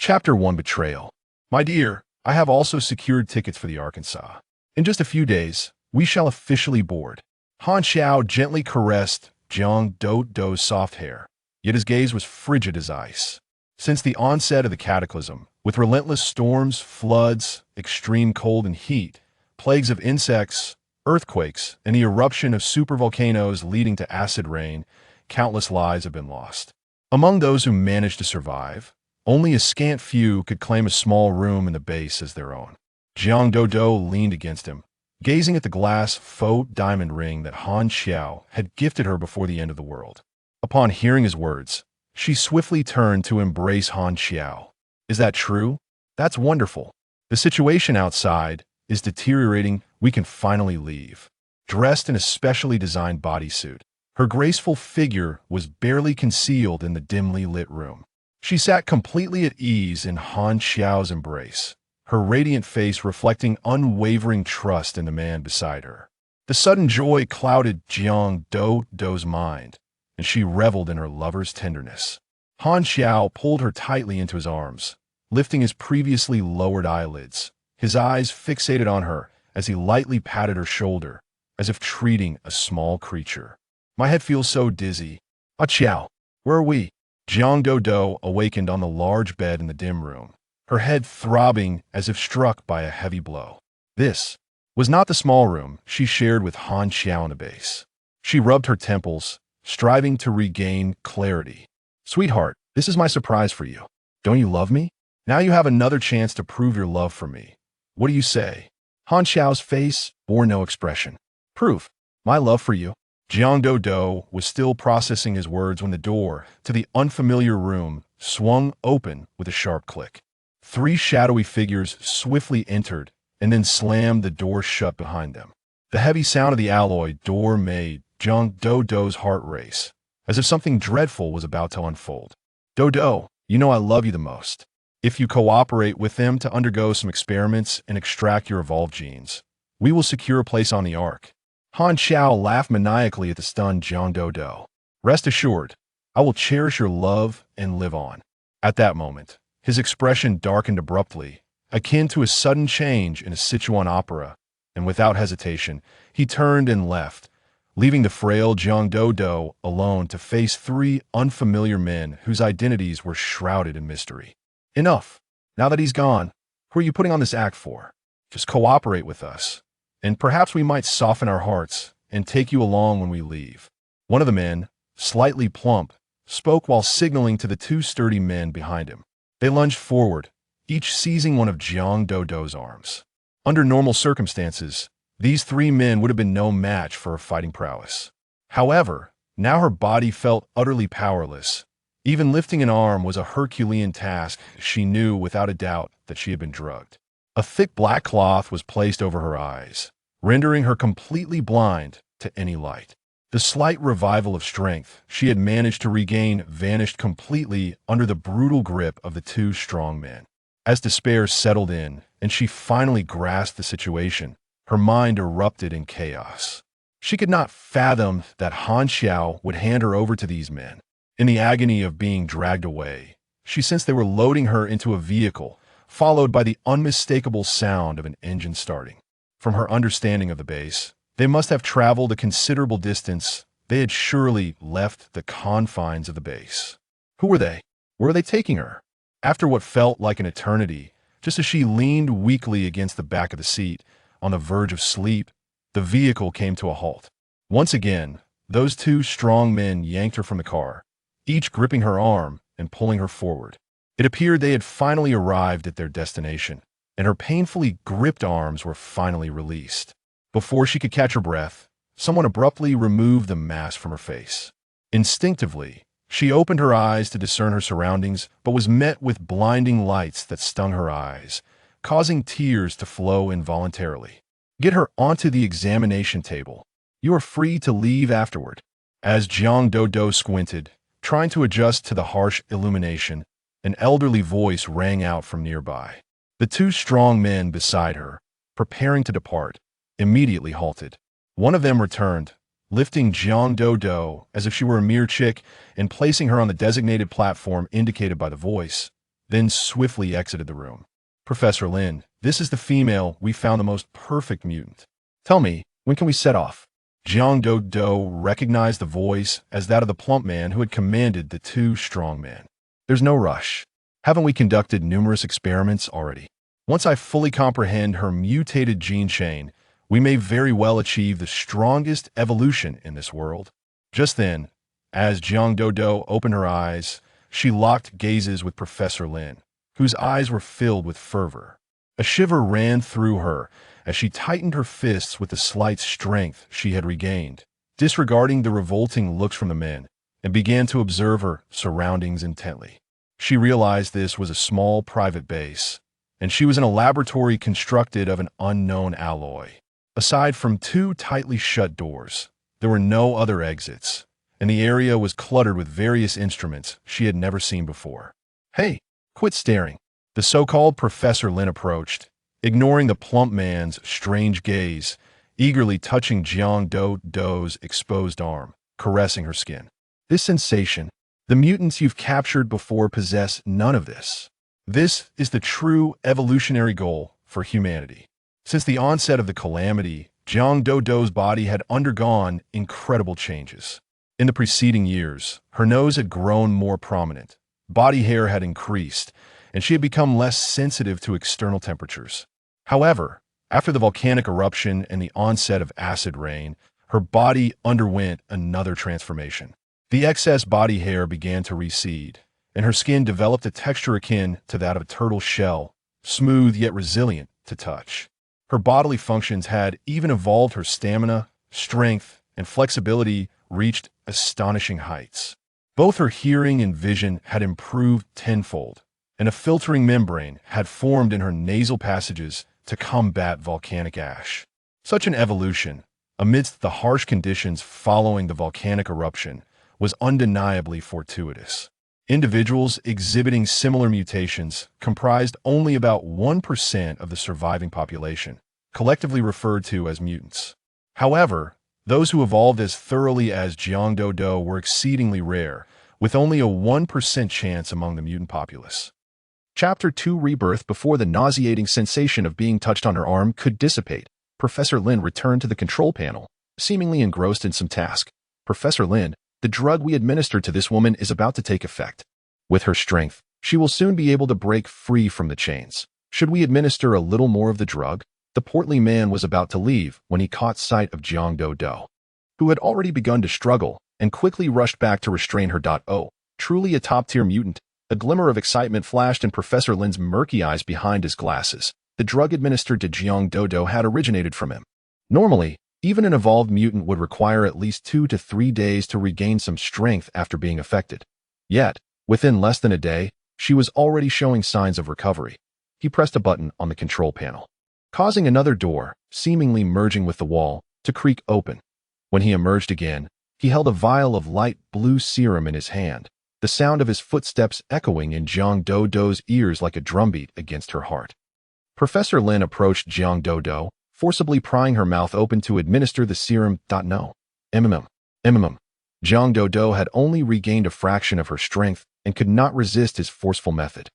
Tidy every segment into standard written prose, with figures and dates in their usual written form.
Chapter 1 Betrayal. My dear, I have also secured tickets for the Arkansas. In just a few days, we shall officially board. Han Xiao gently caressed Jiang Do's soft hair, yet his gaze was frigid as ice. Since the onset of the cataclysm, with relentless storms, floods, extreme cold and heat, plagues of insects, earthquakes, and the eruption of supervolcanoes leading to acid rain, countless lives have been lost. Among those who managed to survive, only a scant few could claim a small room in the base as their own. Jiang Do leaned against him, gazing at the glass faux diamond ring that Han Xiao had gifted her before the end of the world. Upon hearing his words, she swiftly turned to embrace Han Xiao. Is that true? That's wonderful. The situation outside is deteriorating. We can finally leave. Dressed in a specially designed bodysuit, her graceful figure was barely concealed in the dimly lit room. She sat completely at ease in Han Xiao's embrace, her radiant face reflecting unwavering trust in the man beside her. The sudden joy clouded Jiang Do's mind, and she reveled in her lover's tenderness. Han Xiao pulled her tightly into his arms, lifting his previously lowered eyelids, his eyes fixated on her as he lightly patted her shoulder, as if treating a small creature. My head feels so dizzy. Ah Xiao, where are we? Jiang Do awakened on the large bed in the dim room, her head throbbing as if struck by a heavy blow. This was not the small room she shared with Han Xiao in the base. She rubbed her temples, striving to regain clarity. Sweetheart, this is my surprise for you. Don't you love me? Now you have another chance to prove your love for me. What do you say? Han Xiao's face bore no expression. Proof. My love for you. Jiang Do was still processing his words when the door to the unfamiliar room swung open with a sharp click. Three shadowy figures swiftly entered and then slammed the door shut behind them. The heavy sound of the alloy door made Jiang Do's heart race, as if something dreadful was about to unfold. Do, you know I love you the most. If you cooperate with them to undergo some experiments and extract your evolved genes, we will secure a place on the Ark. Han Xiao laughed maniacally at the stunned Jiang Do. Rest assured, I will cherish your love and live on. At that moment, his expression darkened abruptly, akin to a sudden change in a Sichuan opera, and without hesitation, he turned and left, leaving the frail Jiang Do alone to face three unfamiliar men whose identities were shrouded in mystery. Enough. Now that he's gone, who are you putting on this act for? Just cooperate with us, and perhaps we might soften our hearts and take you along when we leave. One of the men, slightly plump, spoke while signaling to the two sturdy men behind him. They lunged forward, each seizing one of Jiang Do's arms. Under normal circumstances, these three men would have been no match for her fighting prowess. However, now her body felt utterly powerless. Even lifting an arm was a Herculean task. She knew without a doubt that she had been drugged. A thick black cloth was placed over her eyes, rendering her completely blind to any light. The slight revival of strength she had managed to regain vanished completely under the brutal grip of the two strong men. As despair settled in and she finally grasped the situation, her mind erupted in chaos. She could not fathom that Han Xiao would hand her over to these men. In the agony of being dragged away, she sensed they were loading her into a vehicle, followed by the unmistakable sound of an engine starting. From her understanding of the base, they must have traveled a considerable distance. They had surely left the confines of the base. Who were they? Where were they taking her? After what felt like an eternity, just as she leaned weakly against the back of the seat, on the verge of sleep, the vehicle came to a halt. Once again, those two strong men yanked her from the car, each gripping her arm and pulling her forward. It appeared they had finally arrived at their destination, and her painfully gripped arms were finally released. Before she could catch her breath, someone abruptly removed the mask from her face. Instinctively, she opened her eyes to discern her surroundings, but was met with blinding lights that stung her eyes, causing tears to flow involuntarily. Get her onto the examination table. You are free to leave afterward. As Jiang Do squinted, trying to adjust to the harsh illumination, an elderly voice rang out from nearby. The two strong men beside her, preparing to depart, immediately halted. One of them returned, lifting Jiang Do as if she were a mere chick and placing her on the designated platform indicated by the voice. then swiftly exited the room. Professor Lin, this is the female. We found the most perfect mutant. Tell me, when can we set off? Jiang Do recognized the voice as that of the plump man who had commanded the two strong men. There's no rush. Haven't we conducted numerous experiments already? Once I fully comprehend her mutated gene chain, we may very well achieve the strongest evolution in this world. Just then, as Jiang Do opened her eyes, she locked gazes with Professor Lin, whose eyes were filled with fervor. A shiver ran through her as she tightened her fists with the slight strength she had regained, disregarding the revolting looks from the men, and began to observe her surroundings intently. She realized this was a small private base, and she was in a laboratory constructed of an unknown alloy. Aside from two tightly shut doors, there were no other exits, and the area was cluttered with various instruments she had never seen before. Hey, quit staring. The so-called Professor Lin approached, ignoring the plump man's strange gaze, eagerly touching Jiang Do's exposed arm, caressing her skin. This sensation, the mutants you've captured before possess none of this. This is the true evolutionary goal for humanity. Since the onset of the calamity, Jiang Do's body had undergone incredible changes. In the preceding years, her nose had grown more prominent, body hair had increased, and she had become less sensitive to external temperatures. However, after the volcanic eruption and the onset of acid rain, her body underwent another transformation. The excess body hair began to recede, and her skin developed a texture akin to that of a turtle shell, smooth yet resilient to touch. Her bodily functions had even evolved. Her stamina, strength, and flexibility reached astonishing heights. Both her hearing and vision had improved tenfold, and a filtering membrane had formed in her nasal passages to combat volcanic ash. Such an evolution, amidst the harsh conditions following the volcanic eruption, was undeniably fortuitous. Individuals exhibiting similar mutations comprised only about 1% of the surviving population, collectively referred to as mutants. However, those who evolved as thoroughly as Jiang Do were exceedingly rare, with only a 1% chance among the mutant populace. Chapter 2 Rebirth. Before the nauseating sensation of being touched on her arm could dissipate, Professor Lin returned to the control panel, seemingly engrossed in some task. Professor Lin, the drug we administered to this woman is about to take effect. With her strength, she will soon be able to break free from the chains. Should we administer a little more of the drug? The portly man was about to leave when he caught sight of Jiang Do, who had already begun to struggle, and quickly rushed back to restrain her. Oh, truly a top-tier mutant. A glimmer of excitement flashed in Professor Lin's murky eyes behind his glasses. The drug administered to Jiang Do had originated from him. Normally, even an evolved mutant would require at least 2 to 3 days to regain some strength after being affected. Yet, within less than a day, she was already showing signs of recovery. He pressed a button on the control panel, causing another door, seemingly merging with the wall, to creak open. When he emerged again, he held a vial of light blue serum in his hand, the sound of his footsteps echoing in Jiang Do's ears like a drumbeat against her heart. Professor Lin approached Jiang Do, forcibly prying her mouth open to administer the serum. No. Jiang Do had only regained a fraction of her strength and could not resist his forceful method.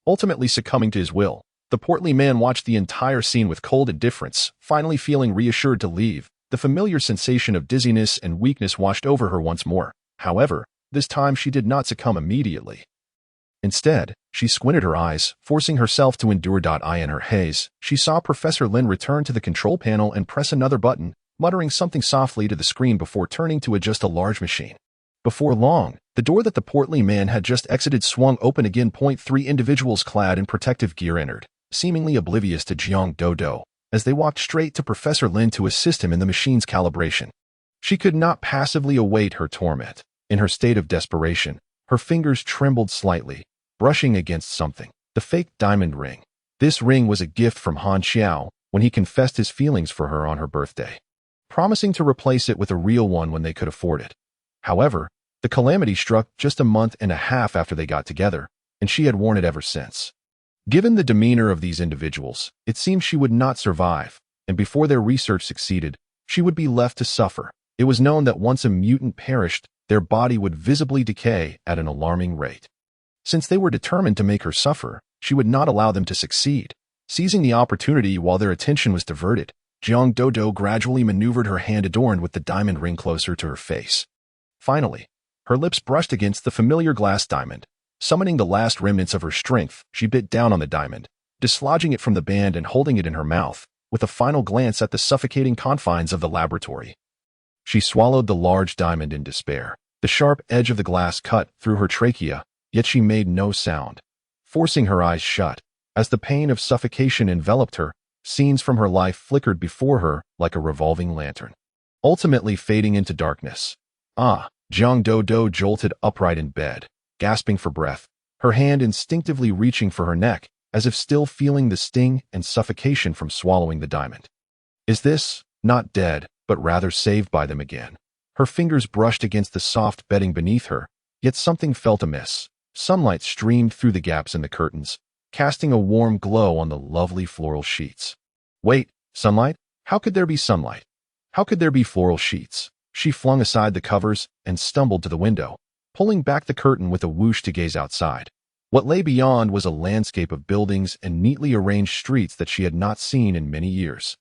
Ultimately succumbing to his will, the portly man watched the entire scene with cold indifference, finally feeling reassured to leave. The familiar sensation of dizziness and weakness washed over her once more. However, this time she did not succumb immediately. Instead, she squinted her eyes, forcing herself to endure. In her haze, she saw Professor Lin return to the control panel and press another button, muttering something softly to the screen before turning to adjust a large machine. Before long, the door that the portly man had just exited swung open again. 3 individuals clad in protective gear entered, seemingly oblivious to Jiang Do, as they walked straight to Professor Lin to assist him in the machine's calibration. She could not passively await her torment. In her state of desperation, her fingers trembled slightly, brushing against something. The fake diamond ring. This ring was a gift from Han Xiao when he confessed his feelings for her on her birthday, promising to replace it with a real one when they could afford it. However, the calamity struck just a month and a half after they got together, and she had worn it ever since. Given the demeanor of these individuals, it seemed she would not survive, and before their research succeeded, she would be left to suffer. It was known that once a mutant perished, their body would visibly decay at an alarming rate. Since they were determined to make her suffer, she would not allow them to succeed. Seizing the opportunity while their attention was diverted, Jiang Dodo gradually maneuvered her hand adorned with the diamond ring closer to her face. Finally, her lips brushed against the familiar glass diamond. Summoning the last remnants of her strength, she bit down on the diamond, dislodging it from the band and holding it in her mouth, with a final glance at the suffocating confines of the laboratory. She swallowed the large diamond in despair. The sharp edge of the glass cut through her trachea, yet she made no sound. Forcing her eyes shut, as the pain of suffocation enveloped her, scenes from her life flickered before her like a revolving lantern, ultimately fading into darkness. Jiang Dodo jolted upright in bed, gasping for breath, her hand instinctively reaching for her neck, as if still feeling the sting and suffocation from swallowing the diamond. Is this, not dead, but rather saved by them again? Her fingers brushed against the soft bedding beneath her, yet something felt amiss. Sunlight streamed through the gaps in the curtains, casting a warm glow on the lovely floral sheets. Wait, sunlight? How could there be sunlight? How could there be floral sheets? She flung aside the covers and stumbled to the window, pulling back the curtain with a whoosh to gaze outside. What lay beyond was a landscape of buildings and neatly arranged streets that she had not seen in many years.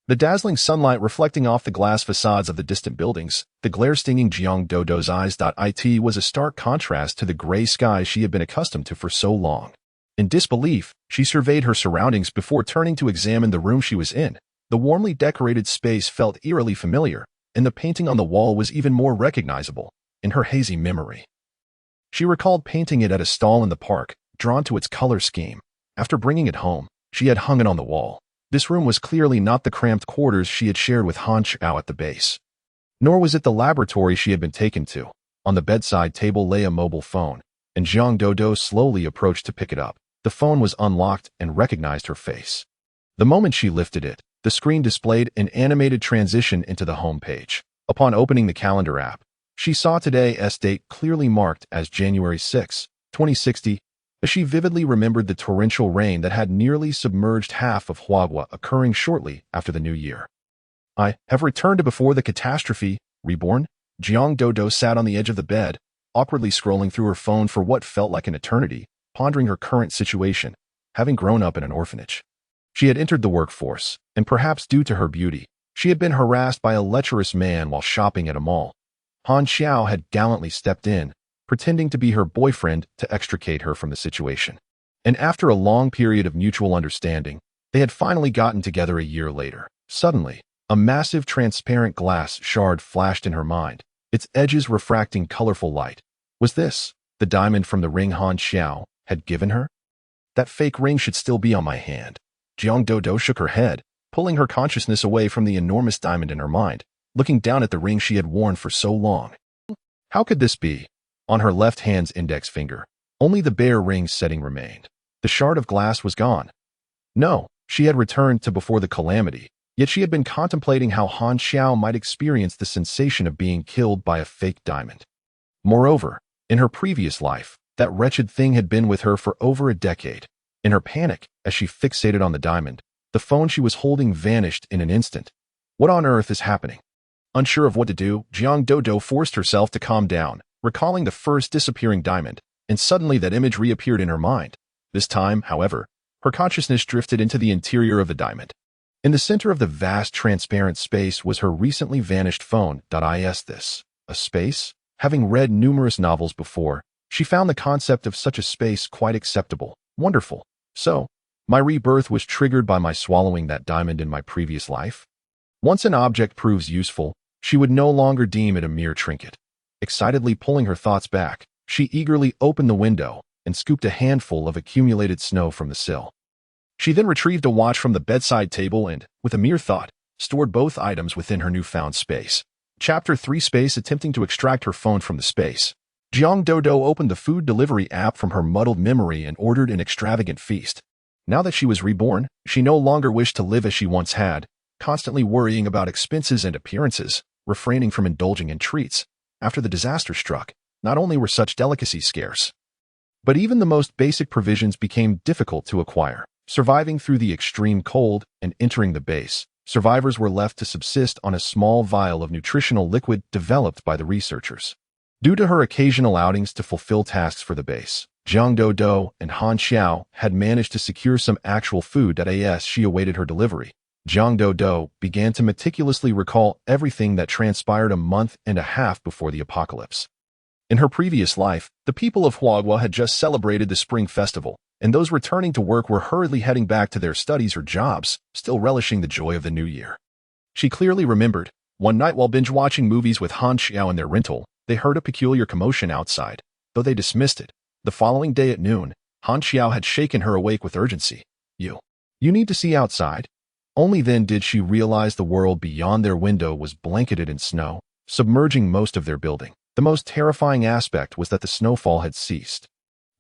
The dazzling sunlight reflecting off the glass facades of the distant buildings, the glare stinging Jiang Dodo's eyes. It was a stark contrast to the gray skies she had been accustomed to for so long. In disbelief, she surveyed her surroundings before turning to examine the room she was in. The warmly decorated space felt eerily familiar, and the painting on the wall was even more recognizable in her hazy memory. She recalled painting it at a stall in the park, drawn to its color scheme. After bringing it home, she had hung it on the wall. This room was clearly not the cramped quarters she had shared with Han Xiao at the base. Nor was it the laboratory she had been taken to. On the bedside table lay a mobile phone, and Jiang Dodo slowly approached to pick it up. The phone was unlocked and recognized her face. The moment she lifted it, the screen displayed an animated transition into the home page. Upon opening the calendar app, she saw today's date clearly marked as January 6, 2060, as she vividly remembered the torrential rain that had nearly submerged half of Huagua occurring shortly after the new year. I have returned to before the catastrophe, reborn? Jiang Dodo sat on the edge of the bed, awkwardly scrolling through her phone for what felt like an eternity, pondering her current situation, having grown up in an orphanage. She had entered the workforce, and perhaps due to her beauty, she had been harassed by a lecherous man while shopping at a mall. Han Xiao had gallantly stepped in, pretending to be her boyfriend to extricate her from the situation. And after a long period of mutual understanding, they had finally gotten together a year later. Suddenly, a massive transparent glass shard flashed in her mind, its edges refracting colorful light. Was this the diamond from the ring Han Xiao had given her? That fake ring should still be on my hand. Jiang Dodo shook her head, pulling her consciousness away from the enormous diamond in her mind, looking down at the ring she had worn for so long. How could this be? On her left hand's index finger, only the bare ring setting remained. The shard of glass was gone. No, she had returned to before the calamity, yet she had been contemplating how Han Xiao might experience the sensation of being killed by a fake diamond. Moreover, in her previous life, that wretched thing had been with her for over a decade. In her panic, as she fixated on the diamond, the phone she was holding vanished in an instant. What on earth is happening? Unsure of what to do, Jiang Dodo forced herself to calm down, recalling the first disappearing diamond, and suddenly that image reappeared in her mind. This time, however, her consciousness drifted into the interior of the diamond. In the center of the vast transparent space was her recently vanished phone. Is this a space? Having read numerous novels before, she found the concept of such a space quite acceptable, wonderful. So, my rebirth was triggered by my swallowing that diamond in my previous life? Once an object proves useful, she would no longer deem it a mere trinket. Excitedly pulling her thoughts back, she eagerly opened the window and scooped a handful of accumulated snow from the sill. She then retrieved a watch from the bedside table and, with a mere thought, stored both items within her newfound space. Chapter 3 Space attempting to extract her phone from the space. Jiang Dodo opened the food delivery app from her muddled memory and ordered an extravagant feast. Now that she was reborn, she no longer wished to live as she once had, constantly worrying about expenses and appearances, refraining from indulging in treats. After the disaster struck, not only were such delicacies scarce, but even the most basic provisions became difficult to acquire. Surviving through the extreme cold and entering the base, survivors were left to subsist on a small vial of nutritional liquid developed by the researchers. Due to her occasional outings to fulfill tasks for the base, Jiang Dodo and Han Xiao had managed to secure some actual food as she awaited her delivery. Jiang Dodo began to meticulously recall everything that transpired a month and a half before the apocalypse. In her previous life, the people of Huagua had just celebrated the Spring Festival, and those returning to work were hurriedly heading back to their studies or jobs, still relishing the joy of the new year. She clearly remembered, one night while binge-watching movies with Han Xiao in their rental, they heard a peculiar commotion outside. Though they dismissed it, the following day at noon, Han Xiao had shaken her awake with urgency. You need to see outside." Only then did she realize the world beyond their window was blanketed in snow, submerging most of their building. The most terrifying aspect was that the snowfall had ceased.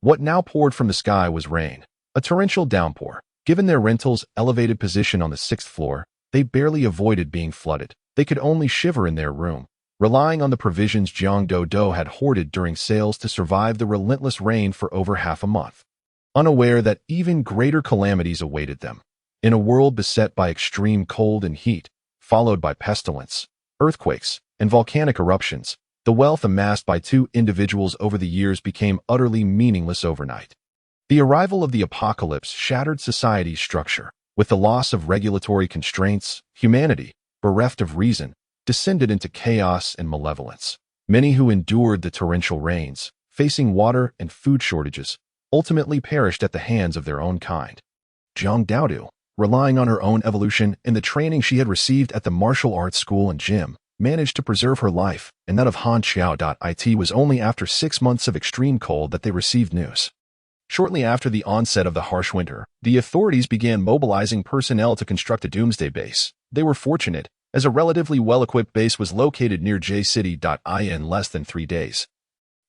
What now poured from the sky was rain, a torrential downpour. Given their rental's elevated position on the 6th floor, they barely avoided being flooded. They could only shiver in their room, relying on the provisions Jiang Dodo had hoarded during sales to survive the relentless rain for over half a month, unaware that even greater calamities awaited them. In a world beset by extreme cold and heat, followed by pestilence, earthquakes, and volcanic eruptions, the wealth amassed by two individuals over the years became utterly meaningless overnight. The arrival of the apocalypse shattered society's structure. With the loss of regulatory constraints, humanity, bereft of reason, descended into chaos and malevolence. Many who endured the torrential rains, facing water and food shortages, ultimately perished at the hands of their own kind. Jiang Dodo, relying on her own evolution and the training she had received at the martial arts school and gym, managed to preserve her life, and that of Han Xiao. It was only after 6 months of extreme cold that they received news. Shortly after the onset of the harsh winter, the authorities began mobilizing personnel to construct a doomsday base. They were fortunate, as a relatively well-equipped base was located near J-City. In less than 3 days,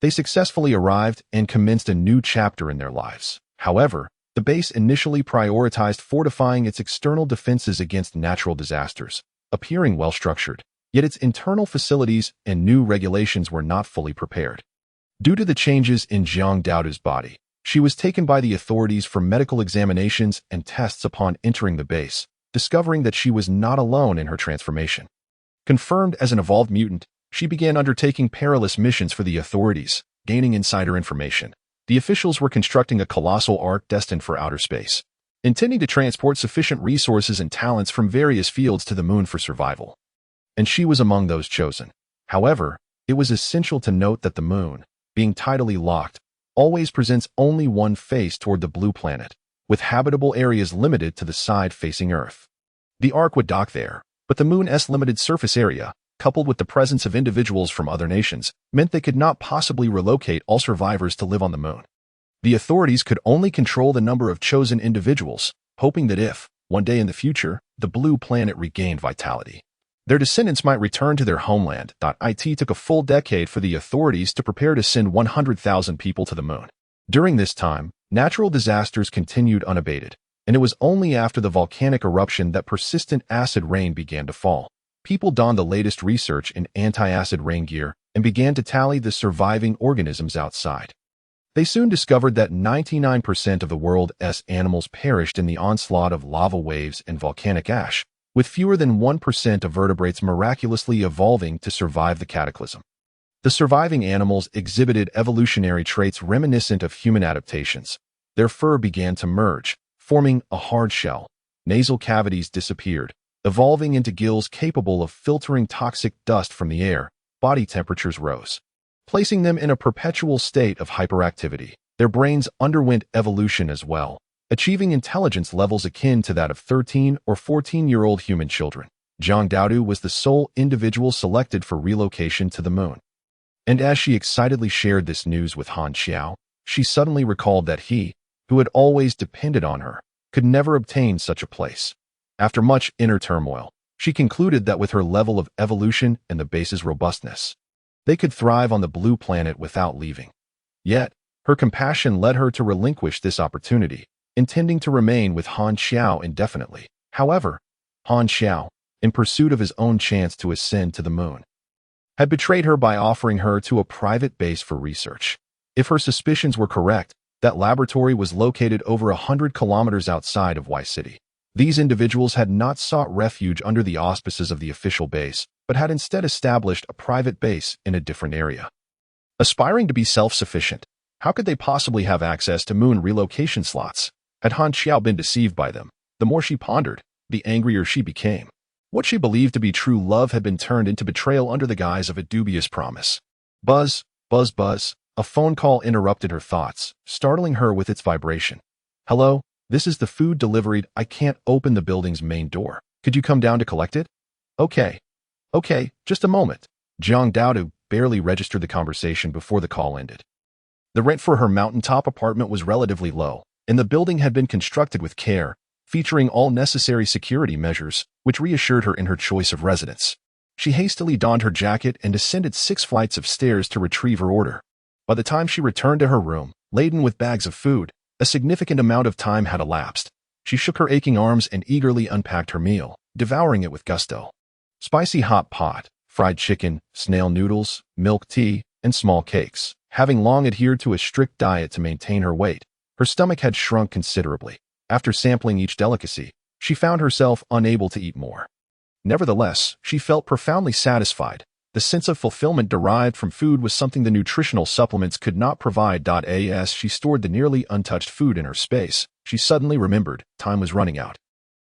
they successfully arrived and commenced a new chapter in their lives. However, the base initially prioritized fortifying its external defenses against natural disasters, appearing well-structured. Yet its internal facilities and new regulations were not fully prepared. Due to the changes in Jiang Dodo's body, she was taken by the authorities for medical examinations and tests upon entering the base, discovering that she was not alone in her transformation. Confirmed as an evolved mutant, she began undertaking perilous missions for the authorities, gaining insider information. The officials were constructing a colossal ark destined for outer space, intending to transport sufficient resources and talents from various fields to the moon for survival. And she was among those chosen. However, it was essential to note that the moon, being tidally locked, always presents only one face toward the blue planet, with habitable areas limited to the side facing Earth. The Ark would dock there, but the moon's limited surface area, coupled with the presence of individuals from other nations, meant they could not possibly relocate all survivors to live on the moon. The authorities could only control the number of chosen individuals, hoping that if, one day in the future, the blue planet regained vitality, their descendants might return to their homeland. It took a full decade for the authorities to prepare to send 100,000 people to the moon. During this time, natural disasters continued unabated, and it was only after the volcanic eruption that persistent acid rain began to fall. People donned the latest research in anti-acid rain gear and began to tally the surviving organisms outside. They soon discovered that 99% of the world's animals perished in the onslaught of lava waves and volcanic ash, with fewer than 1% of vertebrates miraculously evolving to survive the cataclysm. The surviving animals exhibited evolutionary traits reminiscent of human adaptations. Their fur began to merge, forming a hard shell. Nasal cavities disappeared, evolving into gills capable of filtering toxic dust from the air. Body temperatures rose, placing them in a perpetual state of hyperactivity. Their brains underwent evolution as well, achieving intelligence levels akin to that of 13 or 14-year-old human children. Jiang Dodo was the sole individual selected for relocation to the moon. And as she excitedly shared this news with Han Xiao, she suddenly recalled that he, who had always depended on her, could never obtain such a place. After much inner turmoil, she concluded that with her level of evolution and the base's robustness, they could thrive on the blue planet without leaving. Yet, her compassion led her to relinquish this opportunity, intending to remain with Han Xiao indefinitely. However, Han Xiao, in pursuit of his own chance to ascend to the moon, had betrayed her by offering her to a private base for research. If her suspicions were correct, that laboratory was located over 100 kilometers outside of Y-City. These individuals had not sought refuge under the auspices of the official base, but had instead established a private base in a different area. Aspiring to be self-sufficient, How could they possibly have access to moon relocation slots? Had Han Xiao been deceived by them? The more she pondered, the angrier she became. What she believed to be true love had been turned into betrayal under the guise of a dubious promise. Buzz, buzz, buzz. A phone call interrupted her thoughts, startling her with its vibration. Hello, this is the food delivery. I can't open the building's main door. Could you come down to collect it? Okay, just a moment. Jiang Daodu barely registered the conversation before the call ended. The rent for her mountaintop apartment was relatively low, and the building had been constructed with care, featuring all necessary security measures, which reassured her in her choice of residence. She hastily donned her jacket and descended 6 flights of stairs to retrieve her order. By the time she returned to her room, laden with bags of food, a significant amount of time had elapsed. She shook her aching arms and eagerly unpacked her meal, devouring it with gusto. Spicy hot pot, fried chicken, snail noodles, milk tea, and small cakes. Having long adhered to a strict diet to maintain her weight, her stomach had shrunk considerably. After sampling each delicacy, she found herself unable to eat more. Nevertheless, she felt profoundly satisfied. The sense of fulfillment derived from food was something the nutritional supplements could not provide. As she stored the nearly untouched food in her space, she suddenly remembered time was running out.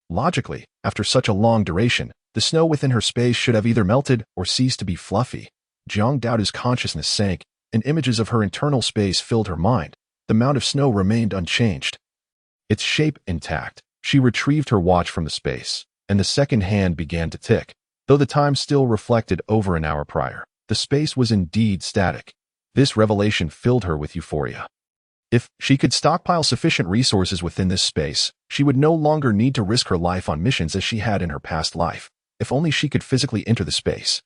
Logically, after such a long duration, the snow within her space should have either melted or ceased to be fluffy. Jiang Daodu's consciousness sank, and images of her internal space filled her mind. The amount of snow remained unchanged, its shape intact. She retrieved her watch from the space, and the second hand began to tick. Though the time still reflected over an hour prior, the space was indeed static. This revelation filled her with euphoria. If she could stockpile sufficient resources within this space, she would no longer need to risk her life on missions as she had in her past life. If only she could physically enter the space.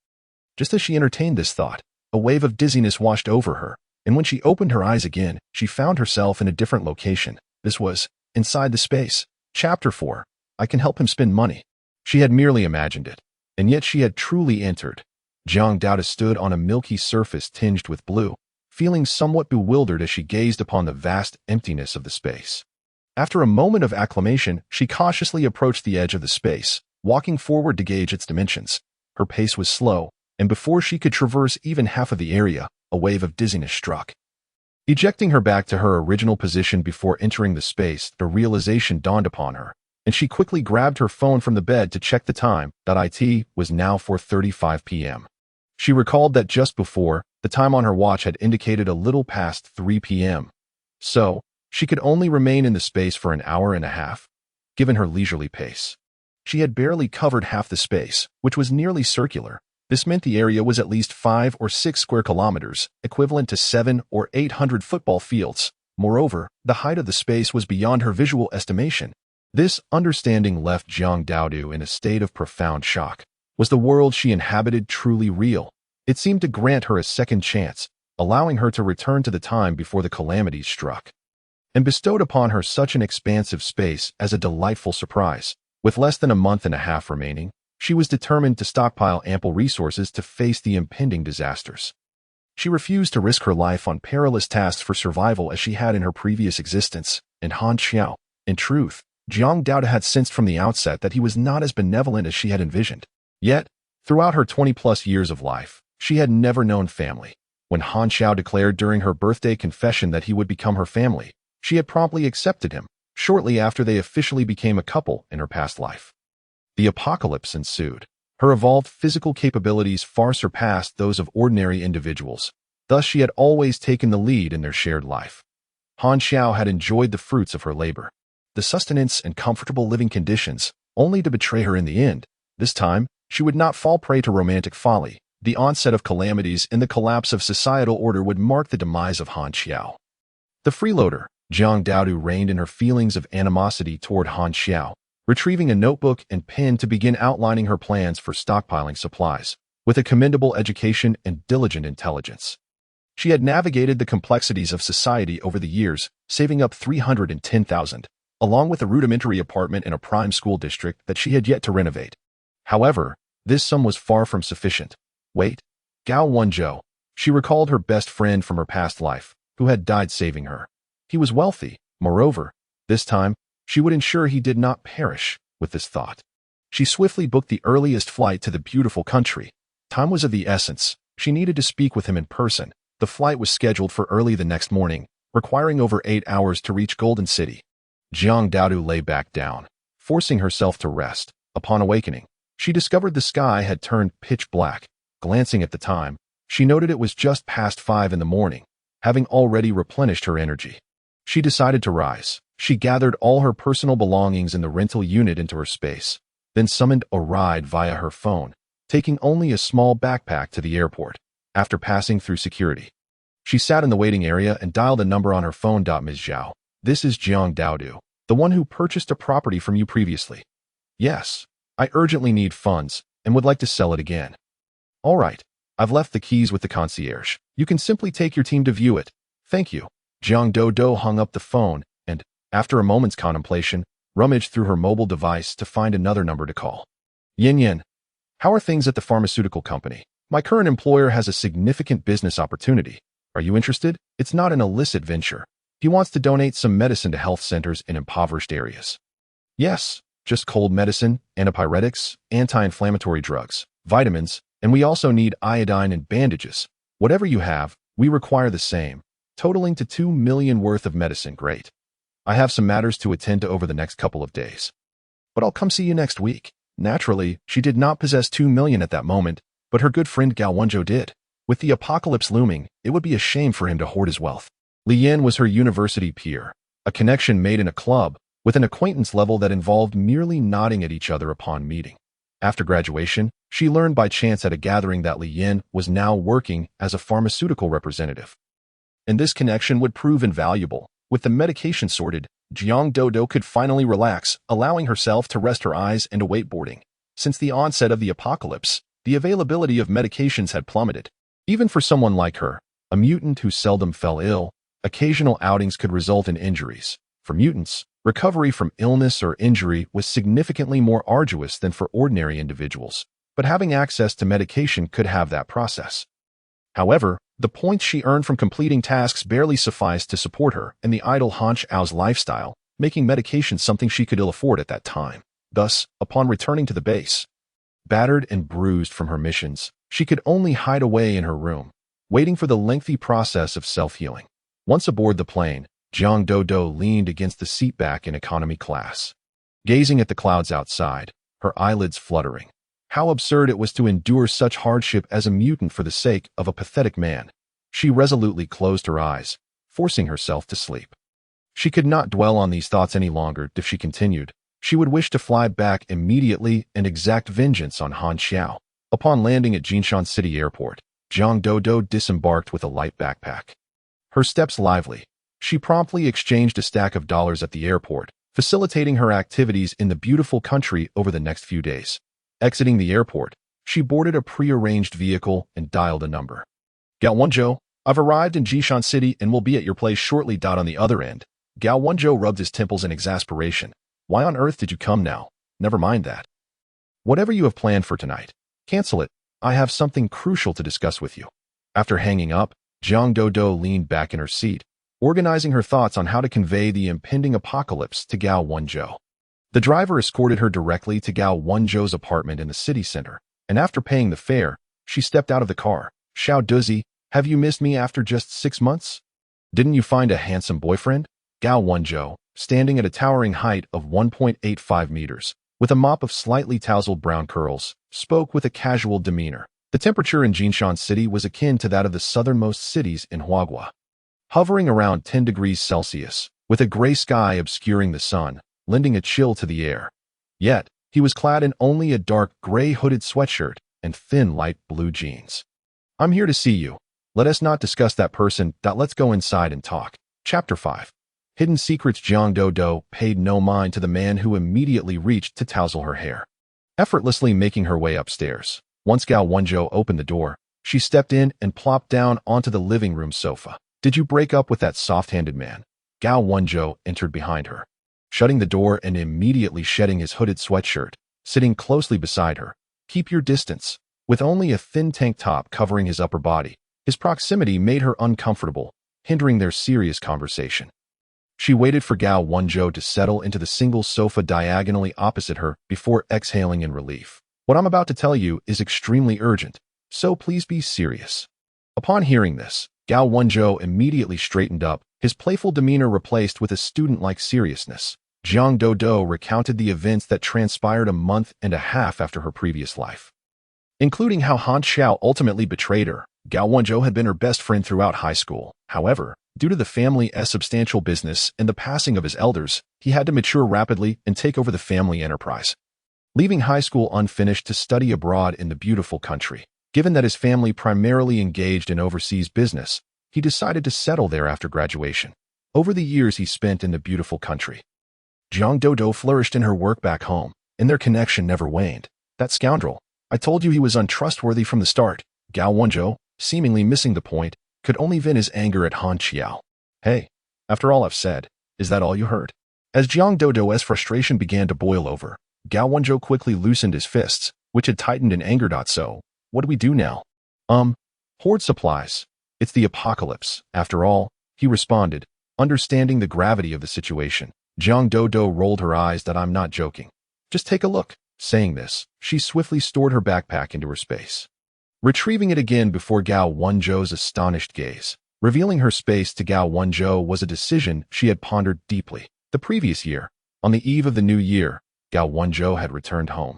Just as she entertained this thought, a wave of dizziness washed over her, and when she opened her eyes again, she found herself in a different location. This was inside the space. Chapter 4. I can help him spend money. She had merely imagined it, and yet she had truly entered. Jiang Daodu stood on a milky surface tinged with blue, feeling somewhat bewildered as she gazed upon the vast emptiness of the space. After a moment of acclimation, she cautiously approached the edge of the space, walking forward to gauge its dimensions. Her pace was slow, and before she could traverse even half of the area, a wave of dizziness struck. Ejecting her back to her original position before entering the space, the realization dawned upon her, and she quickly grabbed her phone from the bed to check the time. It was now 4:35 p.m. She recalled that just before, the time on her watch had indicated a little past 3 p.m. So, she could only remain in the space for an hour and a half, given her leisurely pace. She had barely covered half the space, which was nearly circular. This meant the area was at least 5 or 6 square kilometers, equivalent to 700 or 800 football fields. Moreover, the height of the space was beyond her visual estimation. This understanding left Jiang Daodu in a state of profound shock. Was the world she inhabited truly real? It seemed to grant her a second chance, allowing her to return to the time before the calamities struck, and bestowed upon her such an expansive space as a delightful surprise. With less than a month and a half remaining, she was determined to stockpile ample resources to face the impending disasters. She refused to risk her life on perilous tasks for survival as she had in her previous existence, and Han Xiao. In truth, Jiang Daodu had sensed from the outset that he was not as benevolent as she had envisioned. Yet, throughout her 20-plus years of life, she had never known family. When Han Xiao declared during her birthday confession that he would become her family, she had promptly accepted him, shortly after they officially became a couple in her past life. The apocalypse ensued. Her evolved physical capabilities far surpassed those of ordinary individuals. Thus, she had always taken the lead in their shared life. Han Xiao had enjoyed the fruits of her labor, the sustenance and comfortable living conditions, only to betray her in the end. This time, she would not fall prey to romantic folly. The onset of calamities and the collapse of societal order would mark the demise of Han Xiao. The freeloader, Jiang Daodu, reigned in her feelings of animosity toward Han Xiao, retrieving a notebook and pen to begin outlining her plans for stockpiling supplies. With a commendable education and diligent intelligence, she had navigated the complexities of society over the years, saving up 310,000, along with a rudimentary apartment in a prime school district that she had yet to renovate. However, this sum was far from sufficient. Wait, Gao Wenzhou. She recalled her best friend from her past life, who had died saving her. He was wealthy. Moreover, this time, she would ensure he did not perish. With this thought, she swiftly booked the earliest flight to the beautiful country. Time was of the essence. She needed to speak with him in person. The flight was scheduled for early the next morning, requiring over 8 hours to reach Golden City. Jiang Daodu lay back down, forcing herself to rest. Upon awakening, she discovered the sky had turned pitch black. Glancing at the time, she noted it was just past 5 in the morning, having already replenished her energy. She decided to rise. She gathered all her personal belongings in the rental unit into her space, then summoned a ride via her phone, taking only a small backpack to the airport. After passing through security, she sat in the waiting area and dialed a number on her phone. Ms. Zhao, this is Jiang Daodu, the one who purchased a property from you previously. Yes, I urgently need funds and would like to sell it again. All right, I've left the keys with the concierge. You can simply take your team to view it. Thank you. Jiang Daodu hung up the phone and, after a moment's contemplation, rummaged through her mobile device to find another number to call. Yin Yin, how are things at the pharmaceutical company? My current employer has a significant business opportunity. Are you interested? It's not an illicit venture. He wants to donate some medicine to health centers in impoverished areas. Yes, just cold medicine, antipyretics, anti-inflammatory drugs, vitamins, and we also need iodine and bandages. Whatever you have, we require the same, totaling to 2 million worth of medicine. Great. I have some matters to attend to over the next couple of days. But I'll come see you next week. Naturally, she did not possess 2 million at that moment, but her good friend Gao Wenzhou did. With the apocalypse looming, it would be a shame for him to hoard his wealth. Li Yin was her university peer, a connection made in a club, with an acquaintance level that involved merely nodding at each other upon meeting. After graduation, she learned by chance at a gathering that Li Yin was now working as a pharmaceutical representative. And this connection would prove invaluable. With the medication sorted, Jiang Daodu could finally relax, allowing herself to rest her eyes and await boarding. Since the onset of the apocalypse, the availability of medications had plummeted. Even for someone like her, a mutant who seldom fell ill, occasional outings could result in injuries. For mutants, recovery from illness or injury was significantly more arduous than for ordinary individuals, but having access to medication could have that process. However, the points she earned from completing tasks barely sufficed to support her and the idle Han Xiao's lifestyle, making medication something she could ill afford at that time. Thus, upon returning to the base, battered and bruised from her missions, she could only hide away in her room, waiting for the lengthy process of self-healing. Once aboard the plane, Jiang Daodu leaned against the seatback in economy class, gazing at the clouds outside, her eyelids fluttering. How absurd it was to endure such hardship as a mutant for the sake of a pathetic man. She resolutely closed her eyes, forcing herself to sleep. She could not dwell on these thoughts any longer. If she continued, she would wish to fly back immediately and exact vengeance on Han Xiao. Upon landing at Jinshan City Airport, Jiang Daodu disembarked with a light backpack. Her steps lively, she promptly exchanged a stack of dollars at the airport, facilitating her activities in the beautiful country over the next few days. Exiting the airport, she boarded a pre-arranged vehicle and dialed a number. Gao Wenzhou, I've arrived in Jinshan City and will be at your place shortly. On the other end, Gao Wenzhou rubbed his temples in exasperation. Why on earth did you come now? Never mind that. Whatever you have planned for tonight, cancel it. I have something crucial to discuss with you. After hanging up, Jiang Daodu leaned back in her seat, organizing her thoughts on how to convey the impending apocalypse to Gao Wenzhou. The driver escorted her directly to Gao Wenzhou's apartment in the city center, and after paying the fare, she stepped out of the car. Xiao Duzi, have you missed me after just 6 months? Didn't you find a handsome boyfriend? Gao Wenzhou, standing at a towering height of 1.85 meters, with a mop of slightly tousled brown curls, spoke with a casual demeanor. The temperature in Jinshan City was akin to that of the southernmost cities in Huaguo, hovering around 10 degrees Celsius, with a gray sky obscuring the sun, lending a chill to the air. Yet, he was clad in only a dark gray hooded sweatshirt and thin light blue jeans. I'm here to see you. Let us not discuss that person. Let's go inside and talk. Chapter 5. Hidden Secrets. Jiang Daodu paid no mind to the man who immediately reached to tousle her hair, effortlessly making her way upstairs. Once Gao Wenzhou opened the door, she stepped in and plopped down onto the living room sofa. Did you break up with that soft-handed man? Gao Wenzhou entered behind her, shutting the door and immediately shedding his hooded sweatshirt, sitting closely beside her. Keep your distance. With only a thin tank top covering his upper body, his proximity made her uncomfortable, hindering their serious conversation. She waited for Gao Wenzhou to settle into the single sofa diagonally opposite her before exhaling in relief. What I'm about to tell you is extremely urgent, so please be serious. Upon hearing this, Gao Wenzhou immediately straightened up, his playful demeanor replaced with a student-like seriousness. Jiang Dodo recounted the events that transpired a month and a half after her previous life, including how Han Xiao ultimately betrayed her. Gao Wenzhou had been her best friend throughout high school. However, due to the family's substantial business and the passing of his elders, he had to mature rapidly and take over the family enterprise, leaving high school unfinished to study abroad in the beautiful country. Given that his family primarily engaged in overseas business, he decided to settle there after graduation. Over the years he spent in the beautiful country, Jiang Dodo flourished in her work back home, and their connection never waned. That scoundrel. I told you he was untrustworthy from the start. Gao Wenzhou, seemingly missing the point, could only vent his anger at Han Xiao. Hey, after all I've said, is that all you heard? As Jiang Dodo's frustration began to boil over, Gao Wenzhou quickly loosened his fists, which had tightened in anger. So, what do we do now? Hoard supplies. It's the apocalypse, after all, he responded, understanding the gravity of the situation. Jiang Dodo rolled her eyes. That I'm not joking. Just take a look. Saying this, she swiftly stored her backpack into her space, retrieving it again before Gao Wenzhou's astonished gaze. Revealing her space to Gao Wenzhou was a decision she had pondered deeply. The previous year, on the eve of the new year, Gao Wenzhou had returned home,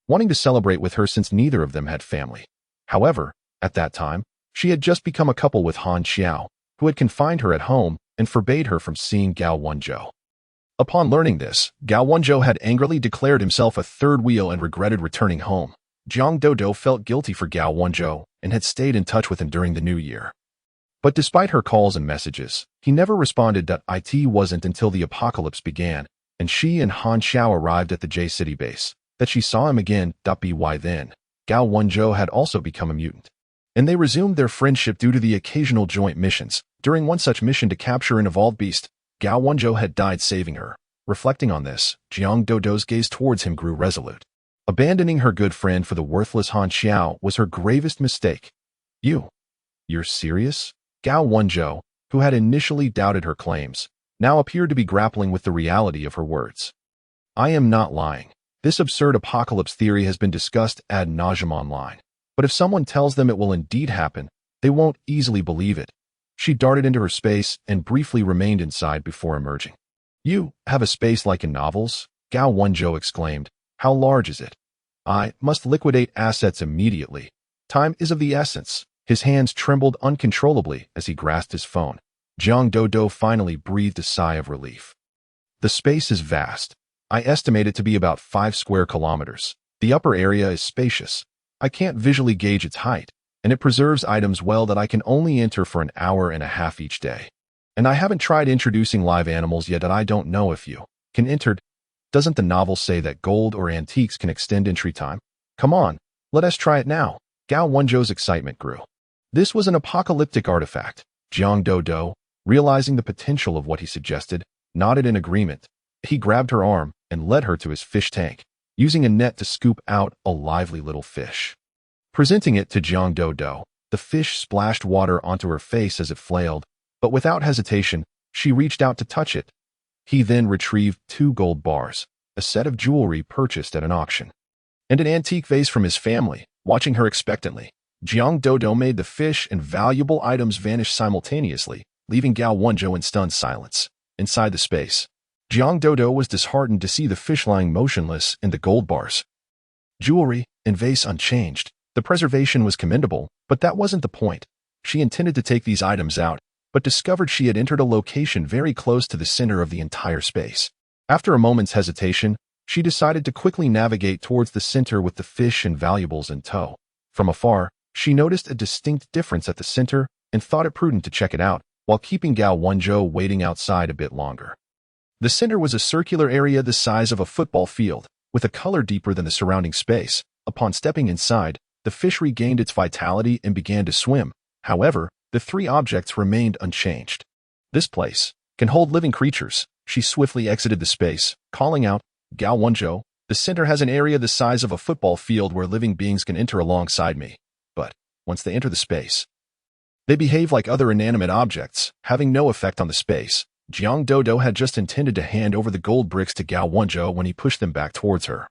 wanting to celebrate with her since neither of them had family. However, at that time, she had just become a couple with Han Xiao, who had confined her at home and forbade her from seeing Gao Wenzhou. Upon learning this, Gao Wenzhou had angrily declared himself a third wheel and regretted returning home. Jiang Dodo felt guilty for Gao Wenzhou and had stayed in touch with him during the new year. But despite her calls and messages, he never responded. It wasn't until the apocalypse began and she and Han Xiao arrived at the J-City base that she saw him again. By then, Gao Wenzhou had also become a mutant, and they resumed their friendship due to the occasional joint missions. During one such mission to capture an evolved beast, Gao Wenzhou had died saving her. Reflecting on this, Jiang Dodo's gaze towards him grew resolute. Abandoning her good friend for the worthless Han Xiao was her gravest mistake. You're serious? Gao Wenzhou, who had initially doubted her claims, now appeared to be grappling with the reality of her words. I am not lying. This absurd apocalypse theory has been discussed ad nauseum online. But if someone tells them it will indeed happen, they won't easily believe it. She darted into her space and briefly remained inside before emerging. You have a space like in novels? Gao Wenzhou exclaimed. How large is it? I must liquidate assets immediately. Time is of the essence. His hands trembled uncontrollably as he grasped his phone. Jiang Dodo finally breathed a sigh of relief. The space is vast. I estimate it to be about 5 square kilometers. The upper area is spacious. I can't visually gauge its height, and it preserves items well that I can only enter for an hour and a half each day. And I haven't tried introducing live animals yet that I don't know if you can enter. Doesn't the novel say that gold or antiques can extend entry time? Come on, let us try it now. Gao Wenzhou's excitement grew. This was an apocalyptic artifact. Jiang Dodo, realizing the potential of what he suggested, nodded in agreement. He grabbed her arm and led her to his fish tank, using a net to scoop out a lively little fish. Presenting it to Jiang Dodo, the fish splashed water onto her face as it flailed, but without hesitation, she reached out to touch it. He then retrieved 2 gold bars, a set of jewelry purchased at an auction, and an antique vase from his family. Watching her expectantly, Jiang Dodo made the fish and valuable items vanish simultaneously, leaving Gao Wenzhou in stunned silence. Inside the space, Jiang Dodo was disheartened to see the fish lying motionless and the gold bars, jewelry, and vase unchanged. The preservation was commendable, but that wasn't the point. She intended to take these items out, but discovered she had entered a location very close to the center of the entire space. After a moment's hesitation, she decided to quickly navigate towards the center with the fish and valuables in tow. From afar, she noticed a distinct difference at the center and thought it prudent to check it out, while keeping Gao Wenzhou waiting outside a bit longer. The center was a circular area the size of a football field, with a color deeper than the surrounding space. Upon stepping inside, the fish regained its vitality and began to swim. However, the 3 objects remained unchanged. This place can hold living creatures. She swiftly exited the space, calling out, Gao Wenzhou, the center has an area the size of a football field where living beings can enter alongside me. But, once they enter the space, they behave like other inanimate objects, having no effect on the space. Jiang Dodo had just intended to hand over the gold bricks to Gao Wenzhou when he pushed them back towards her,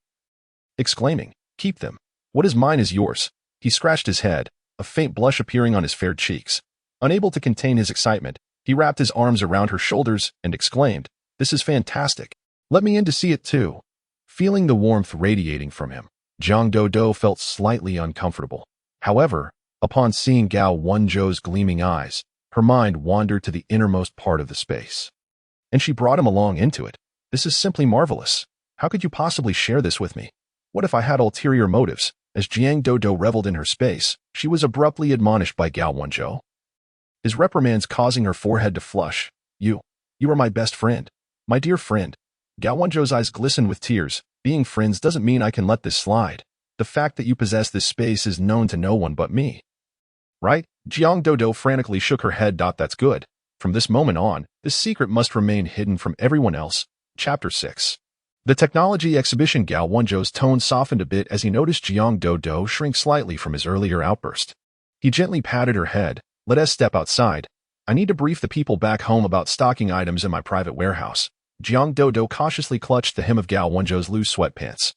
exclaiming, Keep them. What is mine is yours. He scratched his head, a faint blush appearing on his fair cheeks. Unable to contain his excitement, He wrapped his arms around her shoulders and exclaimed, "This is fantastic. Let me in to see it too." Feeling the warmth radiating from him, Jiang Dodo felt slightly uncomfortable. However, upon seeing Gao Wenzhou's gleaming eyes, her mind wandered to the innermost part of the space. And she brought him along into it. "This is simply marvelous. How could you possibly share this with me? What if I had ulterior motives?" As Jiang Dodo reveled in her space, she was abruptly admonished by Gao Wenzhou, his reprimands causing her forehead to flush. You are my best friend. My dear friend." Gao Wenzhou's eyes glistened with tears. "Being friends doesn't mean I can let this slide. The fact that you possess this space is known to no one but me. Right?" Jiang Dodo frantically shook her head. "That's good. From this moment on, this secret must remain hidden from everyone else." Chapter 6. The technology exhibition. Gao Wenzhou's tone softened a bit as he noticed Jiang Dodo shrink slightly from his earlier outburst. He gently patted her head. "Let us step outside. I need to brief the people back home about stocking items in my private warehouse." Jiang Dodo cautiously clutched the hem of Gao Wenzhou's loose sweatpants,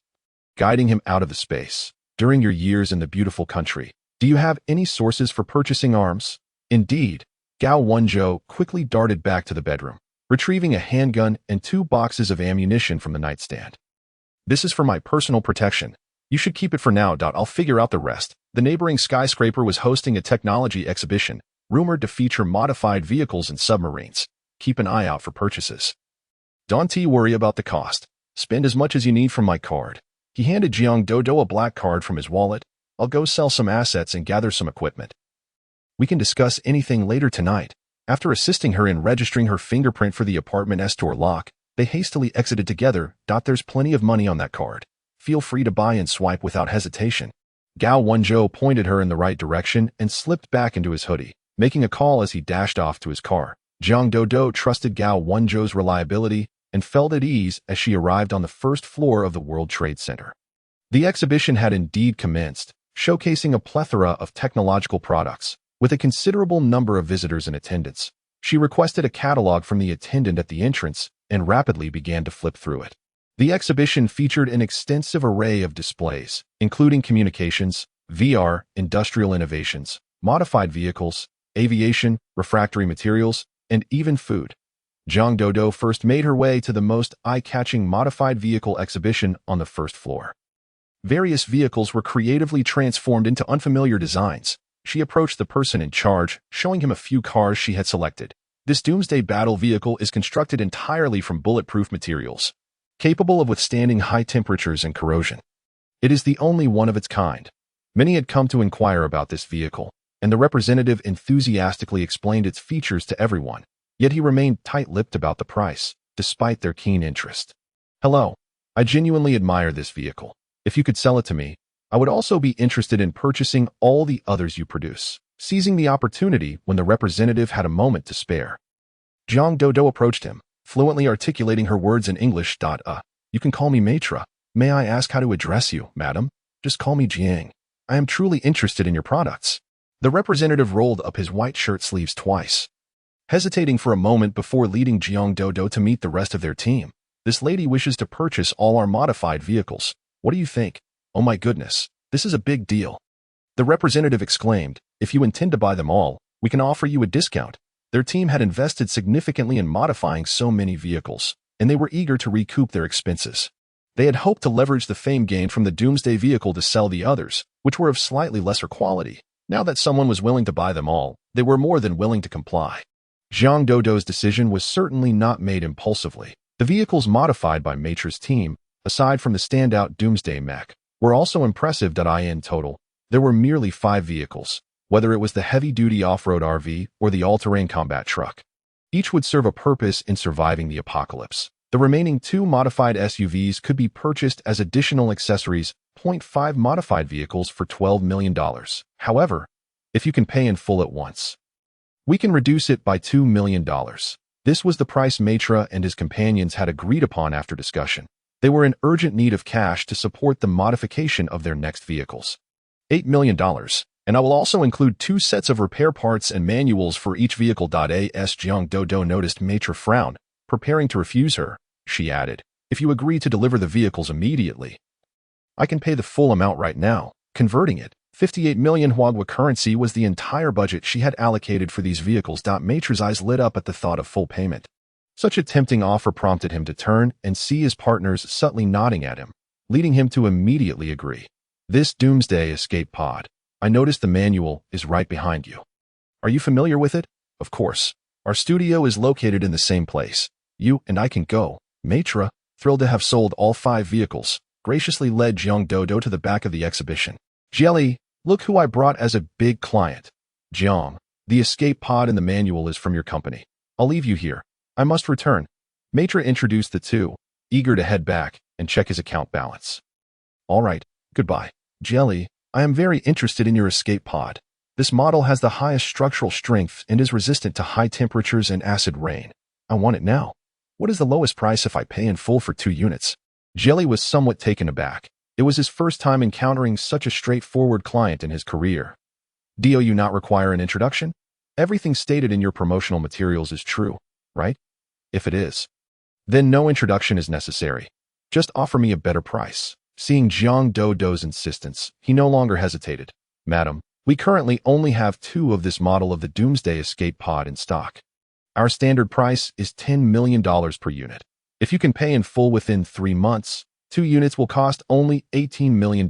guiding him out of the space. "During your years in the beautiful country, do you have any sources for purchasing arms?" Indeed, Gao Wenzhou quickly darted back to the bedroom, retrieving a handgun and 2 boxes of ammunition from the nightstand. "This is for my personal protection. You should keep it for now. I'll figure out the rest." The neighboring skyscraper was hosting a technology exhibition, rumored to feature modified vehicles and submarines. Keep an eye out for purchases. "Don't worry about the cost. Spend as much as you need from my card." He handed Jiang Dodo a black card from his wallet. "I'll go sell some assets and gather some equipment. We can discuss anything later tonight." After assisting her in registering her fingerprint for the apartment store lock, they hastily exited together. "There's plenty of money on that card. Feel free to buy and swipe without hesitation." Gao Wenzhou pointed her in the right direction and slipped back into his hoodie, making a call as he dashed off to his car. Jiang Dodo trusted Gao Wenzhou's reliability and felt at ease as she arrived on the first floor of the World Trade Center. The exhibition had indeed commenced, showcasing a plethora of technological products. With a considerable number of visitors in attendance, she requested a catalog from the attendant at the entrance and rapidly began to flip through it. The exhibition featured an extensive array of displays, including communications, VR, industrial innovations, modified vehicles, aviation, refractory materials, and even food. Jiang Dodo first made her way to the most eye-catching modified vehicle exhibition on the first floor. Various vehicles were creatively transformed into unfamiliar designs. She approached the person in charge, showing him a few cars she had selected. "This doomsday battle vehicle is constructed entirely from bulletproof materials, capable of withstanding high temperatures and corrosion. It is the only one of its kind." Many had come to inquire about this vehicle, and the representative enthusiastically explained its features to everyone. Yet he remained tight-lipped about the price, despite their keen interest. "Hello. I genuinely admire this vehicle. If you could sell it to me, I would also be interested in purchasing all the others you produce." Seizing the opportunity when the representative had a moment to spare, Jiang Dodo approached him, fluently articulating her words in English. "You can call me Maître. May I ask how to address you, madam?" "Just call me Jiang. I am truly interested in your products." The representative rolled up his white shirt sleeves twice, hesitating for a moment before leading Jiang Dodo to meet the rest of their team. "This lady wishes to purchase all our modified vehicles. What do you think?" "Oh my goodness, this is a big deal," the representative exclaimed. "If you intend to buy them all, we can offer you a discount." Their team had invested significantly in modifying so many vehicles, and they were eager to recoup their expenses. They had hoped to leverage the fame gained from the Doomsday vehicle to sell the others, which were of slightly lesser quality. Now that someone was willing to buy them all, they were more than willing to comply. Jiang Dodo's decision was certainly not made impulsively. The vehicles modified by Maître's team, aside from the standout Doomsday mech, were also impressive. In total, there were merely 5 vehicles, whether it was the heavy-duty off-road RV or the all-terrain combat truck. Each would serve a purpose in surviving the apocalypse. The remaining 2 modified SUVs could be purchased as additional accessories. 5 modified vehicles for $12 million. However, if you can pay in full at once, we can reduce it by $2 million. This was the price Maître and his companions had agreed upon after discussion. They were in urgent need of cash to support the modification of their next vehicles. $8 million, and I will also include 2 sets of repair parts and manuals for each vehicle. As Jiang Dodo noticed Maître frown, preparing to refuse her, she added, "If you agree to deliver the vehicles immediately, I can pay the full amount right now." Converting it, 58 million Huagua currency was the entire budget she had allocated for these vehicles. Maitra's eyes lit up at the thought of full payment. Such a tempting offer prompted him to turn and see his partners subtly nodding at him, leading him to immediately agree. This doomsday escape pod. I noticed the manual is right behind you. Are you familiar with it? Of course. Our studio is located in the same place. You and I can go. Maitra, thrilled to have sold all 5 vehicles, graciously led Jiang Dodo to the back of the exhibition. Jelly, look who I brought as a big client. Jiang, the escape pod and the manual is from your company. I'll leave you here. I must return. Maitra introduced the two, eager to head back and check his account balance. All right, goodbye. Jelly, I am very interested in your escape pod. This model has the highest structural strength and is resistant to high temperatures and acid rain. I want it now. What is the lowest price if I pay in full for 2 units? Jelly was somewhat taken aback. It was his first time encountering such a straightforward client in his career. Do you not require an introduction? Everything stated in your promotional materials is true, right? If it is, then no introduction is necessary. Just offer me a better price. Seeing Jiang Dodo's insistence, he no longer hesitated. Madam, we currently only have 2 of this model of the Doomsday Escape Pod in stock. Our standard price is $10 million per unit. If you can pay in full within 3 months, 2 units will cost only $18 million.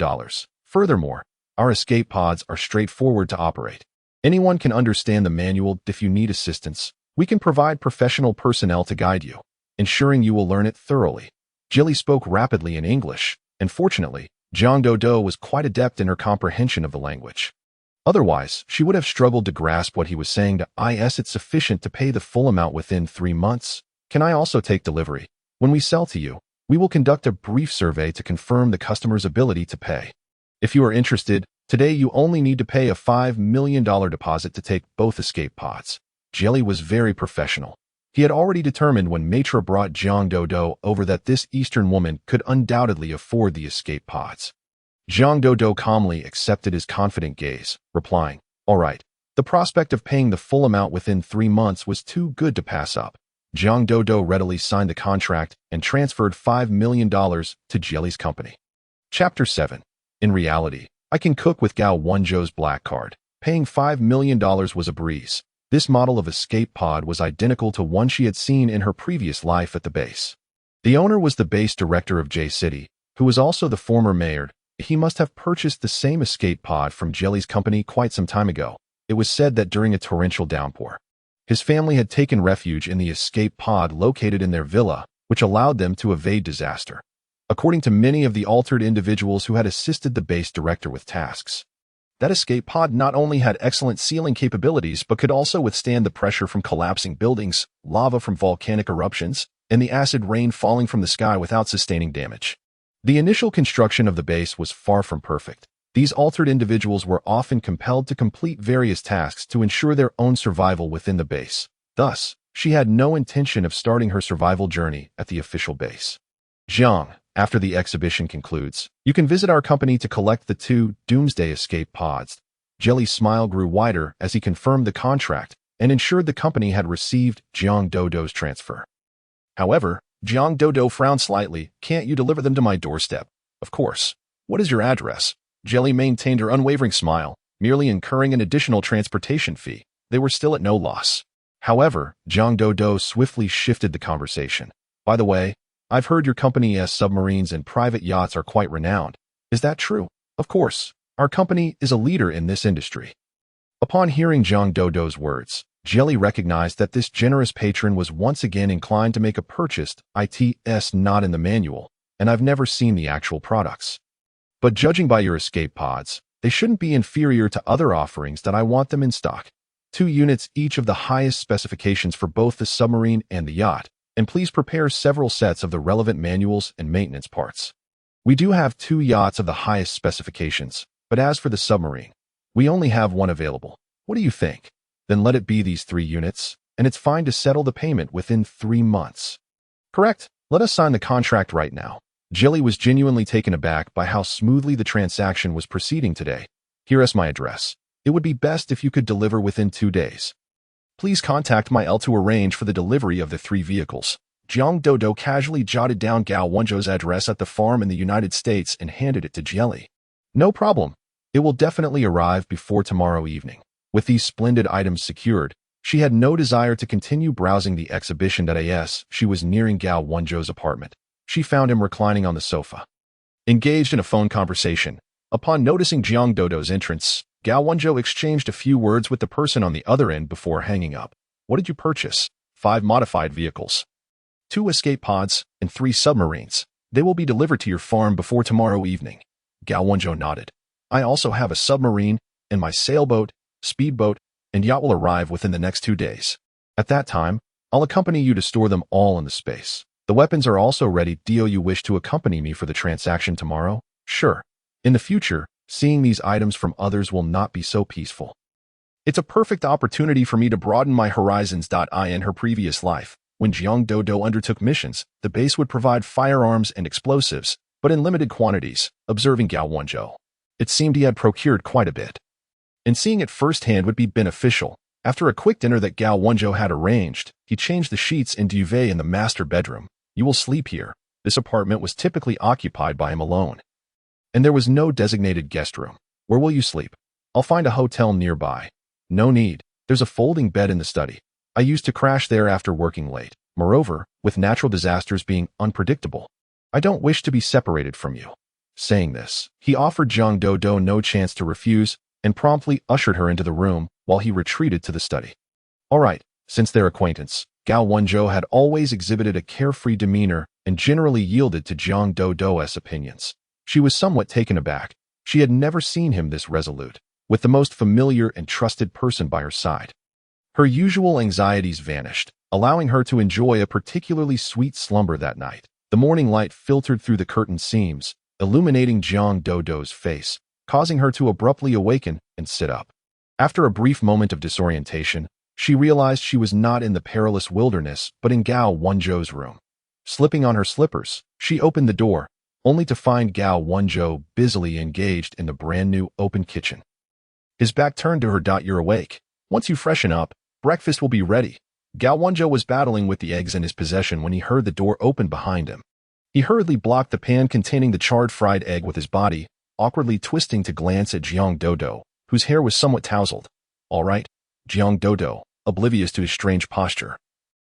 Furthermore, our escape pods are straightforward to operate. Anyone can understand the manual. If you need assistance, we can provide professional personnel to guide you, ensuring you will learn it thoroughly. Jilly spoke rapidly in English, and fortunately, Jiang Dodo was quite adept in her comprehension of the language. Otherwise, she would have struggled to grasp what he was saying. It's sufficient to pay the full amount within 3 months. Can I also take delivery? When we sell to you, we will conduct a brief survey to confirm the customer's ability to pay. If you are interested, today you only need to pay a $5 million deposit to take both escape pods. Jelly was very professional. He had already determined when Maitra brought Jiang Dodo over that this Eastern woman could undoubtedly afford the escape pods. Jiang Dodo calmly accepted his confident gaze, replying, all right. The prospect of paying the full amount within 3 months was too good to pass up. Jiang Dodo readily signed the contract and transferred $5 million to Jelly's company. Chapter 7. In reality, I can cook with Gao Wenzhou's black card. Paying $5 million was a breeze. This model of escape pod was identical to one she had seen in her previous life at the base. The owner was the base director of J City, who was also the former mayor. He must have purchased the same escape pod from Jelly's company quite some time ago. It was said that during a torrential downpour, his family had taken refuge in the escape pod located in their villa, which allowed them to evade disaster. According to many of the altered individuals who had assisted the base director with tasks, that escape pod not only had excellent sealing capabilities but could also withstand the pressure from collapsing buildings, lava from volcanic eruptions, and the acid rain falling from the sky without sustaining damage. The initial construction of the base was far from perfect. These altered individuals were often compelled to complete various tasks to ensure their own survival within the base. Thus, she had no intention of starting her survival journey at the official base. Jiang, after the exhibition concludes, you can visit our company to collect the 2 Doomsday Escape Pods. Jelly's smile grew wider as he confirmed the contract and ensured the company had received Jiang Dodo's transfer. However, Jiang Dodo frowned slightly. Can't you deliver them to my doorstep? Of course. What is your address? Jelly maintained her unwavering smile, merely incurring an additional transportation fee. They were still at no loss. However, Jiang Dodo swiftly shifted the conversation. By the way, I've heard your company's submarines and private yachts are quite renowned. Is that true? Of course. Our company is a leader in this industry. Upon hearing Jiang Dodo's words, Jelly recognized that this generous patron was once again inclined to make a purchase. It's not in the manual, and I've never seen the actual products. But judging by your escape pods, they shouldn't be inferior to other offerings that I want them in stock. 2 units each of the highest specifications for both the submarine and the yacht, and please prepare several sets of the relevant manuals and maintenance parts. We do have 2 yachts of the highest specifications, but as for the submarine, we only have 1 available. What do you think? Then let it be these 3 units, and it's fine to settle the payment within 3 months. Correct. Let us sign the contract right now. Jelly was genuinely taken aback by how smoothly the transaction was proceeding today. Here is my address. It would be best if you could deliver within 2 days. Please contact my L to arrange for the delivery of the 3 vehicles. Jiang Dodo casually jotted down Gao Wenzhou's address at the farm in the United States and handed it to Jelly. No problem. It will definitely arrive before tomorrow evening. With these splendid items secured, she had no desire to continue browsing the exhibition. As she was nearing Gao Wenzhou's apartment, she found him reclining on the sofa, engaged in a phone conversation. Upon noticing Jiang Dodo's entrance, Gao Wenzhou exchanged a few words with the person on the other end before hanging up. What did you purchase? 5 modified vehicles, 2 escape pods, and 3 submarines. They will be delivered to your farm before tomorrow evening. Gao Wenzhou nodded. I also have a submarine, and my sailboat, speedboat, and yacht will arrive within the next 2 days. At that time, I'll accompany you to store them all in the space. The weapons are also ready. Do you wish to accompany me for the transaction tomorrow? Sure. In the future, seeing these items from others will not be so peaceful. It's a perfect opportunity for me to broaden my horizons. In her previous life, when Jiang Dodo undertook missions, the base would provide firearms and explosives, but in limited quantities. Observing Gao Wenzhou, it seemed he had procured quite a bit, and seeing it firsthand would be beneficial. After a quick dinner that Gao Wenzhou had arranged, he changed the sheets and duvet in the master bedroom. You will sleep here. This apartment was typically occupied by him alone, and there was no designated guest room. Where will you sleep? I'll find a hotel nearby. No need. There's a folding bed in the study. I used to crash there after working late. Moreover, with natural disasters being unpredictable, I don't wish to be separated from you. Saying this, he offered Jiang Dodo no chance to refuse and promptly ushered her into the room while he retreated to the study. All right. Since their acquaintance, Gao Wenzhou had always exhibited a carefree demeanor and generally yielded to Jiang Dodo's opinions. She was somewhat taken aback. She had never seen him this resolute, with the most familiar and trusted person by her side. Her usual anxieties vanished, allowing her to enjoy a particularly sweet slumber that night. The morning light filtered through the curtain seams, illuminating Jiang Dodo's face, causing her to abruptly awaken and sit up. After a brief moment of disorientation, she realized she was not in the perilous wilderness but in Gao Wenzhou's room. Slipping on her slippers, she opened the door, only to find Gao Wenzhou busily engaged in the brand-new open kitchen. His back turned to her. You're awake. Once you freshen up, breakfast will be ready. Gao Wenzhou was battling with the eggs in his possession when he heard the door open behind him. He hurriedly blocked the pan containing the charred fried egg with his body, awkwardly twisting to glance at Jiang Dodo, whose hair was somewhat tousled. All right. Jiang Dodo, oblivious to his strange posture,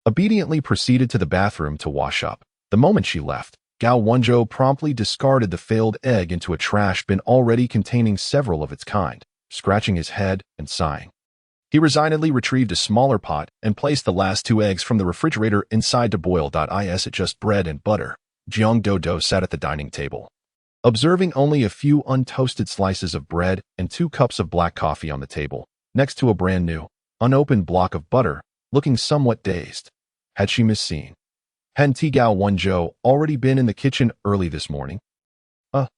obediently proceeded to the bathroom to wash up. The moment she left, Gao Wenzhou promptly discarded the failed egg into a trash bin already containing several of its kind, scratching his head and sighing. He resignedly retrieved a smaller pot and placed the last 2 eggs from the refrigerator inside to boil. Is it just bread and butter? Jiang Dodo sat at the dining table, observing only a few untoasted slices of bread and 2 cups of black coffee on the table, next to a brand new, unopened block of butter, looking somewhat dazed. Had she misseen? Hadn't Gao Wenzhou already been in the kitchen early this morning?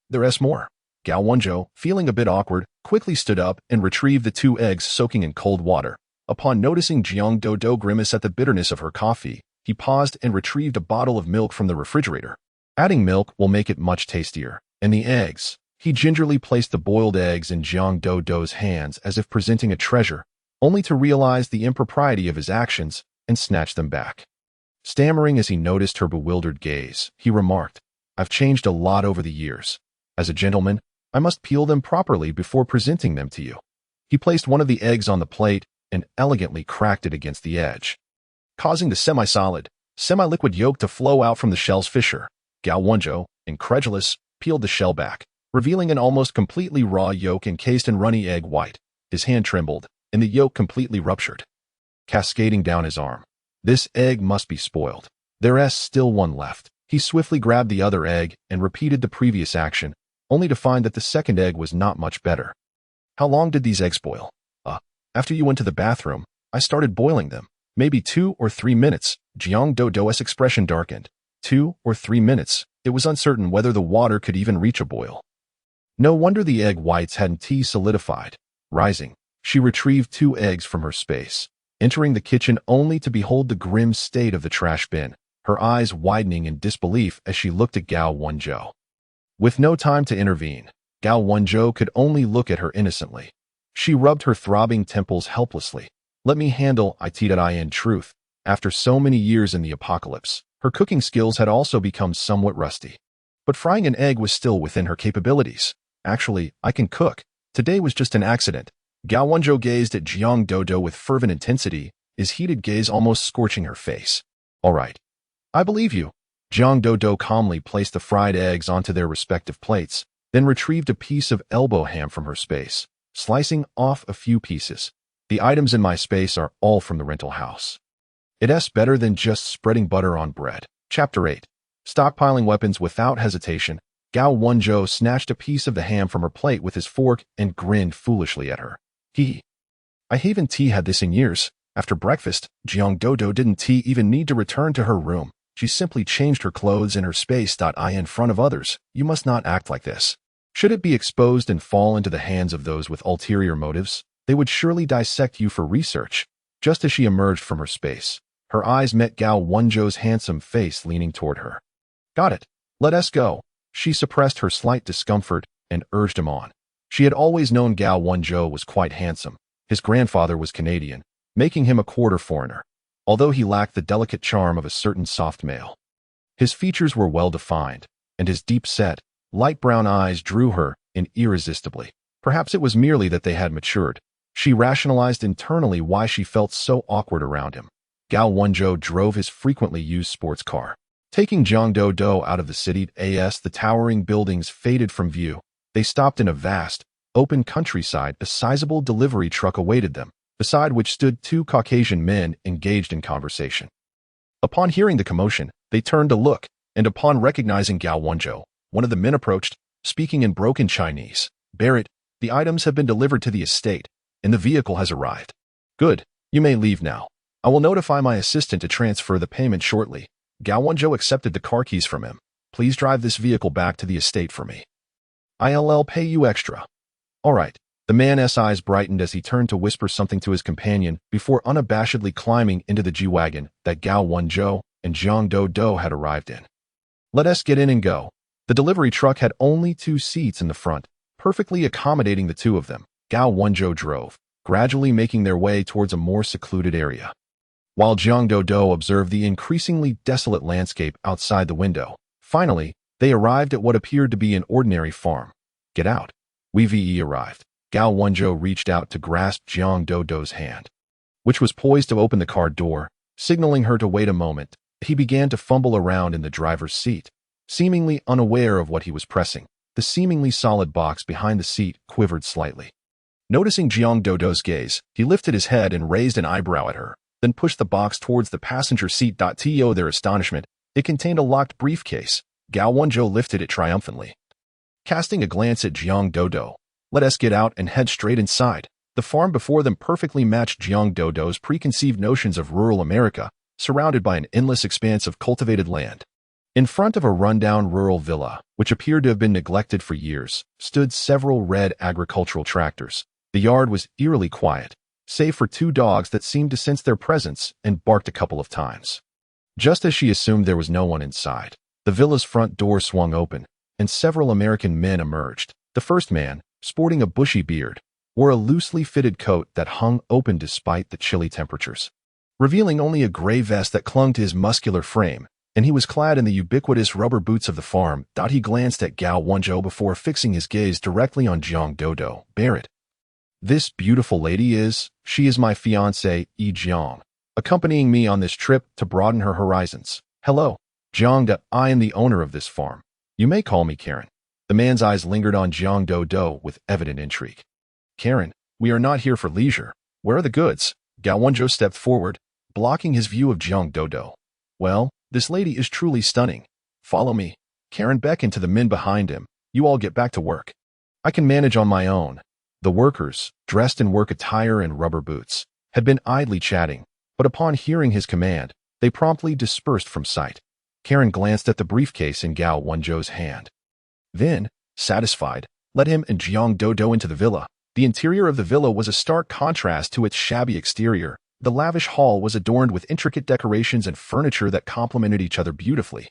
There's more. Gao Wenzhou, feeling a bit awkward, quickly stood up and retrieved the 2 eggs soaking in cold water. Upon noticing Jiang Dodo grimace at the bitterness of her coffee, he paused and retrieved a bottle of milk from the refrigerator. Adding milk will make it much tastier. And the eggs. He gingerly placed the boiled eggs in Jiang Dodo's hands as if presenting a treasure, only to realize the impropriety of his actions and snatch them back. Stammering as he noticed her bewildered gaze, he remarked, I've changed a lot over the years. As a gentleman, I must peel them properly before presenting them to you. He placed one of the eggs on the plate and elegantly cracked it against the edge, causing the semi-solid, semi-liquid yolk to flow out from the shell's fissure. Gao Wenzhou, incredulous, peeled the shell back, revealing an almost completely raw yolk encased in runny egg white. His hand trembled, and the yolk completely ruptured, cascading down his arm. This egg must be spoiled. There's still one left. He swiftly grabbed the other egg and repeated the previous action, only to find that the second egg was not much better. How long did these eggs boil? After you went to the bathroom, I started boiling them. Maybe 2 or 3 minutes. Jiang Dodo's expression darkened. 2 or 3 minutes. It was uncertain whether the water could even reach a boil. No wonder the egg whites hadn't solidified. Rising, she retrieved 2 eggs from her space, entering the kitchen only to behold the grim state of the trash bin, her eyes widening in disbelief as she looked at Gao Wenzhou. With no time to intervene, Gao Wenzhou could only look at her innocently. She rubbed her throbbing temples helplessly. Let me handle it. In truth, after so many years in the apocalypse, her cooking skills had also become somewhat rusty. But frying an egg was still within her capabilities. Actually, I can cook. Today was just an accident. Gao Wenzhou gazed at Jiang Dodo with fervent intensity, his heated gaze almost scorching her face. All right. I believe you. Jiang Dodo calmly placed the fried eggs onto their respective plates, then retrieved a piece of elbow ham from her space, slicing off a few pieces. The items in my space are all from the rental house. It's better than just spreading butter on bread. Chapter 8. Stockpiling weapons without hesitation, Gao Wenzhou snatched a piece of the ham from her plate with his fork and grinned foolishly at her. I haven't had this in years. After breakfast, Jiang Dodo didn't even need to return to her room. She simply changed her clothes in her space. In front of others. You must not act like this. Should it be exposed and fall into the hands of those with ulterior motives, they would surely dissect you for research. Just as she emerged from her space, her eyes met Gao Wenzhou's handsome face leaning toward her. Got it. Let us go. She suppressed her slight discomfort and urged him on. She had always known Gao Wenzhou was quite handsome. His grandfather was Canadian, making him a quarter foreigner, although he lacked the delicate charm of a certain soft male. His features were well-defined, and his deep-set, light brown eyes drew her in irresistibly. Perhaps it was merely that they had matured. She rationalized internally why she felt so awkward around him. Gao Wenzhou drove his frequently used sports car. Taking Jiang Dodo out of the city, the towering buildings faded from view. They stopped in a vast, open countryside. A sizable delivery truck awaited them, beside which stood two Caucasian men engaged in conversation. Upon hearing the commotion, they turned to look, and upon recognizing Gao Wenzhou, one of the men approached, speaking in broken Chinese. Barrett, the items have been delivered to the estate, and the vehicle has arrived. Good, you may leave now. I will notify my assistant to transfer the payment shortly. Gao Wenzhou accepted the car keys from him. Please drive this vehicle back to the estate for me. I'll pay you extra. All right. The man's eyes brightened as he turned to whisper something to his companion before unabashedly climbing into the G-Wagon that Gao Wenzhou and Jiang Dodo had arrived in. Let us get in and go. The delivery truck had only 2 seats in the front, perfectly accommodating the two of them. Gao Wenzhou drove, gradually making their way towards a more secluded area, while Jiang Dodo observed the increasingly desolate landscape outside the window. Finally, they arrived at what appeared to be an ordinary farm. Get out. We've arrived. Gao Wenzhou reached out to grasp Jiang Dodo's hand, which was poised to open the car door, signaling her to wait a moment. He began to fumble around in the driver's seat, seemingly unaware of what he was pressing. The seemingly solid box behind the seat quivered slightly. Noticing Jiang Dodo's gaze, he lifted his head and raised an eyebrow at her, then pushed the box towards the passenger seat. To their astonishment, it contained a locked briefcase. Gao Wenzhou lifted it triumphantly. Casting a glance at Jiang Dodo, let us get out and head straight inside. The farm before them perfectly matched Jiang Dodo's preconceived notions of rural America, surrounded by an endless expanse of cultivated land. In front of a rundown rural villa, which appeared to have been neglected for years, stood several red agricultural tractors. The yard was eerily quiet, save for 2 dogs that seemed to sense their presence and barked a couple of times. Just as she assumed there was no one inside, the villa's front door swung open, and several American men emerged. The first man, sporting a bushy beard, wore a loosely fitted coat that hung open despite the chilly temperatures, revealing only a gray vest that clung to his muscular frame, and he was clad in the ubiquitous rubber boots of the farm. He glanced at Gao Wenzhou before fixing his gaze directly on Jiang Dodo. Barrett. This beautiful lady she is my fiancée, Jiang, accompanying me on this trip to broaden her horizons. Hello, Jiang. I am the owner of this farm. You may call me Karen. The man's eyes lingered on Jiang Dodo with evident intrigue. Karen, we are not here for leisure. Where are the goods? Gao Wenzhou stepped forward, blocking his view of Jiang Dodo. Well, this lady is truly stunning. Follow me. Karen beckoned to the men behind him. You all get back to work. I can manage on my own. The workers, dressed in work attire and rubber boots, had been idly chatting, but upon hearing his command, they promptly dispersed from sight. Karen glanced at the briefcase in Gao Wenzhou's hand. Then, satisfied, led him and Jiang Dodo into the villa. The interior of the villa was a stark contrast to its shabby exterior. The lavish hall was adorned with intricate decorations and furniture that complemented each other beautifully,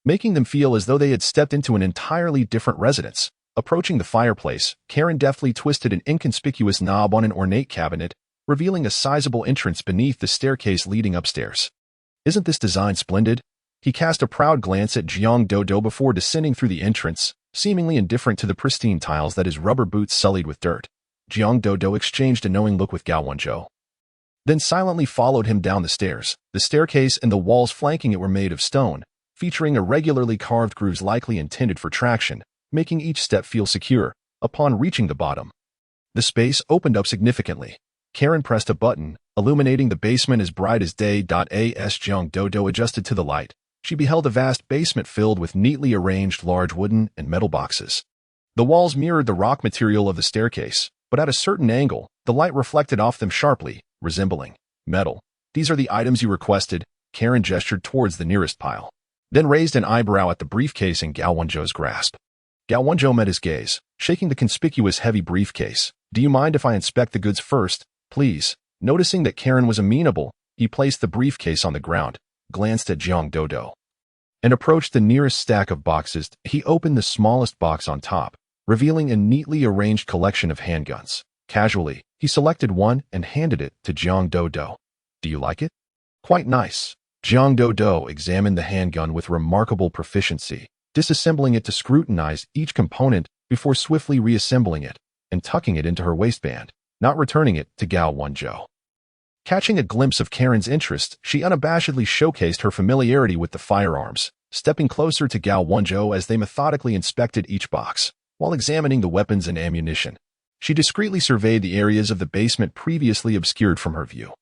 making them feel as though they had stepped into an entirely different residence. Approaching the fireplace, Karen deftly twisted an inconspicuous knob on an ornate cabinet, revealing a sizable entrance beneath the staircase leading upstairs. Isn't this design splendid? He cast a proud glance at Jiang Dodo before descending through the entrance, seemingly indifferent to the pristine tiles that his rubber boots sullied with dirt. Jiang Dodo exchanged a knowing look with Gao Wenzhou, then silently followed him down the stairs. The staircase and the walls flanking it were made of stone, featuring irregularly carved grooves likely intended for traction, making each step feel secure. Upon reaching the bottom, the space opened up significantly. Karen pressed a button, illuminating the basement as bright as day. As Jiang Dodo adjusted to the light, she beheld a vast basement filled with neatly arranged large wooden and metal boxes. The walls mirrored the rock material of the staircase, but at a certain angle, the light reflected off them sharply, resembling metal. These are the items you requested. Karen gestured towards the nearest pile, then raised an eyebrow at the briefcase in Gao Wenzhou's grasp. Gao Wenzhou met his gaze, shaking the conspicuous heavy briefcase. Do you mind if I inspect the goods first, please? Noticing that Karen was amenable, he placed the briefcase on the ground, glanced at Jiang Dodo, and approached the nearest stack of boxes. He opened the smallest box on top, revealing a neatly arranged collection of handguns. Casually, he selected one and handed it to Jiang Dodo. Do you like it? Quite nice. Jiang Dodo examined the handgun with remarkable proficiency, disassembling it to scrutinize each component before swiftly reassembling it and tucking it into her waistband, not returning it to Gao Wenzhou. Catching a glimpse of Karen's interest, she unabashedly showcased her familiarity with the firearms, stepping closer to Gao Wenzhou as they methodically inspected each box, while examining the weapons and ammunition. She discreetly surveyed the areas of the basement previously obscured from her view.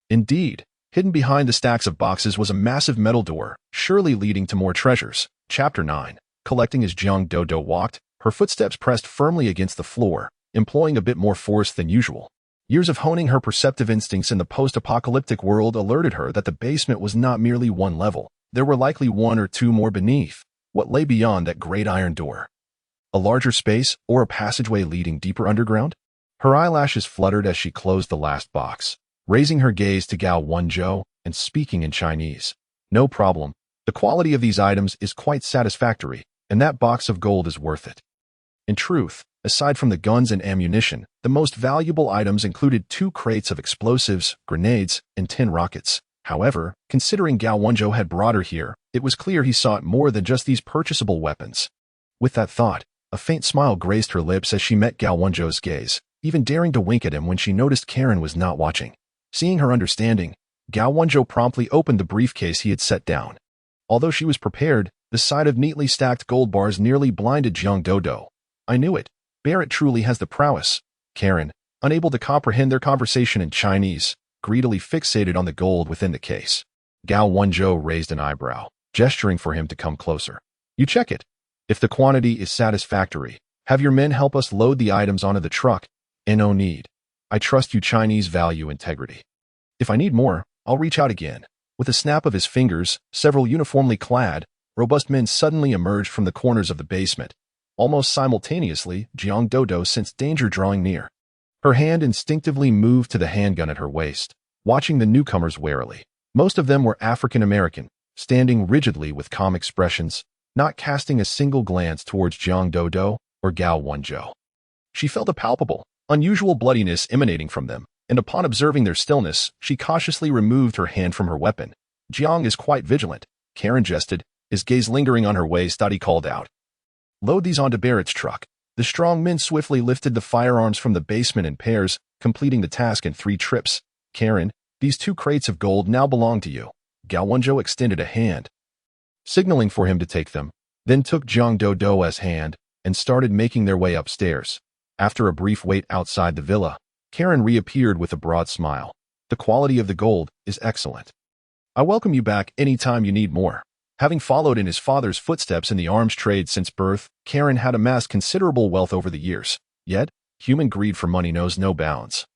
Indeed, hidden behind the stacks of boxes was a massive metal door, surely leading to more treasures. Chapter 9. Collecting. As Jiang Dodo walked, her footsteps pressed firmly against the floor, employing a bit more force than usual. Years of honing her perceptive instincts in the post-apocalyptic world alerted her that the basement was not merely one level. There were likely one or two more beneath. What lay beyond that great iron door? A larger space or a passageway leading deeper underground? Her eyelashes fluttered as she closed the last box, raising her gaze to Gao Wenzhou and speaking in Chinese. No problem. The quality of these items is quite satisfactory, and that box of gold is worth it. In truth, aside from the guns and ammunition, the most valuable items included 2 crates of explosives, grenades, and 10 rockets. However, considering Gao Wenzhou had brought her here, it was clear he sought more than just these purchasable weapons. With that thought, a faint smile graced her lips as she met Gao Wenzhou's gaze, even daring to wink at him when she noticed Karen was not watching. Seeing her understanding, Gao Wenzhou promptly opened the briefcase he had set down. Although she was prepared, the sight of neatly stacked gold bars nearly blinded Jiang Dodo. I knew it. Barrett truly has the prowess. Karen, unable to comprehend their conversation in Chinese, greedily fixated on the gold within the case. Gao Wenzhou raised an eyebrow, gesturing for him to come closer. You check it. If the quantity is satisfactory, have your men help us load the items onto the truck. No need. I trust you. Chinese value integrity. If I need more, I'll reach out again. With a snap of his fingers, several uniformly clad, robust men suddenly emerged from the corners of the basement. Almost simultaneously, Jiang Dodo sensed danger drawing near. Her hand instinctively moved to the handgun at her waist, watching the newcomers warily. Most of them were African American, standing rigidly with calm expressions, not casting a single glance towards Jiang Dodo or Gao Wenzhou. She felt a palpable, unusual bloodiness emanating from them, and upon observing their stillness, she cautiously removed her hand from her weapon. Jiang is quite vigilant, Karen jested, his gaze lingering on her waist. He called out. Load these onto Barrett's truck. The strong men swiftly lifted the firearms from the basement in pairs, completing the task in 3 trips. Karen, these 2 crates of gold now belong to you. Gao Wenzhou extended a hand, signaling for him to take them, then took Jiang Dodo's hand and started making their way upstairs. After a brief wait outside the villa, Karen reappeared with a broad smile. The quality of the gold is excellent. I welcome you back anytime you need more. Having followed in his father's footsteps in the arms trade since birth, Karen had amassed considerable wealth over the years. Yet, human greed for money knows no bounds.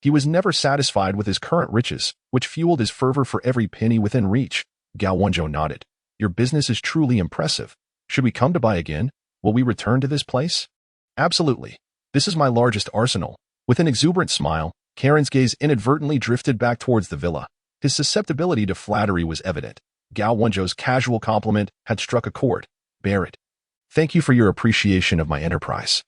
He was never satisfied with his current riches, which fueled his fervor for every penny within reach. Gao Wenzhou nodded. Your business is truly impressive. Should we come to buy again? Will we return to this place? Absolutely. This is my largest arsenal. With an exuberant smile, Karen's gaze inadvertently drifted back towards the villa. His susceptibility to flattery was evident. Gao Wenzhou's casual compliment had struck a chord. Barrett, thank you for your appreciation of my enterprise.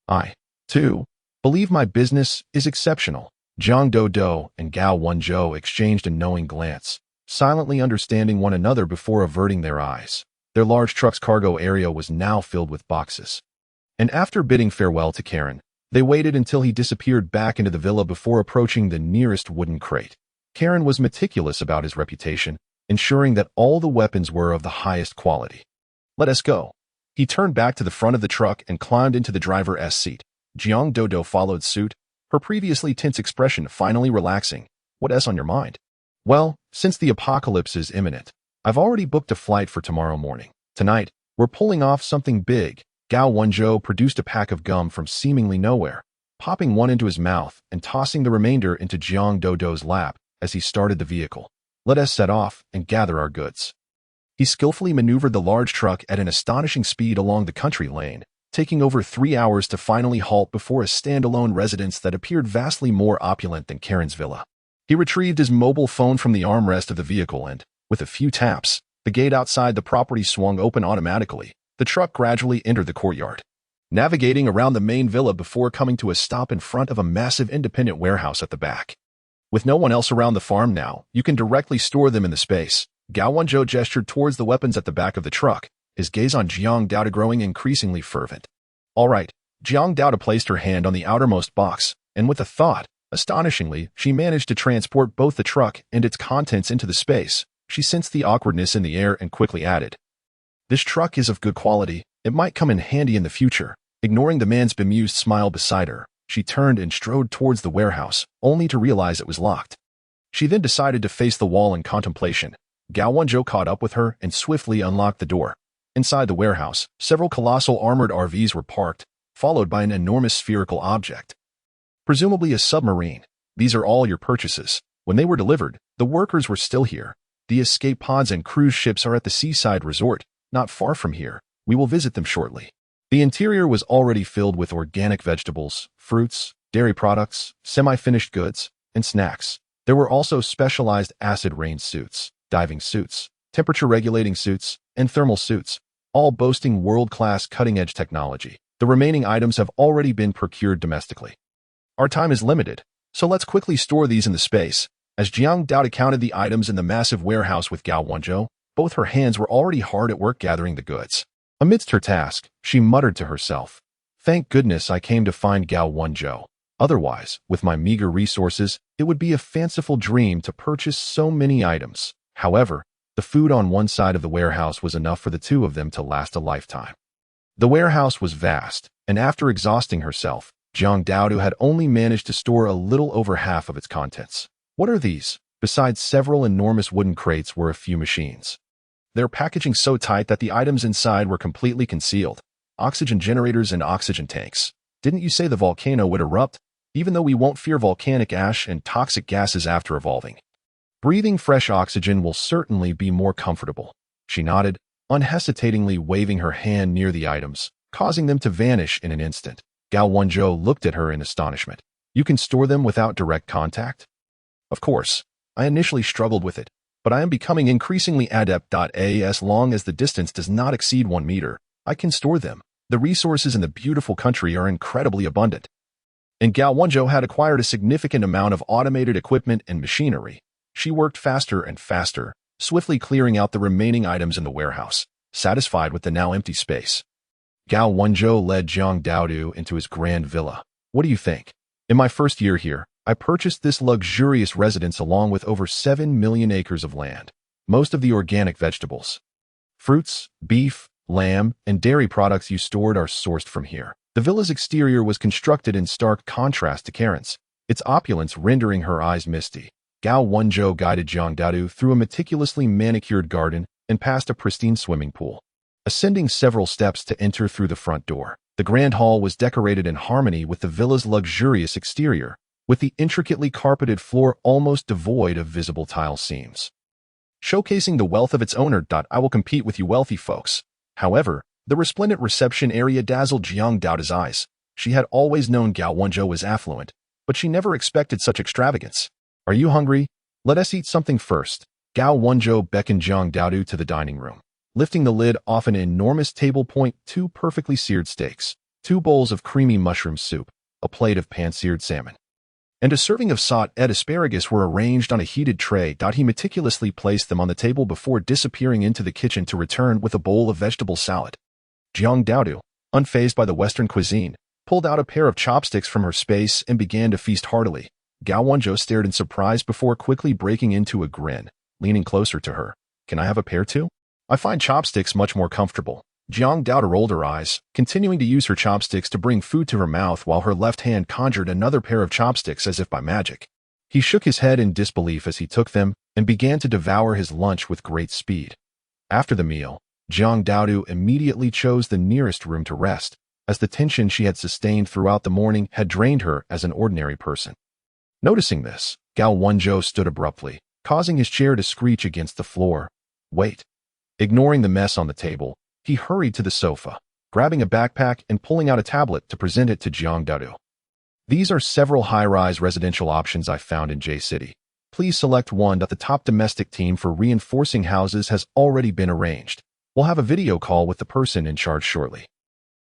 I, too, believe my business is exceptional. Jiang Dodo and Gao Wenzhou exchanged a knowing glance, silently understanding one another before averting their eyes. Their large truck's cargo area was now filled with boxes. And after bidding farewell to Karen, they waited until he disappeared back into the villa before approaching the nearest wooden crate. Karen was meticulous about his reputation, ensuring that all the weapons were of the highest quality. "Let us go." He turned back to the front of the truck and climbed into the driver's seat. Jiang Dodo followed suit, her previously tense expression finally relaxing. "What's on your mind?" "Well, since the apocalypse is imminent, I've already booked a flight for tomorrow morning. Tonight, we're pulling off something big." Gao Wenzhou produced a pack of gum from seemingly nowhere, popping one into his mouth and tossing the remainder into Jiang Dodo's lap as he started the vehicle. "Let us set off and gather our goods." He skillfully maneuvered the large truck at an astonishing speed along the country lane, taking over 3 hours to finally halt before a standalone residence that appeared vastly more opulent than Karen's villa. He retrieved his mobile phone from the armrest of the vehicle and, with a few taps, the gate outside the property swung open automatically. The truck gradually entered the courtyard, navigating around the main villa before coming to a stop in front of a massive independent warehouse at the back. "With no one else around the farm now, you can directly store them in the space." Gao Wenzhou gestured towards the weapons at the back of the truck, his gaze on Jiang Dao growing increasingly fervent. "All right." Jiang Dao placed her hand on the outermost box, and with a thought, astonishingly, she managed to transport both the truck and its contents into the space. She sensed the awkwardness in the air and quickly added, "This truck is of good quality. It might come in handy in the future." Ignoring the man's bemused smile beside her, she turned and strode towards the warehouse, only to realize it was locked. She then decided to face the wall in contemplation. Gao Wenzhou caught up with her and swiftly unlocked the door. Inside the warehouse, several colossal armored RVs were parked, followed by an enormous spherical object. Presumably a submarine. "These are all your purchases." When they were delivered, the workers were still here. "The escape pods and cruise ships are at the seaside resort, not far from here. We will visit them shortly." The interior was already filled with organic vegetables, fruits, dairy products, semi-finished goods, and snacks. There were also specialized acid rain suits, diving suits, temperature-regulating suits, and thermal suits, all boasting world-class cutting-edge technology. The remaining items have already been procured domestically. "Our time is limited, so let's quickly store these in the space." As Jiang Dao counted the items in the massive warehouse with Gao Wenzhou, both her hands were already hard at work gathering the goods. Amidst her task, she muttered to herself, "Thank goodness I came to find Gao Wenzhou. Otherwise, with my meager resources, it would be a fanciful dream to purchase so many items." However, the food on one side of the warehouse was enough for the two of them to last a lifetime. The warehouse was vast, and after exhausting herself, Jiang Dao had only managed to store a little over half of its contents. "What are these?" Besides several enormous wooden crates were a few machines. Their packaging so tight that the items inside were completely concealed. "Oxygen generators and oxygen tanks." "Didn't you say the volcano would erupt? Even though we won't fear volcanic ash and toxic gases after evolving. Breathing fresh oxygen will certainly be more comfortable." She nodded, unhesitatingly waving her hand near the items, causing them to vanish in an instant. Gao Wenzhou looked at her in astonishment. "You can store them without direct contact?" "Of course. I initially struggled with it, but I am becoming increasingly adept. As long as the distance does not exceed 1 meter, I can store them. The resources in the beautiful country are incredibly abundant." And Gao Wenzhou had acquired a significant amount of automated equipment and machinery. She worked faster and faster, swiftly clearing out the remaining items in the warehouse, satisfied with the now empty space. Gao Wenzhou led Jiang Dao into his grand villa. "What do you think? In my first year here, I purchased this luxurious residence along with over 7 million acres of land. Most of the organic vegetables, fruits, beef, lamb, and dairy products you stored are sourced from here." The villa's exterior was constructed in stark contrast to Karen's, its opulence rendering her eyes misty. Gao Wenzhou guided Jiang Dao through a meticulously manicured garden and past a pristine swimming pool. Ascending several steps to enter through the front door, the grand hall was decorated in harmony with the villa's luxurious exterior, with the intricately carpeted floor almost devoid of visible tile seams, showcasing the wealth of its owner. "I will compete with you wealthy folks." However, the resplendent reception area dazzled Jiang Dao's eyes. She had always known Gao Wenzhou was affluent, but she never expected such extravagance. "Are you hungry? Let us eat something first." Gao Wenzhou beckoned Jiang Dao to the dining room, lifting the lid off an enormous table. 2 perfectly seared steaks, 2 bowls of creamy mushroom soup, a plate of pan-seared salmon. and a serving of sautéed asparagus were arranged on a heated tray. He meticulously placed them on the table before disappearing into the kitchen to return with a bowl of vegetable salad. Jiang Daodu, unfazed by the Western cuisine, pulled out a pair of chopsticks from her space and began to feast heartily. Gao Wenzhou stared in surprise before quickly breaking into a grin, leaning closer to her. Can I have a pair too? I find chopsticks much more comfortable. Jiang Daodu rolled her eyes, continuing to use her chopsticks to bring food to her mouth while her left hand conjured another pair of chopsticks as if by magic. He shook his head in disbelief as he took them and began to devour his lunch with great speed. After the meal, Jiang Daodu immediately chose the nearest room to rest, as the tension she had sustained throughout the morning had drained her as an ordinary person. Noticing this, Gao Wenzhou stood abruptly, causing his chair to screech against the floor. Wait. Ignoring the mess on the table, he hurried to the sofa, grabbing a backpack and pulling out a tablet to present it to Jiang Daodu. These are several high-rise residential options I found in J-City. Please select one. The top domestic team for reinforcing houses has already been arranged. We'll have a video call with the person in charge shortly.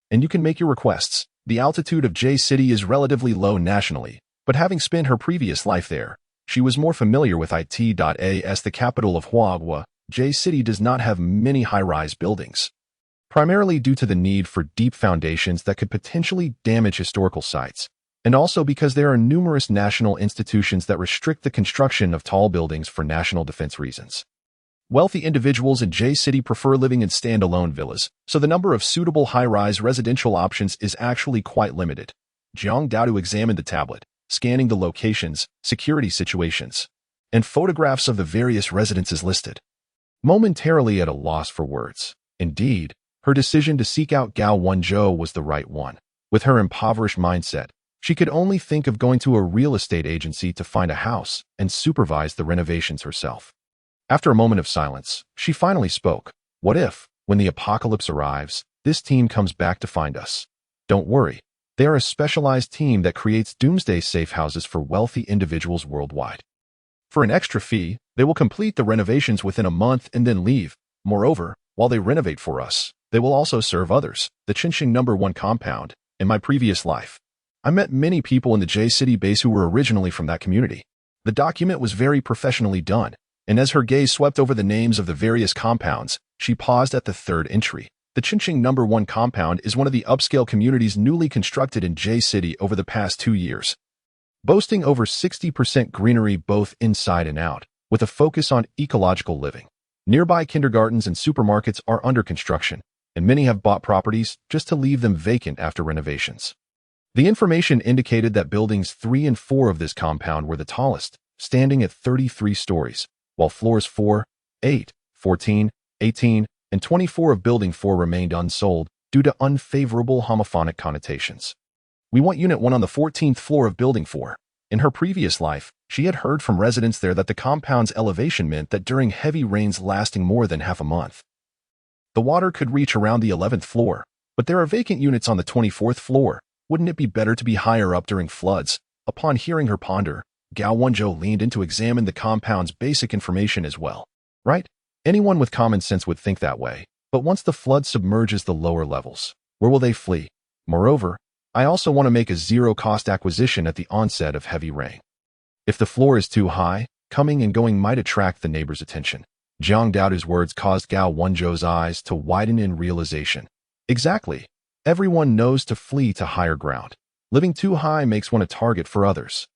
And you can make your requests. The altitude of J-City is relatively low nationally, but having spent her previous life there, she was more familiar with it. As the capital of Huaghua, J-City does not have many high-rise buildings, primarily due to the need for deep foundations that could potentially damage historical sites, and also because there are numerous national institutions that restrict the construction of tall buildings for national defense reasons. Wealthy individuals in J-City prefer living in standalone villas, so the number of suitable high-rise residential options is actually quite limited. Jiang Daodu examined the tablet, scanning the locations, security situations, and photographs of the various residences listed. Momentarily at a loss for words. Indeed, her decision to seek out Gao Wenzhou was the right one. With her impoverished mindset, she could only think of going to a real estate agency to find a house and supervise the renovations herself. After a moment of silence, she finally spoke. What if, when the apocalypse arrives, this team comes back to find us? Don't worry. They are a specialized team that creates doomsday safe houses for wealthy individuals worldwide. For an extra fee, they will complete the renovations within a month and then leave. Moreover, while they renovate for us, they will also serve others. The Qinxing No. 1 compound. In my previous life, I met many people in the J-City base who were originally from that community. The document was very professionally done, and as her gaze swept over the names of the various compounds, she paused at the third entry. The Qinxing No. 1 compound is one of the upscale communities newly constructed in J-City over the past 2 years, boasting over 60% greenery both inside and out, with a focus on ecological living. Nearby kindergartens and supermarkets are under construction, and many have bought properties just to leave them vacant after renovations. The information indicated that buildings 3 and 4 of this compound were the tallest, standing at 33 stories, while floors 4, 8, 14, 18, and 24 of Building 4 remained unsold due to unfavorable homophonic connotations. We want Unit 1 on the 14th floor of Building 4. In her previous life, she had heard from residents there that the compound's elevation meant that during heavy rains lasting more than half a month, the water could reach around the 11th floor, but there are vacant units on the 24th floor. Wouldn't it be better to be higher up during floods? Upon hearing her ponder, Gao Wenzhou leaned in to examine the compound's basic information as well. Right? Anyone with common sense would think that way. But once the flood submerges the lower levels, where will they flee? Moreover, I also want to make a zero-cost acquisition at the onset of heavy rain. If the floor is too high, coming and going might attract the neighbor's attention. Jiang Daodu's words caused Gao Wenzhou's eyes to widen in realization. Exactly. Everyone knows to flee to higher ground. Living too high makes one a target for others.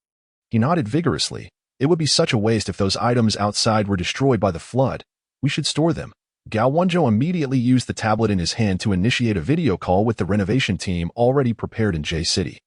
He nodded vigorously. It would be such a waste if those items outside were destroyed by the flood. We should store them. Gao Wenzhou immediately used the tablet in his hand to initiate a video call with the renovation team already prepared in J-City.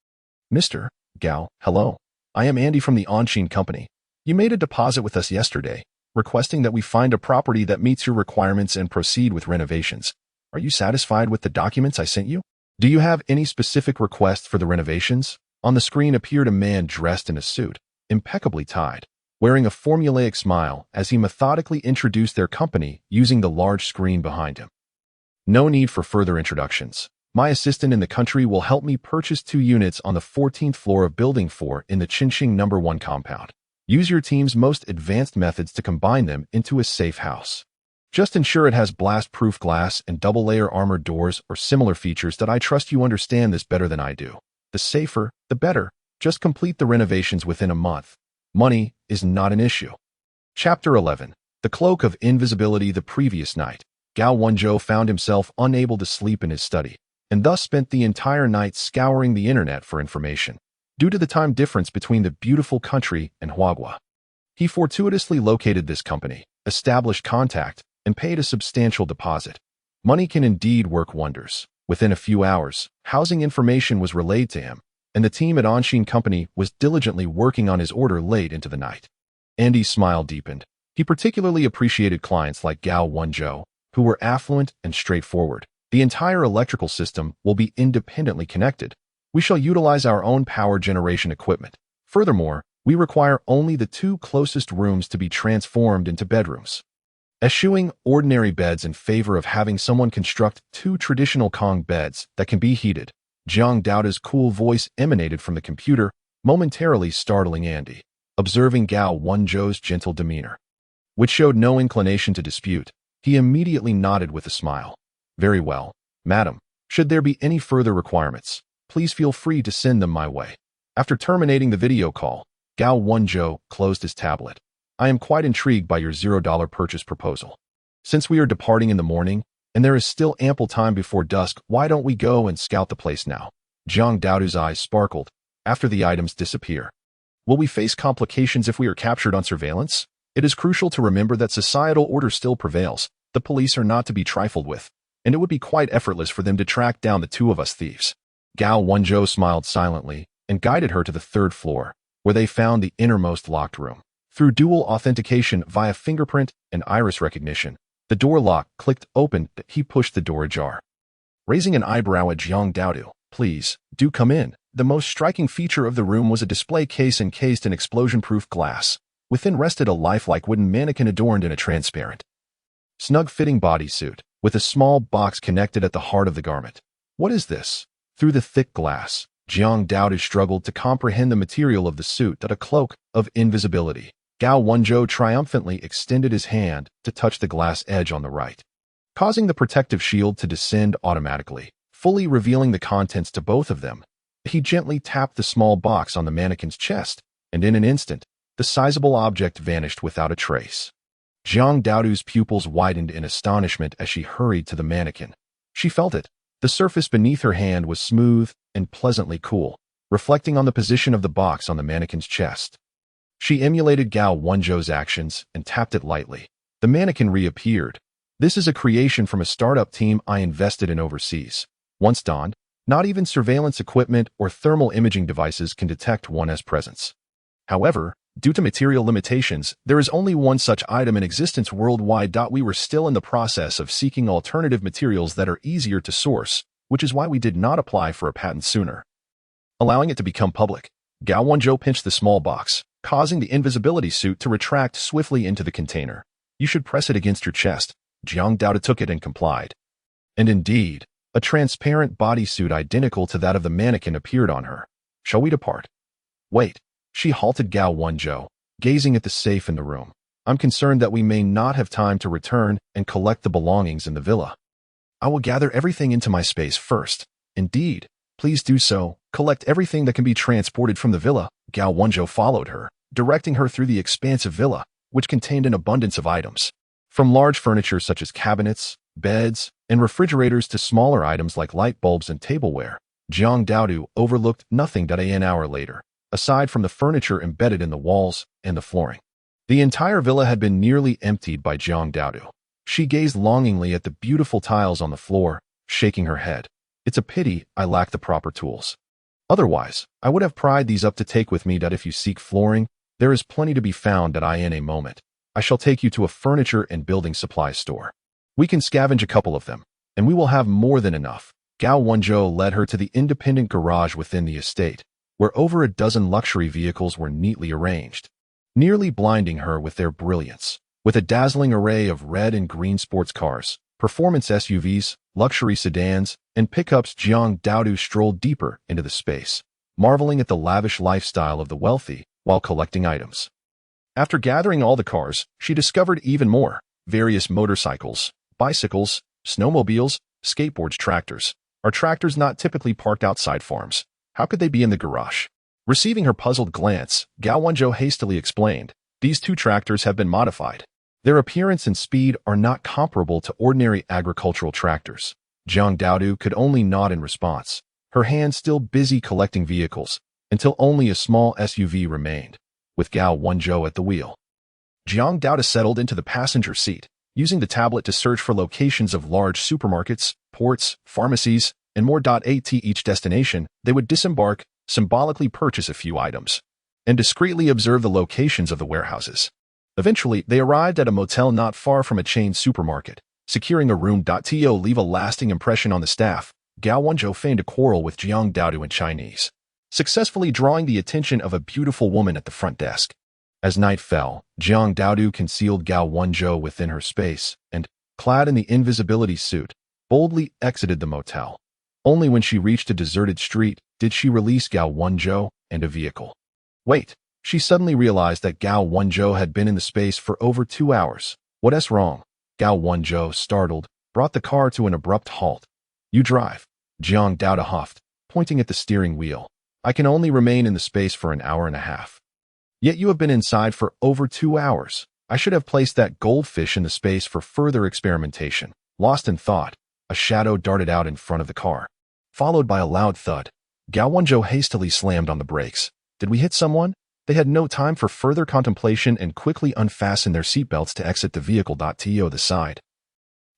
Mr. Gao, hello. I am Andy from the Onshine Company. You made a deposit with us yesterday, requesting that we find a property that meets your requirements and proceed with renovations. Are you satisfied with the documents I sent you? Do you have any specific requests for the renovations? On the screen appeared a man dressed in a suit, impeccably tied, wearing a formulaic smile as he methodically introduced their company using the large screen behind him. No need for further introductions. My assistant in the country will help me purchase 2 units on the 14th floor of Building 4 in the Qinxing No. 1 compound. Use your team's most advanced methods to combine them into a safe house. Just ensure it has blast-proof glass and double-layer armored doors or similar features that I trust you understand this better than I do. The safer, the better. Just complete the renovations within a month. Money is not an issue. Chapter 11. The Cloak of Invisibility. The previous night, Gao Wenzhou found himself unable to sleep in his study, and thus spent the entire night scouring the internet for information. Due to the time difference between the beautiful country and Huagua, he fortuitously located this company, established contact, and paid a substantial deposit. Money can indeed work wonders. Within a few hours, housing information was relayed to him, and the team at Anshin Company was diligently working on his order late into the night. Andy's smile deepened. He particularly appreciated clients like Gao Wenzhou, who were affluent and straightforward. The entire electrical system will be independently connected. We shall utilize our own power generation equipment. Furthermore, we require only the 2 closest rooms to be transformed into bedrooms, eschewing ordinary beds in favor of having someone construct 2 traditional Kong beds that can be heated. Jiang Daoda's cool voice emanated from the computer, momentarily startling Andy. Observing Gao Wenzhou's gentle demeanor, which showed no inclination to dispute, he immediately nodded with a smile. Very well, madam. Should there be any further requirements, please feel free to send them my way. After terminating the video call, Gao Wenzhou closed his tablet. I am quite intrigued by your $0 purchase proposal. Since we are departing in the morning, and there is still ample time before dusk, why don't we go and scout the place now? Jiang Daodu's eyes sparkled. After the items disappear, will we face complications if we are captured on surveillance? It is crucial to remember that societal order still prevails. The police are not to be trifled with, and it would be quite effortless for them to track down the 2 of us thieves. Gao Wenzhou smiled silently and guided her to the 3rd floor, where they found the innermost locked room. Through dual authentication via fingerprint and iris recognition, the door lock clicked open. He pushed the door ajar, raising an eyebrow at Jiang Daodu. Please, do come in. The most striking feature of the room was a display case encased in explosion-proof glass. Within rested a lifelike wooden mannequin adorned in a transparent, snug-fitting bodysuit, with a small box connected at the heart of the garment. What is this? Through the thick glass, Jiang Daodu struggled to comprehend the material of the suit. That a cloak of invisibility. Gao Wenzhou triumphantly extended his hand to touch the glass edge on the right, causing the protective shield to descend automatically, fully revealing the contents to both of them. He gently tapped the small box on the mannequin's chest, and in an instant, the sizable object vanished without a trace. Jiang Daodu's pupils widened in astonishment as she hurried to the mannequin. She felt it. The surface beneath her hand was smooth and pleasantly cool, reflecting on the position of the box on the mannequin's chest. She emulated Gao Wenzhou's actions and tapped it lightly. The mannequin reappeared. This is a creation from a startup team I invested in overseas. Once donned, not even surveillance equipment or thermal imaging devices can detect one's presence. However, due to material limitations, there is only one such item in existence worldwide. We were still in the process of seeking alternative materials that are easier to source, which is why we did not apply for a patent sooner, allowing it to become public. Gao Wenzhou pinched the small box, causing the invisibility suit to retract swiftly into the container. You should press it against your chest. Jiang Daodu took it and complied. And indeed, a transparent bodysuit identical to that of the mannequin appeared on her. Shall we depart? Wait. She halted Gao Wenzhou, gazing at the safe in the room. I'm concerned that we may not have time to return and collect the belongings in the villa. I will gather everything into my space first. Indeed, please do so. Collect everything that can be transported from the villa. Gao Wenzhou followed her, directing her through the expansive villa, which contained an abundance of items. From large furniture such as cabinets, beds, and refrigerators to smaller items like light bulbs and tableware, Jiang Daodu overlooked nothing. An hour later, aside from the furniture embedded in the walls and the flooring, the entire villa had been nearly emptied by Jiang Daodu. She gazed longingly at the beautiful tiles on the floor, shaking her head. It's a pity I lack the proper tools. Otherwise, I would have pried these up to take with me. If you seek flooring, there is plenty to be found. In a moment, I shall take you to a furniture and building supply store. We can scavenge a couple of them, and we will have more than enough. Gao Wenzhou led her to the independent garage within the estate, where over a dozen luxury vehicles were neatly arranged, nearly blinding her with their brilliance. With a dazzling array of red and green sports cars, performance SUVs, luxury sedans, and pickups, Jiang Daodu strolled deeper into the space, marveling at the lavish lifestyle of the wealthy while collecting items. After gathering all the cars, she discovered even more: various motorcycles, bicycles, snowmobiles, skateboards. Tractors. Are tractors not typically parked outside farms? How could they be in the garage? Receiving her puzzled glance, Gao Wenzhou hastily explained, "These two tractors have been modified. Their appearance and speed are not comparable to ordinary agricultural tractors." Jiang Daodu could only nod in response, her hands still busy collecting vehicles, until only a small SUV remained, with Gao Wenzhou at the wheel. Jiang Daodu settled into the passenger seat, using the tablet to search for locations of large supermarkets, ports, pharmacies, and more. At each destination, they would disembark, symbolically purchase a few items, and discreetly observe the locations of the warehouses. Eventually, they arrived at a motel not far from a chain supermarket, securing a room. To leave a lasting impression on the staff, Gao Wenzhou feigned a quarrel with Jiang Daodu in Chinese, successfully drawing the attention of a beautiful woman at the front desk. As night fell, Jiang Daodu concealed Gao Wenzhou within her space and, clad in the invisibility suit, boldly exited the motel. Only when she reached a deserted street did she release Gao Wenzhou and a vehicle. Wait, she suddenly realized that Gao Wenzhou had been in the space for over 2 hours. What's wrong? Gao Wenzhou, startled, brought the car to an abrupt halt. "You drive," Jiang Daodu huffed, pointing at the steering wheel. "I can only remain in the space for an hour and a half. Yet you have been inside for over 2 hours. I should have placed that goldfish in the space for further experimentation." Lost in thought, a shadow darted out in front of the car, followed by a loud thud. Gao Wenzhou hastily slammed on the brakes. Did we hit someone? They had no time for further contemplation and quickly unfastened their seatbelts to exit the vehicle. To the side,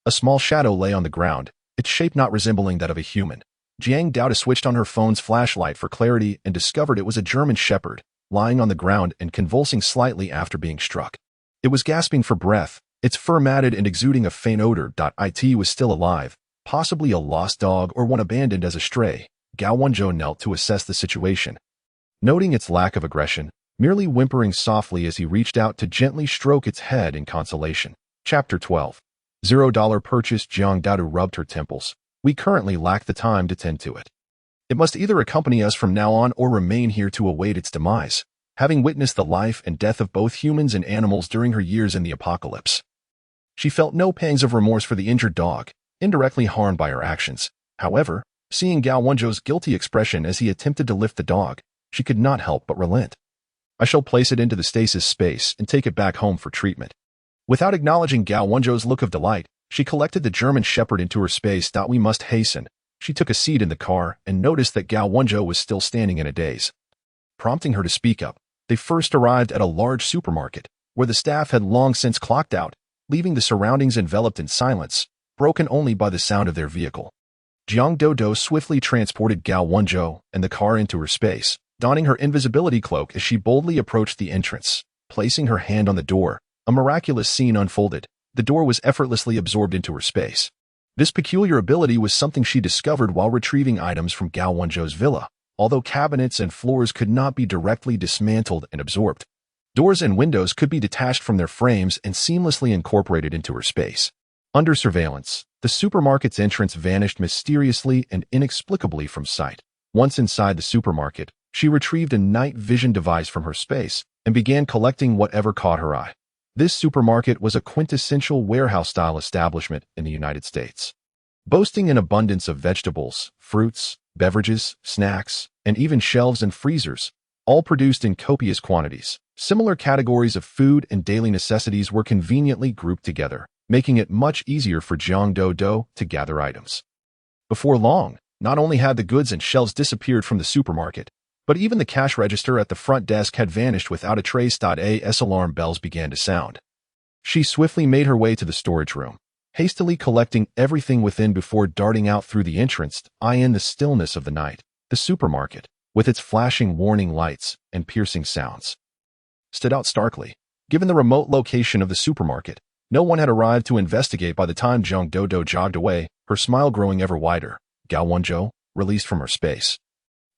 a small shadow lay on the ground, its shape not resembling that of a human. Jiang Daodu switched on her phone's flashlight for clarity and discovered it was a German shepherd, lying on the ground and convulsing slightly after being struck. It was gasping for breath, its fur matted and exuding a faint odor. It was still alive, possibly a lost dog or one abandoned as a stray. Gao Wenzhou knelt to assess the situation. Noting its lack of aggression, merely whimpering softly as he reached out to gently stroke its head in consolation. Chapter 12. $0 purchase. Jiang Daodu rubbed her temples. "We currently lack the time to tend to it. It must either accompany us from now on or remain here to await its demise, having witnessed the life and death of both humans and animals during her years in the apocalypse." She felt no pangs of remorse for the injured dog, indirectly harmed by her actions. However, seeing Gao Wenzhou's guilty expression as he attempted to lift the dog, she could not help but relent. "I shall place it into the stasis space and take it back home for treatment." Without acknowledging Gao Wenzhou's look of delight, she collected the German shepherd into her space. "We must hasten." She took a seat in the car and noticed that Gao Wenzhou was still standing in a daze. Prompting her to speak up, they first arrived at a large supermarket, where the staff had long since clocked out, leaving the surroundings enveloped in silence, broken only by the sound of their vehicle. Jiang Daodu swiftly transported Gao Wenzhou and the car into her space, donning her invisibility cloak as she boldly approached the entrance. Placing her hand on the door, a miraculous scene unfolded. The door was effortlessly absorbed into her space. This peculiar ability was something she discovered while retrieving items from Gao Wenzhou's villa, although cabinets and floors could not be directly dismantled and absorbed. Doors and windows could be detached from their frames and seamlessly incorporated into her space. Under surveillance, the supermarket's entrance vanished mysteriously and inexplicably from sight. Once inside the supermarket, she retrieved a night vision device from her space and began collecting whatever caught her eye. This supermarket was a quintessential warehouse-style establishment in the United States, boasting an abundance of vegetables, fruits, beverages, snacks, and even shelves and freezers, all produced in copious quantities. Similar categories of food and daily necessities were conveniently grouped together, making it much easier for Jiang Daodu to gather items. Before long, not only had the goods and shelves disappeared from the supermarket, but even the cash register at the front desk had vanished without a trace. As alarm bells began to sound. She swiftly made her way to the storage room, hastily collecting everything within before darting out through the entrance. In the stillness of the night, the supermarket, with its flashing warning lights and piercing sounds, stood out starkly. Given the remote location of the supermarket, no one had arrived to investigate by the time Jiang Daodu jogged away, her smile growing ever wider. Gao Wenzhou, released from her space,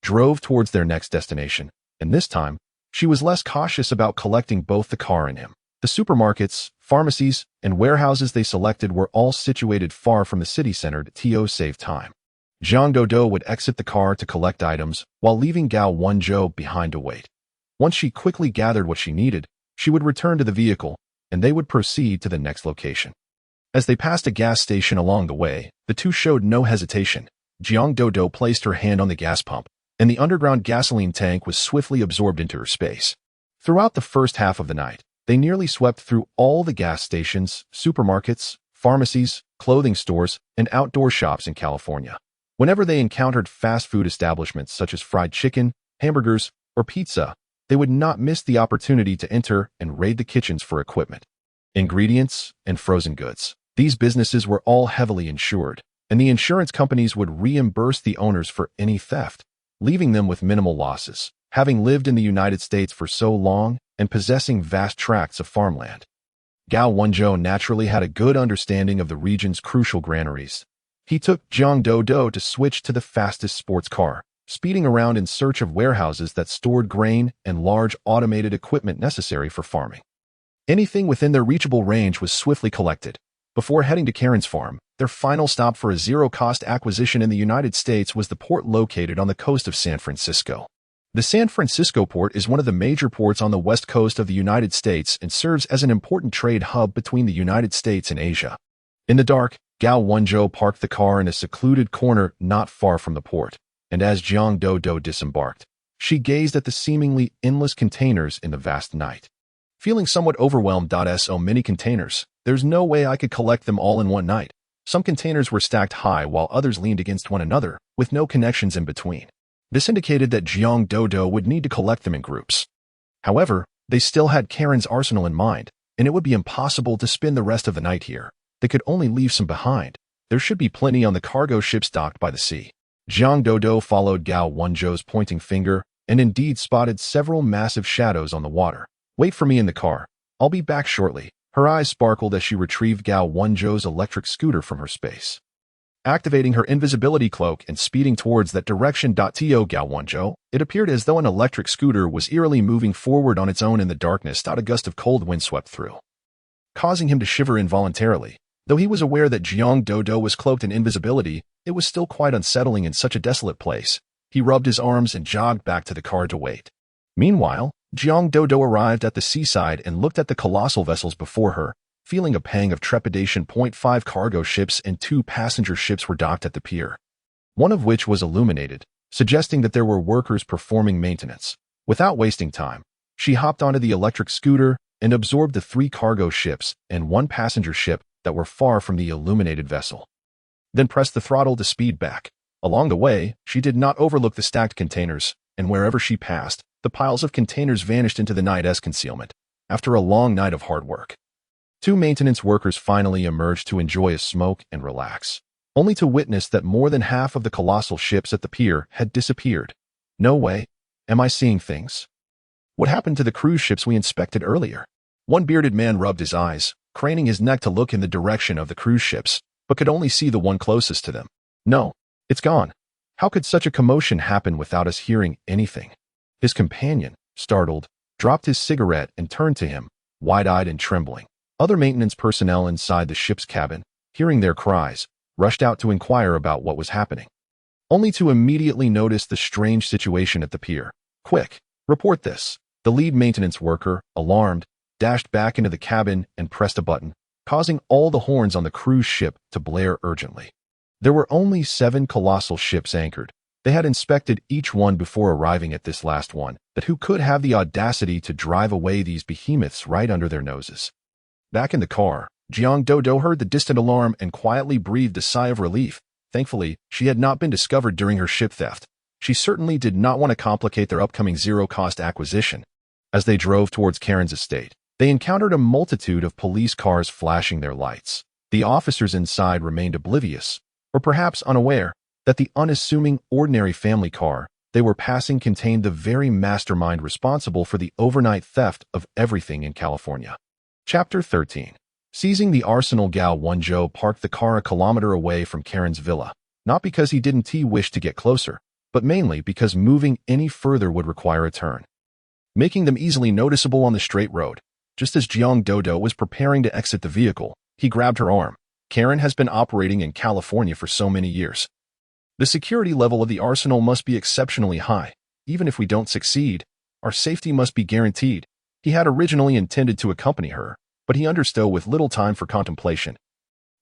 drove towards their next destination, and this time, she was less cautious about collecting both the car and him. The supermarkets, pharmacies, and warehouses they selected were all situated far from the city center to save time. Jiang Daodu would exit the car to collect items, while leaving Gao Wenzhou behind to wait. Once she quickly gathered what she needed, she would return to the vehicle, and they would proceed to the next location. As they passed a gas station along the way, the two showed no hesitation. Jiang Daodu placed her hand on the gas pump, and the underground gasoline tank was swiftly absorbed into her space. Throughout the first half of the night, they nearly swept through all the gas stations, supermarkets, pharmacies, clothing stores, and outdoor shops in California. Whenever they encountered fast food establishments such as fried chicken, hamburgers, or pizza, they would not miss the opportunity to enter and raid the kitchens for equipment, ingredients, and frozen goods. These businesses were all heavily insured, and the insurance companies would reimburse the owners for any theft, leaving them with minimal losses. Having lived in the United States for so long and possessing vast tracts of farmland, Gao Wenzhou naturally had a good understanding of the region's crucial granaries. He took Jiang Dodo to switch to the fastest sports car, speeding around in search of warehouses that stored grain and large automated equipment necessary for farming. Anything within their reachable range was swiftly collected. Before heading to Karen's farm, their final stop for a zero-cost acquisition in the United States was the port located on the coast of San Francisco. The San Francisco port is one of the major ports on the west coast of the United States and serves as an important trade hub between the United States and Asia. In the dark, Gao Wenzhou parked the car in a secluded corner not far from the port, and as Jiang Dodo disembarked, she gazed at the seemingly endless containers in the vast night. Feeling somewhat overwhelmed, so many containers, there's no way I could collect them all in one night. Some containers were stacked high while others leaned against one another, with no connections in between. This indicated that Jiang Dodo would need to collect them in groups. However, they still had Karen's arsenal in mind, and it would be impossible to spend the rest of the night here. They could only leave some behind. There should be plenty on the cargo ships docked by the sea. Jiang Dodo followed Gao Wenzhou's pointing finger and indeed spotted several massive shadows on the water. "Wait for me in the car. I'll be back shortly." Her eyes sparkled as she retrieved Gao Wenzhou's electric scooter from her space. Activating her invisibility cloak and speeding towards that direction. Gao Wenzhou, it appeared as though an electric scooter was eerily moving forward on its own in the darkness. A gust of cold wind swept through, causing him to shiver involuntarily. Though he was aware that Jiang Dodo was cloaked in invisibility, it was still quite unsettling in such a desolate place. He rubbed his arms and jogged back to the car to wait. Meanwhile, Jiang Dodo arrived at the seaside and looked at the colossal vessels before her, feeling a pang of trepidation. 5 cargo ships and 2 passenger ships were docked at the pier, one of which was illuminated, suggesting that there were workers performing maintenance. Without wasting time, she hopped onto the electric scooter and absorbed the 3 cargo ships and 1 passenger ship that were far from the illuminated vessel. Then pressed the throttle to speed back. Along the way, she did not overlook the stacked containers, and wherever she passed, the piles of containers vanished into the night as concealment. After a long night of hard work, 2 maintenance workers finally emerged to enjoy a smoke and relax, only to witness that more than half of the colossal ships at the pier had disappeared. No way. Am I seeing things? What happened to the cruise ships we inspected earlier? One bearded man rubbed his eyes, craning his neck to look in the direction of the cruise ships, but could only see the one closest to them. No, it's gone. How could such a commotion happen without us hearing anything? His companion, startled, dropped his cigarette and turned to him, wide-eyed and trembling. Other maintenance personnel inside the ship's cabin, hearing their cries, rushed out to inquire about what was happening, only to immediately notice the strange situation at the pier. "Quick, report this." The lead maintenance worker, alarmed, dashed back into the cabin and pressed a button, causing all the horns on the cruise ship to blare urgently. There were only 7 colossal ships anchored. They had inspected each one before arriving at this last one, but who could have the audacity to drive away these behemoths right under their noses? Back in the car, Jiang Dodo heard the distant alarm and quietly breathed a sigh of relief. Thankfully, she had not been discovered during her ship theft. She certainly did not want to complicate their upcoming zero-cost acquisition. As they drove towards Karen's estate, they encountered a multitude of police cars flashing their lights. The officers inside remained oblivious, or perhaps unaware, that the unassuming, ordinary family car they were passing contained the very mastermind responsible for the overnight theft of everything in California. Chapter 13. Seizing the arsenal. Gao Wenzhou parked the car a kilometer away from Karen's villa, not because he didn't wish to get closer, but mainly because moving any further would require a turn, making them easily noticeable on the straight road. Just as Jiang Dodo was preparing to exit the vehicle, he grabbed her arm. "Karen has been operating in California for so many years. The security level of the arsenal must be exceptionally high. Even if we don't succeed, our safety must be guaranteed." He had originally intended to accompany her, but he understood with little time for contemplation.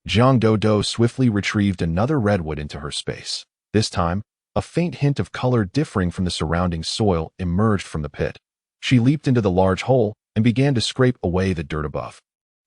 Jiang Dodo swiftly retrieved another redwood into her space. This time, A faint hint of color differing from the surrounding soil emerged from the pit. She leaped into the large hole and began to scrape away the dirt above,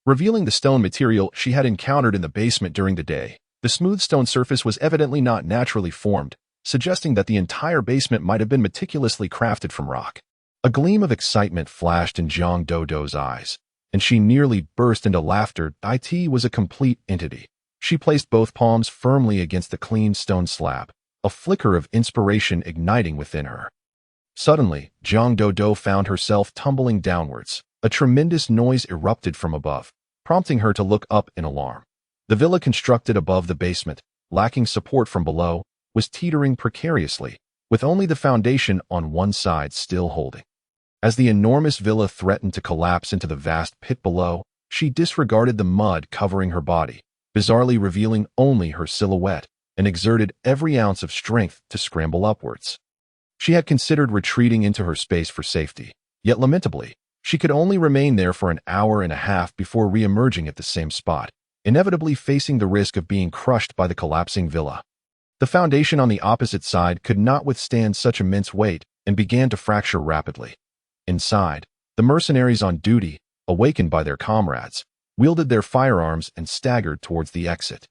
revealing the stone material she had encountered in the basement during the day. The smooth stone surface was evidently not naturally formed, suggesting that the entire basement might have been meticulously crafted from rock. A gleam of excitement flashed in Jiang Dodo's eyes, and she nearly burst into laughter. It was a complete entity. She placed both palms firmly against the clean stone slab, a flicker of inspiration igniting within her. Suddenly, Jiang Dodo found herself tumbling downwards. A tremendous noise erupted from above, prompting her to look up in alarm. The villa constructed above the basement, lacking support from below, was teetering precariously, with only the foundation on one side still holding. As the enormous villa threatened to collapse into the vast pit below, she disregarded the mud covering her body, bizarrely revealing only her silhouette, and exerted every ounce of strength to scramble upwards. She had considered retreating into her space for safety, yet lamentably, she could only remain there for an hour and a half before re-emerging at the same spot, inevitably facing the risk of being crushed by the collapsing villa. The foundation on the opposite side could not withstand such immense weight and began to fracture rapidly. Inside, the mercenaries on duty, awakened by their comrades, wielded their firearms and staggered towards the exit.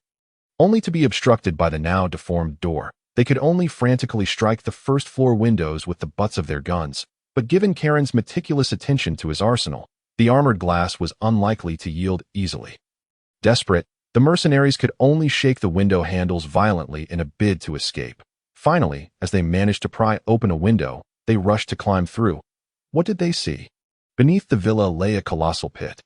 Only to be obstructed by the now deformed door, they could only frantically strike the first-floor windows with the butts of their guns, but given Karen's meticulous attention to his arsenal, the armored glass was unlikely to yield easily. Desperate, the mercenaries could only shake the window handles violently in a bid to escape. Finally, as they managed to pry open a window, they rushed to climb through. What did they see? Beneath the villa lay a colossal pit,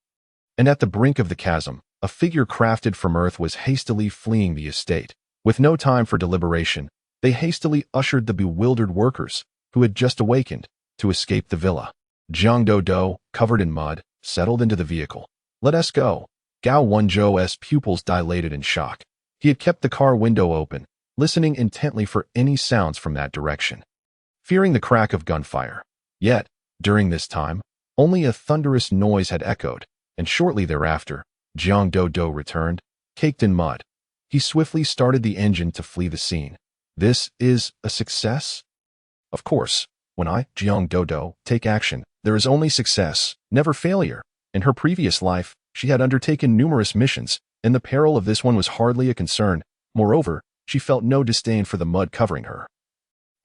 and at the brink of the chasm, a figure crafted from earth was hastily fleeing the estate. With no time for deliberation, they hastily ushered the bewildered workers, who had just awakened, to escape the villa. Jiang Dodo, covered in mud, settled into the vehicle. "Let us go." Gao Wenzhou's pupils dilated in shock. He had kept the car window open, listening intently for any sounds from that direction, fearing the crack of gunfire. Yet, during this time, only a thunderous noise had echoed, and shortly thereafter, Jiang Dodo returned, caked in mud. He swiftly started the engine to flee the scene. This is a success? Of course, when I, Jiang Dodo, take action, there is only success, never failure. In her previous life, she had undertaken numerous missions, and the peril of this one was hardly a concern. Moreover, she felt no disdain for the mud covering her.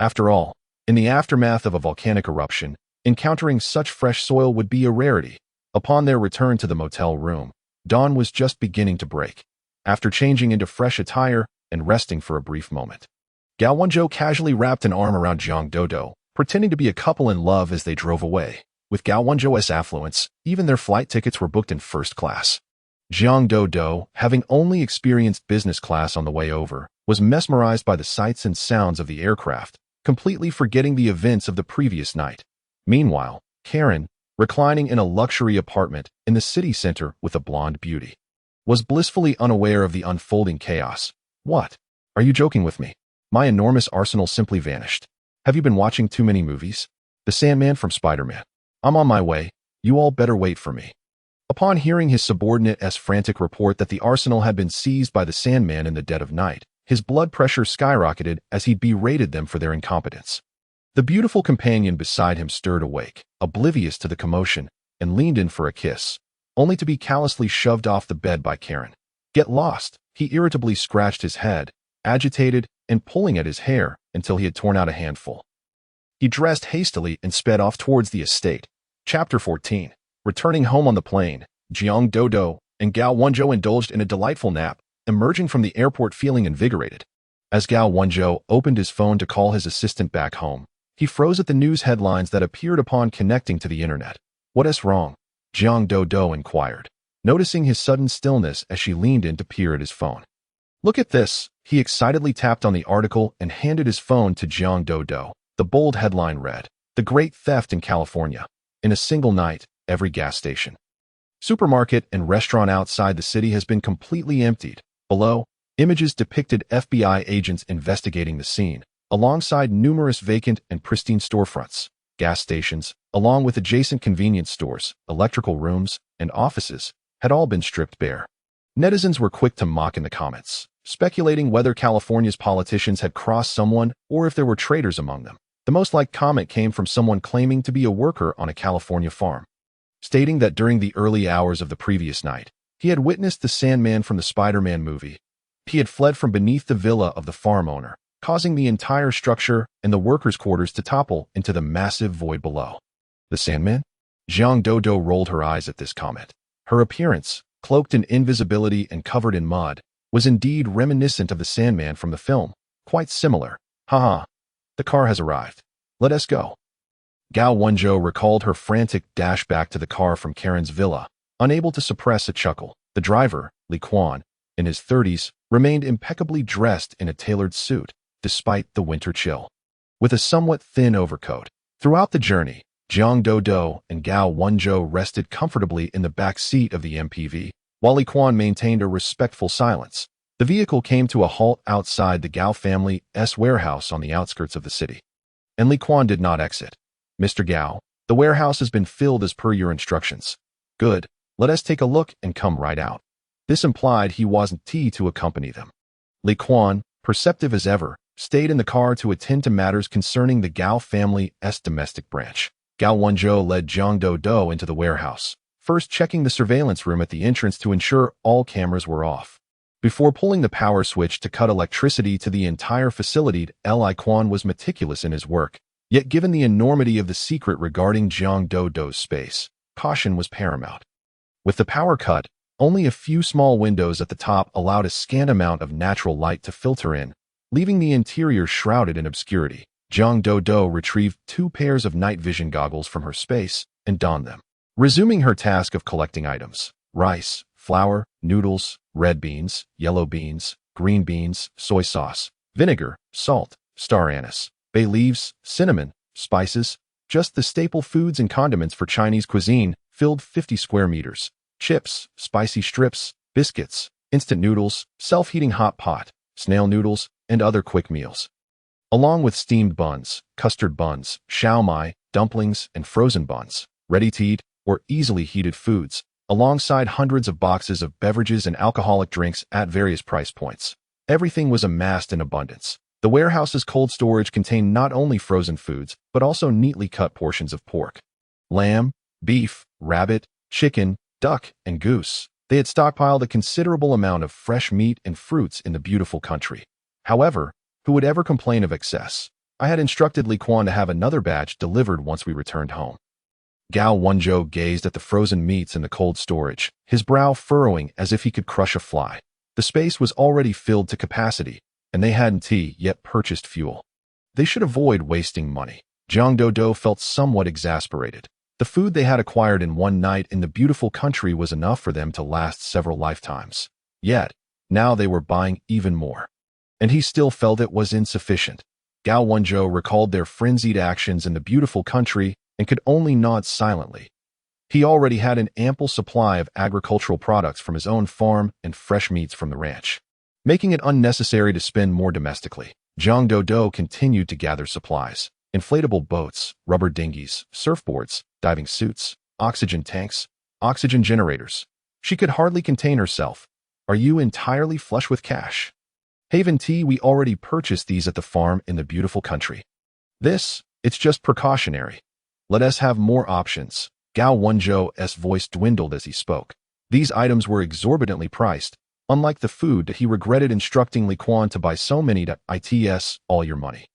After all, in the aftermath of a volcanic eruption, encountering such fresh soil would be a rarity. Upon their return to the motel room, dawn was just beginning to break. After changing into fresh attire and resting for a brief moment, Gao Wenzhou casually wrapped an arm around Jiang Dodo, pretending to be a couple in love as they drove away. With Gao Wenzhou's affluence, even their flight tickets were booked in first class. Jiang Dodo, having only experienced business class on the way over, was mesmerized by the sights and sounds of the aircraft, completely forgetting the events of the previous night. Meanwhile, Karen, reclining in a luxury apartment in the city center with a blonde beauty, was blissfully unaware of the unfolding chaos. "What? Are you joking with me? My enormous arsenal simply vanished. Have you been watching too many movies? The Sandman from Spider-Man. I'm on my way. You all better wait for me." Upon hearing his subordinate's frantic report that the arsenal had been seized by the Sandman in the dead of night, his blood pressure skyrocketed as he berated them for their incompetence. The beautiful companion beside him stirred awake, oblivious to the commotion, and leaned in for a kiss, only to be callously shoved off the bed by Karen. "Get lost." He irritably scratched his head, agitated and pulling at his hair until he had torn out a handful. He dressed hastily and sped off towards the estate. Chapter 14. Returning home on the plane, Jiang Dodo and Gao Wenzhou indulged in a delightful nap, emerging from the airport feeling invigorated. As Gao Wenzhou opened his phone to call his assistant back home, he froze at the news headlines that appeared upon connecting to the internet. "What is wrong?" Jiang Dodo inquired, noticing his sudden stillness as she leaned in to peer at his phone. "Look at this." He excitedly tapped on the article and handed his phone to Jiang Dodo. The bold headline read, "The Great Theft in California. In a single night, every gas station, supermarket, and restaurant outside the city has been completely emptied." Below, images depicted FBI agents investigating the scene, alongside numerous vacant and pristine storefronts. Gas stations, along with adjacent convenience stores, electrical rooms, and offices, had all been stripped bare. Netizens were quick to mock in the comments. speculating whether California's politicians had crossed someone or if there were traitors among them. The most liked comment came from someone claiming to be a worker on a California farm, stating that during the early hours of the previous night, he had witnessed the Sandman from the Spider-Man movie. He had fled from beneath the villa of the farm owner, causing the entire structure and the workers' quarters to topple into the massive void below. The Sandman? Jiang Dodo rolled her eyes at this comment. Her appearance, cloaked in invisibility and covered in mud, was indeed reminiscent of the Sandman from the film. Quite similar. Haha. The car has arrived. Let us go. Gao Wenzhou recalled her frantic dash back to the car from Karen's villa, unable to suppress a chuckle. The driver, Li Quan, in his 30s, remained impeccably dressed in a tailored suit, despite the winter chill. With a somewhat thin overcoat. Throughout the journey, Jiang Dodo and Gao Wenzhou rested comfortably in the back seat of the MPV, while Li Quan maintained a respectful silence. The vehicle came to a halt outside the Gao family's warehouse on the outskirts of the city. And Li Quan did not exit. Mr. Gao, the warehouse has been filled as per your instructions. Good, let us take a look and come right out. This implied he wasn't to accompany them. Li Quan, perceptive as ever, stayed in the car to attend to matters concerning the Gao family's domestic branch. Gao Wenzhou led Jiang Dodo into the warehouse, first checking the surveillance room at the entrance to ensure all cameras were off. Before pulling the power switch to cut electricity to the entire facility, Li Quan was meticulous in his work. Yet given the enormity of the secret regarding Jiang Dodo's space, caution was paramount. With the power cut, only a few small windows at the top allowed a scant amount of natural light to filter in, leaving the interior shrouded in obscurity. Jiang Dodo retrieved 2 pairs of night vision goggles from her space and donned them, resuming her task of collecting items: rice, flour, noodles, red beans, yellow beans, green beans, soy sauce, vinegar, salt, star anise, bay leaves, cinnamon, spices, just the staple foods and condiments for Chinese cuisine, filled 50 square meters. Chips, spicy strips, biscuits, instant noodles, self-heating hot pot, snail noodles, and other quick meals. Along with steamed buns, custard buns, shao mai, dumplings, and frozen buns, ready to eat or easily heated foods, alongside hundreds of boxes of beverages and alcoholic drinks at various price points. Everything was amassed in abundance. The warehouse's cold storage contained not only frozen foods, but also neatly cut portions of pork, lamb, beef, rabbit, chicken, duck, and goose. They had stockpiled a considerable amount of fresh meat and fruits in the beautiful country. However, who would ever complain of excess? I had instructed Li Quan to have another batch delivered once we returned home. Gao Wenzhou gazed at the frozen meats in the cold storage, his brow furrowing as if he could crush a fly. The space was already filled to capacity, and they hadn't yet purchased fuel. They should avoid wasting money. Jiang Dodo felt somewhat exasperated. The food they had acquired in one night in the beautiful country was enough for them to last several lifetimes. Yet, now they were buying even more. And he still felt it was insufficient. Gao Wenzhou recalled their frenzied actions in the beautiful country and could only nod silently. He already had an ample supply of agricultural products from his own farm and fresh meats from the ranch, making it unnecessary to spend more domestically. Jiang Dodo continued to gather supplies: inflatable boats, rubber dinghies, surfboards, diving suits, oxygen tanks, oxygen generators. She could hardly contain herself. Are you entirely flush with cash? Haven tea, we already purchased these at the farm in the beautiful country. It's just precautionary. Let us have more options. Gao Wenzhou's voice dwindled as he spoke. These items were exorbitantly priced, unlike the food that he regretted instructing Li Quan to buy so many to it's all your money.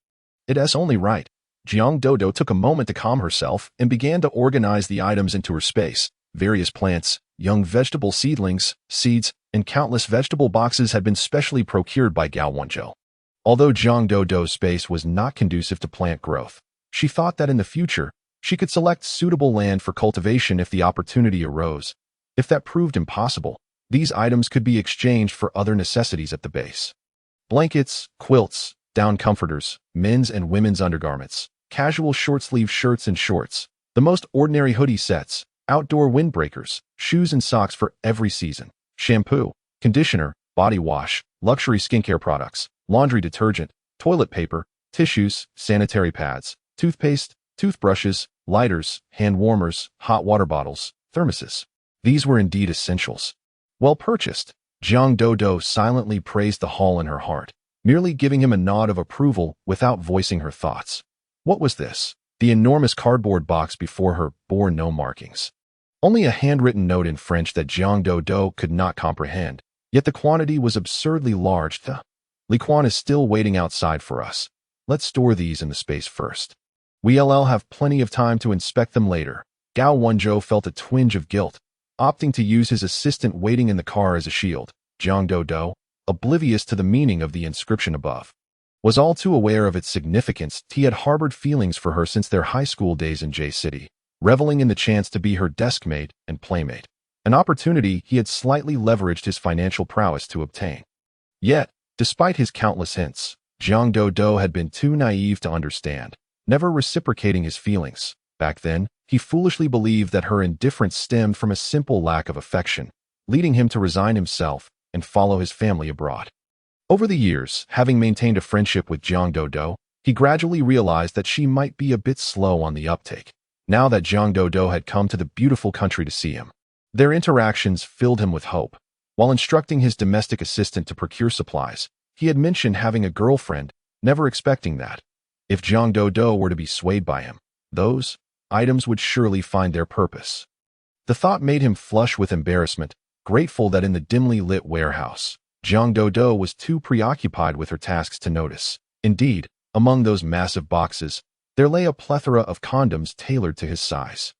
It's only right. Jiang Dodo took a moment to calm herself and began to organize the items into her space. Various plants, young vegetable seedlings, seeds, and countless vegetable boxes had been specially procured by Gao Wenzhou. Although Jiang Dodo's space was not conducive to plant growth, she thought that in the future, she could select suitable land for cultivation if the opportunity arose. If that proved impossible, these items could be exchanged for other necessities at the base. Blankets, quilts, down comforters, men's and women's undergarments, casual short-sleeve shirts and shorts, the most ordinary hoodie sets, outdoor windbreakers, shoes and socks for every season, shampoo, conditioner, body wash, luxury skincare products, laundry detergent, toilet paper, tissues, sanitary pads, toothpaste, toothbrushes, lighters, hand warmers, hot water bottles, thermoses. These were indeed essentials. Well purchased. Jiang Dodo silently praised the haul in her heart, merely giving him a nod of approval without voicing her thoughts. What was this? The enormous cardboard box before her bore no markings. Only a handwritten note in French that Jiang Dodo could not comprehend, yet the quantity was absurdly large. The Liquan is still waiting outside for us. Let's store these in the space first. We'll have plenty of time to inspect them later. Gao Wenzhou felt a twinge of guilt, opting to use his assistant waiting in the car as a shield. Jiang Dodo, oblivious to the meaning of the inscription above, was all too aware of its significance. He had harbored feelings for her since their high school days in J City, reveling in the chance to be her deskmate and playmate, an opportunity he had slightly leveraged his financial prowess to obtain. Yet, despite his countless hints, Jiang Dodo had been too naive to understand, never reciprocating his feelings. Back then, he foolishly believed that her indifference stemmed from a simple lack of affection, leading him to resign himself and follow his family abroad. Over the years, having maintained a friendship with Jiang Dodo, he gradually realized that she might be a bit slow on the uptake. Now that Jiang Dodo had come to the beautiful country to see him, their interactions filled him with hope. While instructing his domestic assistant to procure supplies, he had mentioned having a girlfriend, never expecting that, if Jiang Dodo were to be swayed by him, those items would surely find their purpose. The thought made him flush with embarrassment, grateful that in the dimly lit warehouse, Jiang Dodo was too preoccupied with her tasks to notice. Indeed, among those massive boxes, there lay a plethora of condoms tailored to his size.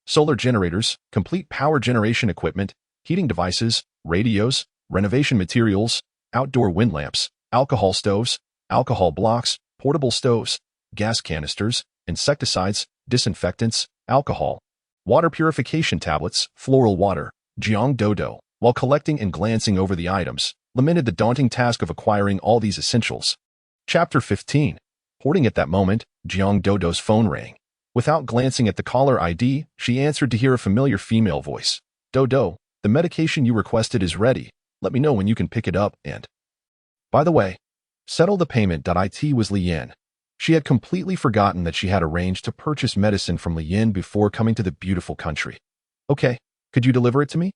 Solar generators, complete power generation equipment, heating devices, radios, renovation materials, outdoor wind lamps, alcohol stoves, alcohol blocks, portable stoves, gas canisters, insecticides, disinfectants, alcohol, water purification tablets, floral water. Jiang Dodo, while collecting and glancing over the items, lamented the daunting task of acquiring all these essentials. Chapter 15. Hoarding. At that moment, Jiang Dodo's phone rang. Without glancing at the caller ID, she answered to hear a familiar female voice. Dodo, the medication you requested is ready. Let me know when you can pick it up and... By the way, settle the payment. It was Lian. She had completely forgotten that she had arranged to purchase medicine from Lian before coming to the beautiful country. Okay, could you deliver it to me?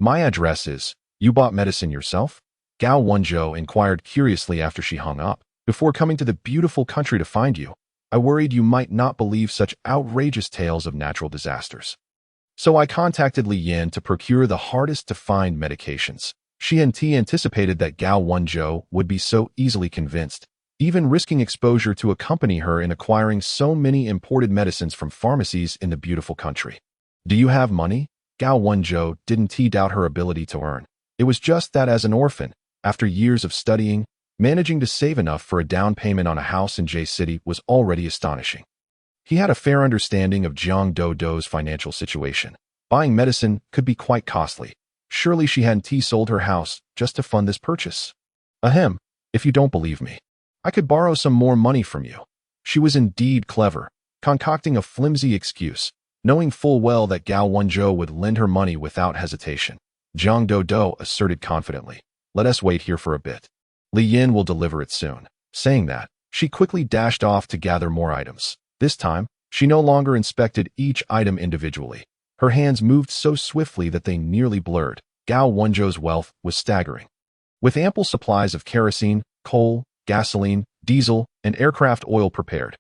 My address is... You bought medicine yourself? Gao Wenzhou inquired curiously after she hung up. Before coming to the beautiful country to find you, I worried you might not believe such outrageous tales of natural disasters. So I contacted Lian to procure the hardest-to-find medications. She anticipated that Gao Wenzhou would be so easily convinced, even risking exposure to accompany her in acquiring so many imported medicines from pharmacies in the beautiful country. Do you have money? Gao Wenzhou didn't doubt her ability to earn. It was just that as an orphan, after years of studying, managing to save enough for a down payment on a house in J City was already astonishing. He had a fair understanding of Jiang Dodo's financial situation. Buying medicine could be quite costly. Surely she hadn't sold her house just to fund this purchase. Ahem, if you don't believe me, I could borrow some more money from you. She was indeed clever, concocting a flimsy excuse, knowing full well that Gao Wenzhou would lend her money without hesitation. Jiang Dodo asserted confidently, let us wait here for a bit. Lian will deliver it soon. Saying that, she quickly dashed off to gather more items. This time, she no longer inspected each item individually. Her hands moved so swiftly that they nearly blurred. Gao Wenzhou's wealth was staggering. With ample supplies of kerosene, coal, gasoline, diesel, and aircraft oil prepared.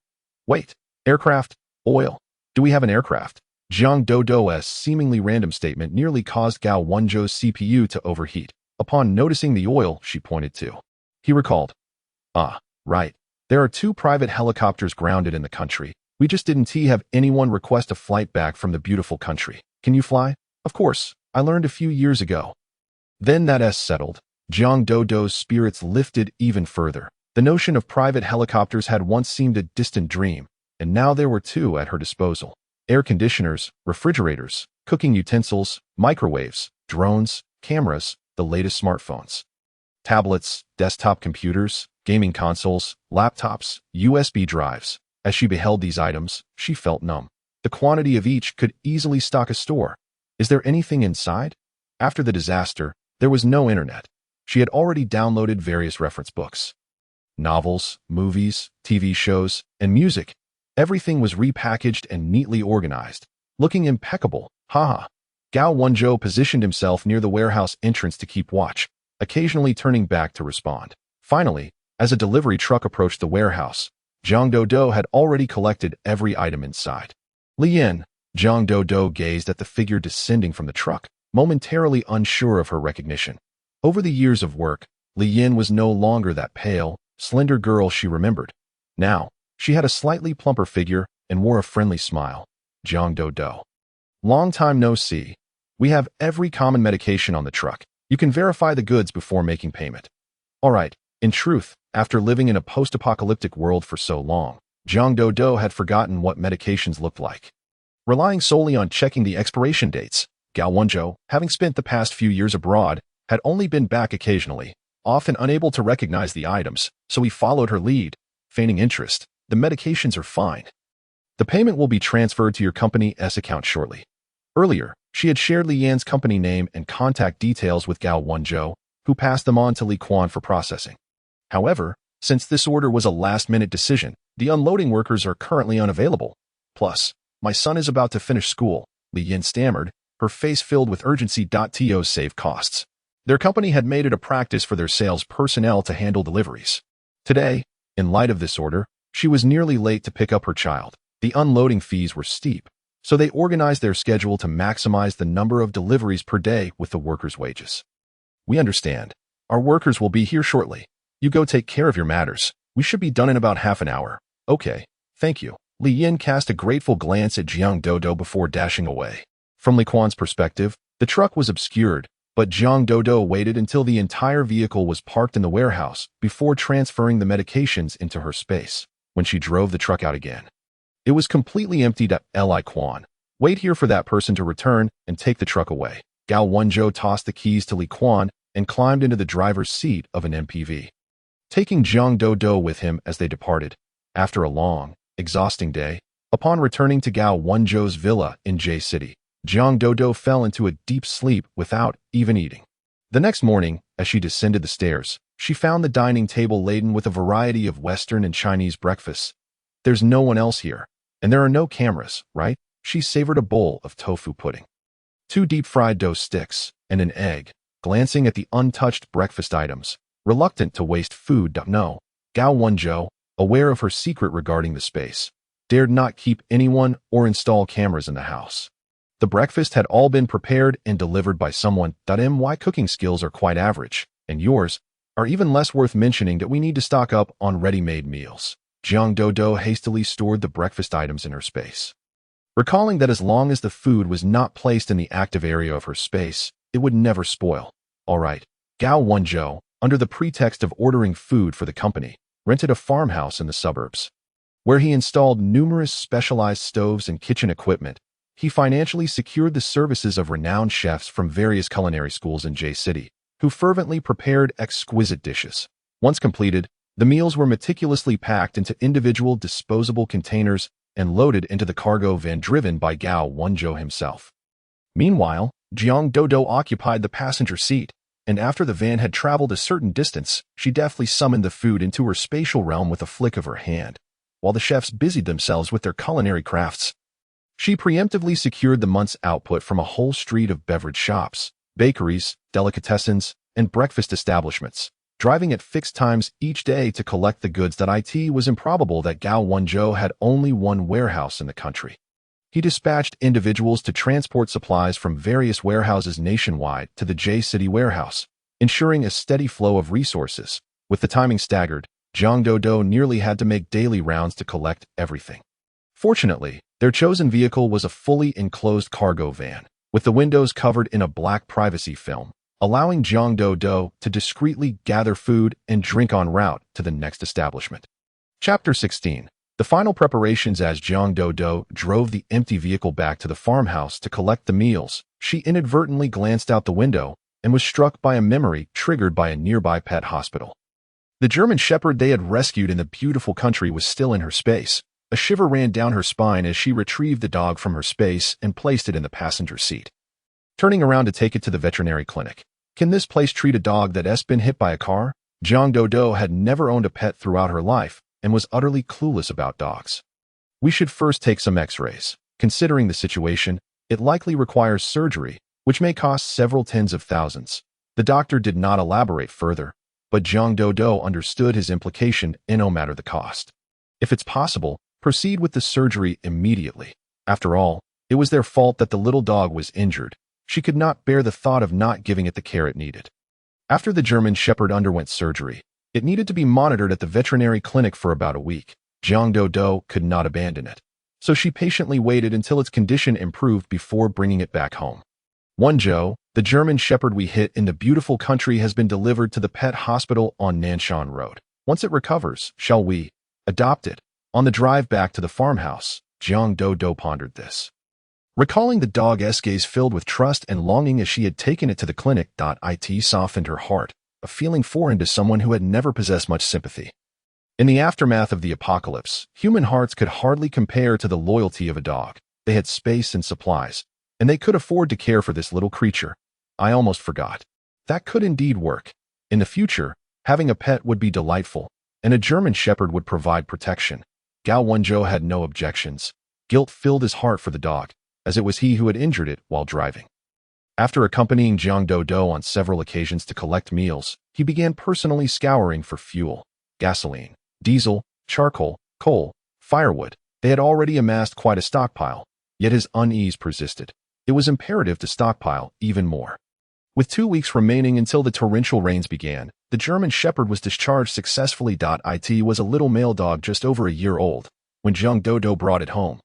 Wait, aircraft, oil? Do we have an aircraft? Jiang Dodo's seemingly random statement nearly caused Gao Wenzhou's CPU to overheat. Upon noticing the oil she pointed to, he recalled, right. There are 2 private helicopters grounded in the country. We just didn't have anyone request a flight back from the beautiful country. Can you fly? Of course, I learned a few years ago. Then that's settled. Jiang Dodo's spirits lifted even further. The notion of private helicopters had once seemed a distant dream, and now there were 2 at her disposal. Air conditioners, refrigerators, cooking utensils, microwaves, drones, cameras, the latest smartphones, tablets, desktop computers, gaming consoles, laptops, USB drives. As she beheld these items, she felt numb. The quantity of each could easily stock a store. Is there anything inside? After the disaster, there was no internet. She had already downloaded various reference books, novels, movies, TV shows, and music. Everything was repackaged and neatly organized, looking impeccable. Haha. Gao Wenzhou positioned himself near the warehouse entrance to keep watch. occasionally turning back to respond. Finally, as a delivery truck approached the warehouse, Zhang Dodo had already collected every item inside. Lian, Zhang Dodo gazed at the figure descending from the truck, momentarily unsure of her recognition. Over the years of work, Lian was no longer that pale, slender girl she remembered. Now, she had a slightly plumper figure and wore a friendly smile. Zhang Dodo. Long time no see. We have every common medication on the truck. You can verify the goods before making payment. All right. In truth, after living in a post-apocalyptic world for so long, Zhang Dodo had forgotten what medications looked like. Relying solely on checking the expiration dates, Gao Wenzhou, having spent the past few years abroad, had only been back occasionally, often unable to recognize the items, so he followed her lead, feigning interest. The medications are fine. The payment will be transferred to your company's account shortly. Earlier, she had shared Lian's company name and contact details with Gao Wenzhou, who passed them on to Li Quan for processing. However, since this order was a last-minute decision, the unloading workers are currently unavailable. Plus, my son is about to finish school, Li Yin stammered, her face filled with urgency. To save costs. Their company had made it a practice for their sales personnel to handle deliveries. Today, in light of this order, she was nearly late to pick up her child. The unloading fees were steep, so they organized their schedule to maximize the number of deliveries per day with the workers' wages. We understand. Our workers will be here shortly. You go take care of your matters. We should be done in about half an hour. Okay, thank you. Li Yin cast a grateful glance at Zhang Dodo before dashing away. From Li Quan's perspective, the truck was obscured, but Zhang Dodo waited until the entire vehicle was parked in the warehouse before transferring the medications into her space. When she drove the truck out again, it was completely empty. Li Quan, wait here for that person to return and take the truck away. Gao Wenzhou tossed the keys to Li Quan and climbed into the driver's seat of an MPV, taking Zhang Dodo with him as they departed. After a long, exhausting day, upon returning to Gao Wenzhou's villa in J City, Zhang Dodo fell into a deep sleep without even eating. The next morning, as she descended the stairs, she found the dining table laden with a variety of Western and Chinese breakfasts. There's no one else here, and there are no cameras, right? She savored a bowl of tofu pudding, 2 deep-fried dough sticks, and an egg, glancing at the untouched breakfast items, reluctant to waste food. No, Gao Wenzhou, aware of her secret regarding the space, dared not keep anyone or install cameras in the house. The breakfast had all been prepared and delivered by someone. My cooking skills are quite average, and yours are even less worth mentioning. That we need to stock up on ready-made meals. Zhang Dodo hastily stored the breakfast items in her space, recalling that as long as the food was not placed in the active area of her space, it would never spoil. All right, Gao Wenzhou, under the pretext of ordering food for the company, rented a farmhouse in the suburbs, where he installed numerous specialized stoves and kitchen equipment. He financially secured the services of renowned chefs from various culinary schools in J City, who fervently prepared exquisite dishes. Once completed, the meals were meticulously packed into individual disposable containers and loaded into the cargo van driven by Gao Wenzhou himself. Meanwhile, Zhang Dodo occupied the passenger seat, and after the van had traveled a certain distance, she deftly summoned the food into her spatial realm with a flick of her hand. While the chefs busied themselves with their culinary crafts, she preemptively secured the month's output from a whole street of beverage shops, bakeries, delicatessens, and breakfast establishments, driving at fixed times each day to collect the goods. It was improbable that Gao Wenzhou had only one warehouse in the country. He dispatched individuals to transport supplies from various warehouses nationwide to the J City warehouse, ensuring a steady flow of resources. With the timing staggered, Zhang Dodo nearly had to make daily rounds to collect everything. Fortunately, their chosen vehicle was a fully enclosed cargo van, with the windows covered in a black privacy film, allowing Zhang Dodo to discreetly gather food and drink en route to the next establishment. Chapter 16. The final preparations. As Zhang Dodo drove the empty vehicle back to the farmhouse to collect the meals, she inadvertently glanced out the window and was struck by a memory triggered by a nearby pet hospital. The German Shepherd they had rescued in the beautiful country was still in her space. A shiver ran down her spine as she retrieved the dog from her space and placed it in the passenger seat, turning around to take it to the veterinary clinic. Can this place treat a dog that's been hit by a car? Zhang Dodo had never owned a pet throughout her life and was utterly clueless about dogs. We should first take some x-rays. Considering the situation, it likely requires surgery, which may cost several tens of thousands. The doctor did not elaborate further, but Jiang Dodo understood his implication in no matter the cost. If it's possible, proceed with the surgery immediately. After all, it was their fault that the little dog was injured. She could not bear the thought of not giving it the care it needed. After the German Shepherd underwent surgery, it needed to be monitored at the veterinary clinic for about a week. Jiang Dodo could not abandon it, so she patiently waited until its condition improved before bringing it back home. Wenzhou, the German Shepherd we hit in the beautiful country, has been delivered to the pet hospital on Nanshan Road. Once it recovers, shall we adopt it? On the drive back to the farmhouse, Jiang Dodo pondered this. Recalling the dog's gaze filled with trust and longing as she had taken it to the clinic, it softened her heart, a feeling foreign to someone who had never possessed much sympathy. In the aftermath of the apocalypse, human hearts could hardly compare to the loyalty of a dog. They had space and supplies, and they could afford to care for this little creature. I almost forgot. That could indeed work. In the future, having a pet would be delightful, and a German Shepherd would provide protection. Gao Wenzhou had no objections. Guilt filled his heart for the dog, as it was he who had injured it while driving. After accompanying Jiang Dodo on several occasions to collect meals, he began personally scouring for fuel, gasoline, diesel, charcoal, coal, firewood. They had already amassed quite a stockpile, yet his unease persisted. It was imperative to stockpile even more. With 2 weeks remaining until the torrential rains began, the German Shepherd was discharged successfully. It was a little male dog just over a year old when Jiang Dodo brought it home.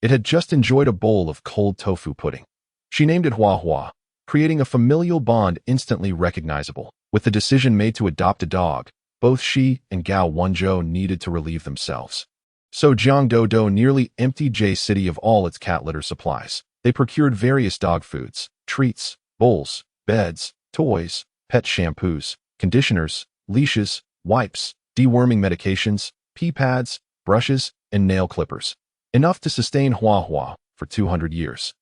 It had just enjoyed a bowl of cold tofu pudding. She named it Hua Hua, creating a familial bond instantly recognizable. With the decision made to adopt a dog, both she and Gao Wenzhou needed to relieve themselves. So Jiang Dodo nearly emptied J City of all its cat litter supplies. They procured various dog foods, treats, bowls, beds, toys, pet shampoos, conditioners, leashes, wipes, deworming medications, pee pads, brushes, and nail clippers. Enough to sustain Hua Hua for 200 years.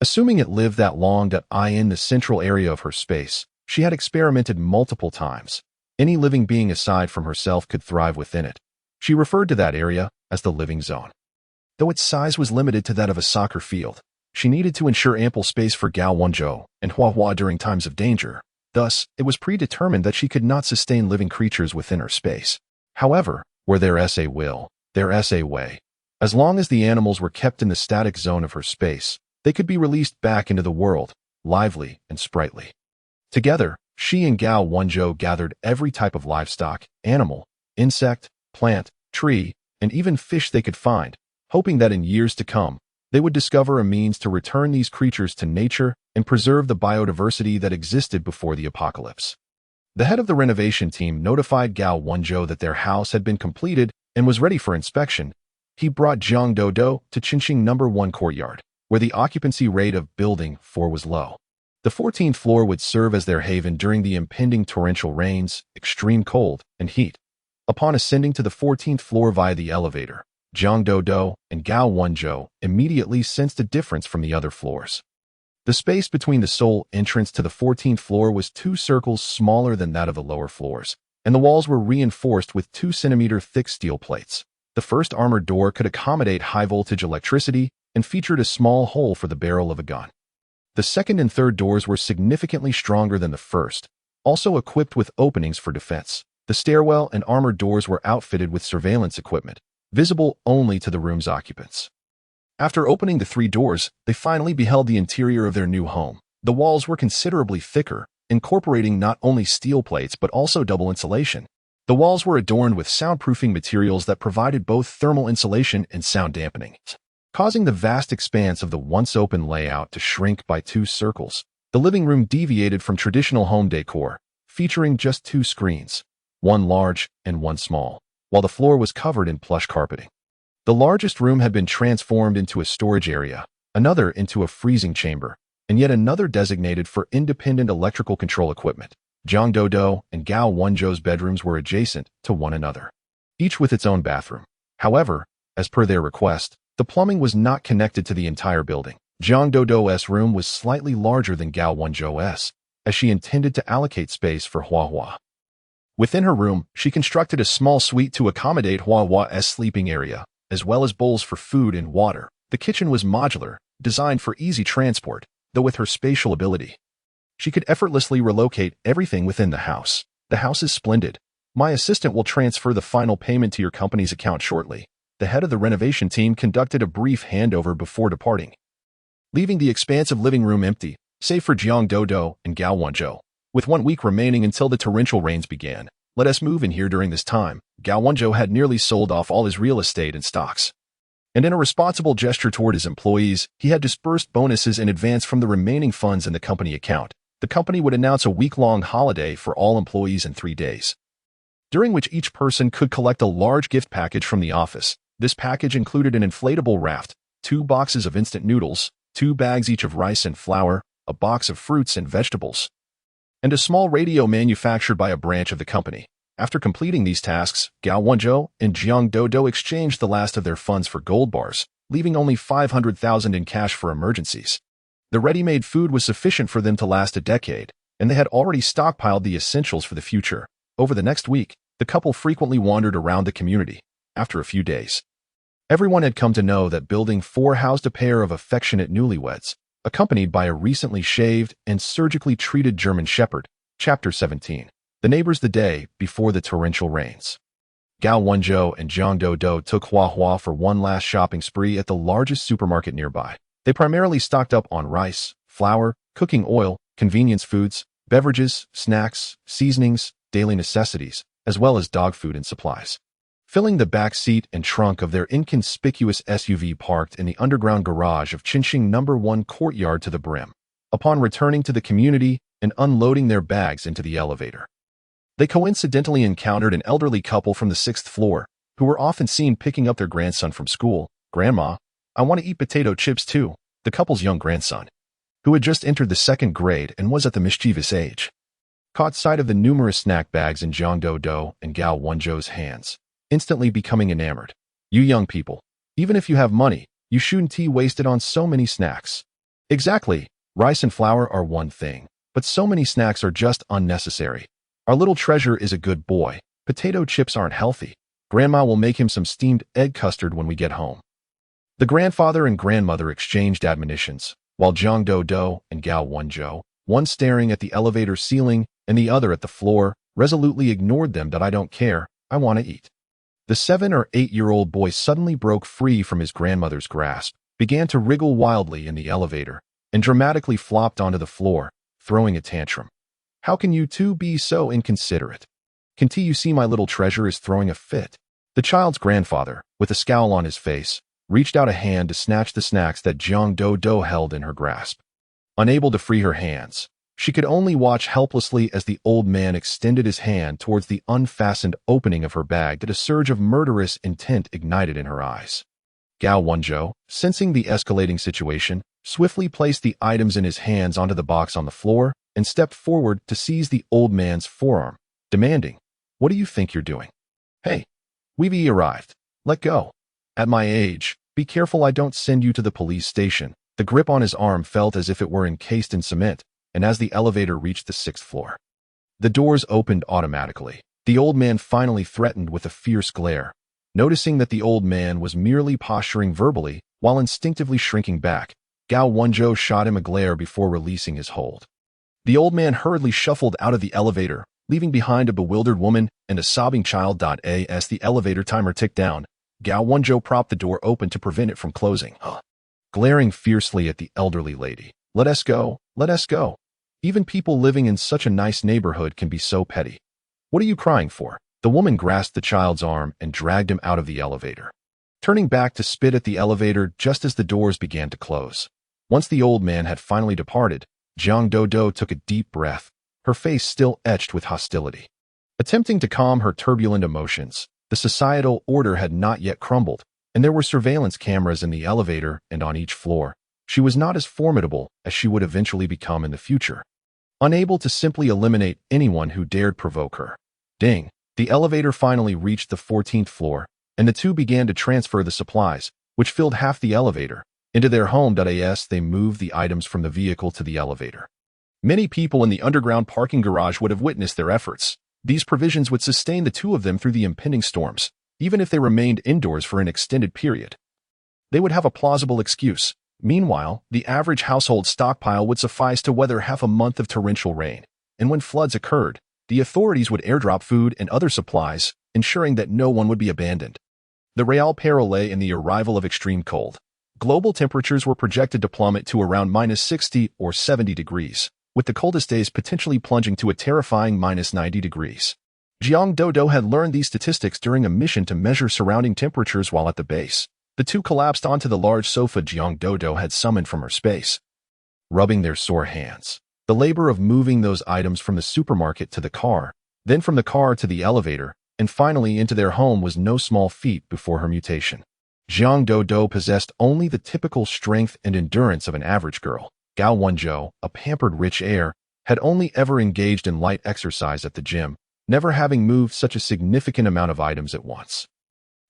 Assuming it lived that long, in the central area of her space, she had experimented multiple times. Any living being aside from herself could thrive within it. She referred to that area as the living zone. Though its size was limited to that of a soccer field, she needed to ensure ample space for Gao Wenzhou and Hua Hua during times of danger. Thus, it was predetermined that she could not sustain living creatures within her space. However, where there's a will, there's a way. As long as the animals were kept in the static zone of her space, they could be released back into the world, lively and sprightly. Together, she and Gao Wenzhou gathered every type of livestock, animal, insect, plant, tree, and even fish they could find, hoping that in years to come, they would discover a means to return these creatures to nature and preserve the biodiversity that existed before the apocalypse. The head of the renovation team notified Gao Wenzhou that their house had been completed and was ready for inspection. He brought Jiang Dodo to Qingqing No. 1 courtyard, where the occupancy rate of Building 4 was low. The 14th floor would serve as their haven during the impending torrential rains, extreme cold, and heat. Upon ascending to the 14th floor via the elevator, Jiang Dodo and Gao Wenzhou immediately sensed a difference from the other floors. The space between the sole entrance to the 14th floor was 2 circles smaller than that of the lower floors, and the walls were reinforced with 2-centimeter thick steel plates. The first armored door could accommodate high-voltage electricity and featured a small hole for the barrel of a gun. The second and third doors were significantly stronger than the first, also equipped with openings for defense. The stairwell and armored doors were outfitted with surveillance equipment, visible only to the room's occupants. After opening the 3 doors, they finally beheld the interior of their new home. The walls were considerably thicker, incorporating not only steel plates but also double insulation. The walls were adorned with soundproofing materials that provided both thermal insulation and sound dampening, causing the vast expanse of the once open layout to shrink by 2 circles. The living room deviated from traditional home decor, featuring just 2 screens, one large and one small, while the floor was covered in plush carpeting. The largest room had been transformed into a storage area, another into a freezing chamber, and yet another designated for independent electrical control equipment. Jiang Dodo and Gao Wenzhou's bedrooms were adjacent to one another, each with its own bathroom. However, as per their request, the plumbing was not connected to the entire building. Jiang Dodo's room was slightly larger than Gao Wenzhou's, as she intended to allocate space for Hua Hua. Within her room, she constructed a small suite to accommodate Hua Hua's sleeping area, as well as bowls for food and water. The kitchen was modular, designed for easy transport, though with her spatial ability, She could effortlessly relocate everything within the house. The house is splendid. My assistant will transfer the final payment to your company's account shortly. The head of the renovation team conducted a brief handover before departing, leaving the expansive living room empty, save for Jiang Dodo and Gao Wenzhou. With 1 week remaining until the torrential rains began, let us move in here during this time. Gao Wenzhou had nearly sold off all his real estate and stocks, and in a responsible gesture toward his employees, he had dispersed bonuses in advance from the remaining funds in the company account. The company would announce a week-long holiday for all employees in 3 days, during which each person could collect a large gift package from the office. This package included an inflatable raft, 2 boxes of instant noodles, 2 bags each of rice and flour, a box of fruits and vegetables, and a small radio manufactured by a branch of the company. After completing these tasks, Gao Wenzhou and Jiang Dodo exchanged the last of their funds for gold bars, leaving only 500,000 in cash for emergencies. The ready-made food was sufficient for them to last a decade, and they had already stockpiled the essentials for the future. Over the next week, the couple frequently wandered around the community. After a few days, everyone had come to know that Building 4 housed a pair of affectionate newlyweds, accompanied by a recently shaved and surgically treated German Shepherd. Chapter 17. The neighbors the day before the torrential rains. Gao Wenzhou and Jiang Dodo took Hua for one last shopping spree at the largest supermarket nearby. They primarily stocked up on rice, flour, cooking oil, convenience foods, beverages, snacks, seasonings, daily necessities, as well as dog food and supplies, filling the back seat and trunk of their inconspicuous SUV parked in the underground garage of Qinxing No. 1 courtyard to the brim. Upon returning to the community and unloading their bags into the elevator, they coincidentally encountered an elderly couple from the 6th floor, who were often seen picking up their grandson from school. "Grandma, I want to eat potato chips too," the couple's young grandson, who had just entered the 2nd grade and was at the mischievous age, caught sight of the numerous snack bags in Jiang Dodo and Gao Wenzhou's hands, instantly becoming enamored. "You young people, even if you have money, you shouldn't be wasted on so many snacks." Exactly, rice and flour are one thing, but so many snacks are just unnecessary. Our little treasure is a good boy. Potato chips aren't healthy. Grandma will make him some steamed egg custard when we get home. The grandfather and grandmother exchanged admonitions, while Jiang Dodo and Gao Wenzhou, one staring at the elevator ceiling and the other at the floor, resolutely ignored them. "That I don't care, I want to eat." The 7 or 8-year-old boy suddenly broke free from his grandmother's grasp, began to wriggle wildly in the elevator, and dramatically flopped onto the floor, throwing a tantrum. "How can you two be so inconsiderate? Can't you see my little treasure is throwing a fit?" The child's grandfather, with a scowl on his face, reached out a hand to snatch the snacks that Jiang Dodo held in her grasp. Unable to free her hands, she could only watch helplessly as the old man extended his hand towards the unfastened opening of her bag that a surge of murderous intent ignited in her eyes. Gao Wenzhou, sensing the escalating situation, swiftly placed the items in his hands onto the box on the floor and stepped forward to seize the old man's forearm, demanding, "What do you think you're doing? Hey, we've arrived. Let go. At my age, be careful I don't send you to the police station." The grip on his arm felt as if it were encased in cement, and as the elevator reached the 6th floor, the doors opened automatically. The old man finally threatened with a fierce glare. Noticing that the old man was merely posturing verbally while instinctively shrinking back, Gao Wenzhou shot him a glare before releasing his hold. The old man hurriedly shuffled out of the elevator, leaving behind a bewildered woman and a sobbing child. As the elevator timer ticked down, Gao Wenzhou propped the door open to prevent it from closing, glaring fiercely at the elderly lady. Let us go. Let us go. Even people living in such a nice neighborhood can be so petty. What are you crying for?" The woman grasped the child's arm and dragged him out of the elevator, turning back to spit at the elevator just as the doors began to close. Once the old man had finally departed, Jiang Dodo took a deep breath, her face still etched with hostility. Attempting to calm her turbulent emotions, the societal order had not yet crumbled, and there were surveillance cameras in the elevator and on each floor. She was not as formidable as she would eventually become in the future, unable to simply eliminate anyone who dared provoke her. Ding! The elevator finally reached the 14th floor, and the two began to transfer the supplies, which filled half the elevator, into their home. As they moved the items from the vehicle to the elevator, many people in the underground parking garage would have witnessed their efforts. These provisions would sustain the two of them through the impending storms, even if they remained indoors for an extended period. They would have a plausible excuse. Meanwhile, the average household stockpile would suffice to weather half a month of torrential rain, and when floods occurred, the authorities would airdrop food and other supplies, ensuring that no one would be abandoned. The real peril lay in the arrival of extreme cold. Global temperatures were projected to plummet to around -60 or 70 degrees, with the coldest days potentially plunging to a terrifying -90 degrees. Jiang Dodo had learned these statistics during a mission to measure surrounding temperatures while at the base. The two collapsed onto the large sofa Jiang Dodo had summoned from her space, rubbing their sore hands. The labor of moving those items from the supermarket to the car, then from the car to the elevator, and finally into their home was no small feat before her mutation. Jiang Dodo possessed only the typical strength and endurance of an average girl. Gao Wenzhou, a pampered rich heir, had only ever engaged in light exercise at the gym, never having moved such a significant amount of items at once.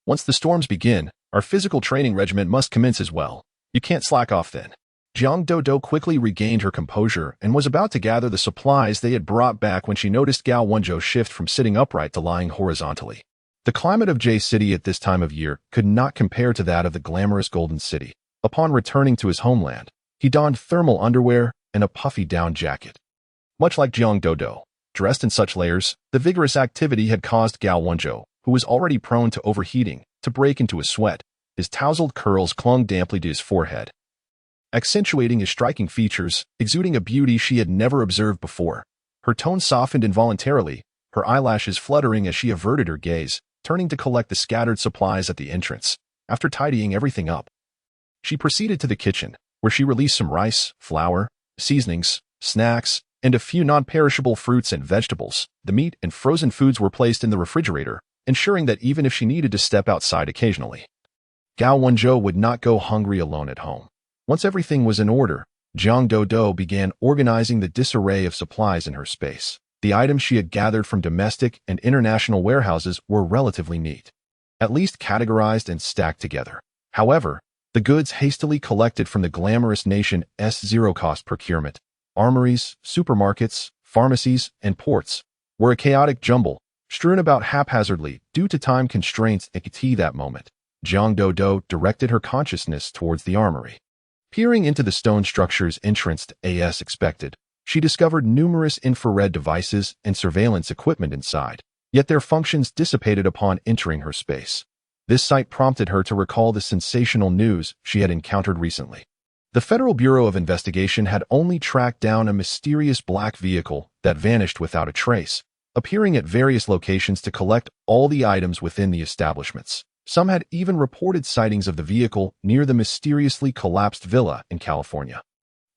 Once the storms begin, our physical training regimen must commence as well. You can't slack off then. Jiang Dodo quickly regained her composure and was about to gather the supplies they had brought back when she noticed Gao Wenzhou shift from sitting upright to lying horizontally. The climate of J-City at this time of year could not compare to that of the glamorous Golden City. Upon returning to his homeland, he donned thermal underwear and a puffy down jacket. Much like Jiang Dodo, dressed in such layers, the vigorous activity had caused Gao Wenzhou, who was already prone to overheating, to break into a sweat. His tousled curls clung damply to his forehead, accentuating his striking features, exuding a beauty she had never observed before. Her tone softened involuntarily, her eyelashes fluttering as she averted her gaze, turning to collect the scattered supplies at the entrance. After tidying everything up, she proceeded to the kitchen, where she released some rice, flour, seasonings, snacks, and a few non-perishable fruits and vegetables. The meat and frozen foods were placed in the refrigerator, ensuring that even if she needed to step outside occasionally, Gao Wenzhou would not go hungry alone at home. Once everything was in order, Jiang Dodo began organizing the disarray of supplies in her space. The items she had gathered from domestic and international warehouses were relatively neat, at least categorized and stacked together. However, the goods hastily collected from the glamorous nation's zero-cost procurement, armories, supermarkets, pharmacies, and ports, were a chaotic jumble, strewn about haphazardly due to time constraints at that moment. Jiang Dodo directed her consciousness towards the armory. Peering into the stone structure's entrance as expected, she discovered numerous infrared devices and surveillance equipment inside, yet their functions dissipated upon entering her space. This sight prompted her to recall the sensational news she had encountered recently. The Federal Bureau of Investigation had only tracked down a mysterious black vehicle that vanished without a trace, appearing at various locations to collect all the items within the establishments. Some had even reported sightings of the vehicle near the mysteriously collapsed villa in California.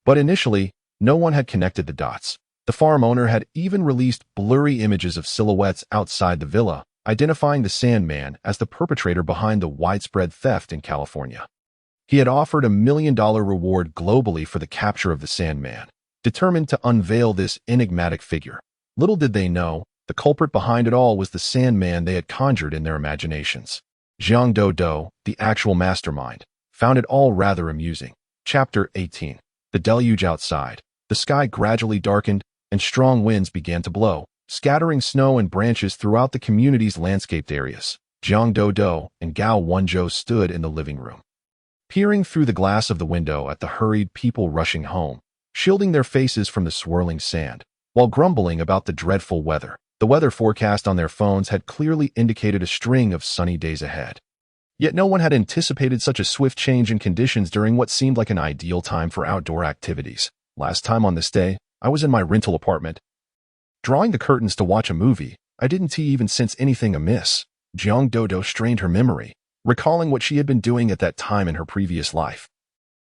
But initially, no one had connected the dots. The farm owner had even released blurry images of silhouettes outside the villa, identifying the Sandman as the perpetrator behind the widespread theft in California. He had offered $1 million reward globally for the capture of the Sandman, determined to unveil this enigmatic figure. Little did they know, the culprit behind it all was the Sandman they had conjured in their imaginations. Jiang Dodo, the actual mastermind, found it all rather amusing. Chapter 18. The deluge outside. The sky gradually darkened, and strong winds began to blow, scattering snow and branches throughout the community's landscaped areas. Jiang Dodo and Gao Wenzhou stood in the living room, peering through the glass of the window at the hurried people rushing home, shielding their faces from the swirling sand, while grumbling about the dreadful weather. The weather forecast on their phones had clearly indicated a string of sunny days ahead. Yet no one had anticipated such a swift change in conditions during what seemed like an ideal time for outdoor activities. Last time on this day, I was in my rental apartment, drawing the curtains to watch a movie. I didn't even sense anything amiss. Jiang Dodo strained her memory, recalling what she had been doing at that time in her previous life,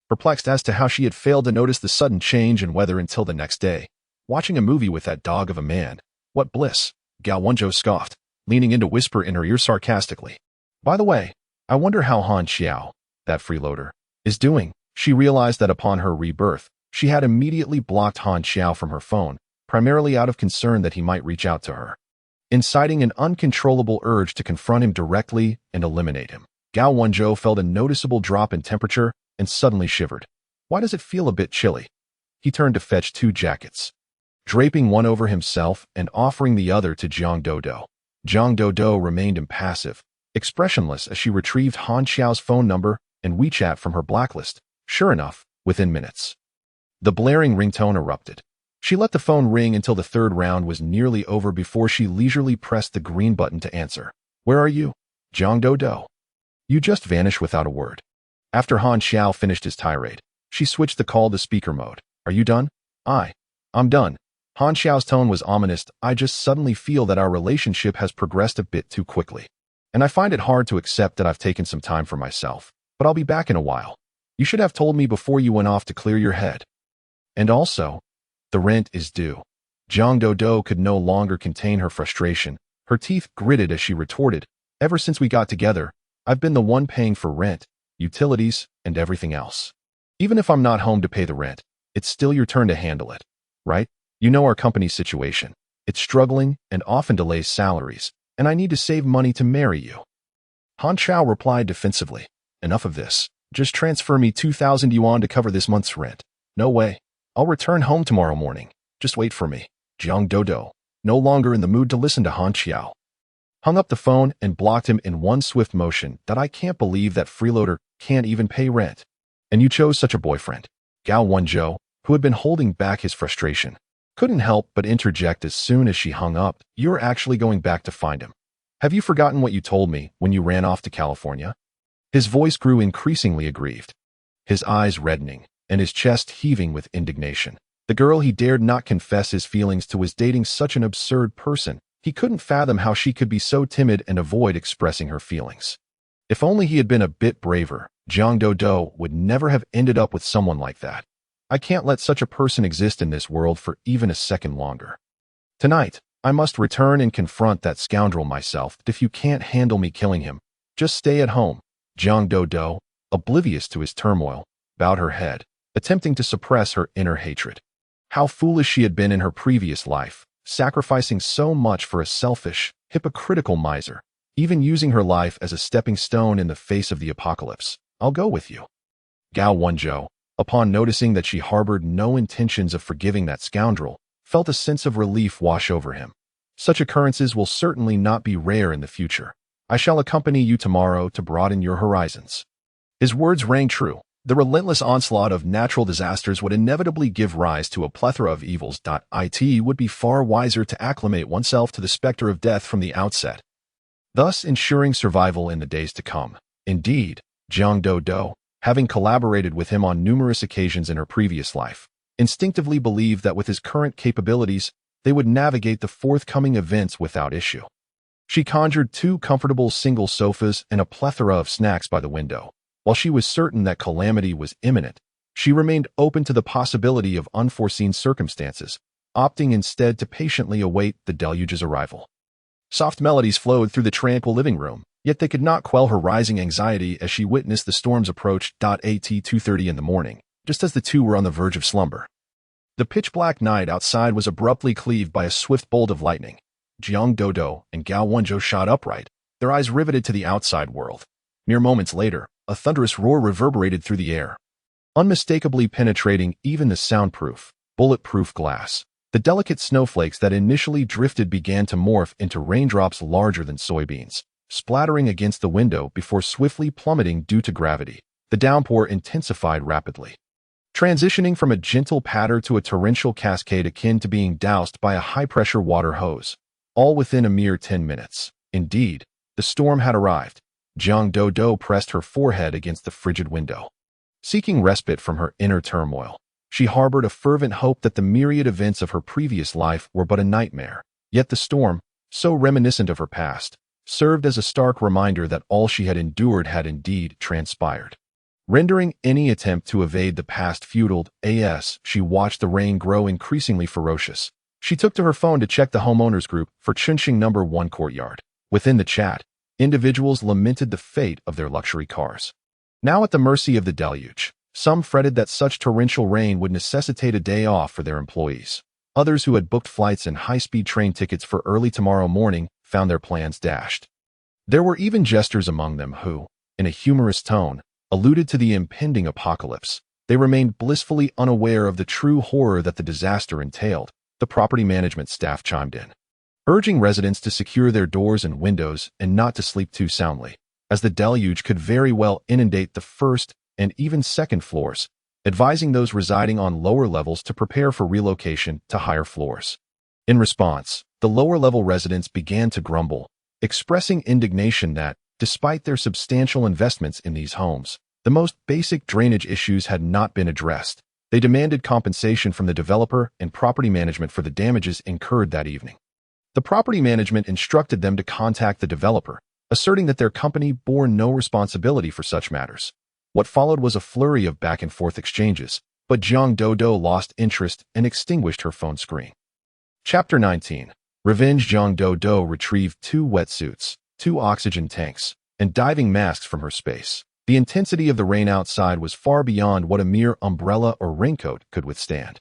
perplexed as to how she had failed to notice the sudden change in weather until the next day. Watching a movie with that dog of a man. What bliss, Gao Wenzhou scoffed, leaning in to whisper in her ear sarcastically. By the way, I wonder how Han Xiao, that freeloader, is doing. She realized that upon her rebirth, she had immediately blocked Han Xiao from her phone, primarily out of concern that he might reach out to her, inciting an uncontrollable urge to confront him directly and eliminate him. Gao Wenzhou felt a noticeable drop in temperature and suddenly shivered. Why does it feel a bit chilly? He turned to fetch 2 jackets, draping one over himself and offering the other to Jiang Dodo. Jiang Dodo remained impassive, expressionless as she retrieved Han Xiao's phone number and WeChat from her blacklist, Sure enough, within minutes, the blaring ringtone erupted. She let the phone ring until the third round was nearly over before she leisurely pressed the green button to answer. Where are you? Jiang Dodo. You just vanished without a word. After Han Xiao finished his tirade, she switched the call to speaker mode. Are you done? I'm done. Han Xiao's tone was ominous. I just suddenly feel that our relationship has progressed a bit too quickly. And I find it hard to accept that I've taken some time for myself. But I'll be back in a while. You should have told me before you went off to clear your head. And also, the rent is due. Jiang Dodo could no longer contain her frustration. Her teeth gritted as she retorted, ever since we got together, I've been the one paying for rent, utilities, and everything else. Even if I'm not home to pay the rent, it's still your turn to handle it, right? You know our company's situation. It's struggling and often delays salaries, and I need to save money to marry you. Han Chao replied defensively. Enough of this. Just transfer me 2,000 yuan to cover this month's rent. No way. I'll return home tomorrow morning. Just wait for me. Jiang Dodo, no longer in the mood to listen to Han Xiao, hung up the phone and blocked him in one swift motion. That I can't believe that freeloader can't even pay rent. And you chose such a boyfriend. Gao Wenzhou, who had been holding back his frustration, couldn't help but interject as soon as she hung up. You're actually going back to find him. Have you forgotten what you told me when you ran off to California? His voice grew increasingly aggrieved, his eyes reddening, and his chest heaving with indignation. The girl he dared not confess his feelings to was dating such an absurd person. He couldn't fathom how she could be so timid and avoid expressing her feelings. If only he had been a bit braver, Jiang Dodo would never have ended up with someone like that. I can't let such a person exist in this world for even a second longer. Tonight, I must return and confront that scoundrel myself. If you can't handle me killing him, just stay at home. Jiang Dodo, oblivious to his turmoil, bowed her head, attempting to suppress her inner hatred. How foolish she had been in her previous life, sacrificing so much for a selfish, hypocritical miser, even using her life as a stepping stone in the face of the apocalypse. I'll go with you. Gao Wenzhou, upon noticing that she harbored no intentions of forgiving that scoundrel, felt a sense of relief wash over him. Such occurrences will certainly not be rare in the future. I shall accompany you tomorrow to broaden your horizons. His words rang true. The relentless onslaught of natural disasters would inevitably give rise to a plethora of evils. It would be far wiser to acclimate oneself to the specter of death from the outset, thus ensuring survival in the days to come. Indeed, Jiang Dodo, having collaborated with him on numerous occasions in her previous life, instinctively believed that with his current capabilities, they would navigate the forthcoming events without issue. She conjured 2 comfortable single sofas and a plethora of snacks by the window. While she was certain that calamity was imminent, she remained open to the possibility of unforeseen circumstances, opting instead to patiently await the deluge's arrival. Soft melodies flowed through the tranquil living room, yet they could not quell her rising anxiety as she witnessed the storm's approach. At 2:30 in the morning, just as the two were on the verge of slumber, the pitch-black night outside was abruptly cleaved by a swift bolt of lightning. Jiang Dodo and Gao Wenzhou shot upright, their eyes riveted to the outside world. Mere moments later, a thunderous roar reverberated through the air, unmistakably penetrating even the soundproof, bulletproof glass. The delicate snowflakes that initially drifted began to morph into raindrops larger than soybeans, splattering against the window before swiftly plummeting due to gravity. The downpour intensified rapidly, transitioning from a gentle patter to a torrential cascade akin to being doused by a high-pressure water hose, all within a mere 10 minutes. Indeed, the storm had arrived. Jiang Dodo pressed her forehead against the frigid window, seeking respite from her inner turmoil. She harbored a fervent hope that the myriad events of her previous life were but a nightmare. Yet the storm, so reminiscent of her past, served as a stark reminder that all she had endured had indeed transpired, rendering any attempt to evade the past futile. As she watched the rain grow increasingly ferocious, she took to her phone to check the homeowners group for Chunqing No. 1 courtyard. Within the chat, individuals lamented the fate of their luxury cars, now at the mercy of the deluge. Some fretted that such torrential rain would necessitate a day off for their employees. Others who had booked flights and high-speed train tickets for early tomorrow morning found their plans dashed. There were even jesters among them who, in a humorous tone, alluded to the impending apocalypse. They remained blissfully unaware of the true horror that the disaster entailed. The property management staff chimed in, urging residents to secure their doors and windows and not to sleep too soundly, as the deluge could very well inundate the first and even second floors, advising those residing on lower levels to prepare for relocation to higher floors. In response, the lower-level residents began to grumble, expressing indignation that, despite their substantial investments in these homes, the most basic drainage issues had not been addressed. They demanded compensation from the developer and property management for the damages incurred that evening. The property management instructed them to contact the developer, asserting that their company bore no responsibility for such matters. What followed was a flurry of back-and-forth exchanges, but Jiang Dodo lost interest and extinguished her phone screen. Chapter 19. Revenge. Jiang Dodo retrieved 2 wetsuits, 2 oxygen tanks, and diving masks from her space. The intensity of the rain outside was far beyond what a mere umbrella or raincoat could withstand.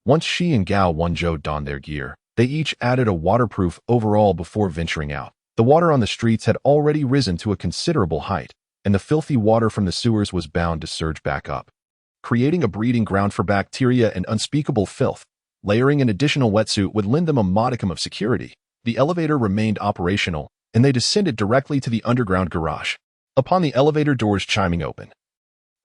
Once she and Gao Wenzhou donned their gear, they each added a waterproof overall before venturing out. The water on the streets had already risen to a considerable height, and the filthy water from the sewers was bound to surge back up, creating a breeding ground for bacteria and unspeakable filth. Layering an additional wetsuit would lend them a modicum of security. The elevator remained operational, and they descended directly to the underground garage. Upon the elevator doors chiming open,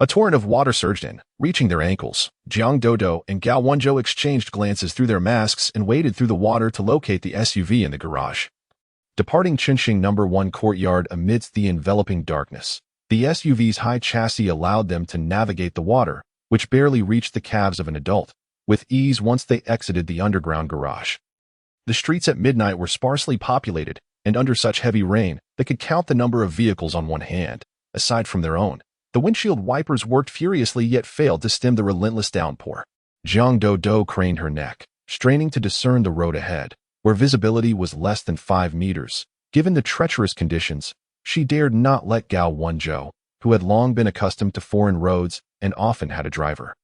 a torrent of water surged in, reaching their ankles. Jiang Dodo and Gao Wenzhou exchanged glances through their masks and waded through the water to locate the SUV in the garage. Departing Chinxing No. 1 courtyard amidst the enveloping darkness, the SUV's high chassis allowed them to navigate the water, which barely reached the calves of an adult, with ease once they exited the underground garage. The streets at midnight were sparsely populated, and under such heavy rain, they could count the number of vehicles on one hand. Aside from their own, the windshield wipers worked furiously yet failed to stem the relentless downpour. Jiang Dodo craned her neck, straining to discern the road ahead, where visibility was less than 5 meters. Given the treacherous conditions, she dared not let Gao Wenzhou, who had long been accustomed to foreign roads and often had a driver,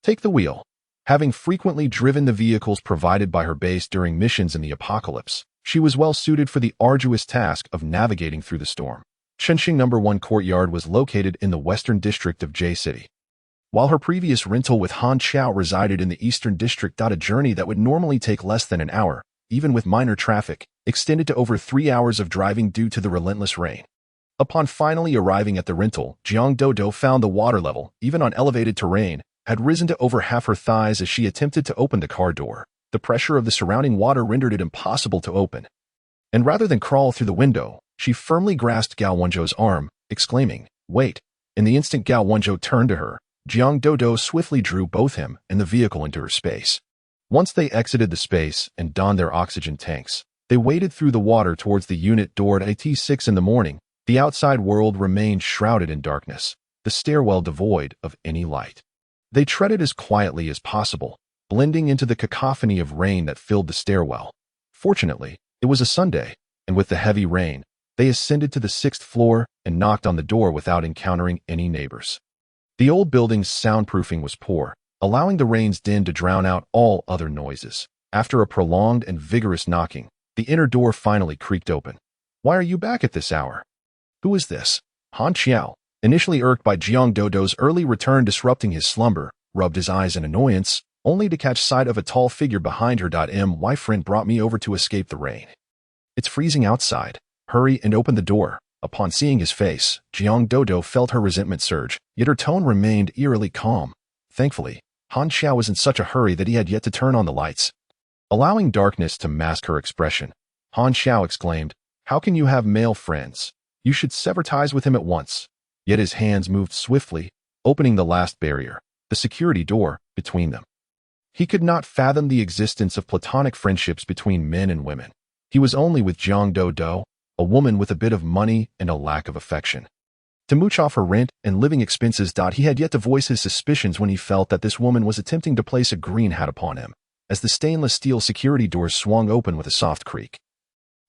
take the wheel. Having frequently driven the vehicles provided by her base during missions in the Apocalypse, she was well suited for the arduous task of navigating through the storm. Chinxing No. 1 courtyard was located in the western district of J City. While her previous rental with Han Qiao resided in the eastern district, a journey that would normally take less than an hour, even with minor traffic, extended to over 3 hours of driving due to the relentless rain. Upon finally arriving at the rental, Jiang Dodo found the water level, even on elevated terrain, had risen to over half her thighs as she attempted to open the car door. The pressure of the surrounding water rendered it impossible to open. And rather than crawl through the window, she firmly grasped Gao Wenzhou's arm, exclaiming, "Wait." In the instant Gao Wenzhou turned to her, Jiang Dodo swiftly drew both him and the vehicle into her space. Once they exited the space and donned their oxygen tanks, they waded through the water towards the unit door at 6 in the morning. The outside world remained shrouded in darkness, the stairwell devoid of any light. They treaded as quietly as possible, blending into the cacophony of rain that filled the stairwell. Fortunately, it was a Sunday, and with the heavy rain, they ascended to the 6th floor and knocked on the door without encountering any neighbors. The old building's soundproofing was poor, allowing the rain's din to drown out all other noises. After a prolonged and vigorous knocking, the inner door finally creaked open. "Why are you back at this hour?" "Who is this?" Han Qiao, initially irked by Jiang Dodo's early return disrupting his slumber, rubbed his eyes in annoyance, only to catch sight of a tall figure behind her. "My friend brought me over to escape the rain. It's freezing outside. Hurry and open the door." Upon seeing his face, Jiang Dodo felt her resentment surge, yet her tone remained eerily calm. Thankfully, Han Qiao was in such a hurry that he had yet to turn on the lights. Allowing darkness to mask her expression, Han Qiao exclaimed, "How can you have male friends? You should sever ties with him at once." Yet his hands moved swiftly, opening the last barrier, the security door, between them. He could not fathom the existence of platonic friendships between men and women. He was only with Jiang Dodo, a woman with a bit of money and a lack of affection. To mooch off her rent and living expenses. He had yet to voice his suspicions when he felt that this woman was attempting to place a green hat upon him, as the stainless steel security doors swung open with a soft creak.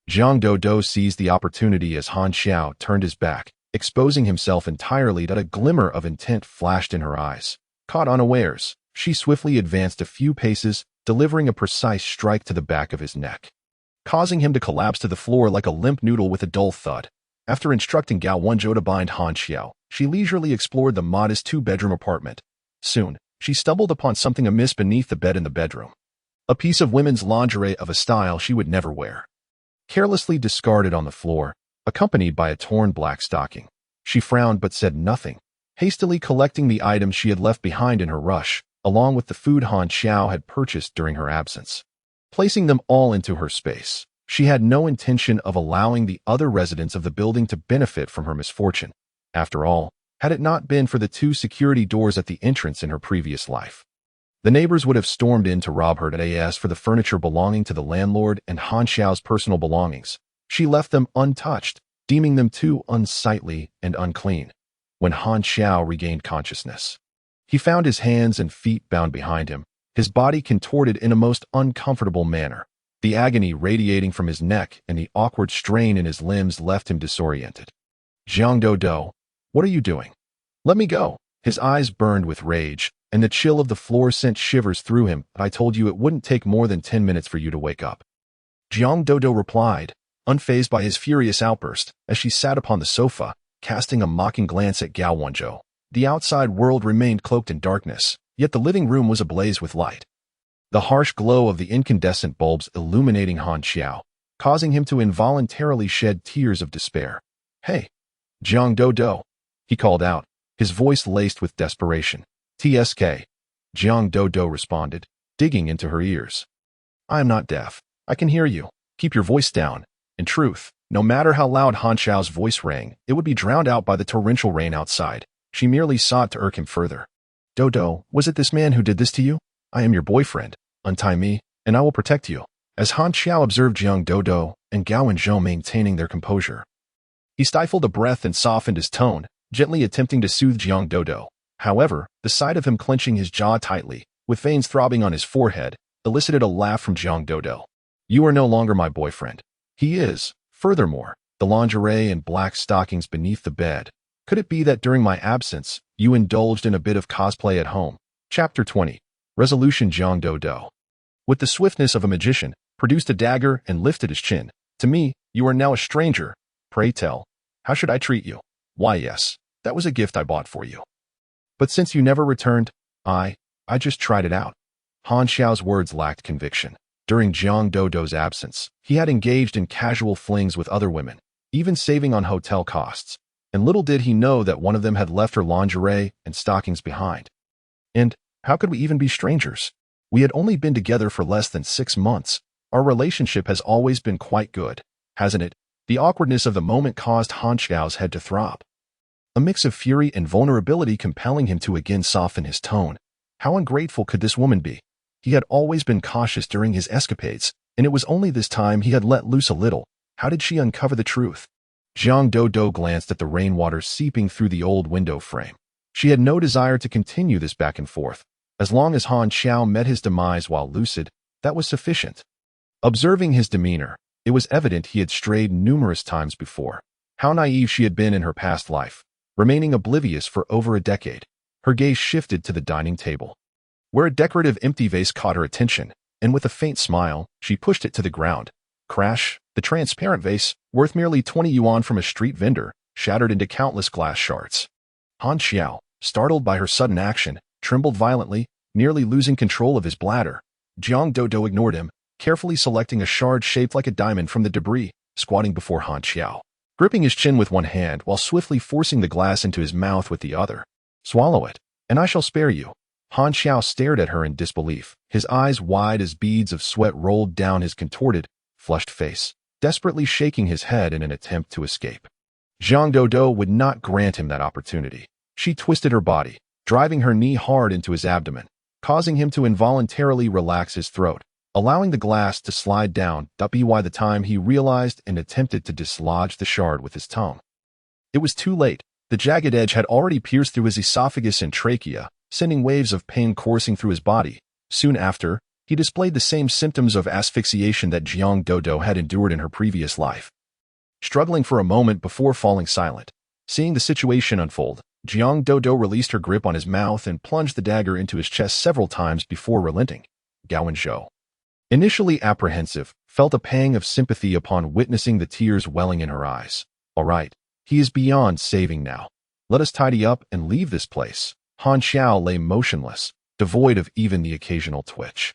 Jiang Dodo seized the opportunity as Han Qiao turned his back, exposing himself entirely. A glimmer of intent flashed in her eyes. Caught unawares, she swiftly advanced a few paces, delivering a precise strike to the back of his neck, causing him to collapse to the floor like a limp noodle with a dull thud. After instructing Gao Wenzhou to bind Han Qiao, she leisurely explored the modest 2-bedroom apartment. Soon, she stumbled upon something amiss beneath the bed in the bedroom. A piece of women's lingerie of a style she would never wear, carelessly discarded on the floor, accompanied by a torn black stocking. She frowned but said nothing, hastily collecting the items she had left behind in her rush, along with the food Han Xiao had purchased during her absence. Placing them all into her space, she had no intention of allowing the other residents of the building to benefit from her misfortune. After all, had it not been for the 2 security doors at the entrance in her previous life, the neighbors would have stormed in to rob her as for the furniture belonging to the landlord and Han Xiao's personal belongings. She left them untouched, deeming them too unsightly and unclean. When Han Xiao regained consciousness, he found his hands and feet bound behind him, his body contorted in a most uncomfortable manner. The agony radiating from his neck and the awkward strain in his limbs left him disoriented. Jiang Dodo, what are you doing? Let me go. His eyes burned with rage, and the chill of the floor sent shivers through him. I told you it wouldn't take more than 10 minutes for you to wake up. Jiang Dodo replied, unfazed by his furious outburst, as she sat upon the sofa, casting a mocking glance at Gao Wanzhou. The outside world remained cloaked in darkness, yet the living room was ablaze with light. The harsh glow of the incandescent bulbs illuminating Han Xiao, causing him to involuntarily shed tears of despair. Hey, Jiang Dodo, he called out, his voice laced with desperation. TSK. Jiang Dodo responded, digging into her ears. I am not deaf. I can hear you. Keep your voice down. In truth, no matter how loud Han Xiao's voice rang, it would be drowned out by the torrential rain outside. She merely sought to irk him further. Dodo, was it this man who did this to you? I am your boyfriend. Untie me, and I will protect you. As Han Xiao observed Jiang Dodo and Gao Wanzhou maintaining their composure, he stifled a breath and softened his tone, gently attempting to soothe Jiang Dodo. However, the sight of him clenching his jaw tightly, with veins throbbing on his forehead, elicited a laugh from Jiang Dodo. You are no longer my boyfriend. He is. Furthermore, the lingerie and black stockings beneath the bed. Could it be that during my absence, you indulged in a bit of cosplay at home? Chapter 20. Resolution. Jiang Dodo, with the swiftness of a magician, produced a dagger and lifted his chin. To me, you are now a stranger. Pray tell, how should I treat you? Why yes, that was a gift I bought for you. But since you never returned, I just tried it out. Han Xiao's words lacked conviction. During Jiang Dodo's absence, he had engaged in casual flings with other women, even saving on hotel costs. And little did he know that one of them had left her lingerie and stockings behind. And how could we even be strangers? We had only been together for less than 6 months. Our relationship has always been quite good, hasn't it? The awkwardness of the moment caused Han Xiao's head to throb, a mix of fury and vulnerability compelling him to again soften his tone. How ungrateful could this woman be? He had always been cautious during his escapades, and it was only this time he had let loose a little. How did she uncover the truth? Jiang Dodo glanced at the rainwater seeping through the old window frame. She had no desire to continue this back and forth. As long as Han Xiao met his demise while lucid, that was sufficient. Observing his demeanor, it was evident he had strayed numerous times before. How naive she had been in her past life, remaining oblivious for over a decade. Her gaze shifted to the dining table, where a decorative empty vase caught her attention, and with a faint smile, she pushed it to the ground. Crash! The transparent vase, worth merely 20 yuan from a street vendor, shattered into countless glass shards. Han Xiao, startled by her sudden action, trembled violently, nearly losing control of his bladder. Jiang Dodo ignored him, carefully selecting a shard shaped like a diamond from the debris, squatting before Han Xiao, gripping his chin with one hand while swiftly forcing the glass into his mouth with the other. Swallow it, and I shall spare you. Han Xiao stared at her in disbelief, his eyes wide as beads of sweat rolled down his contorted, flushed face, desperately shaking his head in an attempt to escape. Jiang Dodo would not grant him that opportunity. She twisted her body, driving her knee hard into his abdomen, causing him to involuntarily relax his throat, allowing the glass to slide down. By the time he realized and attempted to dislodge the shard with his tongue, it was too late. The jagged edge had already pierced through his esophagus and trachea, sending waves of pain coursing through his body. Soon after, he displayed the same symptoms of asphyxiation that Jiang Dodo had endured in her previous life. Struggling for a moment before falling silent, seeing the situation unfold, Jiang Dodo released her grip on his mouth and plunged the dagger into his chest several times before relenting. Gao Wanzhou, initially apprehensive, felt a pang of sympathy upon witnessing the tears welling in her eyes. All right, he is beyond saving now. Let us tidy up and leave this place. Han Xiao lay motionless, devoid of even the occasional twitch.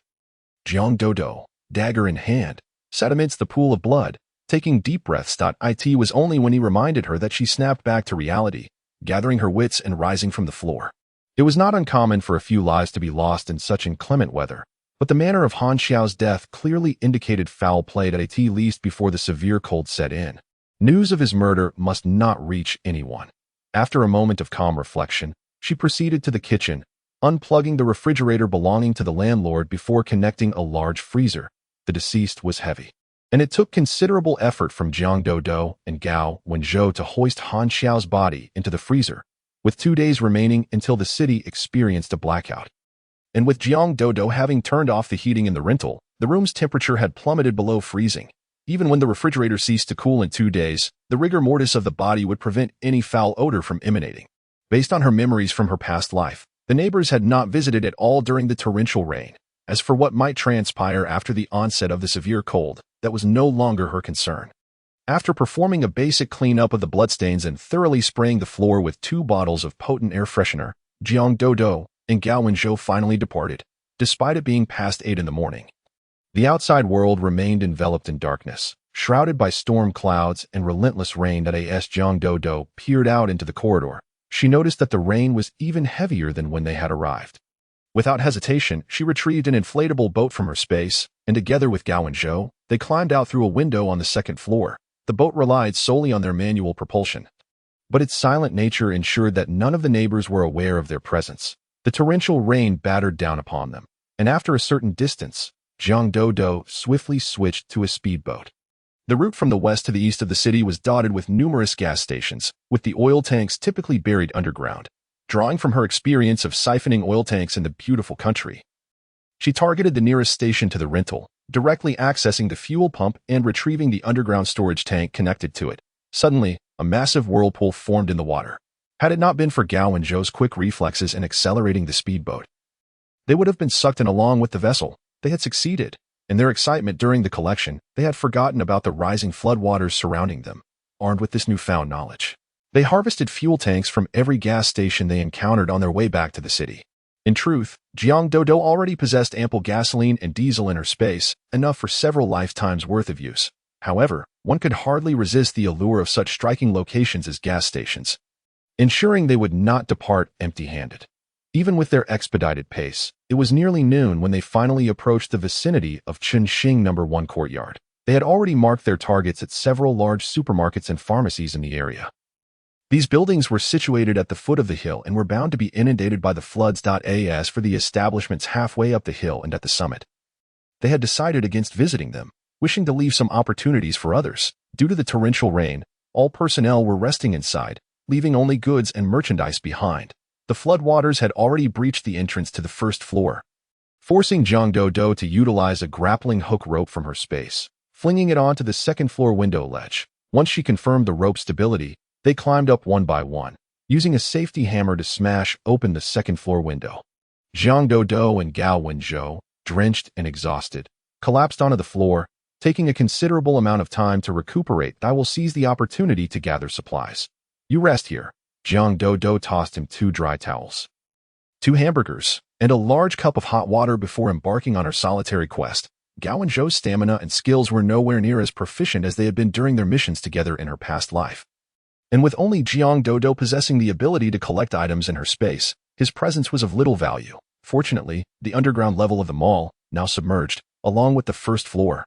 Jiang Dodo, dagger in hand, sat amidst the pool of blood, taking deep breaths. It was only when he reminded her that she snapped back to reality. gathering her wits and rising from the floor. It was not uncommon for a few lives to be lost in such inclement weather, but the manner of Han Xiao's death clearly indicated foul play at least before the severe cold set in. News of his murder must not reach anyone. After a moment of calm reflection, she proceeded to the kitchen, unplugging the refrigerator belonging to the landlord before connecting a large freezer. The deceased was heavy, and it took considerable effort from Jiang Dodo and Gao Wenzhou to hoist Han Xiao's body into the freezer, with 2 days remaining until the city experienced a blackout. And with Jiang Dodo having turned off the heating in the rental, the room's temperature had plummeted below freezing. Even when the refrigerator ceased to cool in 2 days, the rigor mortis of the body would prevent any foul odor from emanating. Based on her memories from her past life, the neighbors had not visited at all during the torrential rain. As for what might transpire after the onset of the severe cold, that was no longer her concern. After performing a basic cleanup of the bloodstains and thoroughly spraying the floor with 2 bottles of potent air freshener, Jiang Dodo and Gao Wenzhou finally departed, despite it being past 8 in the morning. The outside world remained enveloped in darkness, shrouded by storm clouds and relentless rain. As Jiang Dodo peered out into the corridor, she noticed that the rain was even heavier than when they had arrived. Without hesitation, she retrieved an inflatable boat from her space, and together with Gao Wenzhou, they climbed out through a window on the 2nd floor. The boat relied solely on their manual propulsion, but its silent nature ensured that none of the neighbors were aware of their presence. The torrential rain battered down upon them, and after a certain distance, Jiang Dodo swiftly switched to a speedboat. The route from the west to the east of the city was dotted with numerous gas stations, with the oil tanks typically buried underground. Drawing from her experience of siphoning oil tanks in the beautiful country, she targeted the nearest station to the rental, directly accessing the fuel pump and retrieving the underground storage tank connected to it. Suddenly, a massive whirlpool formed in the water. Had it not been for Gao and Zhou's quick reflexes in accelerating the speedboat, they would have been sucked in along with the vessel. They had succeeded. In their excitement during the collection, they had forgotten about the rising floodwaters surrounding them. Armed with this newfound knowledge, they harvested fuel tanks from every gas station they encountered on their way back to the city. In truth, Jiang Dodo already possessed ample gasoline and diesel in her space, enough for several lifetimes' worth of use. However, one could hardly resist the allure of such striking locations as gas stations, ensuring they would not depart empty-handed. Even with their expedited pace, it was nearly noon when they finally approached the vicinity of Chunxing No. 1 courtyard. They had already marked their targets at several large supermarkets and pharmacies in the area. These buildings were situated at the foot of the hill and were bound to be inundated by the floods. As for the establishments halfway up the hill and at the summit, they had decided against visiting them, wishing to leave some opportunities for others. Due to the torrential rain, all personnel were resting inside, leaving only goods and merchandise behind. The floodwaters had already breached the entrance to the 1st floor, forcing Jiang Dodo to utilize a grappling hook rope from her space, flinging it onto the 2nd floor window ledge. Once she confirmed the rope's stability, they climbed up one by one, using a safety hammer to smash open the 2nd floor window. Jiang Dodo and Gao Wenzhou, drenched and exhausted, collapsed onto the floor, taking a considerable amount of time to recuperate. I will seize the opportunity to gather supplies. You rest here. Jiang Dodo tossed him 2 dry towels, 2 hamburgers, and a large cup of hot water before embarking on her solitary quest. Gao and Zhou's stamina and skills were nowhere near as proficient as they had been during their missions together in her past life. And with only Jiang Dodo possessing the ability to collect items in her space, his presence was of little value. Fortunately, the underground level of the mall, now submerged, along with the 1st floor,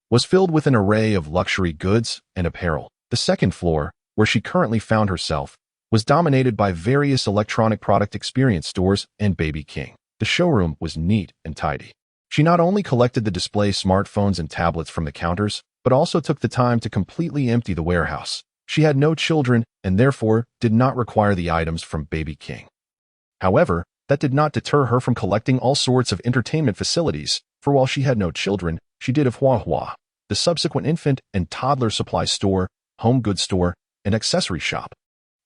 was filled with an array of luxury goods and apparel. The 2nd floor, where she currently found herself, was dominated by various electronic product experience stores and Baby King. The showroom was neat and tidy. She not only collected the display smartphones and tablets from the counters, but also took the time to completely empty the warehouse. She had no children and therefore did not require the items from Baby King. However, that did not deter her from collecting all sorts of entertainment facilities, for while she had no children, she did of Huahua, the subsequent infant and toddler supply store, home goods store, and accessory shop.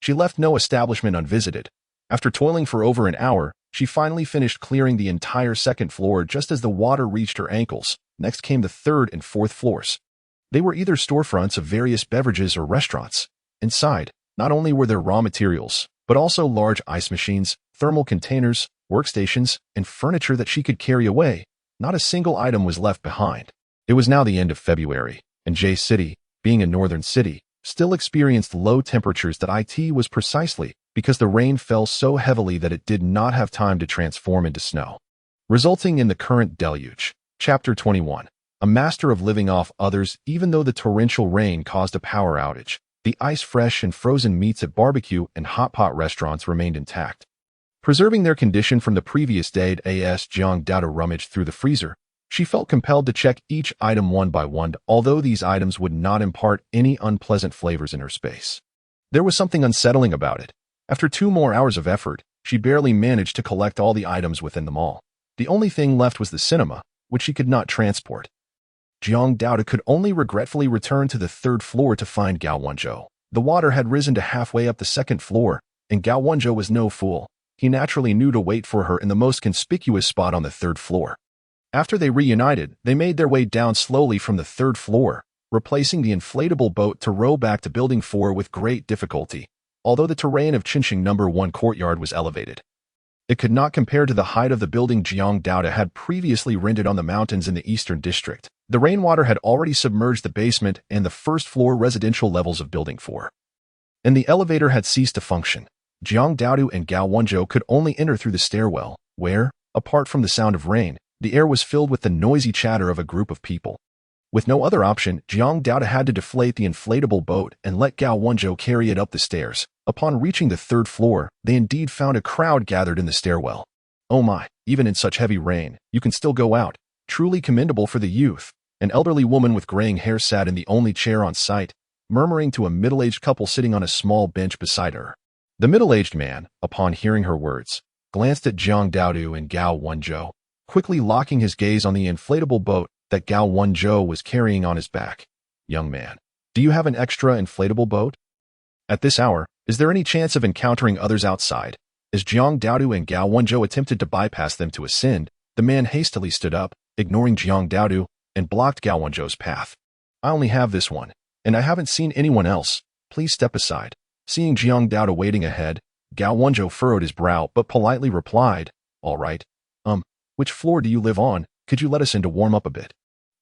She left no establishment unvisited. After toiling for over an hour, she finally finished clearing the entire 2nd floor just as the water reached her ankles. Next came the 3rd and 4th floors. They were either storefronts of various beverages or restaurants. Inside, not only were there raw materials, but also large ice machines, thermal containers, workstations, and furniture that she could carry away. Not a single item was left behind. It was now the end of February, and J City, being a northern city, still experienced low temperatures. It was precisely because the rain fell so heavily that it did not have time to transform into snow, resulting in the current deluge. Chapter 21. A master of living off others. Even though the torrential rain caused a power outage, the ice-fresh and frozen meats at barbecue and hot pot restaurants remained intact, preserving their condition from the previous day. As Jiang Dao rummaged through the freezer, she felt compelled to check each item one by one, although these items would not impart any unpleasant flavors in her space. There was something unsettling about it. After 2 more hours of effort, she barely managed to collect all the items within the mall. The only thing left was the cinema, which she could not transport. Jiang Dao could only regretfully return to the 3rd floor to find Gao Wenzhou. The water had risen to halfway up the 2nd floor, and Gao Wenzhou was no fool. He naturally knew to wait for her in the most conspicuous spot on the 3rd floor. After they reunited, they made their way down slowly from the 3rd floor, replacing the inflatable boat to row back to Building 4 with great difficulty, although the terrain of Qinsheng No. 1 courtyard was elevated. It could not compare to the height of the building Jiang Dao had previously rented on the mountains in the eastern district. The rainwater had already submerged the basement and the 1st floor residential levels of Building 4, and the elevator had ceased to function. Jiang Dao and Gao Wenzhou could only enter through the stairwell, where, apart from the sound of rain, the air was filled with the noisy chatter of a group of people. With no other option, Jiang Dao had to deflate the inflatable boat and let Gao Wenzhou carry it up the stairs. Upon reaching the 3rd floor, they indeed found a crowd gathered in the stairwell. Oh my, even in such heavy rain, you can still go out. Truly commendable for the youth. An elderly woman with graying hair sat in the only chair on site, murmuring to a middle-aged couple sitting on a small bench beside her. The middle-aged man, upon hearing her words, glanced at Jiang Dao and Gao Wenzhou, quickly locking his gaze on the inflatable boat that Gao Wenzhou was carrying on his back. Young man, do you have an extra inflatable boat? At this hour, is there any chance of encountering others outside? As Jiang Dao and Gao Wenzhou attempted to bypass them to ascend, the man hastily stood up, ignoring Jiang Dao, and blocked Gao Wenzhou's path. I only have this one, and I haven't seen anyone else. Please step aside. Seeing Jiang Dao waiting ahead, Gao Wenzhou furrowed his brow but politely replied, All right. Which floor do you live on? Could you let us in to warm up a bit?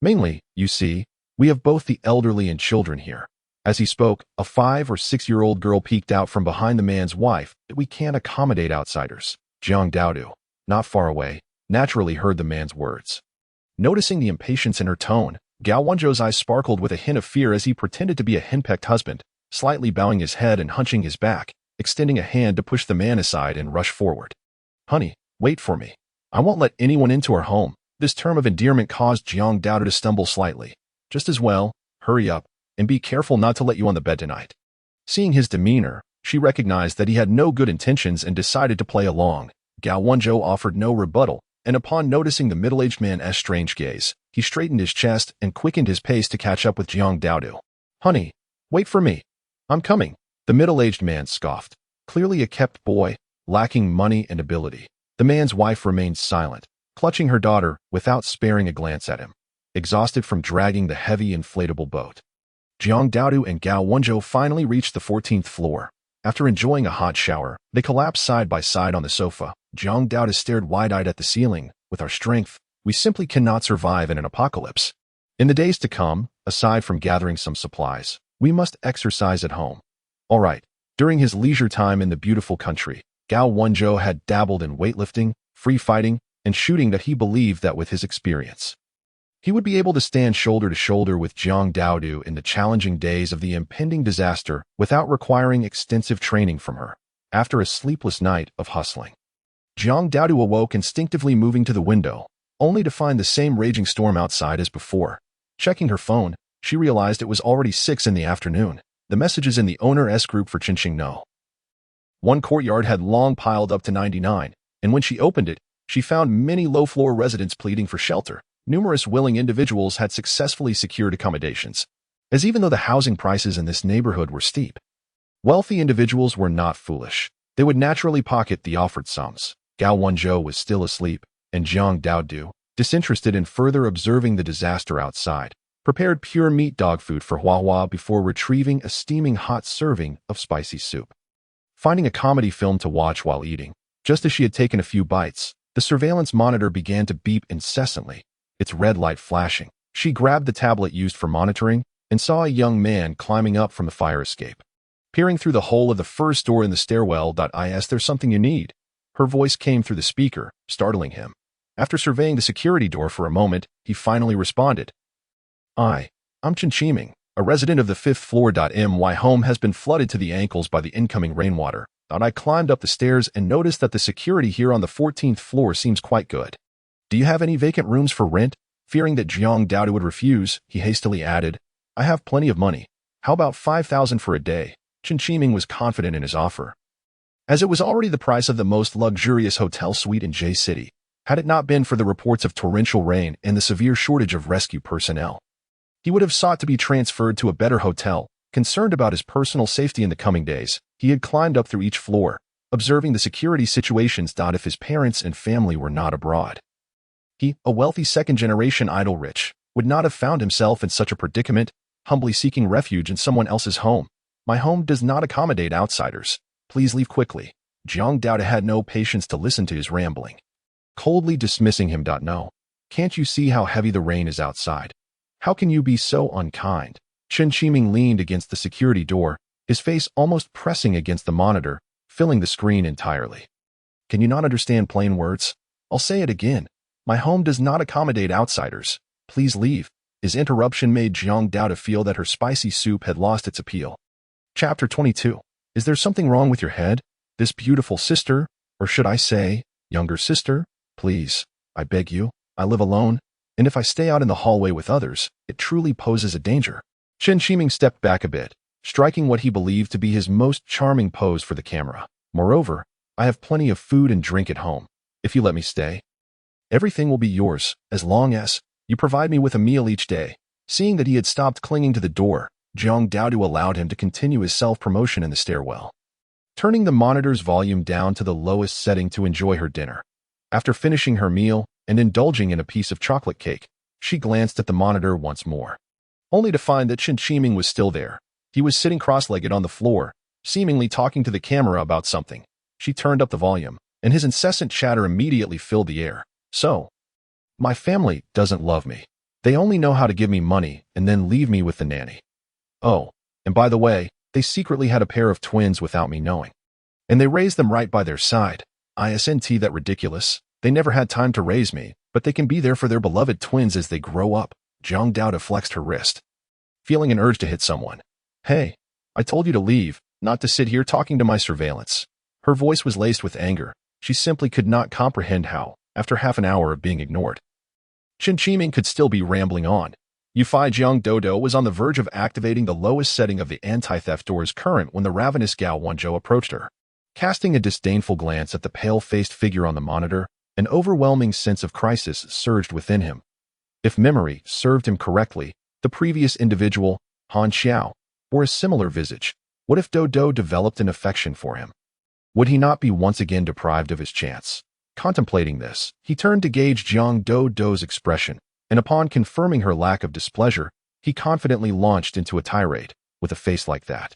Mainly, you see, we have both the elderly and children here. As he spoke, a 5 or 6-year-old girl peeked out from behind the man's wife. We can't accommodate outsiders. Jiang Dao, not far away, naturally heard the man's words. Noticing the impatience in her tone, Gao Wenzhou's eyes sparkled with a hint of fear as he pretended to be a henpecked husband, slightly bowing his head and hunching his back, extending a hand to push the man aside and rush forward. Honey, wait for me. I won't let anyone into our home. This term of endearment caused Jiang Dao to stumble slightly. Just as well, hurry up, and be careful not to let you on the bed tonight. Seeing his demeanor, she recognized that he had no good intentions and decided to play along. Gao Wenzhou offered no rebuttal, and upon noticing the middle-aged man's strange gaze, he straightened his chest and quickened his pace to catch up with Jiang Dao. Honey, wait for me. I'm coming. The middle-aged man scoffed. Clearly a kept boy, lacking money and ability. The man's wife remained silent, clutching her daughter without sparing a glance at him, exhausted from dragging the heavy inflatable boat. Jiang Dao and Gao Wenzhou finally reached the 14th floor. After enjoying a hot shower, they collapsed side by side on the sofa. Jiang Dao stared wide-eyed at the ceiling. With our strength, we simply cannot survive in an apocalypse. In the days to come, aside from gathering some supplies, we must exercise at home. All right. During his leisure time in the beautiful country, Gao Wenzhou had dabbled in weightlifting, free fighting, and shooting that he believed that with his experience, he would be able to stand shoulder to shoulder with Jiang Dao in the challenging days of the impending disaster without requiring extensive training from her. After a sleepless night of hustling, Jiang Dao awoke instinctively, moving to the window, only to find the same raging storm outside as before. Checking her phone, she realized it was already 6 in the afternoon. The messages in the owner-s group for Qinsheng No. 1 courtyard had long piled up to 99, and when she opened it, she found many low-floor residents pleading for shelter. Numerous willing individuals had successfully secured accommodations, as even though the housing prices in this neighborhood were steep, wealthy individuals were not foolish. They would naturally pocket the offered sums. Gao Wenzhou was still asleep, and Jiang Dao, disinterested in further observing the disaster outside, prepared pure meat dog food for Hua before retrieving a steaming hot serving of spicy soup. Finding a comedy film to watch while eating, just as she had taken a few bites, the surveillance monitor began to beep incessantly, its red light flashing. She grabbed the tablet used for monitoring and saw a young man climbing up from the fire escape. Peering through the hole of the first door in the stairwell, "Is there something you need?" Her voice came through the speaker, startling him. After surveying the security door for a moment, he finally responded. I'm Chinchiming, a resident of the 5th floor. My home has been flooded to the ankles by the incoming rainwater. I climbed up the stairs and noticed that the security here on the 14th floor seems quite good. Do you have any vacant rooms for rent? Fearing that Jiang Dao would refuse, he hastily added, I have plenty of money. How about 5,000 for a day? Chinchiming was confident in his offer, as it was already the price of the most luxurious hotel suite in J City, had it not been for the reports of torrential rain and the severe shortage of rescue personnel. He would have sought to be transferred to a better hotel. Concerned about his personal safety in the coming days, he had climbed up through each floor, observing the security situations. If his parents and family were not abroad, he, a wealthy second-generation idle rich, would not have found himself in such a predicament, humbly seeking refuge in someone else's home. My home does not accommodate outsiders. Please leave quickly. Jiang Dao had no patience to listen to his rambling, coldly dismissing him. No. Can't you see how heavy the rain is outside? How can you be so unkind? Chinchiming leaned against the security door, his face almost pressing against the monitor, filling the screen entirely. Can you not understand plain words? I'll say it again. My home does not accommodate outsiders. Please leave. His interruption made Jiang Dao feel that her spicy soup had lost its appeal. Chapter 22. Is there something wrong with your head? This beautiful sister, or should I say, younger sister? Please, I beg you, I live alone, and if I stay out in the hallway with others, it truly poses a danger. Chinchiming stepped back a bit, striking what he believed to be his most charming pose for the camera. Moreover, I have plenty of food and drink at home. If you let me stay, everything will be yours, as long as you provide me with a meal each day. Seeing that he had stopped clinging to the door, Jiang Dao allowed him to continue his self-promotion in the stairwell, turning the monitor's volume down to the lowest setting to enjoy her dinner. After finishing her meal and indulging in a piece of chocolate cake, she glanced at the monitor once more, only to find that Chinchiming was still there. He was sitting cross-legged on the floor, seemingly talking to the camera about something. She turned up the volume, and his incessant chatter immediately filled the air. So, my family doesn't love me. They only know how to give me money and then leave me with the nanny. Oh, and by the way, they secretly had a pair of twins without me knowing. And they raised them right by their side. Isn't that ridiculous? They never had time to raise me, but they can be there for their beloved twins as they grow up. Jiang Dao flexed her wrist, feeling an urge to hit someone. Hey, I told you to leave, not to sit here talking to my surveillance. Her voice was laced with anger. She simply could not comprehend how, after half an hour of being ignored, Chinchiming could still be rambling on. Yufei Jiang Dodo was on the verge of activating the lowest setting of the anti-theft door's current when the ravenous Gao Wanzhou approached her. Casting a disdainful glance at the pale-faced figure on the monitor, an overwhelming sense of crisis surged within him. If memory served him correctly, the previous individual, Han Xiao, bore a similar visage. What if Dodo developed an affection for him? Would he not be once again deprived of his chance? Contemplating this, he turned to gauge Jiang Dodo's expression, and upon confirming her lack of displeasure, he confidently launched into a tirade. With a face like that,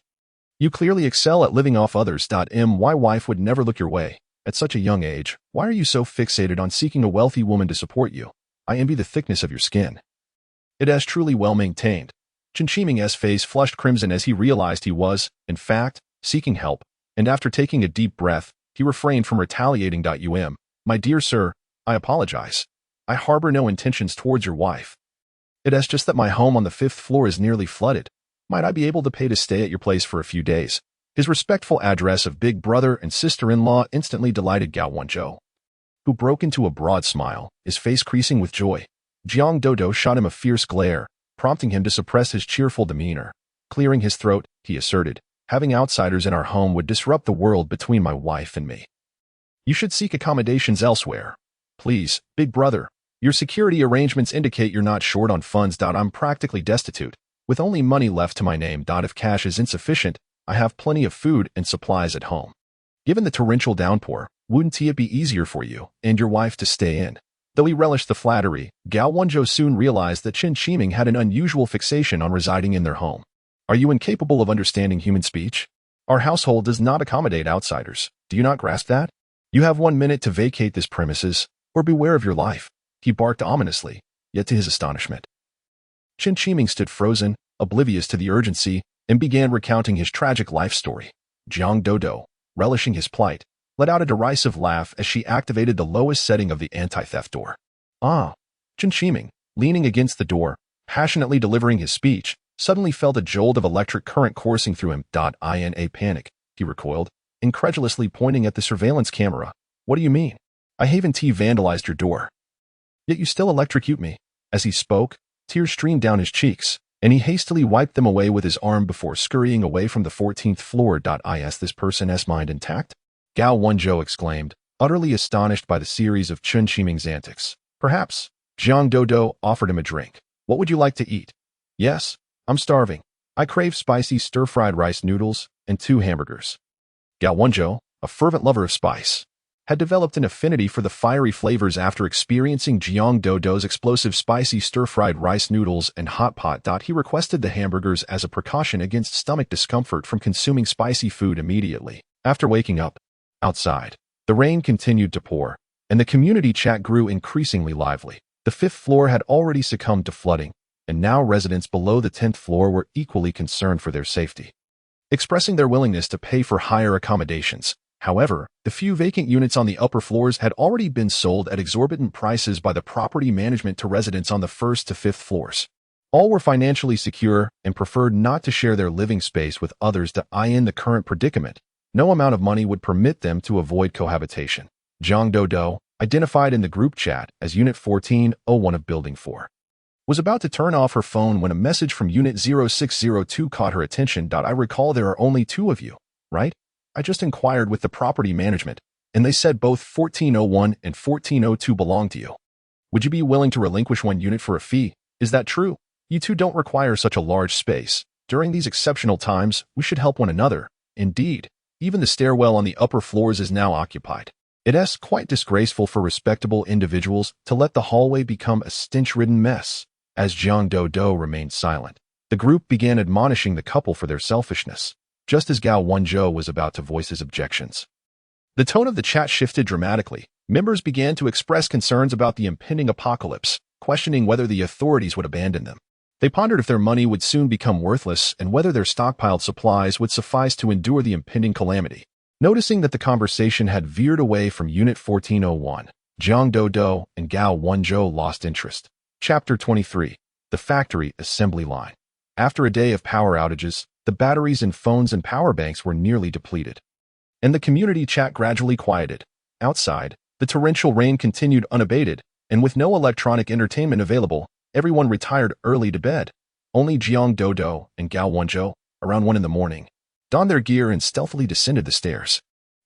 you clearly excel at living off others. My wife would never look your way. At such a young age, why are you so fixated on seeking a wealthy woman to support you? I envy the thickness of your skin. It is truly well maintained. Chinchiming's face flushed crimson as he realized he was, in fact, seeking help, and after taking a deep breath, he refrained from retaliating. My dear sir, I apologize. I harbor no intentions towards your wife. It is just that my home on the 5th floor is nearly flooded. Might I be able to pay to stay at your place for a few days? His respectful address of big brother and sister-in-law instantly delighted Gao Wanzhou, who broke into a broad smile, his face creasing with joy. Jiang Dodo shot him a fierce glare, prompting him to suppress his cheerful demeanor. Clearing his throat, he asserted, having outsiders in our home would disrupt the world between my wife and me. You should seek accommodations elsewhere. Please, big brother, your security arrangements indicate you're not short on funds. I'm practically destitute, with only money left to my name. If cash is insufficient, I have plenty of food and supplies at home. Given the torrential downpour, wouldn't it be easier for you and your wife to stay in? Though he relished the flattery, Gao Wanzhou soon realized that Chinchiming had an unusual fixation on residing in their home. Are you incapable of understanding human speech? Our household does not accommodate outsiders. Do you not grasp that? You have 1 minute to vacate this premises, or beware of your life. He barked ominously, yet to his astonishment, Chinchiming stood frozen, oblivious to the urgency and began recounting his tragic life story. Jiang Dodo, relishing his plight, let out a derisive laugh as she activated the lowest setting of the anti-theft door. Ah! Chen Shiming, leaning against the door, passionately delivering his speech, suddenly felt a jolt of electric current coursing through him. In a panic, he recoiled, incredulously pointing at the surveillance camera. What do you mean? I haven't vandalized your door. Yet you still electrocute me. As he spoke, tears streamed down his cheeks, and he hastily wiped them away with his arm before scurrying away from the 14th floor. Is this person's mind intact? Gao Wenzhou exclaimed, utterly astonished by the series of Chen Shiming's antics. Perhaps. Jiang Dodo offered him a drink. What would you like to eat? Yes, I'm starving. I crave spicy stir-fried rice noodles and 2 hamburgers. Gao Wenzhou, a fervent lover of spice, had developed an affinity for the fiery flavors after experiencing Jiang Dodo's explosive spicy stir-fried rice noodles and hot pot. He requested the hamburgers as a precaution against stomach discomfort from consuming spicy food immediately after waking up. Outside, the rain continued to pour, and the community chat grew increasingly lively. The 5th floor had already succumbed to flooding, and now residents below the 10th floor were equally concerned for their safety, expressing their willingness to pay for higher accommodations. However, the few vacant units on the upper floors had already been sold at exorbitant prices by the property management to residents on the 1st to 5th floors. All were financially secure and preferred not to share their living space with others. In the current predicament, no amount of money would permit them to avoid cohabitation. Jiang Dodo, identified in the group chat as Unit 1401 of Building 4, was about to turn off her phone when a message from Unit 0602 caught her attention. I recall there are only 2 of you, right? I just inquired with the property management, and they said both 1401 and 1402 belong to you. Would you be willing to relinquish 1 unit for a fee? Is that true? You 2 don't require such a large space. During these exceptional times, we should help one another. Indeed, even the stairwell on the upper floors is now occupied. It is quite disgraceful for respectable individuals to let the hallway become a stench-ridden mess. As Jiang Dodo remained silent, the group began admonishing the couple for their selfishness, just as Gao Wenzhou was about to voice his objections. The tone of the chat shifted dramatically. Members began to express concerns about the impending apocalypse, questioning whether the authorities would abandon them. They pondered if their money would soon become worthless and whether their stockpiled supplies would suffice to endure the impending calamity. Noticing that the conversation had veered away from Unit 1401, Jiang Dodo and Gao Wenzhou lost interest. Chapter 23. The Factory Assembly Line. After a day of power outages, the batteries in phones and power banks were nearly depleted, and the community chat gradually quieted. Outside, the torrential rain continued unabated, and with no electronic entertainment available, everyone retired early to bed. Only Jiang Dodo and Gao Wenzhou, around 1 in the morning, donned their gear and stealthily descended the stairs.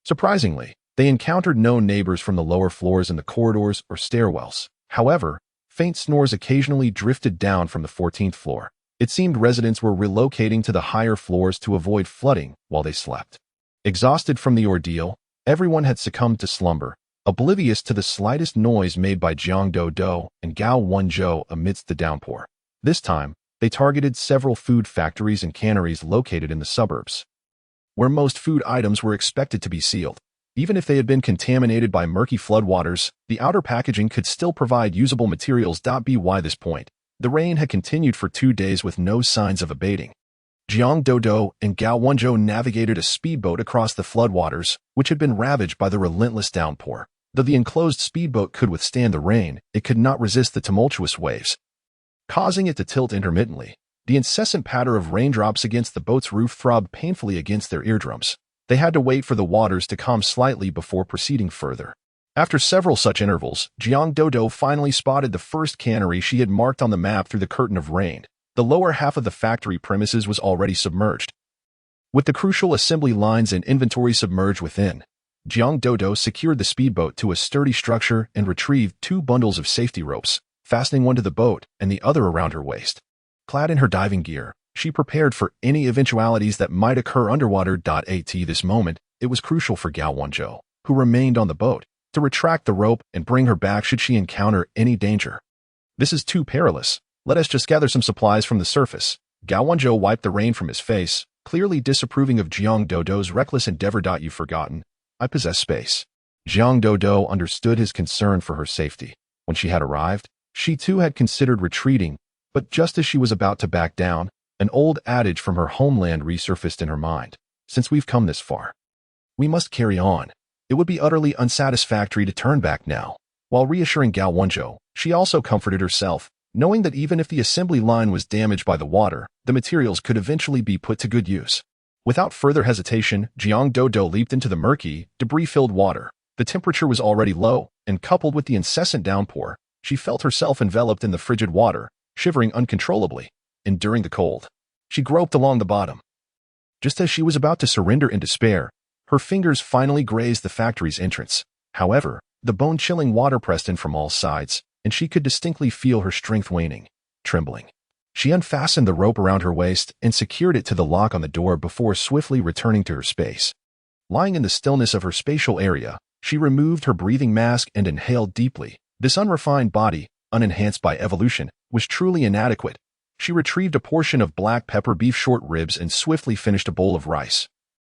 Surprisingly, they encountered no neighbors from the lower floors in the corridors or stairwells. However, faint snores occasionally drifted down from the 14th floor. It seemed residents were relocating to the higher floors to avoid flooding while they slept. Exhausted from the ordeal, everyone had succumbed to slumber, oblivious to the slightest noise made by Jiang Dodo and Gao Wenzhou amidst the downpour. This time, they targeted several food factories and canneries located in the suburbs, where most food items were expected to be sealed. Even if they had been contaminated by murky floodwaters, the outer packaging could still provide usable materials. By this point, the rain had continued for 2 days with no signs of abating. Jiang Dodo and Gao Wenzhou navigated a speedboat across the floodwaters, which had been ravaged by the relentless downpour. Though the enclosed speedboat could withstand the rain, it could not resist the tumultuous waves, causing it to tilt intermittently. The incessant patter of raindrops against the boat's roof throbbed painfully against their eardrums. They had to wait for the waters to calm slightly before proceeding further. After several such intervals, Jiang Dodo finally spotted the first cannery she had marked on the map through the curtain of rain. The lower half of the factory premises was already submerged, with the crucial assembly lines and inventory submerged within. Jiang Dodo secured the speedboat to a sturdy structure and retrieved 2 bundles of safety ropes, fastening one to the boat and the other around her waist. Clad in her diving gear, she prepared for any eventualities that might occur underwater. At this moment, it was crucial for Gao Wenzhou, who remained on the boat, to retract the rope and bring her back should she encounter any danger. This is too perilous. Let us just gather some supplies from the surface. Gao Wenzhou wiped the rain from his face, clearly disapproving of Jiang Dodo's reckless endeavor. You've forgotten. I possess space. Jiang Dodo understood his concern for her safety. When she had arrived, she too had considered retreating, but just as she was about to back down, An old adage from her homeland resurfaced in her mind. Since we've come this far, we must carry on. It would be utterly unsatisfactory to turn back now. While reassuring Gao Wenzhou, she also comforted herself, knowing that even if the assembly line was damaged by the water, the materials could eventually be put to good use. Without further hesitation, Jiang Dodo leaped into the murky, debris-filled water. The temperature was already low, and coupled with the incessant downpour, she felt herself enveloped in the frigid water, shivering uncontrollably. Enduring the cold, she groped along the bottom. Just as she was about to surrender in despair, her fingers finally grazed the factory's entrance. However, the bone-chilling water pressed in from all sides, and she could distinctly feel her strength waning. Trembling, she unfastened the rope around her waist and secured it to the lock on the door before swiftly returning to her space. Lying in the stillness of her spatial area, she removed her breathing mask and inhaled deeply. This unrefined body, unenhanced by evolution, was truly inadequate. She retrieved a portion of black pepper beef short ribs and swiftly finished a bowl of rice,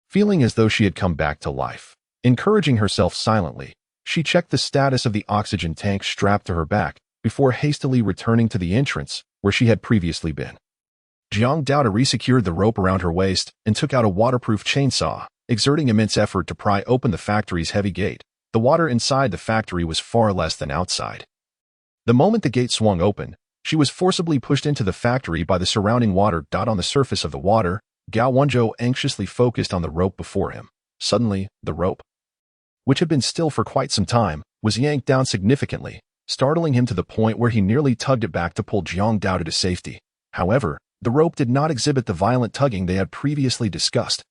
feeling as though she had come back to life. Encouraging herself silently, she checked the status of the oxygen tank strapped to her back before hastily returning to the entrance where she had previously been. Jiang Dodo resecured the rope around her waist and took out a waterproof chainsaw, exerting immense effort to pry open the factory's heavy gate. The water inside the factory was far less than outside. The moment the gate swung open, she was forcibly pushed into the factory by the surrounding water. On the surface of the water, Gao Wenzhou anxiously focused on the rope before him. Suddenly, the rope, which had been still for quite some time, was yanked down significantly, startling him to the point where he nearly tugged it back to pull Jiang Dodo to safety. However, the rope did not exhibit the violent tugging they had previously discussed,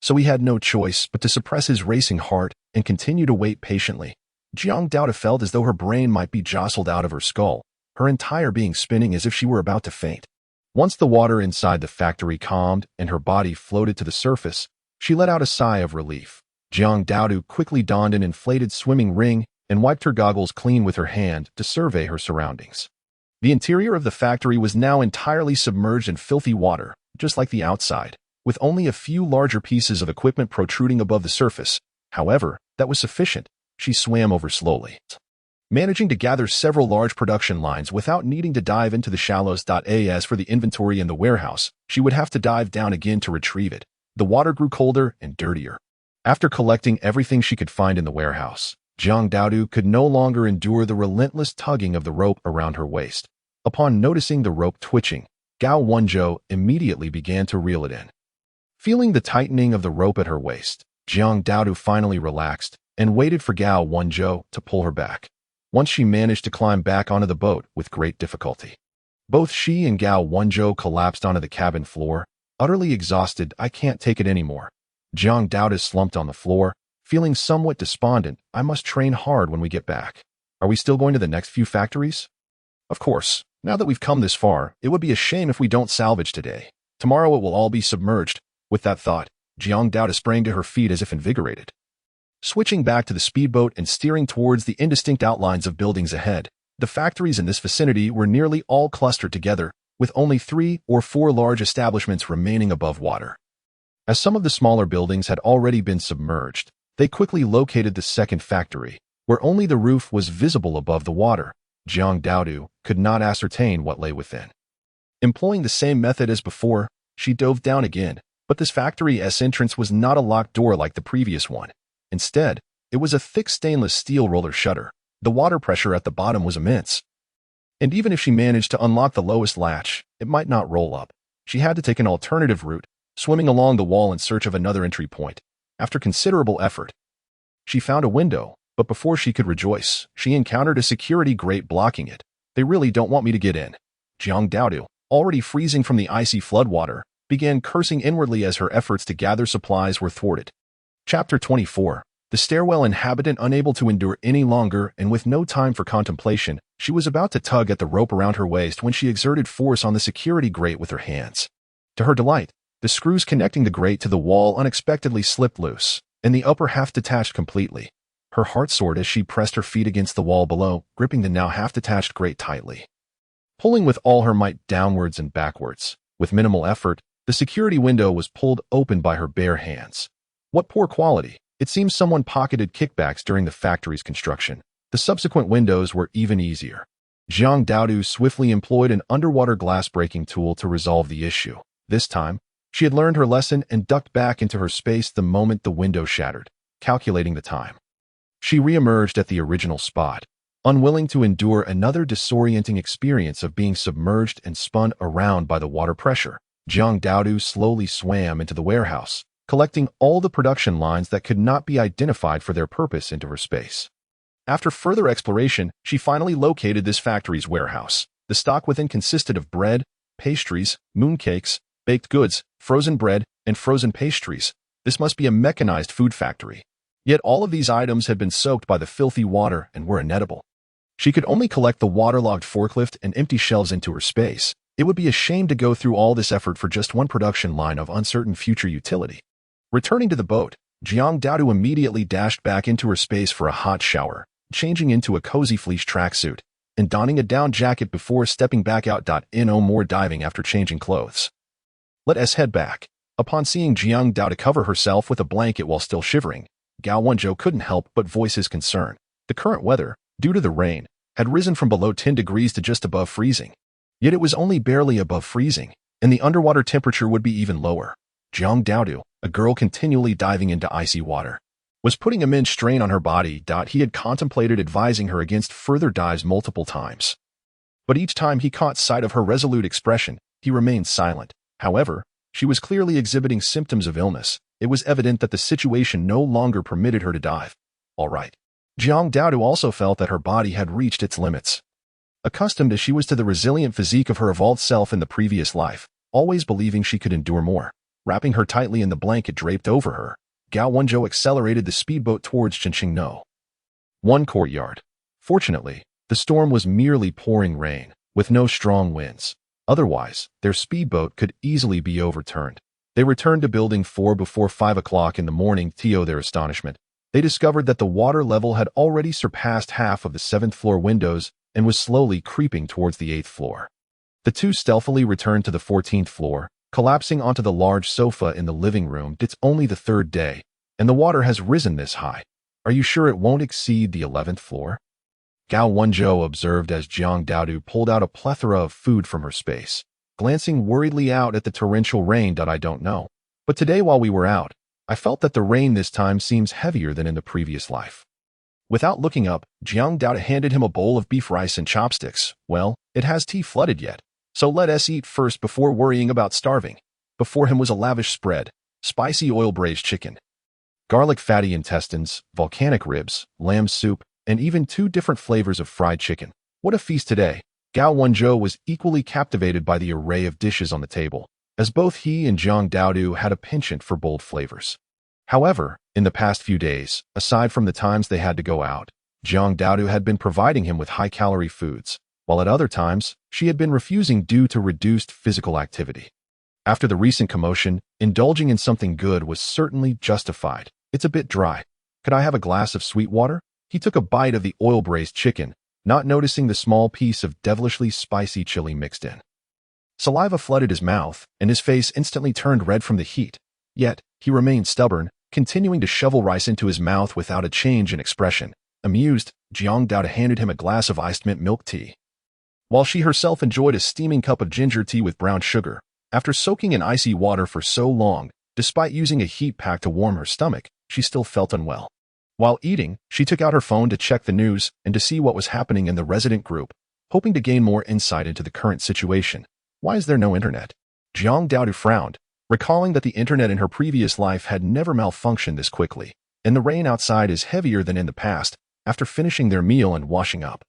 so he had no choice but to suppress his racing heart and continue to wait patiently. Jiang Dodo felt as though her brain might be jostled out of her skull, her entire being spinning as if she were about to faint. Once the water inside the factory calmed and her body floated to the surface, she let out a sigh of relief. Jiang Dodo quickly donned an inflated swimming ring and wiped her goggles clean with her hand to survey her surroundings. The interior of the factory was now entirely submerged in filthy water, just like the outside, with only a few larger pieces of equipment protruding above the surface. However, that was sufficient. She swam over slowly, managing to gather several large production lines without needing to dive into the shallows. As for the inventory in the warehouse, she would have to dive down again to retrieve it. The water grew colder and dirtier. After collecting everything she could find in the warehouse, Jiang Dodo could no longer endure the relentless tugging of the rope around her waist. Upon noticing the rope twitching, Gao Wenzhou immediately began to reel it in. Feeling the tightening of the rope at her waist, Jiang Dodo finally relaxed and waited for Gao Wenzhou to pull her back. Once she managed to climb back onto the boat with great difficulty, both she and Gao Wenzhou collapsed onto the cabin floor, utterly exhausted. I can't take it anymore. Jiang Dodo slumped on the floor, feeling somewhat despondent. I must train hard when we get back. Are we still going to the next few factories? Of course. Now that we've come this far, it would be a shame if we don't salvage today. Tomorrow it will all be submerged. With that thought, Jiang Dodo sprang to her feet as if invigorated. Switching back to the speedboat and steering towards the indistinct outlines of buildings ahead, the factories in this vicinity were nearly all clustered together, with only 3 or 4 large establishments remaining above water. As some of the smaller buildings had already been submerged, they quickly located the second factory, where only the roof was visible above the water. Jiang Dodo could not ascertain what lay within. Employing the same method as before, she dove down again, but this factory's entrance was not a locked door like the previous one. Instead, it was a thick stainless steel roller shutter. The water pressure at the bottom was immense, and even if she managed to unlock the lowest latch, it might not roll up. She had to take an alternative route, swimming along the wall in search of another entry point. After considerable effort, she found a window, but before she could rejoice, she encountered a security grate blocking it. They really don't want me to get in. Jiang Dodo, already freezing from the icy floodwater, began cursing inwardly as her efforts to gather supplies were thwarted. Chapter 24. The stairwell inhabitant, unable to endure any longer and with no time for contemplation, she was about to tug at the rope around her waist when she exerted force on the security grate with her hands. To her delight, the screws connecting the grate to the wall unexpectedly slipped loose, and the upper half detached completely. Her heart soared as she pressed her feet against the wall below, gripping the now half-detached grate tightly. Pulling with all her might downwards and backwards, with minimal effort, the security window was pulled open by her bare hands. What poor quality! It seems someone pocketed kickbacks during the factory's construction. The subsequent windows were even easier. Jiang Daodu swiftly employed an underwater glass-breaking tool to resolve the issue. This time, she had learned her lesson and ducked back into her space the moment the window shattered, calculating the time. She re-emerged at the original spot, unwilling to endure another disorienting experience of being submerged and spun around by the water pressure. Jiang Daodu slowly swam into the warehouse, collecting all the production lines that could not be identified for their purpose into her space. After further exploration, she finally located this factory's warehouse. The stock within consisted of bread, pastries, mooncakes, baked goods, frozen bread, and frozen pastries. This must be a mechanized food factory. Yet all of these items had been soaked by the filthy water and were inedible. She could only collect the waterlogged forklift and empty shelves into her space. It would be a shame to go through all this effort for just one production line of uncertain future utility. Returning to the boat, Jiang Daodu immediately dashed back into her space for a hot shower, changing into a cozy fleece tracksuit, and donning a down jacket before stepping back out. No more diving after changing clothes. Let us head back. Upon seeing Jiang Daodu cover herself with a blanket while still shivering, Gao Wenzhou couldn't help but voice his concern. The current weather, due to the rain, had risen from below 10 degrees to just above freezing. Yet it was only barely above freezing, and the underwater temperature would be even lower. Jiang Daodu, a girl continually diving into icy water, was putting immense strain on her body. He had contemplated advising her against further dives multiple times. But each time he caught sight of her resolute expression, he remained silent. However, she was clearly exhibiting symptoms of illness. It was evident that the situation no longer permitted her to dive. All right. Jiang Daodu also felt that her body had reached its limits. Accustomed as she was to the resilient physique of her evolved self in the previous life, always believing she could endure more. Wrapping her tightly in the blanket draped over her, Gao Wenzhou accelerated the speedboat towards Chenqing. One courtyard. Fortunately, the storm was merely pouring rain, with no strong winds. Otherwise, their speedboat could easily be overturned. They returned to Building 4 before 5 o'clock in the morning. To their astonishment, they discovered that the water level had already surpassed half of the 7th floor windows and was slowly creeping towards the 8th floor. The two stealthily returned to the 14th floor, collapsing onto the large sofa in the living room. It's only the 3rd day, and the water has risen this high. Are you sure it won't exceed the 11th floor? Gao Wenzhou observed as Jiang Daodu pulled out a plethora of food from her space, glancing worriedly out at the torrential rain. I don't know. But today while we were out, I felt that the rain this time seems heavier than in the previous life. Without looking up, Jiang Daodu handed him a bowl of beef rice and chopsticks. Well, it has tea flooded yet, so let us eat first before worrying about starving. Before him was a lavish spread: spicy oil-braised chicken, garlic fatty intestines, volcanic ribs, lamb soup, and even 2 different flavors of fried chicken. What a feast today! Gao Wenzhou was equally captivated by the array of dishes on the table, as both he and Jiang Daodu had a penchant for bold flavors. However, in the past few days, aside from the times they had to go out, Jiang Daodu had been providing him with high-calorie foods, while at other times, she had been refusing due to reduced physical activity. After the recent commotion, indulging in something good was certainly justified. It's a bit dry. Could I have a glass of sweet water? He took a bite of the oil-braised chicken, not noticing the small piece of devilishly spicy chili mixed in. Saliva flooded his mouth, and his face instantly turned red from the heat. Yet, he remained stubborn, continuing to shovel rice into his mouth without a change in expression. Amused, Jiang Daodu handed him a glass of iced mint milk tea, while she herself enjoyed a steaming cup of ginger tea with brown sugar. After soaking in icy water for so long, despite using a heat pack to warm her stomach, she still felt unwell. While eating, she took out her phone to check the news and to see what was happening in the resident group, hoping to gain more insight into the current situation. Why is there no internet? Jiang Daodu frowned, recalling that the internet in her previous life had never malfunctioned this quickly, and the rain outside is heavier than in the past. After finishing their meal and washing up,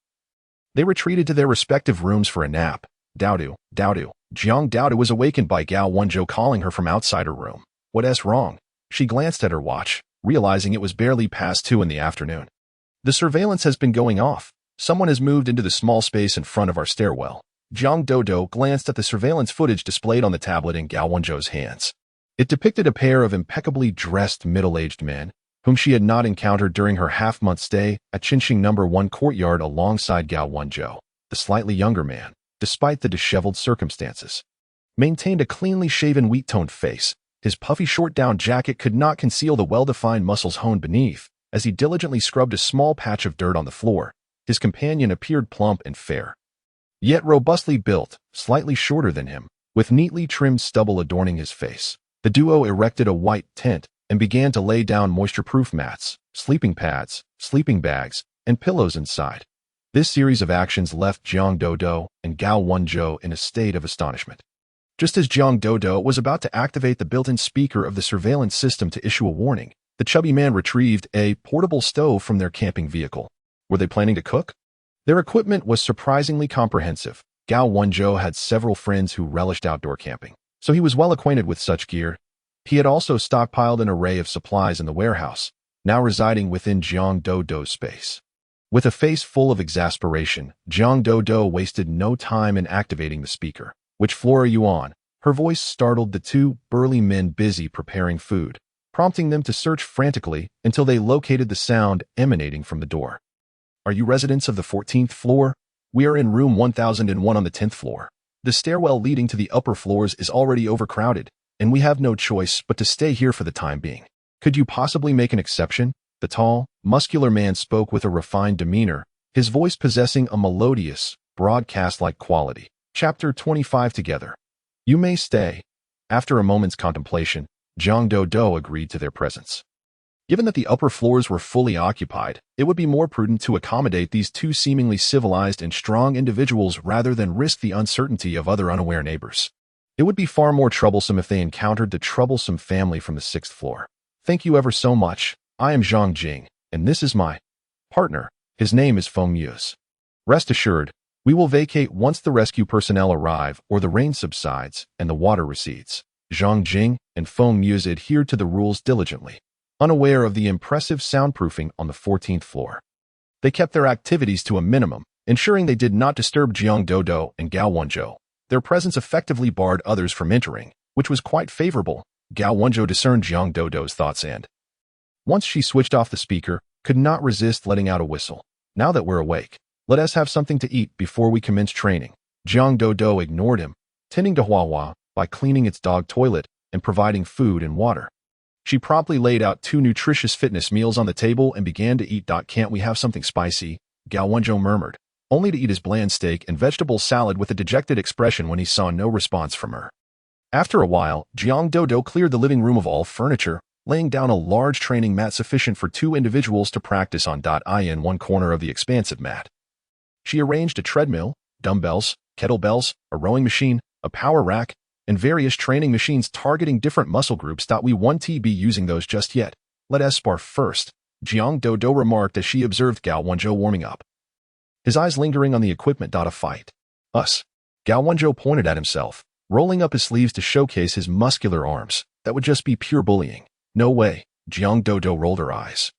they retreated to their respective rooms for a nap. Daodu. Jiang Daodu was awakened by Gao Wenzhou calling her from outside her room. What's wrong? She glanced at her watch, realizing it was barely past 2 in the afternoon. The surveillance has been going off. Someone has moved into the small space in front of our stairwell. Jiang Daodu glanced at the surveillance footage displayed on the tablet in Gao Wenzhou's hands. It depicted a pair of impeccably dressed middle-aged men, whom she had not encountered during her half-month stay at Chenqing No. 1 courtyard alongside Gao Wenzhou. The slightly younger man, despite the disheveled circumstances, maintained a cleanly shaven wheat-toned face. His puffy short-down jacket could not conceal the well-defined muscles honed beneath. As he diligently scrubbed a small patch of dirt on the floor, his companion appeared plump and fair, yet robustly built, slightly shorter than him, with neatly trimmed stubble adorning his face. The duo erected a white tent and began to lay down moisture-proof mats, sleeping pads, sleeping bags, and pillows inside. This series of actions left Jiang Dodo and Gao Wenzhou in a state of astonishment. Just as Jiang Dodo was about to activate the built-in speaker of the surveillance system to issue a warning, the chubby man retrieved a portable stove from their camping vehicle. Were they planning to cook? Their equipment was surprisingly comprehensive. Gao Wenzhou had several friends who relished outdoor camping, so he was well acquainted with such gear. He had also stockpiled an array of supplies in the warehouse, now residing within Jiang Dodo's space. With a face full of exasperation, Jiang Dodo wasted no time in activating the speaker. "Which floor are you on?" Her voice startled the two burly men busy preparing food, prompting them to search frantically until they located the sound emanating from the door. "Are you residents of the 14th floor? We are in room 1001 on the 10th floor. The stairwell leading to the upper floors is already overcrowded, and we have no choice but to stay here for the time being. Could you possibly make an exception?" The tall, muscular man spoke with a refined demeanor, his voice possessing a melodious, broadcast-like quality. Chapter 25 Together. "You may stay." After a moment's contemplation, Jiang Dodo agreed to their presence. Given that the upper floors were fully occupied, it would be more prudent to accommodate these two seemingly civilized and strong individuals rather than risk the uncertainty of other unaware neighbors. It would be far more troublesome if they encountered the troublesome family from the 6th floor. "Thank you ever so much. I am Zhang Jing, and this is my partner. His name is Feng Yuz. Rest assured, we will vacate once the rescue personnel arrive or the rain subsides and the water recedes." Zhang Jing and Feng Yuz adhered to the rules diligently, unaware of the impressive soundproofing on the 14th floor. They kept their activities to a minimum, ensuring they did not disturb Jiang Dodo and Gao Wenzhou. Their presence effectively barred others from entering, which was quite favorable. Gao Wenzhou discerned Jiang Dodo's thoughts and, once she switched off the speaker, could not resist letting out a whistle. "Now that we're awake, let us have something to eat before we commence training." Jiang Dodo ignored him, tending to Huahua by cleaning its dog toilet and providing food and water. She promptly laid out 2 nutritious fitness meals on the table and began to eat. "Can't we have something spicy?" Gao Wenzhou murmured, only to eat his bland steak and vegetable salad with a dejected expression when he saw no response from her. After a while, Jiang Dodo cleared the living room of all furniture, laying down a large training mat sufficient for 2 individuals to practice on. In one corner of the expansive mat, she arranged a treadmill, dumbbells, kettlebells, a rowing machine, a power rack, and various training machines targeting different muscle groups. "We won't be using those just yet. Let us spar first," Jiang Dodo remarked as she observed Gao Wenzhou warming up, his eyes lingering on the equipment. "A fight? Us?" Gao Wenzhou pointed at himself, rolling up his sleeves to showcase his muscular arms. "That would just be pure bullying." "No way." Jiang Dodo rolled her eyes,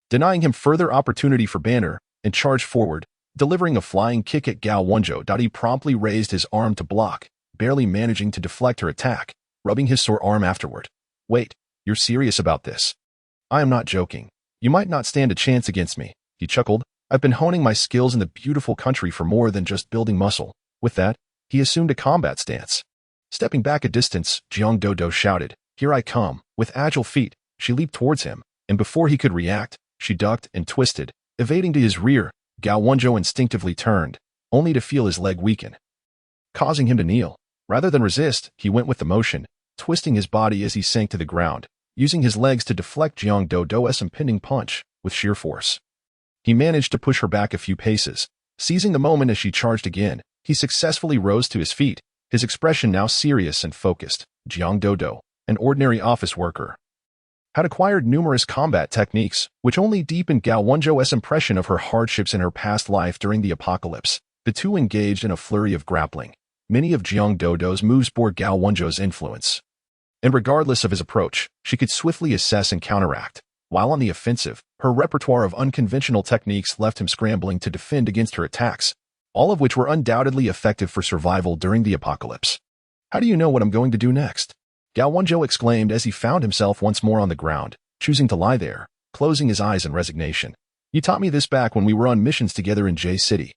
denying him further opportunity for banter, and charged forward, delivering a flying kick at Gao Wenzhou. He promptly raised his arm to block, barely managing to deflect her attack, rubbing his sore arm afterward. "Wait, you're serious about this?" "I am not joking. You might not stand a chance against me," he chuckled. "I've been honing my skills in the beautiful country for more than just building muscle." With that, he assumed a combat stance. Stepping back a distance, Jiang Dodo shouted, "Here I come." With agile feet, she leaped towards him, and before he could react, she ducked and twisted, evading to his rear. Gao Wenzhou instinctively turned, only to feel his leg weaken, causing him to kneel. Rather than resist, he went with the motion, twisting his body as he sank to the ground, using his legs to deflect Jiang Dodo's impending punch with sheer force. He managed to push her back a few paces. Seizing the moment as she charged again, he successfully rose to his feet, his expression now serious and focused. Jiang Dodo, an ordinary office worker, had acquired numerous combat techniques, which only deepened Gao Wenzhou's impression of her hardships in her past life during the apocalypse. The two engaged in a flurry of grappling. Many of Jiang Dodo's moves bore Gao Wenzhou's influence, and regardless of his approach, she could swiftly assess and counteract. While on the offensive, her repertoire of unconventional techniques left him scrambling to defend against her attacks, all of which were undoubtedly effective for survival during the apocalypse. "How do you know what I'm going to do next?" Gao Wenzhou exclaimed as he found himself once more on the ground, choosing to lie there, closing his eyes in resignation. "You taught me this back when we were on missions together in J City."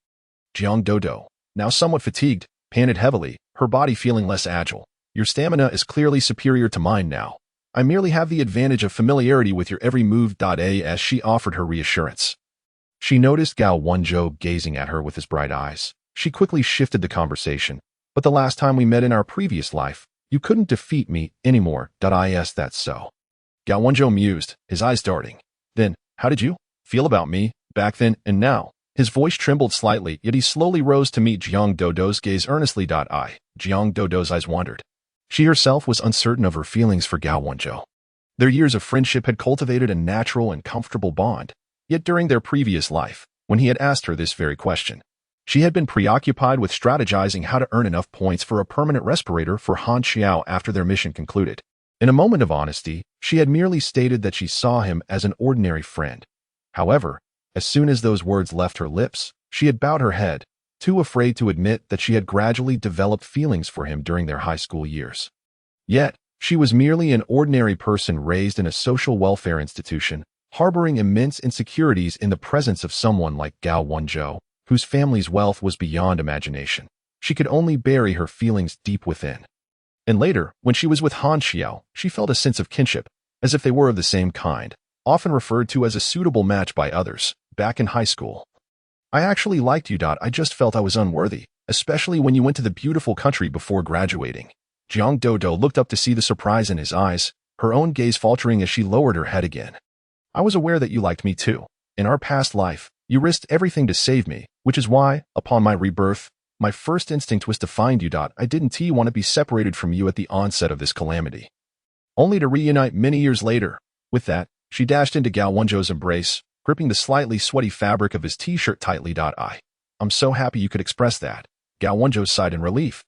Jiang Dodo, now somewhat fatigued, panted heavily, her body feeling less agile. "Your stamina is clearly superior to mine now. I merely have the advantage of familiarity with your every move." As she offered her reassurance, she noticed Gao Wenzhou gazing at her with his bright eyes. She quickly shifted the conversation. But the last time we met in our previous life, you couldn't defeat me anymore. Is that so? Gao Wenzhou mused, his eyes darting. Then, how did you feel about me back then and now? His voice trembled slightly, yet he slowly rose to meet Jiang Dodo's gaze earnestly. Jiang Dodo's eyes wandered. She herself was uncertain of her feelings for Gao Wenzhou. Their years of friendship had cultivated a natural and comfortable bond, yet during their previous life, when he had asked her this very question, she had been preoccupied with strategizing how to earn enough points for a permanent respirator for Han Xiao after their mission concluded. In a moment of honesty, she had merely stated that she saw him as an ordinary friend. However, as soon as those words left her lips, she had bowed her head, too afraid to admit that she had gradually developed feelings for him during their high school years. Yet, she was merely an ordinary person raised in a social welfare institution, harboring immense insecurities in the presence of someone like Gao Wenzhou, whose family's wealth was beyond imagination. She could only bury her feelings deep within. And later, when she was with Han Xiao, she felt a sense of kinship, as if they were of the same kind, often referred to as a suitable match by others, back in high school. I actually liked you. I just felt I was unworthy, especially when you went to the beautiful country before graduating. Jiang Dodo looked up to see the surprise in his eyes, her own gaze faltering as she lowered her head again. I was aware that you liked me too. In our past life, you risked everything to save me, which is why, upon my rebirth, my first instinct was to find you. I didn't want to be separated from you at the onset of this calamity, only to reunite many years later. With that, she dashed into Gao Wenzhou's embrace, gripping the slightly sweaty fabric of his t-shirt tightly. I'm so happy you could express that. Gao Wenzhou sighed in relief,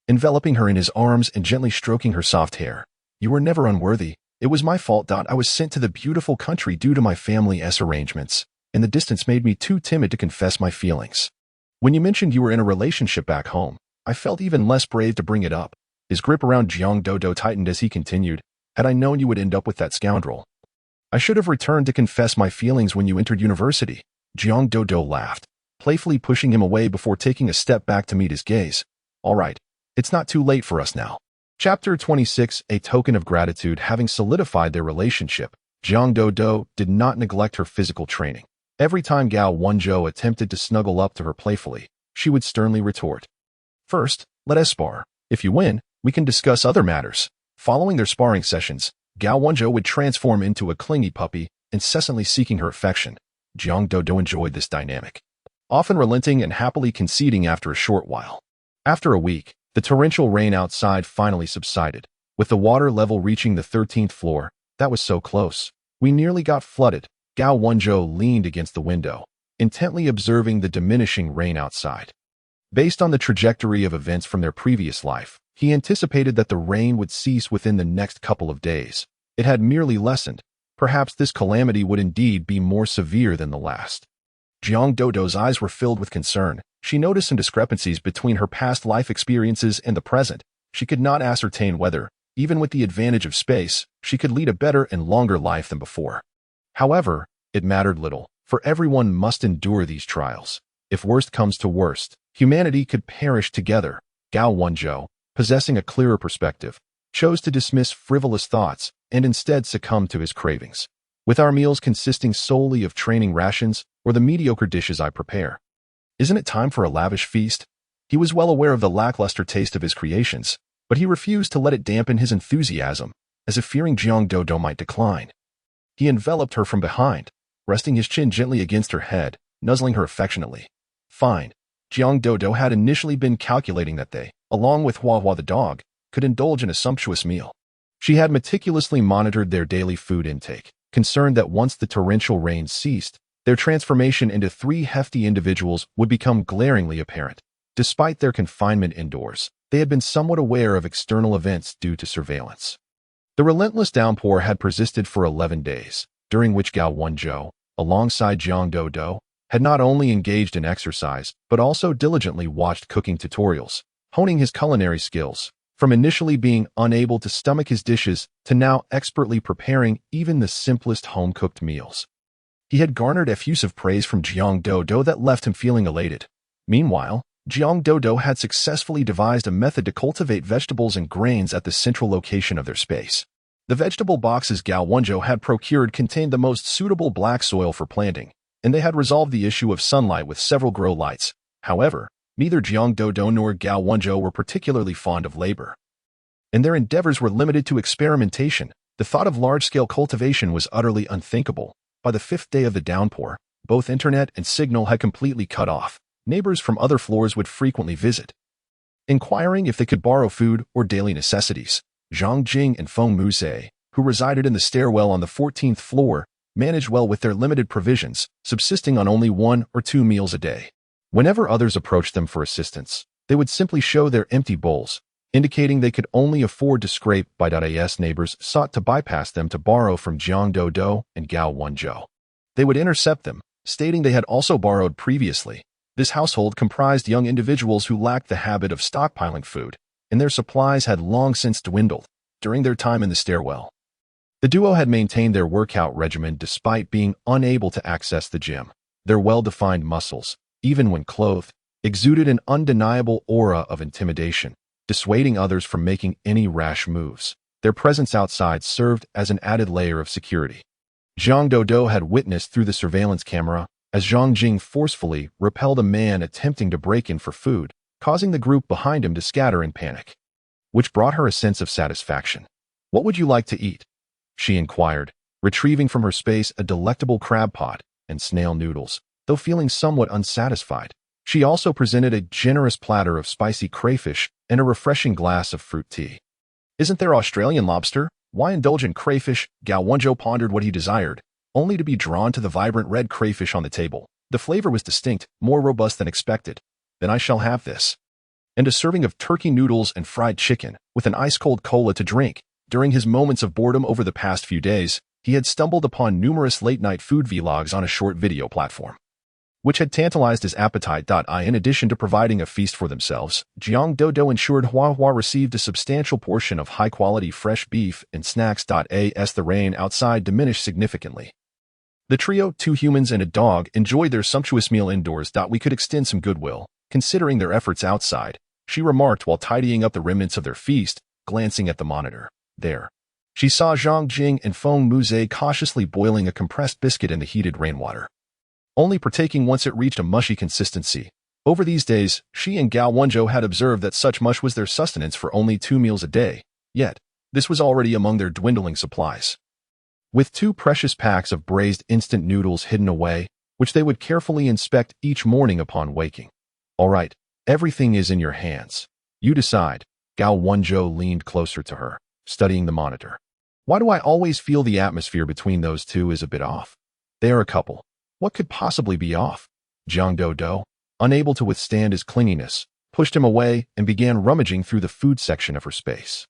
enveloping her in his arms and gently stroking her soft hair. You were never unworthy. It was my fault. I was sent to the beautiful country due to my family's arrangements, and the distance made me too timid to confess my feelings. When you mentioned you were in a relationship back home, I felt even less brave to bring it up. His grip around Jiang Dodo tightened as he continued. Had I known you would end up with that scoundrel, I should have returned to confess my feelings when you entered university. Jiang Dodo laughed, playfully pushing him away before taking a step back to meet his gaze. All right, it's not too late for us now. Chapter 26, A Token of Gratitude. Having solidified their relationship, Jiang Dodo did not neglect her physical training. Every time Gao Wenzhou attempted to snuggle up to her playfully, she would sternly retort, "First, let us spar. If you win, we can discuss other matters." Following their sparring sessions, Gao Wenzhou would transform into a clingy puppy, incessantly seeking her affection. Jiang Dodo enjoyed this dynamic, often relenting and happily conceding after a short while. After a week, the torrential rain outside finally subsided, with the water level reaching the 13th floor. That was so close. We nearly got flooded. Gao Wenzhou leaned against the window, intently observing the diminishing rain outside. Based on the trajectory of events from their previous life, he anticipated that the rain would cease within the next couple of days. It had merely lessened. Perhaps this calamity would indeed be more severe than the last. Jiang Dodo's eyes were filled with concern. She noticed some discrepancies between her past life experiences and the present. She could not ascertain whether, even with the advantage of space, she could lead a better and longer life than before. However, it mattered little, for everyone must endure these trials. If worst comes to worst, humanity could perish together. Gao Wenzhou, possessing a clearer perspective, chose to dismiss frivolous thoughts and instead succumb to his cravings. With our meals consisting solely of training rations or the mediocre dishes I prepare, isn't it time for a lavish feast? He was well aware of the lackluster taste of his creations, but he refused to let it dampen his enthusiasm, as if fearing Jiang Dodo might decline. He enveloped her from behind, resting his chin gently against her head, nuzzling her affectionately. Fine. Jiang Dodo had initially been calculating that they, along with Hua Hua the dog, could indulge in a sumptuous meal. She had meticulously monitored their daily food intake, concerned that once the torrential rain ceased, their transformation into 3 hefty individuals would become glaringly apparent. Despite their confinement indoors, they had been somewhat aware of external events due to surveillance. The relentless downpour had persisted for 11 days, during which Gao Wenzhou, alongside Jiang Dodo, had not only engaged in exercise, but also diligently watched cooking tutorials, honing his culinary skills, from initially being unable to stomach his dishes to now expertly preparing even the simplest home-cooked meals. He had garnered effusive praise from Jiang Dodo that left him feeling elated. Meanwhile, Jiang Dodo had successfully devised a method to cultivate vegetables and grains at the central location of their space. The vegetable boxes Gao Wenzhou had procured contained the most suitable black soil for planting, and they had resolved the issue of sunlight with several grow lights. However, Neither Jiang Dodo nor Gao Wenzhou were particularly fond of labor, and their endeavors were limited to experimentation. The thought of large-scale cultivation was utterly unthinkable. By the 5th day of the downpour, both internet and signal had completely cut off. Neighbors from other floors would frequently visit, inquiring if they could borrow food or daily necessities. Zhang Jing and Feng Muzhe, who resided in the stairwell on the 14th floor, managed well with their limited provisions, subsisting on only 1 or 2 meals a day. Whenever others approached them for assistance, they would simply show their empty bowls, indicating they could only afford to scrape by. As neighbors sought to bypass them to borrow from Jiang Dodo and Gao Wenzhou, they would intercept them, stating they had also borrowed previously. This household comprised young individuals who lacked the habit of stockpiling food, and their supplies had long since dwindled during their time in the stairwell. The duo had maintained their workout regimen despite being unable to access the gym. Their well-defined muscles, even when clothed, exuded an undeniable aura of intimidation, dissuading others from making any rash moves. Their presence outside served as an added layer of security. Jiang Dodo had witnessed through the surveillance camera as Zhang Jing forcefully repelled a man attempting to break in for food, causing the group behind him to scatter in panic, which brought her a sense of satisfaction. "What would you like to eat?" she inquired, retrieving from her space a delectable crab pot and snail noodles. Though feeling somewhat unsatisfied, she also presented a generous platter of spicy crayfish and a refreshing glass of fruit tea. "Isn't there Australian lobster? Why indulge in crayfish?" Gao Wenzhou pondered what he desired, only to be drawn to the vibrant red crayfish on the table. The flavor was distinct, more robust than expected. "Then I shall have this." And a serving of turkey noodles and fried chicken, with an ice-cold cola to drink. During his moments of boredom over the past few days, he had stumbled upon numerous late-night food vlogs on a short video platform, which had tantalized his appetite. In addition to providing a feast for themselves, Jiang Dodo ensured Hua received a substantial portion of high-quality fresh beef and snacks. As the rain outside diminished significantly, the trio, 2 humans and a dog, enjoyed their sumptuous meal indoors. "We could extend some goodwill, considering their efforts outside," she remarked while tidying up the remnants of their feast, glancing at the monitor. There, she saw Zhang Jing and Feng Muzhe cautiously boiling a compressed biscuit in the heated rainwater, only partaking once it reached a mushy consistency. Over these days, she and Gao Wenzhou had observed that such mush was their sustenance for only 2 meals a day, yet this was already among their dwindling supplies. With 2 precious packs of braised instant noodles hidden away, which they would carefully inspect each morning upon waking. "All right, everything is in your hands. You decide." Gao Wenzhou leaned closer to her, studying the monitor. "Why do I always feel the atmosphere between those two is a bit off? They are a couple. What could possibly be off?" Jiang Dodo, unable to withstand his clinginess, pushed him away and began rummaging through the food section of her space.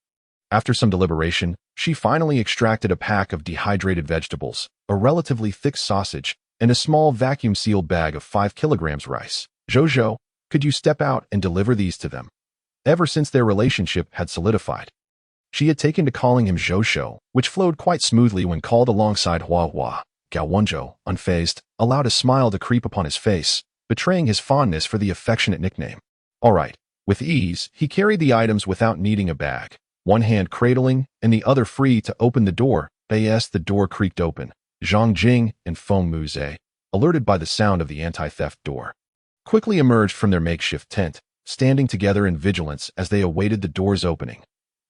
After some deliberation, she finally extracted a pack of dehydrated vegetables, a relatively thick sausage, and a small vacuum-sealed bag of 5 kilograms rice. "Zhou, could you step out and deliver these to them?" Ever since their relationship had solidified, she had taken to calling him Zhou, which flowed quite smoothly when called alongside Hua. Gao Wenzhou, unfazed, allowed a smile to creep upon his face, betraying his fondness for the affectionate nickname. "All right." With ease, he carried the items without needing a bag, one hand cradling and the other free to open the door. The door creaked open. Zhang Jing and Feng Muzhe, alerted by the sound of the anti-theft door, quickly emerged from their makeshift tent, standing together in vigilance as they awaited the door's opening.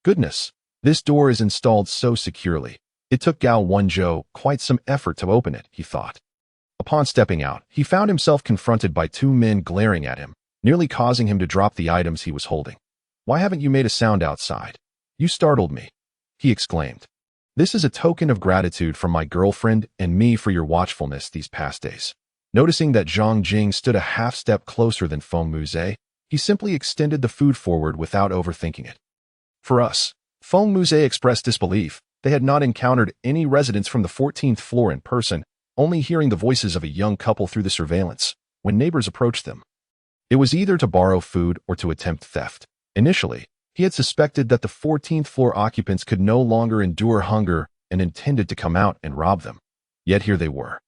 Goodness, this door is installed so securely. It took Gao Wenzhou quite some effort to open it, he thought. Upon stepping out, he found himself confronted by 2 men glaring at him, nearly causing him to drop the items he was holding. "Why haven't you made a sound outside? You startled me," he exclaimed. "This is a token of gratitude from my girlfriend and me for your watchfulness these past days." Noticing that Zhang Jing stood a half-step closer than Feng Muzhe, he simply extended the food forward without overthinking it. "For us," Feng Muzhe expressed disbelief. They had not encountered any residents from the 14th floor in person, only hearing the voices of a young couple through the surveillance when neighbors approached them. It was either to borrow food or to attempt theft. Initially, he had suspected that the 14th floor occupants could no longer endure hunger and intended to come out and rob them. Yet here they were,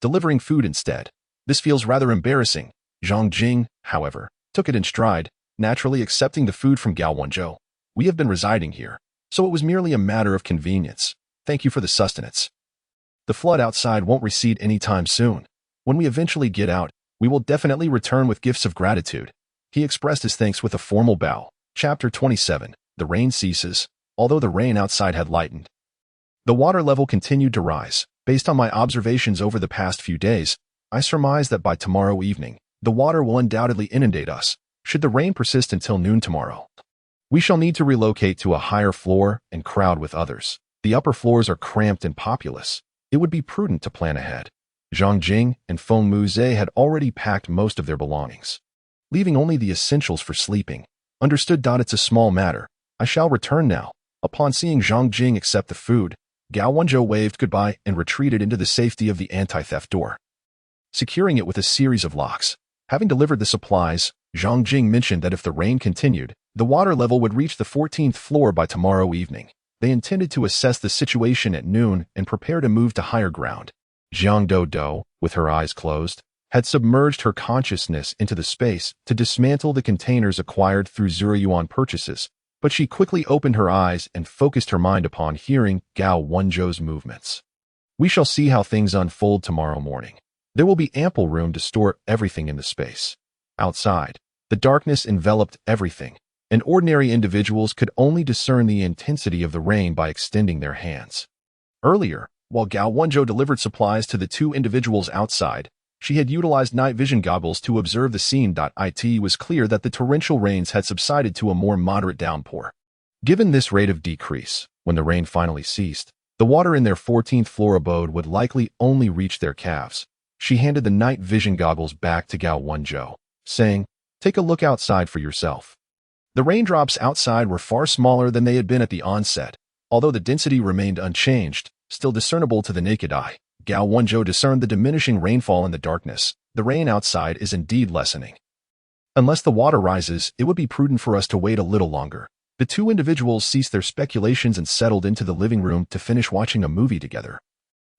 delivering food instead. "This feels rather embarrassing." Zhang Jing, however, took it in stride, naturally accepting the food from Gao Wenzhou. "We have been residing here, so it was merely a matter of convenience. Thank you for the sustenance. The flood outside won't recede anytime soon. When we eventually get out, we will definitely return with gifts of gratitude." He expressed his thanks with a formal bow. Chapter 27. The rain ceases. Although the rain outside had lightened, the water level continued to rise. Based on my observations over the past few days, I surmise that by tomorrow evening, the water will undoubtedly inundate us, should the rain persist until noon tomorrow. We shall need to relocate to a higher floor and crowd with others. The upper floors are cramped and populous. It would be prudent to plan ahead. Zhang Jing and Feng Muze had already packed most of their belongings, leaving only the essentials for sleeping. Understood. It's a small matter. I shall return now. Upon seeing Zhang Jing accept the food, Gao Wenzhou waved goodbye and retreated into the safety of the anti-theft door, securing it with a series of locks. Having delivered the supplies, Zhang Jing mentioned that if the rain continued, the water level would reach the 14th floor by tomorrow evening. They intended to assess the situation at noon and prepare to move to higher ground. Jiang Dodo, with her eyes closed, had submerged her consciousness into the space to dismantle the containers acquired through Zuriyuan purchases, but she quickly opened her eyes and focused her mind upon hearing Gao Wenzhou's movements. We shall see how things unfold tomorrow morning. There will be ample room to store everything in the space. Outside, the darkness enveloped everything, and ordinary individuals could only discern the intensity of the rain by extending their hands. Earlier, while Gao Wenzhou delivered supplies to the two individuals outside, she had utilized night vision goggles to observe the scene. It was clear that the torrential rains had subsided to a more moderate downpour. Given this rate of decrease, when the rain finally ceased, the water in their 14th floor abode would likely only reach their calves. She handed the night vision goggles back to Gao Wenzhou, saying, "Take a look outside for yourself." The raindrops outside were far smaller than they had been at the onset, although the density remained unchanged, still discernible to the naked eye. Gao Wenzhou discerned the diminishing rainfall in the darkness. The rain outside is indeed lessening. Unless the water rises, it would be prudent for us to wait a little longer. The two individuals ceased their speculations and settled into the living room to finish watching a movie together,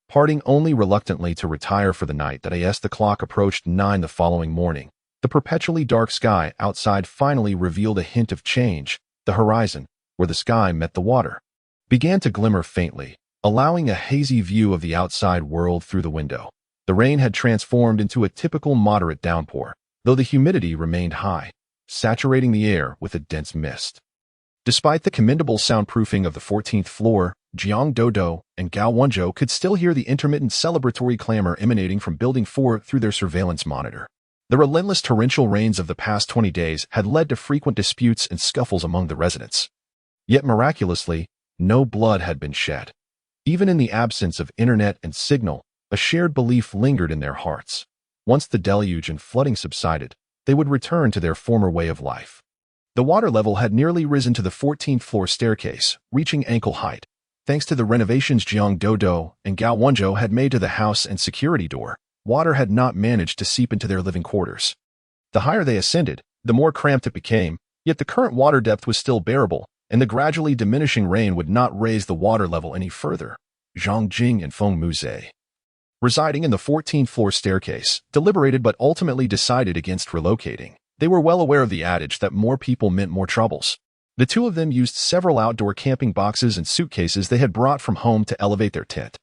parting only reluctantly to retire for the night. As the clock approached 9 the following morning, the perpetually dark sky outside finally revealed a hint of change. The horizon, where the sky met the water, began to glimmer faintly, allowing a hazy view of the outside world through the window. The rain had transformed into a typical moderate downpour, though the humidity remained high, saturating the air with a dense mist. Despite the commendable soundproofing of the 14th floor, Jiang Dodo and Gao Wenzhou could still hear the intermittent celebratory clamor emanating from Building 4 through their surveillance monitor. The relentless torrential rains of the past 20 days had led to frequent disputes and scuffles among the residents. Yet miraculously, no blood had been shed. Even in the absence of internet and signal, a shared belief lingered in their hearts. Once the deluge and flooding subsided, they would return to their former way of life. The water level had nearly risen to the 14th floor staircase, reaching ankle height. Thanks to the renovations Jiang Dodo and Gao Wenzhou had made to the house and security door, water had not managed to seep into their living quarters. The higher they ascended, the more cramped it became, yet the current water depth was still bearable, and the gradually diminishing rain would not raise the water level any further. Zhang Jing and Feng Muze, residing in the 14th floor staircase, deliberated but ultimately decided against relocating. They were well aware of the adage that more people meant more troubles. The two of them used several outdoor camping boxes and suitcases they had brought from home to elevate their tent.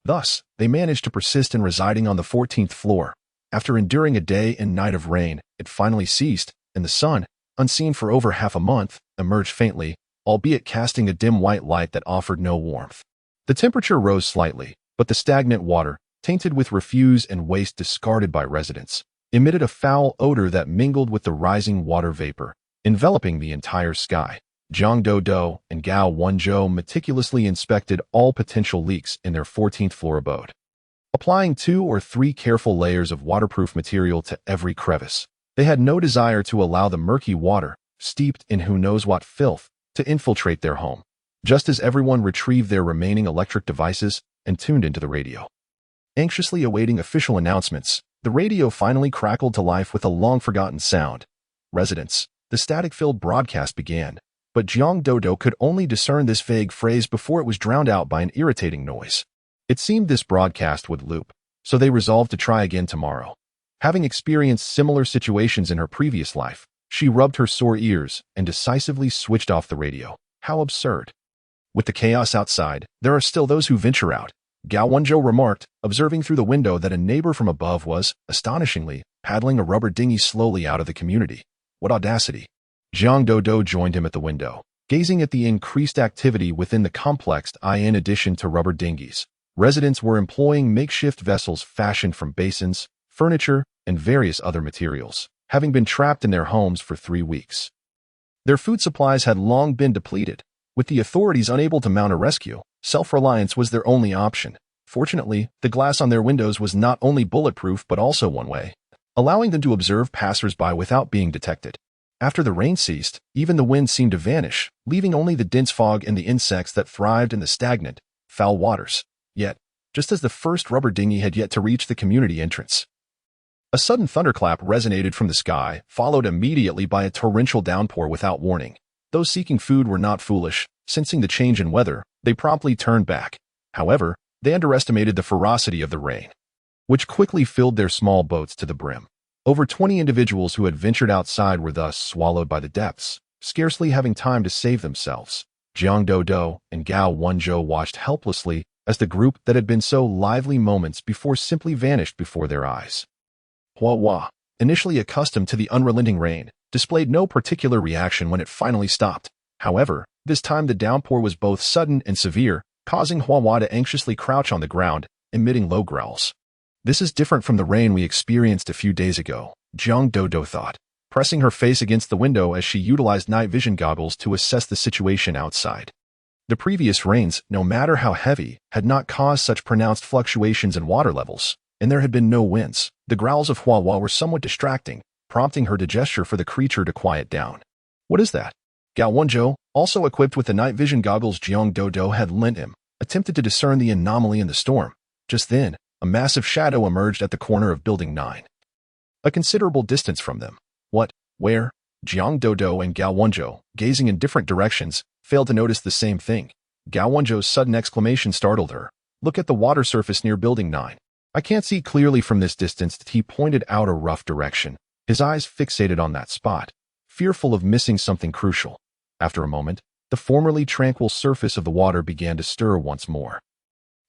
Thus, they managed to persist in residing on the 14th floor. After enduring a day and night of rain, it finally ceased, and the sun, unseen for over half a month, emerged faintly, albeit casting a dim white light that offered no warmth. The temperature rose slightly, but the stagnant water, tainted with refuse and waste discarded by residents, emitted a foul odor that mingled with the rising water vapor, enveloping the entire sky. Jiang Dodo and Gao Wenzhou meticulously inspected all potential leaks in their 14th floor abode, applying 2 or 3 careful layers of waterproof material to every crevice. They had no desire to allow the murky water, steeped in who knows what filth, to infiltrate their home. Just as everyone retrieved their remaining electric devices and tuned into the radio, anxiously awaiting official announcements, the radio finally crackled to life with a long-forgotten sound. "Residents," the static-filled broadcast began, but Jiang Dodo could only discern this vague phrase before it was drowned out by an irritating noise. It seemed this broadcast would loop, so they resolved to try again tomorrow. Having experienced similar situations in her previous life, she rubbed her sore ears and decisively switched off the radio. How absurd. With the chaos outside, there are still those who venture out, Gao Wenzhou remarked, observing through the window that a neighbor from above was, astonishingly, paddling a rubber dinghy slowly out of the community. What audacity! Jiang Dodo joined him at the window, gazing at the increased activity within the complex. In addition to rubber dinghies, residents were employing makeshift vessels fashioned from basins, furniture, and various other materials, having been trapped in their homes for 3 weeks. Their food supplies had long been depleted. With the authorities unable to mount a rescue, self-reliance was their only option. Fortunately, the glass on their windows was not only bulletproof but also one-way, allowing them to observe passers-by without being detected. After the rain ceased, even the wind seemed to vanish, leaving only the dense fog and the insects that thrived in the stagnant, foul waters. Yet, just as the first rubber dinghy had yet to reach the community entrance, a sudden thunderclap resonated from the sky, followed immediately by a torrential downpour without warning. Those seeking food were not foolish. Sensing the change in weather, they promptly turned back. However, they underestimated the ferocity of the rain, which quickly filled their small boats to the brim. Over 20 individuals who had ventured outside were thus swallowed by the depths, scarcely having time to save themselves. Jiang Dodo and Gao Wenzhou watched helplessly as the group that had been so lively moments before simply vanished before their eyes. Hua, initially accustomed to the unrelenting rain, displayed no particular reaction when it finally stopped. However, this time the downpour was both sudden and severe, causing Hua to anxiously crouch on the ground, emitting low growls. This is different from the rain we experienced a few days ago, Jiang Dodo thought, pressing her face against the window as she utilized night vision goggles to assess the situation outside. The previous rains, no matter how heavy, had not caused such pronounced fluctuations in water levels, and there had been no winds. The growls of Hua were somewhat distracting, prompting her to gesture for the creature to quiet down. What is that? Gao Wenzhou, also equipped with the night vision goggles Jiang Dodo had lent him, attempted to discern the anomaly in the storm. Just then, a massive shadow emerged at the corner of Building 9. A considerable distance from them. What? Where? Jiang Dodo and Gao Wenzhou, gazing in different directions, failed to notice the same thing. Gao Wenzhou's sudden exclamation startled her. Look at the water surface near Building 9. I can't see clearly from this distance. He pointed out a rough direction, his eyes fixated on that spot, fearful of missing something crucial. After a moment, the formerly tranquil surface of the water began to stir once more.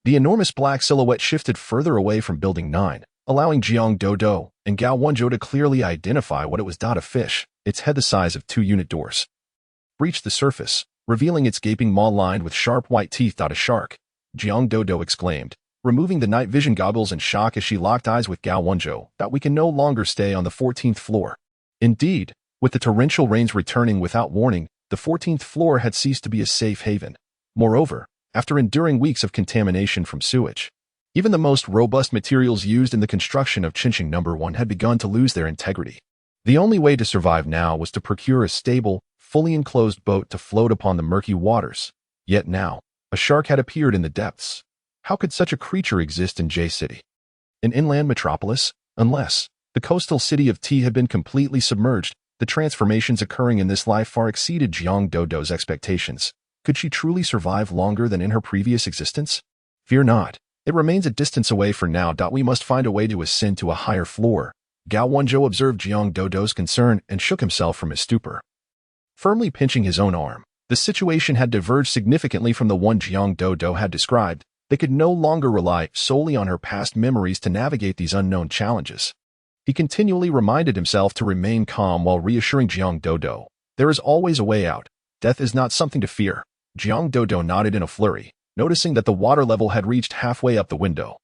The enormous black silhouette shifted further away from Building 9, allowing Jiang Dodo and Gao Wenzhou to clearly identify what it was. A fish, its head the size of 2 unit doors, reached the surface, revealing its gaping maw lined with sharp white teeth. A shark, Jiang Dodo exclaimed, removing the night vision goggles in shock as she locked eyes with Gao Wenzhou. We can no longer stay on the 14th floor. Indeed, with the torrential rains returning without warning, the 14th floor had ceased to be a safe haven. Moreover, after enduring weeks of contamination from sewage, even the most robust materials used in the construction of Qinqing No. 1 had begun to lose their integrity. The only way to survive now was to procure a stable, fully enclosed boat to float upon the murky waters. Yet now, a shark had appeared in the depths. How could such a creature exist in J-City, an inland metropolis? Unless the coastal city of T had been completely submerged, the transformations occurring in this life far exceeded Jiang Dodo's expectations. Could she truly survive longer than in her previous existence? Fear not. It remains a distance away for now. We must find a way to ascend to a higher floor. Gao Wenzhou observed Jiang Dodo's concern and shook himself from his stupor. Firmly pinching his own arm, the situation had diverged significantly from the one Jiang Dodo had described. They could no longer rely solely on her past memories to navigate these unknown challenges. He continually reminded himself to remain calm while reassuring Jiang Dodo. There is always a way out. Death is not something to fear. Jiang Dodo nodded in a flurry, noticing that the water level had reached halfway up the window,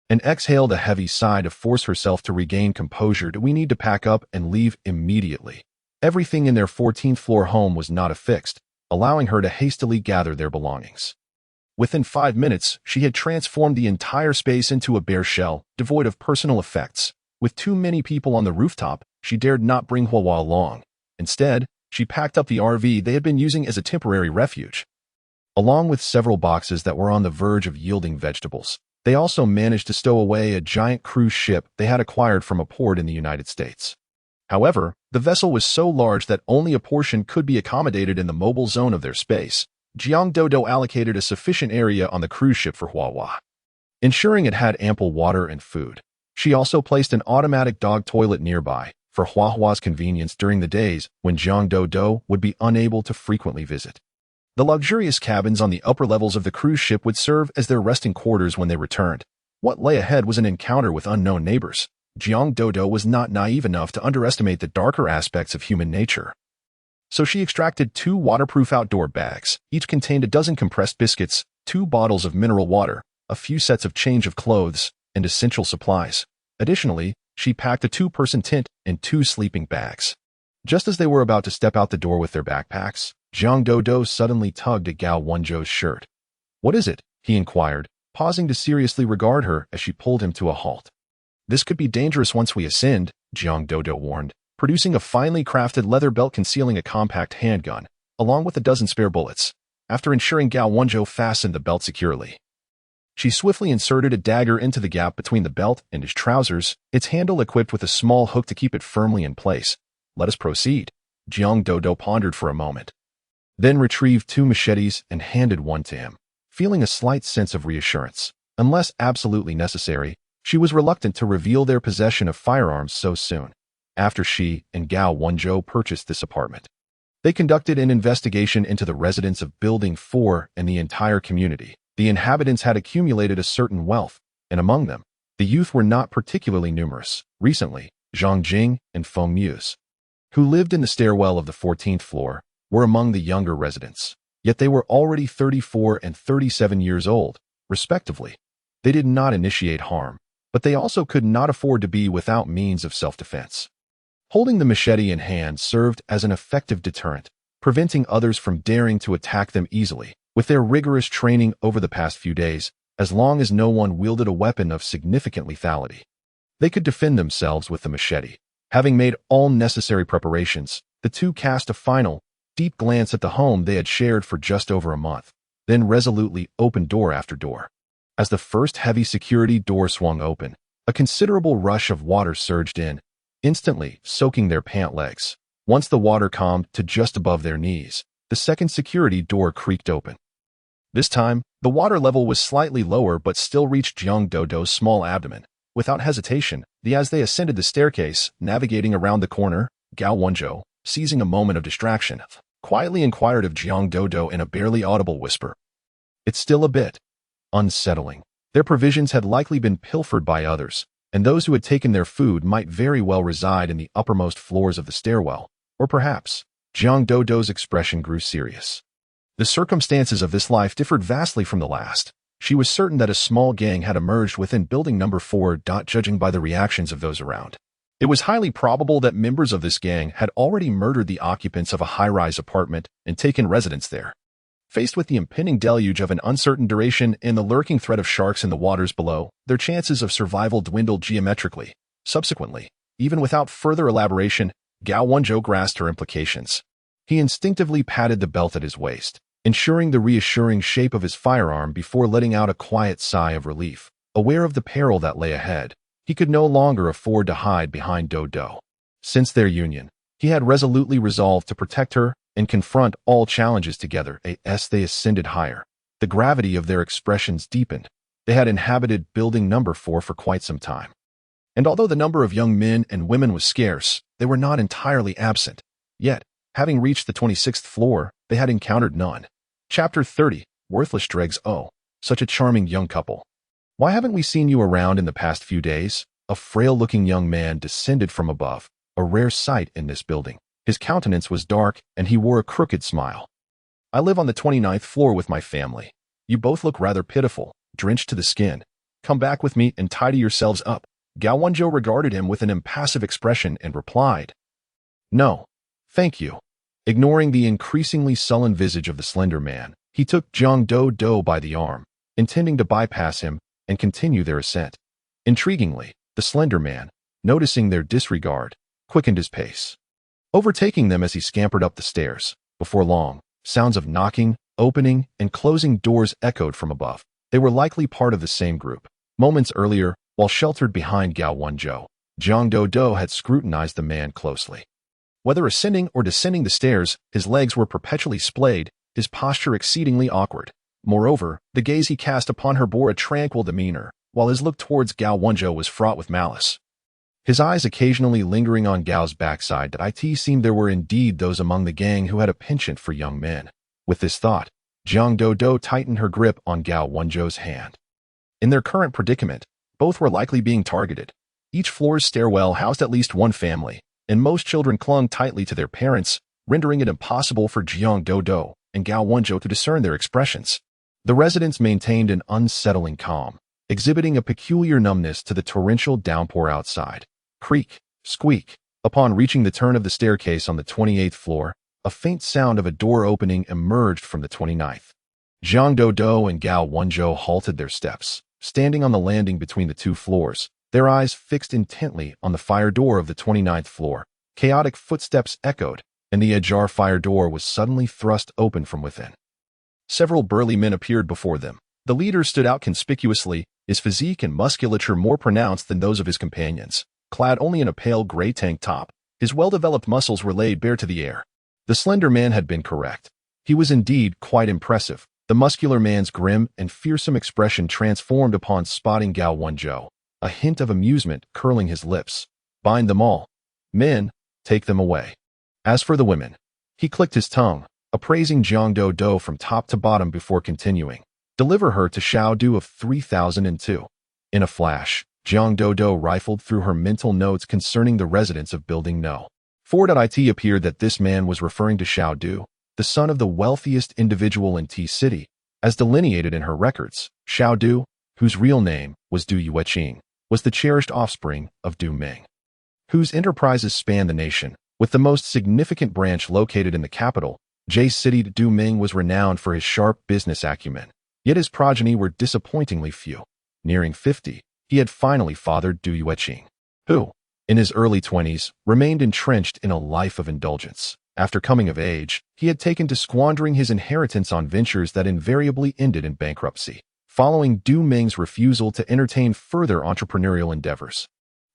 and exhaled a heavy sigh to force herself to regain composure. We need to pack up and leave immediately. Everything in their 14th floor home was not affixed, allowing her to hastily gather their belongings. Within 5 minutes, she had transformed the entire space into a bare shell, devoid of personal effects. With too many people on the rooftop, she dared not bring Hua along. Instead, she packed up the RV they had been using as a temporary refuge, along with several boxes that were on the verge of yielding vegetables. They also managed to stow away a giant cruise ship they had acquired from a port in the United States. However, the vessel was so large that only a portion could be accommodated in the mobile zone of their space. Jiang Dodo allocated a sufficient area on the cruise ship for Hua, ensuring it had ample water and food. She also placed an automatic dog toilet nearby for Hua's convenience during the days when Jiang Dodo would be unable to frequently visit. The luxurious cabins on the upper levels of the cruise ship would serve as their resting quarters when they returned. What lay ahead was an encounter with unknown neighbors. Jiang Dodo was not naive enough to underestimate the darker aspects of human nature. So she extracted 2 waterproof outdoor bags. Each contained a dozen compressed biscuits, 2 bottles of mineral water, a few sets of change of clothes, and essential supplies. Additionally, she packed a 2-person tent and 2 sleeping bags. Just as they were about to step out the door with their backpacks, Jiang Dodo suddenly tugged at Gao Wenzhou's shirt. "What is it?" he inquired, pausing to seriously regard her as she pulled him to a halt. "This could be dangerous once we ascend," Jiang Dodo warned, producing a finely crafted leather belt concealing a compact handgun, along with a dozen spare bullets. After ensuring Gao Wenzhou fastened the belt securely, she swiftly inserted a dagger into the gap between the belt and his trousers, its handle equipped with a small hook to keep it firmly in place. "Let us proceed." Jiang Dodo pondered for a moment, then retrieved 2 machetes and handed one to him. Feeling a slight sense of reassurance, unless absolutely necessary, she was reluctant to reveal their possession of firearms so soon. After she and Gao Wenzhou purchased this apartment, they conducted an investigation into the residents of Building 4 and the entire community. The inhabitants had accumulated a certain wealth, and among them, the youth were not particularly numerous. Recently, Zhang Jing and Feng Muse, who lived in the stairwell of the 14th floor, were among the younger residents. Yet they were already 34 and 37 years old, respectively. They did not initiate harm, but they also could not afford to be without means of self-defense. Holding the machete in hand served as an effective deterrent, preventing others from daring to attack them easily. With their rigorous training over the past few days, as long as no one wielded a weapon of significant lethality, they could defend themselves with the machete. Having made all necessary preparations, the two cast a final, deep glance at the home they had shared for just over a month, then resolutely opened door after door. As the first heavy security door swung open, a considerable rush of water surged in, instantly soaking their pant legs. Once the water calmed to just above their knees, the second security door creaked open. This time, the water level was slightly lower but still reached Jiang Dodo's small abdomen. Without hesitation, as they ascended the staircase, navigating around the corner, Gao Wenzhou, seizing a moment of distraction, quietly inquired of Jiang Dodo in a barely audible whisper. "It's still a bit unsettling. Their provisions had likely been pilfered by others, and those who had taken their food might very well reside in the uppermost floors of the stairwell. Or perhaps," Jiang Dodo's expression grew serious. The circumstances of this life differed vastly from the last. She was certain that a small gang had emerged within building number 4. Judging by the reactions of those around, it was highly probable that members of this gang had already murdered the occupants of a high-rise apartment and taken residence there. Faced with the impending deluge of an uncertain duration and the lurking threat of sharks in the waters below, their chances of survival dwindled geometrically. Subsequently, even without further elaboration, Gao Wenzhou grasped her implications. He instinctively patted the belt at his waist, ensuring the reassuring shape of his firearm before letting out a quiet sigh of relief. Aware of the peril that lay ahead, he could no longer afford to hide behind Dodo. Since their union, he had resolutely resolved to protect her and confront all challenges together. As they ascended higher, the gravity of their expressions deepened. They had inhabited building number 4 for quite some time, and although the number of young men and women was scarce, they were not entirely absent. Yet, having reached the 26th floor, they had encountered none. Chapter 30, Worthless Dregs. "Oh, such a charming young couple. Why haven't we seen you around in the past few days?" A frail-looking young man descended from above, a rare sight in this building. His countenance was dark, and he wore a crooked smile. "I live on the 29th floor with my family. You both look rather pitiful, drenched to the skin. Come back with me and tidy yourselves up." Gao Wenzhou regarded him with an impassive expression and replied, "No, thank you." Ignoring the increasingly sullen visage of the slender man, he took Jiang Dodo by the arm, intending to bypass him and continue their ascent. Intriguingly, the slender man, noticing their disregard, quickened his pace, overtaking them as he scampered up the stairs. Before long, sounds of knocking, opening, and closing doors echoed from above. They were likely part of the same group. Moments earlier, while sheltered behind Gao Wenzhou, Jiang Dodo had scrutinized the man closely. Whether ascending or descending the stairs, his legs were perpetually splayed, his posture exceedingly awkward. Moreover, the gaze he cast upon her bore a tranquil demeanor, while his look towards Gao Wenzhou was fraught with malice. His eyes occasionally lingering on Gao's backside, it seemed there were indeed those among the gang who had a penchant for young men. With this thought, Jiang Dodo tightened her grip on Gao Wenzhou's hand. In their current predicament, both were likely being targeted. Each floor's stairwell housed at least one family, and most children clung tightly to their parents, rendering it impossible for Jiang Dodo and Gao Wenzhou to discern their expressions. The residents maintained an unsettling calm, exhibiting a peculiar numbness to the torrential downpour outside. Creak, squeak. Upon reaching the turn of the staircase on the 28th floor, a faint sound of a door opening emerged from the 29th. Jiang Dodo and Gao Wenzhou halted their steps, standing on the landing between the two floors, their eyes fixed intently on the fire door of the 29th floor. Chaotic footsteps echoed, and the ajar fire door was suddenly thrust open from within. Several burly men appeared before them. The leader stood out conspicuously, his physique and musculature more pronounced than those of his companions. Clad only in a pale gray tank top, his well-developed muscles were laid bare to the air. The slender man had been correct. He was indeed quite impressive. The muscular man's grim and fearsome expression transformed upon spotting Gao Wenzhou, a hint of amusement curling his lips. Bind them all. Men, take them away. As for the women, he clicked his tongue, appraising Jiang Dodo from top to bottom before continuing. Deliver her to Xiaodu of 3002. In a flash, Jiang Dodo rifled through her mental notes concerning the residents of Building No. 4.it appeared that this man was referring to Xiaodu, the son of the wealthiest individual in T-City, as delineated in her records. Xiaodu, whose real name was Du Yueqing, was the cherished offspring of Du Ming, whose enterprises spanned the nation, with the most significant branch located in the capital. J-City. Du Ming was renowned for his sharp business acumen, yet his progeny were disappointingly few. Nearing 50, he had finally fathered Du Yueqing, who, in his early 20s, remained entrenched in a life of indulgence. After coming of age, he had taken to squandering his inheritance on ventures that invariably ended in bankruptcy, following Du Ming's refusal to entertain further entrepreneurial endeavors.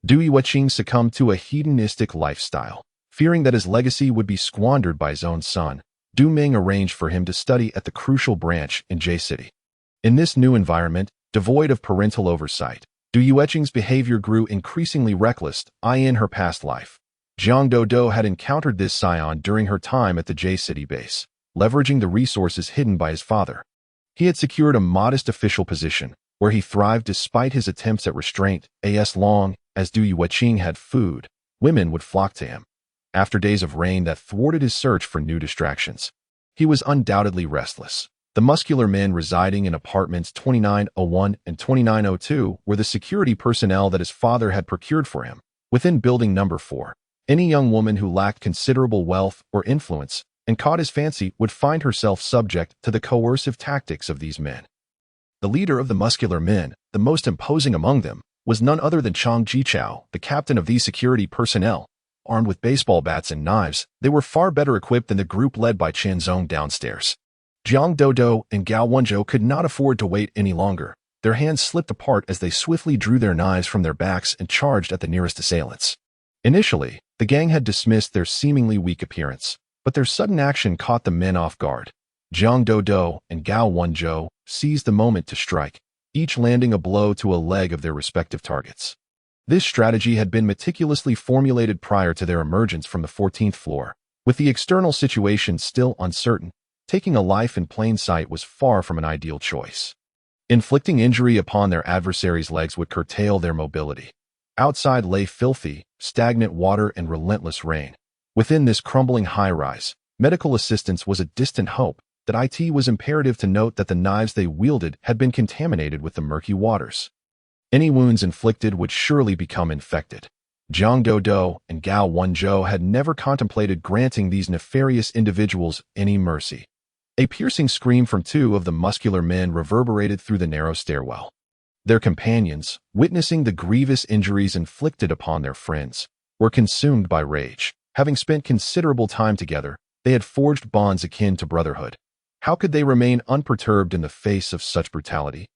Du Yueqing succumbed to a hedonistic lifestyle. Fearing that his legacy would be squandered by his own son, Du Ming arranged for him to study at the crucial branch in J-City. In this new environment, devoid of parental oversight, Du Yueqing's behavior grew increasingly reckless. In her past life, Jiang Dodo had encountered this scion during her time at the J-City base, leveraging the resources hidden by his father. He had secured a modest official position, where he thrived despite his attempts at restraint. As long as Du Yueqing had food, women would flock to him. After days of rain that thwarted his search for new distractions, he was undoubtedly restless. The muscular men residing in apartments 2901 and 2902 were the security personnel that his father had procured for him. Within building number 4, any young woman who lacked considerable wealth or influence and caught his fancy would find herself subject to the coercive tactics of these men. The leader of the muscular men, the most imposing among them, was none other than Chang Jichao, the captain of these security personnel. Armed with baseball bats and knives, they were far better equipped than the group led by Chen Zong downstairs. Jiang Dodo and Gao Wenzhou could not afford to wait any longer. Their hands slipped apart as they swiftly drew their knives from their backs and charged at the nearest assailants. Initially, the gang had dismissed their seemingly weak appearance, but their sudden action caught the men off guard. Jiang Dodo and Gao Wenzhou seized the moment to strike, each landing a blow to a leg of their respective targets. This strategy had been meticulously formulated prior to their emergence from the 14th floor. With the external situation still uncertain, taking a life in plain sight was far from an ideal choice. Inflicting injury upon their adversaries' legs would curtail their mobility. Outside lay filthy, stagnant water and relentless rain. Within this crumbling high-rise, medical assistance was a distant hope. That it was imperative to note that the knives they wielded had been contaminated with the murky waters. Any wounds inflicted would surely become infected. Jiang Dodo and Gao Wenzhou had never contemplated granting these nefarious individuals any mercy. A piercing scream from two of the muscular men reverberated through the narrow stairwell. Their companions, witnessing the grievous injuries inflicted upon their friends, were consumed by rage. Having spent considerable time together, they had forged bonds akin to brotherhood. How could they remain unperturbed in the face of such brutality?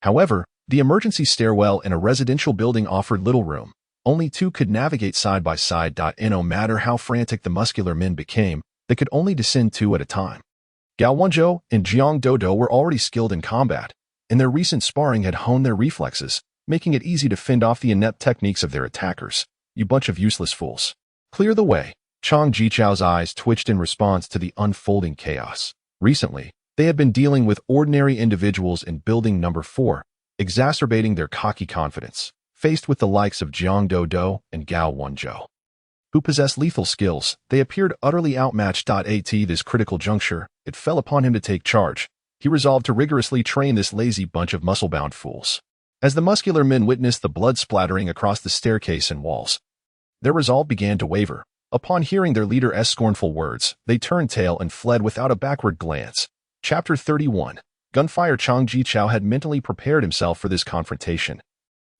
However, the emergency stairwell in a residential building offered little room. Only two could navigate side by side. No matter how frantic the muscular men became, they could only descend two at a time. Gao Wenzhou and Jiang Dodo were already skilled in combat, and their recent sparring had honed their reflexes, making it easy to fend off the inept techniques of their attackers. You bunch of useless fools. Clear the way. Chang Jichao's eyes twitched in response to the unfolding chaos. Recently, they had been dealing with ordinary individuals in building number 4, exacerbating their cocky confidence. faced with the likes of Jiang Dodo and Gao Wenzhou, who possessed lethal skills. They appeared utterly outmatched. At this critical juncture, it fell upon him to take charge. He resolved to rigorously train this lazy bunch of muscle-bound fools. As the muscular men witnessed the blood splattering across the staircase and walls, their resolve began to waver. Upon hearing their leader's scornful words, they turned tail and fled without a backward glance. Chapter 31. Gunfire. Chang Jichao had mentally prepared himself for this confrontation.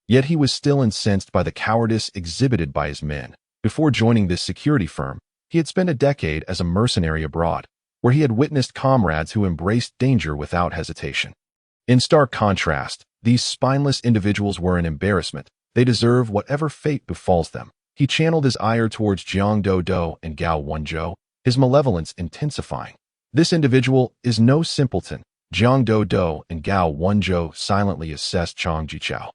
Yet he was still incensed by the cowardice exhibited by his men. Before joining this security firm, he had spent a decade as a mercenary abroad, where he had witnessed comrades who embraced danger without hesitation. In stark contrast, these spineless individuals were an embarrassment. They deserve whatever fate befalls them. He channeled his ire towards Jiang Dodo and Gao Wenzhou, his malevolence intensifying. This individual is no simpleton. Jiang Dodo and Gao Wenzhou silently assessed Chang Jichao,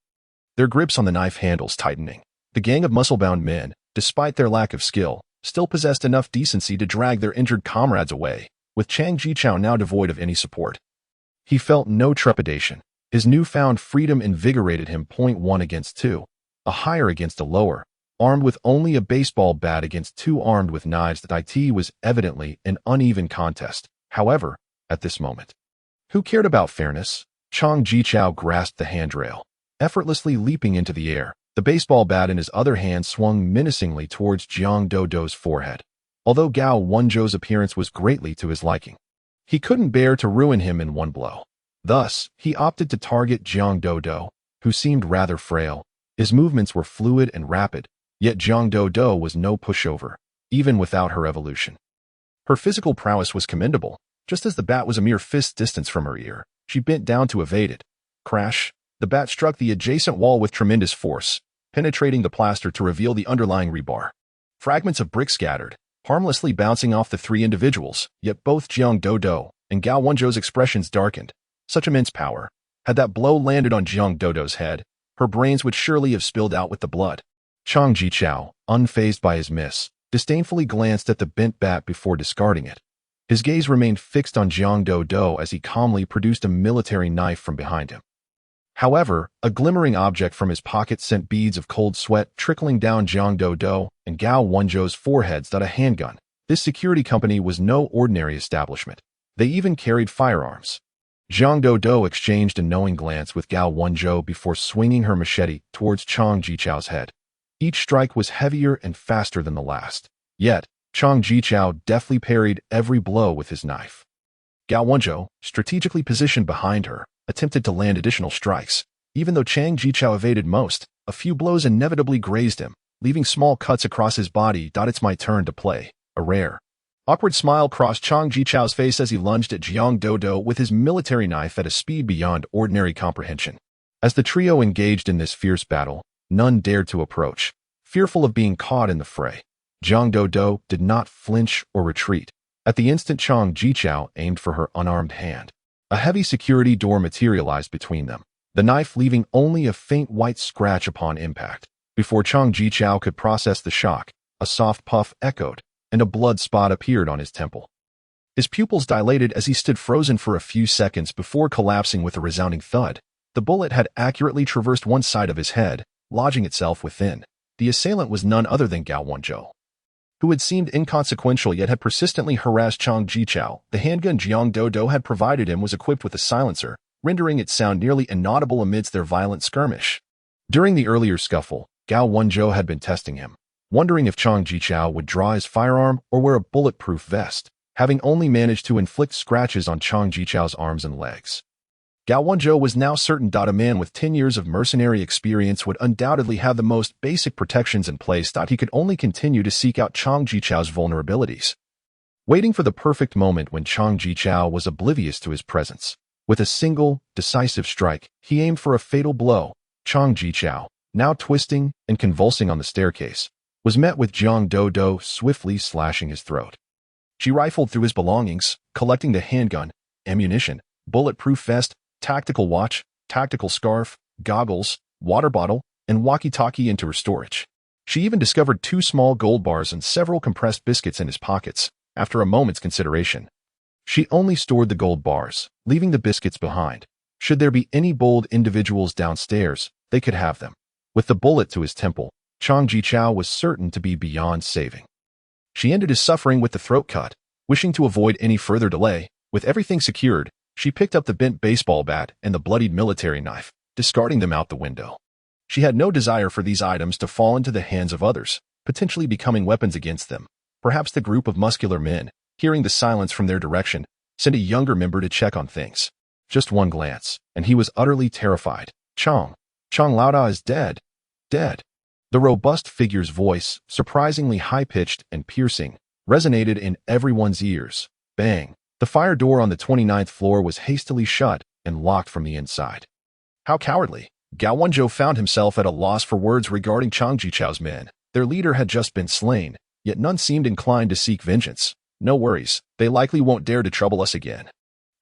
their grips on the knife handles tightening. The gang of muscle-bound men, despite their lack of skill, still possessed enough decency to drag their injured comrades away, with Chang Jichao now devoid of any support. He felt no trepidation. His newfound freedom invigorated him. 1 against 2, a higher against a lower, armed with only a baseball bat against 2 armed with knives. That it was evidently an uneven contest. However, at this moment, who cared about fairness? Chang Jichao grasped the handrail, effortlessly leaping into the air. The baseball bat in his other hand swung menacingly towards Jiang Dodo's forehead. Although Gao Wenzhou's appearance was greatly to his liking, he couldn't bear to ruin him in one blow. Thus, he opted to target Jiang Dodo, who seemed rather frail. His movements were fluid and rapid, yet Jiang Dodo was no pushover, even without her evolution. Her physical prowess was commendable. Just as the bat was a mere fist distance from her ear, she bent down to evade it. Crash! The bat struck the adjacent wall with tremendous force, penetrating the plaster to reveal the underlying rebar. Fragments of brick scattered, harmlessly bouncing off the 3 individuals, yet both Jiang Dodo and Gao Wenzhou's expressions darkened. Such immense power. Had that blow landed on Jiang Dodo's head, her brains would surely have spilled out with the blood. Chang Jichao, unfazed by his miss, disdainfully glanced at the bent bat before discarding it. His gaze remained fixed on Jiang Dodo as he calmly produced a military knife from behind him. However, a glimmering object from his pocket sent beads of cold sweat trickling down Jiang Dodo and Gao Wenzhou's foreheads. A handgun. This security company was no ordinary establishment. They even carried firearms. Jiang Dodo exchanged a knowing glance with Gao Wenzhou before swinging her machete towards Chang Jichao's head. Each strike was heavier and faster than the last. Yet, Chang Jichao deftly parried every blow with his knife. Gao Wenzhou, strategically positioned behind her, attempted to land additional strikes. Even though Chang Jichao evaded most, a few blows inevitably grazed him, leaving small cuts across his body. It's my turn to play. A rare, awkward smile crossed Chang Jichao's face as he lunged at Jiang Dodo with his military knife at a speed beyond ordinary comprehension. As the trio engaged in this fierce battle, none dared to approach, fearful of being caught in the fray. Jiang Dodo did not flinch or retreat. At the instant Chang Jichao aimed for her unarmed hand, a heavy security door materialized between them, the knife leaving only a faint white scratch upon impact. Before Chang Jichao could process the shock, a soft puff echoed, and a blood spot appeared on his temple. His pupils dilated as he stood frozen for a few seconds before collapsing with a resounding thud. The bullet had accurately traversed one side of his head, lodging itself within. The assailant was none other than Gao Wenzhou, who had seemed inconsequential yet had persistently harassed Chang Jichao. The handgun Jiang Dodo had provided him was equipped with a silencer, rendering its sound nearly inaudible amidst their violent skirmish. During the earlier scuffle, Gao Wenzhou had been testing him, wondering if Chang Jichao would draw his firearm or wear a bulletproof vest, having only managed to inflict scratches on Chang Jichao's arms and legs. Gao Wenzhou was now certain a man with 10 years of mercenary experience would undoubtedly have the most basic protections in place. He could only continue to seek out Chang Jichao's vulnerabilities, waiting for the perfect moment when Chang Jichao was oblivious to his presence. With a single, decisive strike, he aimed for a fatal blow. Chang Jichao, now twisting and convulsing on the staircase, was met with Jiang Dodo swiftly slashing his throat. She rifled through his belongings, collecting the handgun, ammunition, bulletproof vest, tactical watch, tactical scarf, goggles, water bottle, and walkie-talkie into her storage. She even discovered 2 small gold bars and several compressed biscuits in his pockets. After a moment's consideration, she only stored the gold bars, leaving the biscuits behind. Should there be any bold individuals downstairs, they could have them. With the bullet to his temple, Chang Jichao was certain to be beyond saving. She ended his suffering with the throat cut. Wishing to avoid any further delay, with everything secured, she picked up the bent baseball bat and the bloodied military knife, discarding them out the window. She had no desire for these items to fall into the hands of others, potentially becoming weapons against them. Perhaps the group of muscular men, hearing the silence from their direction, sent a younger member to check on things. Just one glance, and he was utterly terrified. Chang Laoda is dead. Dead. The robust figure's voice, surprisingly high-pitched and piercing, resonated in everyone's ears. Bang! The fire door on the 29th floor was hastily shut and locked from the inside. How cowardly! Gao Wenzhou found himself at a loss for words regarding Chang Jichao's men. Their leader had just been slain, yet none seemed inclined to seek vengeance. No worries, they likely won't dare to trouble us again.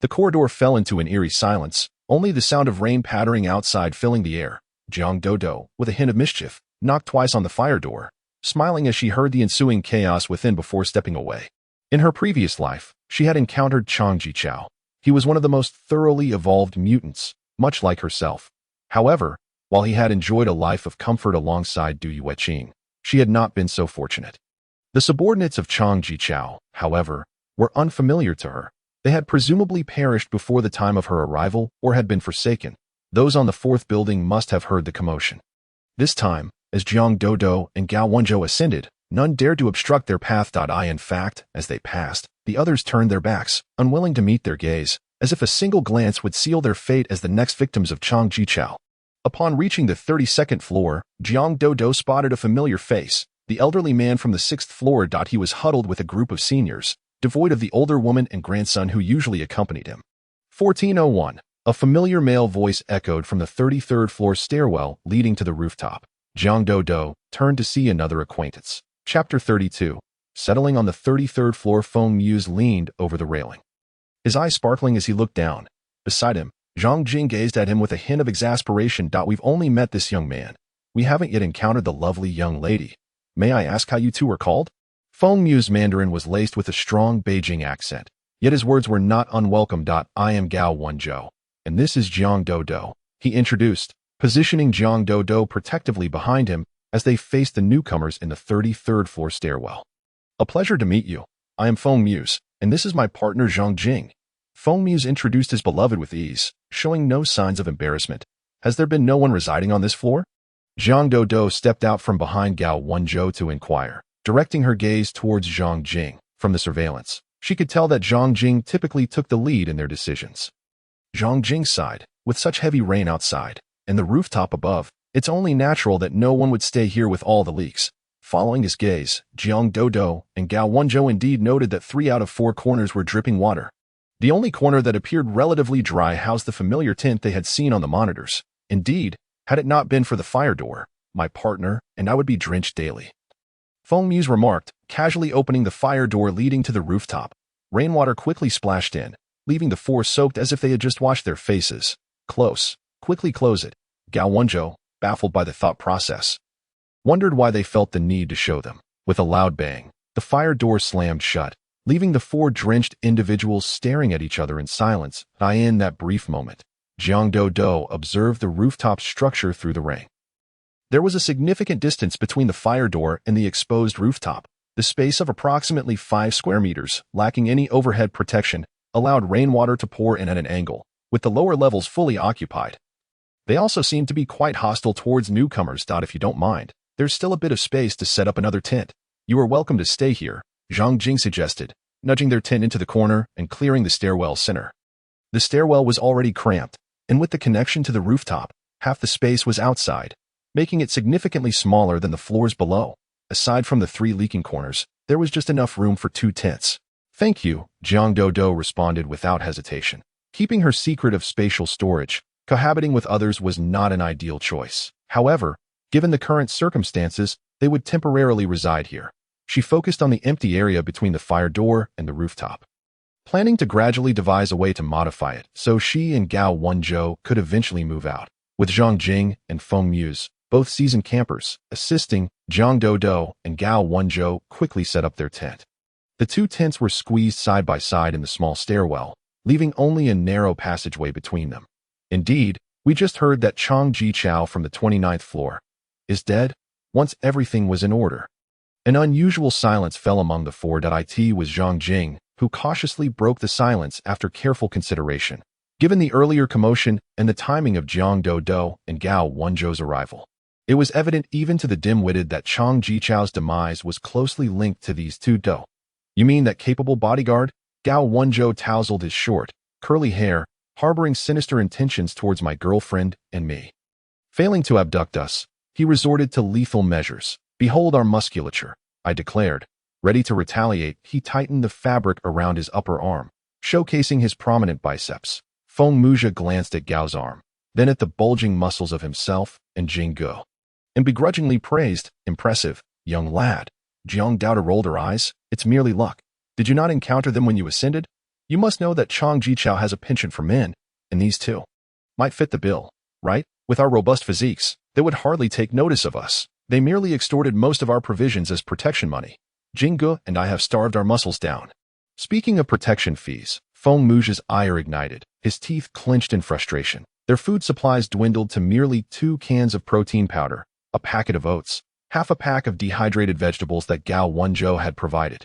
The corridor fell into an eerie silence, only the sound of rain pattering outside filling the air. Jiang Dodo, with a hint of mischief, knocked twice on the fire door, smiling as she heard the ensuing chaos within before stepping away. In her previous life, she had encountered Chang Jichao. He was one of the most thoroughly evolved mutants, much like herself. However, while he had enjoyed a life of comfort alongside Du Yueqing, she had not been so fortunate. The subordinates of Chang Jichao, however, were unfamiliar to her. They had presumably perished before the time of her arrival or had been forsaken. Those on the fourth building must have heard the commotion. This time, as Jiang Dodo and Gao Wenzhou ascended, none dared to obstruct their path. In fact, as they passed, the others turned their backs, unwilling to meet their gaze, as if a single glance would seal their fate as the next victims of Chang Jichao. Upon reaching the 32nd floor, Jiang Dodo spotted a familiar face, the elderly man from the 6th floor. He was huddled with a group of seniors, devoid of the older woman and grandson who usually accompanied him. 1401. A familiar male voice echoed from the 33rd floor stairwell leading to the rooftop. Jiang Dodo turned to see another acquaintance. Chapter 32. Settling on the 33rd floor, Feng Muse leaned over the railing, his eyes sparkling as he looked down. Beside him, Zhang Jing gazed at him with a hint of exasperation. We've only met this young man. We haven't yet encountered the lovely young lady. May I ask how you two are called? Feng Mu's Mandarin was laced with a strong Beijing accent, yet his words were not unwelcome. I am Gao Wenzhou, and this is Jiang Dodo, he introduced, positioning Jiang Dodo protectively behind him as they faced the newcomers in the 33rd floor stairwell. A pleasure to meet you. I am Feng Muse, and this is my partner Zhang Jing. Feng Muse introduced his beloved with ease, showing no signs of embarrassment. Has there been no one residing on this floor? Jiang Dodo stepped out from behind Gao Wenzhou to inquire, directing her gaze towards Zhang Jing. From the surveillance, she could tell that Zhang Jing typically took the lead in their decisions. Zhang Jing sighed. With such heavy rain outside, and the rooftop above, it's only natural that no one would stay here with all the leaks. Following his gaze, Jiang Dodo and Gao Wenzhou indeed noted that 3 out of 4 corners were dripping water. The only corner that appeared relatively dry housed the familiar tint they had seen on the monitors. Indeed, had it not been for the fire door, my partner and I would be drenched daily. Feng Muse remarked, casually opening the fire door leading to the rooftop. Rainwater quickly splashed in, leaving the 4 soaked as if they had just washed their faces. Close. Quickly close it. Gao Wenzhou, baffled by the thought process, wondered why they felt the need to show them. With a loud bang, the fire door slammed shut, leaving the 4 drenched individuals staring at each other in silence. In that brief moment, Jiang Dodo observed the rooftop structure through the rain. There was a significant distance between the fire door and the exposed rooftop. The space of approximately 5 square meters, lacking any overhead protection, allowed rainwater to pour in at an angle, with the lower levels fully occupied. They also seemed to be quite hostile towards newcomers. If you don't mind, there's still a bit of space to set up another tent. You are welcome to stay here, Zhang Jing suggested, nudging their tent into the corner and clearing the stairwell center. The stairwell was already cramped, and with the connection to the rooftop, half the space was outside, making it significantly smaller than the floors below. Aside from the 3 leaking corners, there was just enough room for 2 tents. Thank you, Jiang Dodo responded without hesitation. Keeping her secret of spatial storage, cohabiting with others was not an ideal choice. However, given the current circumstances, they would temporarily reside here. She focused on the empty area between the fire door and the rooftop, planning to gradually devise a way to modify it so she and Gao Wenzhou could eventually move out. With Zhang Jing and Feng Muse, both seasoned campers, assisting, Jiang Dodo and Gao Wenzhou quickly set up their tent. The 2 tents were squeezed side by side in the small stairwell, leaving only a narrow passageway between them. Indeed, we just heard that Chang Jichao from the 29th floor, is dead, once everything was in order. An unusual silence fell among the four. It was Zhang Jing, who cautiously broke the silence after careful consideration, given the earlier commotion and the timing of Jiang Dodo and Gao Wenzhou's arrival. It was evident even to the dim-witted that Chang Jichao's demise was closely linked to these two. You mean that capable bodyguard? Gao Wenzhou tousled his short, curly hair, harboring sinister intentions towards my girlfriend and me. Failing to abduct us, he resorted to lethal measures. Behold our musculature, I declared. Ready to retaliate, he tightened the fabric around his upper arm, showcasing his prominent biceps. Feng Muzha glanced at Gao's arm, then at the bulging muscles of himself and Jinggu, and begrudgingly praised, impressive, young lad. Jiang Doubter rolled her eyes. It's merely luck. Did you not encounter them when you ascended? You must know that Chang Jichao has a penchant for men, and these two might fit the bill, right? With our robust physiques, they would hardly take notice of us. They merely extorted most of our provisions as protection money. Jinggu and I have starved our muscles down. Speaking of protection fees, Feng Muzha's ire ignited. His teeth clenched in frustration. Their food supplies dwindled to merely 2 cans of protein powder, a packet of oats, half a pack of dehydrated vegetables that Gao Wenzhou had provided,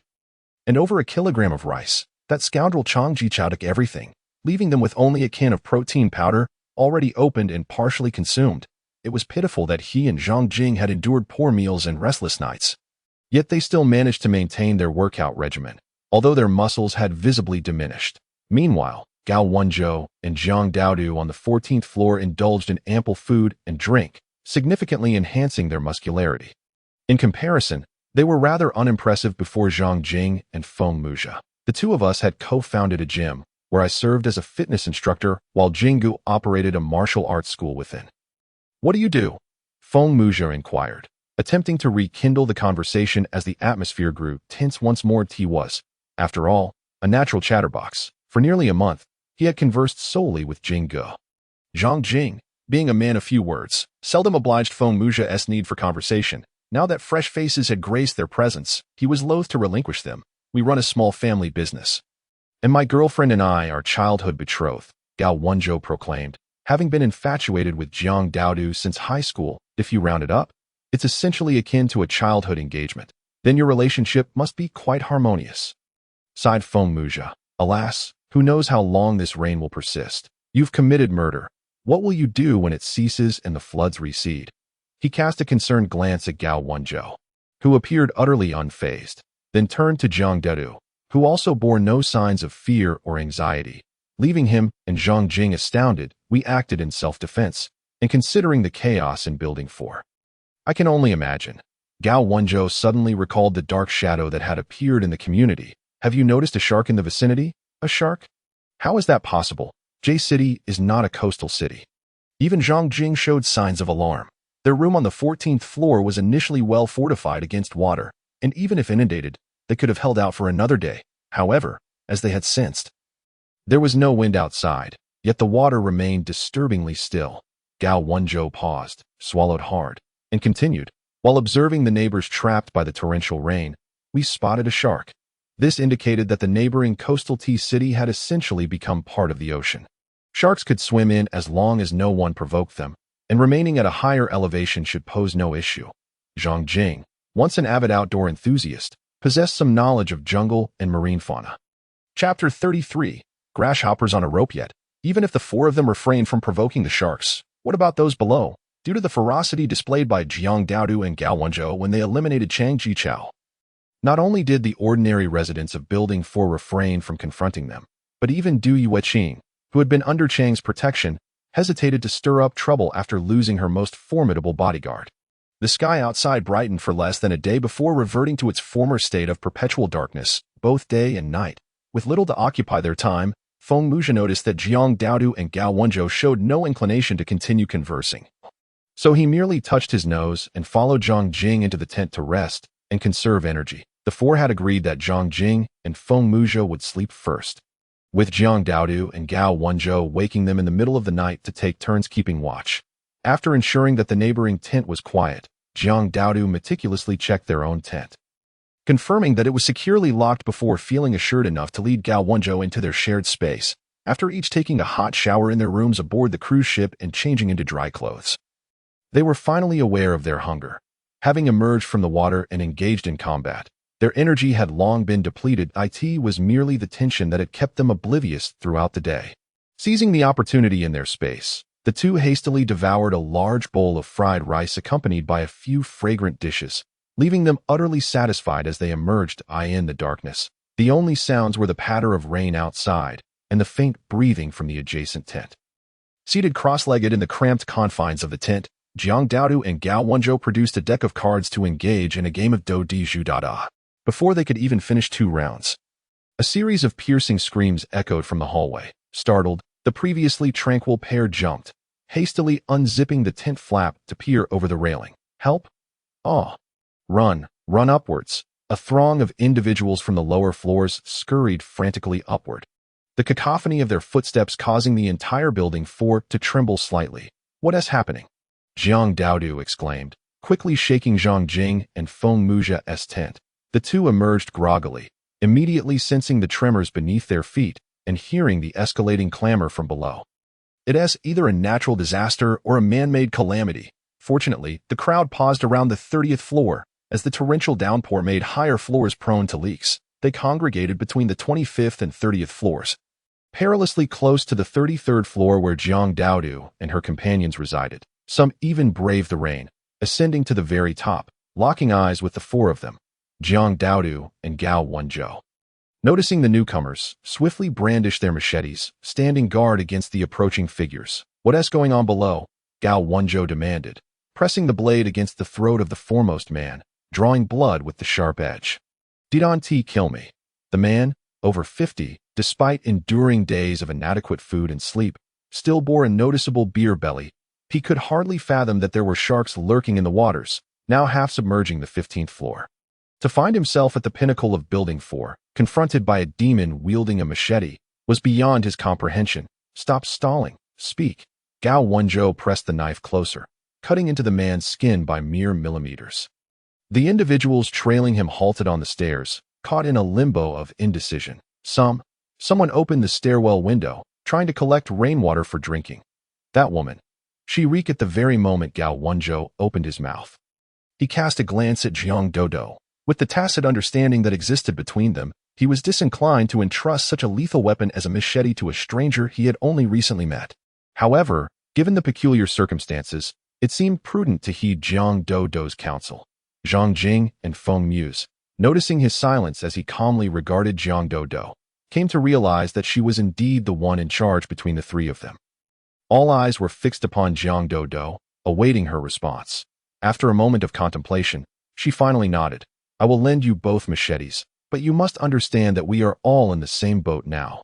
and over a kilogram of rice. That scoundrel Chang Jichao took everything, leaving them with only a can of protein powder, already opened and partially consumed. It was pitiful that he and Zhang Jing had endured poor meals and restless nights. Yet they still managed to maintain their workout regimen, although their muscles had visibly diminished. Meanwhile, Gao Wenzhou and Jiang Daodu on the 14th floor indulged in ample food and drink, significantly enhancing their muscularity. In comparison, they were rather unimpressive before Zhang Jing and Feng Muzha. The two of us had co-founded a gym, where I served as a fitness instructor while Jinggu operated a martial arts school within. What do you do? Feng Muzha inquired, attempting to rekindle the conversation as the atmosphere grew tense once more. He was, after all, a natural chatterbox. For nearly a month, he had conversed solely with Jinggu. Zhang Jing, being a man of few words, seldom obliged Feng Muzha's need for conversation. Now that fresh faces had graced their presence, he was loath to relinquish them. We run a small family business. And my girlfriend and I are childhood betrothed, Gao Wenzhou proclaimed, having been infatuated with Jiang Daodu since high school. If you round it up, it's essentially akin to a childhood engagement. Then your relationship must be quite harmonious. Sighed Feng Muzha. Alas, who knows how long this reign will persist? You've committed murder. What will you do when it ceases and the floods recede? He cast a concerned glance at Gao Wenzhou, who appeared utterly unfazed, then turned to Jiang Daodu, who also bore no signs of fear or anxiety. Leaving him and Zhang Jing astounded, we acted in self-defense, and considering the chaos in Building 4. I can only imagine. Gao Wenzhou suddenly recalled the dark shadow that had appeared in the community. Have you noticed a shark in the vicinity? A shark? How is that possible? J-City is not a coastal city. Even Zhang Jing showed signs of alarm. Their room on the 14th floor was initially well fortified against water, and even if inundated, they could have held out for another day. However, as they had sensed, there was no wind outside, yet the water remained disturbingly still. Gao Wenzhou paused, swallowed hard, and continued. While observing the neighbors trapped by the torrential rain, we spotted a shark. This indicated that the neighboring coastal T-City had essentially become part of the ocean. Sharks could swim in as long as no one provoked them, and remaining at a higher elevation should pose no issue. Zhang Jing, once an avid outdoor enthusiast, possessed some knowledge of jungle and marine fauna. Chapter 33. Grasshoppers on a rope yet. Even if the four of them refrained from provoking the sharks, what about those below? Due to the ferocity displayed by Jiang Daodu and Gao Wenzhou when they eliminated Chang Jichao, not only did the ordinary residents of Building 4 refrain from confronting them, but even Du Yueqing, who had been under Chang's protection, hesitated to stir up trouble after losing her most formidable bodyguard. The sky outside brightened for less than a day before reverting to its former state of perpetual darkness, both day and night. With little to occupy their time, Feng Muzha noticed that Jiang Daodu and Gao Wenzhou showed no inclination to continue conversing. So he merely touched his nose and followed Zhang Jing into the tent to rest and conserve energy. The four had agreed that Zhang Jing and Feng Muzha would sleep first, with Jiang Daodu and Gao Wenzhou waking them in the middle of the night to take turns keeping watch. After ensuring that the neighboring tent was quiet, Jiang Daodu meticulously checked their own tent, confirming that it was securely locked before feeling assured enough to lead Gao Wenzhou into their shared space, after each taking a hot shower in their rooms aboard the cruise ship and changing into dry clothes. They were finally aware of their hunger. Having emerged from the water and engaged in combat, their energy had long been depleted. It was merely the tension that had kept them oblivious throughout the day. Seizing the opportunity in their space, the two hastily devoured a large bowl of fried rice accompanied by a few fragrant dishes, leaving them utterly satisfied as they emerged in the darkness. The only sounds were the patter of rain outside and the faint breathing from the adjacent tent. Seated cross-legged in the cramped confines of the tent, Jiang Daodu and Gao Wenzhou produced a deck of cards to engage in a game of Do Di Zhu Da Da. Before they could even finish 2 rounds, a series of piercing screams echoed from the hallway. Startled, the previously tranquil pair jumped, hastily unzipping the tent flap to peer over the railing. Help! Oh! Run! Run upwards! A throng of individuals from the lower floors scurried frantically upward, the cacophony of their footsteps causing the entire building to tremble slightly. What is happening? Jiang Daodu exclaimed, quickly shaking Zhang Jing and Feng Muzha's tent. The two emerged groggily, immediately sensing the tremors beneath their feet and hearing the escalating clamor from below. It is either a natural disaster or a man-made calamity. Fortunately, the crowd paused around the 30th floor. As the torrential downpour made higher floors prone to leaks, they congregated between the 25th and 30th floors, perilously close to the 33rd floor where Jiang Daodu and her companions resided. Some even braved the rain, ascending to the very top, locking eyes with the 4 of them, Jiang Daodu and Gao Wenzhou. Noticing the newcomers, swiftly brandished their machetes, standing guard against the approaching figures. What is going on below? Gao Wenzhou demanded, pressing the blade against the throat of the foremost man, drawing blood with the sharp edge. Didn't kill me. The man, over 50, despite enduring days of inadequate food and sleep, still bore a noticeable beer belly. He could hardly fathom that there were sharks lurking in the waters, now half submerging the 15th floor. To find himself at the pinnacle of Building 4, confronted by a demon wielding a machete, was beyond his comprehension. Stop stalling. Speak. Gao Wenzhou pressed the knife closer, cutting into the man's skin by mere millimeters. The individuals trailing him halted on the stairs, caught in a limbo of indecision. Someone opened the stairwell window, trying to collect rainwater for drinking. That woman. She reeked at the very moment Gao Wenzhou opened his mouth. He cast a glance at Jiang Daodu. With the tacit understanding that existed between them, he was disinclined to entrust such a lethal weapon as a machete to a stranger he had only recently met. However, given the peculiar circumstances, it seemed prudent to heed Jiang Daodu's counsel. Zhang Jing and Feng Muz, noticing his silence as he calmly regarded Jiang Daodu, came to realize that she was indeed the one in charge between the 3 of them. All eyes were fixed upon Jiang Daodu, awaiting her response. After a moment of contemplation, she finally nodded. I will lend you both machetes, but you must understand that we are all in the same boat now.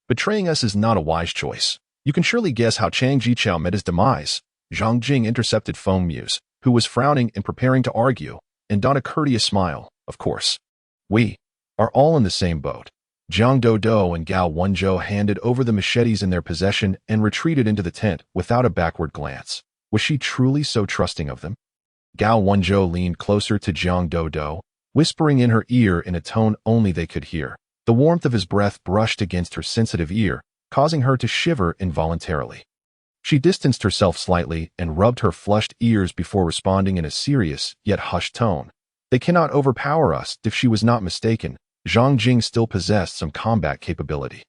Betraying us is not a wise choice. You can surely guess how Chang Jichao met his demise. Zhang Jing intercepted Feng Muz, who was frowning and preparing to argue, and donned a courteous smile. Of course. We are all in the same boat. Jiang Daodu and Gao Wenzhou handed over the machetes in their possession and retreated into the tent without a backward glance. Was she truly so trusting of them? Gao Wenzhou leaned closer to Jiang Daodu, whispering in her ear in a tone only they could hear. The warmth of his breath brushed against her sensitive ear, causing her to shiver involuntarily. She distanced herself slightly and rubbed her flushed ears before responding in a serious, yet hushed tone. They cannot overpower us. If she was not mistaken, Zhang Jing still possessed some combat capability.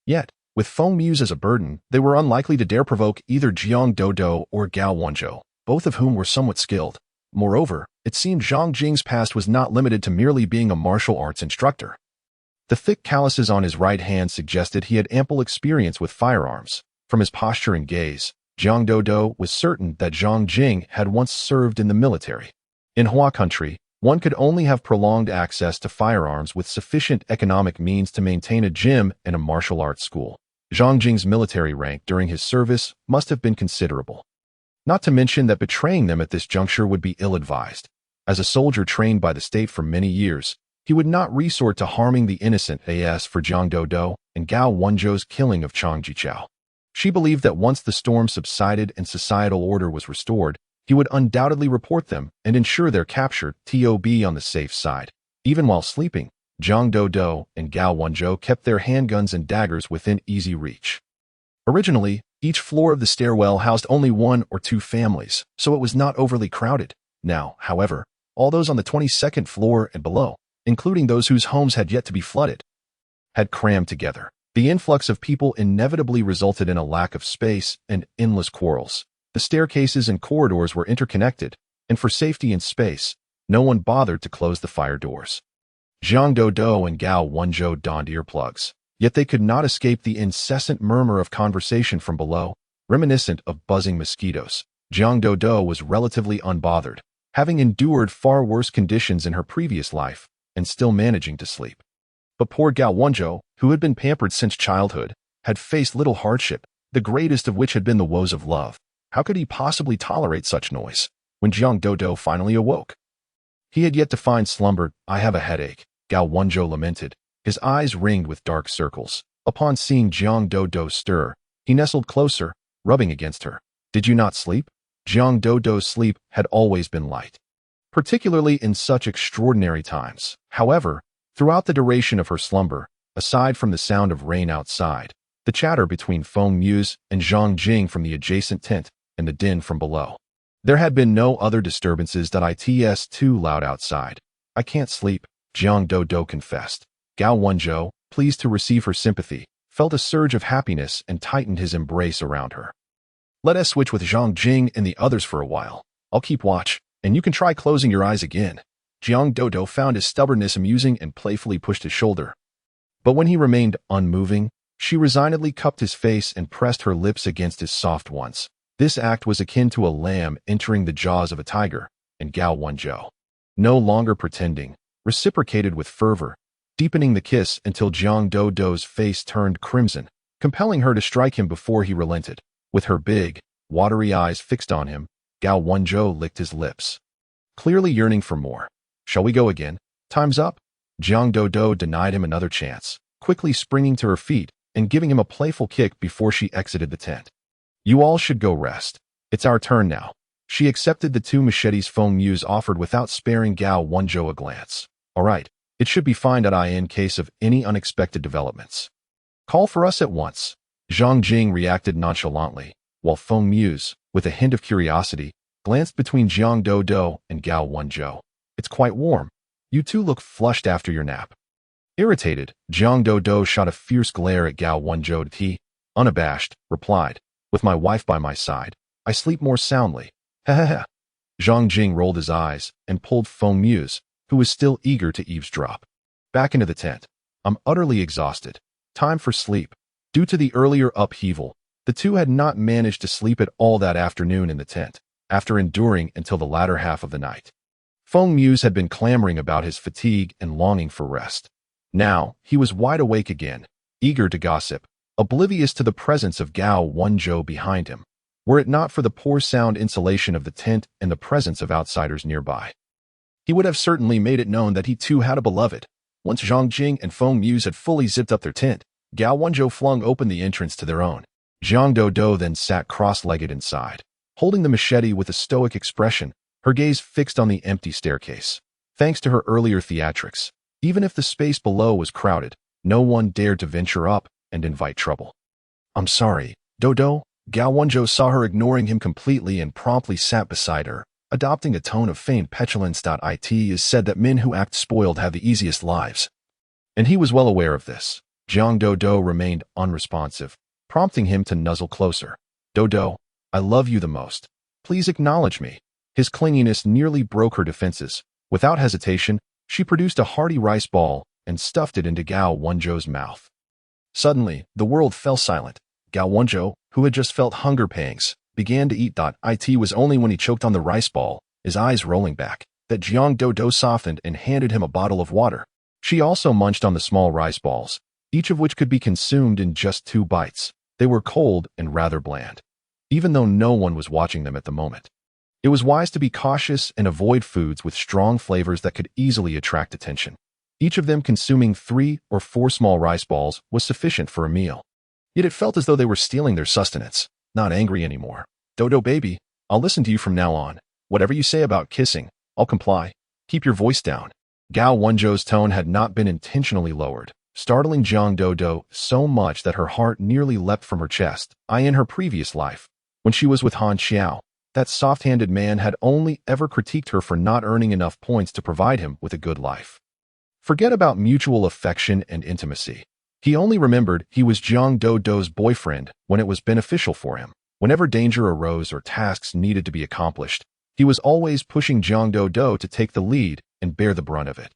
Yet, with Feng Muz as a burden, they were unlikely to dare provoke either Jiang Daodu or Gao Wenzhou, both of whom were somewhat skilled. Moreover, it seemed Zhang Jing's past was not limited to merely being a martial arts instructor. The thick calluses on his right hand suggested he had ample experience with firearms. From his posture and gaze, Jiang Daodu was certain that Zhang Jing had once served in the military. In Hua country, one could only have prolonged access to firearms with sufficient economic means to maintain a gym and a martial arts school. Zhang Jing's military rank during his service must have been considerable. Not to mention that betraying them at this juncture would be ill-advised. As a soldier trained by the state for many years, he would not resort to harming the innocent as for Jiang Daodu and Gao Wenzhou's killing of Chang Jichao. She believed that once the storm subsided and societal order was restored, he would undoubtedly report them and ensure their capture to be on the safe side. Even while sleeping, Jiang Daodu and Gao Wenzhou kept their handguns and daggers within easy reach. Originally, Each floor of the stairwell housed only 1 or 2 families, so it was not overly crowded. Now, however, all those on the 22nd floor and below, including those whose homes had yet to be flooded, had crammed together. The influx of people inevitably resulted in a lack of space and endless quarrels. The staircases and corridors were interconnected, and for safety and space, no one bothered to close the fire doors. Zhang Dodo and Gao Wenzhou donned earplugs, yet they could not escape the incessant murmur of conversation from below, reminiscent of buzzing mosquitoes. Zhang Dodo was relatively unbothered, having endured far worse conditions in her previous life and still managing to sleep. But poor Gao Wenzhou, who had been pampered since childhood, had faced little hardship, the greatest of which had been the woes of love. How could he possibly tolerate such noise? When Zhang Dodo finally awoke, he had yet to find slumber. "I have a headache," Gao Wenzhou lamented, his eyes ringed with dark circles. Upon seeing Zhang Dodo stir, he nestled closer, rubbing against her. "Did you not sleep?" Zhang Dodo's sleep had always been light, particularly in such extraordinary times. However, throughout the duration of her slumber, aside from the sound of rain outside, the chatter between Feng Muse and Zhang Jing from the adjacent tent, and the din from below, there had been no other disturbances that it's too loud outside. "I can't sleep," Zhang Dodo confessed. Gao Wenzhou, pleased to receive her sympathy, felt a surge of happiness and tightened his embrace around her. "Let us switch with Zhang Jing and the others for a while. I'll keep watch, and you can try closing your eyes again." Zhang Dodo found his stubbornness amusing and playfully pushed his shoulder. But when he remained unmoving, she resignedly cupped his face and pressed her lips against his soft ones. This act was akin to a lamb entering the jaws of a tiger, and Gao Wenzhou, no longer pretending, reciprocated with fervor, deepening the kiss until Zhang Dodo's face turned crimson, compelling her to strike him before he relented. With her big, watery eyes fixed on him, Gao Wenzhou licked his lips, clearly yearning for more. "Shall we go again? Time's up?" Zhang Dodo denied him another chance, quickly springing to her feet and giving him a playful kick before she exited the tent. "You all should go rest. It's our turn now." She accepted the 2 machetes Feng Muse offered without sparing Gao Wenzhou a glance. "All right, it should be fine in case of any unexpected developments. Call for us at once." Zhang Jing reacted nonchalantly, while Feng Muse, with a hint of curiosity, glanced between Zhang Dodo and Gao Wenzhou. "It's quite warm. You two look flushed after your nap." Irritated, Zhang Dodo shot a fierce glare at Gao Wenzhou. He, unabashed, replied, "With my wife by my side, I sleep more soundly." "Ha ha ha." Zhang Jing rolled his eyes and pulled Feng Muse, who was still eager to eavesdrop, back into the tent. "I'm utterly exhausted. Time for sleep." Due to the earlier upheaval, the two had not managed to sleep at all that afternoon in the tent, after enduring until the latter half of the night. Feng Muse had been clamoring about his fatigue and longing for rest. Now, he was wide awake again, eager to gossip, oblivious to the presence of Gao Wenzhou behind him, were it not for the poor sound insulation of the tent and the presence of outsiders nearby. He would have certainly made it known that he too had a beloved. Once Zhang Jing and Feng Muse had fully zipped up their tent, Gao Wenzhou flung open the entrance to their own. Zhang Dodo then sat cross-legged inside, holding the machete with a stoic expression, her gaze fixed on the empty staircase. Thanks to her earlier theatrics, even if the space below was crowded, no one dared to venture up and invite trouble. "I'm sorry, Dodo." Gao Wenzhou saw her ignoring him completely and promptly sat beside her, adopting a tone of feigned petulance. It is said that men who act spoiled have the easiest lives, and he was well aware of this. Zhang Dodo remained unresponsive, prompting him to nuzzle closer. "Dodo, I love you the most. Please acknowledge me." His clinginess nearly broke her defenses. Without hesitation, she produced a hearty rice ball and stuffed it into Gao Wenzhou's mouth. Suddenly, the world fell silent. Gao Wenzhou, who had just felt hunger pangs, began to eat. It was only when he choked on the rice ball, his eyes rolling back, that Zhang Dodo softened and handed him a bottle of water. She also munched on the small rice balls, each of which could be consumed in just 2 bites. They were cold and rather bland, even though no one was watching them at the moment. It was wise to be cautious and avoid foods with strong flavors that could easily attract attention. Each of them consuming 3 or 4 small rice balls was sufficient for a meal. Yet it felt as though they were stealing their sustenance. "Not angry anymore. Dodo baby, I'll listen to you from now on. Whatever you say about kissing, I'll comply. Keep your voice down." Gao Wenzhou's tone had not been intentionally lowered, startling Jiang Dodo so much that her heart nearly leapt from her chest. In her previous life, when she was with Han Xiao, that soft-handed man had only ever critiqued her for not earning enough points to provide him with a good life. Forget about mutual affection and intimacy. He only remembered he was Jiang Dodo's boyfriend when it was beneficial for him. Whenever danger arose or tasks needed to be accomplished, he was always pushing Jiang Dodo to take the lead and bear the brunt of it.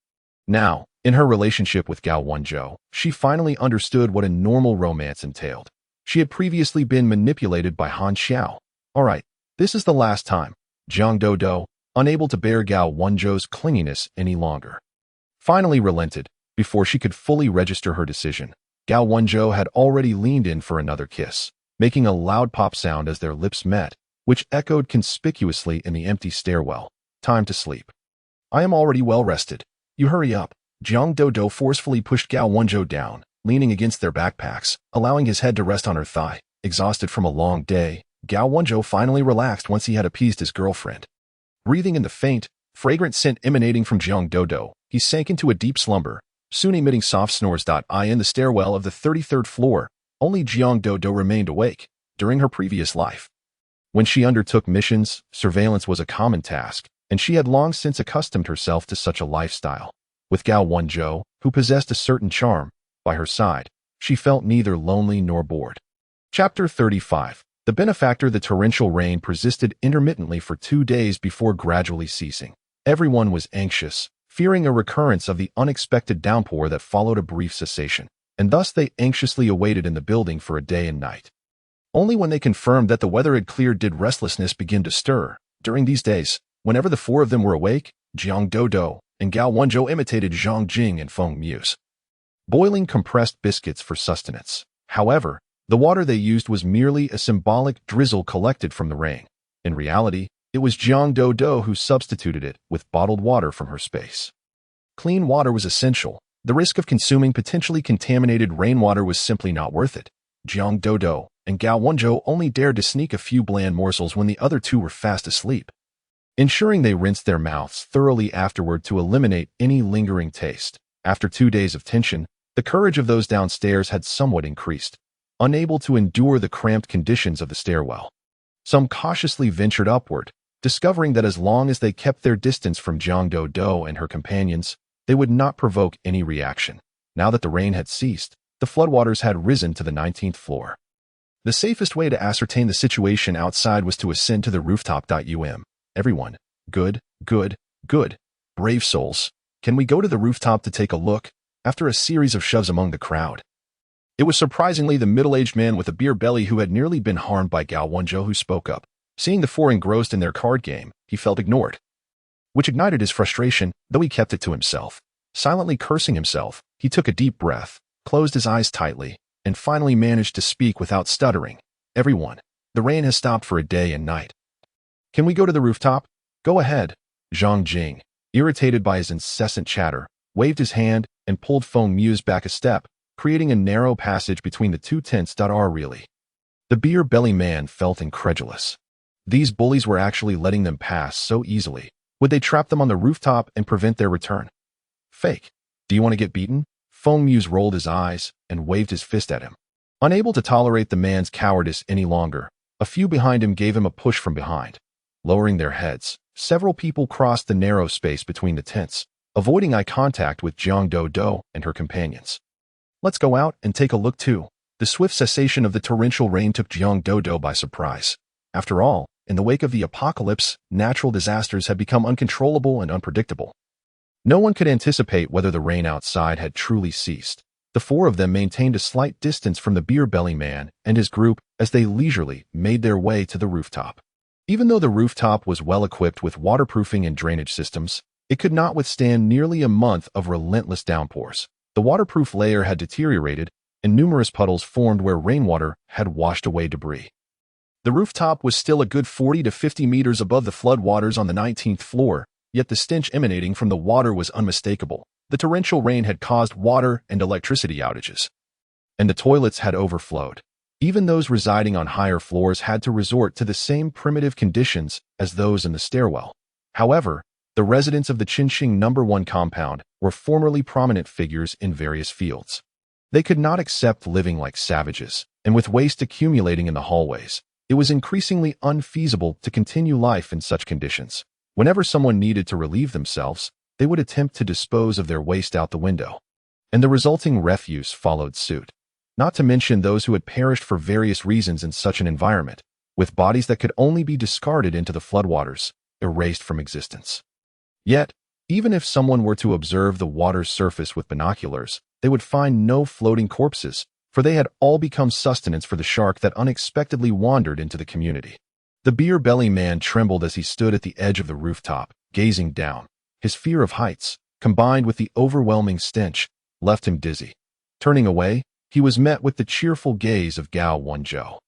Now, in her relationship with Gao Wenzhou, she finally understood what a normal romance entailed. She had previously been manipulated by Han Xiao. All right, this is the last time. Jiang Dodo, unable to bear Gao Wenzhou's clinginess any longer, finally relented. Before she could fully register her decision, Gao Wenzhou had already leaned in for another kiss, making a loud pop sound as their lips met, which echoed conspicuously in the empty stairwell. Time to sleep. I am already well rested. You hurry up. Jiang Dodo forcefully pushed Gao Wenzhou down, leaning against their backpacks, allowing his head to rest on her thigh. Exhausted from a long day, Gao Wenzhou finally relaxed once he had appeased his girlfriend. Breathing in the faint, fragrant scent emanating from Jiang Dodo, he sank into a deep slumber, soon emitting soft snores. In the stairwell of the 33rd floor, only Jiang Dodo remained awake. During her previous life, when she undertook missions, surveillance was a common task, and she had long since accustomed herself to such a lifestyle. With Gao Wenzhou, who possessed a certain charm, by her side, she felt neither lonely nor bored. Chapter 35. The benefactor. The torrential rain persisted intermittently for 2 days before gradually ceasing. Everyone was anxious, fearing a recurrence of the unexpected downpour that followed a brief cessation, and thus they anxiously awaited in the building for a day and night. Only when they confirmed that the weather had cleared did restlessness begin to stir. During these days, whenever the four of them were awake, Jiang Dodo and Gao Wenzhou imitated Zhang Jing and Feng Muse, boiling compressed biscuits for sustenance. However, the water they used was merely a symbolic drizzle collected from the rain. In reality, it was Jiang Dodo who substituted it with bottled water from her space. Clean water was essential. The risk of consuming potentially contaminated rainwater was simply not worth it. Jiang Dodo and Gao Wenzhou only dared to sneak a few bland morsels when the other two were fast asleep, ensuring they rinsed their mouths thoroughly afterward to eliminate any lingering taste. After 2 days of tension, the courage of those downstairs had somewhat increased. Unable to endure the cramped conditions of the stairwell, some cautiously ventured upward, discovering that as long as they kept their distance from Jiang Dodo and her companions, they would not provoke any reaction. Now that the rain had ceased, the floodwaters had risen to the 19th floor. The safest way to ascertain the situation outside was to ascend to the rooftop. Everyone, good. Brave souls. Can we go to the rooftop to take a look? After a series of shoves among the crowd, it was surprisingly the middle-aged man with a beer belly who had nearly been harmed by Gao Wenzhou who spoke up. Seeing the four engrossed in their card game, he felt ignored, which ignited his frustration, though he kept it to himself. Silently cursing himself, he took a deep breath, closed his eyes tightly, and finally managed to speak without stuttering. Everyone, the rain has stopped for a day and night. Can we go to the rooftop? Go ahead. Zhang Jing, irritated by his incessant chatter, waved his hand and pulled Feng Muse back a step, creating a narrow passage between the two tents. Really? The beer belly man felt incredulous. These bullies were actually letting them pass so easily. Would they trap them on the rooftop and prevent their return? Fake. Do you want to get beaten? Feng Muse rolled his eyes and waved his fist at him. Unable to tolerate the man's cowardice any longer, a few behind him gave him a push from behind. Lowering their heads, several people crossed the narrow space between the tents, avoiding eye contact with Jiang Dodo and her companions. Let's go out and take a look too. The swift cessation of the torrential rain took Jiang Dodo by surprise. After all, in the wake of the apocalypse, natural disasters had become uncontrollable and unpredictable. No one could anticipate whether the rain outside had truly ceased. The four of them maintained a slight distance from the beer belly man and his group as they leisurely made their way to the rooftop. Even though the rooftop was well equipped with waterproofing and drainage systems, it could not withstand nearly a month of relentless downpours. The waterproof layer had deteriorated, and numerous puddles formed where rainwater had washed away debris. The rooftop was still a good 40 to 50 meters above the floodwaters on the 19th floor, yet the stench emanating from the water was unmistakable. The torrential rain had caused water and electricity outages, and the toilets had overflowed. Even those residing on higher floors had to resort to the same primitive conditions as those in the stairwell. However, The residents of the Qinxing #1 compound were formerly prominent figures in various fields. They could not accept living like savages, and with waste accumulating in the hallways, it was increasingly unfeasible to continue life in such conditions. Whenever someone needed to relieve themselves, they would attempt to dispose of their waste out the window, and the resulting refuse followed suit. Not to mention those who had perished for various reasons in such an environment, with bodies that could only be discarded into the floodwaters, erased from existence. Yet, even if someone were to observe the water's surface with binoculars, they would find no floating corpses, for they had all become sustenance for the shark that unexpectedly wandered into the community. The beer belly man trembled as he stood at the edge of the rooftop, gazing down. His fear of heights, combined with the overwhelming stench, left him dizzy. Turning away, he was met with the cheerful gaze of Gao Wenzhou,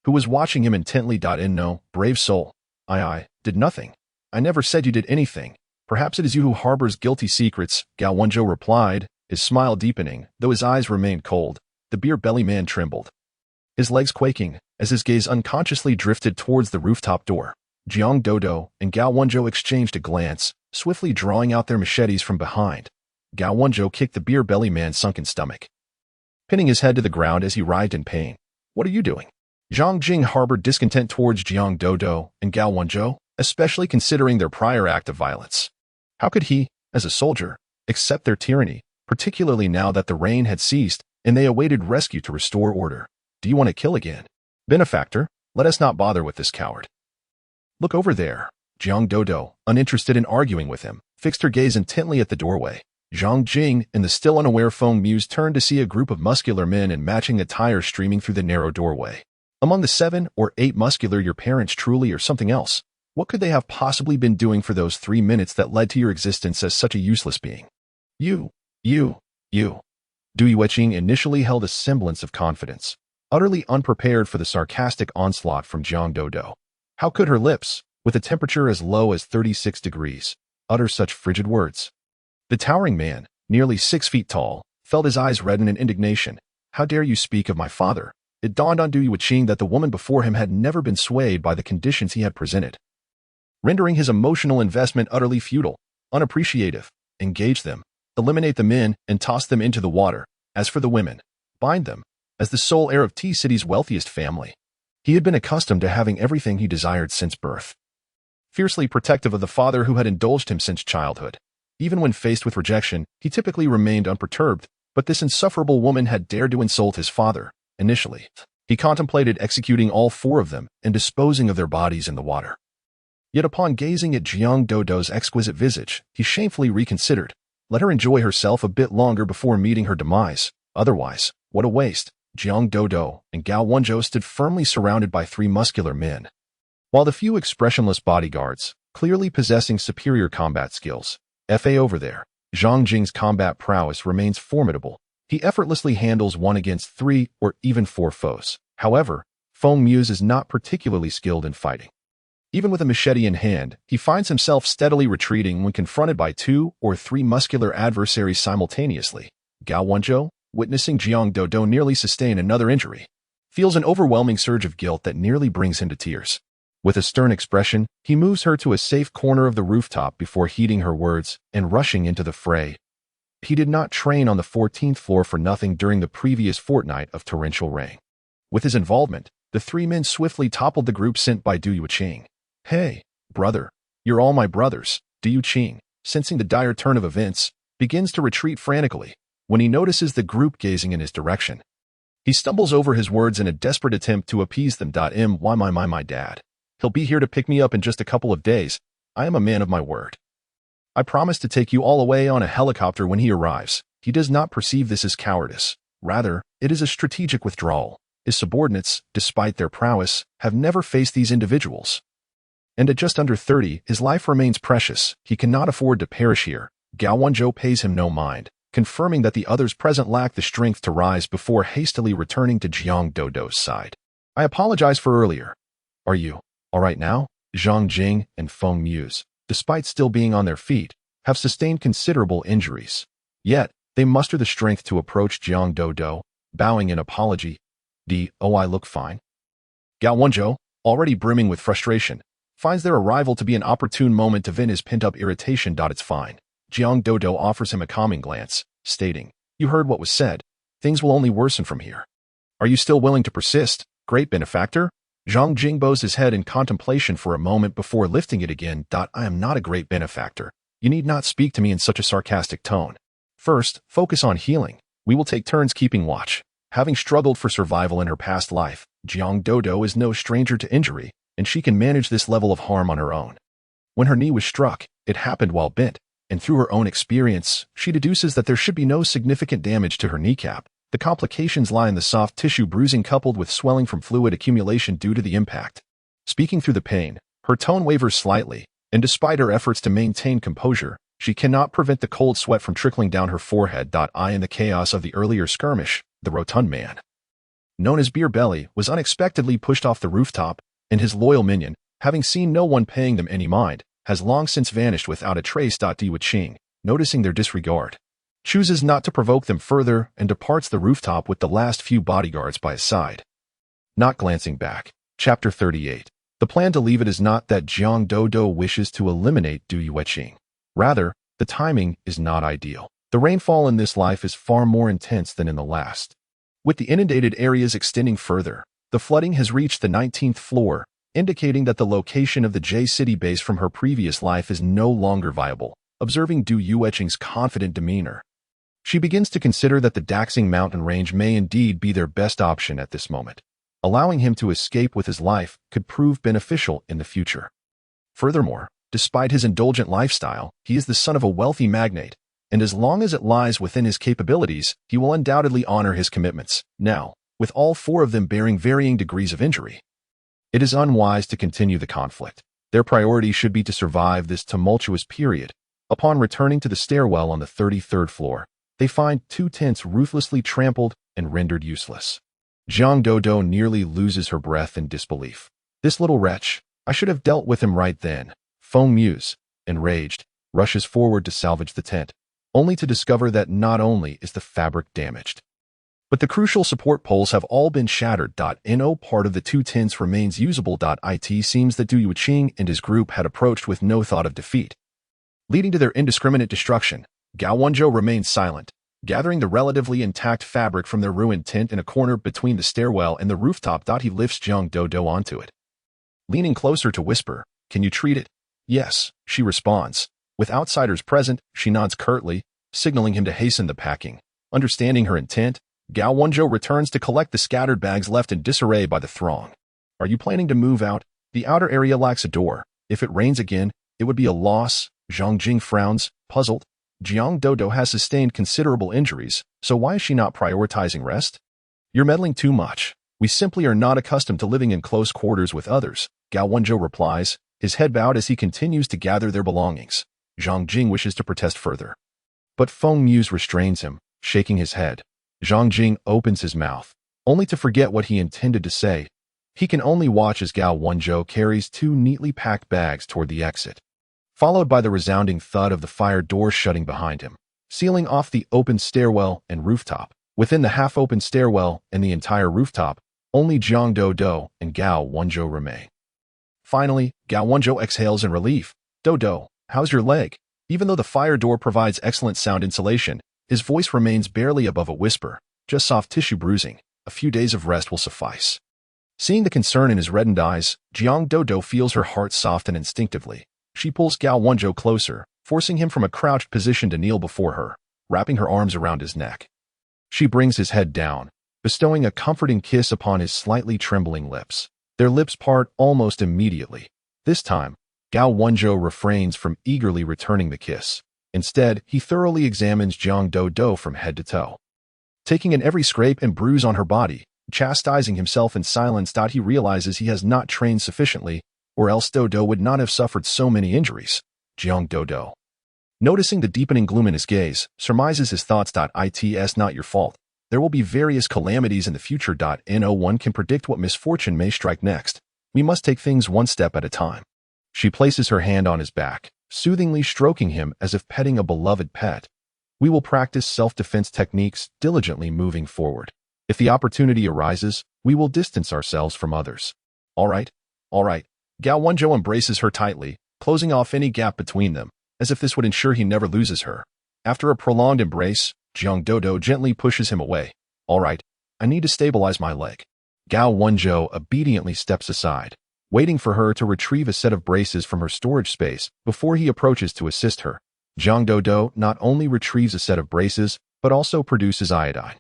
who was watching him intently. No, brave soul. I did nothing. I never said you did anything. Perhaps it is you who harbors guilty secrets, Gao Wenzhou replied, his smile deepening, though his eyes remained cold. The beer belly man trembled, his legs quaking, as his gaze unconsciously drifted towards the rooftop door. Jiang Dodo and Gao Wenzhou exchanged a glance, swiftly drawing out their machetes from behind. Gao Wenzhou kicked the beer belly man's sunken stomach, pinning his head to the ground as he writhed in pain. What are you doing? Zhang Jing harbored discontent towards Jiang Dodo and Gao Wenzhou, especially considering their prior act of violence. How could he, as a soldier, accept their tyranny, particularly now that the rain had ceased and they awaited rescue to restore order? Do you want to kill again? Benefactor, let us not bother with this coward. Look over there. Jiang Dodo, uninterested in arguing with him, fixed her gaze intently at the doorway. Zhang Jing and the still unaware Feng Muse turned to see a group of muscular men in matching attire streaming through the narrow doorway. Among the 7 or 8 muscular your parents truly or something else. What could they have possibly been doing for those 3 minutes that led to your existence as such a useless being? You. Du Yueqing initially held a semblance of confidence, utterly unprepared for the sarcastic onslaught from Jiang Dodo. How could her lips, with a temperature as low as 36 degrees, utter such frigid words? The towering man, nearly 6 feet tall, felt his eyes redden in indignation. How dare you speak of my father? It dawned on Du Yueqing that the woman before him had never been swayed by the conditions he had presented, rendering his emotional investment utterly futile, unappreciative. Engage them, eliminate the men, and toss them into the water. As for the women, bind them. As the sole heir of T-City's wealthiest family, he had been accustomed to having everything he desired since birth. Fiercely protective of the father who had indulged him since childhood. Even when faced with rejection, he typically remained unperturbed, but this insufferable woman had dared to insult his father. Initially, he contemplated executing all 4 of them and disposing of their bodies in the water. Yet upon gazing at Jiang Dodo's exquisite visage, he shamefully reconsidered. Let her enjoy herself a bit longer before meeting her demise. Otherwise, what a waste. Jiang Dodo and Gao Wenzhou stood firmly surrounded by 3 muscular men, while the few expressionless bodyguards, clearly possessing superior combat skills. Over there, Zhang Jing's combat prowess remains formidable. He effortlessly handles 1 against 3 or even 4 foes. However, Feng Muse is not particularly skilled in fighting. Even with a machete in hand, he finds himself steadily retreating when confronted by 2 or 3 muscular adversaries simultaneously. Gao Wenzhou, witnessing Jiang Dodo nearly sustain another injury, feels an overwhelming surge of guilt that nearly brings him to tears. With a stern expression, he moves her to a safe corner of the rooftop before heeding her words and rushing into the fray. He did not train on the 14th floor for nothing during the previous fortnight of torrential rain. With his involvement, the 3 men swiftly toppled the group sent by Du Yueqing. Hey, brother, you're all my brothers. Du Yueqing, sensing the dire turn of events, begins to retreat frantically when he notices the group gazing in his direction. He stumbles over his words in a desperate attempt to appease them. My dad. He'll be here to pick me up in just a couple of days. I am a man of my word. I promise to take you all away on a helicopter when he arrives. He does not perceive this as cowardice. Rather, it is a strategic withdrawal. His subordinates, despite their prowess, have never faced these individuals. And at just under 30, his life remains precious. He cannot afford to perish here. Gao Wenzhou pays him no mind, confirming that the others present lack the strength to rise before hastily returning to Jiang Dodo's side. I apologize for earlier. Are you all right now? Zhang Jing and Feng Muse, despite still being on their feet, have sustained considerable injuries. Yet, they muster the strength to approach Jiang Dodo, bowing in apology. I look fine. Gao Wenzhou, already brimming with frustration, finds their arrival to be an opportune moment to vent his pent-up irritation. It's fine. Jiang Dodo offers him a calming glance, stating, "You heard what was said. Things will only worsen from here. Are you still willing to persist, great benefactor?" Zhang Jing bows his head in contemplation for a moment before lifting it again. "I am not a great benefactor. You need not speak to me in such a sarcastic tone. First, focus on healing. We will take turns keeping watch." Having struggled for survival in her past life, Jiang Dodo is no stranger to injury, and she can manage this level of harm on her own. When her knee was struck, it happened while bent, and through her own experience, she deduces that there should be no significant damage to her kneecap. The complications lie in the soft tissue bruising coupled with swelling from fluid accumulation due to the impact. Speaking through the pain, her tone wavers slightly, and despite her efforts to maintain composure, she cannot prevent the cold sweat from trickling down her forehead. In the chaos of the earlier skirmish, the rotund man, known as Beer Belly, was unexpectedly pushed off the rooftop, and his loyal minion, having seen no one paying them any mind, has long since vanished without a trace. Diwa Qing, noticing their disregard, chooses not to provoke them further and departs the rooftop with the last few bodyguards by his side. Not glancing back. Chapter 38. The plan to leave it is not that Jiang Dodo wishes to eliminate Du Yueqing. Rather, the timing is not ideal. The rainfall in this life is far more intense than in the last. With the inundated areas extending further, the flooding has reached the 19th floor, indicating that the location of the J-City base from her previous life is no longer viable. Observing Du Yueqing's confident demeanor, she begins to consider that the Daxing mountain range may indeed be their best option at this moment. Allowing him to escape with his life could prove beneficial in the future. Furthermore, despite his indulgent lifestyle, he is the son of a wealthy magnate, and as long as it lies within his capabilities, he will undoubtedly honor his commitments. Now, with all four of them bearing varying degrees of injury, it is unwise to continue the conflict. Their priority should be to survive this tumultuous period. Upon returning to the stairwell on the 33rd floor, they find two tents ruthlessly trampled and rendered useless. Jiang Dodo nearly loses her breath in disbelief. "This little wretch, I should have dealt with him right then." Feng Muse, enraged, rushes forward to salvage the tent, only to discover that not only is the fabric damaged, but the crucial support poles have all been shattered. No part of the two tents remains usable. It seems that Du Yueqing and his group had approached with no thought of defeat, leading to their indiscriminate destruction. Gao Wenzhou remains silent, gathering the relatively intact fabric from their ruined tent in a corner between the stairwell and the rooftop. He lifts Jiang Dodo onto it, leaning closer to whisper, "Can you treat it?" "Yes," she responds. With outsiders present, she nods curtly, signaling him to hasten the packing. Understanding her intent, Gao Wenzhou returns to collect the scattered bags left in disarray by the throng. "Are you planning to move out? The outer area lacks a door. If it rains again, it would be a loss." Zhang Jing frowns, puzzled. Jiang Dodo has sustained considerable injuries, so why is she not prioritizing rest? "You're meddling too much. We simply are not accustomed to living in close quarters with others," Gao Wenzhou replies, his head bowed as he continues to gather their belongings. Zhang Jing wishes to protest further, but Feng Muse restrains him, shaking his head. Zhang Jing opens his mouth, only to forget what he intended to say. He can only watch as Gao Wenzhou carries two neatly packed bags toward the exit, followed by the resounding thud of the fire door shutting behind him, sealing off the open stairwell and rooftop. Within the half-open stairwell and the entire rooftop, only Jiang Dodo and Gao Wenzhou remain. Finally, Gao Wenzhou exhales in relief. "Dodo, how's your leg?" Even though the fire door provides excellent sound insulation, his voice remains barely above a whisper. "Just soft tissue bruising. A few days of rest will suffice." Seeing the concern in his reddened eyes, Jiang Dodo feels her heart soften instinctively. She pulls Gao Wenzhou closer, forcing him from a crouched position to kneel before her, wrapping her arms around his neck. She brings his head down, bestowing a comforting kiss upon his slightly trembling lips. Their lips part almost immediately. This time, Gao Wenzhou refrains from eagerly returning the kiss. Instead, he thoroughly examines Jiang Dodo from head to toe, taking in every scrape and bruise on her body, chastising himself in silence. He realizes he has not trained sufficiently, or else Dodo would not have suffered so many injuries. Jiang Dodo, noticing the deepening gloom in his gaze, surmises his thoughts. "It's not your fault. There will be various calamities in the future. No one can predict what misfortune may strike next. We must take things one step at a time." She places her hand on his back, soothingly stroking him as if petting a beloved pet. "We will practice self-defense techniques diligently moving forward. If the opportunity arises, we will distance ourselves from others." All right. Gao Wenzhou embraces her tightly, closing off any gap between them, as if this would ensure he never loses her. After a prolonged embrace, Jiang Dodo gently pushes him away. All right, I need to stabilize my leg. Gao Wenzhou obediently steps aside, waiting for her to retrieve a set of braces from her storage space before he approaches to assist her. Jiang Dodo not only retrieves a set of braces, but also produces iodine,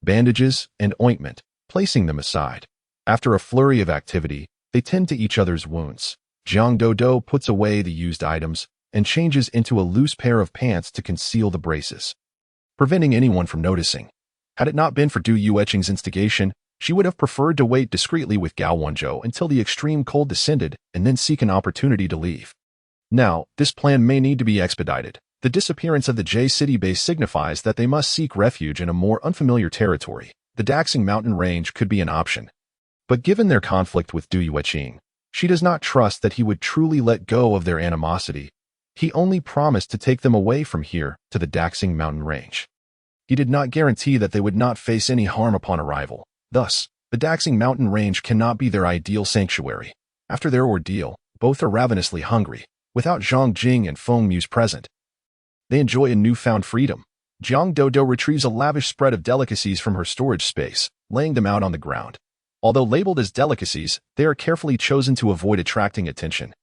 bandages, and ointment, placing them aside. After a flurry of activity, they tend to each other's wounds. Jiang Dodo puts away the used items and changes into a loose pair of pants to conceal the braces, preventing anyone from noticing. Had it not been for Du Yueqing's instigation, she would have preferred to wait discreetly with Gao Wenzhou until the extreme cold descended and then seek an opportunity to leave. Now, this plan may need to be expedited. The disappearance of the J City base signifies that they must seek refuge in a more unfamiliar territory. The Daxing mountain range could be an option. But given their conflict with Du Yueqing, she does not trust that he would truly let go of their animosity. He only promised to take them away from here to the Daxing mountain range. He did not guarantee that they would not face any harm upon arrival. Thus, the Daxing mountain range cannot be their ideal sanctuary. After their ordeal, both are ravenously hungry. Without Zhang Jing and Feng Mu's present, they enjoy a newfound freedom. Jiang Dodo retrieves a lavish spread of delicacies from her storage space, laying them out on the ground. Although labeled as delicacies, they are carefully chosen to avoid attracting attention.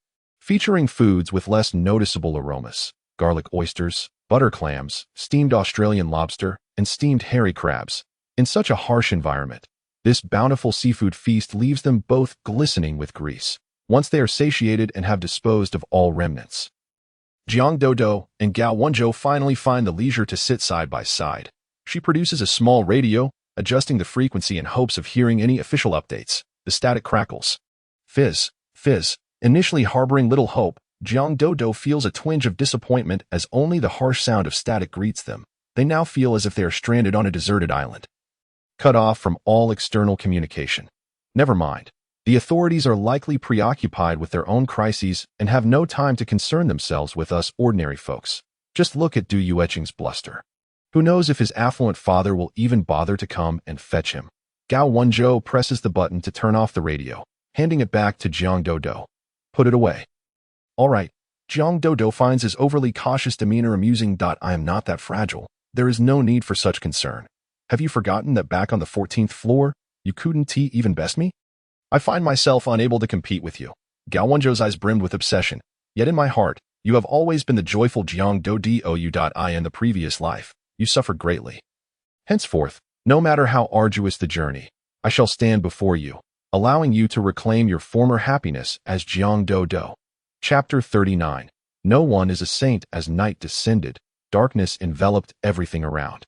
Featuring foods with less noticeable aromas: garlic oysters, butter clams, steamed Australian lobster, and steamed hairy crabs. In such a harsh environment, this bountiful seafood feast leaves them both glistening with grease, once they are satiated and have disposed of all remnants. Jiang Dodo and Gao Wenzhou finally find the leisure to sit side by side. She produces a small radio, adjusting the frequency in hopes of hearing any official updates. The static crackles. Fizz, fizz. Initially harboring little hope, Jiang Dodo feels a twinge of disappointment as only the harsh sound of static greets them. They now feel as if they are stranded on a deserted island, cut off from all external communication. Never mind. The authorities are likely preoccupied with their own crises and have no time to concern themselves with us ordinary folks. Just look at Du Yueqing's bluster. Who knows if his affluent father will even bother to come and fetch him? Gao Wenzhou presses the button to turn off the radio, handing it back to Jiang Dodo. Put it away. All right. Jiang Dodo finds his overly cautious demeanor amusing. I am not that fragile. There is no need for such concern. Have you forgotten that back on the 14th floor, you couldn't even best me? I find myself unable to compete with you. Gao Wenzhou's eyes brimmed with obsession. Yet in my heart, you have always been the joyful Jiang Dodo. In the previous life, you suffered greatly. Henceforth, no matter how arduous the journey, I shall stand before you, allowing you to reclaim your former happiness as Jiang Dodo. Chapter 39. No one is a saint. As night descended, darkness enveloped everything around.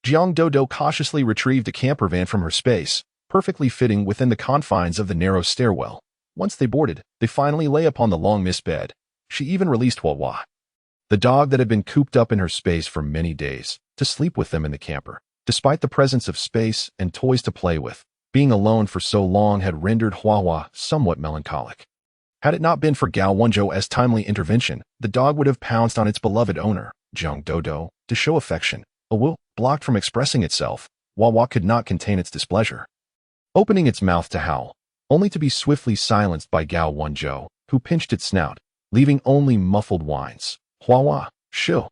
Jiang Dodo cautiously retrieved a camper van from her space, perfectly fitting within the confines of the narrow stairwell. Once they boarded, they finally lay upon the long mist bed. She even released Huahua, the dog that had been cooped up in her space for many days, to sleep with them in the camper. Despite the presence of space and toys to play with, being alone for so long had rendered Huahua somewhat melancholic. Had it not been for Gao Wenzhou's timely intervention, the dog would have pounced on its beloved owner, Jiang Dodo, to show affection. A will blocked from expressing itself, Huahua could not contain its displeasure, opening its mouth to howl, only to be swiftly silenced by Gao Wenzhou, who pinched its snout, leaving only muffled whines. Huahua, shoo.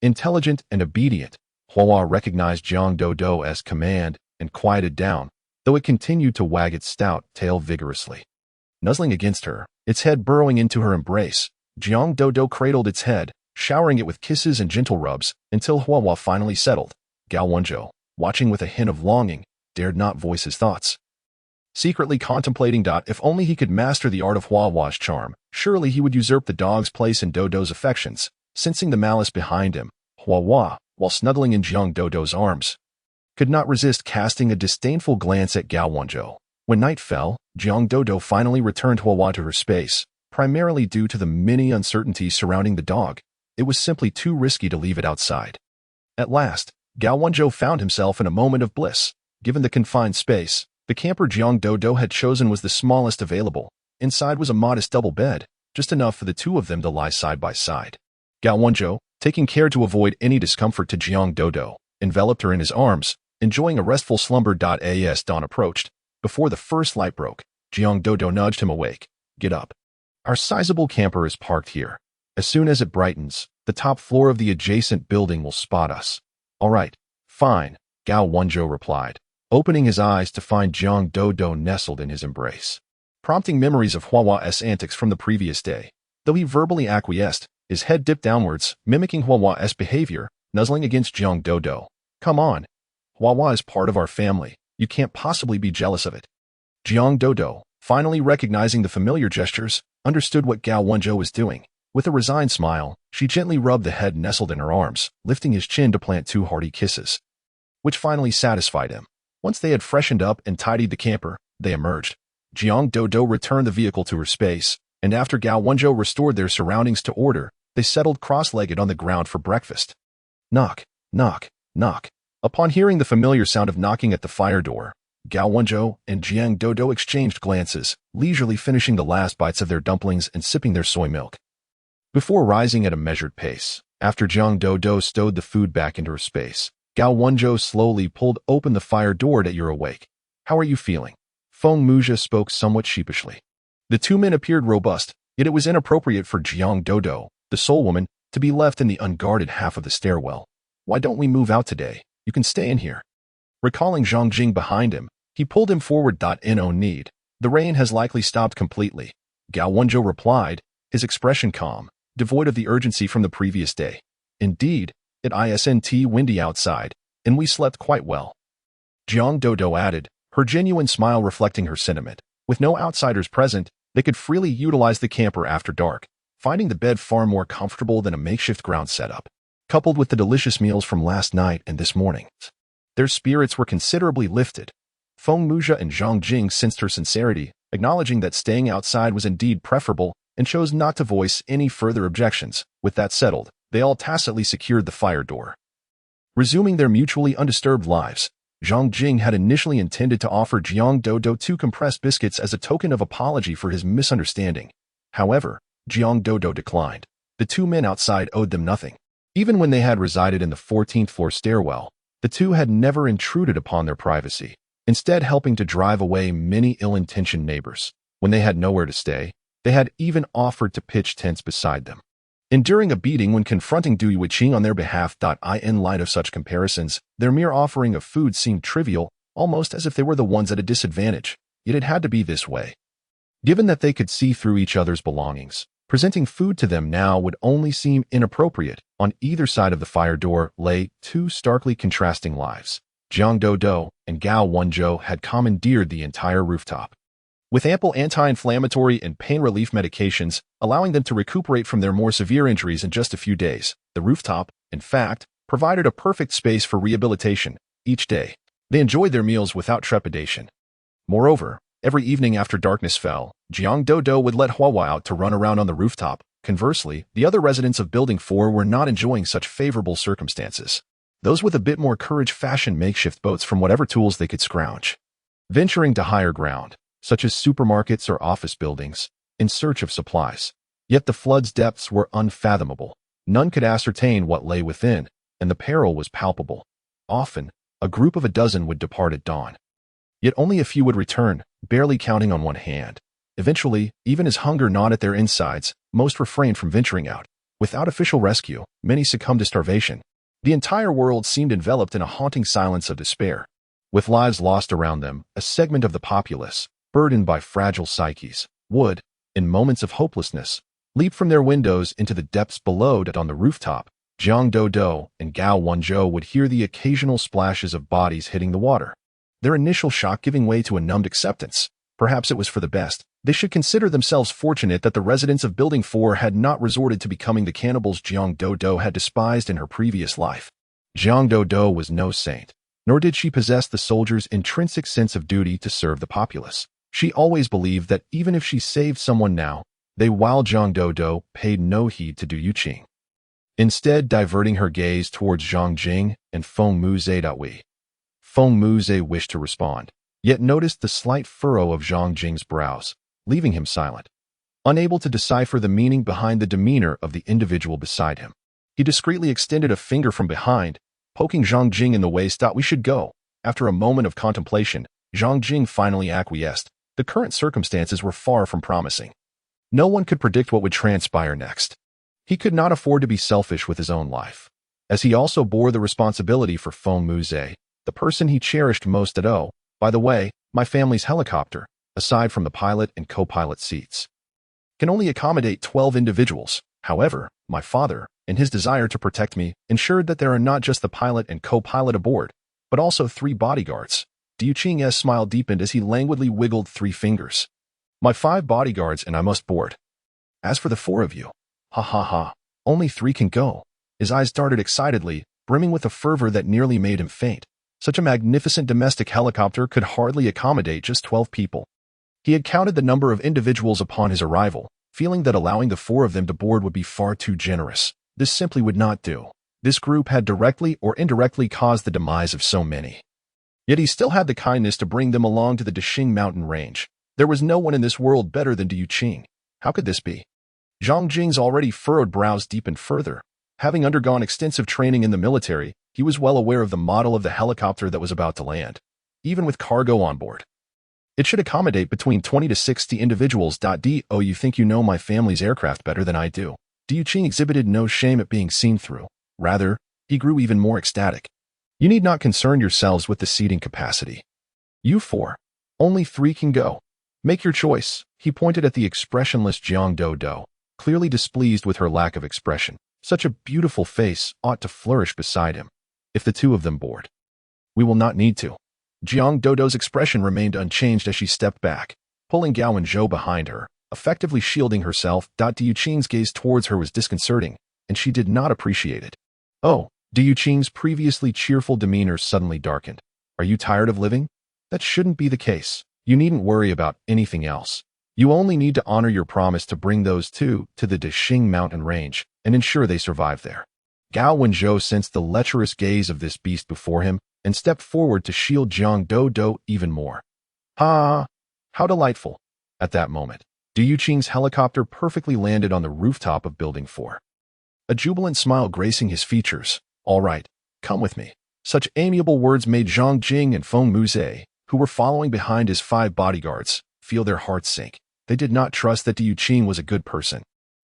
Intelligent and obedient, Huahua recognized Jiang Dodo's command and quieted down, though it continued to wag its stout tail vigorously. Nuzzling against her, its head burrowing into her embrace, Jiang Dodo cradled its head, showering it with kisses and gentle rubs, until Huahua finally settled. Gao Wenzhou, watching with a hint of longing, dared not voice his thoughts. Secretly contemplating if only he could master the art of Huahua's charm, surely he would usurp the dog's place in Dodo's affections. Sensing the malice behind him, Huahua, while snuggling in Jiang Dodo's arms, could not resist casting a disdainful glance at Gao Wenzhou. When night fell, Jiang Dodo finally returned Huahua to her space, primarily due to the many uncertainties surrounding the dog. It was simply too risky to leave it outside. At last, Gao Wenzhou found himself in a moment of bliss. Given the confined space, the camper Jiang Dodo had chosen was the smallest available. Inside was a modest double bed, just enough for the two of them to lie side by side. Gao Wenzhou, taking care to avoid any discomfort to Jiang Dodo, enveloped her in his arms, enjoying a restful slumber. As dawn approached, before the first light broke, Jiang Dodo nudged him awake. Get up. Our sizable camper is parked here. As soon as it brightens, the top floor of the adjacent building will spot us. All right, fine, Gao Wenzhou replied, opening his eyes to find Jiang Dodo nestled in his embrace, prompting memories of Huahua's antics from the previous day. Though he verbally acquiesced, his head dipped downwards, mimicking Huahua's behavior, nuzzling against Jiang Dodo. Come on. Huahua is part of our family. You can't possibly be jealous of it. Jiang Dodo, finally recognizing the familiar gestures, understood what Gao Wenzhou was doing. With a resigned smile, she gently rubbed the head nestled in her arms, lifting his chin to plant 2 hearty kisses, which finally satisfied him. Once they had freshened up and tidied the camper, they emerged. Jiang Dodo returned the vehicle to her space, and after Gao Wenzhou restored their surroundings to order, they settled cross-legged on the ground for breakfast. Knock, knock, knock. Upon hearing the familiar sound of knocking at the fire door, Gao Wenzhou and Jiang Dodo exchanged glances, leisurely finishing the last bites of their dumplings and sipping their soy milk. Before rising at a measured pace, after Jiang Dodo stowed the food back into her space, Gao Wenzhou slowly pulled open the fire door that you're awake. How are you feeling? Feng Muzha spoke somewhat sheepishly. The 2 men appeared robust, yet it was inappropriate for Jiang Dodo, the soul woman, to be left in the unguarded half of the stairwell. Why don't we move out today? You can stay in here. Recalling Zhang Jing behind him, he pulled him forward. No need. The rain has likely stopped completely. Gao Wenzhou replied, his expression calm, devoid of the urgency from the previous day. Indeed, it isn't windy outside, and we slept quite well. Jiang Dodo added, her genuine smile reflecting her sentiment. With no outsiders present, they could freely utilize the camper after dark, finding the bed far more comfortable than a makeshift ground setup. Coupled with the delicious meals from last night and this morning, their spirits were considerably lifted. Feng Muzha and Zhang Jing sensed her sincerity, acknowledging that staying outside was indeed preferable, and chose not to voice any further objections. With that settled, they all tacitly secured the fire door. Resuming their mutually undisturbed lives, Zhang Jing had initially intended to offer Jiang Dodo 2 compressed biscuits as a token of apology for his misunderstanding. However, Jiang Dodo declined. The 2 men outside owed them nothing. Even when they had resided in the 14th floor stairwell, the 2 had never intruded upon their privacy, instead helping to drive away many ill-intentioned neighbors. When they had nowhere to stay, they had even offered to pitch tents beside them. Enduring a beating when confronting Du Yuiqing on their behalf. In light of such comparisons, their mere offering of food seemed trivial, almost as if they were the ones at a disadvantage. Yet it had to be this way. Given that they could see through each other's belongings, presenting food to them now would only seem inappropriate. On either side of the fire door lay 2 starkly contrasting lives. Jiang Dodo and Gao Wenzhou had commandeered the entire rooftop, with ample anti-inflammatory and pain relief medications, allowing them to recuperate from their more severe injuries in just a few days. The rooftop, in fact, provided a perfect space for rehabilitation. Each day, they enjoyed their meals without trepidation. Moreover, every evening after darkness fell, Jiang Dodo would let Huahua out to run around on the rooftop. Conversely, the other residents of Building 4 were not enjoying such favorable circumstances. Those with a bit more courage fashioned makeshift boats from whatever tools they could scrounge, venturing to higher ground, such as supermarkets or office buildings, in search of supplies. Yet the flood's depths were unfathomable. None could ascertain what lay within, and the peril was palpable. Often, a group of a dozen would depart at dawn. Yet only a few would return, barely counting on one hand. Eventually, even as hunger gnawed at their insides, most refrained from venturing out. Without official rescue, many succumbed to starvation. The entire world seemed enveloped in a haunting silence of despair. With lives lost around them, a segment of the populace, burdened by fragile psyches, would, in moments of hopelessness, leap from their windows into the depths below. On the rooftop, Jiang Dodo and Gao Wenzhou would hear the occasional splashes of bodies hitting the water, their initial shock giving way to a numbed acceptance. Perhaps it was for the best. They should consider themselves fortunate that the residents of Building 4 had not resorted to becoming the cannibals Jiang Dodo had despised in her previous life. Jiang Dodo was no saint, nor did she possess the soldier's intrinsic sense of duty to serve the populace. She always believed that even if she saved someone now, while Jiang Dodo paid no heed to Du Yuqing, instead diverting her gaze towards Zhang Jing and Feng Muzhe. Feng Muzhe wished to respond, yet noticed the slight furrow of Zhang Jing's brows, leaving him silent, unable to decipher the meaning behind the demeanor of the individual beside him. He discreetly extended a finger from behind, poking Zhang Jing in the waist. We should go. After a moment of contemplation, Zhang Jing finally acquiesced. The current circumstances were far from promising. No one could predict what would transpire next. He could not afford to be selfish with his own life, as he also bore the responsibility for Feng Muze, the person he cherished most at O. By the way, my family's helicopter, aside from the pilot and co-pilot seats, can only accommodate 12 individuals. However, my father, in his desire to protect me, ensured that there are not just the pilot and co-pilot aboard, but also 3 bodyguards. Diu Qing's smile deepened as he languidly wiggled 3 fingers. My 5 bodyguards and I must board. As for the 4 of you, ha ha ha, only 3 can go. His eyes darted excitedly, brimming with a fervor that nearly made him faint. Such a magnificent domestic helicopter could hardly accommodate just 12 people. He had counted the number of individuals upon his arrival, feeling that allowing the 4 of them to board would be far too generous. This simply would not do. This group had directly or indirectly caused the demise of so many. Yet he still had the kindness to bring them along to the Dexing mountain range. There was no one in this world better than Diu Qing. How could this be? Zhang Jing's already furrowed brows deepened further. Having undergone extensive training in the military, he was well aware of the model of the helicopter that was about to land, even with cargo on board. It should accommodate between 20 to 60 individuals. Oh, you think you know my family's aircraft better than I do. Diu Qing exhibited no shame at being seen through. Rather, he grew even more ecstatic. You need not concern yourselves with the seating capacity. You 4. Only 3 can go. Make your choice. He pointed at the expressionless Jiang Dodo, clearly displeased with her lack of expression. Such a beautiful face ought to flourish beside him. If the 2 of them board, we will not need to. Jiang Dodo's expression remained unchanged as she stepped back, pulling Gao and Zhou behind her, effectively shielding herself. Diu Qing's gaze towards her was disconcerting, and she did not appreciate it. Oh, Diu Qing's previously cheerful demeanor suddenly darkened. Are you tired of living? That shouldn't be the case. You needn't worry about anything else. You only need to honor your promise to bring those 2 to the Dexing mountain range and ensure they survive there. Gao Wenzhou sensed the lecherous gaze of this beast before him and stepped forward to shield Jiang Dodo even more. Ha! How delightful! At that moment, Diu Qing's helicopter perfectly landed on the rooftop of Building 4. A jubilant smile gracing his features. All right, come with me. Such amiable words made Zhang Jing and Feng Muze, who were following behind his 5 bodyguards, feel their hearts sink. They did not trust that Diu Qing was a good person.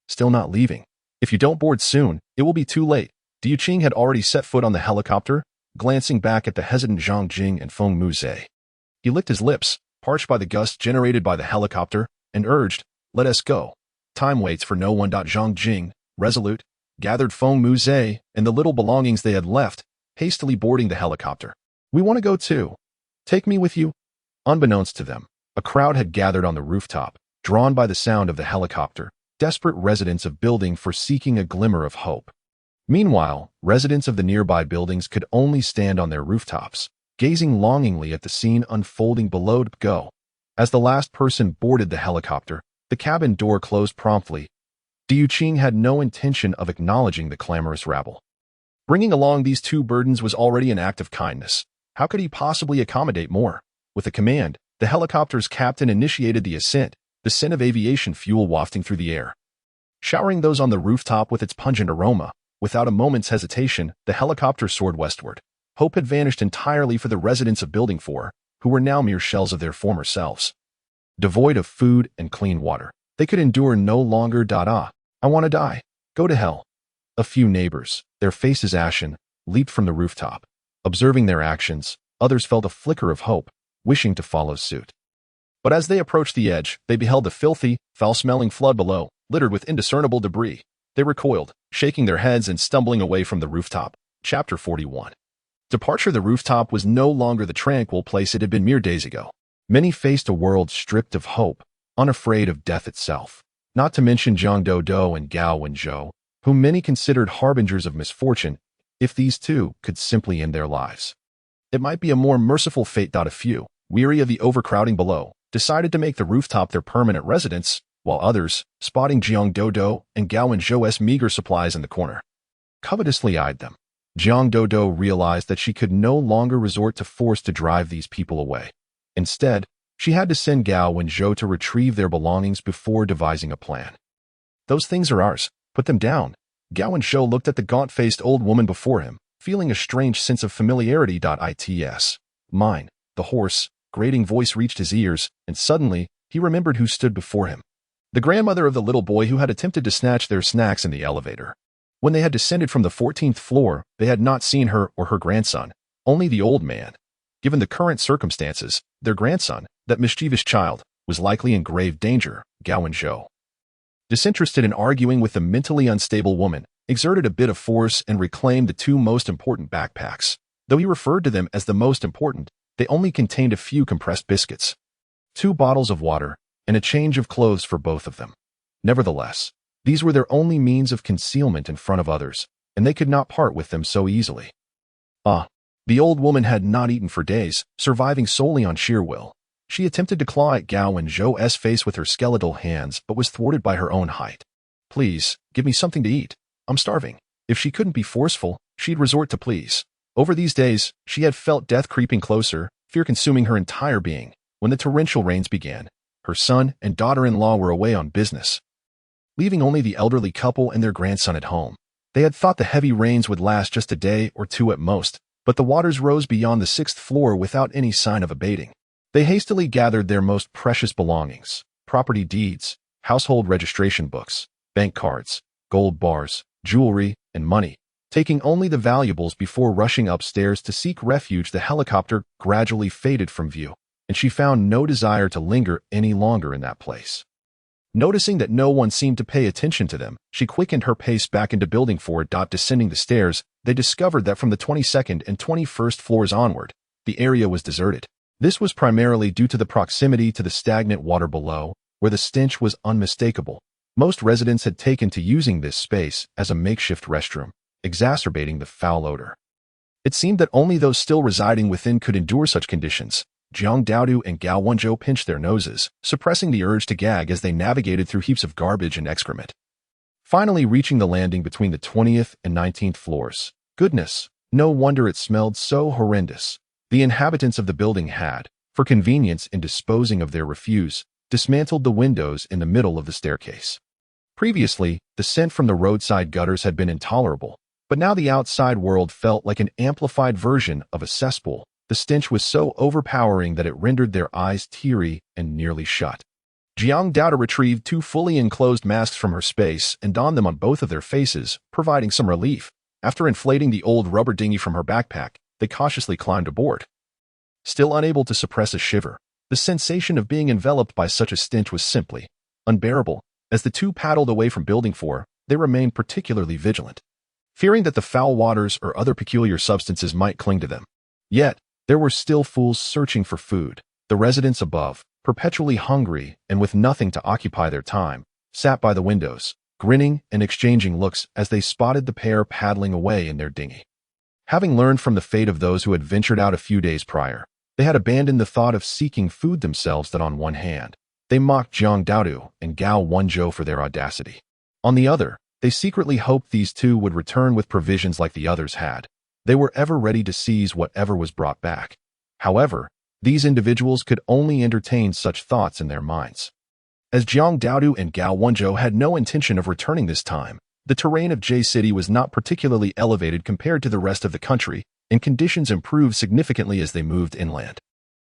Still not leaving. If you don't board soon, it will be too late. Diu Qing had already set foot on the helicopter, glancing back at the hesitant Zhang Jing and Feng Muze. He licked his lips, parched by the gust generated by the helicopter, and urged, "Let us go. Time waits for no one." Zhang Jing, resolute, gathered Feng Muze and the little belongings they had left, hastily boarding the helicopter. "We want to go too. Take me with you." Unbeknownst to them, a crowd had gathered on the rooftop, drawn by the sound of the helicopter, desperate residents of Building 4 seeking a glimmer of hope. Meanwhile, residents of the nearby buildings could only stand on their rooftops, gazing longingly at the scene unfolding below. Go. As the last person boarded the helicopter, the cabin door closed promptly. Diu Qing had no intention of acknowledging the clamorous rabble. Bringing along these 2 burdens was already an act of kindness. How could he possibly accommodate more? With a command, the helicopter's captain initiated the ascent, the scent of aviation fuel wafting through the air, showering those on the rooftop with its pungent aroma. Without a moment's hesitation, the helicopter soared westward. Hope had vanished entirely for the residents of Building 4, who were now mere shells of their former selves. Devoid of food and clean water, they could endure no longer. I want to die. Go to hell. A few neighbors, their faces ashen, leaped from the rooftop. Observing their actions, others felt a flicker of hope, wishing to follow suit. But as they approached the edge, they beheld the filthy, foul-smelling flood below, littered with indiscernible debris. They recoiled, shaking their heads and stumbling away from the rooftop. Chapter 41. Departure. The rooftop was no longer the tranquil place it had been mere days ago. Many faced a world stripped of hope, unafraid of death itself. Not to mention Jiang Dodo and Gao Wenzhou, whom many considered harbingers of misfortune, if these 2 could simply end their lives. It might be a more merciful fate. A few, weary of the overcrowding below, decided to make the rooftop their permanent residence, while others, spotting Jiang Dodo and Gao Wenzhou's meager supplies in the corner, covetously eyed them. Jiang Dodo realized that she could no longer resort to force to drive these people away. Instead, she had to send Gao Wenzhou to retrieve their belongings before devising a plan. "Those things are ours. Put them down." Gao Wenzhou looked at the gaunt-faced old woman before him, feeling a strange sense of familiarity. Its mine. The hoarse, grating voice reached his ears, and suddenly, he remembered who stood before him. the grandmother of the little boy who had attempted to snatch their snacks in the elevator. When they had descended from the 14th floor, they had not seen her or her grandson, only the old man. Given the current circumstances, their grandson, that mischievous child, was likely in grave danger, Gao Wenzhou. Disinterested in arguing with the mentally unstable woman, exerted a bit of force and reclaimed the two most important backpacks. Though he referred to them as the most important, they only contained a few compressed biscuits, 2 bottles of water, and a change of clothes for both of them. Nevertheless, these were their only means of concealment in front of others, and they could not part with them so easily. The old woman had not eaten for days, surviving solely on sheer will. She attempted to claw at Gao Wenzhou's face with her skeletal hands, but was thwarted by her own height. Please, give me something to eat. I'm starving. If she couldn't be forceful, she'd resort to pleas. Over these days, she had felt death creeping closer, fear consuming her entire being. When the torrential rains began, her son and daughter-in-law were away on business, leaving only the elderly couple and their grandson at home. They had thought the heavy rains would last just a day or two at most, but the waters rose beyond the 6th floor without any sign of abating. They hastily gathered their most precious belongings, property deeds, household registration books, bank cards, gold bars, jewelry, and money, taking only the valuables before rushing upstairs to seek refuge. The helicopter gradually faded from view, and she found no desire to linger any longer in that place. Noticing that no one seemed to pay attention to them, she quickened her pace back into Building 4. Descending the stairs, they discovered that from the 22nd and 21st floors onward, the area was deserted. This was primarily due to the proximity to the stagnant water below, where the stench was unmistakable. Most residents had taken to using this space as a makeshift restroom, exacerbating the foul odor. It seemed that only those still residing within could endure such conditions. Jiang Daodu and Gao Wenzhou pinched their noses, suppressing the urge to gag as they navigated through heaps of garbage and excrement. Finally reaching the landing between the 20th and 19th floors. Goodness, no wonder it smelled so horrendous. The inhabitants of the building had, for convenience in disposing of their refuse, dismantled the windows in the middle of the staircase. Previously, the scent from the roadside gutters had been intolerable, but now the outside world felt like an amplified version of a cesspool. The stench was so overpowering that it rendered their eyes teary and nearly shut. Jiang Daoda retrieved 2 fully enclosed masks from her space and donned them on both of their faces, providing some relief. After inflating the old rubber dinghy from her backpack, they cautiously climbed aboard. Still unable to suppress a shiver, the sensation of being enveloped by such a stench was simply unbearable. As the two paddled away from Building 4, they remained particularly vigilant, fearing that the foul waters or other peculiar substances might cling to them. Yet, there were still fools searching for food. The residents above, perpetually hungry and with nothing to occupy their time, sat by the windows, grinning and exchanging looks as they spotted the pair paddling away in their dinghy. Having learned from the fate of those who had ventured out a few days prior, they had abandoned the thought of seeking food themselves. That on one hand, they mocked Jiang Daodu and Gao Wenzhou for their audacity. On the other, they secretly hoped these two would return with provisions like the others had. They were ever ready to seize whatever was brought back. However, these individuals could only entertain such thoughts in their minds. As Jiang Daodu and Gao Wenzhou had no intention of returning this time, the terrain of J City was not particularly elevated compared to the rest of the country, and conditions improved significantly as they moved inland.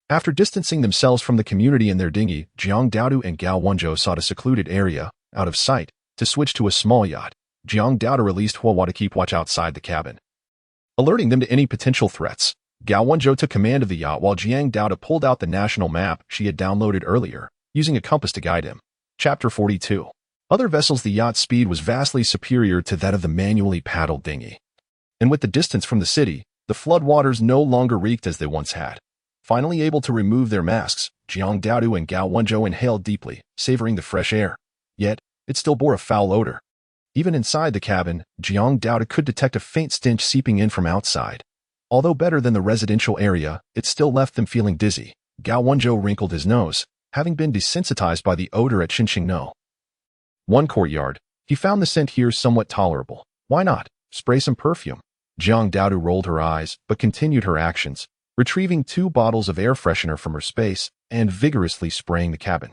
After distancing themselves from the community in their dinghy, Jiang Daodu and Gao Wenzhou sought a secluded area, out of sight, to switch to a small yacht. Jiang Daodu released Hua to keep watch outside the cabin, alerting them to any potential threats. Gao Wenzhou took command of the yacht while Jiang Daodu pulled out the national map she had downloaded earlier, using a compass to guide him. Chapter 42. Other vessels. The yacht's speed was vastly superior to that of the manually paddled dinghy. And with the distance from the city, the floodwaters no longer reeked as they once had. Finally able to remove their masks, Jiang Daodu and Gao Wenzhou inhaled deeply, savoring the fresh air. Yet, it still bore a foul odor. Even inside the cabin, Jiang Daodu could detect a faint stench seeping in from outside. Although better than the residential area, it still left them feeling dizzy. Gao Wenzhou wrinkled his nose, having been desensitized by the odor at Qinqingno. One courtyard. He found the scent here somewhat tolerable. Why not? Spray some perfume. Jiang Daodu rolled her eyes, but continued her actions, retrieving 2 bottles of air freshener from her space and vigorously spraying the cabin.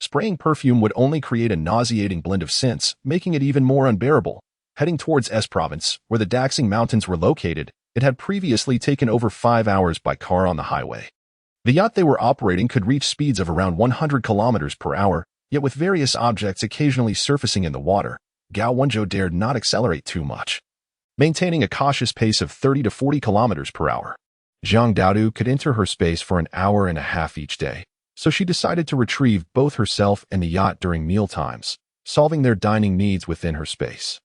Spraying perfume would only create a nauseating blend of scents, making it even more unbearable. Heading towards S Province, where the Daxing Mountains were located, it had previously taken over 5 hours by car on the highway. The yacht they were operating could reach speeds of around 100 kilometers per hour, Yet with various objects occasionally surfacing in the water, Gao Wenzhou dared not accelerate too much, maintaining a cautious pace of 30 to 40 kilometers per hour. Zhang Daodu could enter her space for an hour and a half each day, so she decided to retrieve both herself and the yacht during meal times, solving their dining needs within her space.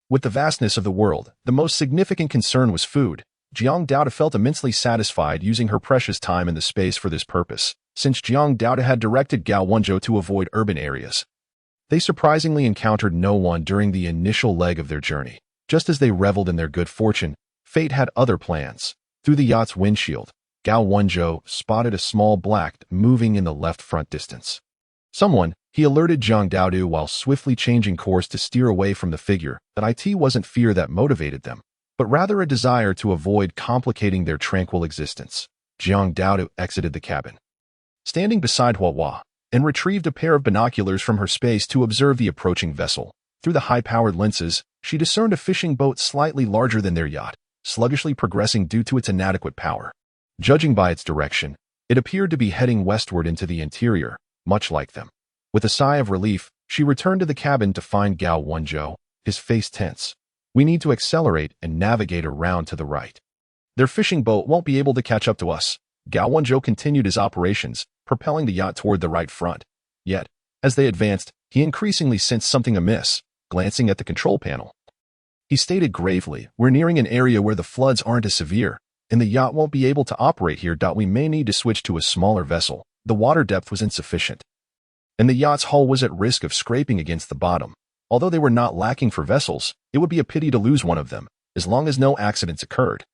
With the vastness of the world, the most significant concern was food. Zhang Daodu felt immensely satisfied using her precious time in the space for this purpose, since Zhang Daodu had directed Gao Wenzhou to avoid urban areas. They surprisingly encountered no one during the initial leg of their journey. Just as they reveled in their good fortune, fate had other plans. Through the yacht's windshield, Gao Wenzhou spotted a small black moving in the left front distance. Someone, he alerted Zhang Daodu while swiftly changing course to steer away from the figure. That it wasn't fear that motivated them, but rather a desire to avoid complicating their tranquil existence. Zhang Daodu exited the cabin, standing beside Hua, and retrieved a pair of binoculars from her space to observe the approaching vessel. Through the high-powered lenses, she discerned a fishing boat slightly larger than their yacht, sluggishly progressing due to its inadequate power. Judging by its direction, it appeared to be heading westward into the interior, much like them. With a sigh of relief, she returned to the cabin to find Gao Wenzhou, his face tense. "We need to accelerate and navigate around to the right. Their fishing boat won't be able to catch up to us." Gao Wenzhou continued his operations, propelling the yacht toward the right front. Yet, as they advanced, he increasingly sensed something amiss. Glancing at the control panel, he stated gravely, "We're nearing an area where the floods aren't as severe, and the yacht won't be able to operate here. We may need to switch to a smaller vessel." The water depth was insufficient, and the yacht's hull was at risk of scraping against the bottom. Although they were not lacking for vessels, it would be a pity to lose one of them, as long as no accidents occurred.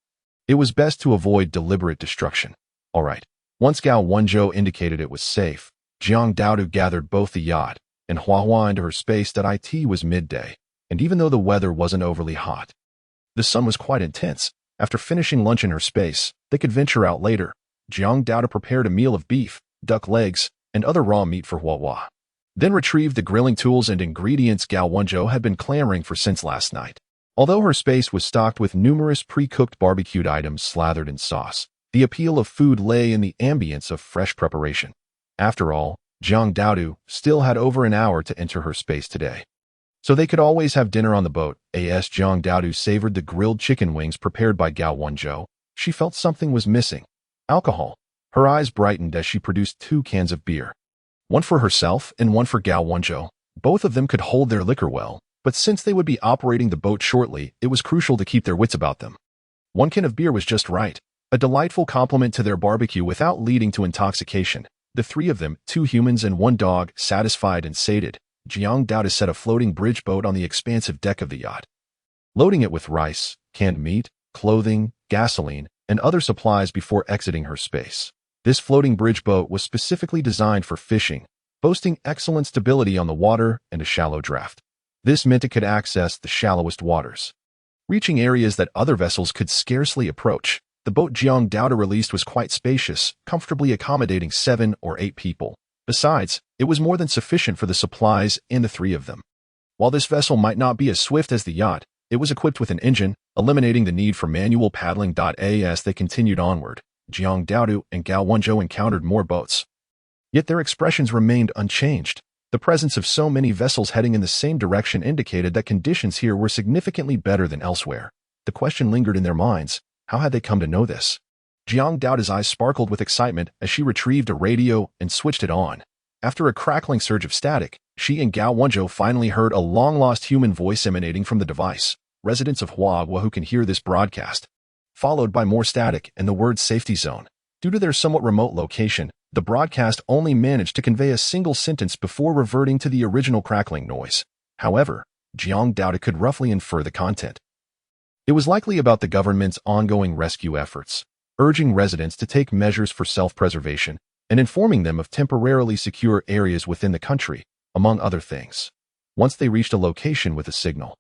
It was best to avoid deliberate destruction. All right. Once Gao Wenzhou indicated it was safe, Zhang Daodu gathered both the yacht and Hua into her space. It was midday, and even though the weather wasn't overly hot, the sun was quite intense. After finishing lunch in her space, they could venture out later. Zhang Daodu prepared a meal of beef, duck legs, and other raw meat for Hua, then retrieved the grilling tools and ingredients Gao Wenzhou had been clamoring for since last night. Although her space was stocked with numerous pre-cooked barbecued items slathered in sauce, the appeal of food lay in the ambience of fresh preparation. After all, Zhang Daodu still had over an hour to enter her space today, so they could always have dinner on the boat. As Zhang Daodu savored the grilled chicken wings prepared by Gao Wenzhou, she felt something was missing. Alcohol. Her eyes brightened as she produced 2 cans of beer, one for herself and one for Gao Wenzhou. Both of them could hold their liquor well, but since they would be operating the boat shortly, it was crucial to keep their wits about them. 1 can of beer was just right, a delightful complement to their barbecue without leading to intoxication. The 3 of them, 2 humans and 1 dog, satisfied and sated, Zhang Daodu set a floating bridge boat on the expansive deck of the yacht, loading it with rice, canned meat, clothing, gasoline, and other supplies before exiting her space. This floating bridge boat was specifically designed for fishing, boasting excellent stability on the water and a shallow draft. This meant it could access the shallowest waters, reaching areas that other vessels could scarcely approach. The boat Zhang Daodu released was quite spacious, comfortably accommodating 7 or 8 people. Besides, it was more than sufficient for the supplies and the 3 of them. While this vessel might not be as swift as the yacht, it was equipped with an engine, eliminating the need for manual paddling. As they continued onward, Zhang Daodu and Gao Wenzhou encountered more boats. Yet their expressions remained unchanged. The presence of so many vessels heading in the same direction indicated that conditions here were significantly better than elsewhere. The question lingered in their minds: how had they come to know this? Zhang Daodu's eyes sparkled with excitement as she retrieved a radio and switched it on. After a crackling surge of static, she and Gao Wenzhou finally heard a long-lost human voice emanating from the device. Residents of Hua who can hear this broadcast, followed by more static and the word safety zone. Due to their somewhat remote location, the broadcast only managed to convey a single sentence before reverting to the original crackling noise. However, Zhang Daodu could roughly infer the content. It was likely about the government's ongoing rescue efforts, urging residents to take measures for self-preservation and informing them of temporarily secure areas within the country, among other things. Once they reached a location with a signal,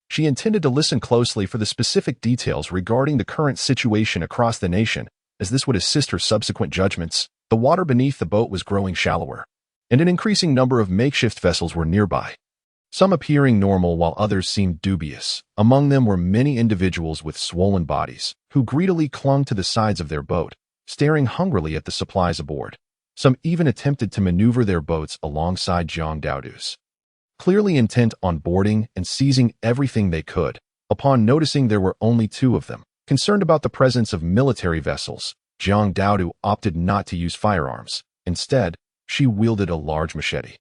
she intended to listen closely for the specific details regarding the current situation across the nation, as this would assist her subsequent judgments. The water beneath the boat was growing shallower, and an increasing number of makeshift vessels were nearby, some appearing normal while others seemed dubious. Among them were many individuals with swollen bodies, who greedily clung to the sides of their boat, staring hungrily at the supplies aboard. Some even attempted to maneuver their boats alongside Jiang Daodu's, clearly intent on boarding and seizing everything they could. Upon noticing there were only two of them, concerned about the presence of military vessels, Jiang Daodu opted not to use firearms. Instead, she wielded a large machete.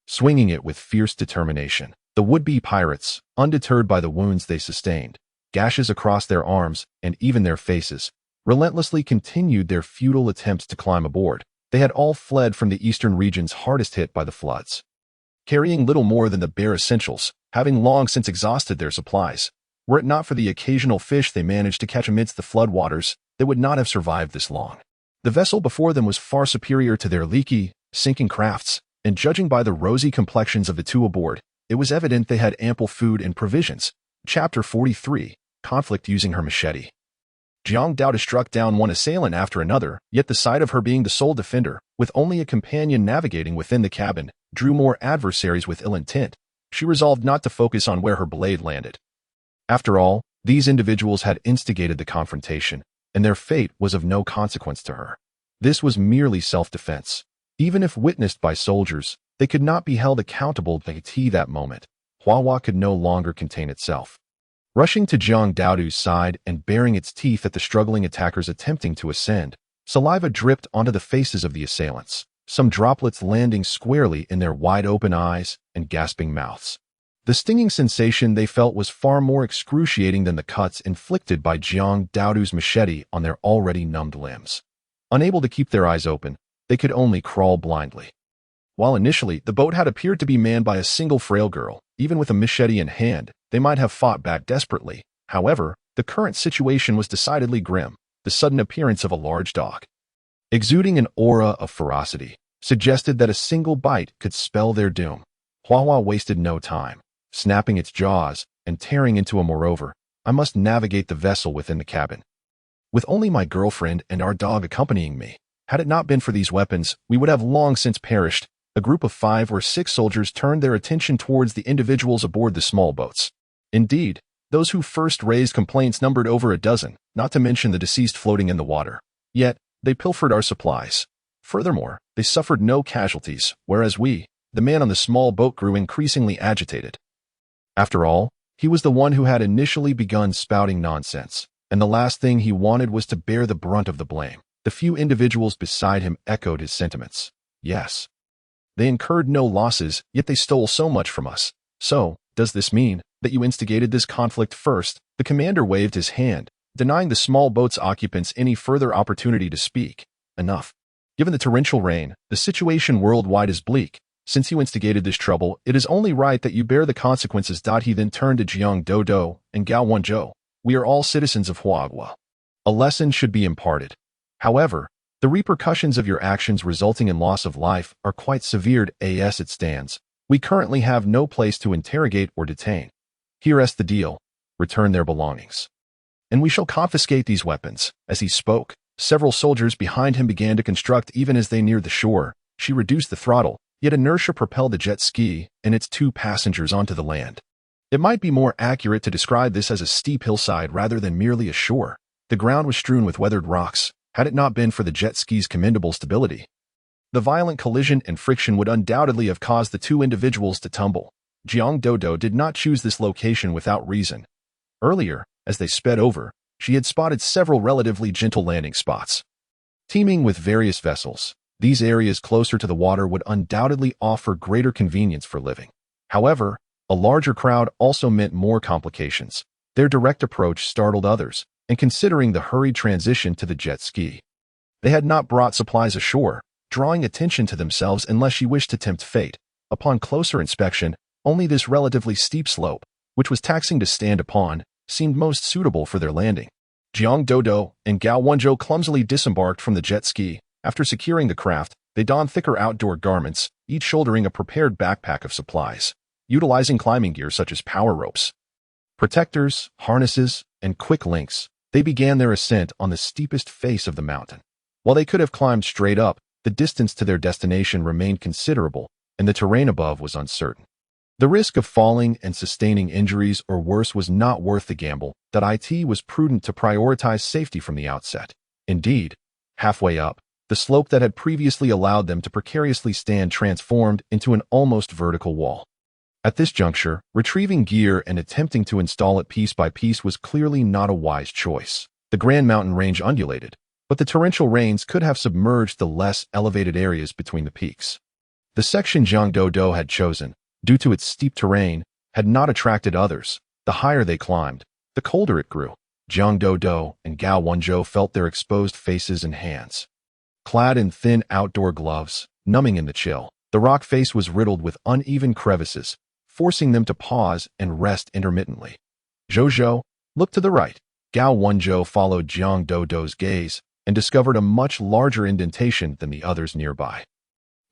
Swinging it with fierce determination, the would-be pirates, undeterred by the wounds they sustained, gashes across their arms and even their faces, relentlessly continued their futile attempts to climb aboard. They had all fled from the eastern regions hardest hit by the floods, carrying little more than the bare essentials, having long since exhausted their supplies. Were it not for the occasional fish they managed to catch amidst the floodwaters, they would not have survived this long. The vessel before them was far superior to their leaky, sinking crafts, and judging by the rosy complexions of the two aboard, it was evident they had ample food and provisions. Chapter 43, Conflict Using Her Machete. Jiang Daodu struck down one assailant after another, yet the sight of her being the sole defender, with only a companion navigating within the cabin, drew more adversaries with ill intent. She resolved not to focus on where her blade landed. After all, these individuals had instigated the confrontation, and their fate was of no consequence to her. This was merely self-defense. Even if witnessed by soldiers, they could not be held accountable to that moment. Huahua could no longer contain itself. Rushing to Jiang Daodu's side and baring its teeth at the struggling attackers attempting to ascend, saliva dripped onto the faces of the assailants, some droplets landing squarely in their wide-open eyes and gasping mouths. The stinging sensation they felt was far more excruciating than the cuts inflicted by Jiang Daodu's machete on their already numbed limbs. Unable to keep their eyes open, they could only crawl blindly. While initially the boat had appeared to be manned by a single frail girl, even with a machete in hand, they might have fought back desperately. However, the current situation was decidedly grim. The sudden appearance of a large dog, exuding an aura of ferocity, suggested that a single bite could spell their doom. Huahua wasted no time, snapping its jaws and tearing into a moreover. I must navigate the vessel within the cabin, with only my girlfriend and our dog accompanying me. Had it not been for these weapons, we would have long since perished. A group of 5 or 6 soldiers turned their attention towards the individuals aboard the small boats. Indeed, those who first raised complaints numbered over a dozen, not to mention the deceased floating in the water. Yet, they pilfered our supplies. Furthermore, they suffered no casualties, whereas we, the man on the small boat, grew increasingly agitated. After all, he was the one who had initially begun spouting nonsense, and the last thing he wanted was to bear the brunt of the blame. The few individuals beside him echoed his sentiments. Yes, they incurred no losses, yet they stole so much from us. So, does this mean that you instigated this conflict first? The commander waved his hand, denying the small boat's occupants any further opportunity to speak. Enough. Given the torrential rain, the situation worldwide is bleak. Since you instigated this trouble, it is only right that you bear the consequences. He then turned to Jiang Daodu and Gao Wenzhou. We are all citizens of Huahua. A lesson should be imparted. However, the repercussions of your actions resulting in loss of life are quite severe as it stands. We currently have no place to interrogate or detain. Here's the deal. Return their belongings, and we shall confiscate these weapons. As he spoke, several soldiers behind him began to construct even as they neared the shore. She reduced the throttle, yet inertia propelled the jet ski and its 2 passengers onto the land. It might be more accurate to describe this as a steep hillside rather than merely a shore. The ground was strewn with weathered rocks. Had it not been for the jet ski's commendable stability, the violent collision and friction would undoubtedly have caused the 2 individuals to tumble. Jiang Daodu did not choose this location without reason. Earlier, as they sped over, she had spotted several relatively gentle landing spots, teeming with various vessels. These areas closer to the water would undoubtedly offer greater convenience for living. However, a larger crowd also meant more complications. Their direct approach startled others, and considering the hurried transition to the jet ski, they had not brought supplies ashore, drawing attention to themselves unless she wished to tempt fate. Upon closer inspection, only this relatively steep slope, which was taxing to stand upon, seemed most suitable for their landing. Jiang Daodu and Gao Wenzhou clumsily disembarked from the jet ski. After securing the craft, they donned thicker outdoor garments, each shouldering a prepared backpack of supplies. Utilizing climbing gear such as power ropes, protectors, harnesses, and quick links, they began their ascent on the steepest face of the mountain. While they could have climbed straight up, the distance to their destination remained considerable, and the terrain above was uncertain. The risk of falling and sustaining injuries or worse was not worth the gamble. It was prudent to prioritize safety from the outset. Indeed, halfway up, The slope that had previously allowed them to precariously stand transformed into an almost vertical wall. At this juncture, retrieving gear and attempting to install it piece by piece was clearly not a wise choice. The Grand Mountain Range undulated, but the torrential rains could have submerged the less elevated areas between the peaks. The section Jiang Dodo had chosen, due to its steep terrain, had not attracted others. The higher they climbed, the colder it grew. Jiang Dodo and Gao Wenzhou felt their exposed faces and hands. Clad in thin outdoor gloves, numbing in the chill, the rock face was riddled with uneven crevices, forcing them to pause and rest intermittently. Zhou, look to the right. Gao Wenzhou followed Jiang Dodo's gaze and discovered a much larger indentation than the others nearby.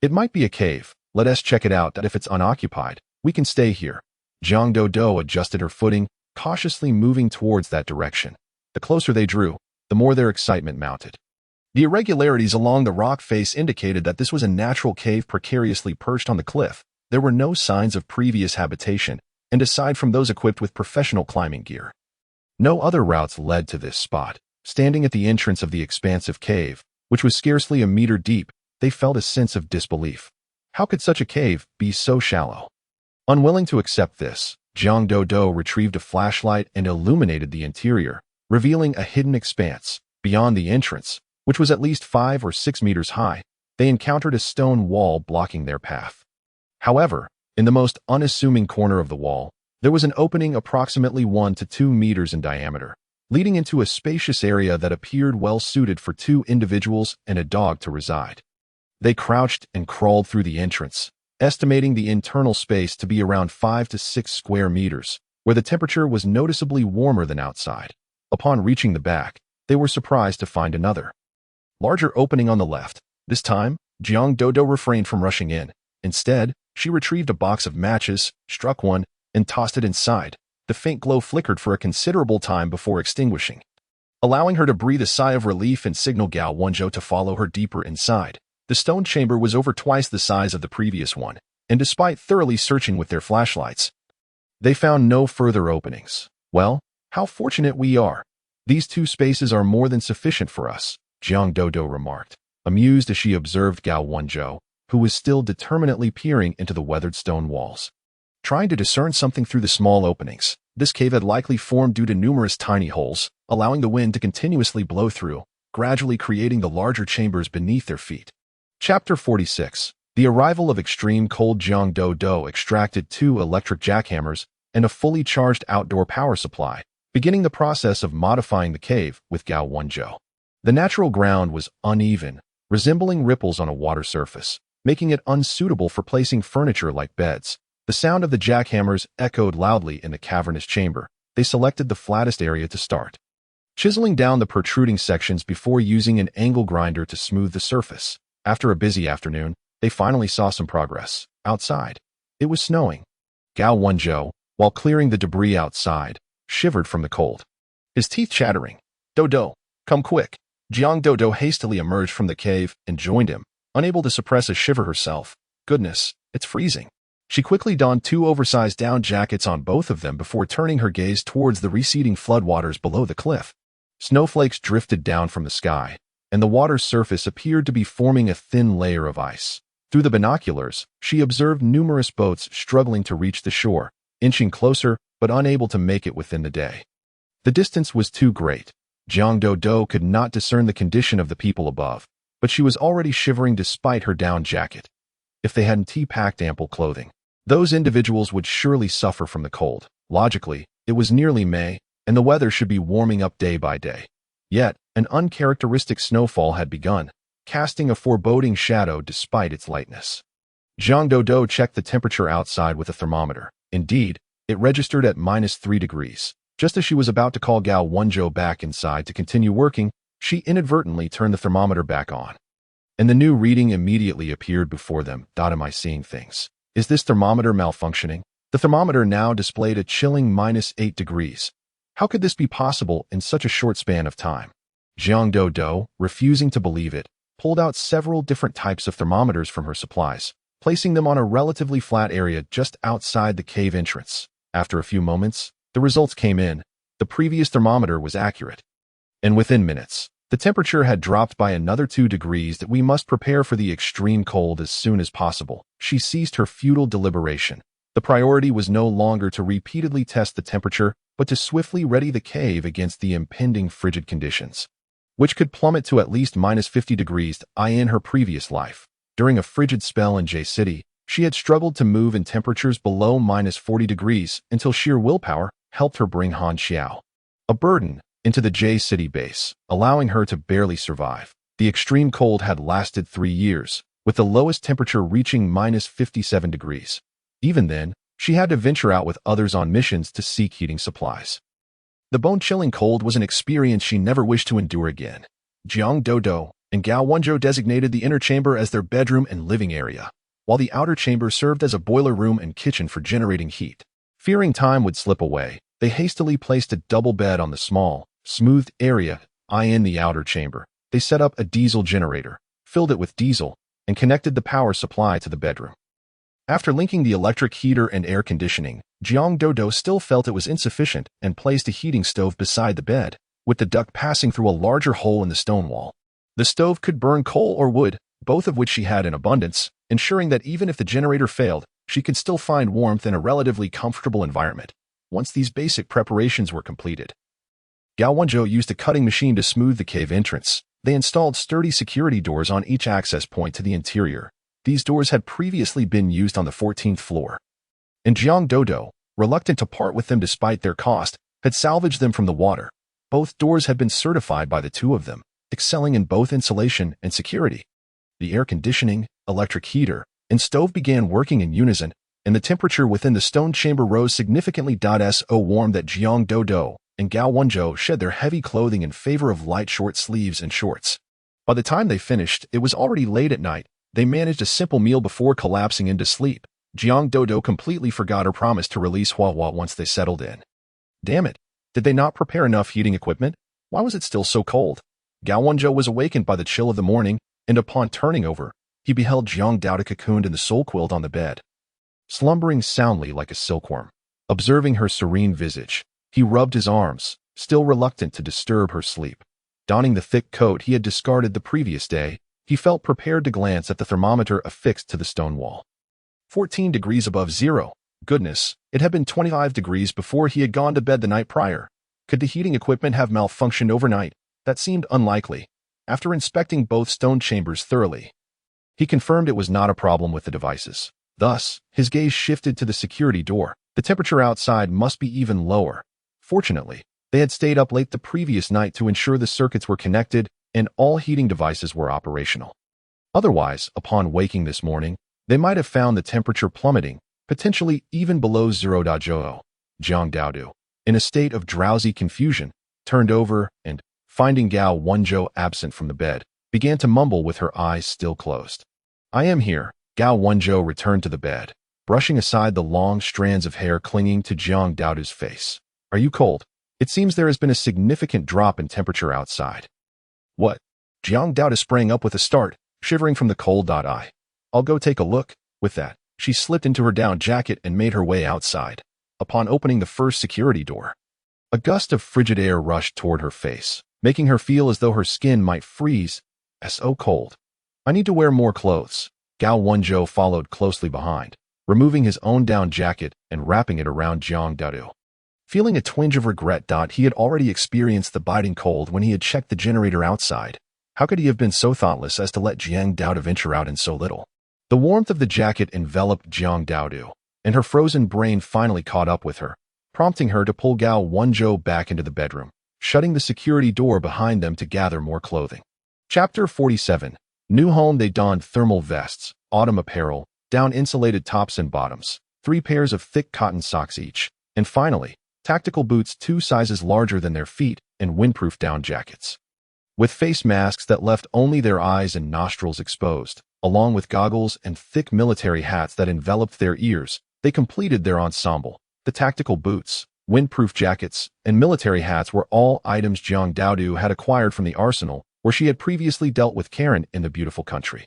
It might be a cave. Let us check it out. If it's unoccupied, we can stay here. Jiang Dodo adjusted her footing, cautiously moving towards that direction. The closer they drew, the more their excitement mounted. The irregularities along the rock face indicated that this was a natural cave precariously perched on the cliff. There were no signs of previous habitation, and aside from those equipped with professional climbing gear, no other routes led to this spot. Standing at the entrance of the expansive cave, which was scarcely a meter deep, they felt a sense of disbelief. How could such a cave be so shallow? Unwilling to accept this, Jiang Dodo retrieved a flashlight and illuminated the interior, revealing a hidden expanse. Beyond the entrance, which was at least 5 or 6 meters high, they encountered a stone wall blocking their path. However, in the most unassuming corner of the wall, there was an opening approximately 1 to 2 meters in diameter, leading into a spacious area that appeared well suited for 2 individuals and a dog to reside. They crouched and crawled through the entrance, estimating the internal space to be around 5 to 6 square meters, where the temperature was noticeably warmer than outside. Upon reaching the back, they were surprised to find another larger opening on the left. This time, Jiang Dodo refrained from rushing in. Instead, she retrieved a box of matches, struck one, and tossed it inside. The faint glow flickered for a considerable time before extinguishing, allowing her to breathe a sigh of relief and signal Gao Wenzhou to follow her deeper inside. The stone chamber was over twice the size of the previous one, and despite thoroughly searching with their flashlights, they found no further openings. Well, how fortunate we are. These 2 spaces are more than sufficient for us, Jiang Dodo remarked, amused as she observed Gao Wenzhou, who was still determinedly peering into the weathered stone walls, trying to discern something through the small openings. This cave had likely formed due to numerous tiny holes, allowing the wind to continuously blow through, gradually creating the larger chambers beneath their feet. Chapter 46. The arrival of extreme cold. Jiang Dodo extracted 2 electric jackhammers and a fully charged outdoor power supply, beginning the process of modifying the cave with Gao Wenzhou. The natural ground was uneven, resembling ripples on a water surface, making it unsuitable for placing furniture like beds. The sound of the jackhammers echoed loudly in the cavernous chamber. They selected the flattest area to start, chiseling down the protruding sections before using an angle grinder to smooth the surface. After a busy afternoon, they finally saw some progress. Outside, it was snowing. Gao Wenzhou, while clearing the debris outside, shivered from the cold, his teeth chattering. Dodo, come quick. Jiang Dodo hastily emerged from the cave and joined him, unable to suppress a shiver herself. Goodness, it's freezing. She quickly donned 2 oversized down jackets on both of them before turning her gaze towards the receding floodwaters below the cliff. Snowflakes drifted down from the sky, and the water's surface appeared to be forming a thin layer of ice. Through the binoculars, she observed numerous boats struggling to reach the shore, inching closer but unable to make it within the day. The distance was too great. Jiang Dodo could not discern the condition of the people above, but she was already shivering despite her down jacket. If they hadn't packed ample clothing, those individuals would surely suffer from the cold. Logically, it was nearly May, and the weather should be warming up day by day. Yet, an uncharacteristic snowfall had begun, casting a foreboding shadow despite its lightness. Jiang Dodo checked the temperature outside with a thermometer. Indeed, it registered at -3 degrees. Just as she was about to call Gao Wenzhou back inside to continue working, she inadvertently turned the thermometer back on, and the new reading immediately appeared before them. Am I seeing things? Is this thermometer malfunctioning? The thermometer now displayed a chilling -8 degrees. How could this be possible in such a short span of time? Jiang Dodo, refusing to believe it, pulled out several different types of thermometers from her supplies, placing them on a relatively flat area just outside the cave entrance. After a few moments, the results came in. The previous thermometer was accurate, and within minutes, The temperature had dropped by another 2 degrees that we must prepare for the extreme cold as soon as possible. She ceased her futile deliberation. The priority was no longer to repeatedly test the temperature, but to swiftly ready the cave against the impending frigid conditions, which could plummet to at least minus 50 degrees in her previous life. During a frigid spell in J City, she had struggled to move in temperatures below minus 40 degrees until sheer willpower helped her bring Han Xiao, a burden, into the J City base, allowing her to barely survive. The extreme cold had lasted 3 years, with the lowest temperature reaching minus 57 degrees. Even then, she had to venture out with others on missions to seek heating supplies. The bone-chilling cold was an experience she never wished to endure again. Jiang Dodo and Gao Wenzhou designated the inner chamber as their bedroom and living area, while the outer chamber served as a boiler room and kitchen for generating heat. Fearing time would slip away, they hastily placed a double bed on the small, smoothed area in the outer chamber. They set up a diesel generator, filled it with diesel, and connected the power supply to the bedroom. After linking the electric heater and air conditioning, Jiang Dodo still felt it was insufficient and placed a heating stove beside the bed, with the duct passing through a larger hole in the stone wall. The stove could burn coal or wood, both of which she had in abundance, ensuring that even if the generator failed, she could still find warmth in a relatively comfortable environment. Once these basic preparations were completed, Gao Wenzhou used a cutting machine to smooth the cave entrance. They installed sturdy security doors on each access point to the interior. These doors had previously been used on the 14th floor. And Jiang Dodo, reluctant to part with them despite their cost, had salvaged them from the water. Both doors had been certified by the two of them, excelling in both insulation and security. The air conditioning, electric heater, and stove began working in unison, and the temperature within the stone chamber rose significantly. So warm that Jiang Dodo and Gao Wenzhou shed their heavy clothing in favor of light short sleeves and shorts. By the time they finished, it was already late at night. They managed a simple meal before collapsing into sleep. Jiang Dodo completely forgot her promise to release Hua once they settled in. Damn it! Did they not prepare enough heating equipment? Why was it still so cold? Gao Wenzhou was awakened by the chill of the morning, and upon turning over, he beheld Jiang Dodo cocooned in the soul quilt on the bed, slumbering soundly like a silkworm. Observing her serene visage, he rubbed his arms, still reluctant to disturb her sleep. Donning the thick coat he had discarded the previous day, he felt prepared to glance at the thermometer affixed to the stone wall. 14 degrees above zero. Goodness, it had been 25 degrees before he had gone to bed the night prior. Could the heating equipment have malfunctioned overnight? That seemed unlikely. After inspecting both stone chambers thoroughly, he confirmed it was not a problem with the devices. Thus, his gaze shifted to the security door. The temperature outside must be even lower. Fortunately, they had stayed up late the previous night to ensure the circuits were connected and all heating devices were operational. Otherwise, upon waking this morning, they might have found the temperature plummeting, potentially even below 0. Jiang Dodo, in a state of drowsy confusion, turned over and, finding Gao Wenzhou absent from the bed, began to mumble with her eyes still closed. I am here. Gao Wenzhou returned to the bed, brushing aside the long strands of hair clinging to Jiang Dodo's face. Are you cold? It seems there has been a significant drop in temperature outside. What? Jiang Dodo sprang up with a start, shivering from the cold. I'll go take a look. With that, she slipped into her down jacket and made her way outside. Upon opening the first security door, a gust of frigid air rushed toward her face, making her feel as though her skin might freeze. So cold. I need to wear more clothes. Gao Wenzhou followed closely behind, removing his own down jacket and wrapping it around Jiang Dodo. Feeling a twinge of regret. He had already experienced the biting cold when he had checked the generator outside. How could he have been so thoughtless as to let Jiang Dodo venture out in so little? The warmth of the jacket enveloped Jiang Dodo, and her frozen brain finally caught up with her, prompting her to pull Gao Wenzhou back into the bedroom, shutting the security door behind them to gather more clothing. Chapter 47. New home. They donned thermal vests, autumn apparel, down insulated tops and bottoms, 3 pairs of thick cotton socks each, and finally, tactical boots 2 sizes larger than their feet, and windproof down jackets. With face masks that left only their eyes and nostrils exposed, along with goggles and thick military hats that enveloped their ears, they completed their ensemble. The tactical boots, windproof jackets, and military hats were all items Jiang Dodo had acquired from the arsenal, where she had previously dealt with Karen in the beautiful country.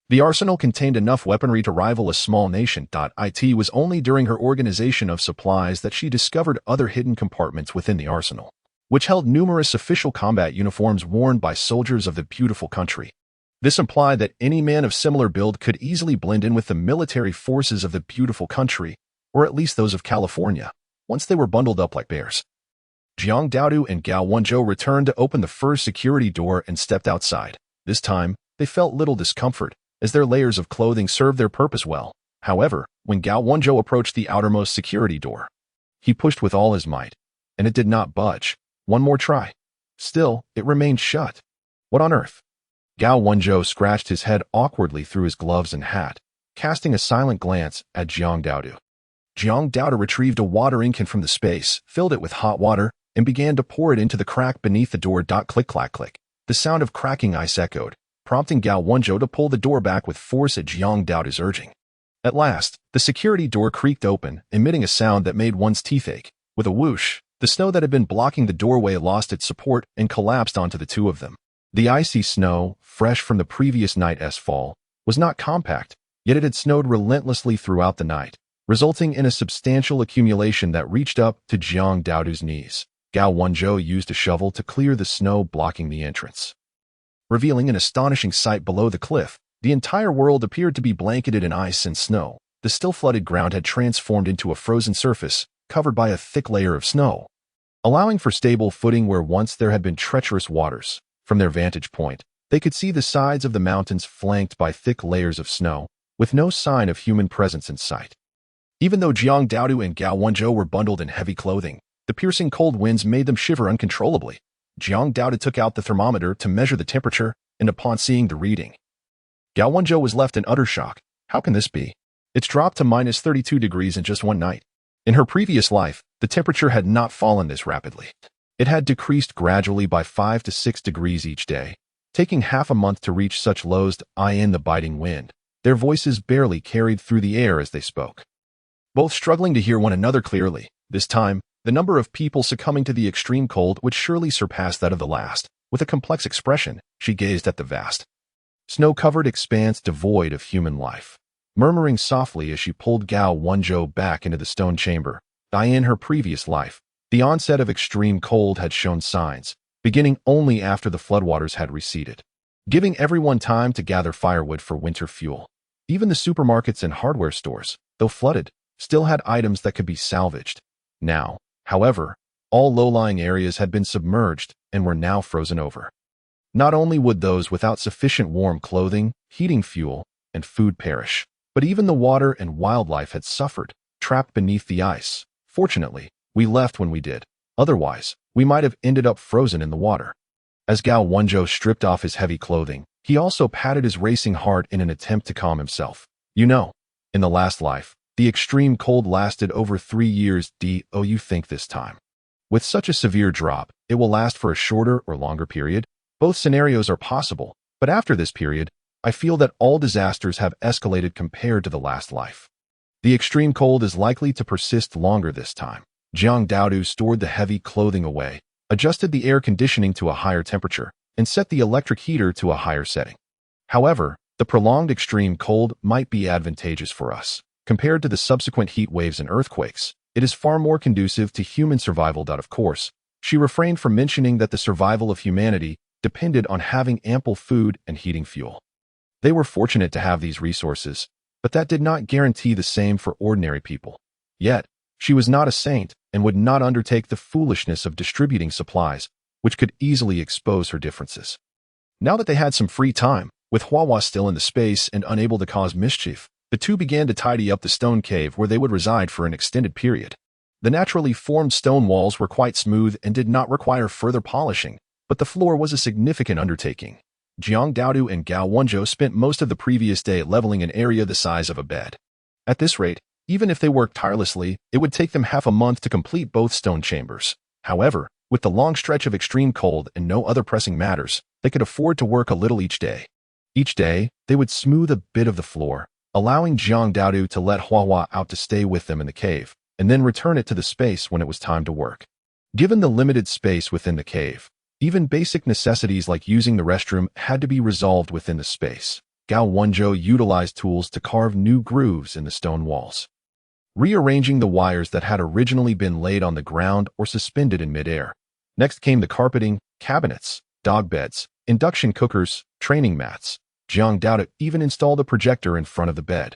The arsenal contained enough weaponry to rival a small nation. It was only during her organization of supplies that she discovered other hidden compartments within the arsenal. which held numerous official combat uniforms worn by soldiers of the beautiful country. This implied that any man of similar build could easily blend in with the military forces of the beautiful country, or at least those of California, once they were bundled up like bears. Jiang Daodu and Gao Wenzhou returned to open the first security door and stepped outside. This time, they felt little discomfort, as their layers of clothing served their purpose well. However, when Gao Wenzhou approached the outermost security door, he pushed with all his might, and it did not budge. One more try. Still, it remained shut. What on earth? Gao Wenzhou scratched his head awkwardly through his gloves and hat, casting a silent glance at Jiang Daodu. Jiang Daodu retrieved a water incan from the space, filled it with hot water, and began to pour it into the crack beneath the door. Click-clack-click. The sound of cracking ice echoed, prompting Gao Wenzhou to pull the door back with force at Jiang Daodu's urging. At last, the security door creaked open, emitting a sound that made one's teeth ache. With a whoosh, the snow that had been blocking the doorway lost its support and collapsed onto the two of them. The icy snow, fresh from the previous night's fall, was not compact, yet it had snowed relentlessly throughout the night, resulting in a substantial accumulation that reached up to Jiang Daodu's knees. Gao Wenzhou used a shovel to clear the snow blocking the entrance, revealing an astonishing sight below the cliff. The entire world appeared to be blanketed in ice and snow. The still flooded ground had transformed into a frozen surface, covered by a thick layer of snow, allowing for stable footing where once there had been treacherous waters. From their vantage point, they could see the sides of the mountains flanked by thick layers of snow, with no sign of human presence in sight. Even though Jiang Daodu and Gao Wenzhou were bundled in heavy clothing, the piercing cold winds made them shiver uncontrollably. Jiang Daodu took out the thermometer to measure the temperature, and upon seeing the reading, Gao Wenzhou was left in utter shock. How can this be? It's dropped to minus 32 degrees in just one night. In her previous life, the temperature had not fallen this rapidly. It had decreased gradually by 5 to 6 degrees each day, taking half a month to reach such lows. In the biting wind, their voices barely carried through the air as they spoke, both struggling to hear one another clearly. This time, the number of people succumbing to the extreme cold would surely surpass that of the last. With a complex expression, she gazed at the vast, snow-covered expanse devoid of human life, murmuring softly as she pulled Gao Wenzhou back into the stone chamber. In her previous life, the onset of extreme cold had shown signs, beginning only after the floodwaters had receded, giving everyone time to gather firewood for winter fuel. Even the supermarkets and hardware stores, though flooded, still had items that could be salvaged. Now, however, all low-lying areas had been submerged and were now frozen over. Not only would those without sufficient warm clothing, heating fuel, and food perish, but even the water and wildlife had suffered, trapped beneath the ice. Fortunately, we left when we did. Otherwise, we might have ended up frozen in the water. As Gao Wenzhou stripped off his heavy clothing, he also patted his racing heart in an attempt to calm himself. You know, in the last life, the extreme cold lasted over 3 years. You think this time, with such a severe drop, it will last for a shorter or longer period? Both scenarios are possible, but after this period, I feel that all disasters have escalated compared to the last life. The extreme cold is likely to persist longer this time. Jiang Daodu stored the heavy clothing away, adjusted the air conditioning to a higher temperature, and set the electric heater to a higher setting. However, the prolonged extreme cold might be advantageous for us. Compared to the subsequent heat waves and earthquakes, it is far more conducive to human survival. Of course, she refrained from mentioning that the survival of humanity depended on having ample food and heating fuel. They were fortunate to have these resources, but that did not guarantee the same for ordinary people. Yet, she was not a saint and would not undertake the foolishness of distributing supplies, which could easily expose her differences. Now that they had some free time, with Huahua still in the space and unable to cause mischief, the two began to tidy up the stone cave where they would reside for an extended period. The naturally formed stone walls were quite smooth and did not require further polishing, but the floor was a significant undertaking. Jiang Daodu and Gao Wenzhou spent most of the previous day leveling an area the size of a bed. At this rate, even if they worked tirelessly, it would take them half a month to complete both stone chambers. However, with the long stretch of extreme cold and no other pressing matters, they could afford to work a little each day. Each day, they would smooth a bit of the floor, allowing Jiang Daodu to let Huahua out to stay with them in the cave, and then return it to the space when it was time to work. Given the limited space within the cave, even basic necessities like using the restroom had to be resolved within the space. Gao Wenzhou utilized tools to carve new grooves in the stone walls, rearranging the wires that had originally been laid on the ground or suspended in midair. Next came the carpeting, cabinets, dog beds, induction cookers, training mats. Jiang Dao even installed a projector in front of the bed,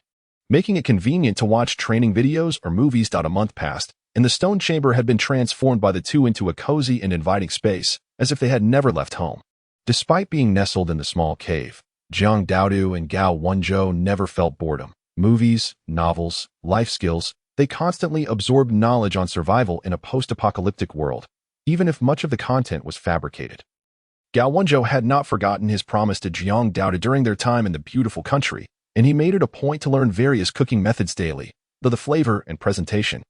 making it convenient to watch training videos or movies. A month passed, and the stone chamber had been transformed by the two into a cozy and inviting space, as if they had never left home. Despite being nestled in the small cave, Jiang Daodu and Gao Wenzhou never felt boredom. Movies, novels, life skills, they constantly absorbed knowledge on survival in a post-apocalyptic world, even if much of the content was fabricated. Gao Wenzhou had not forgotten his promise to Jiang Daodu during their time in the beautiful country, and he made it a point to learn various cooking methods daily, though the flavor and presentation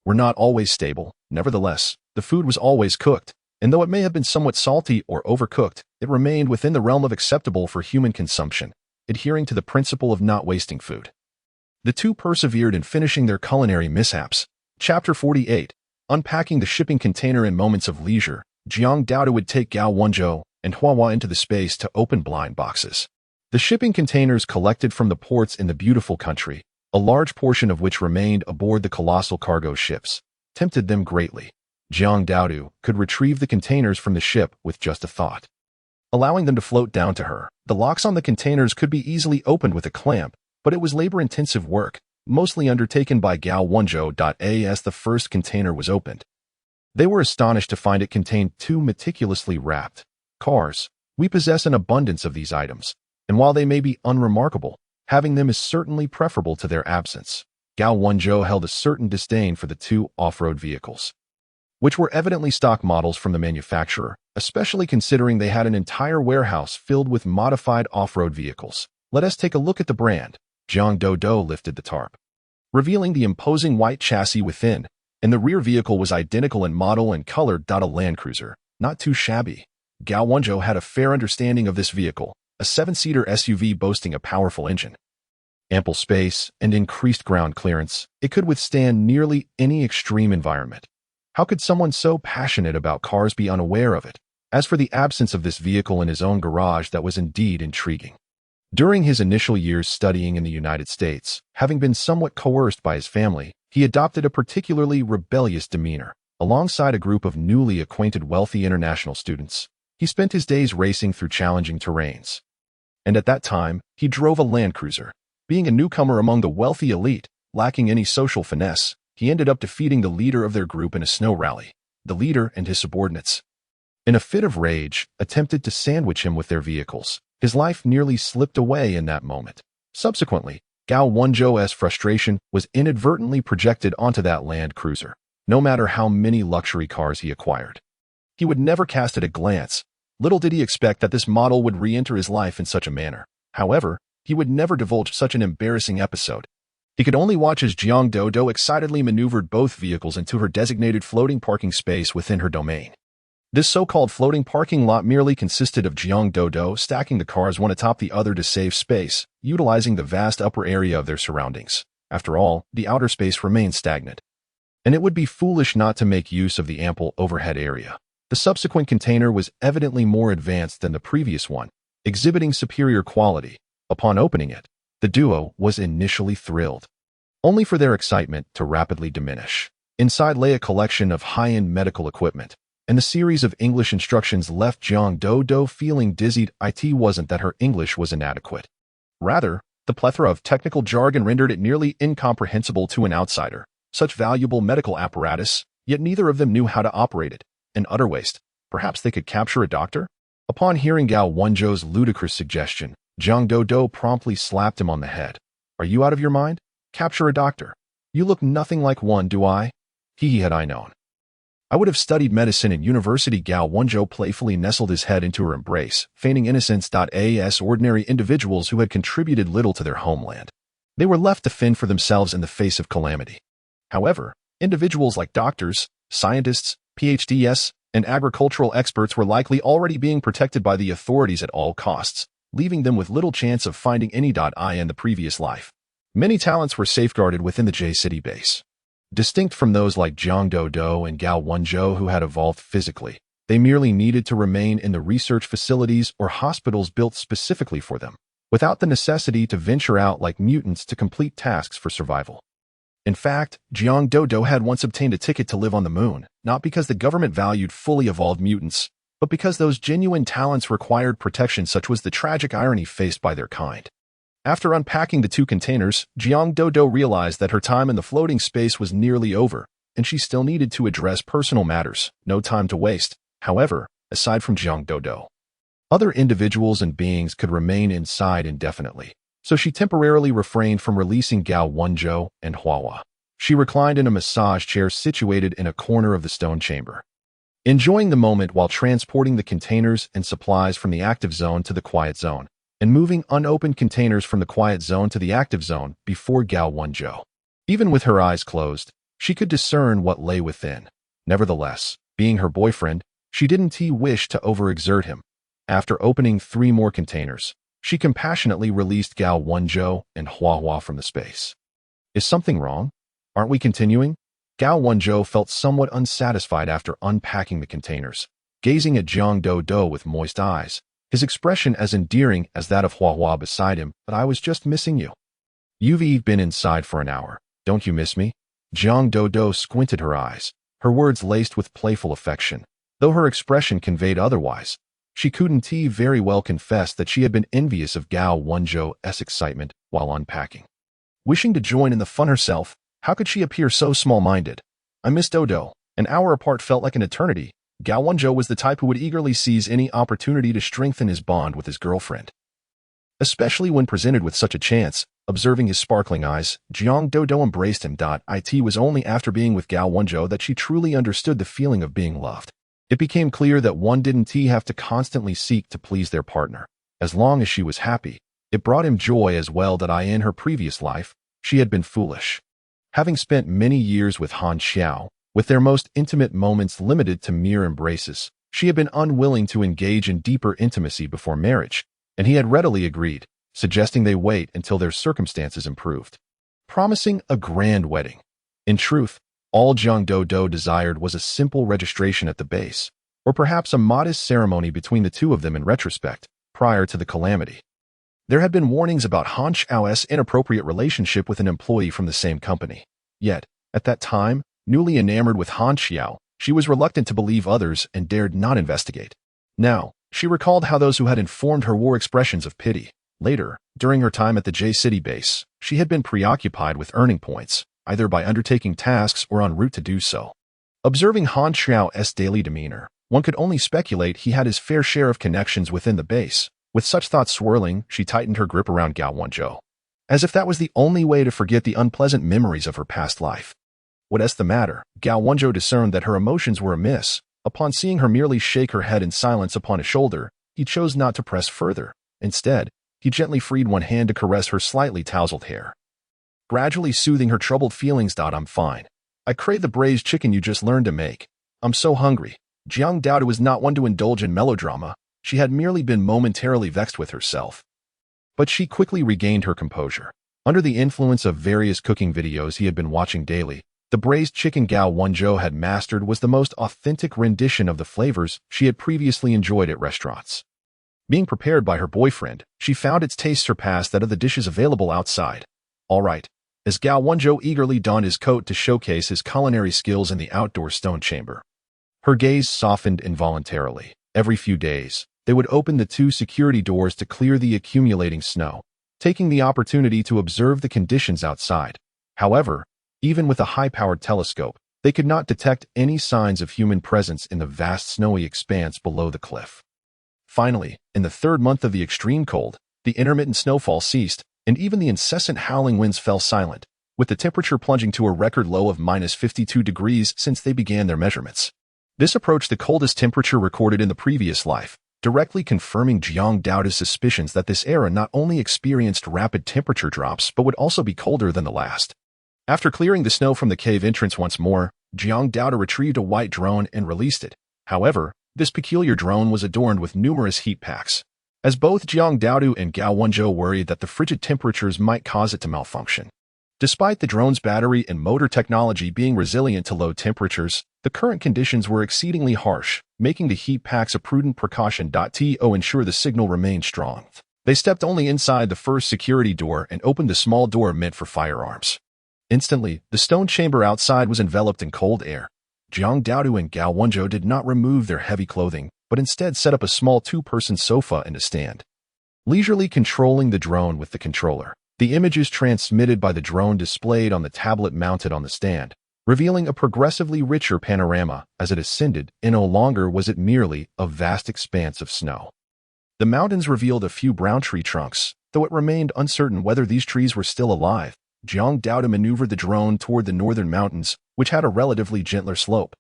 were not always stable. Nevertheless, the food was always cooked, and though it may have been somewhat salty or overcooked, it remained within the realm of acceptable for human consumption, adhering to the principle of not wasting food. The two persevered in finishing their culinary mishaps. Chapter 48. Unpacking the shipping container in moments of leisure, Jiang Daodu would take Gao Wenzhou and Hua into the space to open blind boxes. The shipping containers collected from the ports in the beautiful country, a large portion of which remained aboard the colossal cargo ships, tempted them greatly. Jiang Daodu could retrieve the containers from the ship with just a thought, allowing them to float down to her. The locks on the containers could be easily opened with a clamp, but it was labor-intensive work, mostly undertaken by Gao Wenzhou. As the first container was opened, they were astonished to find it contained two meticulously wrapped cars. We possess an abundance of these items, and while they may be unremarkable, having them is certainly preferable to their absence. Gao Wenzhou held a certain disdain for the two off-road vehicles, which were evidently stock models from the manufacturer, especially considering they had an entire warehouse filled with modified off-road vehicles. Let us take a look at the brand. Jiang Daodu lifted the tarp, revealing the imposing white chassis within, and the rear vehicle was identical in model and color. A Land Cruiser, not too shabby. Gao Wenzhou had a fair understanding of this vehicle, a 7-seater SUV boasting a powerful engine, ample space, and increased ground clearance. It could withstand nearly any extreme environment. How could someone so passionate about cars be unaware of it? As for the absence of this vehicle in his own garage, that was indeed intriguing. During his initial years studying in the United States, having been somewhat coerced by his family, he adopted a particularly rebellious demeanor. Alongside a group of newly acquainted wealthy international students, he spent his days racing through challenging terrains. And at that time, he drove a Land Cruiser. Being a newcomer among the wealthy elite, lacking any social finesse, he ended up defeating the leader of their group in a snow rally. The leader and his subordinates, in a fit of rage, attempted to sandwich him with their vehicles. His life nearly slipped away in that moment. Subsequently, Gao Wenzhou's frustration was inadvertently projected onto that Land Cruiser. No matter how many luxury cars he acquired, he would never cast it a glance. Little did he expect that this model would re-enter his life in such a manner. However, he would never divulge such an embarrassing episode. He could only watch as Jiang Daodu excitedly maneuvered both vehicles into her designated floating parking space within her domain. This so-called floating parking lot merely consisted of Jiang Daodu stacking the cars one atop the other to save space, utilizing the vast upper area of their surroundings. After all, the outer space remained stagnant, and it would be foolish not to make use of the ample overhead area. The subsequent container was evidently more advanced than the previous one, exhibiting superior quality. Upon opening it, the duo was initially thrilled, only for their excitement to rapidly diminish. Inside lay a collection of high-end medical equipment, and the series of English instructions left Jiang Daodu feeling dizzied. It wasn't that her English was inadequate. Rather, the plethora of technical jargon rendered it nearly incomprehensible to an outsider. Such valuable medical apparatus, yet neither of them knew how to operate it. An utter waste. Perhaps they could capture a doctor? Upon hearing Gao Wenzhou's ludicrous suggestion, Jiang Daodu promptly slapped him on the head. Are you out of your mind? Capture a doctor? You look nothing like one, do I? Had I known, I would have studied medicine in university. Gao Wenzhou playfully nestled his head into her embrace, feigning innocence. As ordinary individuals who had contributed little to their homeland, they were left to fend for themselves in the face of calamity. However, individuals like doctors, scientists, PhDs, and agricultural experts were likely already being protected by the authorities at all costs, leaving them with little chance of finding any I in the previous life. Many talents were safeguarded within the J-City base. Distinct from those like Jiang Daodu and Gao Wenzhou who had evolved physically, they merely needed to remain in the research facilities or hospitals built specifically for them, without the necessity to venture out like mutants to complete tasks for survival. In fact, Jiang Dodo had once obtained a ticket to live on the moon, not because the government valued fully evolved mutants, but because those genuine talents required protection. Such was the tragic irony faced by their kind. After unpacking the two containers, Jiang Dodo realized that her time in the floating space was nearly over, and she still needed to address personal matters. No time to waste. However, aside from Jiang Dodo, other individuals and beings could remain inside indefinitely, so she temporarily refrained from releasing Gao Wenzhou and Huahua. She reclined in a massage chair situated in a corner of the stone chamber, enjoying the moment while transporting the containers and supplies from the active zone to the quiet zone, and moving unopened containers from the quiet zone to the active zone before Gao Wenzhou. Even with her eyes closed, she could discern what lay within. Nevertheless, being her boyfriend, she didn't wish to overexert him. After opening 3 more containers, she compassionately released Gao Wenzhou and Huahua from the space. Is something wrong? Aren't we continuing? Gao Wenzhou felt somewhat unsatisfied after unpacking the containers, gazing at Jiang Dodo with moist eyes, his expression as endearing as that of Huahua beside him. But I was just missing you. You've been inside for an hour. Don't you miss me? Jiang Dodo squinted her eyes, her words laced with playful affection. Though her expression conveyed otherwise, she couldn't very well confess that she had been envious of Gao Wenzhou's excitement while unpacking. Wishing to join in the fun herself, how could she appear so small-minded? I miss Dodo. An hour apart felt like an eternity. Gao Wenzhou was the type who would eagerly seize any opportunity to strengthen his bond with his girlfriend, especially when presented with such a chance. Observing his sparkling eyes, Jiang Dodo embraced him. It was only after being with Gao Wenzhou that she truly understood the feeling of being loved. It became clear that one didn't have to constantly seek to please their partner. As long as she was happy, it brought him joy as well. In her previous life, she had been foolish. Having spent many years with Han Xiao, with their most intimate moments limited to mere embraces, she had been unwilling to engage in deeper intimacy before marriage, and he had readily agreed, suggesting they wait until their circumstances improved, promising a grand wedding. In truth, all Jiang Dodo desired was a simple registration at the base, or perhaps a modest ceremony between the two of them. In retrospect, prior to the calamity, there had been warnings about Han Xiao's inappropriate relationship with an employee from the same company. Yet, at that time, newly enamored with Han Xiao, she was reluctant to believe others and dared not investigate. Now, she recalled how those who had informed her wore expressions of pity. Later, during her time at the J-City base, she had been preoccupied with earning points, either by undertaking tasks or en route to do so. Observing Han Xiao's daily demeanor, one could only speculate he had his fair share of connections within the base. With such thoughts swirling, she tightened her grip around Gao Wenzhou, as if that was the only way to forget the unpleasant memories of her past life. What's the matter? Gao Wenzhou discerned that her emotions were amiss. Upon seeing her merely shake her head in silence upon his shoulder, he chose not to press further. Instead, he gently freed one hand to caress her slightly tousled hair, gradually soothing her troubled feelings. I'm fine. I crave the braised chicken you just learned to make. I'm so hungry. Jiang Dodo was not one to indulge in melodrama. She had merely been momentarily vexed with herself. But she quickly regained her composure. Under the influence of various cooking videos he had been watching daily, the braised chicken Gao Wenzhou had mastered was the most authentic rendition of the flavors she had previously enjoyed at restaurants. Being prepared by her boyfriend, she found its taste surpassed that of the dishes available outside. All right. As Gao Wenzhou eagerly donned his coat to showcase his culinary skills in the outdoor stone chamber, her gaze softened involuntarily. Every few days, they would open the 2 security doors to clear the accumulating snow, taking the opportunity to observe the conditions outside. However, even with a high-powered telescope, they could not detect any signs of human presence in the vast snowy expanse below the cliff. Finally, in the 3rd month of the extreme cold, the intermittent snowfall ceased, and even the incessant howling winds fell silent, with the temperature plunging to a record low of -52 degrees since they began their measurements. This approached the coldest temperature recorded in the previous life, directly confirming Jiang Dodo's suspicions that this era not only experienced rapid temperature drops but would also be colder than the last. After clearing the snow from the cave entrance once more, Jiang Dodo retrieved a white drone and released it. However, this peculiar drone was adorned with numerous heat packs, as both Jiang Dodo and Gao Wenzhou worried that the frigid temperatures might cause it to malfunction. Despite the drone's battery and motor technology being resilient to low temperatures, the current conditions were exceedingly harsh, making the heat packs a prudent precaution. To ensure the signal remained strong, they stepped only inside the first security door and opened the small door meant for firearms. Instantly, the stone chamber outside was enveloped in cold air. Jiang Daodu and Gao Wenzhou did not remove their heavy clothing, but instead set up a small two-person sofa and a stand. Leisurely controlling the drone with the controller, the images transmitted by the drone displayed on the tablet mounted on the stand, revealing a progressively richer panorama as it ascended, and no longer was it merely a vast expanse of snow. The mountains revealed a few brown tree trunks, though it remained uncertain whether these trees were still alive. Jiang Daodu maneuvered the drone toward the northern mountains, which had a relatively gentler slope,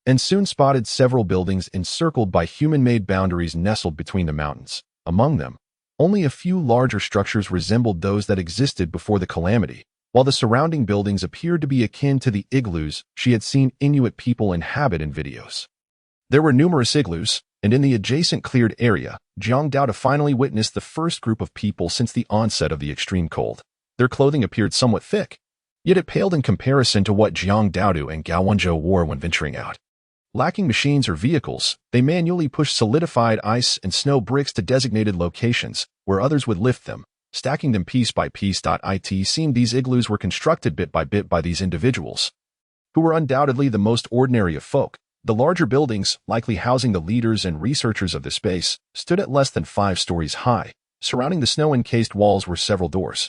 and soon spotted several buildings encircled by human-made boundaries nestled between the mountains. Among them, only a few larger structures resembled those that existed before the calamity, while the surrounding buildings appeared to be akin to the igloos she had seen Inuit people inhabit in videos. There were numerous igloos, and in the adjacent cleared area, Jiang Daodu finally witnessed the first group of people since the onset of the extreme cold. Their clothing appeared somewhat thick, yet it paled in comparison to what Jiang Daodu and Gao Wenzhou wore when venturing out. Lacking machines or vehicles, they manually pushed solidified ice and snow bricks to designated locations, where others would lift them, stacking them piece by piece. It seemed these igloos were constructed bit by these individuals, who were undoubtedly the most ordinary of folk. The larger buildings, likely housing the leaders and researchers of the space, stood at less than 5 stories high. Surrounding the snow-encased walls were several doors,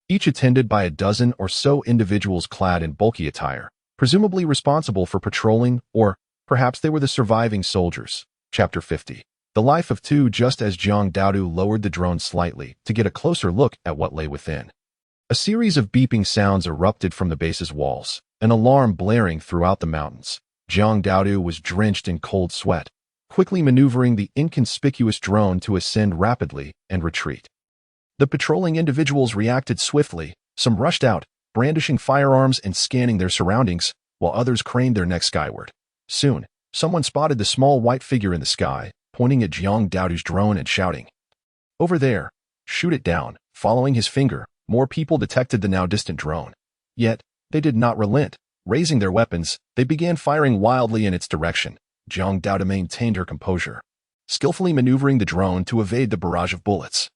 each attended by a dozen or so individuals clad in bulky attire, presumably responsible for patrolling, or perhaps they were the surviving soldiers. Chapter 50. The Life of Two. Just as Jiang Daodu lowered the drone slightly to get a closer look at what lay within, a series of beeping sounds erupted from the base's walls, an alarm blaring throughout the mountains. Jiang Daodu was drenched in cold sweat, quickly maneuvering the inconspicuous drone to ascend rapidly and retreat. The patrolling individuals reacted swiftly. Some rushed out, brandishing firearms and scanning their surroundings, while others craned their necks skyward. Soon, someone spotted the small white figure in the sky, pointing at Jiang Daodu's drone and shouting, "Over there! Shoot it down!" Following his finger, more people detected the now distant drone. Yet, they did not relent. Raising their weapons, they began firing wildly in its direction. Jiang Daodu maintained her composure, skillfully maneuvering the drone to evade the barrage of bullets.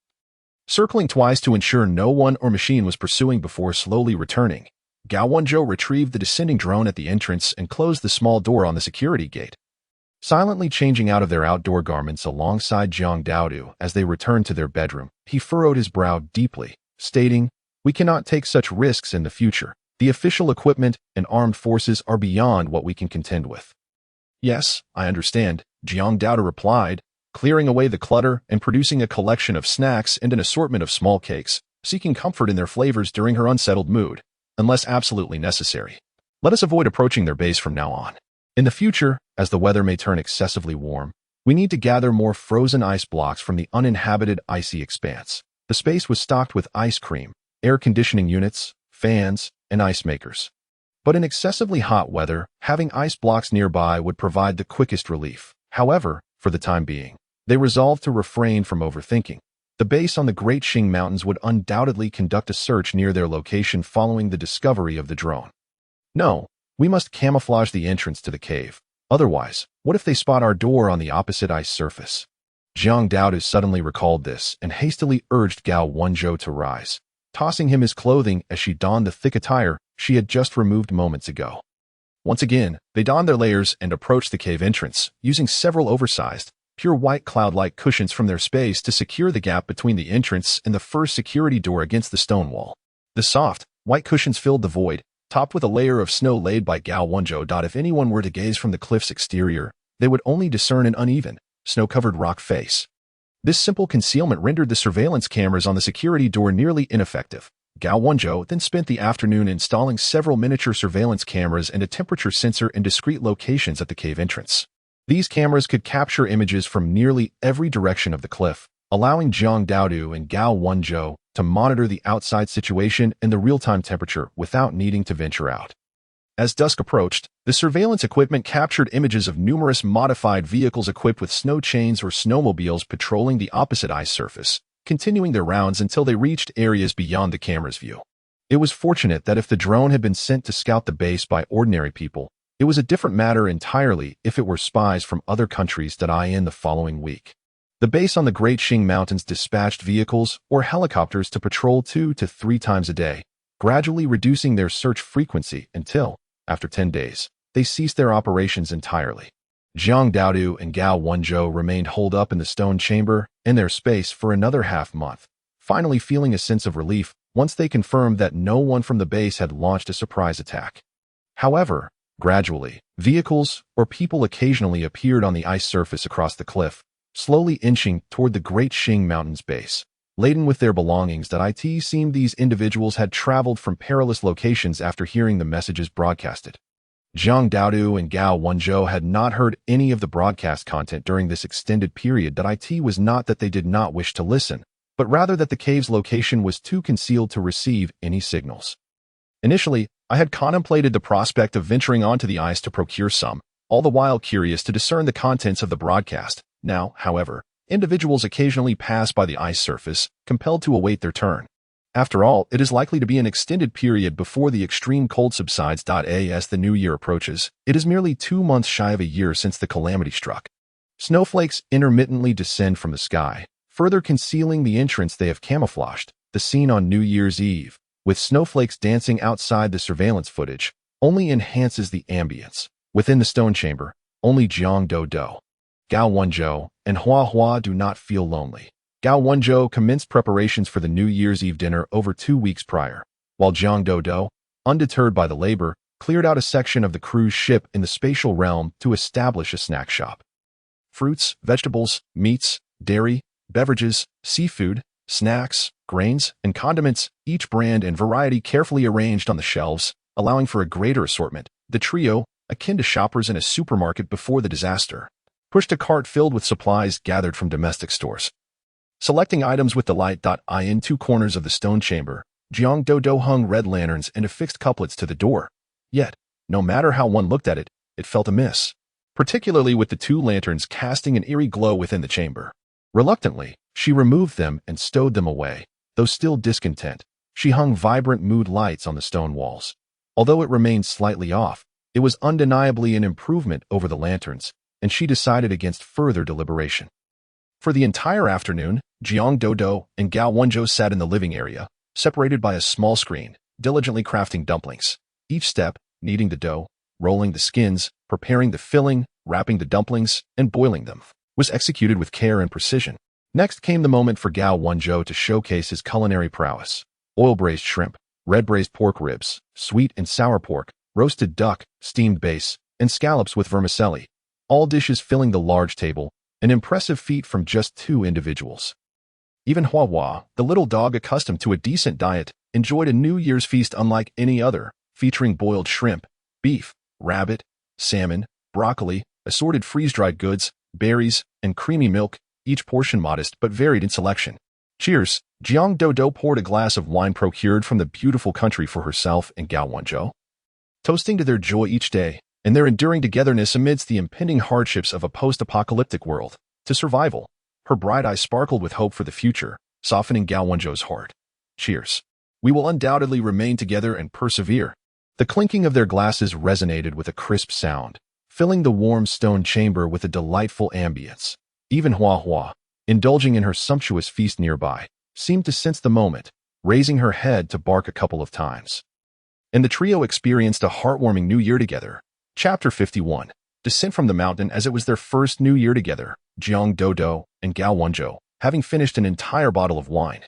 Circling twice to ensure no one or machine was pursuing before slowly returning, Gao Wenzhou retrieved the descending drone at the entrance and closed the small door on the security gate. Silently changing out of their outdoor garments alongside Jiang Daodu as they returned to their bedroom, he furrowed his brow deeply, stating, "We cannot take such risks in the future. The official equipment and armed forces are beyond what we can contend with." "Yes, I understand," Jiang Daodu replied, clearing away the clutter and producing a collection of snacks and an assortment of small cakes, seeking comfort in their flavors during her unsettled mood. "Unless absolutely necessary, let us avoid approaching their base from now on. In the future, as the weather may turn excessively warm, we need to gather more frozen ice blocks from the uninhabited icy expanse." The space was stocked with ice cream, air conditioning units, fans, and ice makers. But in excessively hot weather, having ice blocks nearby would provide the quickest relief. However, for the time being, they resolved to refrain from overthinking. The base on the Great Qing Mountains would undoubtedly conduct a search near their location following the discovery of the drone. "No, we must camouflage the entrance to the cave. Otherwise, what if they spot our door on the opposite ice surface?" Jiang Daodu suddenly recalled this and hastily urged Gao Wenzhou to rise, tossing him his clothing as she donned the thick attire she had just removed moments ago. Once again, they donned their layers and approached the cave entrance, using several oversized, pure white cloud-like cushions from their space to secure the gap between the entrance and the first security door against the stone wall. The soft, white cushions filled the void, topped with a layer of snow laid by Gao Wenzhou. If anyone were to gaze from the cliff's exterior, they would only discern an uneven, snow-covered rock face. This simple concealment rendered the surveillance cameras on the security door nearly ineffective. Gao Wenzhou then spent the afternoon installing several miniature surveillance cameras and a temperature sensor in discrete locations at the cave entrance. These cameras could capture images from nearly every direction of the cliff, allowing Jiang Daodu and Gao Wenzhou to monitor the outside situation and the real-time temperature without needing to venture out. As dusk approached, the surveillance equipment captured images of numerous modified vehicles equipped with snow chains or snowmobiles patrolling the opposite ice surface, continuing their rounds until they reached areas beyond the camera's view. It was fortunate that if the drone had been sent to scout the base by ordinary people, it was a different matter entirely if it were spies from other countries that in the following week. The base on the Great Qing Mountains dispatched vehicles or helicopters to patrol 2 to 3 times a day, gradually reducing their search frequency until, after 10 days, they ceased their operations entirely. Jiang Daodu and Gao Wenzhou remained holed up in the stone chamber in their space for another half-month, finally feeling a sense of relief once they confirmed that no one from the base had launched a surprise attack. However, gradually, vehicles or people occasionally appeared on the ice surface across the cliff, slowly inching toward the Great Xing Mountain's base. Laden with their belongings that it seemed these individuals had traveled from perilous locations after hearing the messages broadcasted. Jiang Daodu and Gao Wenzhou had not heard any of the broadcast content during this extended period. That it was not that they did not wish to listen, but rather that the cave's location was too concealed to receive any signals. Initially, I had contemplated the prospect of venturing onto the ice to procure some, all the while curious to discern the contents of the broadcast. Now, however, individuals occasionally pass by the ice surface, compelled to await their turn. After all, it is likely to be an extended period before the extreme cold subsides. As the new year approaches, it is merely 2 months shy of a year since the calamity struck. Snowflakes intermittently descend from the sky, further concealing the entrance they have camouflaged. The scene on New Year's Eve, with snowflakes dancing outside the surveillance footage, only enhances the ambience. Within the stone chamber, only Jiang Daodu, Gao Wenzhou, and Hua Hua do not feel lonely. Gao Wenzhou commenced preparations for the New Year's Eve dinner over 2 weeks prior, while Jiang Daodu, undeterred by the labor, cleared out a section of the cruise ship in the spatial realm to establish a snack shop. Fruits, vegetables, meats, dairy, beverages, seafood, snacks, grains, and condiments, each brand and variety carefully arranged on the shelves, allowing for a greater assortment. The trio, akin to shoppers in a supermarket before the disaster, pushed a cart filled with supplies gathered from domestic stores. Selecting items with delight. In 2 corners of the stone chamber, Jiang Daodu hung red lanterns and affixed couplets to the door. Yet, no matter how one looked at it, it felt amiss, particularly with the 2 lanterns casting an eerie glow within the chamber. Reluctantly, she removed them and stowed them away. Though still discontent, she hung vibrant mood lights on the stone walls. Although it remained slightly off, it was undeniably an improvement over the lanterns, and she decided against further deliberation. For the entire afternoon, Jiang Daodu and Gao Wenzhou sat in the living area, separated by a small screen, diligently crafting dumplings. Each step, kneading the dough, rolling the skins, preparing the filling, wrapping the dumplings, and boiling them, was executed with care and precision. Next came the moment for Gao Wenzhou to showcase his culinary prowess. Oil-braised shrimp, red-braised pork ribs, sweet and sour pork, roasted duck, steamed base, and scallops with vermicelli, all dishes filling the large table, an impressive feat from just 2 individuals. Even Hua Hua, the little dog accustomed to a decent diet, enjoyed a New Year's feast unlike any other, featuring boiled shrimp, beef, rabbit, salmon, broccoli, assorted freeze-dried goods, berries, and creamy milk, each portion modest but varied in selection. Cheers! Jiang Daodu poured a glass of wine procured from the beautiful country for herself and Gao Wenzhou, toasting to their joy each day and their enduring togetherness amidst the impending hardships of a post-apocalyptic world. To survival, her bright eyes sparkled with hope for the future, softening Gao Wenzhou's heart. Cheers! We will undoubtedly remain together and persevere. The clinking of their glasses resonated with a crisp sound, filling the warm stone chamber with a delightful ambience. Even Hua Hua, indulging in her sumptuous feast nearby, seemed to sense the moment, raising her head to bark a couple of times. And the trio experienced a heartwarming New Year together. Chapter 51. Descent from the mountain. As it was their first New Year together, Jiang Daodu and Gao Wenzhou, having finished an entire bottle of wine,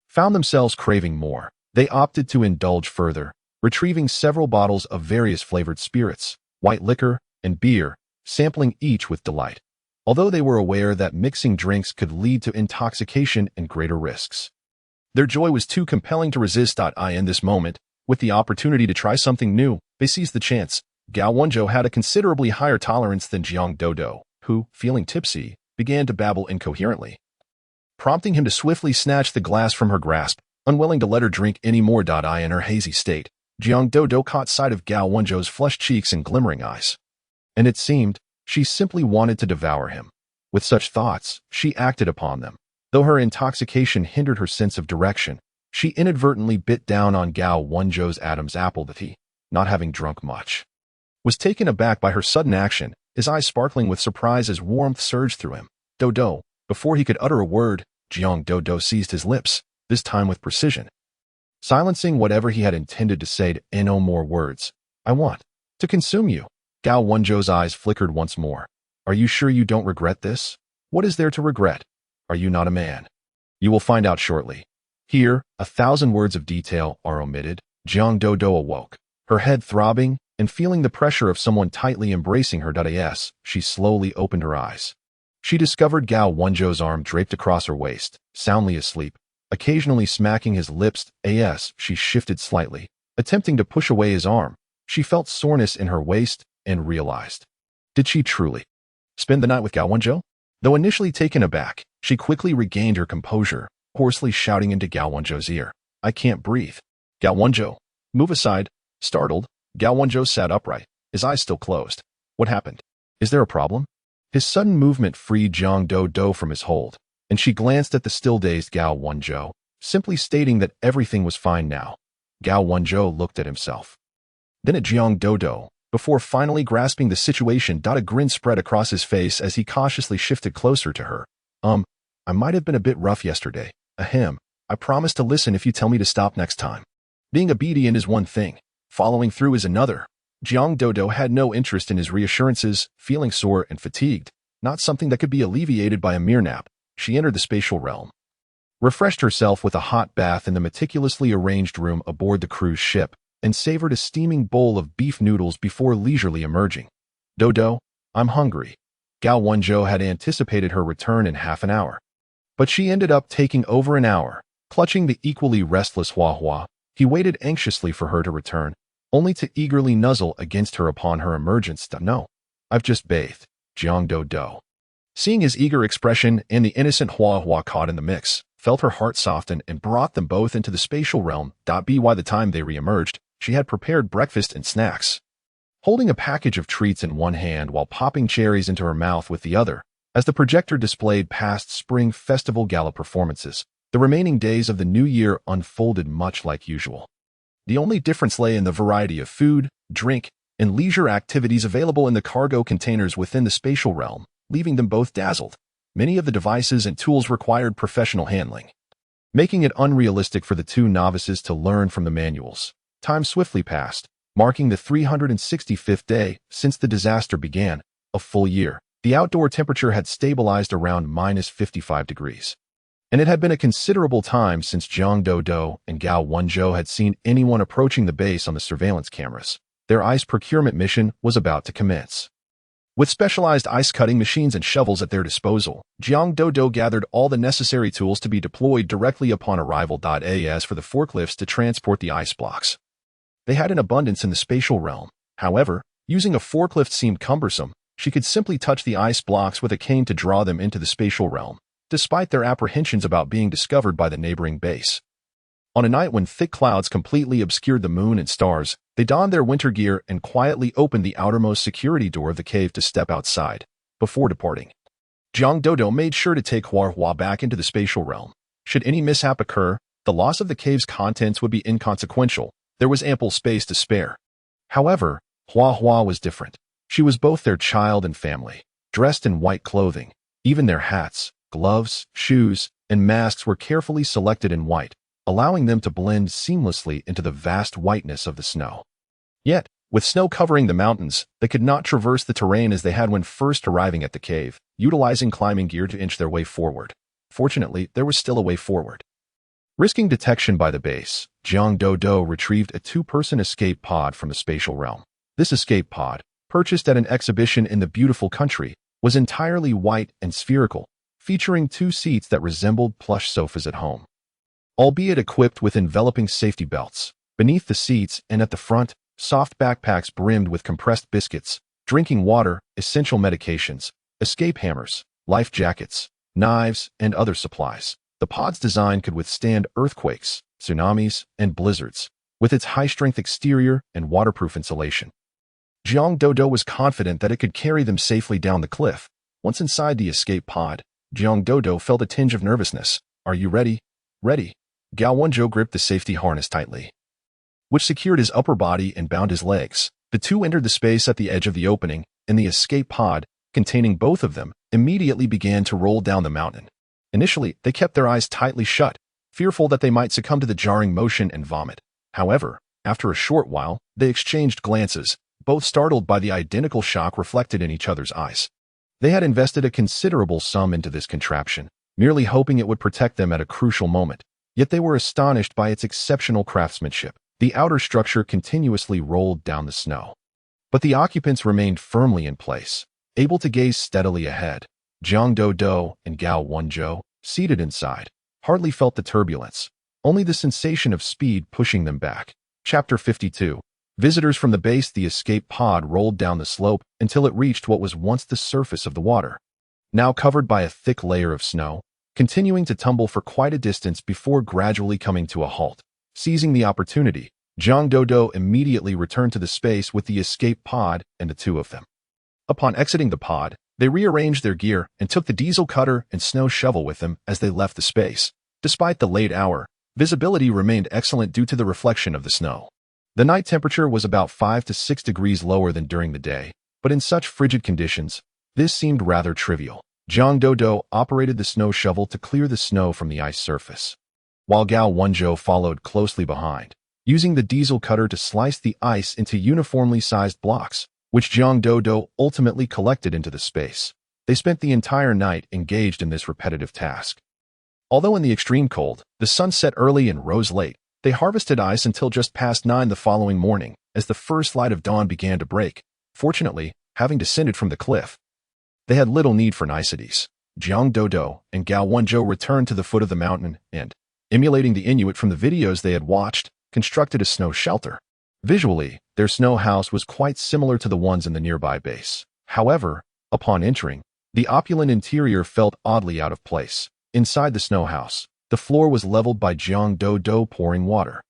found themselves craving more. They opted to indulge further, retrieving several bottles of various flavored spirits, white liquor, and beer, sampling each with delight, although they were aware that mixing drinks could lead to intoxication and greater risks. Their joy was too compelling to resist. In this moment, with the opportunity to try something new, they seized the chance. Gao Wenzhou had a considerably higher tolerance than Jiang Daodu, who, feeling tipsy, began to babble incoherently, prompting him to swiftly snatch the glass from her grasp, unwilling to let her drink any more. In her hazy state, Jiang Daodu caught sight of Gao Wenzhou's flushed cheeks and glimmering eyes, and it seemed she simply wanted to devour him. With such thoughts, she acted upon them. Though her intoxication hindered her sense of direction, she inadvertently bit down on Gao Wenzhou's Adam's apple that he, not having drunk much, was taken aback by her sudden action, his eyes sparkling with surprise as warmth surged through him. Dodo, before he could utter a word, Jiang Daodu seized his lips, this time with precision. silencing whatever he had intended to say in no more words. I want to consume you. Gao Wenzhou's eyes flickered once more. Are you sure you don't regret this? What is there to regret? Are you not a man? You will find out shortly. Here, 1,000 words of detail are omitted. Jiang Dodo awoke, her head throbbing, and feeling the pressure of someone tightly embracing her. She slowly opened her eyes. She discovered Gao Wenzhou's arm draped across her waist, soundly asleep, occasionally smacking his lips. She shifted slightly, attempting to push away his arm. She felt soreness in her waist and realized. Did she truly spend the night with Gao Wenzhou? Though initially taken aback, she quickly regained her composure, hoarsely shouting into Gao Wenzhou's ear. I can't breathe. Gao Wenzhou, move aside. Startled, Gao Wenzhou sat upright, his eyes still closed. What happened? Is there a problem? His sudden movement freed Jiang Dodo from his hold, and she glanced at the still-dazed Gao Wenzhou, simply stating that everything was fine now. Gao Wenzhou looked at himself, then at Jiang Dodo, before finally grasping the situation. A grin spread across his face as he cautiously shifted closer to her. I might have been a bit rough yesterday. Ahem. I promise to listen if you tell me to stop next time. Being obedient is one thing. Following through is another. Jiang Dodo had no interest in his reassurances, feeling sore and fatigued, not something that could be alleviated by a mere nap. She entered the spatial realm, refreshed herself with a hot bath in the meticulously arranged room aboard the cruise ship, and savored a steaming bowl of beef noodles before leisurely emerging. Dodo, I'm hungry. Gao Wenzhou had anticipated her return in half an hour, but she ended up taking over an hour. Clutching the equally restless Hua Hua, he waited anxiously for her to return, only to eagerly nuzzle against her upon her emergence. No, I've just bathed. Jiang Dodo, seeing his eager expression and the innocent Hua Hua caught in the mix, felt her heart soften and brought them both into the spatial realm. By the time they re-emerged, she had prepared breakfast and snacks. Holding a package of treats in one hand while popping cherries into her mouth with the other, as the projector displayed past spring festival gala performances, the remaining days of the new year unfolded much like usual. The only difference lay in the variety of food, drink, and leisure activities available in the cargo containers within the spatial realm, leaving them both dazzled. Many of the devices and tools required professional handling, making it unrealistic for the two novices to learn from the manuals. Time swiftly passed, marking the 365th day since the disaster began, a full year. The outdoor temperature had stabilized around -55 degrees. And it had been a considerable time since Jiang Dodo and Gao Wenzhou had seen anyone approaching the base on the surveillance cameras. Their ice procurement mission was about to commence. With specialized ice-cutting machines and shovels at their disposal, Jiang Dodo gathered all the necessary tools to be deployed directly upon arrival. As for the forklifts to transport the ice blocks, they had an abundance in the spatial realm. However, using a forklift seemed cumbersome. She could simply touch the ice blocks with a cane to draw them into the spatial realm, despite their apprehensions about being discovered by the neighboring base. On a night when thick clouds completely obscured the moon and stars, they donned their winter gear and quietly opened the outermost security door of the cave to step outside. Before departing, Jiang Dodo made sure to take Hua Hua back into the spatial realm. Should any mishap occur, the loss of the cave's contents would be inconsequential. There was ample space to spare. However, Hua Hua was different. She was both their child and family, dressed in white clothing. Even their hats, gloves, shoes, and masks were carefully selected in white, allowing them to blend seamlessly into the vast whiteness of the snow. Yet, with snow covering the mountains, they could not traverse the terrain as they had when first arriving at the cave, utilizing climbing gear to inch their way forward. Fortunately, there was still a way forward. Risking detection by the base, Jiang Dodo retrieved a two-person escape pod from the spatial realm. This escape pod, purchased at an exhibition in the beautiful country, was entirely white and spherical, featuring two seats that resembled plush sofas at home, albeit equipped with enveloping safety belts. Beneath the seats and at the front, soft backpacks brimmed with compressed biscuits, drinking water, essential medications, escape hammers, life jackets, knives, and other supplies. The pod's design could withstand earthquakes, tsunamis, and blizzards, with its high-strength exterior and waterproof insulation. Jiang Dodo was confident that it could carry them safely down the cliff. Once inside the escape pod, Jiang Dodo felt a tinge of nervousness. Are you ready? Ready. Gao Wenzhou gripped the safety harness tightly, which secured his upper body and bound his legs. The two entered the space at the edge of the opening, and the escape pod, containing both of them, immediately began to roll down the mountain. Initially, they kept their eyes tightly shut, fearful that they might succumb to the jarring motion and vomit. However, after a short while, they exchanged glances, both startled by the identical shock reflected in each other's eyes. They had invested a considerable sum into this contraption, merely hoping it would protect them at a crucial moment. Yet they were astonished by its exceptional craftsmanship. The outer structure continuously rolled down the snow, but the occupants remained firmly in place, able to gaze steadily ahead. Jiang Dodo and Gao Wenzhou, seated inside, hardly felt the turbulence, only the sensation of speed pushing them back. Chapter 52. Visitors from the base. The escape pod rolled down the slope until it reached what was once the surface of the water, now covered by a thick layer of snow, continuing to tumble for quite a distance before gradually coming to a halt. Seizing the opportunity, Jiang Dodo immediately returned to the space with the escape pod and the two of them. Upon exiting the pod, they rearranged their gear and took the diesel cutter and snow shovel with them as they left the space. Despite the late hour, visibility remained excellent due to the reflection of the snow. The night temperature was about 5 to 6 degrees lower than during the day, but in such frigid conditions, this seemed rather trivial. Jiang Dodo operated the snow shovel to clear the snow from the ice surface, while Gao Wenzhou followed closely behind, using the diesel cutter to slice the ice into uniformly sized blocks, which Jiang Dodo ultimately collected into the space. They spent the entire night engaged in this repetitive task. Although in the extreme cold, the sun set early and rose late, they harvested ice until just past 9 the following morning, as the first light of dawn began to break. Fortunately, having descended from the cliff, they had little need for niceties. Jiang Dodo and Gao Wenzhou returned to the foot of the mountain and, emulating the Inuit from the videos they had watched, constructed a snow shelter. Visually, their snow house was quite similar to the ones in the nearby base. However, upon entering, the opulent interior felt oddly out of place. Inside the snow house, the floor was leveled by Jiang Dodo pouring water,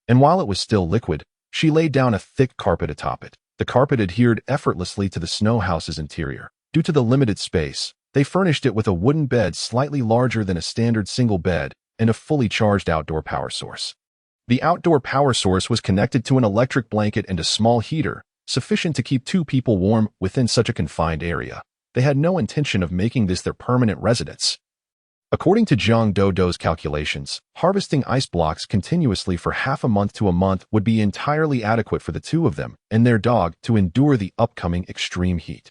and while it was still liquid, she laid down a thick carpet atop it. The carpet adhered effortlessly to the snow house's interior. Due to the limited space, they furnished it with a wooden bed slightly larger than a standard single bed and a fully charged outdoor power source. The outdoor power source was connected to an electric blanket and a small heater, sufficient to keep 2 people warm within such a confined area. They had no intention of making this their permanent residence. According to Jiang Dodo's calculations, harvesting ice blocks continuously for half a month to a month would be entirely adequate for the two of them and their dog to endure the upcoming extreme heat.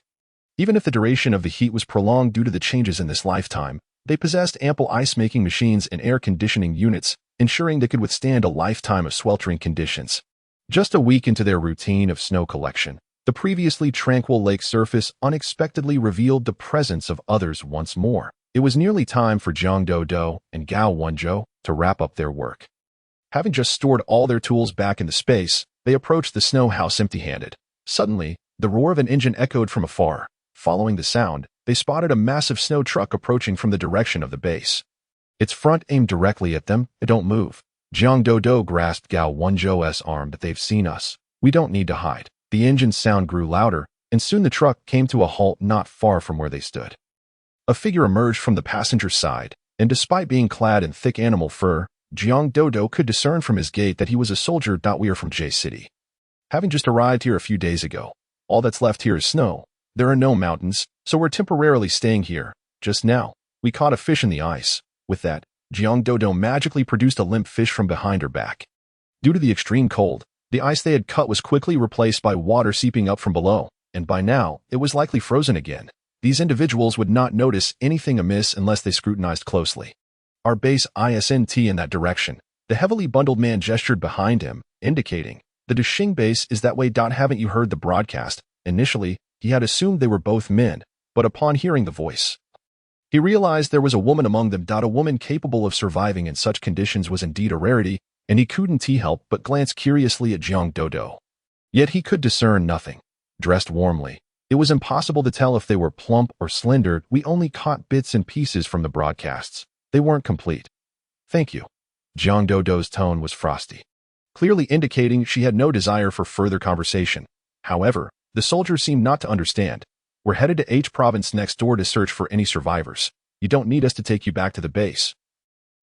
Even if the duration of the heat was prolonged due to the changes in this lifetime, they possessed ample ice-making machines and air conditioning units, ensuring they could withstand a lifetime of sweltering conditions. Just a week into their routine of snow collection, the previously tranquil lake surface unexpectedly revealed the presence of others once more. It was nearly time for Jiang Dodo and Gao Wenzhou to wrap up their work. Having just stored all their tools back in the space, they approached the snow house empty-handed. Suddenly, the roar of an engine echoed from afar. Following the sound, they spotted a massive snow truck approaching from the direction of the base. Its front aimed directly at them. "Don't move." Jiang Dodo grasped Gao Wenzhou's arm. "But they've seen us. We don't need to hide." The engine's sound grew louder, and soon the truck came to a halt not far from where they stood. A figure emerged from the passenger side, and despite being clad in thick animal fur, Jiang Dodo could discern from his gait that he was a soldier. "We are from J City. Having just arrived here a few days ago. All that's left here is snow. There are no mountains, so we're temporarily staying here. Just now, we caught a fish in the ice." With that, Jiang Dodo magically produced a limp fish from behind her back. Due to the extreme cold, the ice they had cut was quickly replaced by water seeping up from below, and by now, it was likely frozen again. These individuals would not notice anything amiss unless they scrutinized closely. "Our base isn't in that direction." The heavily bundled man gestured behind him, indicating, "The Duxing base is that way. Haven't you heard the broadcast?" Initially, he had assumed they were both men, but upon hearing the voice, he realized there was a woman among them. A woman capable of surviving in such conditions was indeed a rarity, and he couldn't help but glance curiously at Jiang Dodo. Yet he could discern nothing. Dressed warmly, it was impossible to tell if they were plump or slender. "We only caught bits and pieces from the broadcasts. They weren't complete." "Thank you." Jiang Dodo's tone was frosty, clearly indicating she had no desire for further conversation. However, the soldier seemed not to understand. "We're headed to H province next door to search for any survivors. You don't need us to take you back to the base.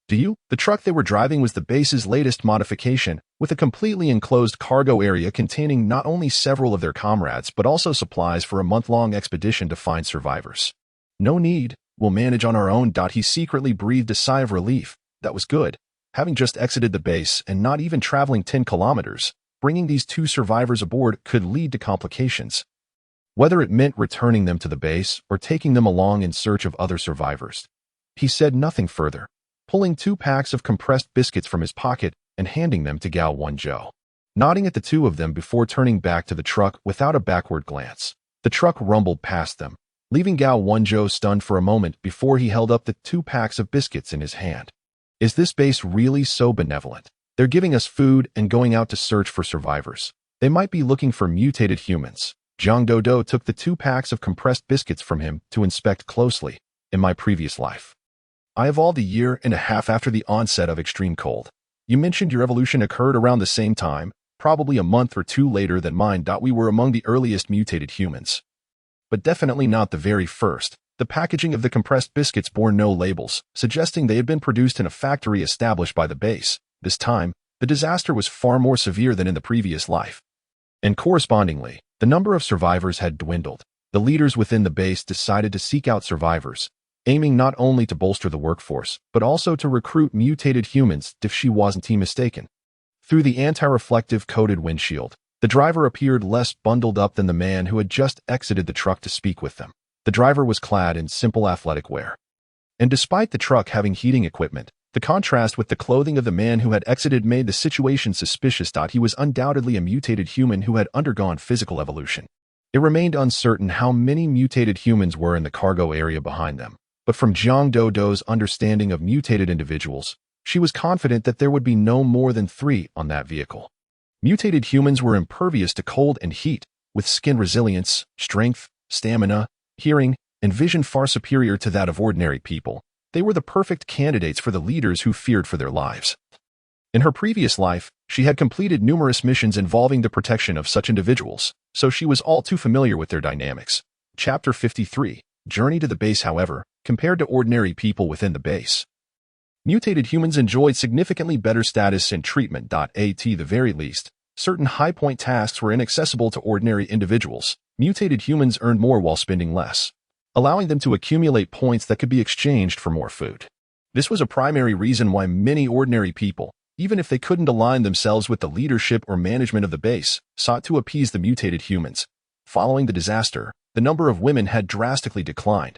Do you?" The truck they were driving was the base's latest modification, with a completely enclosed cargo area containing not only several of their comrades but also supplies for a month-long expedition to find survivors. "No need. We'll manage on our own." He secretly breathed a sigh of relief. That was good. having just exited the base and not even traveling 10 kilometers, bringing these two survivors aboard could lead to complications. Whether it meant returning them to the base or taking them along in search of other survivors. He said nothing further, pulling 2 packs of compressed biscuits from his pocket and handing them to Gao Wenzhou, nodding at the two of them before turning back to the truck without a backward glance. The truck rumbled past them, leaving Gao Wenzhou stunned for a moment before he held up the 2 packs of biscuits in his hand. Is this base really so benevolent? They're giving us food and going out to search for survivors. They might be looking for mutated humans. Zhang Dodo took the 2 packs of compressed biscuits from him to inspect closely. In my previous life, I evolved a year and a half after the onset of extreme cold. You mentioned your evolution occurred around the same time, probably a month or 2 later than mine. We were among the earliest mutated humans. But definitely not the very first. The packaging of the compressed biscuits bore no labels, suggesting they had been produced in a factory established by the base. This time, the disaster was far more severe than in the previous life. And correspondingly, the number of survivors had dwindled. The leaders within the base decided to seek out survivors, aiming not only to bolster the workforce, but also to recruit mutated humans if she wasn't mistaken. Through the anti-reflective coated windshield, the driver appeared less bundled up than the man who had just exited the truck to speak with them. The driver was clad in simple athletic wear. And despite the truck having heating equipment, the contrast with the clothing of the man who had exited made the situation suspicious. He was undoubtedly a mutated human who had undergone physical evolution. It remained uncertain how many mutated humans were in the cargo area behind them. But from Zhang Dodo's understanding of mutated individuals, she was confident that there would be no more than 3 on that vehicle. Mutated humans were impervious to cold and heat, with skin resilience, strength, stamina, hearing, and vision far superior to that of ordinary people. They were the perfect candidates for the leaders who feared for their lives. In her previous life, she had completed numerous missions involving the protection of such individuals, so she was all too familiar with their dynamics. Chapter 53, Journey to the Base. However, compared to ordinary people within the base, mutated humans enjoyed significantly better status and treatment. At the very least, certain high-point tasks were inaccessible to ordinary individuals. Mutated humans earned more while spending less, allowing them to accumulate points that could be exchanged for more food. This was a primary reason why many ordinary people, even if they couldn't align themselves with the leadership or management of the base, sought to appease the mutated humans. Following the disaster, the number of women had drastically declined.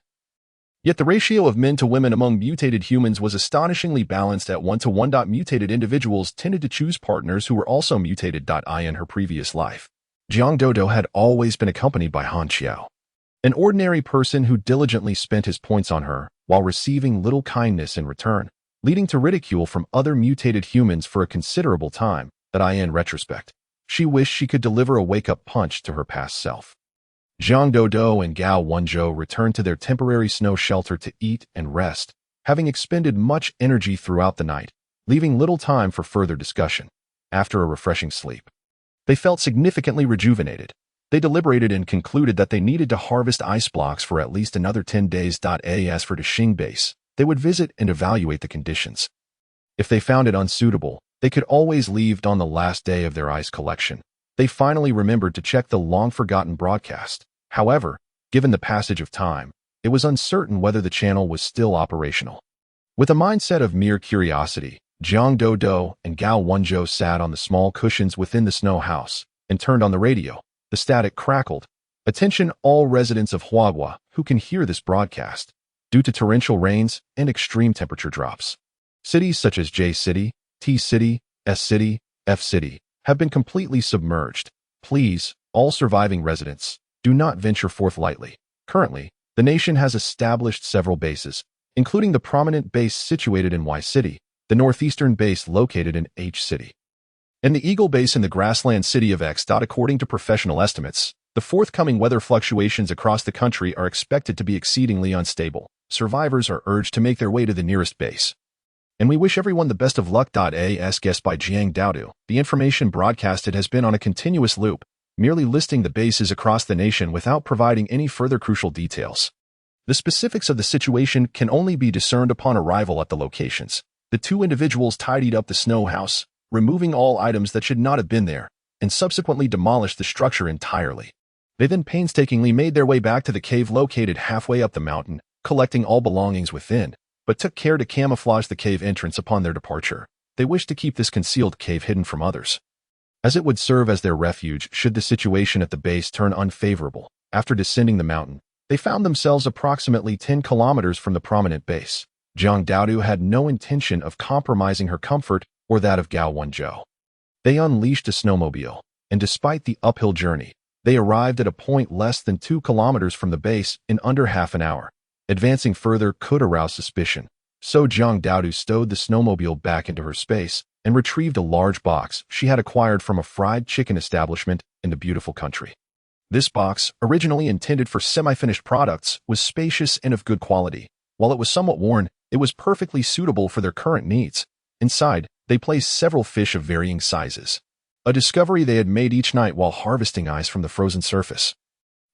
Yet the ratio of men to women among mutated humans was astonishingly balanced at 1:1. Mutated individuals tended to choose partners who were also mutated. In her previous life, Zhang Dodo had always been accompanied by Han Xiao, an ordinary person who diligently spent his points on her while receiving little kindness in return, leading to ridicule from other mutated humans for a considerable time. In retrospect, she wished she could deliver a wake-up punch to her past self. Zhang Dodo and Gao Wenzhou returned to their temporary snow shelter to eat and rest, having expended much energy throughout the night, leaving little time for further discussion. After a refreshing sleep, they felt significantly rejuvenated. They deliberated and concluded that they needed to harvest ice blocks for at least another 10 days. As for the Xing base, they would visit and evaluate the conditions. If they found it unsuitable, they could always leave on the last day of their ice collection. They finally remembered to check the long-forgotten broadcast. However, given the passage of time, it was uncertain whether the channel was still operational. With a mindset of mere curiosity, Zhang Dodo and Gao Wenzhou sat on the small cushions within the snow house and turned on the radio. The static crackled. Attention all residents of Huagua who can hear this broadcast. Due to torrential rains and extreme temperature drops, cities such as J City, T City, S City, F City have been completely submerged. Please, all surviving residents, do not venture forth lightly. Currently, the nation has established several bases, including the prominent base situated in Y City, the northeastern base located in H City, and the Eagle base in the grassland city of X. According to professional estimates, the forthcoming weather fluctuations across the country are expected to be exceedingly unstable. Survivors are urged to make their way to the nearest base. And we wish everyone the best of luck. As guessed by Jiang Daodu, the information broadcasted has been on a continuous loop, merely listing the bases across the nation without providing any further crucial details. The specifics of the situation can only be discerned upon arrival at the locations. The two individuals tidied up the snow house, removing all items that should not have been there, and subsequently demolished the structure entirely. They then painstakingly made their way back to the cave located halfway up the mountain, collecting all belongings within, but took care to camouflage the cave entrance upon their departure. they wished to keep this concealed cave hidden from others, as it would serve as their refuge should the situation at the base turn unfavorable. After descending the mountain, they found themselves approximately 10 kilometers from the prominent base. Jiang Daodu had no intention of compromising her comfort or that of Gao Wenzhou. They unleashed a snowmobile, and despite the uphill journey, they arrived at a point less than 2 kilometers from the base in under half an hour. Advancing further could arouse suspicion, so Jiang Daodu stowed the snowmobile back into her space and retrieved a large box she had acquired from a fried chicken establishment in the beautiful country. This box, originally intended for semi-finished products, was spacious and of good quality. While it was somewhat worn, it was perfectly suitable for their current needs. Inside, they placed several fish of varying sizes, a discovery they had made each night while harvesting ice from the frozen surface,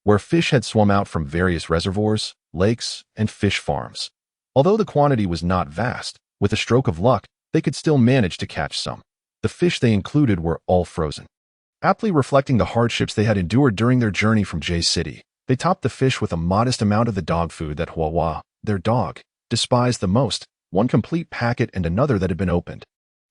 where fish had swum out from various reservoirs, lakes, and fish farms. Although the quantity was not vast, with a stroke of luck, they could still manage to catch some. The fish they included were all frozen. Aptly reflecting the hardships they had endured during their journey from J City, they topped the fish with a modest amount of the dog food that Hua, their dog, despised the most, one complete packet and another that had been opened.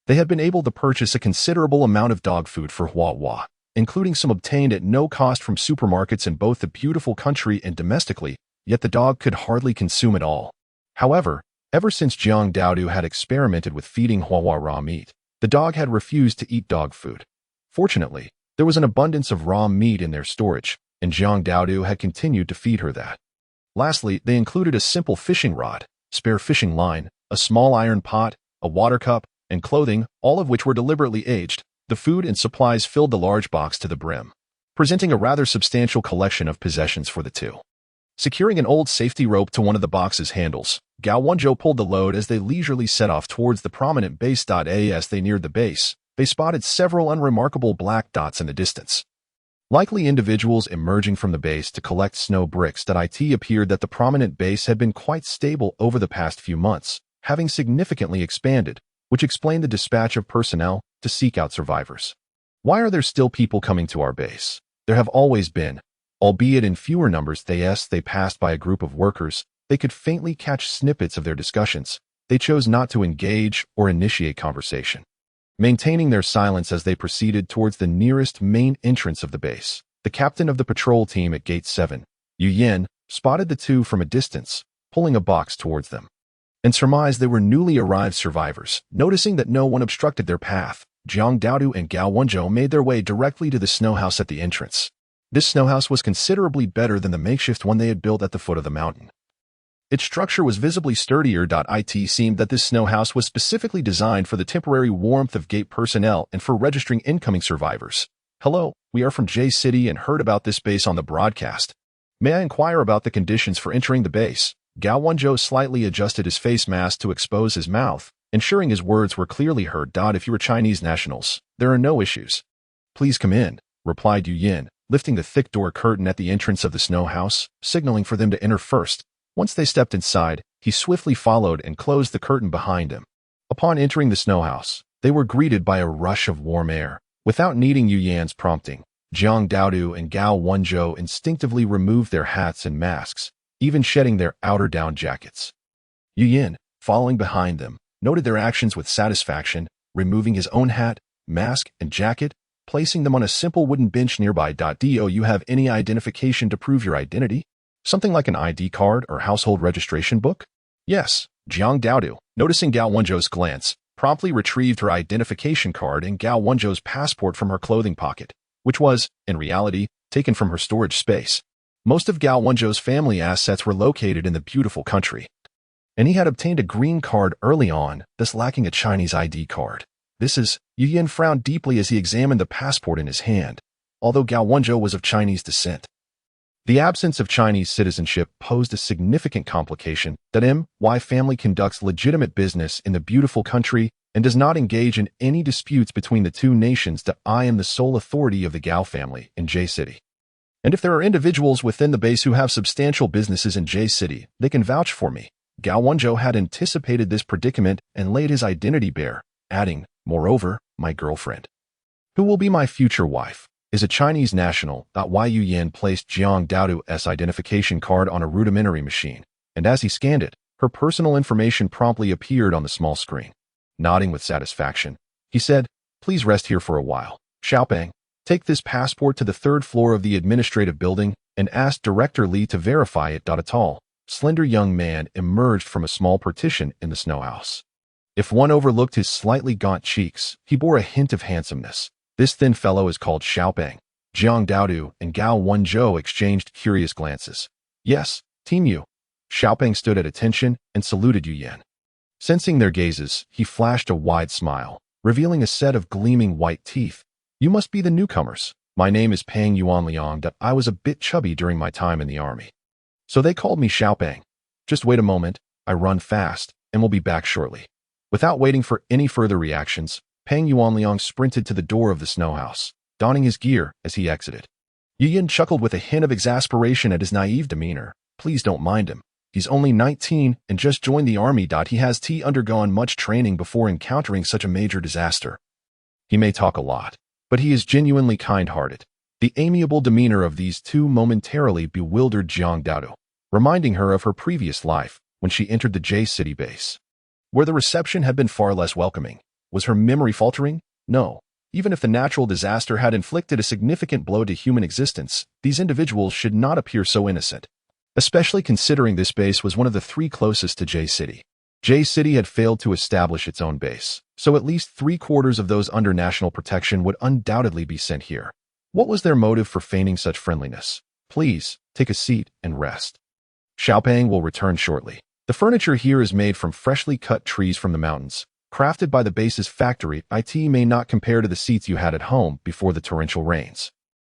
They had been able to purchase a considerable amount of dog food for Hua, including some obtained at no cost from supermarkets in both the beautiful country and domestically, yet the dog could hardly consume it all. However, ever since Jiang Daodu had experimented with feeding Hua raw meat, the dog had refused to eat dog food. Fortunately, there was an abundance of raw meat in their storage, and Jiang Daodu had continued to feed her that. Lastly, they included a simple fishing rod, spare fishing line, a small iron pot, a water cup, and clothing, all of which were deliberately aged. The food and supplies filled the large box to the brim, presenting a rather substantial collection of possessions for the two. Securing an old safety rope to one of the box's handles, Gao Wenzhou pulled the load as they leisurely set off towards the prominent base. As they neared the base, they spotted several unremarkable black dots in the distance. Likely individuals emerging from the base to collect snow bricks. It appeared that the prominent base had been quite stable over the past few months, having significantly expanded, which explained the dispatch of personnel to seek out survivors. Why are there still people coming to our base? There have always been, albeit in fewer numbers. They passed by a group of workers. They could faintly catch snippets of their discussions. They chose not to engage or initiate conversation, maintaining their silence as they proceeded towards the nearest main entrance of the base. The captain of the patrol team at Gate 7, Yu Yin, spotted the two from a distance, pulling a box towards them, and surmised they were newly arrived survivors. Noticing that no one obstructed their path, Jiang Daodu and Gao Wenzhou made their way directly to the snow house at the entrance. This snow house was considerably better than the makeshift one they had built at the foot of the mountain. Its structure was visibly sturdier. It seemed that this snow house was specifically designed for the temporary warmth of gate personnel and for registering incoming survivors. Hello, we are from J City and heard about this base on the broadcast. May I inquire about the conditions for entering the base? Gao Wenzhou slightly adjusted his face mask to expose his mouth, ensuring his words were clearly heard. If you are Chinese nationals, there are no issues. Please come in, replied Yu Yin, lifting the thick door curtain at the entrance of the snow house, signaling for them to enter first. Once they stepped inside, he swiftly followed and closed the curtain behind him. Upon entering the snow house, they were greeted by a rush of warm air. Without needing Yu Yan's prompting, Jiang Daodu and Gao Wenzhou instinctively removed their hats and masks, even shedding their outer down jackets. Yu Yin, following behind them, noted their actions with satisfaction, removing his own hat, mask, and jacket, placing them on a simple wooden bench nearby. Do you have any identification to prove your identity? Something like an ID card or household registration book? Yes, Jiang Daodu, noticing Gao Wenzhou's glance, promptly retrieved her identification card and Gao Wenzhou's passport from her clothing pocket, which was, in reality, taken from her storage space. Most of Gao Wenzhou's family assets were located in the beautiful country, and he had obtained a green card early on, thus lacking a Chinese ID card. Yu Yin frowned deeply as he examined the passport in his hand, although Gao Wenzhou was of Chinese descent. The absence of Chinese citizenship posed a significant complication. My family conducts legitimate business in the beautiful country and does not engage in any disputes between the two nations. I am the sole authority of the Gao family in J City. And if there are individuals within the base who have substantial businesses in J City, they can vouch for me. Gao Wenzhou had anticipated this predicament and laid his identity bare, adding, moreover, my girlfriend, who will be my future wife, is a Chinese national. Yu Yin placed Jiang Daodu's identification card on a rudimentary machine, and as he scanned it, her personal information promptly appeared on the small screen. Nodding with satisfaction, he said, "Please rest here for a while. Xiaopeng, take this passport to the third floor of the administrative building and ask Director Li to verify it." A tall, slender young man emerged from a small partition in the snow house. If one overlooked his slightly gaunt cheeks, he bore a hint of handsomeness. This thin fellow is called Xiaopeng. Jiang Daodu and Gao Wenzhou exchanged curious glances. "Yes, Team Yu." Xiaopeng stood at attention and saluted Yu Yan. Sensing their gazes, he flashed a wide smile, revealing a set of gleaming white teeth. "You must be the newcomers. My name is Pang Yuanliang. I was a bit chubby during my time in the army, so they called me Xiaopeng. Just wait a moment, I run fast, and will be back shortly." Without waiting for any further reactions, Pang Yuanliang sprinted to the door of the snow house, donning his gear as he exited. Yu Yan chuckled with a hint of exasperation at his naive demeanor. "Please don't mind him. He's only 19 and just joined the army. He has undergone much training before encountering such a major disaster. He may talk a lot, but he is genuinely kind-hearted." The amiable demeanor of these two momentarily bewildered Jiang Daodu, reminding her of her previous life when she entered the J City base, where the reception had been far less welcoming. Was her memory faltering? No. Even if the natural disaster had inflicted a significant blow to human existence, these individuals should not appear so innocent, especially considering this base was one of the three closest to J City. J City had failed to establish its own base, so at least 3/4 of those under national protection would undoubtedly be sent here. What was their motive for feigning such friendliness? "Please, take a seat and rest. Xiaopeng will return shortly. The furniture here is made from freshly cut trees from the mountains, crafted by the base's factory. It may not compare to the seats you had at home before the torrential rains,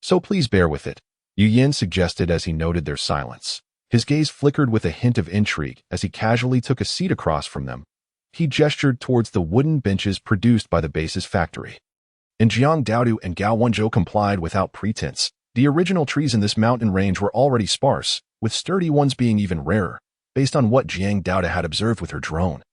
so please bear with it," Yu Yan suggested as he noted their silence. His gaze flickered with a hint of intrigue as he casually took a seat across from them. He gestured towards the wooden benches produced by the base's factory. And Jiang Daodu and Gao Wenzhou complied without pretense. The original trees in this mountain range were already sparse, with sturdy ones being even rarer, based on what Jiang Daodu had observed with her drone.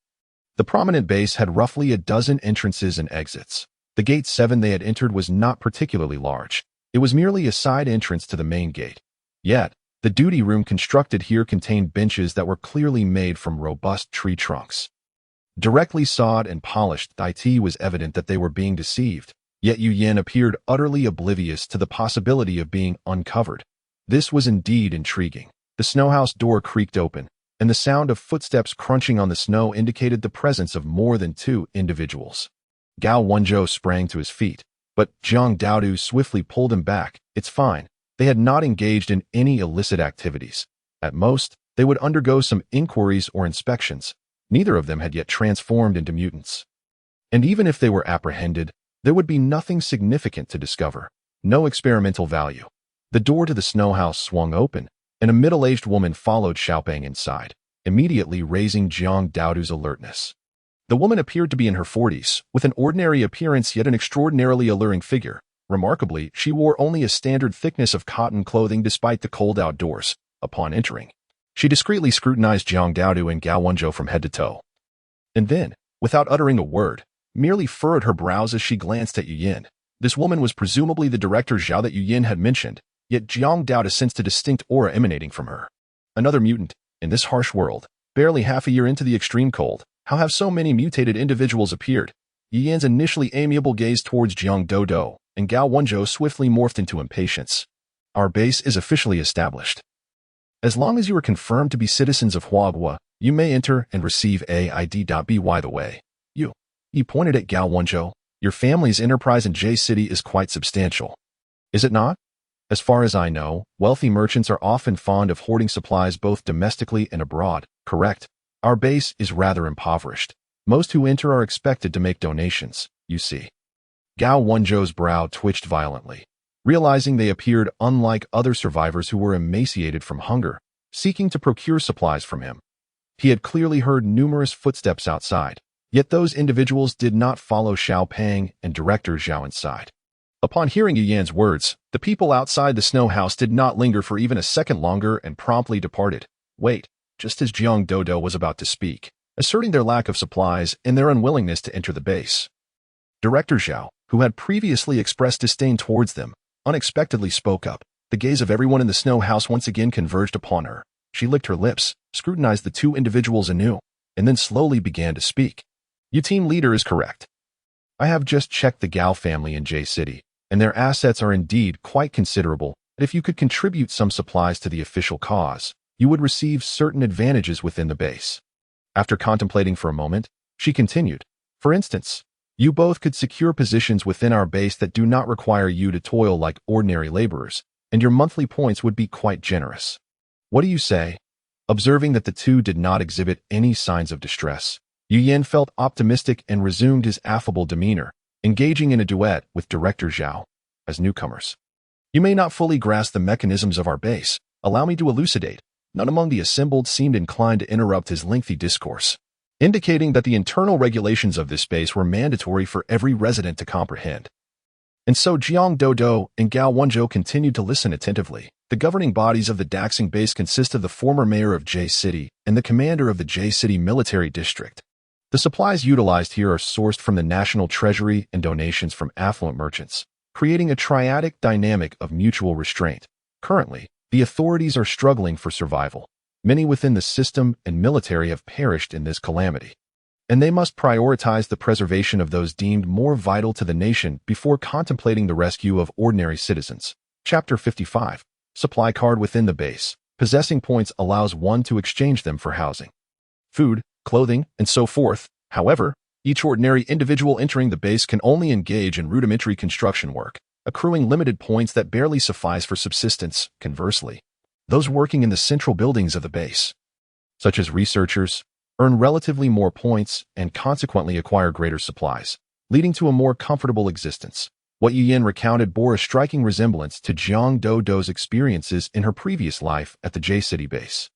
The prominent base had roughly a dozen entrances and exits. The gate 7 they had entered was not particularly large. It was merely a side entrance to the main gate. Yet, the duty room constructed here contained benches that were clearly made from robust tree trunks. Directly sawed and polished, it was evident that they were being deceived, yet Yu Yan appeared utterly oblivious to the possibility of being uncovered. This was indeed intriguing. The snow house door creaked open, and the sound of footsteps crunching on the snow indicated the presence of more than 2 individuals. Gao Wenzhou sprang to his feet, but Jiang Daodu swiftly pulled him back. "It's fine. They had not engaged in any illicit activities. At most, they would undergo some inquiries or inspections. Neither of them had yet transformed into mutants. And even if they were apprehended, there would be nothing significant to discover. No experimental value." The door to the snow house swung open, and a middle-aged woman followed Xiaopeng inside, immediately raising Jiang Daodu's alertness. The woman appeared to be in her 40s, with an ordinary appearance yet an extraordinarily alluring figure. Remarkably, she wore only a standard thickness of cotton clothing despite the cold outdoors. Upon entering, she discreetly scrutinized Jiang Daodu and Gao Wenzhou from head to toe. And then, without uttering a word, merely furrowed her brows as she glanced at Yu Yan. This woman was presumably the Director Zhao that Yu Yan had mentioned, yet Jiang Daodu sensed a distinct aura emanating from her. Another mutant, in this harsh world, barely half a year into the extreme cold. How have so many mutated individuals appeared? Yu Yan's initially amiable gaze towards Jiang Daodu and Gao Wenzhou swiftly morphed into impatience. "Our base is officially established. As long as you are confirmed to be citizens of Huagua, you may enter and receive AID. By the way, he pointed at Gao Wenzhou, "your family's enterprise in J City is quite substantial. Is it not? As far as I know, wealthy merchants are often fond of hoarding supplies both domestically and abroad, correct? Our base is rather impoverished. Most who enter are expected to make donations, you see." Gao Wenzhou's brow twitched violently, realizing they appeared unlike other survivors who were emaciated from hunger, seeking to procure supplies from him. He had clearly heard numerous footsteps outside, yet those individuals did not follow Xiaopeng and Director Zhao inside. Upon hearing Yu Yan's words, the people outside the snow house did not linger for even a second longer and promptly departed. Wait, just as Jiang Daodu was about to speak, asserting their lack of supplies and their unwillingness to enter the base. Director Zhao, who had previously expressed disdain towards them, unexpectedly spoke up. The gaze of everyone in the snow house once again converged upon her. She licked her lips, scrutinized the 2 individuals anew, and then slowly began to speak. Your team leader is correct. I have just checked the Gao family in J City, and their assets are indeed quite considerable. If you could contribute some supplies to the official cause, you would receive certain advantages within the base. After contemplating for a moment, she continued, for instance, you both could secure positions within our base that do not require you to toil like ordinary laborers, and your monthly points would be quite generous. What do you say? Observing that the two did not exhibit any signs of distress, Yu Yin felt optimistic and resumed his affable demeanor, engaging in a duet with Director Zhao. As newcomers, you may not fully grasp the mechanisms of our base. Allow me to elucidate. None among the assembled seemed inclined to interrupt his lengthy discourse, indicating that the internal regulations of this base were mandatory for every resident to comprehend. And so Jiang Dodo and Gao Wenzhou continued to listen attentively. The governing bodies of the Daxing base consist of the former mayor of J City and the commander of the J City military district. The supplies utilized here are sourced from the national treasury and donations from affluent merchants, creating a triadic dynamic of mutual restraint. Currently, the authorities are struggling for survival. Many within the system and military have perished in this calamity, and they must prioritize the preservation of those deemed more vital to the nation before contemplating the rescue of ordinary citizens. Chapter 55. Supply card within the base. Possessing points allows one to exchange them for housing, food, clothing, and so forth. However, each ordinary individual entering the base can only engage in rudimentary construction work, accruing limited points that barely suffice for subsistence. Conversely, those working in the central buildings of the base, such as researchers, earn relatively more points and consequently acquire greater supplies, leading to a more comfortable existence. What Yu Yin recounted bore a striking resemblance to Jiang Dodo's experiences in her previous life at the J City base.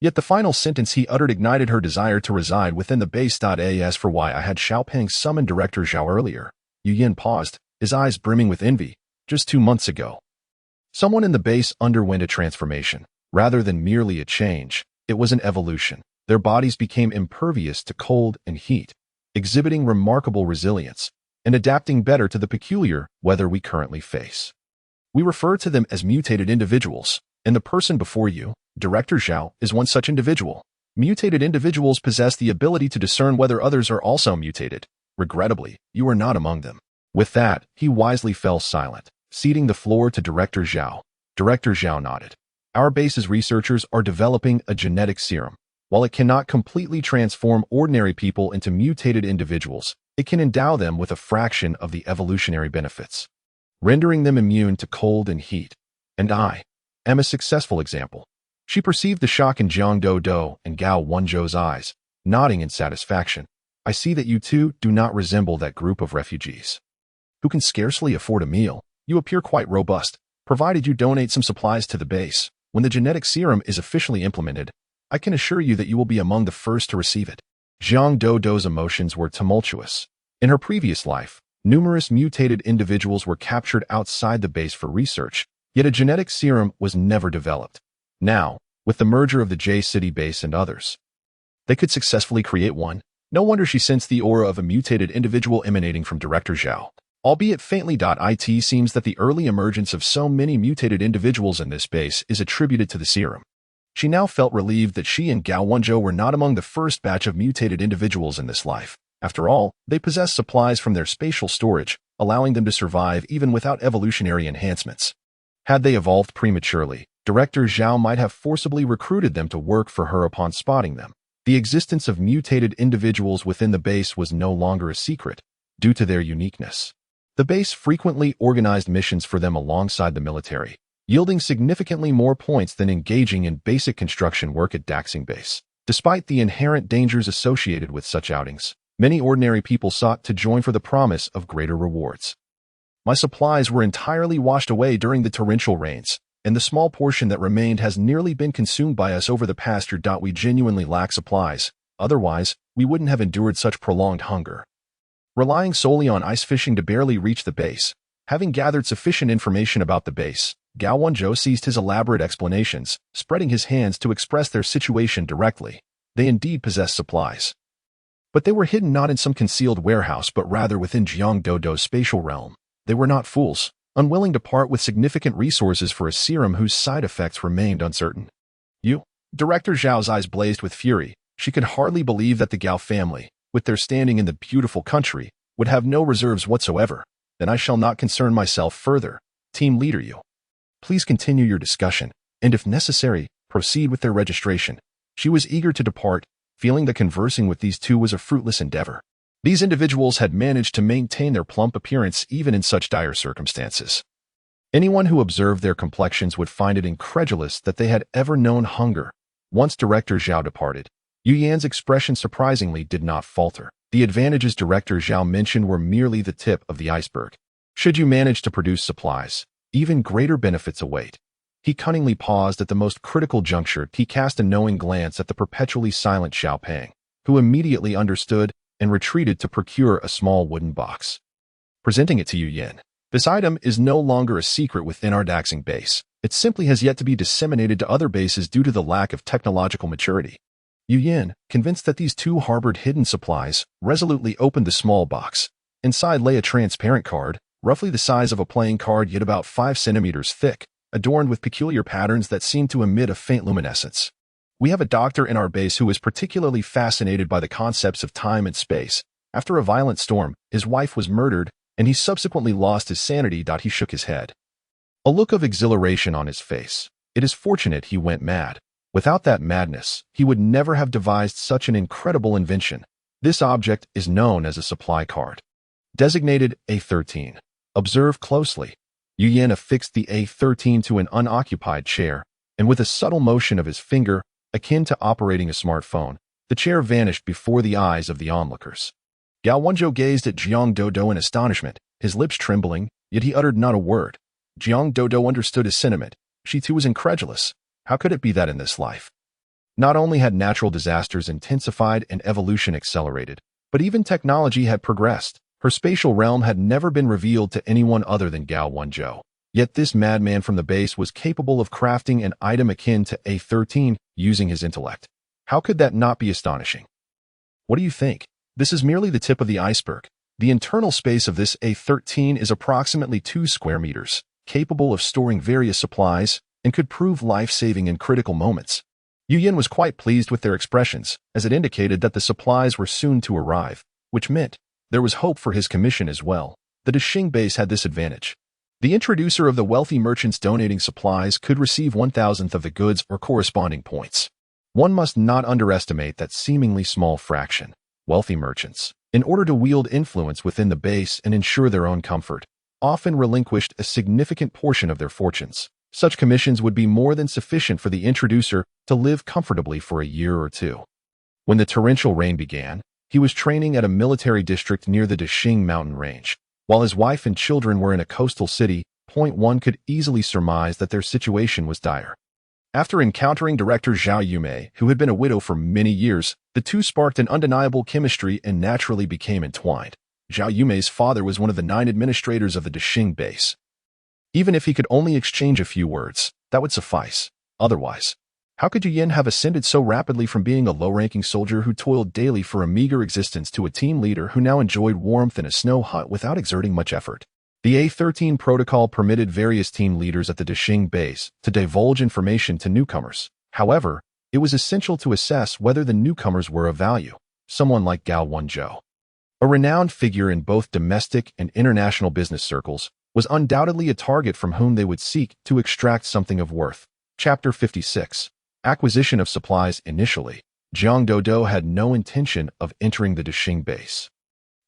Yet the final sentence he uttered ignited her desire to reside within the base. As for why I had Xiaopeng summon Director Zhao earlier, Yu Yin paused, his eyes brimming with envy. Just 2 months ago, someone in the base underwent a transformation. Rather than merely a change, it was an evolution. Their bodies became impervious to cold and heat, exhibiting remarkable resilience and adapting better to the peculiar weather we currently face. We refer to them as mutated individuals, and the person before you, Director Zhao, is one such individual. Mutated individuals possess the ability to discern whether others are also mutated. Regrettably, you are not among them. With that, he wisely fell silent, ceding the floor to Director Zhao. Director Zhao nodded. Our base's researchers are developing a genetic serum. While it cannot completely transform ordinary people into mutated individuals, it can endow them with a fraction of the evolutionary benefits, rendering them immune to cold and heat. And I am a successful example. She perceived the shock in Jiang Dodo and Gao Wenzhou's eyes, nodding in satisfaction. I see that you two do not resemble that group of refugees who can scarcely afford a meal. You appear quite robust, provided you donate some supplies to the base. When the genetic serum is officially implemented, I can assure you that you will be among the first to receive it. Jiang Dodo's emotions were tumultuous. In her previous life, numerous mutated individuals were captured outside the base for research, yet a genetic serum was never developed. Now, with the merger of the J City base and others, they could successfully create one. No wonder she sensed the aura of a mutated individual emanating from Director Zhao. Albeit faintly. It seems that the early emergence of so many mutated individuals in this base is attributed to the serum. She now felt relieved that she and Gao Wenzhou were not among the first batch of mutated individuals in this life. After all, they possess supplies from their spatial storage, allowing them to survive even without evolutionary enhancements. Had they evolved prematurely, Director Zhao might have forcibly recruited them to work for her upon spotting them. The existence of mutated individuals within the base was no longer a secret, due to their uniqueness. The base frequently organized missions for them alongside the military, yielding significantly more points than engaging in basic construction work at Daxing base. Despite the inherent dangers associated with such outings, many ordinary people sought to join for the promise of greater rewards. My supplies were entirely washed away during the torrential rains, and the small portion that remained has nearly been consumed by us over the past year. We genuinely lack supplies, otherwise, we wouldn't have endured such prolonged hunger. Relying solely on ice fishing to barely reach the base, having gathered sufficient information about the base, Gao Wenzhou ceased his elaborate explanations, spreading his hands to express their situation directly. They indeed possessed supplies, but they were hidden not in some concealed warehouse but rather within Jiang Dodo's spatial realm. They were not fools, unwilling to part with significant resources for a serum whose side effects remained uncertain. You? Director Zhao's eyes blazed with fury. She could hardly believe that the Gao family, with their standing in the beautiful country, would have no reserves whatsoever. Then I shall not concern myself further. Team Leader, you. Please continue your discussion, and if necessary, proceed with their registration. She was eager to depart, feeling that conversing with these two was a fruitless endeavor. These individuals had managed to maintain their plump appearance even in such dire circumstances. Anyone who observed their complexions would find it incredulous that they had ever known hunger. Once Director Zhao departed, Yu Yan's expression surprisingly did not falter. The advantages Director Zhao mentioned were merely the tip of the iceberg. Should you manage to produce supplies, even greater benefits await. He cunningly paused at the most critical juncture. He cast a knowing glance at the perpetually silent Xiao Pang, who immediately understood and retreated to procure a small wooden box. Presenting it to Yu Yan. This item is no longer a secret within our Daxing base. It simply has yet to be disseminated to other bases due to the lack of technological maturity. Yu Yan, convinced that these two harbored hidden supplies, resolutely opened the small box. Inside lay a transparent card, roughly the size of a playing card yet about 5 centimeters thick, adorned with peculiar patterns that seemed to emit a faint luminescence. We have a doctor in our base who is particularly fascinated by the concepts of time and space. After a violent storm, his wife was murdered, and he subsequently lost his sanity. He shook his head. A look of exhilaration on his face. It is fortunate he went mad. Without that madness, he would never have devised such an incredible invention. This object is known as a supply card. Designated A13. Observe closely. Yu Yan affixed the A13 to an unoccupied chair, and with a subtle motion of his finger, akin to operating a smartphone, the chair vanished before the eyes of the onlookers. Gao Wenzhou gazed at Jiang Dodo in astonishment, his lips trembling, yet he uttered not a word. Jiang Dodo understood his sentiment. She too was incredulous. How could it be that in this life? Not only had natural disasters intensified and evolution accelerated, but even technology had progressed. Her spatial realm had never been revealed to anyone other than Gao Wenzhou. Yet this madman from the base was capable of crafting an item akin to A13 using his intellect. How could that not be astonishing? What do you think? This is merely the tip of the iceberg. The internal space of this A13 is approximately 2 square meters, capable of storing various supplies, and could prove life-saving in critical moments. Yu Yan was quite pleased with their expressions, as it indicated that the supplies were soon to arrive, which meant there was hope for his commission as well. The Daxing base had this advantage. The introducer of the wealthy merchants donating supplies could receive 1,000th of the goods or corresponding points. One must not underestimate that seemingly small fraction. Wealthy merchants, in order to wield influence within the base and ensure their own comfort, often relinquished a significant portion of their fortunes. Such commissions would be more than sufficient for the introducer to live comfortably for a year or two. When the torrential rain began, he was training at a military district near the Daxing mountain range. While his wife and children were in a coastal city, one could easily surmise that their situation was dire. After encountering Director Zhao Yumei, who had been a widow for many years, the two sparked an undeniable chemistry and naturally became entwined. Zhao Yumei's father was one of the 9 administrators of the Daxing base. Even if he could only exchange a few words, that would suffice. Otherwise, how could Yu Yan have ascended so rapidly from being a low-ranking soldier who toiled daily for a meager existence to a team leader who now enjoyed warmth in a snow hut without exerting much effort? The A13 protocol permitted various team leaders at the Daxing base to divulge information to newcomers. However, it was essential to assess whether the newcomers were of value. Someone like Gao Wenzhou, a renowned figure in both domestic and international business circles, was undoubtedly a target from whom they would seek to extract something of worth. Chapter 56. Acquisition of supplies. Initially, Jiang Dodo had no intention of entering the Daxing base.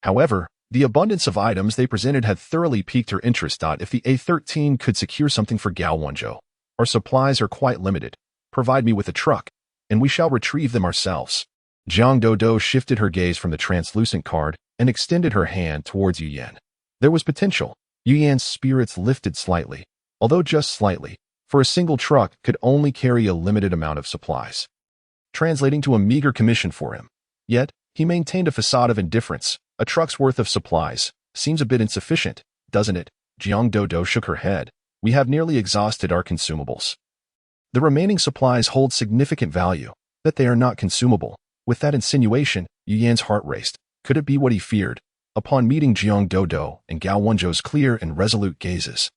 However, the abundance of items they presented had thoroughly piqued her interest. If the A13 could secure something for Gao Wenzhou, our supplies are quite limited. Provide me with a truck, and we shall retrieve them ourselves. Jiang Dodo shifted her gaze from the translucent card and extended her hand towards Yu Yan. There was potential. Yu Yan's spirits lifted slightly, although just slightly, for a single truck could only carry a limited amount of supplies, translating to a meager commission for him. Yet, he maintained a facade of indifference. A truck's worth of supplies seems a bit insufficient, doesn't it? Jiang Dodo shook her head. We have nearly exhausted our consumables. The remaining supplies hold significant value, that they are not consumable. With that insinuation, Yu Yan's heart raced. Could it be what he feared? Upon meeting Jiang Dodo and Gao Wenzhou's clear and resolute gazes,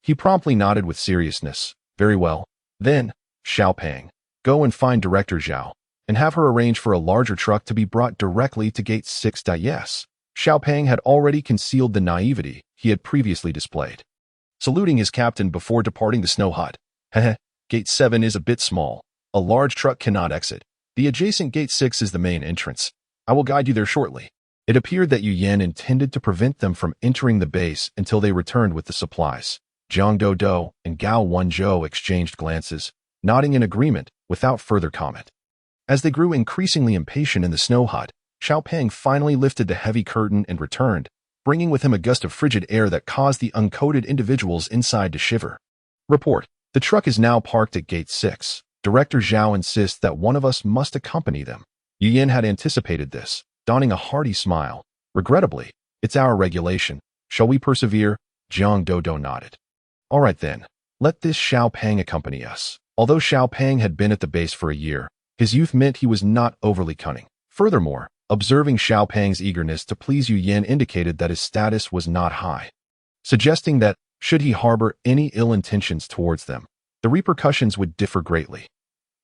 he promptly nodded with seriousness. Very well. Then, Xiao Pang, go and find Director Zhao, and have her arrange for a larger truck to be brought directly to Gate 6. Yes, Xiaopeng had already concealed the naivety he had previously displayed. Saluting his captain before departing the snow hut. Heh, Gate 7 is a bit small. A large truck cannot exit. The adjacent Gate 6 is the main entrance. I will guide you there shortly. It appeared that Yu Yan intended to prevent them from entering the base until they returned with the supplies. Jiang Dodo and Gao Wenzhou exchanged glances, nodding in agreement without further comment. As they grew increasingly impatient in the snow hut, Xiaopeng finally lifted the heavy curtain and returned, bringing with him a gust of frigid air that caused the uncoated individuals inside to shiver. Report. The truck is now parked at Gate 6. Director Zhao insists that one of us must accompany them. Yu Yan had anticipated this, donning a hearty smile. Regrettably, it's our regulation. Shall we persevere? Jiang Dodo nodded. All right then, let this Xiaopeng accompany us. Although Xiaopeng had been at the base for a year, his youth meant he was not overly cunning. Furthermore, observing Xiaopeng's eagerness to please Yu Yan indicated that his status was not high, suggesting that, should he harbor any ill intentions towards them, the repercussions would differ greatly.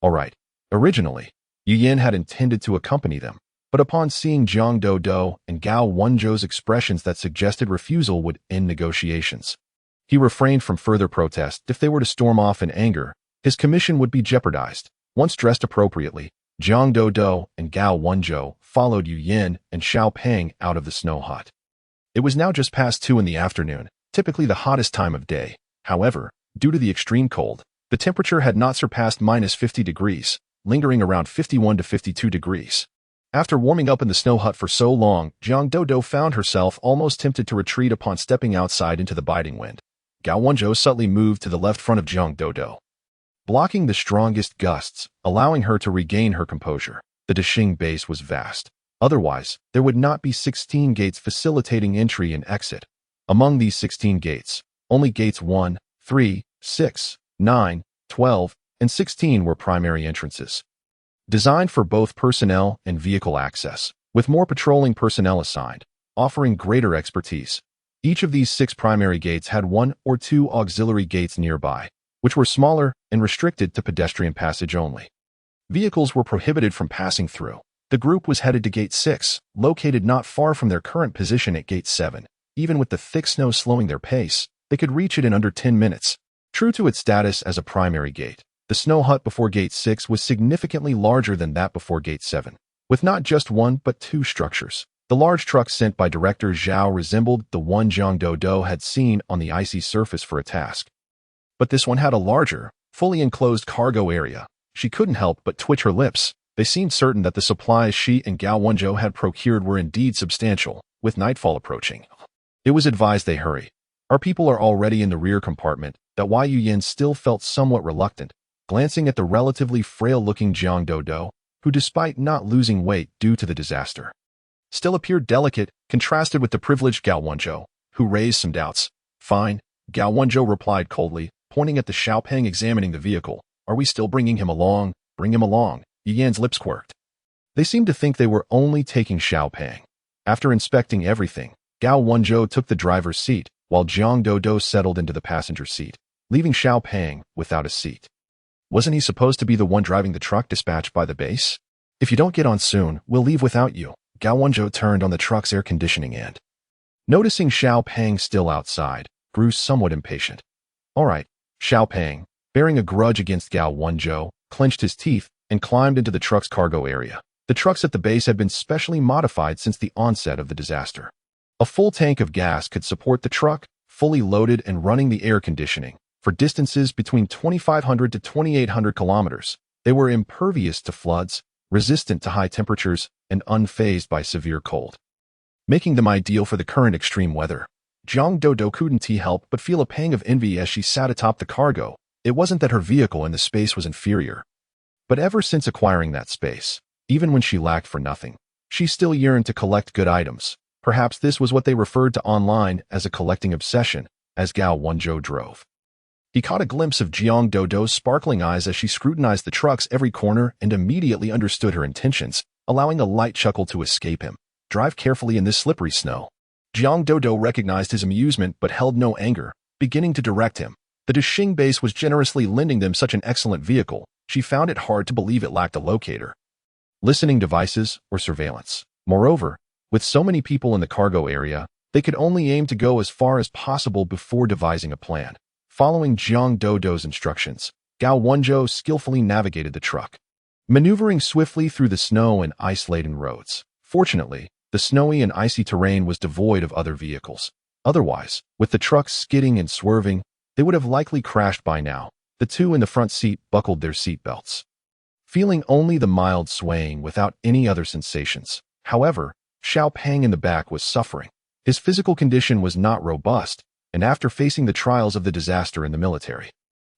All right. Originally, Yu Yan had intended to accompany them, but upon seeing Jiang Dodo and Gao Wenzhou's expressions that suggested refusal would end negotiations, he refrained from further protest. If they were to storm off in anger, his commission would be jeopardized. Once dressed appropriately, Jiang Dodo and Gao Wenzhou followed Yu Yan and Xiaopeng out of the snow hut. It was now just past 2 in the afternoon, typically the hottest time of day. However, due to the extreme cold, the temperature had not surpassed -50 degrees, lingering around 51 to 52 degrees. After warming up in the snow hut for so long, Jiang Dodo found herself almost tempted to retreat upon stepping outside into the biting wind. Gao Wenzhou subtly moved to the left front of Jiang Dodo, blocking the strongest gusts, allowing her to regain her composure. The Dexing base was vast. Otherwise, there would not be 16 gates facilitating entry and exit. Among these 16 gates, only gates 1, 3, 6, 9, 12, and 16 were primary entrances, designed for both personnel and vehicle access, with more patrolling personnel assigned, offering greater expertise. Each of these 6 primary gates had 1 or 2 auxiliary gates nearby, which were smaller and restricted to pedestrian passage only. Vehicles were prohibited from passing through. The group was headed to Gate 6, located not far from their current position at Gate 7. Even with the thick snow slowing their pace, they could reach it in under 10 minutes. True to its status as a primary gate, the snow hut before Gate 6 was significantly larger than that before Gate 7, with not just 1 but 2 structures. The large truck sent by Director Zhao resembled the one Jiang Dodo had seen on the icy surface for a task. But this one had a larger, fully enclosed cargo area. She couldn't help but twitch her lips. They seemed certain that the supplies she and Gao Wenzhou had procured were indeed substantial. With nightfall approaching, it was advised they hurry. Our people are already in the rear compartment. That Yu Yan still felt somewhat reluctant, glancing at the relatively frail-looking Jiang Dodo, who despite not losing weight due to the disaster, still appeared delicate, contrasted with the privileged Gao Wenzhou, who raised some doubts. Fine, Gao Wenzhou replied coldly, pointing at the Xiaopeng examining the vehicle. Are we still bringing him along? Bring him along. Yu Yan's lips quirked. They seemed to think they were only taking Xiaopeng. After inspecting everything, Gao Wenzhou took the driver's seat, while Jiang Dodo settled into the passenger seat, leaving Xiaopeng without a seat. Wasn't he supposed to be the one driving the truck dispatched by the base? If you don't get on soon, we'll leave without you. Gao Wenzhou turned on the truck's air conditioning and, noticing Xiaopeng still outside, grew somewhat impatient. All right, Xiaopeng, bearing a grudge against Gao Wenzhou, clenched his teeth and climbed into the truck's cargo area. The trucks at the base had been specially modified since the onset of the disaster. A full tank of gas could support the truck, fully loaded and running the air conditioning. For distances between 2,500 to 2,800 kilometers, they were impervious to floods, resistant to high temperatures, and unfazed by severe cold, making them ideal for the current extreme weather. Jiang Dodo couldn't help but feel a pang of envy as she sat atop the cargo. It wasn't that her vehicle in the space was inferior, but ever since acquiring that space, even when she lacked for nothing, she still yearned to collect good items. Perhaps this was what they referred to online as a collecting obsession. As Gao Wenzhou drove, he caught a glimpse of Jiang Dodo's sparkling eyes as she scrutinized the truck's every corner and immediately understood her intentions, allowing a light chuckle to escape him. Drive carefully in this slippery snow. Jiang Dodo recognized his amusement but held no anger, beginning to direct him. The Dexing base was generously lending them such an excellent vehicle. She found it hard to believe it lacked a locator. listening devices, or surveillance. Moreover, with so many people in the cargo area, they could only aim to go as far as possible before devising a plan. Following Jiang Dodo's instructions, Gao Wenzhou skillfully navigated the truck, maneuvering swiftly through the snow and ice-laden roads. Fortunately, the snowy and icy terrain was devoid of other vehicles. Otherwise, with the truck skidding and swerving, they would have likely crashed by now. The two in the front seat buckled their seat belts, feeling only the mild swaying without any other sensations. However, Xiao Peng in the back was suffering. His physical condition was not robust, and after facing the trials of the disaster in the military,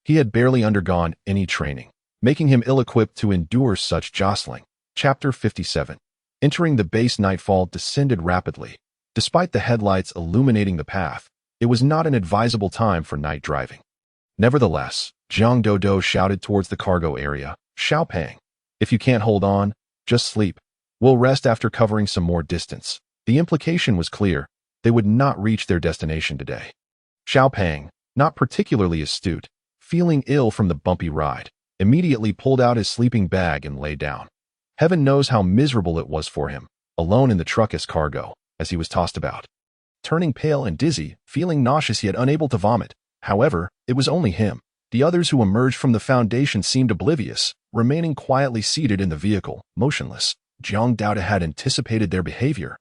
he had barely undergone any training, making him ill-equipped to endure such jostling. Chapter 57. Entering the base, nightfall descended rapidly. Despite the headlights illuminating the path, it was not an advisable time for night driving. Nevertheless, Jiang Dodo shouted towards the cargo area, "Xiao Peng, if you can't hold on, just sleep. We'll rest after covering some more distance." The implication was clear. They would not reach their destination today. Xiao Peng, not particularly astute, feeling ill from the bumpy ride, immediately pulled out his sleeping bag and lay down. Heaven knows how miserable it was for him, alone in the truck as cargo, as he was tossed about, turning pale and dizzy, feeling nauseous yet unable to vomit. However, it was only him. The others who emerged from the foundation seemed oblivious, remaining quietly seated in the vehicle, motionless. Jiang Dodo had anticipated their behavior,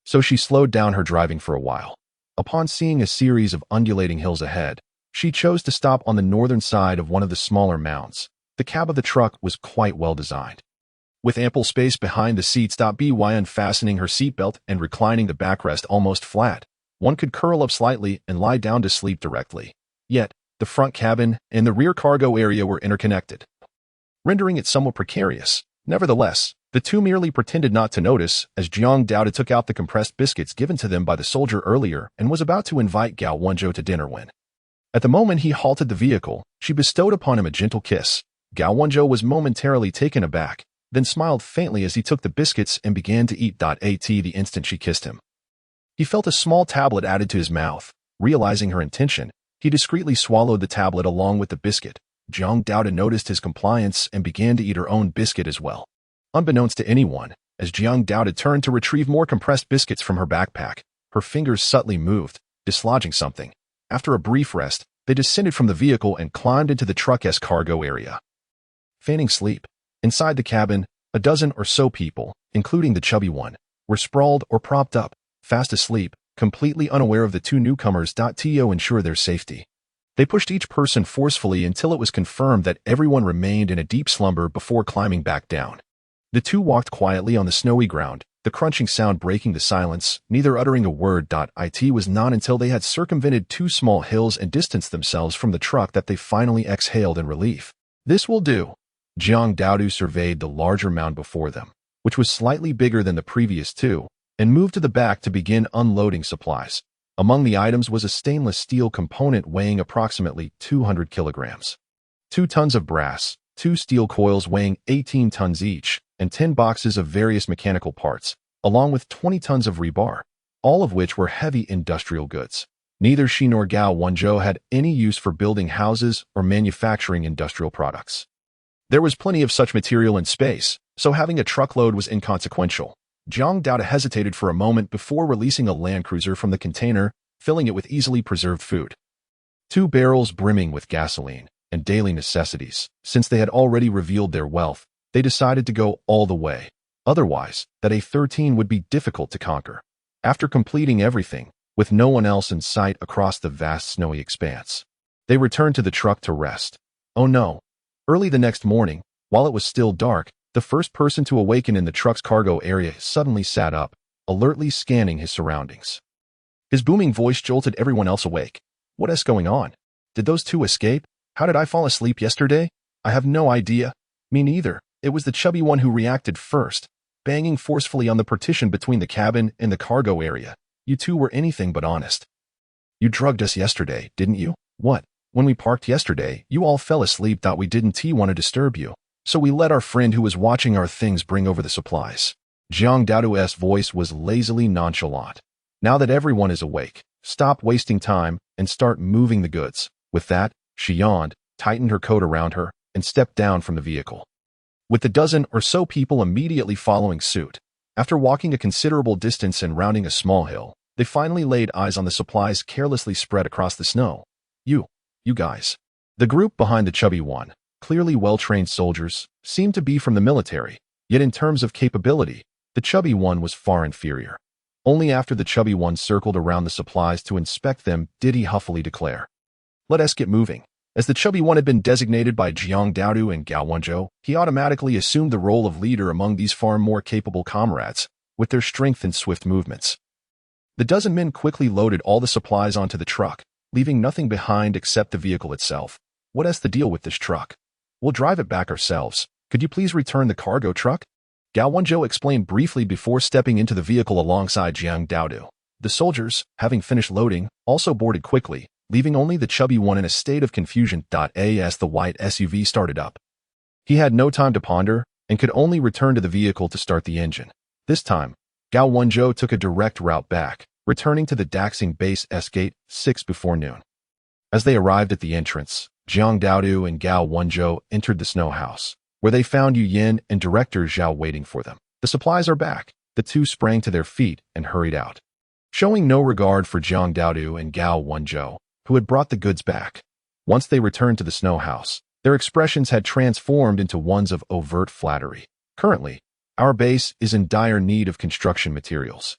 so she slowed down her driving for a while. Upon seeing a series of undulating hills ahead, she chose to stop on the northern side of one of the smaller mounds. The cab of the truck was quite well designed, with ample space behind the seats. By unfastening her seatbelt and reclining the backrest almost flat, one could curl up slightly and lie down to sleep directly. Yet, the front cabin and the rear cargo area were interconnected, rendering it somewhat precarious. Nevertheless, the two merely pretended not to notice as Jiang Dodo took out the compressed biscuits given to them by the soldier earlier and was about to invite Gao Wenzhou to dinner when, at the moment he halted the vehicle, she bestowed upon him a gentle kiss. Gao Wenzhou was momentarily taken aback, then smiled faintly as he took the biscuits and began to eat. At the instant she kissed him, he felt a small tablet added to his mouth. Realizing her intention, he discreetly swallowed the tablet along with the biscuit. Jiang Dodo noticed his compliance and began to eat her own biscuit as well. Unbeknownst to anyone, as Jiang Dodo turned to retrieve more compressed biscuits from her backpack, her fingers subtly moved, dislodging something. After a brief rest, they descended from the vehicle and climbed into the truck's cargo area, feigning sleep. Inside the cabin, a dozen or so people, including the chubby one, were sprawled or propped up, fast asleep, completely unaware of the two newcomers. To ensure their safety, they pushed each person forcefully until it was confirmed that everyone remained in a deep slumber before climbing back down. The two walked quietly on the snowy ground, the crunching sound breaking the silence, neither uttering a word. It was not until they had circumvented two small hills and distanced themselves from the truck that they finally exhaled in relief. "This will do." Jiang Dodo surveyed the larger mound before them, which was slightly bigger than the previous two, and moved to the back to begin unloading supplies. Among the items was a stainless steel component weighing approximately 200 kilograms, 2 tons of brass, 2 steel coils weighing 18 tons each, and 10 boxes of various mechanical parts, along with 20 tons of rebar, all of which were heavy industrial goods. Neither she nor Gao Wenzhou had any use for building houses or manufacturing industrial products. There was plenty of such material in space, so having a truckload was inconsequential. Jiang Dodo hesitated for a moment before releasing a land cruiser from the container, filling it with easily preserved food, 2 barrels brimming with gasoline, and daily necessities. Since they had already revealed their wealth, they decided to go all the way. Otherwise, that A-13 would be difficult to conquer. After completing everything, with no one else in sight across the vast snowy expanse, they returned to the truck to rest. Oh no. Early the next morning, while it was still dark, the first person to awaken in the truck's cargo area suddenly sat up, alertly scanning his surroundings. His booming voice jolted everyone else awake. "What is going on? Did those two escape? How did I fall asleep yesterday? I have no idea." "Me neither. It was the chubby one who reacted first, banging forcefully on the partition between the cabin and the cargo area. You two were anything but honest. You drugged us yesterday, didn't you?" "What? When we parked yesterday, you all fell asleep. Thought we didn't want to disturb you, so we let our friend who was watching our things bring over the supplies." Jiang Dodo's voice was lazily nonchalant. "Now that everyone is awake, stop wasting time and start moving the goods." With that, she yawned, tightened her coat around her, and stepped down from the vehicle. with the dozen or so people immediately following suit. After walking a considerable distance and rounding a small hill, they finally laid eyes on the supplies carelessly spread across the snow. You guys. The group behind the chubby one, clearly well-trained soldiers, seemed to be from the military, yet in terms of capability, the chubby one was far inferior. Only after the chubby one circled around the supplies to inspect them did he huffily declare, "Let us get moving." As the chubby one had been designated by Jiang Daodu and Gao Wenzhou, he automatically assumed the role of leader among these far more capable comrades, with their strength and swift movements. The dozen men quickly loaded all the supplies onto the truck, leaving nothing behind except the vehicle itself. "What's the deal with this truck? We'll drive it back ourselves. Could you please return the cargo truck?" Gao Wenzhou explained briefly before stepping into the vehicle alongside Jiang Daodu. The soldiers, having finished loading, also boarded quickly, leaving only the chubby one in a state of confusion. As the white SUV started up, he had no time to ponder and could only return to the vehicle to start the engine. This time, Gao Wenzhou took a direct route back, returning to the Daxing Base S Gate 6 before noon. As they arrived at the entrance, Jiang Daodu and Gao Wenzhou entered the snow house, where they found Yu Yin and Director Zhao waiting for them. "The supplies are back." The two sprang to their feet and hurried out, showing no regard for Jiang Daodu and Gao Wenzhou, who had brought the goods back. Once they returned to the snow house, their expressions had transformed into ones of overt flattery. "Currently, our base is in dire need of construction materials.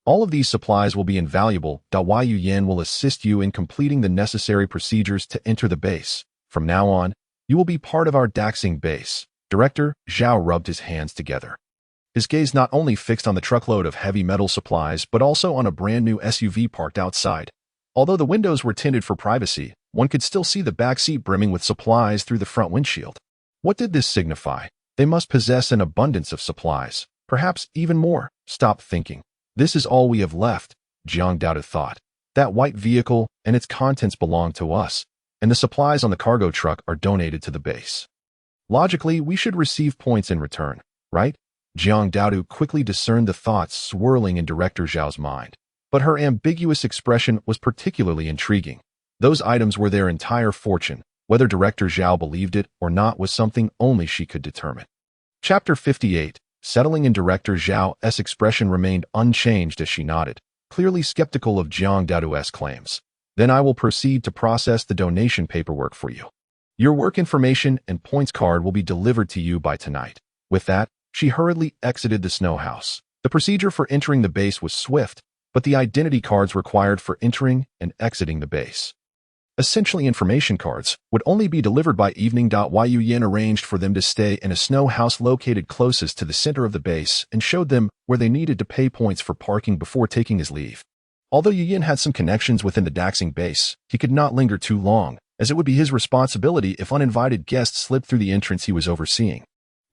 All of these supplies will be invaluable. Yu Yin will assist you in completing the necessary procedures to enter the base. From now on, you will be part of our Daxing base." Director Zhao rubbed his hands together, his gaze not only fixed on the truckload of heavy metal supplies but also on a brand new SUV parked outside. Although the windows were tinted for privacy, one could still see the back seat brimming with supplies through the front windshield. What did this signify? They must possess an abundance of supplies, perhaps even more. "Stop thinking. This is all we have left," Jiang Daodu thought. "That white vehicle and its contents belong to us, and the supplies on the cargo truck are donated to the base. Logically, we should receive points in return, right?" Jiang Daodu quickly discerned the thoughts swirling in Director Zhao's mind, but her ambiguous expression was particularly intriguing. Those items were their entire fortune. Whether Director Zhao believed it or not was something only she could determine. Chapter 58. Settling in. Director Zhao's expression remained unchanged as she nodded, clearly skeptical of Jiang Daodu's claims. "Then I will proceed to process the donation paperwork for you. Your work information and points card will be delivered to you by tonight." With that, she hurriedly exited the snow house. The procedure for entering the base was swift, but the identity cards required for entering and exiting the base, essentially information cards, would only be delivered by evening. Yu Yin arranged for them to stay in a snow house located closest to the center of the base and showed them where they needed to pay points for parking before taking his leave. Although Yu Yin had some connections within the Daxing base, he could not linger too long, as it would be his responsibility if uninvited guests slipped through the entrance he was overseeing.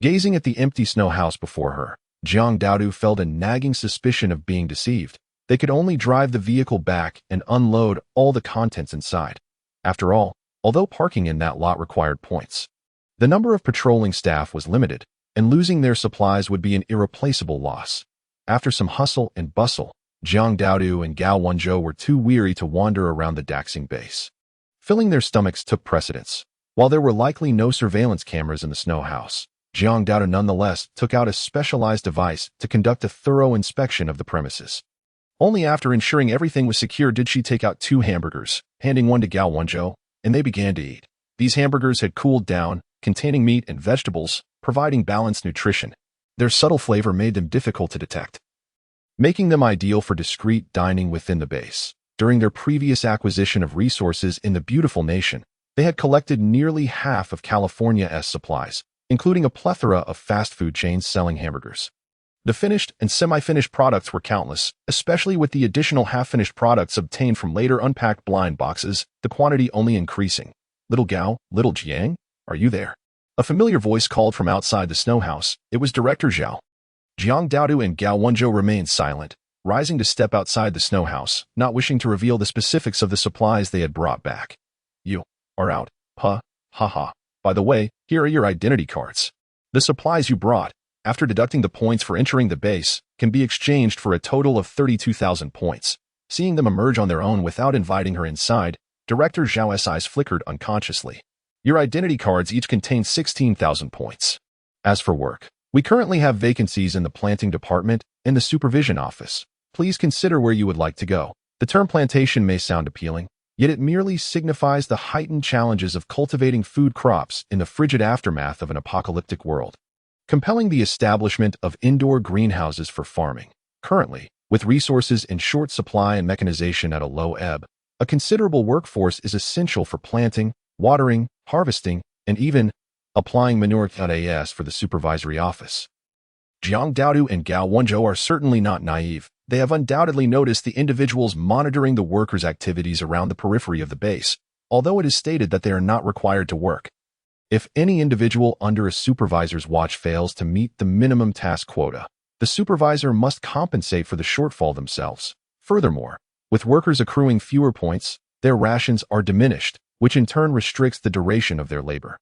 Gazing at the empty snow house before her, Jiang Daodu felt a nagging suspicion of being deceived. They could only drive the vehicle back and unload all the contents inside. After all, although parking in that lot required points, the number of patrolling staff was limited, and losing their supplies would be an irreplaceable loss. After some hustle and bustle, Jiang Daodu and Gao Wenzhou were too weary to wander around the Daxing base. Filling their stomachs took precedence. While there were likely no surveillance cameras in the snow house, Jiang Daodu nonetheless took out a specialized device to conduct a thorough inspection of the premises. Only after ensuring everything was secure did she take out 2 hamburgers, handing one to Gao Wenzhou, and they began to eat. These hamburgers had cooled down, containing meat and vegetables, providing balanced nutrition. Their subtle flavor made them difficult to detect, making them ideal for discreet dining within the base. During their previous acquisition of resources in the beautiful nation, they had collected nearly half of California's supplies, including a plethora of fast food chains selling hamburgers. The finished and semi-finished products were countless, especially with the additional half-finished products obtained from later unpacked blind boxes, the quantity only increasing. "Little Gao, little Jiang, are you there?" A familiar voice called from outside the snow house. It was Director Zhao. Jiang Daodu and Gao Wenzhou remained silent, rising to step outside the snow house, not wishing to reveal the specifics of the supplies they had brought back. "You are out, huh? Haha. By the way, here are your identity cards. The supplies you brought, after deducting the points for entering the base, can be exchanged for a total of 32,000 points." Seeing them emerge on their own without inviting her inside, Director Zhao's eyes flickered unconsciously. "Your identity cards each contain 16,000 points." As for work, we currently have vacancies in the planting department and the supervision office. Please consider where you would like to go. The term plantation may sound appealing, yet it merely signifies the heightened challenges of cultivating food crops in the frigid aftermath of an apocalyptic world, compelling the establishment of indoor greenhouses for farming. Currently, with resources in short supply and mechanization at a low ebb, a considerable workforce is essential for planting, watering, harvesting, and even applying manure.as for the supervisory office. Jiang Daodu and Gao Wenzhou are certainly not naive. They have undoubtedly noticed the individuals monitoring the workers' activities around the periphery of the base, although it is stated that they are not required to work. If any individual under a supervisor's watch fails to meet the minimum task quota, the supervisor must compensate for the shortfall themselves. Furthermore, with workers accruing fewer points, their rations are diminished, which in turn restricts the duration of their labor.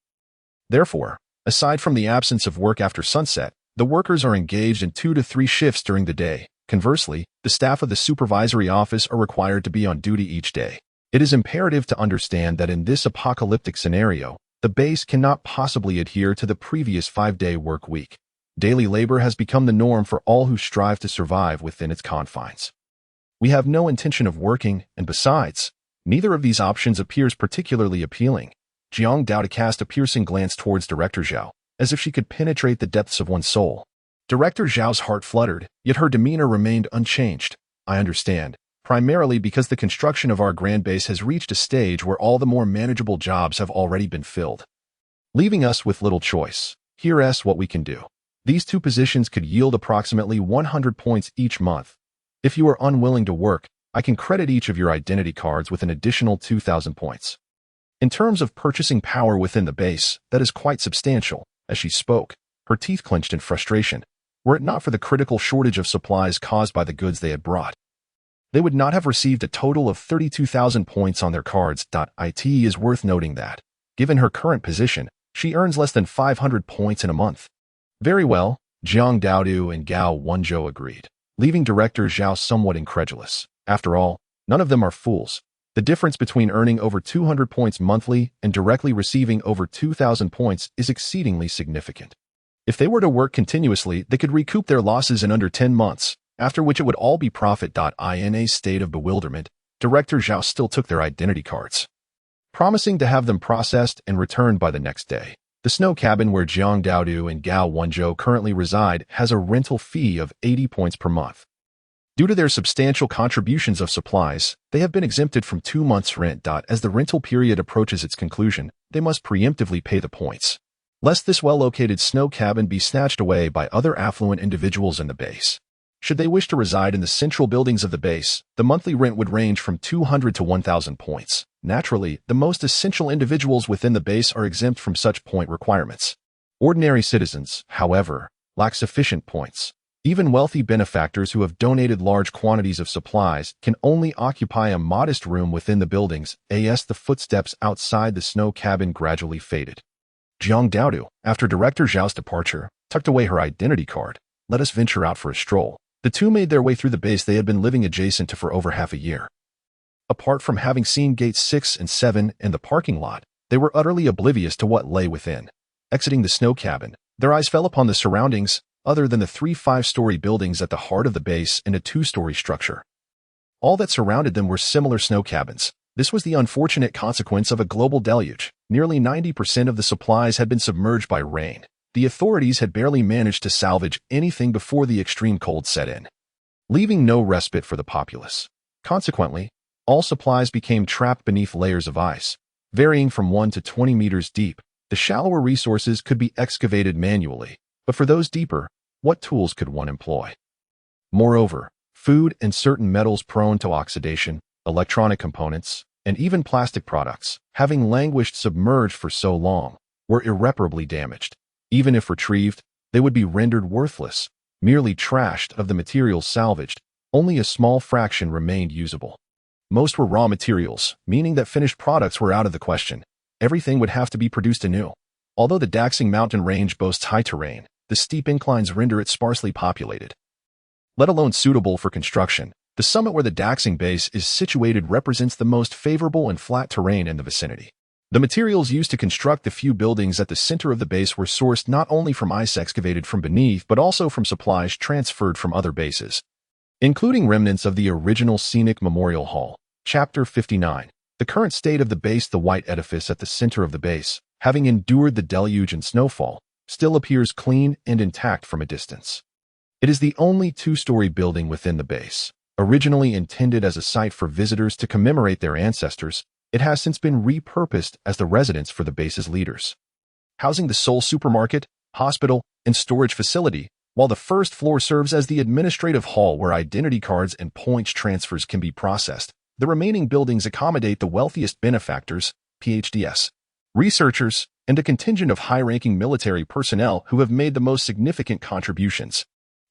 Therefore, aside from the absence of work after sunset, the workers are engaged in 2 to 3 shifts during the day. Conversely, the staff of the supervisory office are required to be on duty each day. It is imperative to understand that in this apocalyptic scenario, the base cannot possibly adhere to the previous 5-day work week. Daily labor has become the norm for all who strive to survive within its confines. We have no intention of working, and besides, neither of these options appears particularly appealing. Jiang Daodu cast a piercing glance towards Director Zhao, as if she could penetrate the depths of one's soul. Director Zhao's heart fluttered, yet her demeanor remained unchanged. I understand, primarily because the construction of our grand base has reached a stage where all the more manageable jobs have already been filled, leaving us with little choice. Here's what we can do. These 2 positions could yield approximately 100 points each month. If you are unwilling to work, I can credit each of your identity cards with an additional 2,000 points. In terms of purchasing power within the base, that is quite substantial. As she spoke, her teeth clenched in frustration. Were it not for the critical shortage of supplies caused by the goods they had brought, they would not have received a total of 32,000 points on their cards. It is worth noting that, given her current position, she earns less than 500 points in a month. Very well, Jiang Daodu and Gao Wenzhou agreed, leaving Director Zhao somewhat incredulous. After all, none of them are fools. The difference between earning over 200 points monthly and directly receiving over 2,000 points is exceedingly significant. If they were to work continuously, they could recoup their losses in under 10 months, after which it would all be profit. In a state of bewilderment, Director Zhao still took their identity cards, promising to have them processed and returned by the next day. The snow cabin where Jiang Daodu and Gao Wenzhou currently reside has a rental fee of 80 points per month. Due to their substantial contributions of supplies, they have been exempted from 2 months' rent. As the rental period approaches its conclusion, they must preemptively pay the points, lest this well-located snow cabin be snatched away by other affluent individuals in the base. Should they wish to reside in the central buildings of the base, the monthly rent would range from 200 to 1,000 points. Naturally, the most essential individuals within the base are exempt from such point requirements. Ordinary citizens, however, lack sufficient points. Even wealthy benefactors who have donated large quantities of supplies can only occupy a modest room within the buildings. As the footsteps outside the snow cabin gradually faded, Jiang Daodu, after Director Zhao's departure, tucked away her identity card. Let us venture out for a stroll. The 2 made their way through the base they had been living adjacent to for over half a year. Apart from having seen gates 6 and 7 in the parking lot, they were utterly oblivious to what lay within. Exiting the snow cabin, their eyes fell upon the surroundings, other than the 3 5-story buildings at the heart of the base and a 2-story structure. All that surrounded them were similar snow cabins. This was the unfortunate consequence of a global deluge. Nearly 90% of the supplies had been submerged by rain. The authorities had barely managed to salvage anything before the extreme cold set in, leaving no respite for the populace. Consequently, all supplies became trapped beneath layers of ice, varying from 1 to 20 meters deep. The shallower resources could be excavated manually, but for those deeper, what tools could one employ? Moreover, food and certain metals prone to oxidation, electronic components, and even plastic products, having languished submerged for so long, were irreparably damaged. Even if retrieved, they would be rendered worthless, merely trashed. Of the materials salvaged, only a small fraction remained usable. Most were raw materials, meaning that finished products were out of the question. Everything would have to be produced anew. Although the Daxing mountain range boasts high terrain, the steep inclines render it sparsely populated, let alone suitable for construction. The summit where the Daxing base is situated represents the most favorable and flat terrain in the vicinity. The materials used to construct the few buildings at the center of the base were sourced not only from ice excavated from beneath but also from supplies transferred from other bases, including remnants of the original Scenic Memorial Hall. Chapter 59. The current state of the base. The white edifice at the center of the base, having endured the deluge and snowfall, still appears clean and intact from a distance. It is the only two-story building within the base. Originally intended as a site for visitors to commemorate their ancestors, it has since been repurposed as the residence for the base's leaders. Housing the sole supermarket, hospital, and storage facility, while the first floor serves as the administrative hall where identity cards and points transfers can be processed, the remaining buildings accommodate the wealthiest benefactors, PhDs, researchers, and a contingent of high-ranking military personnel who have made the most significant contributions.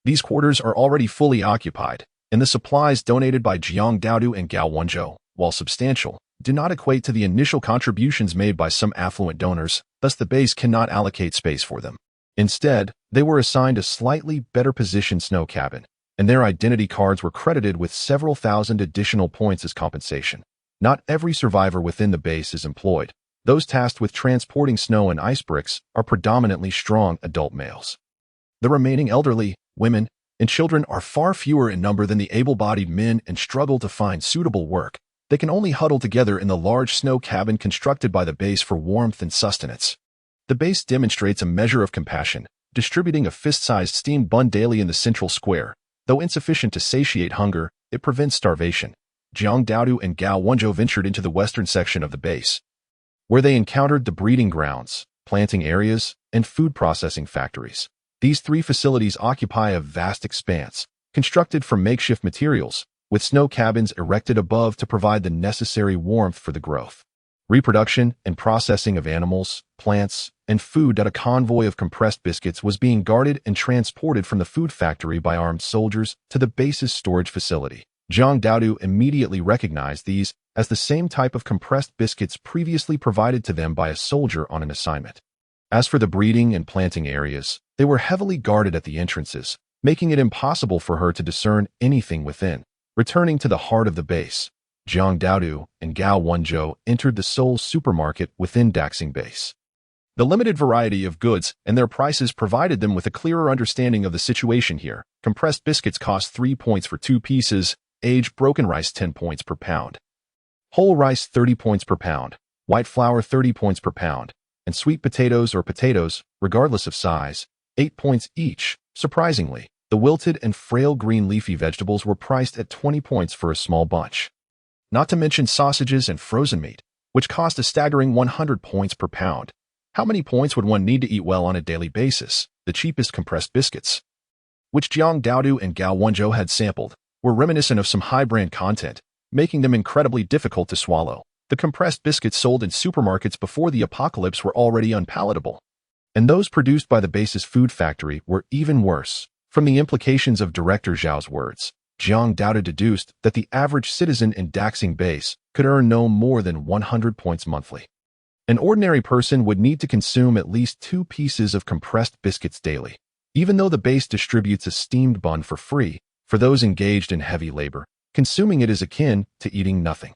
These quarters are already fully occupied, and the supplies donated by Jiang Daodu and Gao Wenzhou, while substantial, do not equate to the initial contributions made by some affluent donors, thus the base cannot allocate space for them. Instead, they were assigned a slightly better positioned snow cabin, and their identity cards were credited with several thousand additional points as compensation. Not every survivor within the base is employed. Those tasked with transporting snow and ice bricks are predominantly strong adult males. The remaining elderly, women, and children are far fewer in number than the able-bodied men and struggle to find suitable work. They can only huddle together in the large snow cabin constructed by the base for warmth and sustenance. The base demonstrates a measure of compassion, distributing a fist-sized steamed bun daily in the central square. Though insufficient to satiate hunger, it prevents starvation. Jiang Daodu and Gao Wenzhou ventured into the western section of the base, where they encountered the breeding grounds, planting areas, and food processing factories. These three facilities occupy a vast expanse, constructed from makeshift materials, with snow cabins erected above to provide the necessary warmth for the growth, reproduction, and processing of animals, plants, and food. A convoy of compressed biscuits was being guarded and transported from the food factory by armed soldiers to the base's storage facility. Jiang Daodu immediately recognized these as the same type of compressed biscuits previously provided to them by a soldier on an assignment. As for the breeding and planting areas, they were heavily guarded at the entrances, making it impossible for her to discern anything within. Returning to the heart of the base, Jiang Daodu and Gao Wenzhou entered the Seoul supermarket within Daxing Base. The limited variety of goods and their prices provided them with a clearer understanding of the situation here. Compressed biscuits cost 3 points for 2 pieces, aged broken rice 10 points per pound, whole rice 30 points per pound, white flour 30 points per pound, and sweet potatoes or potatoes, regardless of size, 8 points each. Surprisingly, the wilted and frail green leafy vegetables were priced at 20 points for a small bunch. Not to mention sausages and frozen meat, which cost a staggering 100 points per pound. How many points would one need to eat well on a daily basis? The cheapest compressed biscuits, which Jiang Daodu and Gao Wenzhou had sampled, were reminiscent of some high-brand content, making them incredibly difficult to swallow. The compressed biscuits sold in supermarkets before the apocalypse were already unpalatable, and those produced by the base's food factory were even worse. From the implications of Director Zhao's words, Jiang Daodu deduced that the average citizen in Daxing Base could earn no more than 100 points monthly. An ordinary person would need to consume at least 2 pieces of compressed biscuits daily. Even though the base distributes a steamed bun for free, for those engaged in heavy labor, consuming it is akin to eating nothing.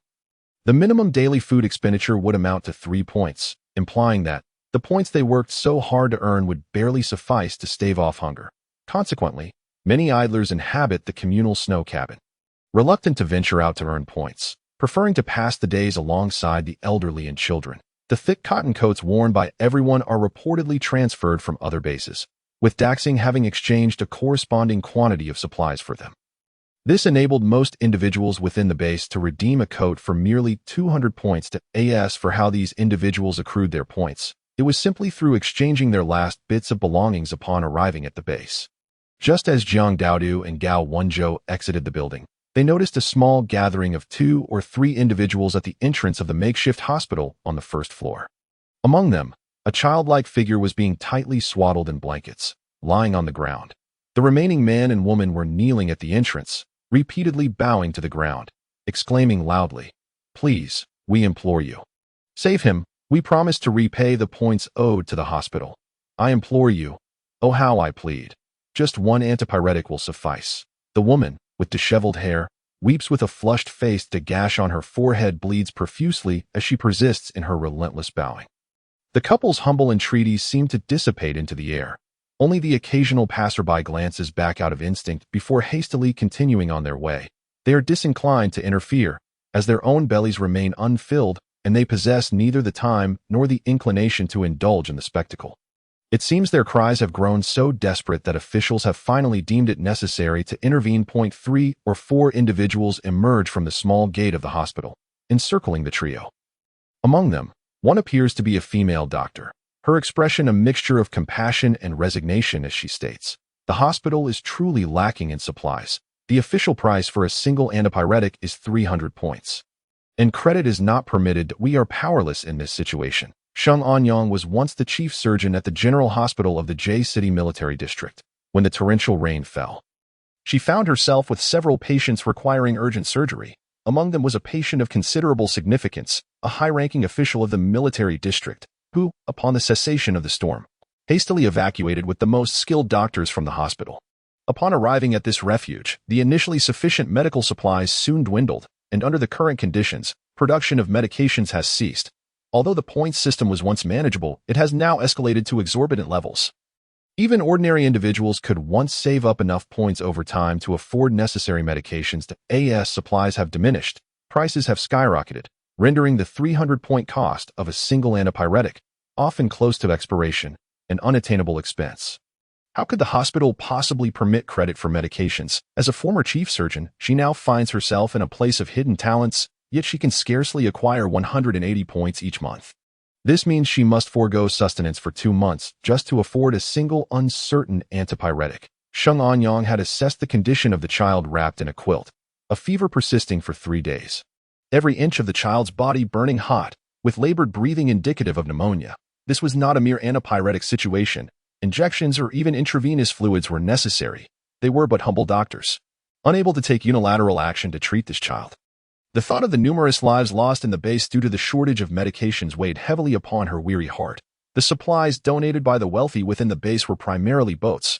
The minimum daily food expenditure would amount to 3 points, implying that the points they worked so hard to earn would barely suffice to stave off hunger. Consequently, many idlers inhabit the communal snow cabin, reluctant to venture out to earn points, preferring to pass the days alongside the elderly and children. The thick cotton coats worn by everyone are reportedly transferred from other bases, with Daxing having exchanged a corresponding quantity of supplies for them. This enabled most individuals within the base to redeem a coat for merely 200 points. As for how these individuals accrued their points, it was simply through exchanging their last bits of belongings upon arriving at the base. Just as Jiang Daodu and Gao Wenzhou exited the building, they noticed a small gathering of 2 or 3 individuals at the entrance of the makeshift hospital on the first floor. Among them, a childlike figure was being tightly swaddled in blankets, lying on the ground. The remaining man and woman were kneeling at the entrance, repeatedly bowing to the ground, exclaiming loudly, "Please, we implore you. Save him. We promise to repay the points owed to the hospital. I implore you. Oh, how I plead. Just one antipyretic will suffice." The woman, with disheveled hair, weeps with a flushed face. The gash on her forehead bleeds profusely as she persists in her relentless bowing. The couple's humble entreaties seem to dissipate into the air. Only the occasional passerby glances back out of instinct before hastily continuing on their way. They are disinclined to interfere, as their own bellies remain unfilled and they possess neither the time nor the inclination to indulge in the spectacle. It seems their cries have grown so desperate that officials have finally deemed it necessary to intervene. 3 or 4 individuals emerge from the small gate of the hospital, encircling the trio. Among them, one appears to be a female doctor, her expression a mixture of compassion and resignation as she states, "The hospital is truly lacking in supplies. The official price for a single antipyretic is 300 points. And credit is not permitted. We are powerless in this situation." Sheng Anyang was once the chief surgeon at the General Hospital of the J-City Military District. When the torrential rain fell, she found herself with several patients requiring urgent surgery. Among them was a patient of considerable significance, a high-ranking official of the military district, who, upon the cessation of the storm, hastily evacuated with the most skilled doctors from the hospital. Upon arriving at this refuge, the initially sufficient medical supplies soon dwindled, and under the current conditions, production of medications has ceased. Although the points system was once manageable, it has now escalated to exorbitant levels. Even ordinary individuals could once save up enough points over time to afford necessary medications. As supplies have diminished, prices have skyrocketed, rendering the 300-point cost of a single antipyretic, often close to expiration, an unattainable expense. How could the hospital possibly permit credit for medications? As a former chief surgeon, she now finds herself in a place of hidden talents, yet she can scarcely acquire 180 points each month. This means she must forego sustenance for 2 months just to afford a single uncertain antipyretic. Sheng Anyang had assessed the condition of the child wrapped in a quilt, a fever persisting for 3 days. Every inch of the child's body burning hot, with labored breathing indicative of pneumonia. This was not a mere antipyretic situation. Injections or even intravenous fluids were necessary. They were but humble doctors, unable to take unilateral action to treat this child. The thought of the numerous lives lost in the base due to the shortage of medications weighed heavily upon her weary heart. The supplies donated by the wealthy within the base were primarily boats,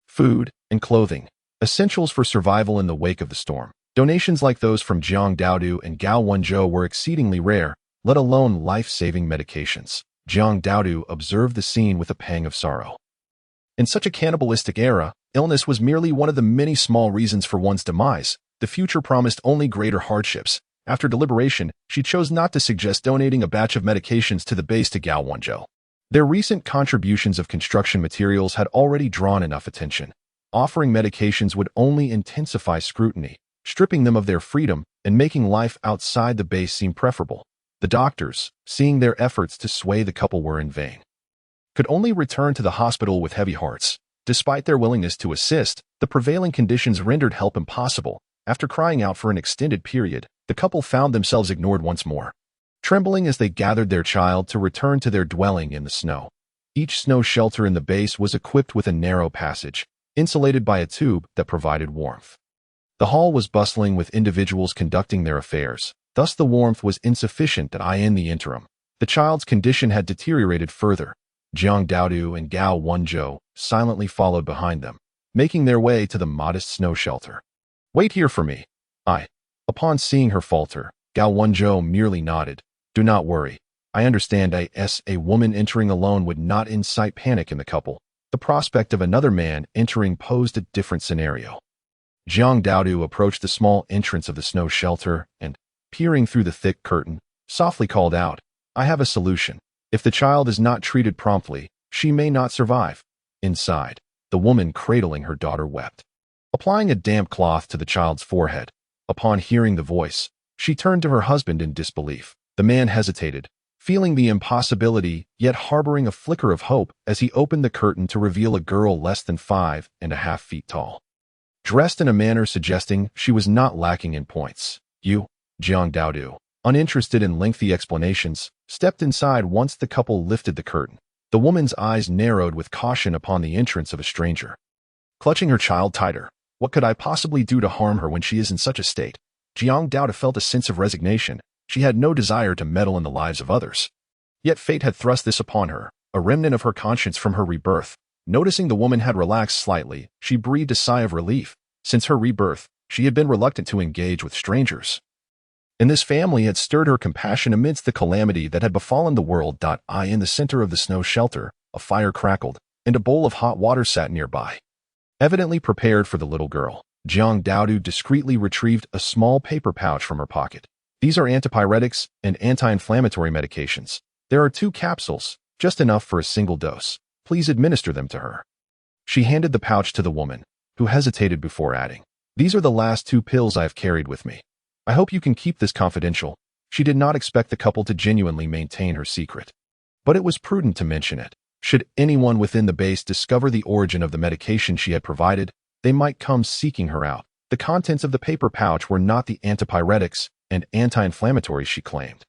food, and clothing, essentials for survival in the wake of the storm. Donations like those from Jiang Daodu and Gao Wenzhou were exceedingly rare, let alone life-saving medications. Jiang Daodu observed the scene with a pang of sorrow. In such a cannibalistic era, illness was merely one of the many small reasons for one's demise. The future promised only greater hardships. After deliberation, she chose not to suggest donating a batch of medications to the base to Gao Wenzhou. Their recent contributions of construction materials had already drawn enough attention. Offering medications would only intensify scrutiny, stripping them of their freedom and making life outside the base seem preferable. The doctors, seeing their efforts to sway the couple were in vain, could only return to the hospital with heavy hearts. Despite their willingness to assist, the prevailing conditions rendered help impossible. After crying out for an extended period, the couple found themselves ignored once more, trembling as they gathered their child to return to their dwelling in the snow. Each snow shelter in the base was equipped with a narrow passage, insulated by a tube that provided warmth. The hall was bustling with individuals conducting their affairs, thus the warmth was insufficient in the interim. The child's condition had deteriorated further. Jiang Daodu and Gao Wenzhou silently followed behind them, making their way to the modest snow shelter. "Wait here for me." Upon seeing her falter, Gao Wenzhou merely nodded. "Do not worry. I understand." A woman entering alone would not incite panic in the couple. The prospect of another man entering posed a different scenario. Jiang Daodu approached the small entrance of the snow shelter and, peering through the thick curtain, softly called out, "I have a solution. If the child is not treated promptly, she may not survive." Inside, the woman cradling her daughter wept, applying a damp cloth to the child's forehead. Upon hearing the voice, she turned to her husband in disbelief. The man hesitated, feeling the impossibility, yet harboring a flicker of hope as he opened the curtain to reveal a girl less than 5.5 feet tall, dressed in a manner suggesting she was not lacking in points. Jiang Daodu, uninterested in lengthy explanations, stepped inside once the couple lifted the curtain. The woman's eyes narrowed with caution upon the entrance of a stranger. Clutching her child tighter, what could I possibly do to harm her when she is in such a state? Jiang Daodu felt a sense of resignation. She had no desire to meddle in the lives of others. Yet fate had thrust this upon her, a remnant of her conscience from her rebirth. Noticing the woman had relaxed slightly, she breathed a sigh of relief. Since her rebirth, She had been reluctant to engage with strangers, and this family had stirred her compassion amidst the calamity that had befallen the world. In the center of the snow shelter, a fire crackled, and a bowl of hot water sat nearby. Evidently prepared for the little girl, Jiang Daodu discreetly retrieved a small paper pouch from her pocket. These are antipyretics and anti-inflammatory medications. There are 2 capsules, just enough for a single dose. Please administer them to her. She handed the pouch to the woman, who hesitated before adding, "These are the last 2 pills I have carried with me. I hope you can keep this confidential." She did not expect the couple to genuinely maintain her secret, but it was prudent to mention it. Should anyone within the base discover the origin of the medication she had provided, they might come seeking her out. The contents of the paper pouch were not the antipyretics and anti-inflammatories she claimed,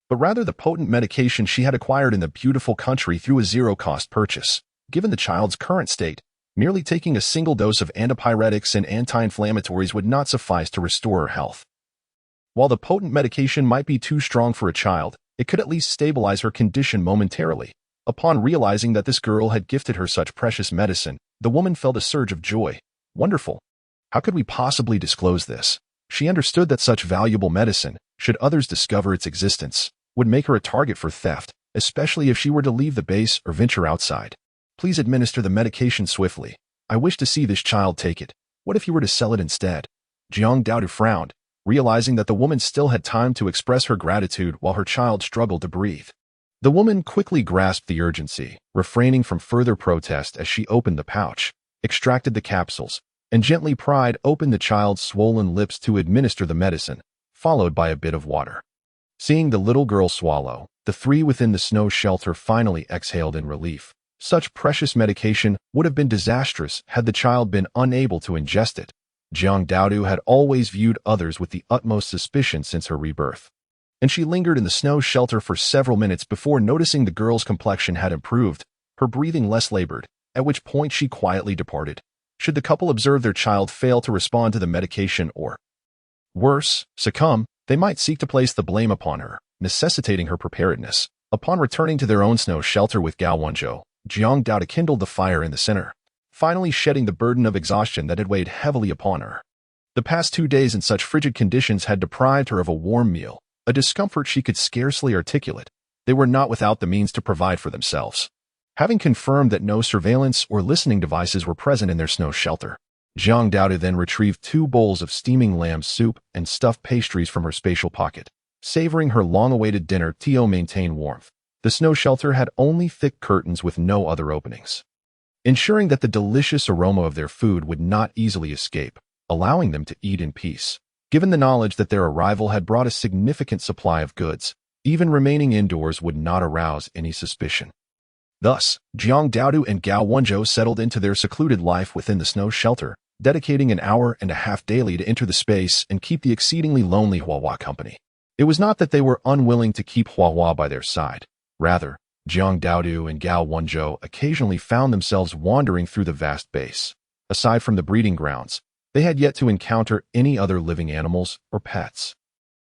but rather the potent medication she had acquired in the beautiful country through a zero-cost purchase. Given the child's current state, merely taking a single dose of antipyretics and anti-inflammatories would not suffice to restore her health. While the potent medication might be too strong for a child, it could at least stabilize her condition momentarily. Upon realizing that this girl had gifted her such precious medicine, the woman felt a surge of joy. Wonderful! How could we possibly disclose this? She understood that such valuable medicine, should others discover its existence, would make her a target for theft, especially if she were to leave the base or venture outside. Please administer the medication swiftly. I wish to see this child take it. What if you were to sell it instead? Jiang Daodu frowned, realizing that the woman still had time to express her gratitude while her child struggled to breathe. The woman quickly grasped the urgency, refraining from further protest as she opened the pouch, extracted the capsules, and gently pried open the child's swollen lips to administer the medicine, followed by a bit of water. Seeing the little girl swallow, the 3 within the snow shelter finally exhaled in relief. Such precious medication would have been disastrous had the child been unable to ingest it. Jiang Daodu had always viewed others with the utmost suspicion since her rebirth, and she lingered in the snow shelter for several minutes before noticing the girl's complexion had improved, her breathing less labored, at which point she quietly departed. Should the couple observe their child fail to respond to the medication or, worse, succumb, they might seek to place the blame upon her, necessitating her preparedness. Upon returning to their own snow shelter with Gao Wenzhou, Jiang Daodu kindled the fire in the center, finally shedding the burden of exhaustion that had weighed heavily upon her. The past 2 days in such frigid conditions had deprived her of a warm meal, a discomfort she could scarcely articulate. They were not without the means to provide for themselves. Having confirmed that no surveillance or listening devices were present in their snow shelter, Jiang Daodu then retrieved 2 bowls of steaming lamb soup and stuffed pastries from her spatial pocket. Savoring her long-awaited dinner to maintain warmth, the snow shelter had only thick curtains with no other openings, ensuring that the delicious aroma of their food would not easily escape, allowing them to eat in peace. Given the knowledge that their arrival had brought a significant supply of goods, even remaining indoors would not arouse any suspicion. Thus, Jiang Daodu and Gao Wenzhou settled into their secluded life within the snow shelter, dedicating an hour and a half daily to enter the space and keep the exceedingly lonely Huahua company. It was not that they were unwilling to keep Huahua by their side. Rather, Jiang Daodu and Gao Wenzhou occasionally found themselves wandering through the vast base. Aside from the breeding grounds, they had yet to encounter any other living animals or pets,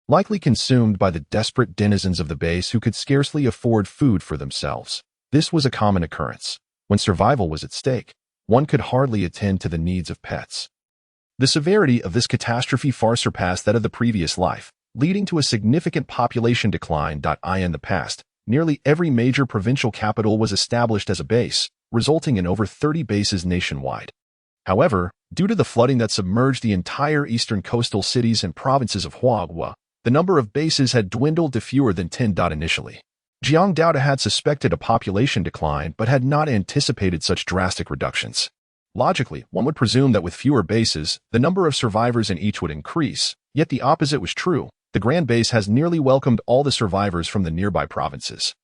likely consumed by the desperate denizens of the base who could scarcely afford food for themselves. This was a common occurrence. When survival was at stake, one could hardly attend to the needs of pets. The severity of this catastrophe far surpassed that of the previous life, leading to a significant population decline. In the past, nearly every major provincial capital was established as a base, resulting in over 30 bases nationwide. However, due to the flooding that submerged the entire eastern coastal cities and provinces of Huahua, the number of bases had dwindled to fewer than 10. Initially, Jiang Daodu had suspected a population decline but had not anticipated such drastic reductions. Logically, one would presume that with fewer bases, the number of survivors in each would increase, yet the opposite was true. The Grand Base has nearly welcomed all the survivors from the nearby provinces.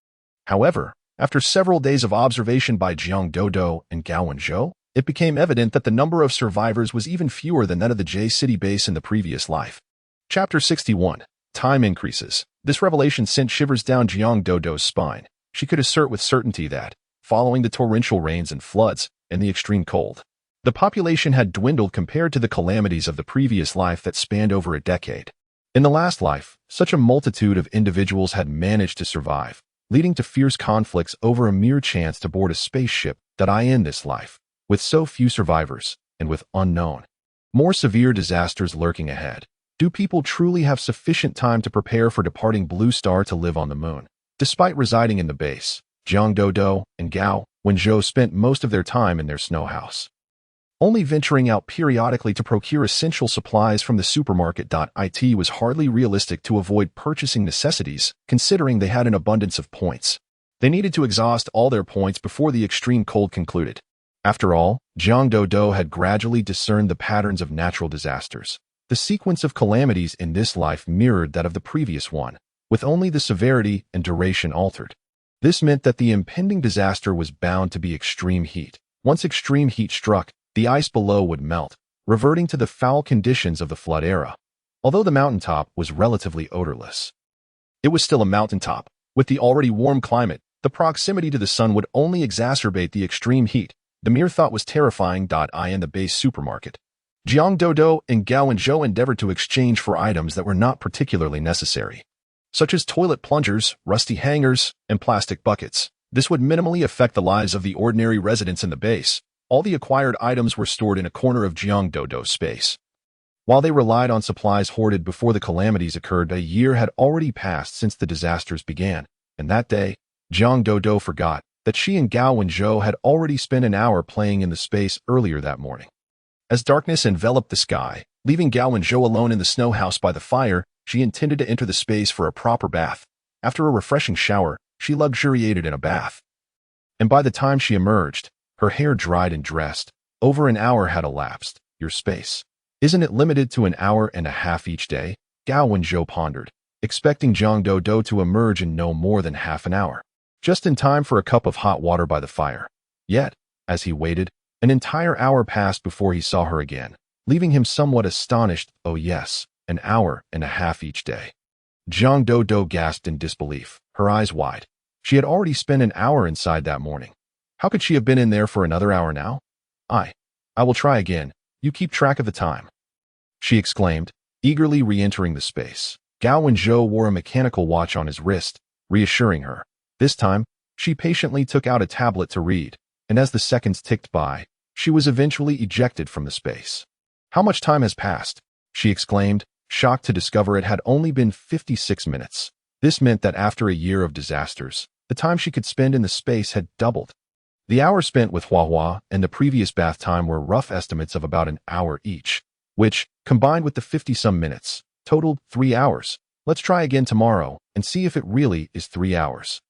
However, after several days of observation by Jiang Daodu and Gao Wenzhou, it became evident that the number of survivors was even fewer than that of the J-City base in the previous life. Chapter 61. Time increases. This revelation sent shivers down Jiang Daodu's spine. She could assert with certainty that, following the torrential rains and floods, and the extreme cold, the population had dwindled compared to the calamities of the previous life that spanned over a decade. In the last life, such a multitude of individuals had managed to survive, leading to fierce conflicts over a mere chance to board a spaceship. In this life, with so few survivors, and with unknown More severe disasters lurking ahead. Do people truly have sufficient time to prepare for departing Blue Star to live on the moon? Despite residing in the base, Jiang Dodo and Gao Wenzhou spent most of their time in their snow house, only venturing out periodically to procure essential supplies from the supermarket. It was hardly realistic to avoid purchasing necessities, considering they had an abundance of points. They needed to exhaust all their points before the extreme cold concluded. After all, Jiang Dodo had gradually discerned the patterns of natural disasters. The sequence of calamities in this life mirrored that of the previous one, with only the severity and duration altered. This meant that the impending disaster was bound to be extreme heat. Once extreme heat struck, the ice below would melt, reverting to the foul conditions of the flood era. Although the mountaintop was relatively odorless, it was still a mountaintop. With the already warm climate, the proximity to the sun would only exacerbate the extreme heat. The mere thought was terrifying. In the base supermarket, Jiang Dodo and Gao Wenzhou endeavored to exchange for items that were not particularly necessary, such as toilet plungers, rusty hangers, and plastic buckets. This would minimally affect the lives of the ordinary residents in the base. All the acquired items were stored in a corner of Jiang Dodo's space. While they relied on supplies hoarded before the calamities occurred, a year had already passed since the disasters began, and that day, Jiang Dodo forgot that she and Gao Wenzhou had already spent an hour playing in the space earlier that morning. As darkness enveloped the sky, leaving Gao Wenzhou alone in the snow house by the fire, she intended to enter the space for a proper bath. After a refreshing shower, she luxuriated in a bath. And by the time she emerged, her hair dried and dressed, over an hour had elapsed. Your space, isn't it limited to an hour and a half each day? Gao Wenzhou pondered, expecting Jiang Dodo to emerge in no more than half an hour, just in time for a cup of hot water by the fire. Yet, as he waited, an entire hour passed before he saw her again, leaving him somewhat astonished. Oh yes, an hour and a half each day. Jiang Dodo gasped in disbelief, her eyes wide. She had already spent an hour inside that morning. How could she have been in there for another hour now? I will try again. You keep track of the time, she exclaimed, eagerly re-entering the space. Gao Wenzhou wore a mechanical watch on his wrist, reassuring her. This time, she patiently took out a tablet to read, and as the seconds ticked by, she was eventually ejected from the space. How much time has passed? She exclaimed, shocked to discover it had only been 56 minutes. This meant that after a year of disasters, the time she could spend in the space had doubled. The hours spent with Hua and the previous bath time were rough estimates of about an hour each, which, combined with the 50-some minutes, totaled 3 hours. Let's try again tomorrow and see if it really is 3 hours.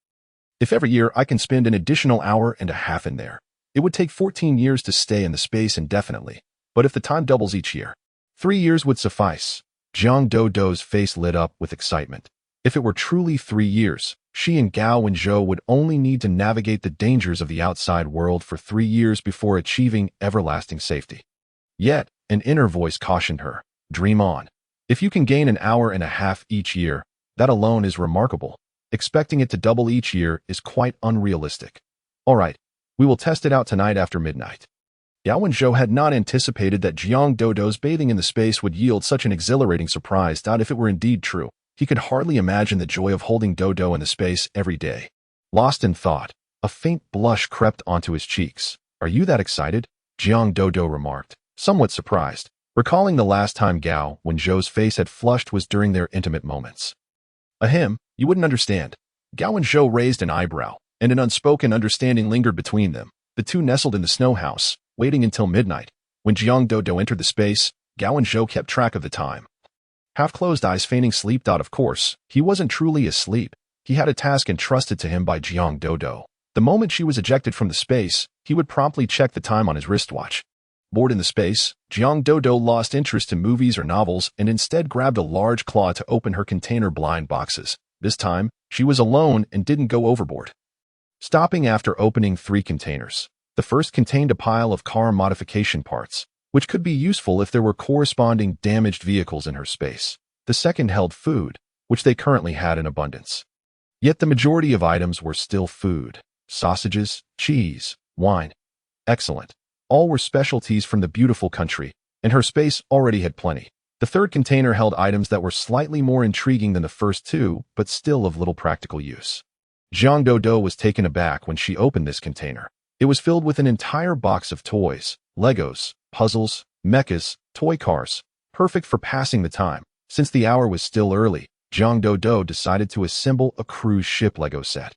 If every year I can spend an additional hour and a half in there, it would take 14 years to stay in the space indefinitely. But if the time doubles each year, 3 years would suffice. Jiang Dodo's face lit up with excitement. If it were truly 3 years, she and Gao Wenzhou would only need to navigate the dangers of the outside world for 3 years before achieving everlasting safety. Yet, an inner voice cautioned her, dream on. If you can gain an hour and a half each year, that alone is remarkable. Expecting it to double each year is quite unrealistic. All right, we will test it out tonight after midnight. Gao Wenzhou had not anticipated that Jiang Dodo's bathing in the space would yield such an exhilarating surprise. If it were indeed true, he could hardly imagine the joy of holding Dodo in the space every day. Lost in thought, a faint blush crept onto his cheeks. Are you that excited? Jiang Dodo remarked, somewhat surprised, recalling the last time Gao Wenzhou's face had flushed was during their intimate moments. Ahem, you wouldn't understand. Gao Wenzhou raised an eyebrow, and an unspoken understanding lingered between them. The two nestled in the snow house, waiting until midnight. When Jiang Dodo entered the space, Gao Wenzhou kept track of the time. Half-closed eyes feigning sleep. Of course, he wasn't truly asleep. He had a task entrusted to him by Jiang Dodo. The moment she was ejected from the space, he would promptly check the time on his wristwatch. Bored in the space, Jiang Dodo lost interest in movies or novels and instead grabbed a large claw to open her container blind boxes. This time, she was alone and didn't go overboard. Stopping after opening 3 containers. The first contained a pile of car modification parts, which could be useful if there were corresponding damaged vehicles in her space. The second held food, which they currently had in abundance. Yet the majority of items were still food. Sausages, cheese, wine. Excellent. All were specialties from the beautiful country, and her space already had plenty. The third container held items that were slightly more intriguing than the first 2, but still of little practical use. Jiang Dodo was taken aback when she opened this container. It was filled with an entire box of toys, Legos, puzzles, mechas, toy cars, perfect for passing the time. Since the hour was still early, Jiang Dodo decided to assemble a cruise ship Lego set.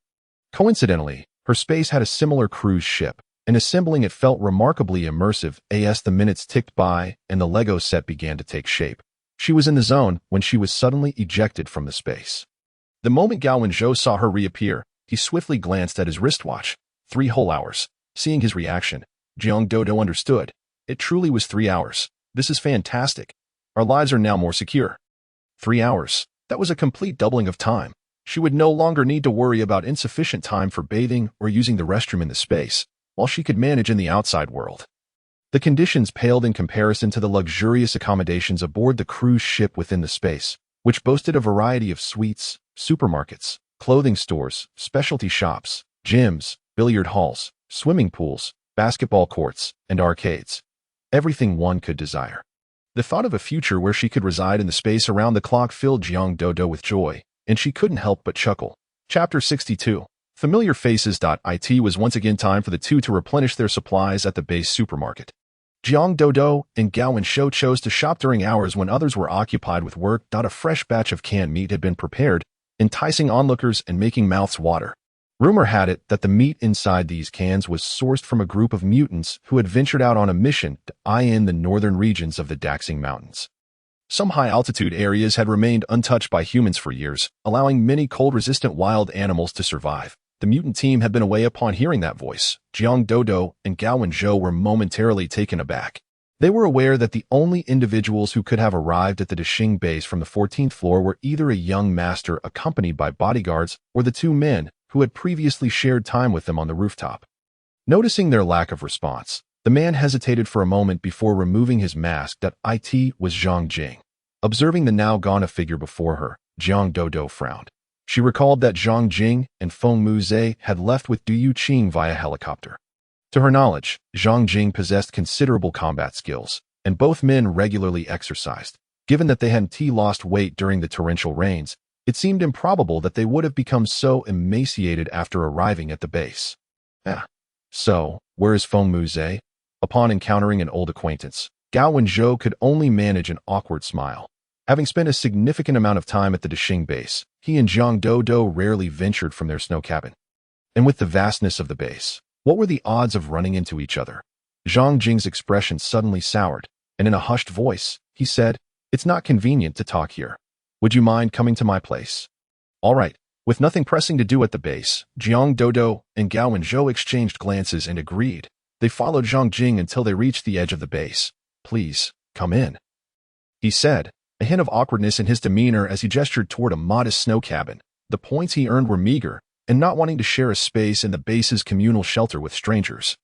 Coincidentally, her space had a similar cruise ship, and assembling it felt remarkably immersive as the minutes ticked by and the Lego set began to take shape. She was in the zone when she was suddenly ejected from the space. The moment Gao Wenzhou saw her reappear, he swiftly glanced at his wristwatch. 3 whole hours. Seeing his reaction, Jiang Dodo understood. It truly was 3 hours. This is fantastic. Our lives are now more secure. 3 hours. That was a complete doubling of time. She would no longer need to worry about insufficient time for bathing or using the restroom in the space, while she could manage in the outside world. The conditions paled in comparison to the luxurious accommodations aboard the cruise ship within the space, which boasted a variety of suites, supermarkets, clothing stores, specialty shops, gyms, billiard halls, swimming pools, basketball courts, and arcades. Everything one could desire. The thought of a future where she could reside in the space around the clock filled Jiang Dodo with joy, and she couldn't help but chuckle. Chapter 62. Familiar Faces. It was once again time for the two to replenish their supplies at the base supermarket. Jiang Dodo and Gao Wenzhou chose to shop during hours when others were occupied with work. A fresh batch of canned meat had been prepared, enticing onlookers and making mouths water. Rumor had it that the meat inside these cans was sourced from a group of mutants who had ventured out on a mission to eye in the northern regions of the Daxing Mountains. Some high-altitude areas had remained untouched by humans for years, allowing many cold-resistant wild animals to survive. The mutant team had been away. Upon hearing that voice, Jiang Dodo and Gao Wenzhou were momentarily taken aback. They were aware that the only individuals who could have arrived at the Daxing base from the 14th floor were either a young master accompanied by bodyguards or the 2 men who had previously shared time with them on the rooftop. Noticing their lack of response, the man hesitated for a moment before removing his mask. It was Zhang Jing. Observing the now gone figure before her, Jiang Dodo frowned. She recalled that Zhang Jing and Feng Muzhe had left with Du Yuqing via helicopter. To her knowledge, Zhang Jing possessed considerable combat skills, and both men regularly exercised. Given that they hadn't lost weight during the torrential rains, it seemed improbable that they would have become so emaciated after arriving at the base. So, where is Feng Muzhe? Upon encountering an old acquaintance, Gao Wenzhou could only manage an awkward smile. Having spent a significant amount of time at the Daxing base, he and Jiang Dodo rarely ventured from their snow cabin. And with the vastness of the base, what were the odds of running into each other? Zhang Jing's expression suddenly soured, and in a hushed voice, he said, "It's not convenient to talk here. Would you mind coming to my place?" All right. With nothing pressing to do at the base, Jiang Dodo and Gao Wenzhou exchanged glances and agreed. They followed Zhang Jing until they reached the edge of the base. "Please, come in," he said, a hint of awkwardness in his demeanor as he gestured toward a modest snow cabin. The points he earned were meager, and not wanting to share a space in the base's communal shelter with strangers,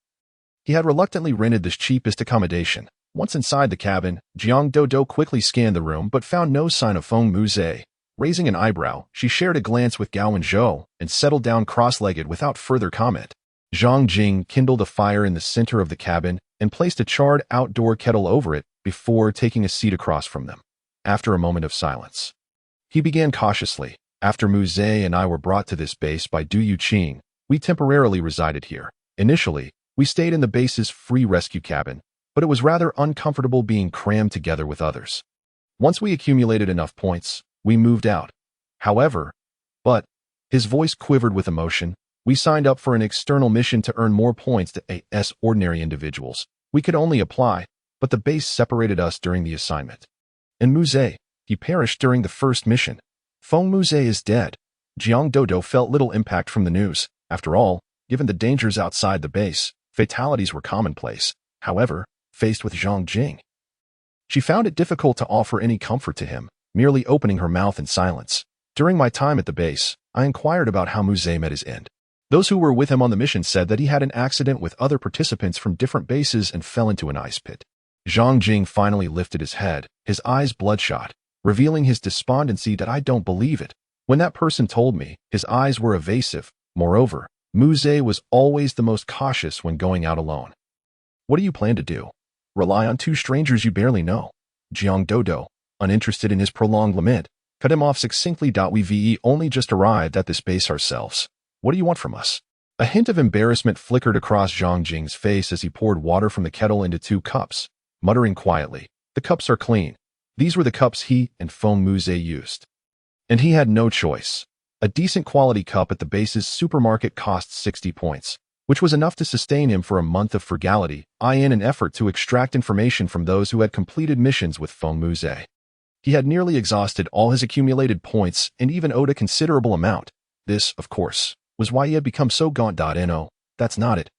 he had reluctantly rented the cheapest accommodation. Once inside the cabin, Jiang Dodo quickly scanned the room but found no sign of Feng Muzhe. Raising an eyebrow, she shared a glance with Gao Wenzhou and settled down cross-legged without further comment. Zhang Jing kindled a fire in the center of the cabin and placed a charred outdoor kettle over it before taking a seat across from them. After a moment of silence, he began cautiously. "After Muzhe and I were brought to this base by Du Yuqing, we temporarily resided here. Initially, we stayed in the base's free rescue cabin, but it was rather uncomfortable being crammed together with others. Once we accumulated enough points, we moved out. However, his voice quivered with emotion, we signed up for an external mission to earn more points as ordinary individuals. We could only apply, but the base separated us during the assignment. And Muzhe, he perished during the first mission. Feng Muzhe is dead." Jiang Dodo felt little impact from the news. After all, given the dangers outside the base, fatalities were commonplace. However, faced with Zhang Jing, she found it difficult to offer any comfort to him, merely opening her mouth in silence. "During my time at the base, I inquired about how Muzhe met his end. Those who were with him on the mission said that he had an accident with other participants from different bases and fell into an ice pit." Zhang Jing finally lifted his head, his eyes bloodshot, revealing his despondency. "I don't believe it. When that person told me, his eyes were evasive. Moreover, Muzhe was always the most cautious when going out alone." "What do you plan to do? Rely on 2 strangers you barely know?" Jiang Dodo, uninterested in his prolonged lament, cut him off succinctly. "We've only just arrived at this base ourselves. What do you want from us?" A hint of embarrassment flickered across Zhang Jing's face as he poured water from the kettle into 2 cups. muttering quietly. The cups are clean. These were the cups he and Feng Muze used. And he had no choice. A decent quality cup at the base's supermarket cost 60 points, which was enough to sustain him for a month of frugality, in an effort to extract information from those who had completed missions with Feng Muze. He had nearly exhausted all his accumulated points and even owed a considerable amount. This, of course, was why he had become so gaunt. No, that's not it.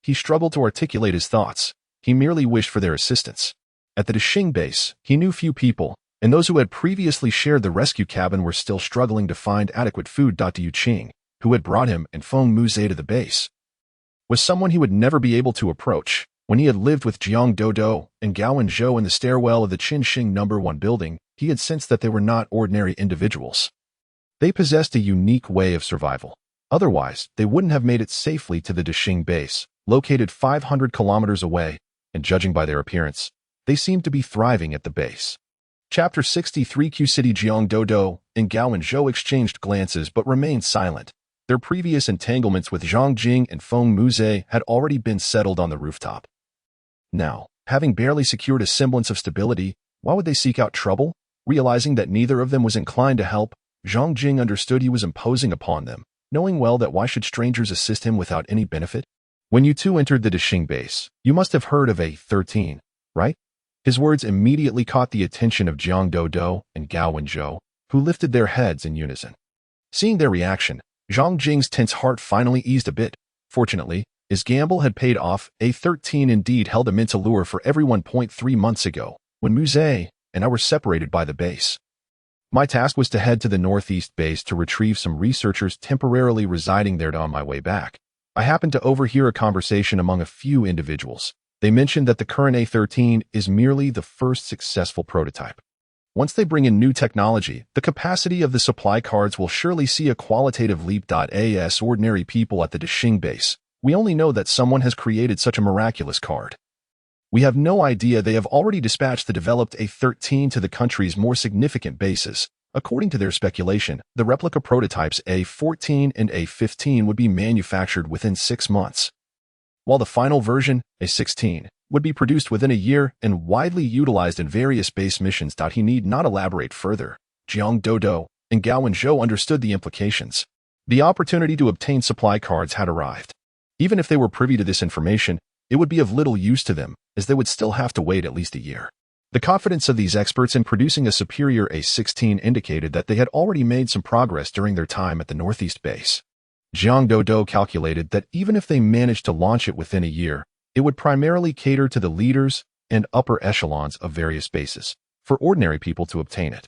He struggled to articulate his thoughts. He merely wished for their assistance. At the Dashing base, he knew few people, and those who had previously shared the rescue cabin were still struggling to find adequate food. Yu Qing, who had brought him and Feng Muze to the base, was someone he would never be able to approach. When he had lived with Jiang Dodo and Gao Zhou in the stairwell of the Qinxing No. 1 building, he had sensed that they were not ordinary individuals. They possessed a unique way of survival. Otherwise, they wouldn't have made it safely to the Dashing base, located 500 kilometers away, and judging by their appearance, they seemed to be thriving at the base. Chapter 63 Q City Jiang Dodo and Gao Zhou exchanged glances but remained silent. Their previous entanglements with Zhang Jing and Feng Muze had already been settled on the rooftop. Now, having barely secured a semblance of stability, why would they seek out trouble? Realizing that neither of them was inclined to help, Zhang Jing understood he was imposing upon them, knowing well that why should strangers assist him without any benefit? When you two entered the Dashing base, you must have heard of A13, right? His words immediately caught the attention of Jiang Dodo and Gao Zhou, who lifted their heads in unison. Seeing their reaction, Zhang Jing's tense heart finally eased a bit. Fortunately, his gamble had paid off. A13 indeed held immense allure for everyone. 3 months ago, when Muze and I were separated by the base. My task was to head to the northeast base to retrieve some researchers temporarily residing there. On my way back, I happened to overhear a conversation among a few individuals. They mentioned that the current A13 is merely the first successful prototype. Once they bring in new technology, the capacity of the supply cards will surely see a qualitative leap. As ordinary people at the Dashing base, we only know that someone has created such a miraculous card. We have no idea they have already dispatched the developed A13 to the country's more significant bases. According to their speculation, the replica prototypes A14 and A15 would be manufactured within 6 months, while the final version, A16, would be produced within a year and widely utilized in various base missions. He need not elaborate further. Jiang Dodo and Gao Zhou understood the implications. The opportunity to obtain supply cards had arrived. Even if they were privy to this information, it would be of little use to them, as they would still have to wait at least a year. The confidence of these experts in producing a superior A16 indicated that they had already made some progress during their time at the Northeast base. Jiang Dodo calculated that even if they managed to launch it within a year, it would primarily cater to the leaders and upper echelons of various bases. For ordinary people to obtain it,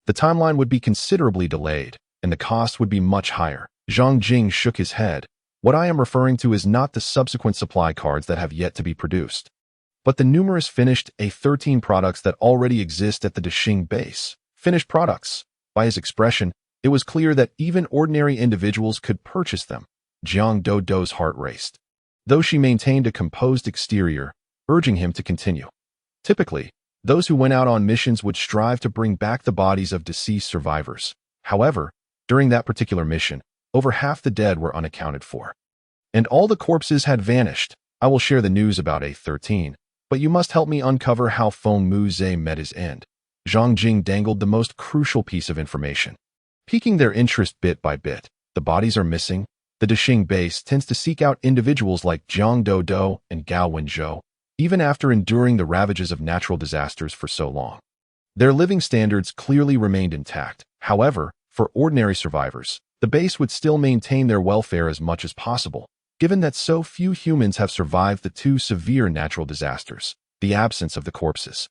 the timeline would be considerably delayed, and the cost would be much higher. Zhang Jing shook his head. What I am referring to is not the subsequent supply cards that have yet to be produced, but the numerous finished A13 products that already exist at the Dashing base. Finished products. By his expression, it was clear that even ordinary individuals could purchase them. Jiang Dodo's heart raced, though she maintained a composed exterior, urging him to continue. Typically, those who went out on missions would strive to bring back the bodies of deceased survivors. However, during that particular mission, over half the dead were unaccounted for, and all the corpses had vanished. I will share the news about A13, but you must help me uncover how Feng Muze met his end. Zhang Jing dangled the most crucial piece of information, piquing their interest bit by bit. The bodies are missing. The Dashing base tends to seek out individuals like Jiang Dodo and Gao Zhou, even after enduring the ravages of natural disasters for so long. Their living standards clearly remained intact. However, for ordinary survivors, the base would still maintain their welfare as much as possible, given that so few humans have survived the 2 severe natural disasters. The absence of the corpses,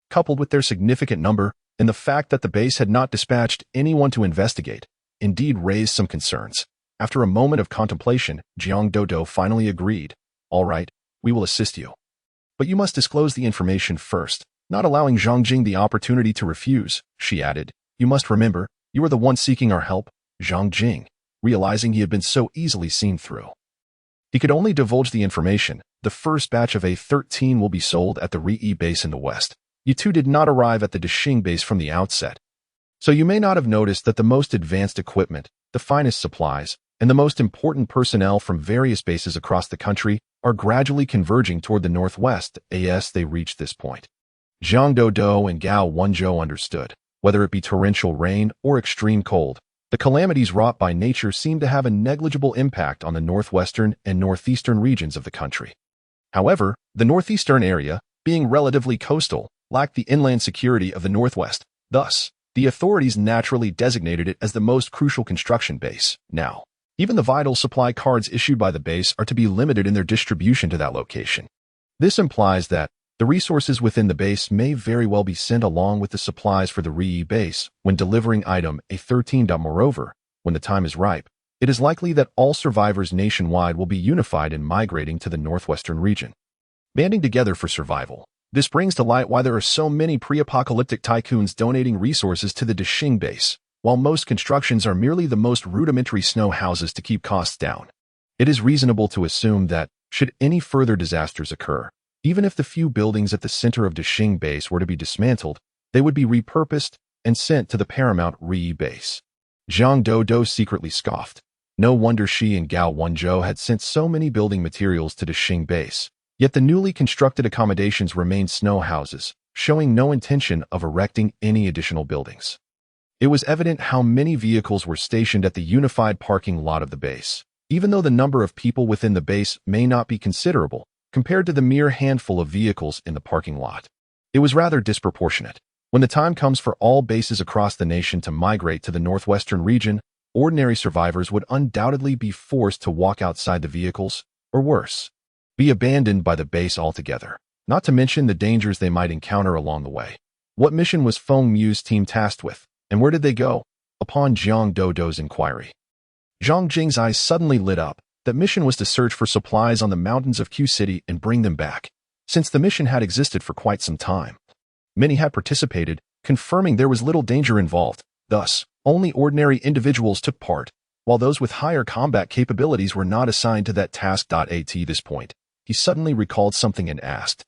coupled with their significant number and the fact that the base had not dispatched anyone to investigate, indeed raised some concerns. After a moment of contemplation, Jiang Dodo finally agreed. All right, we will assist you, but you must disclose the information first. Not allowing Zhang Jing the opportunity to refuse, she added, you must remember, you are the one seeking our help. Zhang Jing, realizing he had been so easily seen through, he could only divulge the information. The first batch of A13 will be sold at the Re base in the west. You two did not arrive at the Dashing base from the outset, so you may not have noticed that the most advanced equipment, the finest supplies, and the most important personnel from various bases across the country are gradually converging toward the northwest as they reach this point. Zhang Doudou and Gao Wenzhou understood, whether it be torrential rain or extreme cold, the calamities wrought by nature seem to have a negligible impact on the northwestern and northeastern regions of the country. However, the northeastern area, being relatively coastal, lacked the inland security of the northwest. Thus, the authorities naturally designated it as the most crucial construction base. Now, even the vital supply cards issued by the base are to be limited in their distribution to that location. This implies that the resources within the base may very well be sent along with the supplies for the RE base when delivering item A13. Moreover, when the time is ripe, it is likely that all survivors nationwide will be unified in migrating to the northwestern region, banding together for survival. This brings to light why there are so many pre-apocalyptic tycoons donating resources to the Dixing base, while most constructions are merely the most rudimentary snow houses to keep costs down. It is reasonable to assume that, should any further disasters occur, even if the few buildings at the center of Dixing base were to be dismantled, they would be repurposed and sent to the paramount RE base. Zhang Doudou secretly scoffed. No wonder she and Gao Wenzhou had sent so many building materials to Dixing base. Yet the newly constructed accommodations remained snow houses, showing no intention of erecting any additional buildings. It was evident how many vehicles were stationed at the unified parking lot of the base, even though the number of people within the base may not be considerable, compared to the mere handful of vehicles in the parking lot. It was rather disproportionate. When the time comes for all bases across the nation to migrate to the northwestern region, ordinary survivors would undoubtedly be forced to walk outside the vehicles, or worse, be abandoned by the base altogether, not to mention the dangers they might encounter along the way. What mission was Feng Mu's team tasked with, and where did they go? Upon Zhang Doudou's inquiry, Zhang Jing's eyes suddenly lit up. That mission was to search for supplies on the mountains of Q City and bring them back. Since the mission had existed for quite some time, many had participated, confirming there was little danger involved. Thus, only ordinary individuals took part, while those with higher combat capabilities were not assigned to that task. At this point, he suddenly recalled something and asked,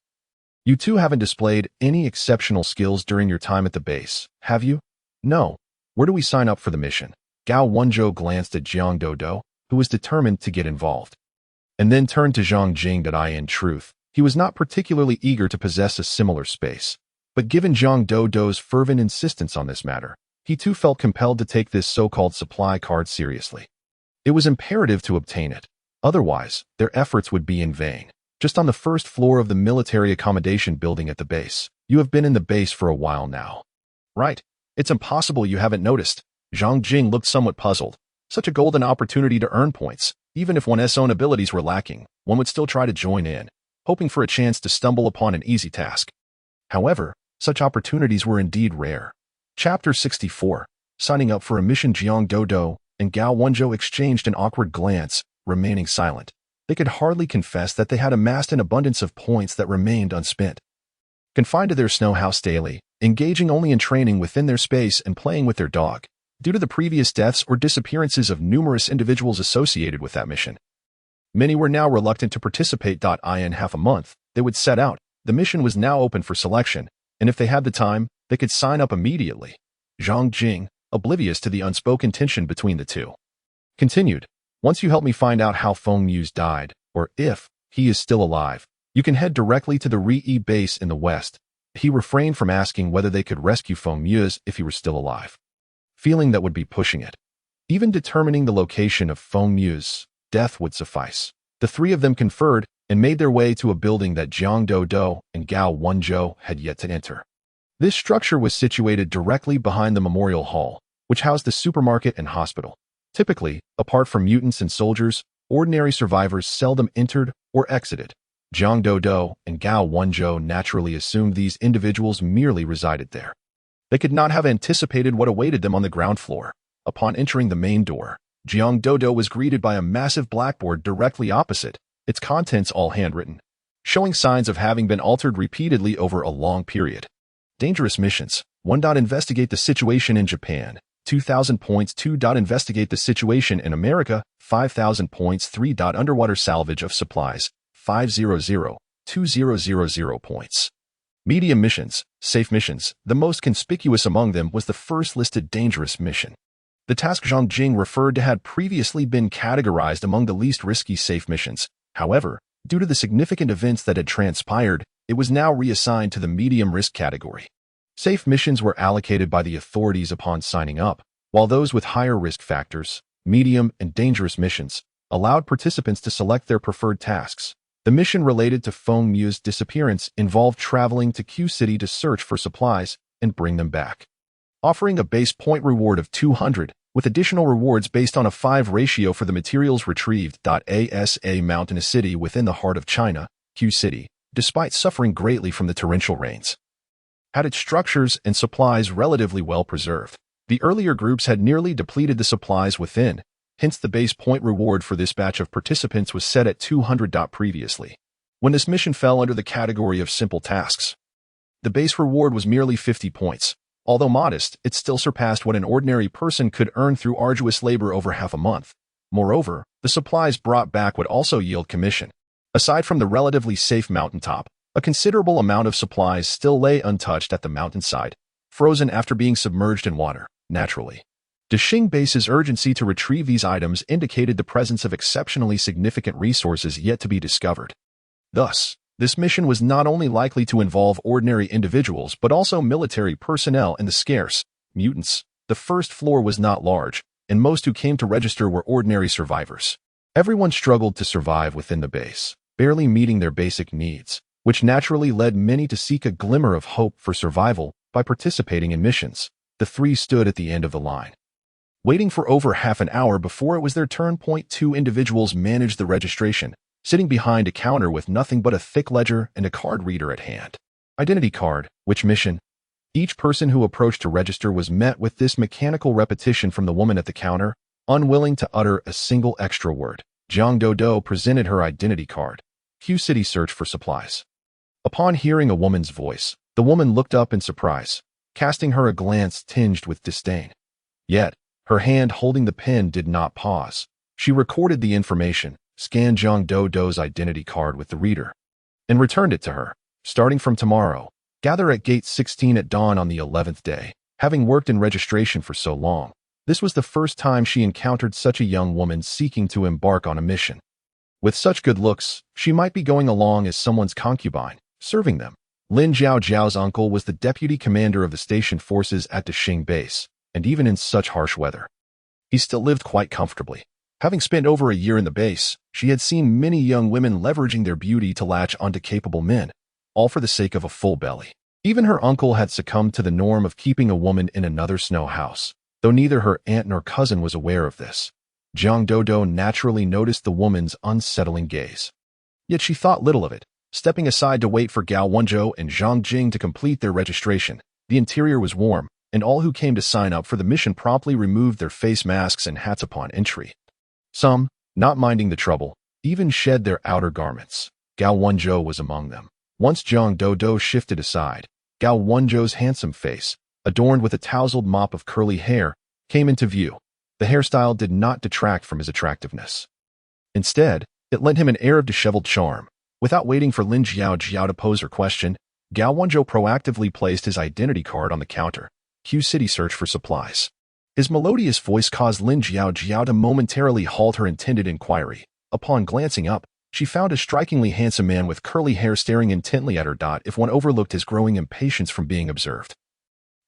"You two haven't displayed any exceptional skills during your time at the base, have you?" "No. Where do we sign up for the mission?" Gao Wenzhou glanced at Zhang Doudou, who was determined to get involved, and then turned to Zhang Jing. In truth, he was not particularly eager to possess a similar space, but given Zhang Doudou's fervent insistence on this matter, he too felt compelled to take this so-called supply card seriously. It was imperative to obtain it, otherwise their efforts would be in vain. Just on the first floor of the military accommodation building at the base. "You have been in the base for a while now, right? It's impossible you haven't noticed." Zhang Jing looked somewhat puzzled. Such a golden opportunity to earn points. Even if one's own abilities were lacking, one would still try to join in, hoping for a chance to stumble upon an easy task. However, such opportunities were indeed rare. Chapter 64. Signing up for a mission. Zhang Doudou and Gao Wenzhou exchanged an awkward glance, remaining silent. They could hardly confess that they had amassed an abundance of points that remained unspent. Confined to their snow house daily, engaging only in training within their space and playing with their dog, due to the previous deaths or disappearances of numerous individuals associated with that mission, many were now reluctant to participate. In half a month, they would set out. The mission was now open for selection, and if they had the time, they could sign up immediately. Zhang Jing, oblivious to the unspoken tension between the two, continued, "Once you help me find out how Feng Mu's died, or if he is still alive, you can head directly to the RE base in the west." He refrained from asking whether they could rescue Feng Mu's if he were still alive, feeling that would be pushing it. Even determining the location of Feng Mu's death would suffice. The three of them conferred and made their way to a building that Zhang Doudou and Gao Wenzhou had yet to enter. This structure was situated directly behind the Memorial Hall, which housed the supermarket and hospital. Typically, apart from mutants and soldiers, ordinary survivors seldom entered or exited. Zhang Doudou and Gao Wenzhou naturally assumed these individuals merely resided there. They could not have anticipated what awaited them on the ground floor. Upon entering the main door, Zhang Doudou was greeted by a massive blackboard directly opposite, its contents all handwritten, showing signs of having been altered repeatedly over a long period. Dangerous missions. 1. Investigate the situation in Japan. 2,000 points. 2. Investigate the situation in America. 5,000 points. 3. Underwater salvage of supplies. 500. 2,000 points. Medium missions, safe missions. The most conspicuous among them was the first listed dangerous mission. The task Zhang Jing referred to had previously been categorized among the least risky safe missions. However, Due to the significant events that had transpired, it was now reassigned to the medium risk category. Safe missions were allocated by the authorities upon signing up, while those with higher risk factors, medium and dangerous missions, allowed participants to select their preferred tasks. The mission related to Feng Mu's disappearance involved traveling to Q City to search for supplies and bring them back, offering a base point reward of 200, with additional rewards based on a 5 ratio for the materials retrieved. ASA mountainous city within the heart of China, Q City, despite suffering greatly from the torrential rains, had its structures and supplies relatively well preserved. The earlier groups had nearly depleted the supplies within, hence the base point reward for this batch of participants was set at 200. Previously, when this mission fell under the category of simple tasks, the base reward was merely 50 points. Although modest, it still surpassed what an ordinary person could earn through arduous labor over half a month. Moreover, the supplies brought back would also yield commission. Aside from the relatively safe mountaintop, a considerable amount of supplies still lay untouched at the mountainside, frozen after being submerged in water, naturally. Deshing Base's urgency to retrieve these items indicated the presence of exceptionally significant resources yet to be discovered. Thus, this mission was not only likely to involve ordinary individuals but also military personnel and the scarce mutants. The first floor was not large, and most who came to register were ordinary survivors. Everyone struggled to survive within the base, barely meeting their basic needs, which naturally led many to seek a glimmer of hope for survival by participating in missions. The three stood at the end of the line, waiting for over half an hour before it was their turn. 2 individuals managed the registration, sitting behind a counter with nothing but a thick ledger and a card reader at hand. Identity card. Which mission? Each person who approached to register was met with this mechanical repetition from the woman at the counter, unwilling to utter a single extra word. Jiang Dodo presented her identity card. Q City search for supplies. Upon hearing a woman's voice, the woman looked up in surprise, casting her a glance tinged with disdain. Yet, her hand holding the pen did not pause. She recorded the information, scanned Jiang Dodo's identity card with the reader, and returned it to her. Starting from tomorrow, gather at Gate 16 at dawn on the 11th day. Having worked in registration for so long, this was the first time she encountered such a young woman seeking to embark on a mission. With such good looks, she might be going along as someone's concubine, serving them. Lin Zhao's uncle was the deputy commander of the station forces at Deshing Base, and even in such harsh weather, he still lived quite comfortably. Having spent over a year in the base, she had seen many young women leveraging their beauty to latch onto capable men, all for the sake of a full belly. Even her uncle had succumbed to the norm of keeping a woman in another snow house, though neither her aunt nor cousin was aware of this. Jiang Dodo naturally noticed the woman's unsettling gaze. Yet she thought little of it, stepping aside to wait for Gao Wenzhou and Zhang Jing to complete their registration. The interior was warm, and all who came to sign up for the mission promptly removed their face masks and hats upon entry. Some, not minding the trouble, even shed their outer garments. Gao Wenzhou was among them. Once Jiang Dodo shifted aside, Gao Wenzhou's handsome face, adorned with a tousled mop of curly hair, came into view. The hairstyle did not detract from his attractiveness. Instead, it lent him an air of disheveled charm. Without waiting for Lin Zhao to pose her question, Gao Wenzhou proactively placed his identity card on the counter. Q City search for supplies. His melodious voice caused Lin Zhao to momentarily halt her intended inquiry. Upon glancing up, she found a strikingly handsome man with curly hair staring intently at her. If one overlooked his growing impatience from being observed,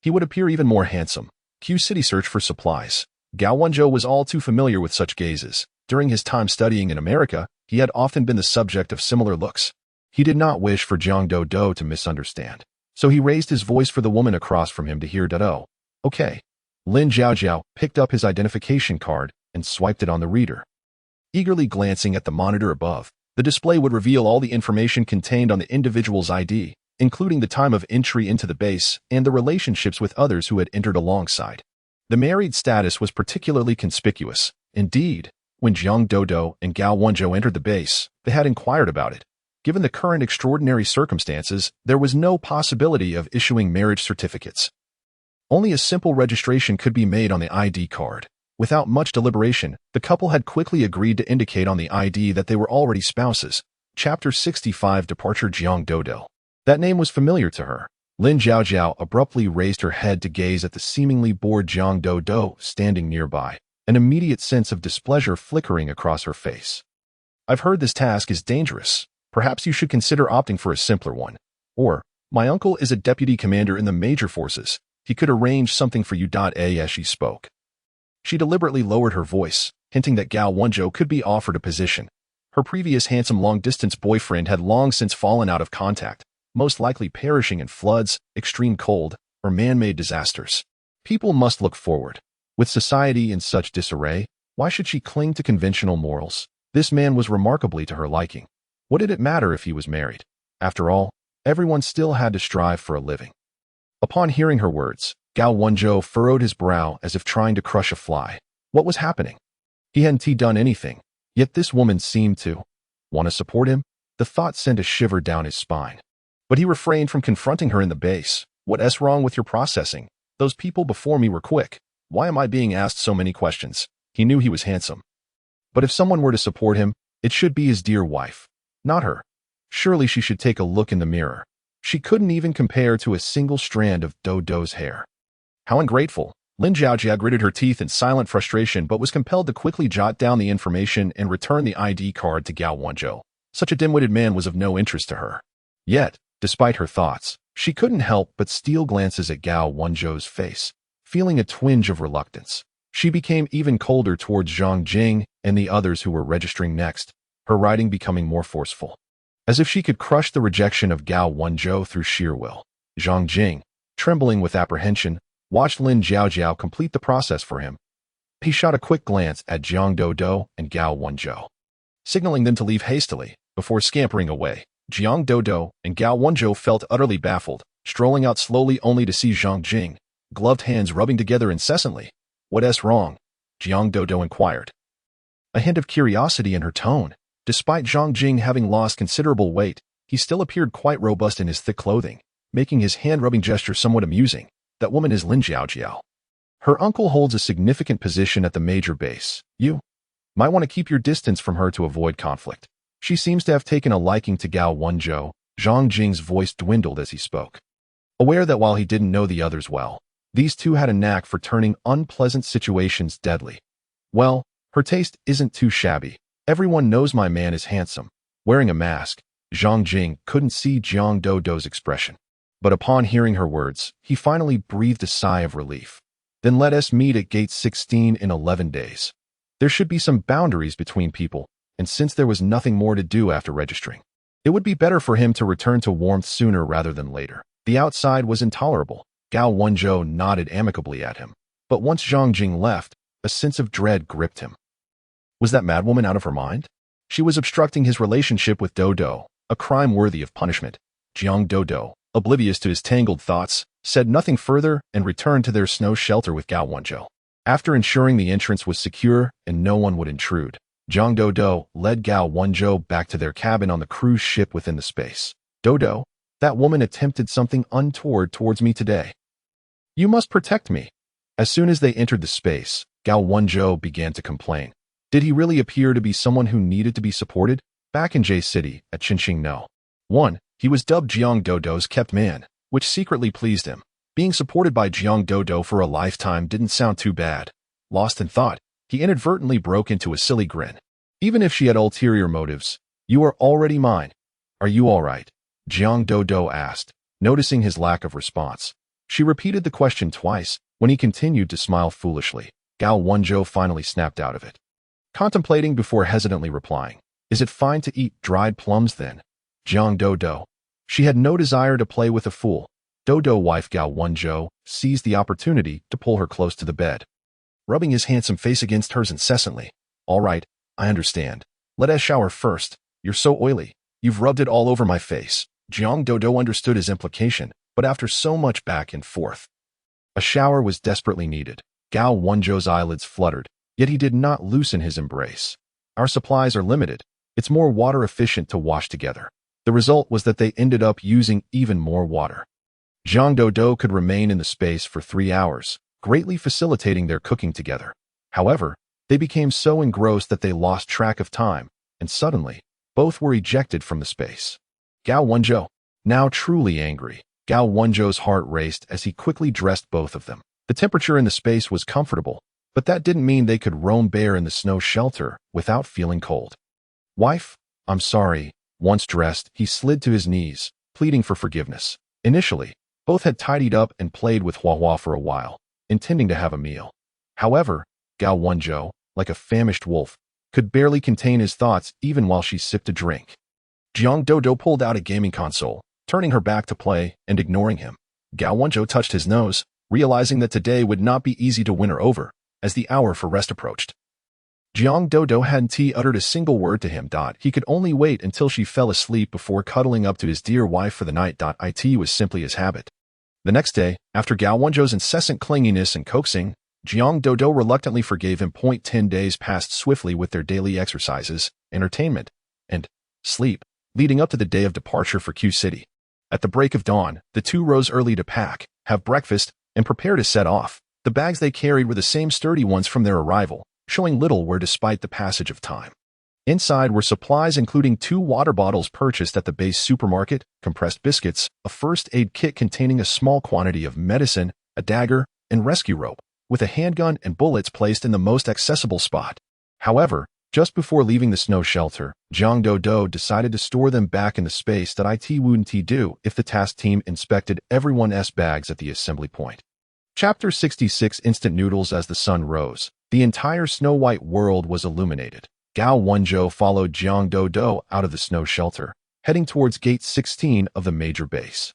he would appear even more handsome. Q City search for supplies. Gao Wenzhou was all too familiar with such gazes. During his time studying in America, he had often been the subject of similar looks. He did not wish for Jiang Dodo to misunderstand, so he raised his voice for the woman across from him to hear. Oh, okay. Lin Zhao picked up his identification card and swiped it on the reader. Eagerly glancing at the monitor above, the display would reveal all the information contained on the individual's ID, including the time of entry into the base and the relationships with others who had entered alongside. The married status was particularly conspicuous. Indeed, when Jiang Dodo and Gao Wenzhou entered the base, they had inquired about it. Given the current extraordinary circumstances, there was no possibility of issuing marriage certificates. Only a simple registration could be made on the ID card. Without much deliberation, the couple had quickly agreed to indicate on the ID that they were already spouses. Chapter 65 Departure. Jiang Dodo. That name was familiar to her. Lin Zhao abruptly raised her head to gaze at the seemingly bored Jiang Dodo standing nearby, an immediate sense of displeasure flickering across her face. I've heard this task is dangerous. Perhaps you should consider opting for a simpler one. Or, my uncle is a deputy commander in the major forces. He could arrange something for you. As she spoke, she deliberately lowered her voice, hinting that Gao Wenzhou could be offered a position. Her previous handsome long-distance boyfriend had long since fallen out of contact, most likely perishing in floods, extreme cold, or man-made disasters. People must look forward. With society in such disarray, why should she cling to conventional morals? This man was remarkably to her liking. What did it matter if he was married? After all, everyone still had to strive for a living. Upon hearing her words, Gao Wenzhou furrowed his brow as if trying to crush a fly. What was happening? He hadn't done anything, yet this woman seemed to want to support him. The thought sent a shiver down his spine. But he refrained from confronting her in the base. What's wrong with your processing? Those people before me were quick. Why am I being asked so many questions? He knew he was handsome. But if someone were to support him, it should be his dear wife, not her. Surely she should take a look in the mirror. She couldn't even compare to a single strand of Dodo's hair. How ungrateful. Lin Zhaojia gritted her teeth in silent frustration but was compelled to quickly jot down the information and return the ID card to Gao Wenzhou. Such a dim-witted man was of no interest to her. Yet, despite her thoughts, she couldn't help but steal glances at Gao Wenzhou's face, feeling a twinge of reluctance. She became even colder towards Zhang Jing and the others who were registering next, her writing becoming more forceful. As if she could crush the rejection of Gao Wenzhou through sheer will. Zhang Jing, trembling with apprehension, watched Lin Zhaojiao complete the process for him. He shot a quick glance at Jiang Dodo and Gao Wenzhou, signaling them to leave hastily. Before scampering away, Jiang Dodo and Gao Wenzhou felt utterly baffled, strolling out slowly only to see Zhang Jing, gloved hands rubbing together incessantly. What's wrong? Jiang Dodo inquired, a hint of curiosity in her tone. Despite Zhang Jing having lost considerable weight, he still appeared quite robust in his thick clothing, making his hand-rubbing gesture somewhat amusing. That woman is Lin Zhaojiao. Her uncle holds a significant position at the major base. You might want to keep your distance from her to avoid conflict. She seems to have taken a liking to Gao Wenzhou. Zhang Jing's voice dwindled as he spoke, aware that while he didn't know the others well, these two had a knack for turning unpleasant situations deadly. Well, her taste isn't too shabby. Everyone knows my man is handsome. Wearing a mask, Zhang Jing couldn't see Jiang Dodo's expression. But upon hearing her words, he finally breathed a sigh of relief. Then let us meet at gate 16 in 11 days. There should be some boundaries between people, and since there was nothing more to do after registering, it would be better for him to return to warmth sooner rather than later. The outside was intolerable. Gao Wenzhou nodded amicably at him. But once Zhang Jing left, a sense of dread gripped him. Was that madwoman out of her mind? She was obstructing his relationship with Dodo, a crime worthy of punishment. Jiang Dodo, oblivious to his tangled thoughts, said nothing further and returned to their snow shelter with Gao Wenzhou. After ensuring the entrance was secure and no one would intrude, Jiang Dodo led Gao Wenzhou back to their cabin on the cruise ship within the space. Dodo, that woman attempted something untoward towards me today. You must protect me. As soon as they entered the space, Gao Wenzhou began to complain. Did he really appear to be someone who needed to be supported? Back in J City, at Qinxing No. 1, he was dubbed Jiang Dodo's kept man, which secretly pleased him. Being supported by Jiang Dodo for a lifetime didn't sound too bad. Lost in thought, he inadvertently broke into a silly grin. Even if she had ulterior motives, you are already mine. Are you all right? Jiang Dodo asked, noticing his lack of response. She repeated the question twice. When he continued to smile foolishly, Gao Wenzhou finally snapped out of it, contemplating before hesitantly replying. Is it fine to eat dried plums then? Jiang Dodo. She had no desire to play with a fool. Dodo wife Gao Wenzhou seized the opportunity to pull her close to the bed, rubbing his handsome face against hers incessantly. All right, I understand. Let us shower first. You're so oily. You've rubbed it all over my face. Jiang Dodo understood his implication, but after so much back and forth, a shower was desperately needed. Gao Wenzhou's eyelids fluttered, yet he did not loosen his embrace. Our supplies are limited. It's more water efficient to wash together. The result was that they ended up using even more water. Jiang Dodo could remain in the space for 3 hours, greatly facilitating their cooking together. However, they became so engrossed that they lost track of time, and suddenly, both were ejected from the space. Gao Wenzhou, now truly angry. Gao Wenzhou's heart raced as he quickly dressed both of them. The temperature in the space was comfortable, but that didn't mean they could roam bare in the snow shelter without feeling cold. Wife, I'm sorry. Once dressed, he slid to his knees, pleading for forgiveness. Initially, both had tidied up and played with Hua for a while, intending to have a meal. However, Gao Wenzhou, like a famished wolf, could barely contain his thoughts even while she sipped a drink. Jiang Dodo pulled out a gaming console, turning her back to play and ignoring him. Gao Wenzhou touched his nose, realizing that today would not be easy to win her over, as the hour for rest approached. Jiang Dodo hadn't uttered a single word to him. He could only wait until she fell asleep before cuddling up to his dear wife for the night. It was simply his habit. The next day, after Gao Wenzhou's incessant clinginess and coaxing, Jiang Dodo reluctantly forgave him. 10 days passed swiftly with their daily exercises, entertainment, and sleep, leading up to the day of departure for Q City. At the break of dawn, the two rose early to pack, have breakfast, and prepare to set off. The bags they carried were the same sturdy ones from their arrival, showing little wear despite the passage of time. Inside were supplies including 2 water bottles purchased at the base supermarket, compressed biscuits, a first aid kit containing a small quantity of medicine, a dagger, and rescue rope, with a handgun and bullets placed in the most accessible spot. However, just before leaving the snow shelter, Jiang Dodo decided to store them back in the space that it wouldn't do if the task team inspected everyone's bags at the assembly point. Chapter 66 Instant Noodles. As the sun rose, the entire snow-white world was illuminated. Gao Wenzhou followed Jiang Dodo out of the snow shelter, heading towards Gate 16 of the major base.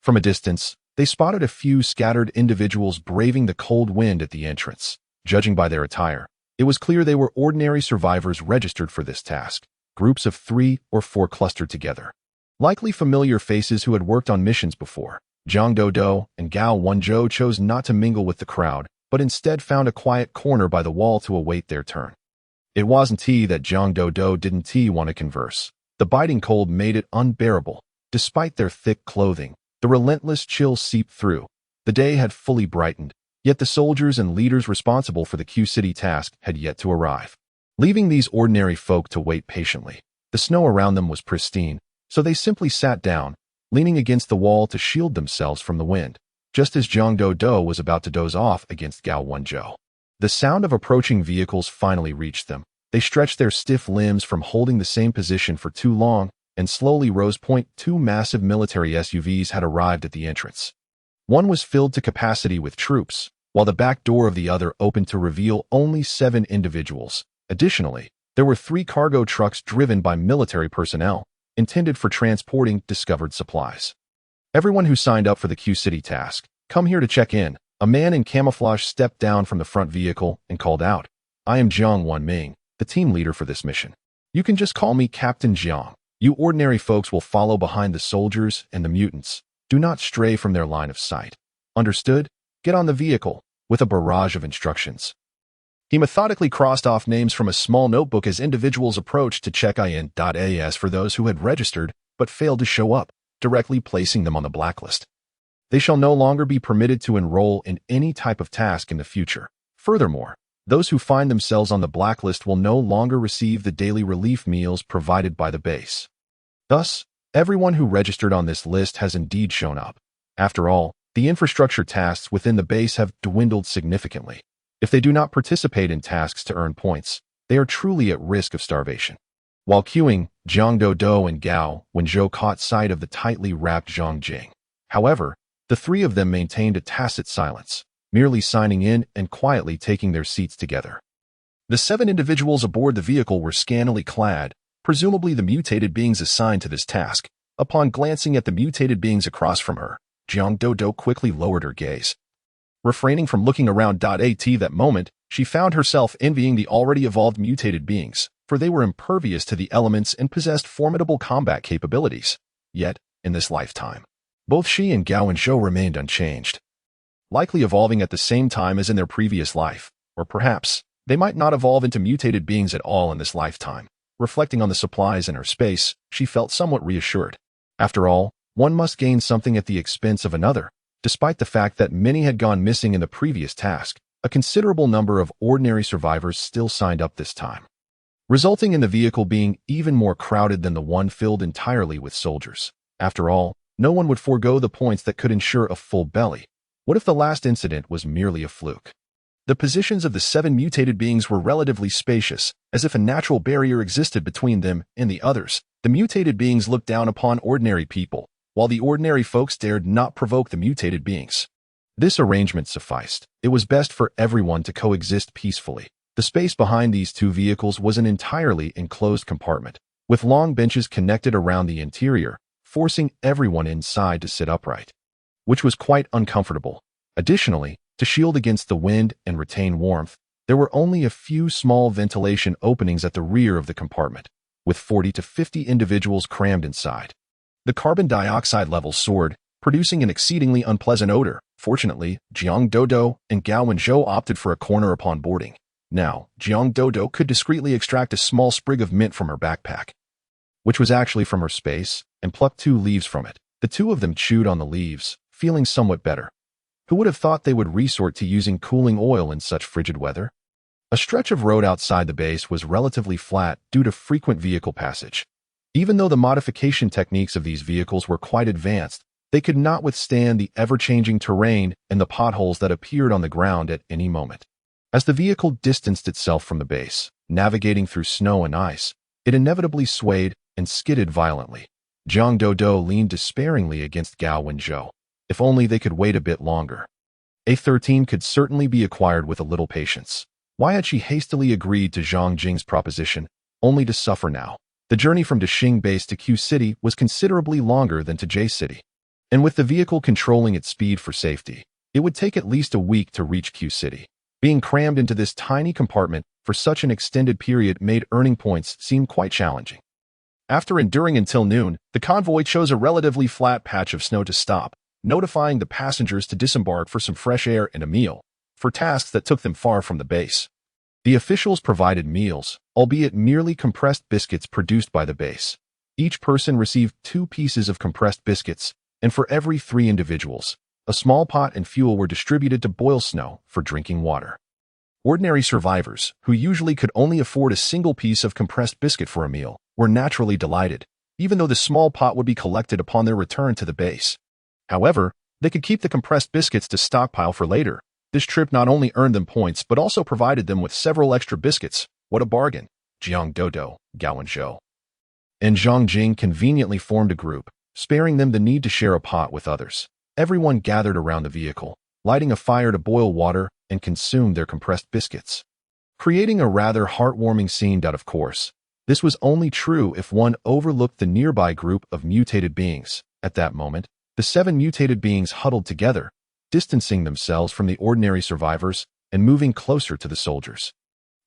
From a distance, they spotted a few scattered individuals braving the cold wind at the entrance. Judging by their attire, it was clear they were ordinary survivors registered for this task, groups of 3 or 4 clustered together. Likely familiar faces who had worked on missions before. Jiang Dodo and Gao Wenzhou chose not to mingle with the crowd, but instead found a quiet corner by the wall to await their turn. It wasn't that Jiang Dodo didn't want to converse. The biting cold made it unbearable. Despite their thick clothing, the relentless chill seeped through. The day had fully brightened, yet the soldiers and leaders responsible for the Q City task had yet to arrive. Leaving these ordinary folk to wait patiently, the snow around them was pristine, so they simply sat down, leaning against the wall to shield themselves from the wind, just as Jiang Dodo was about to doze off against Gao Wenzhou. The sound of approaching vehicles finally reached them. They stretched their stiff limbs from holding the same position for too long and slowly rose. 2 massive military SUVs had arrived at the entrance. One was filled to capacity with troops, while the back door of the other opened to reveal only 7 individuals. Additionally, there were 3 cargo trucks driven by military personnel, intended for transporting discovered supplies. Everyone who signed up for the Q City task, come here to check in. A man in camouflage stepped down from the front vehicle and called out, I am Jiang Wanming, the team leader for this mission. You can just call me Captain Jiang. You ordinary folks will follow behind the soldiers and the mutants. Do not stray from their line of sight. Understood? Get on the vehicle, with a barrage of instructions. He methodically crossed off names from a small notebook as individuals approached to check in.as for those who had registered but failed to show up, directly placing them on the blacklist. They shall no longer be permitted to enroll in any type of task in the future. Furthermore, those who find themselves on the blacklist will no longer receive the daily relief meals provided by the base. Thus, everyone who registered on this list has indeed shown up. After all, the infrastructure tasks within the base have dwindled significantly. If they do not participate in tasks to earn points, they are truly at risk of starvation. While queuing, Jiang Dodo and Gao Wenzhou caught sight of the tightly wrapped Zhang Jing. However, the 3 of them maintained a tacit silence, merely signing in and quietly taking their seats together. The 7 individuals aboard the vehicle were scantily clad, presumably the mutated beings assigned to this task. Upon glancing at the mutated beings across from her, Jiang Dodo quickly lowered her gaze. Refraining from looking around at that moment, she found herself envying the already evolved mutated beings, for they were impervious to the elements and possessed formidable combat capabilities. Yet, in this lifetime, both she and Gao Wenzhou remained unchanged, likely evolving at the same time as in their previous life, or perhaps they might not evolve into mutated beings at all in this lifetime. Reflecting on the supplies in her space, she felt somewhat reassured. After all, one must gain something at the expense of another. Despite the fact that many had gone missing in the previous task, a considerable number of ordinary survivors still signed up this time, resulting in the vehicle being even more crowded than the one filled entirely with soldiers. After all, no one would forego the points that could ensure a full belly. What if the last incident was merely a fluke? The positions of the 7 mutated beings were relatively spacious, as if a natural barrier existed between them and the others. The mutated beings looked down upon ordinary people, while the ordinary folks dared not provoke the mutated beings. This arrangement sufficed. It was best for everyone to coexist peacefully. The space behind these two vehicles was an entirely enclosed compartment, with long benches connected around the interior, forcing everyone inside to sit upright, which was quite uncomfortable. Additionally, to shield against the wind and retain warmth, there were only a few small ventilation openings at the rear of the compartment, with 40 to 50 individuals crammed inside. The carbon dioxide levels soared, producing an exceedingly unpleasant odor. Fortunately, Jiang Dodo and Gao Wenzhou opted for a corner upon boarding. Now, Jiang Dodo could discreetly extract a small sprig of mint from her backpack, which was actually from her space, and plucked 2 leaves from it. The two of them chewed on the leaves, feeling somewhat better. Who would have thought they would resort to using cooling oil in such frigid weather? A stretch of road outside the base was relatively flat due to frequent vehicle passage. Even though the modification techniques of these vehicles were quite advanced, they could not withstand the ever-changing terrain and the potholes that appeared on the ground at any moment. As the vehicle distanced itself from the base, navigating through snow and ice, it inevitably swayed and skidded violently. Jiang Dodo leaned despairingly against Gao Wenzhou. If only they could wait a bit longer. A13 could certainly be acquired with a little patience. Why had she hastily agreed to Zhang Jing's proposition, only to suffer now? The journey from Dexing Base to Q City was considerably longer than to J City. And with the vehicle controlling its speed for safety, it would take at least a week to reach Q City. Being crammed into this tiny compartment for such an extended period made earning points seem quite challenging. After enduring until noon, the convoy chose a relatively flat patch of snow to stop, notifying the passengers to disembark for some fresh air and a meal, for tasks that took them far from the base. The officials provided meals, albeit merely compressed biscuits produced by the base. Each person received 2 pieces of compressed biscuits, and for every 3 individuals, a small pot and fuel were distributed to boil snow for drinking water. Ordinary survivors, who usually could only afford a single piece of compressed biscuit for a meal, were naturally delighted, even though the small pot would be collected upon their return to the base. However, they could keep the compressed biscuits to stockpile for later. This trip not only earned them points but also provided them with several extra biscuits. What a bargain! Jiang Dodo, Gao Wenzhou, and Zhang Jing conveniently formed a group, sparing them the need to share a pot with others. Everyone gathered around the vehicle, lighting a fire to boil water and consume their compressed biscuits, creating a rather heartwarming scene. Of course, this was only true if one overlooked the nearby group of mutated beings. At that moment, the 7 mutated beings huddled together, distancing themselves from the ordinary survivors and moving closer to the soldiers.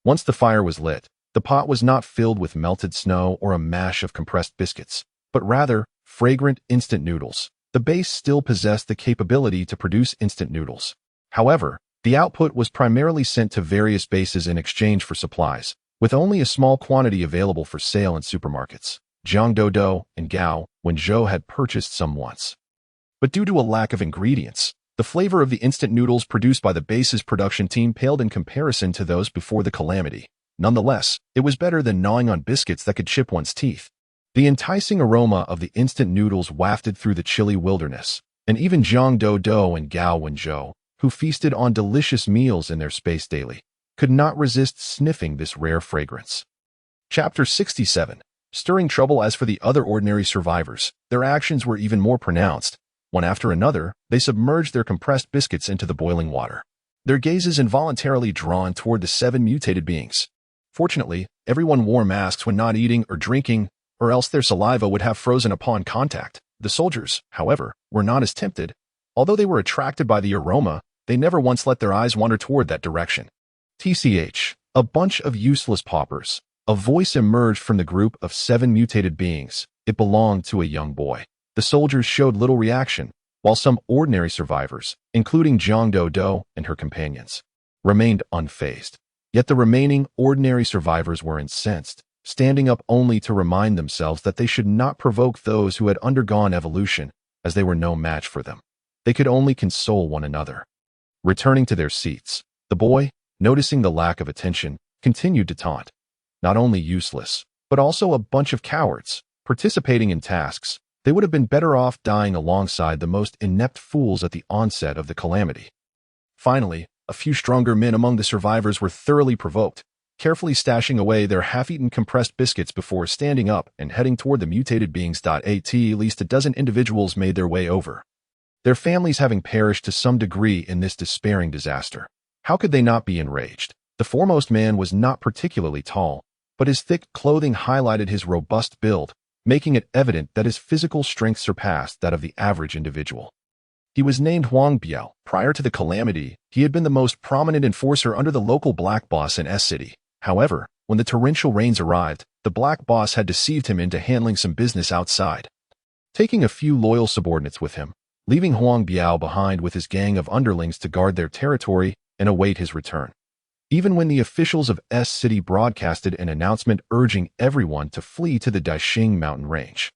Once the fire was lit, the pot was not filled with melted snow or a mash of compressed biscuits, but rather fragrant instant noodles. The base still possessed the capability to produce instant noodles. However, the output was primarily sent to various bases in exchange for supplies, with only a small quantity available for sale in supermarkets. Jiang Dodo and Gao Wenzhou had purchased some once, but due to a lack of ingredients, the flavor of the instant noodles produced by the base's production team paled in comparison to those before the calamity. Nonetheless, it was better than gnawing on biscuits that could chip one's teeth. The enticing aroma of the instant noodles wafted through the chilly wilderness, and even Jiang Dodo and Gao Wenzhou, who feasted on delicious meals in their space daily, could not resist sniffing this rare fragrance. Chapter 67. Stirring trouble. As for the other ordinary survivors, their actions were even more pronounced. One after another, they submerged their compressed biscuits into the boiling water, their gazes involuntarily drawn toward the 7 mutated beings. Fortunately, everyone wore masks when not eating or drinking, or else their saliva would have frozen upon contact. The soldiers, however, were not as tempted. Although they were attracted by the aroma, they never once let their eyes wander toward that direction. TCH, a bunch of useless paupers. A voice emerged from the group of 7 mutated beings. It belonged to a young boy. The soldiers showed little reaction, while some ordinary survivors, including Jiang Dodo and her companions, remained unfazed. Yet the remaining ordinary survivors were incensed, standing up only to remind themselves that they should not provoke those who had undergone evolution, as they were no match for them. They could only console one another. Returning to their seats, the boy, noticing the lack of attention, continued to taunt. Not only useless, but also a bunch of cowards, participating in tasks. They would have been better off dying alongside the most inept fools at the onset of the calamity. Finally, A few stronger men among the survivors were thoroughly provoked, carefully stashing away their half-eaten compressed biscuits before standing up and heading toward the mutated beings. At least a dozen individuals made their way over, their families having perished to some degree in this despairing disaster. How could they not be enraged? The foremost man was not particularly tall, but his thick clothing highlighted his robust build, making it evident that his physical strength surpassed that of the average individual. He was named Huang Biao. Prior to the calamity, he had been the most prominent enforcer under the local black boss in S City. However, when the torrential rains arrived, the black boss had deceived him into handling some business outside, taking a few loyal subordinates with him, leaving Huang Biao behind with his gang of underlings to guard their territory and await his return. Even when the officials of S City broadcasted an announcement urging everyone to flee to the Daixing mountain range,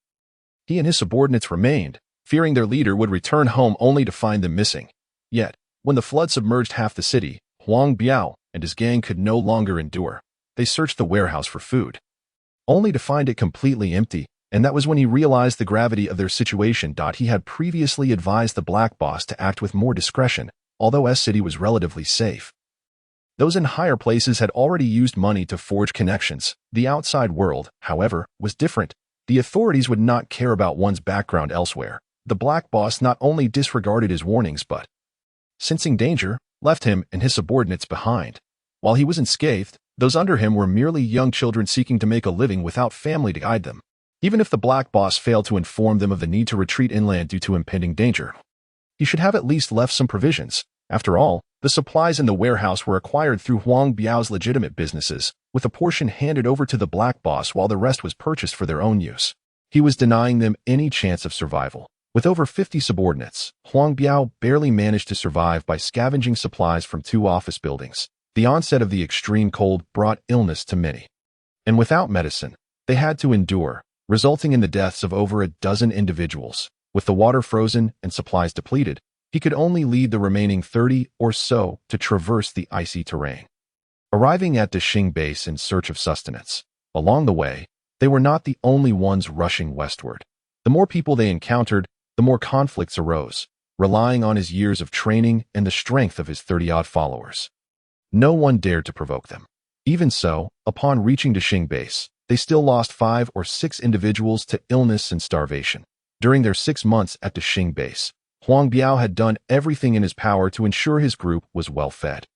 he and his subordinates remained, fearing their leader would return home only to find them missing. Yet, when the flood submerged half the city, Huang Biao and his gang could no longer endure. They searched the warehouse for food, only to find it completely empty, and that was when he realized the gravity of their situation. He had previously advised the black boss to act with more discretion, although S City was relatively safe. Those in higher places had already used money to forge connections. The outside world, however, was different. The authorities would not care about one's background elsewhere. The black boss not only disregarded his warnings but, sensing danger, left him and his subordinates behind. While he was unscathed, those under him were merely young children seeking to make a living without family to guide them. Even if the black boss failed to inform them of the need to retreat inland due to impending danger, he should have at least left some provisions. After all, the supplies in the warehouse were acquired through Huang Biao's legitimate businesses, with a portion handed over to the black boss while the rest was purchased for their own use. He was denying them any chance of survival. With over 50 subordinates, Huang Biao barely managed to survive by scavenging supplies from 2 office buildings. The onset of the extreme cold brought illness to many, and without medicine, they had to endure, resulting in the deaths of over a dozen individuals. With the water frozen and supplies depleted, he could only lead the remaining 30 or so to traverse the icy terrain, arriving at Daixing base in search of sustenance. Along the way, they were not the only ones rushing westward. The more people they encountered, the more conflicts arose, relying on his years of training and the strength of his 30-odd followers. No one dared to provoke them. Even so, upon reaching Daixing base, they still lost 5 or 6 individuals to illness and starvation. During their 6 months at Daixing base, Huang Biao had done everything in his power to ensure his group was well fed.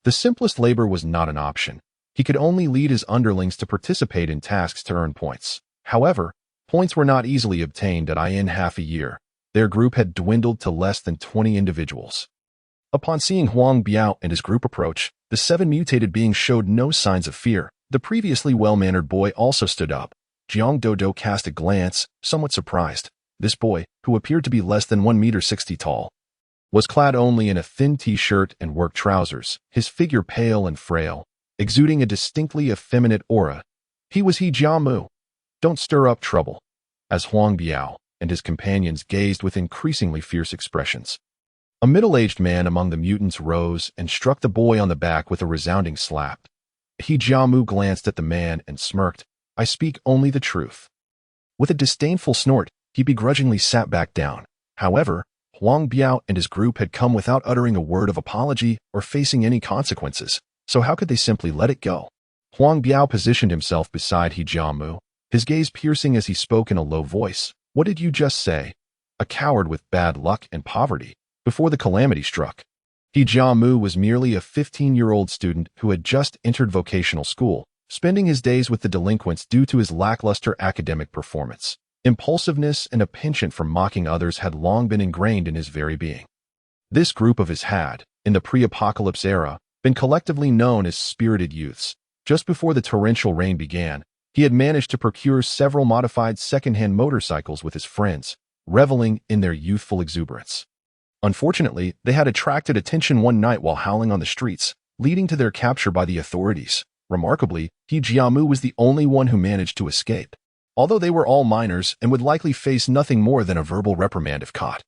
The simplest labor was not an option. He could only lead his underlings to participate in tasks to earn points. However, points were not easily obtained in half a year. Their group had dwindled to less than 20 individuals. Upon seeing Huang Biao and his group approach, the 7 mutated beings showed no signs of fear. The previously well-mannered boy also stood up. Jiang Dodo cast a glance, somewhat surprised. This boy, who appeared to be less than 1.60 meters tall, was clad only in a thin t-shirt and work trousers, his figure pale and frail, exuding a distinctly effeminate aura. He was He Jiamu. Don't stir up trouble. As Huang Biao and his companions gazed with increasingly fierce expressions, a middle-aged man among the mutants rose and struck the boy on the back with a resounding slap. He Jiamu glanced at the man and smirked. I speak only the truth. With a disdainful snort, he begrudgingly sat back down. However, Huang Biao and his group had come without uttering a word of apology or facing any consequences, so how could they simply let it go? Huang Biao positioned himself beside He Jiamu, his gaze piercing as he spoke in a low voice. What did you just say? A coward with bad luck and poverty, before the calamity struck. He Jiamu was merely a 15-year-old student who had just entered vocational school, spending his days with the delinquents due to his lackluster academic performance. Impulsiveness and a penchant for mocking others had long been ingrained in his very being. This group of his had, in the pre-apocalypse era, been collectively known as spirited youths. Just before the torrential rain began, he had managed to procure several modified second-hand motorcycles with his friends, reveling in their youthful exuberance. Unfortunately, they had attracted attention one night while howling on the streets, leading to their capture by the authorities. Remarkably, He Jiamu was the only one who managed to escape, although they were all minors and would likely face nothing more than a verbal reprimand if caught.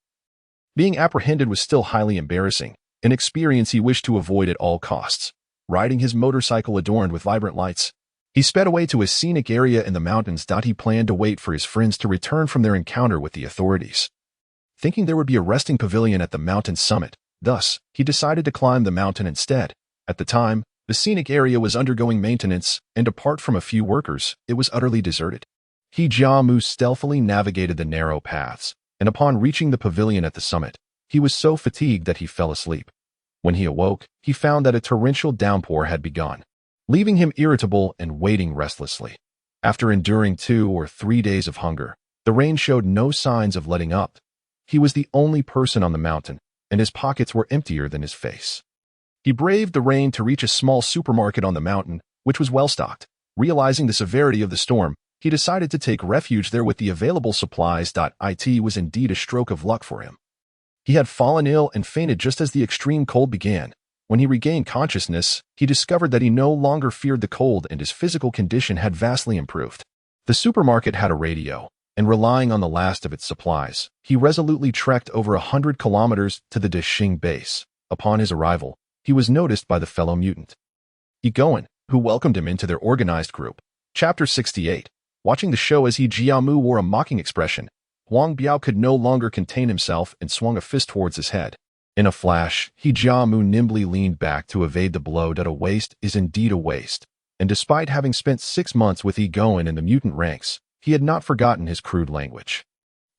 Being apprehended was still highly embarrassing, an experience he wished to avoid at all costs. Riding his motorcycle adorned with vibrant lights, he sped away to a scenic area in the mountains. He planned to wait for his friends to return from their encounter with the authorities. Thinking there would be a resting pavilion at the mountain summit, Thus, he decided to climb the mountain instead. At the time, the scenic area was undergoing maintenance, and apart from a few workers, it was utterly deserted. He Jiamu stealthily navigated the narrow paths, and upon reaching the pavilion at the summit, he was so fatigued that he fell asleep. When he awoke, he found that a torrential downpour had begun, leaving him irritable and waiting restlessly. After enduring 2 or 3 days of hunger, the rain showed no signs of letting up. He was the only person on the mountain, and his pockets were emptier than his face. He braved the rain to reach a small supermarket on the mountain, which was well-stocked. Realizing the severity of the storm, he decided to take refuge there with the available supplies. It was indeed a stroke of luck for him. He had fallen ill and fainted just as the extreme cold began. When he regained consciousness, he discovered that he no longer feared the cold and his physical condition had vastly improved. The supermarket had a radio, and relying on the last of its supplies, he resolutely trekked over 100 kilometers to the Dexing base. Upon his arrival, he was noticed by the fellow mutant Egoin, who welcomed him into their organized group. Chapter 68. Watching the show as He Jiamu wore a mocking expression, Huang Biao could no longer contain himself and swung a fist towards his head. In a flash, He Jiamu nimbly leaned back to evade the blow. A waste is indeed a waste, and despite having spent 6 months with Egoin in the mutant ranks, he had not forgotten his crude language.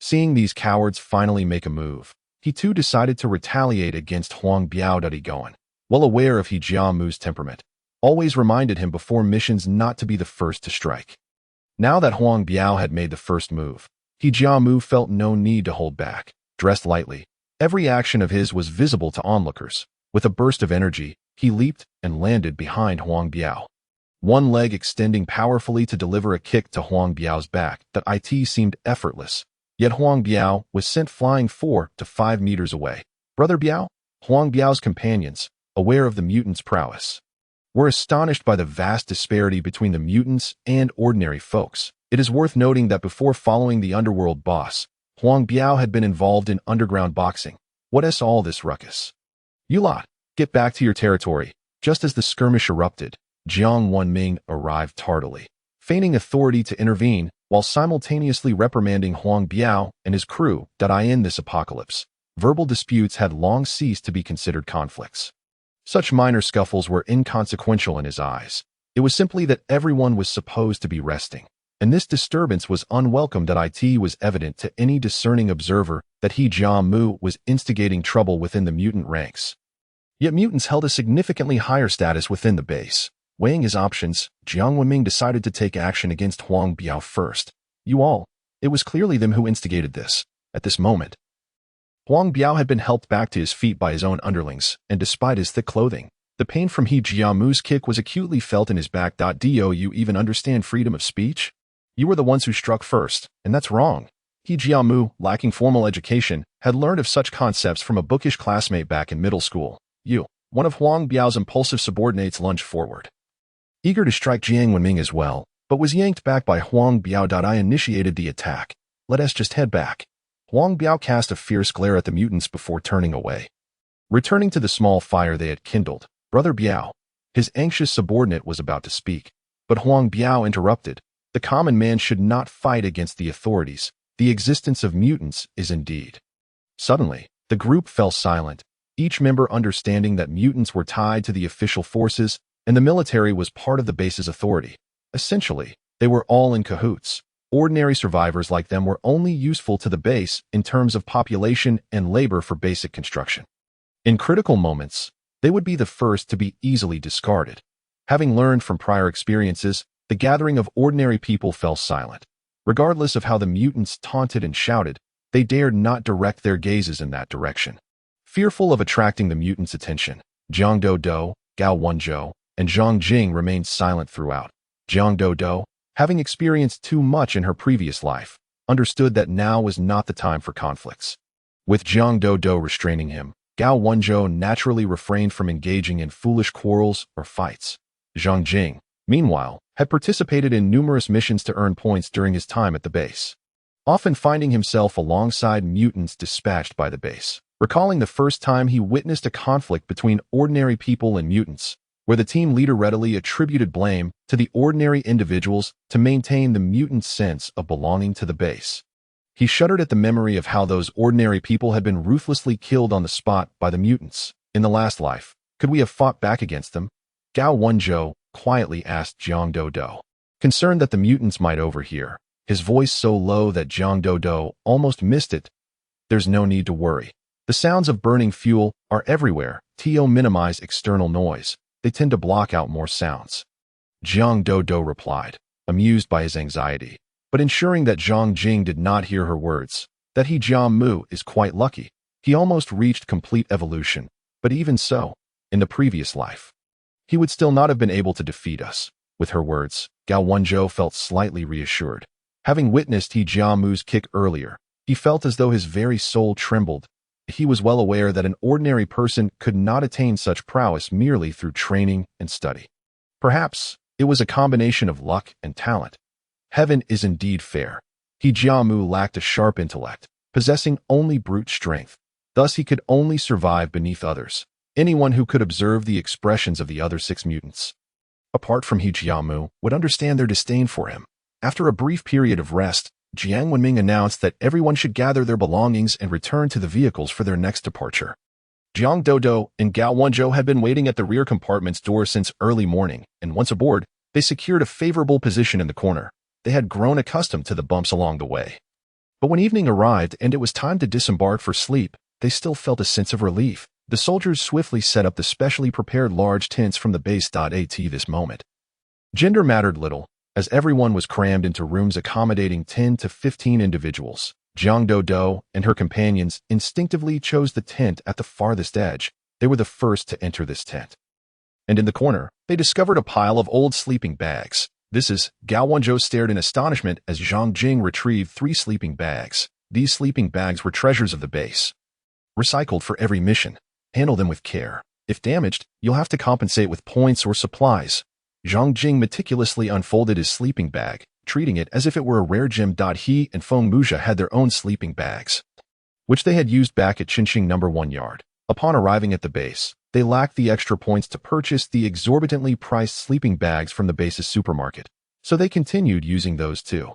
Seeing these cowards finally make a move, he too decided to retaliate against Huang Biao. Egoin, well aware of He Jiamu's temperament, always reminded him before missions not to be the first to strike. Now that Huang Biao had made the first move, He Jiamu felt no need to hold back. Dressed lightly, every action of his was visible to onlookers. With a burst of energy, he leaped and landed behind Huang Biao. One leg extending powerfully to deliver a kick to Huang Biao's back. It seemed effortless, yet Huang Biao was sent flying 4 to 5 meters away. Brother Biao? Huang Biao's companions, aware of the mutant's prowess, were astonished by the vast disparity between the mutants and ordinary folks. It is worth noting that before following the underworld boss, Huang Biao had been involved in underground boxing. What is all this ruckus? You lot, get back to your territory. Just as the skirmish erupted, Jiang Wenming arrived tardily, feigning authority to intervene while simultaneously reprimanding Huang Biao and his crew. In this apocalypse, verbal disputes had long ceased to be considered conflicts. Such minor scuffles were inconsequential in his eyes. It was simply that everyone was supposed to be resting, and this disturbance was unwelcome. It was evident to any discerning observer that He Jiamu was instigating trouble within the mutant ranks. Yet mutants held a significantly higher status within the base. Weighing his options, Jiang Wenming decided to take action against Huang Biao first. You all, it was clearly them who instigated this. At this moment, Huang Biao had been helped back to his feet by his own underlings, and despite his thick clothing, the pain from He Jiamu's kick was acutely felt in his back. Do you even understand freedom of speech? You were the ones who struck first, and that's wrong. He Jiamu, lacking formal education, had learned of such concepts from a bookish classmate back in middle school. One of Huang Biao's impulsive subordinates lunged forward, eager to strike Jiang Wenming as well, but was yanked back by Huang Biao. I initiated the attack. Let us just head back. Huang Biao cast a fierce glare at the mutants before turning away. Returning to the small fire they had kindled, Brother Biao, his anxious subordinate, was about to speak, but Huang Biao interrupted. The common man should not fight against the authorities. The existence of mutants is indeed. Suddenly, the group fell silent, each member understanding that mutants were tied to the official forces and the military was part of the base's authority. Essentially, they were all in cahoots. Ordinary survivors like them were only useful to the base in terms of population and labor for basic construction. In critical moments, they would be the first to be easily discarded. Having learned from prior experiences, the gathering of ordinary people fell silent. Regardless of how the mutants taunted and shouted, they dared not direct their gazes in that direction. Fearful of attracting the mutants' attention, Jiang Dodo, Gao Wenzhou, and Zhang Jing remained silent throughout. Jiang Dodo, having experienced too much in her previous life, understood that now was not the time for conflicts. With Jiang Dodo restraining him, Gao Wenzhou naturally refrained from engaging in foolish quarrels or fights. Zhang Jing, meanwhile, had participated in numerous missions to earn points during his time at the base, often finding himself alongside mutants dispatched by the base. Recalling the first time he witnessed a conflict between ordinary people and mutants, where the team leader readily attributed blame to the ordinary individuals to maintain the mutant's sense of belonging to the base. He shuddered at the memory of how those ordinary people had been ruthlessly killed on the spot by the mutants. In the last life, could we have fought back against them? Gao Wenzhou quietly asked Jiang Dodo, concerned that the mutants might overhear, his voice so low that Jiang Dodo almost missed it. There's no need to worry. The sounds of burning fuel are everywhere. To minimize external noise, they tend to block out more sounds. Jiang Dodo replied, amused by his anxiety, but ensuring that Zhang Jing did not hear her words. That he Jiamu is quite lucky. He almost reached complete evolution, but even so, in the previous life, he would still not have been able to defeat us. With her words, Gao Wenzhou felt slightly reassured. Having witnessed He Jiamu's kick earlier, he felt as though his very soul trembled. He was well aware that an ordinary person could not attain such prowess merely through training and study. Perhaps it was a combination of luck and talent. Heaven is indeed fair. He Jiamu lacked a sharp intellect, possessing only brute strength. Thus he could only survive beneath others, anyone who could observe the expressions of the other 6 mutants. Apart from He Jiamu, would understand their disdain for him. After a brief period of rest, Jiang Wenming announced that everyone should gather their belongings and return to the vehicles for their next departure. Jiang Dodo and Gao Wenzhou had been waiting at the rear compartment's door since early morning, and once aboard, they secured a favorable position in the corner. They had grown accustomed to the bumps along the way. But when evening arrived and it was time to disembark for sleep, they still felt a sense of relief. The soldiers swiftly set up the specially prepared large tents from the base. At this moment, gender mattered little, as everyone was crammed into rooms accommodating 10 to 15 individuals. Jiang Dodo and her companions instinctively chose the tent at the farthest edge. They were the first to enter this tent. And in the corner, they discovered a pile of old sleeping bags. Gao Wenzhou stared in astonishment as Zhang Jing retrieved 3 sleeping bags. These sleeping bags were treasures of the base. Recycled for every mission. Handle them with care. If damaged, you'll have to compensate with points or supplies. Zhang Jing meticulously unfolded his sleeping bag, treating it as if it were a rare gem. He and Feng Muzha had their own sleeping bags, which they had used back at Qinxing No. 1 Yard. Upon arriving at the base, they lacked the extra points to purchase the exorbitantly priced sleeping bags from the base's supermarket, so they continued using those too.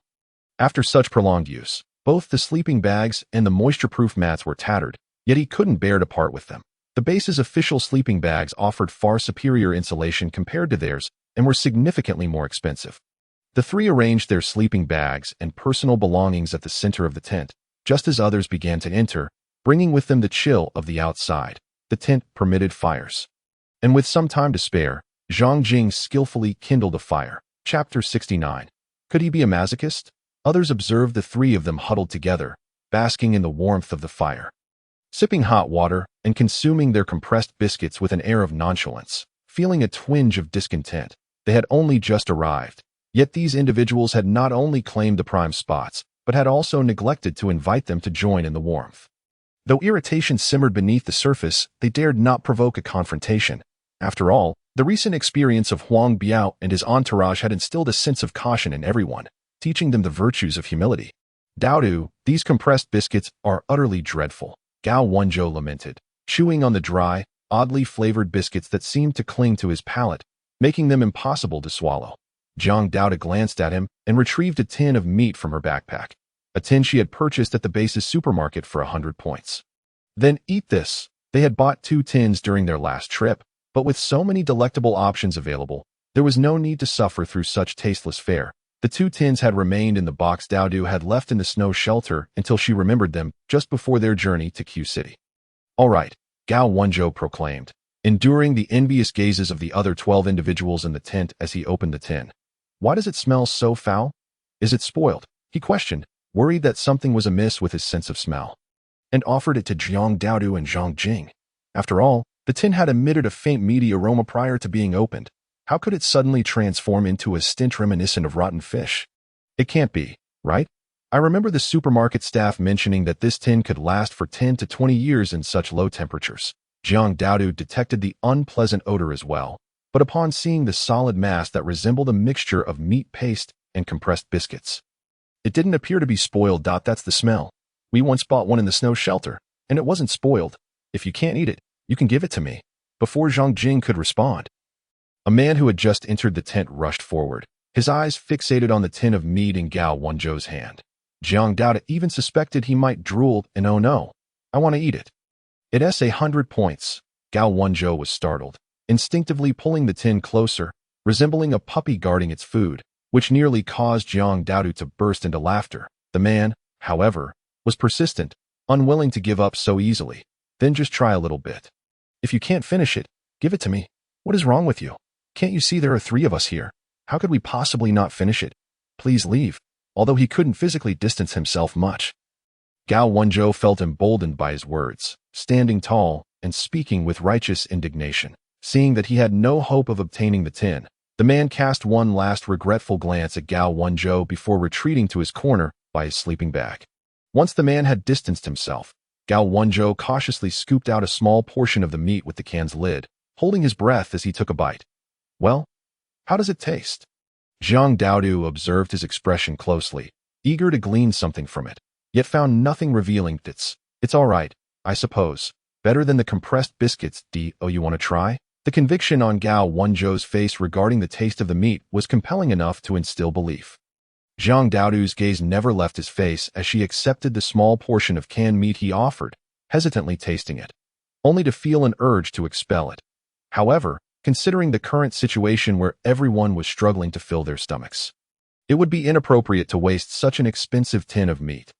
After such prolonged use, both the sleeping bags and the moisture-proof mats were tattered, yet he couldn't bear to part with them. The base's official sleeping bags offered far superior insulation compared to theirs and were significantly more expensive. The 3 arranged their sleeping bags and personal belongings at the center of the tent, just as others began to enter, bringing with them the chill of the outside. The tent permitted fires. And with some time to spare, Zhang Jing skillfully kindled a fire. Chapter 69. Could he be a masochist? Others observed the 3 of them huddled together, basking in the warmth of the fire, sipping hot water and consuming their compressed biscuits with an air of nonchalance, feeling a twinge of discontent. They had only just arrived, yet these individuals had not only claimed the prime spots, but had also neglected to invite them to join in the warmth. Though irritation simmered beneath the surface, they dared not provoke a confrontation. After all, the recent experience of Huang Biao and his entourage had instilled a sense of caution in everyone, teaching them the virtues of humility. Daodu, these compressed biscuits are utterly dreadful, Gao Wenzhou lamented, chewing on the dry, oddly flavored biscuits that seemed to cling to his palate, making them impossible to swallow. Jiang Daoda glanced at him and retrieved a tin of meat from her backpack, a tin she had purchased at the base's supermarket for 100 points. Then eat this. They had bought 2 tins during their last trip, but with so many delectable options available, there was no need to suffer through such tasteless fare. The 2 tins had remained in the box Daodu had left in the snow shelter until she remembered them just before their journey to Q City. All right, Gao Wenzhou proclaimed, enduring the envious gazes of the other 12 individuals in the tent as he opened the tin. Why does it smell so foul? Is it spoiled? He questioned, worried that something was amiss with his sense of smell, and offered it to Jiang Daodu and Zhang Jing. After all, the tin had emitted a faint meaty aroma prior to being opened. How could it suddenly transform into a stench reminiscent of rotten fish? It can't be, right? I remember the supermarket staff mentioning that this tin could last for 10 to 20 years in such low temperatures. Jiang Daodu detected the unpleasant odor as well, but upon seeing the solid mass that resembled a mixture of meat paste and compressed biscuits, it didn't appear to be spoiled. That's the smell. We once bought one in the snow shelter, and it wasn't spoiled. If you can't eat it, you can give it to me. Before Zhang Jing could respond, a man who had just entered the tent rushed forward, his eyes fixated on the tin of meat in Gao Wenzhou's hand. Jiang Dao even suspected he might drool, and oh no, I want to eat it. It's 100 points. Gao Wenzhou was startled, instinctively pulling the tin closer, resembling a puppy guarding its food, which nearly caused Jiang Dao to burst into laughter. The man, however, was persistent, unwilling to give up so easily. Then just try a little bit. If you can't finish it, give it to me. What is wrong with you? Can't you see there are 3 of us here? How could we possibly not finish it? Please leave. Although he couldn't physically distance himself much. Gao Wenzhou felt emboldened by his words, standing tall and speaking with righteous indignation. Seeing that he had no hope of obtaining the tin, the man cast one last regretful glance at Gao Wenzhou before retreating to his corner by his sleeping bag. Once the man had distanced himself, Gao Wenzhou cautiously scooped out a small portion of the meat with the can's lid, holding his breath as he took a bite. Well, how does it taste? Jiang Dao observed his expression closely, eager to glean something from it, yet found nothing revealing. It's all right, I suppose. Better than the compressed biscuits. Oh, you want to try? The conviction on Gao Wenzhou's face regarding the taste of the meat was compelling enough to instill belief. Jiang Dao's gaze never left his face as she accepted the small portion of canned meat he offered, hesitantly tasting it, only to feel an urge to expel it. However, considering the current situation where everyone was struggling to fill their stomachs, it would be inappropriate to waste such an expensive tin of meat.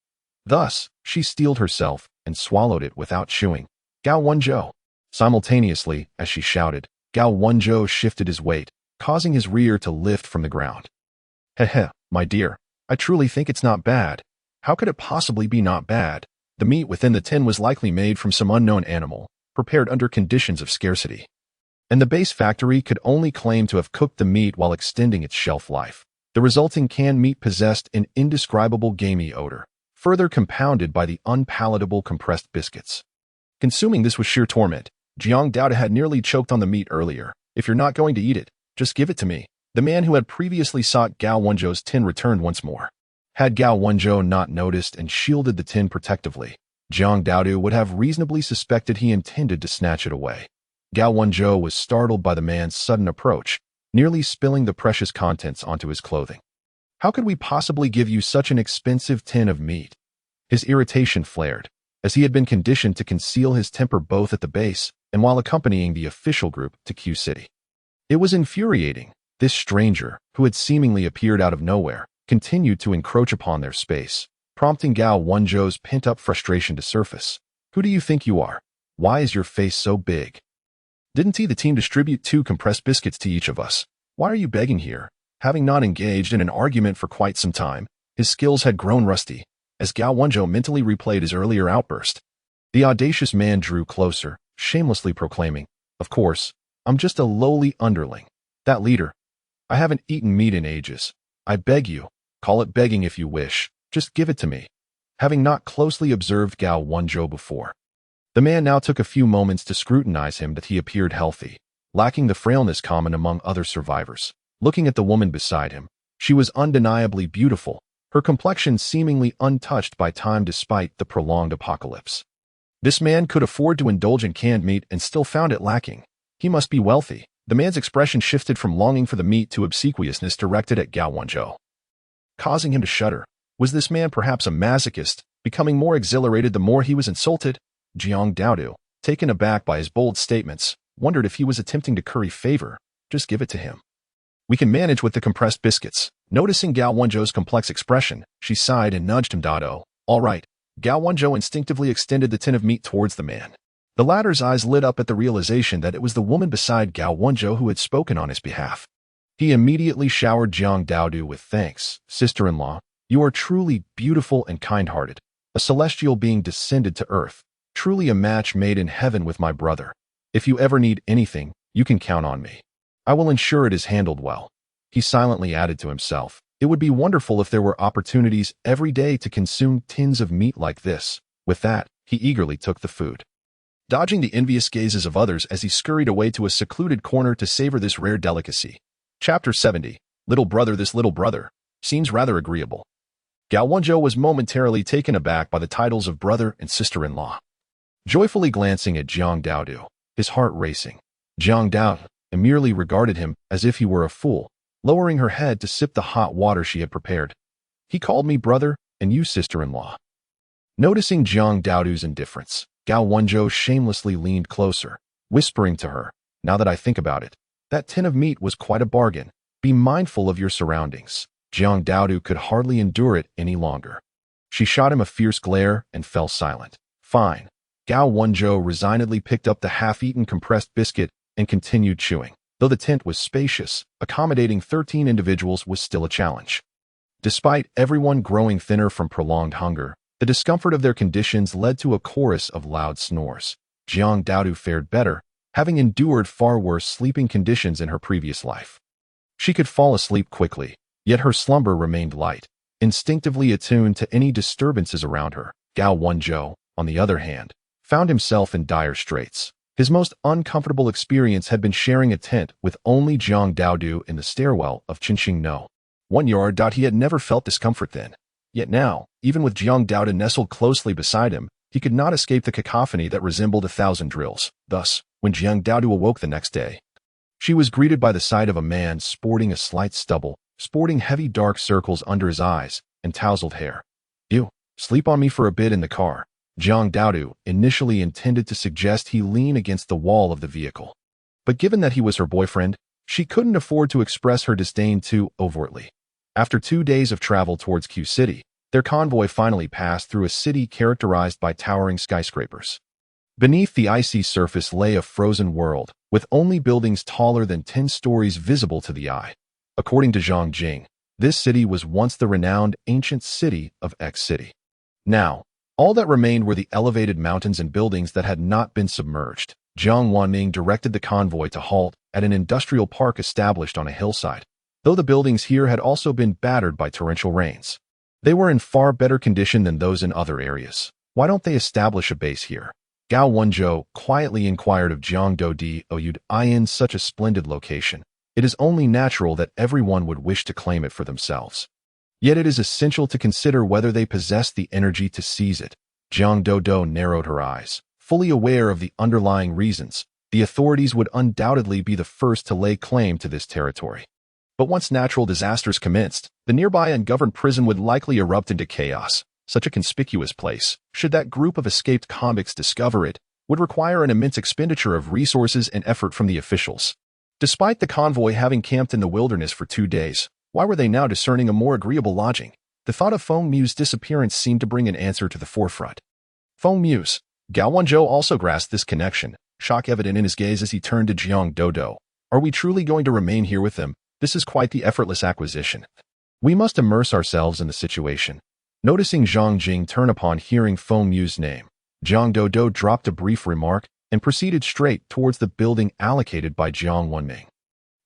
Thus, she steeled herself and swallowed it without chewing. Gao Wenzhou. Simultaneously, as she shouted, Gao Wenzhou shifted his weight, causing his rear to lift from the ground. Heh, my dear, I truly think it's not bad. How could it possibly be not bad? The meat within the tin was likely made from some unknown animal, prepared under conditions of scarcity. And the base factory could only claim to have cooked the meat while extending its shelf life. The resulting canned meat possessed an indescribable gamey odor, further compounded by the unpalatable compressed biscuits. Consuming this was sheer torment. Jiang Dao had nearly choked on the meat earlier. If you're not going to eat it, just give it to me. The man who had previously sought Gao Wenzhou's tin returned once more. Had Gao Wenzhou not noticed and shielded the tin protectively, Jiang Dao would have reasonably suspected he intended to snatch it away. Gao Wenzhou was startled by the man's sudden approach, nearly spilling the precious contents onto his clothing. How could we possibly give you such an expensive tin of meat? His irritation flared, as he had been conditioned to conceal his temper both at the base and while accompanying the official group to Q City. It was infuriating. This stranger, who had seemingly appeared out of nowhere, continued to encroach upon their space, prompting Gao Wenzhou's pent-up frustration to surface. Who do you think you are? Why is your face so big? Didn't the team distribute 2 compressed biscuits to each of us? Why are you begging here? Having not engaged in an argument for quite some time, his skills had grown rusty, as Gao Wenzhou mentally replayed his earlier outburst. The audacious man drew closer, shamelessly proclaiming, "Of course, I'm just a lowly underling. That leader. I haven't eaten meat in ages. I beg you, call it begging if you wish, just give it to me." Having not closely observed Gao Wenzhou before, the man now took a few moments to scrutinize him. That he appeared healthy, lacking the frailness common among other survivors. Looking at the woman beside him, she was undeniably beautiful, her complexion seemingly untouched by time despite the prolonged apocalypse. This man could afford to indulge in canned meat and still found it lacking. He must be wealthy. The man's expression shifted from longing for the meat to obsequiousness directed at Gao Wenzhou, causing him to shudder. Was this man perhaps a masochist, becoming more exhilarated the more he was insulted? Jiang Dao, taken aback by his bold statements, wondered if he was attempting to curry favor. Just give it to him. We can manage with the compressed biscuits. Noticing Gao Wenzhou's complex expression, she sighed and nudged him. All right. Gao Wenzhou instinctively extended the tin of meat towards the man. The latter's eyes lit up at the realization that it was the woman beside Gao Wenzhou who had spoken on his behalf. He immediately showered Jiang Dao with thanks. "Sister-in-law, you are truly beautiful and kind-hearted, a celestial being descended to earth, truly a match made in heaven with my brother. If you ever need anything, you can count on me. I will ensure it is handled well." He silently added to himself, "It would be wonderful if there were opportunities every day to consume tins of meat like this." With that, he eagerly took the food, dodging the envious gazes of others as he scurried away to a secluded corner to savor this rare delicacy. Chapter 70. Little brother. This little brother seems rather agreeable. Gao Wenzhou was momentarily taken aback by the titles of brother and sister-in-law. Joyfully glancing at Jiang Dao, his heart racing, Jiang Dao merely regarded him as if he were a fool, lowering her head to sip the hot water she had prepared. "He called me brother, and you sister-in-law. Noticing Jiang Daodu's indifference, Gao Wenzhou shamelessly leaned closer, whispering to her, "Now that I think about it, that tin of meat was quite a bargain. Be mindful of your surroundings." Jiang Daodu could hardly endure it any longer. She shot him a fierce glare and fell silent. "Fine." Gao Wenzhou resignedly picked up the half-eaten compressed biscuit and continued chewing. Though the tent was spacious, accommodating 13 individuals was still a challenge. Despite everyone growing thinner from prolonged hunger, the discomfort of their conditions led to a chorus of loud snores. Jiang Daodu fared better, having endured far worse sleeping conditions in her previous life. She could fall asleep quickly, yet her slumber remained light, instinctively attuned to any disturbances around her. Gao Wenzhou, on the other hand, found himself in dire straits. His most uncomfortable experience had been sharing a tent with only Jiang Daodu in the stairwell of Qinxing No. 1 yard. He had never felt discomfort then. Yet now, even with Jiang Daodu nestled closely beside him, he could not escape the cacophony that resembled 1,000 drills. Thus, when Jiang Daodu awoke the next day, she was greeted by the sight of a man sporting a slight stubble, sporting heavy dark circles under his eyes, and tousled hair. "You, sleep on me for a bit in the car." Jiang Daodu initially intended to suggest he lean against the wall of the vehicle. But given that he was her boyfriend, she couldn't afford to express her disdain too overtly. After 2 days of travel towards Q City, their convoy finally passed through a city characterized by towering skyscrapers. Beneath the icy surface lay a frozen world, with only buildings taller than 10 stories visible to the eye. According to Zhang Jing, this city was once the renowned ancient city of X City. Now, all that remained were the elevated mountains and buildings that had not been submerged. Jiang Wanming directed the convoy to halt at an industrial park established on a hillside, though the buildings here had also been battered by torrential rains. They were in far better condition than those in other areas. "Why don't they establish a base here?" Gao Wenzhou quietly inquired of Jiang Daodu. "In such a splendid location, it is only natural that everyone would wish to claim it for themselves. Yet it is essential to consider whether they possess the energy to seize it." Jiang Daodu narrowed her eyes. Fully aware of the underlying reasons, the authorities would undoubtedly be the first to lay claim to this territory. But once natural disasters commenced, the nearby ungoverned prison would likely erupt into chaos. Such a conspicuous place, should that group of escaped convicts discover it, would require an immense expenditure of resources and effort from the officials. Despite the convoy having camped in the wilderness for 2 days, why were they now discerning a more agreeable lodging? The thought of Feng Mu's disappearance seemed to bring an answer to the forefront. Feng Mu's. Gao Wenzhou also grasped this connection, shock evident in his gaze as he turned to Jiang Daodu. "Are we truly going to remain here with them? This is quite the effortless acquisition. We must immerse ourselves in the situation." Noticing Zhang Jing turn upon hearing Feng Mu's name, Jiang Daodu dropped a brief remark and proceeded straight towards the building allocated by Jiang Wanming.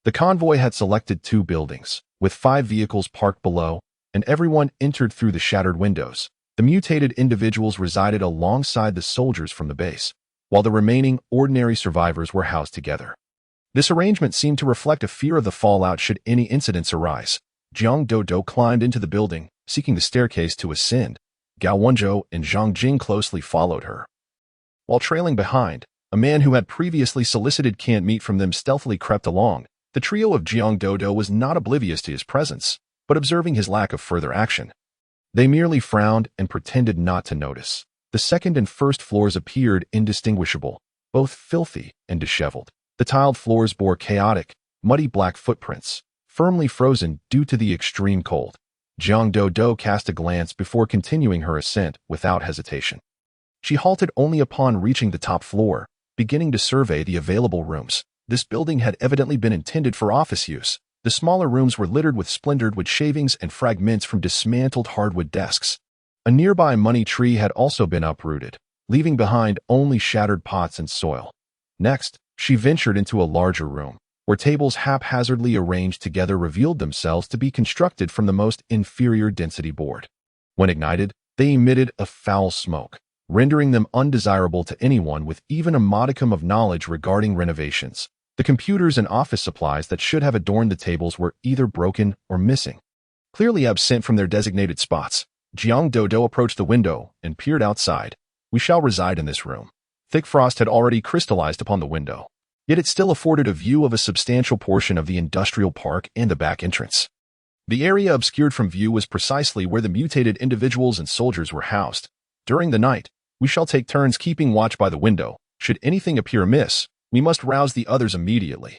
The convoy had selected 2 buildings, with 5 vehicles parked below, and everyone entered through the shattered windows. The mutated individuals resided alongside the soldiers from the base, while the remaining ordinary survivors were housed together. This arrangement seemed to reflect a fear of the fallout should any incidents arise. Jiang Daodu climbed into the building, seeking the staircase to ascend. Gao Wenzhou and Zhang Jing closely followed her. While trailing behind, a man who had previously solicited canned meat from them stealthily crept along. The trio of Jiang Daodu was not oblivious to his presence, but observing his lack of further action, they merely frowned and pretended not to notice. The second and first floors appeared indistinguishable, both filthy and disheveled. The tiled floors bore chaotic, muddy black footprints, firmly frozen due to the extreme cold. Jiang Daodu cast a glance before continuing her ascent without hesitation. She halted only upon reaching the top floor, beginning to survey the available rooms. This building had evidently been intended for office use. The smaller rooms were littered with splintered wood shavings and fragments from dismantled hardwood desks. A nearby money tree had also been uprooted, leaving behind only shattered pots and soil. Next, she ventured into a larger room, where tables haphazardly arranged together revealed themselves to be constructed from the most inferior density board. When ignited, they emitted a foul smoke, rendering them undesirable to anyone with even a modicum of knowledge regarding renovations. The computers and office supplies that should have adorned the tables were either broken or missing, clearly absent from their designated spots. Jiang Daodu approached the window and peered outside. "We shall reside in this room." Thick frost had already crystallized upon the window, yet it still afforded a view of a substantial portion of the industrial park and the back entrance. The area obscured from view was precisely where the mutated individuals and soldiers were housed. During the night, we shall take turns keeping watch by the window. Should anything appear amiss, we must rouse the others immediately.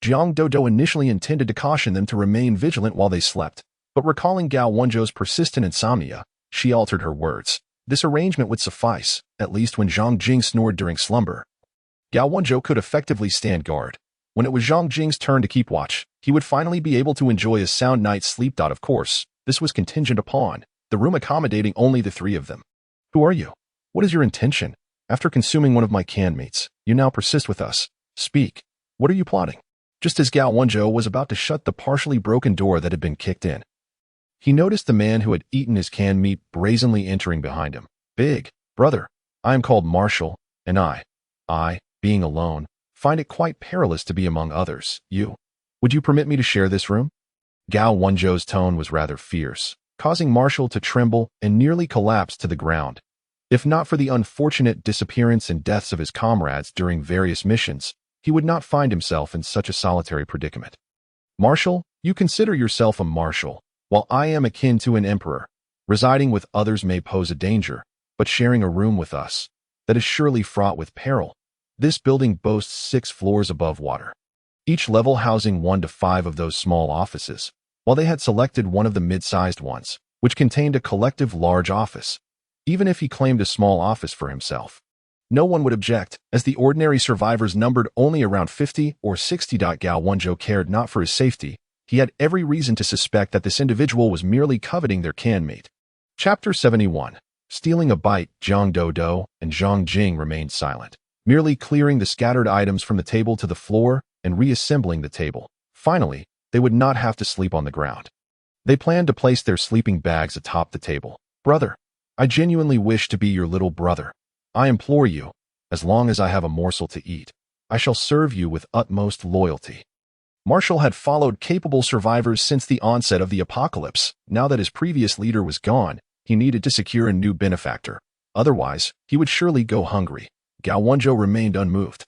Jiang Dodo initially intended to caution them to remain vigilant while they slept, but recalling Gao Wenzhou's persistent insomnia, she altered her words. This arrangement would suffice, at least when Zhang Jing snored during slumber. Gao Wenzhou could effectively stand guard. When it was Zhang Jing's turn to keep watch, he would finally be able to enjoy a sound night's sleep. Of course, this was contingent upon the room accommodating only the three of them. Who are you? What is your intention? After consuming one of my canned meats, you now persist with us. Speak. What are you plotting? Just as Gao Wenzhou was about to shut the partially broken door that had been kicked in, he noticed the man who had eaten his canned meat brazenly entering behind him. Big brother, I am called Marshall, and I, being alone, find it quite perilous to be among others. Would you permit me to share this room? Gao Wenzhou's tone was rather fierce, causing Marshall to tremble and nearly collapse to the ground. If not for the unfortunate disappearance and deaths of his comrades during various missions, he would not find himself in such a solitary predicament. Marshall, you consider yourself a marshal, while I am akin to an emperor. Residing with others may pose a danger, but sharing a room with us, that is surely fraught with peril. This building boasts 6 floors above water, each level housing 1 to 5 of those small offices, while they had selected one of the mid-sized ones, which contained a collective large office. Even if he claimed a small office for himself, no one would object, as the ordinary survivors numbered only around 50 or 60. Gao Wenzhou cared not for his safety. He had every reason to suspect that this individual was merely coveting their canned meat. Chapter 71. Stealing a bite. Jiang Dodo and Zhang Jing remained silent, merely clearing the scattered items from the table to the floor and reassembling the table. Finally, they would not have to sleep on the ground. They planned to place their sleeping bags atop the table. Brother, I genuinely wish to be your little brother. I implore you, as long as I have a morsel to eat, I shall serve you with utmost loyalty. Marshall had followed capable survivors since the onset of the apocalypse. Now that his previous leader was gone, he needed to secure a new benefactor. Otherwise, he would surely go hungry. Gao Wenzhou remained unmoved,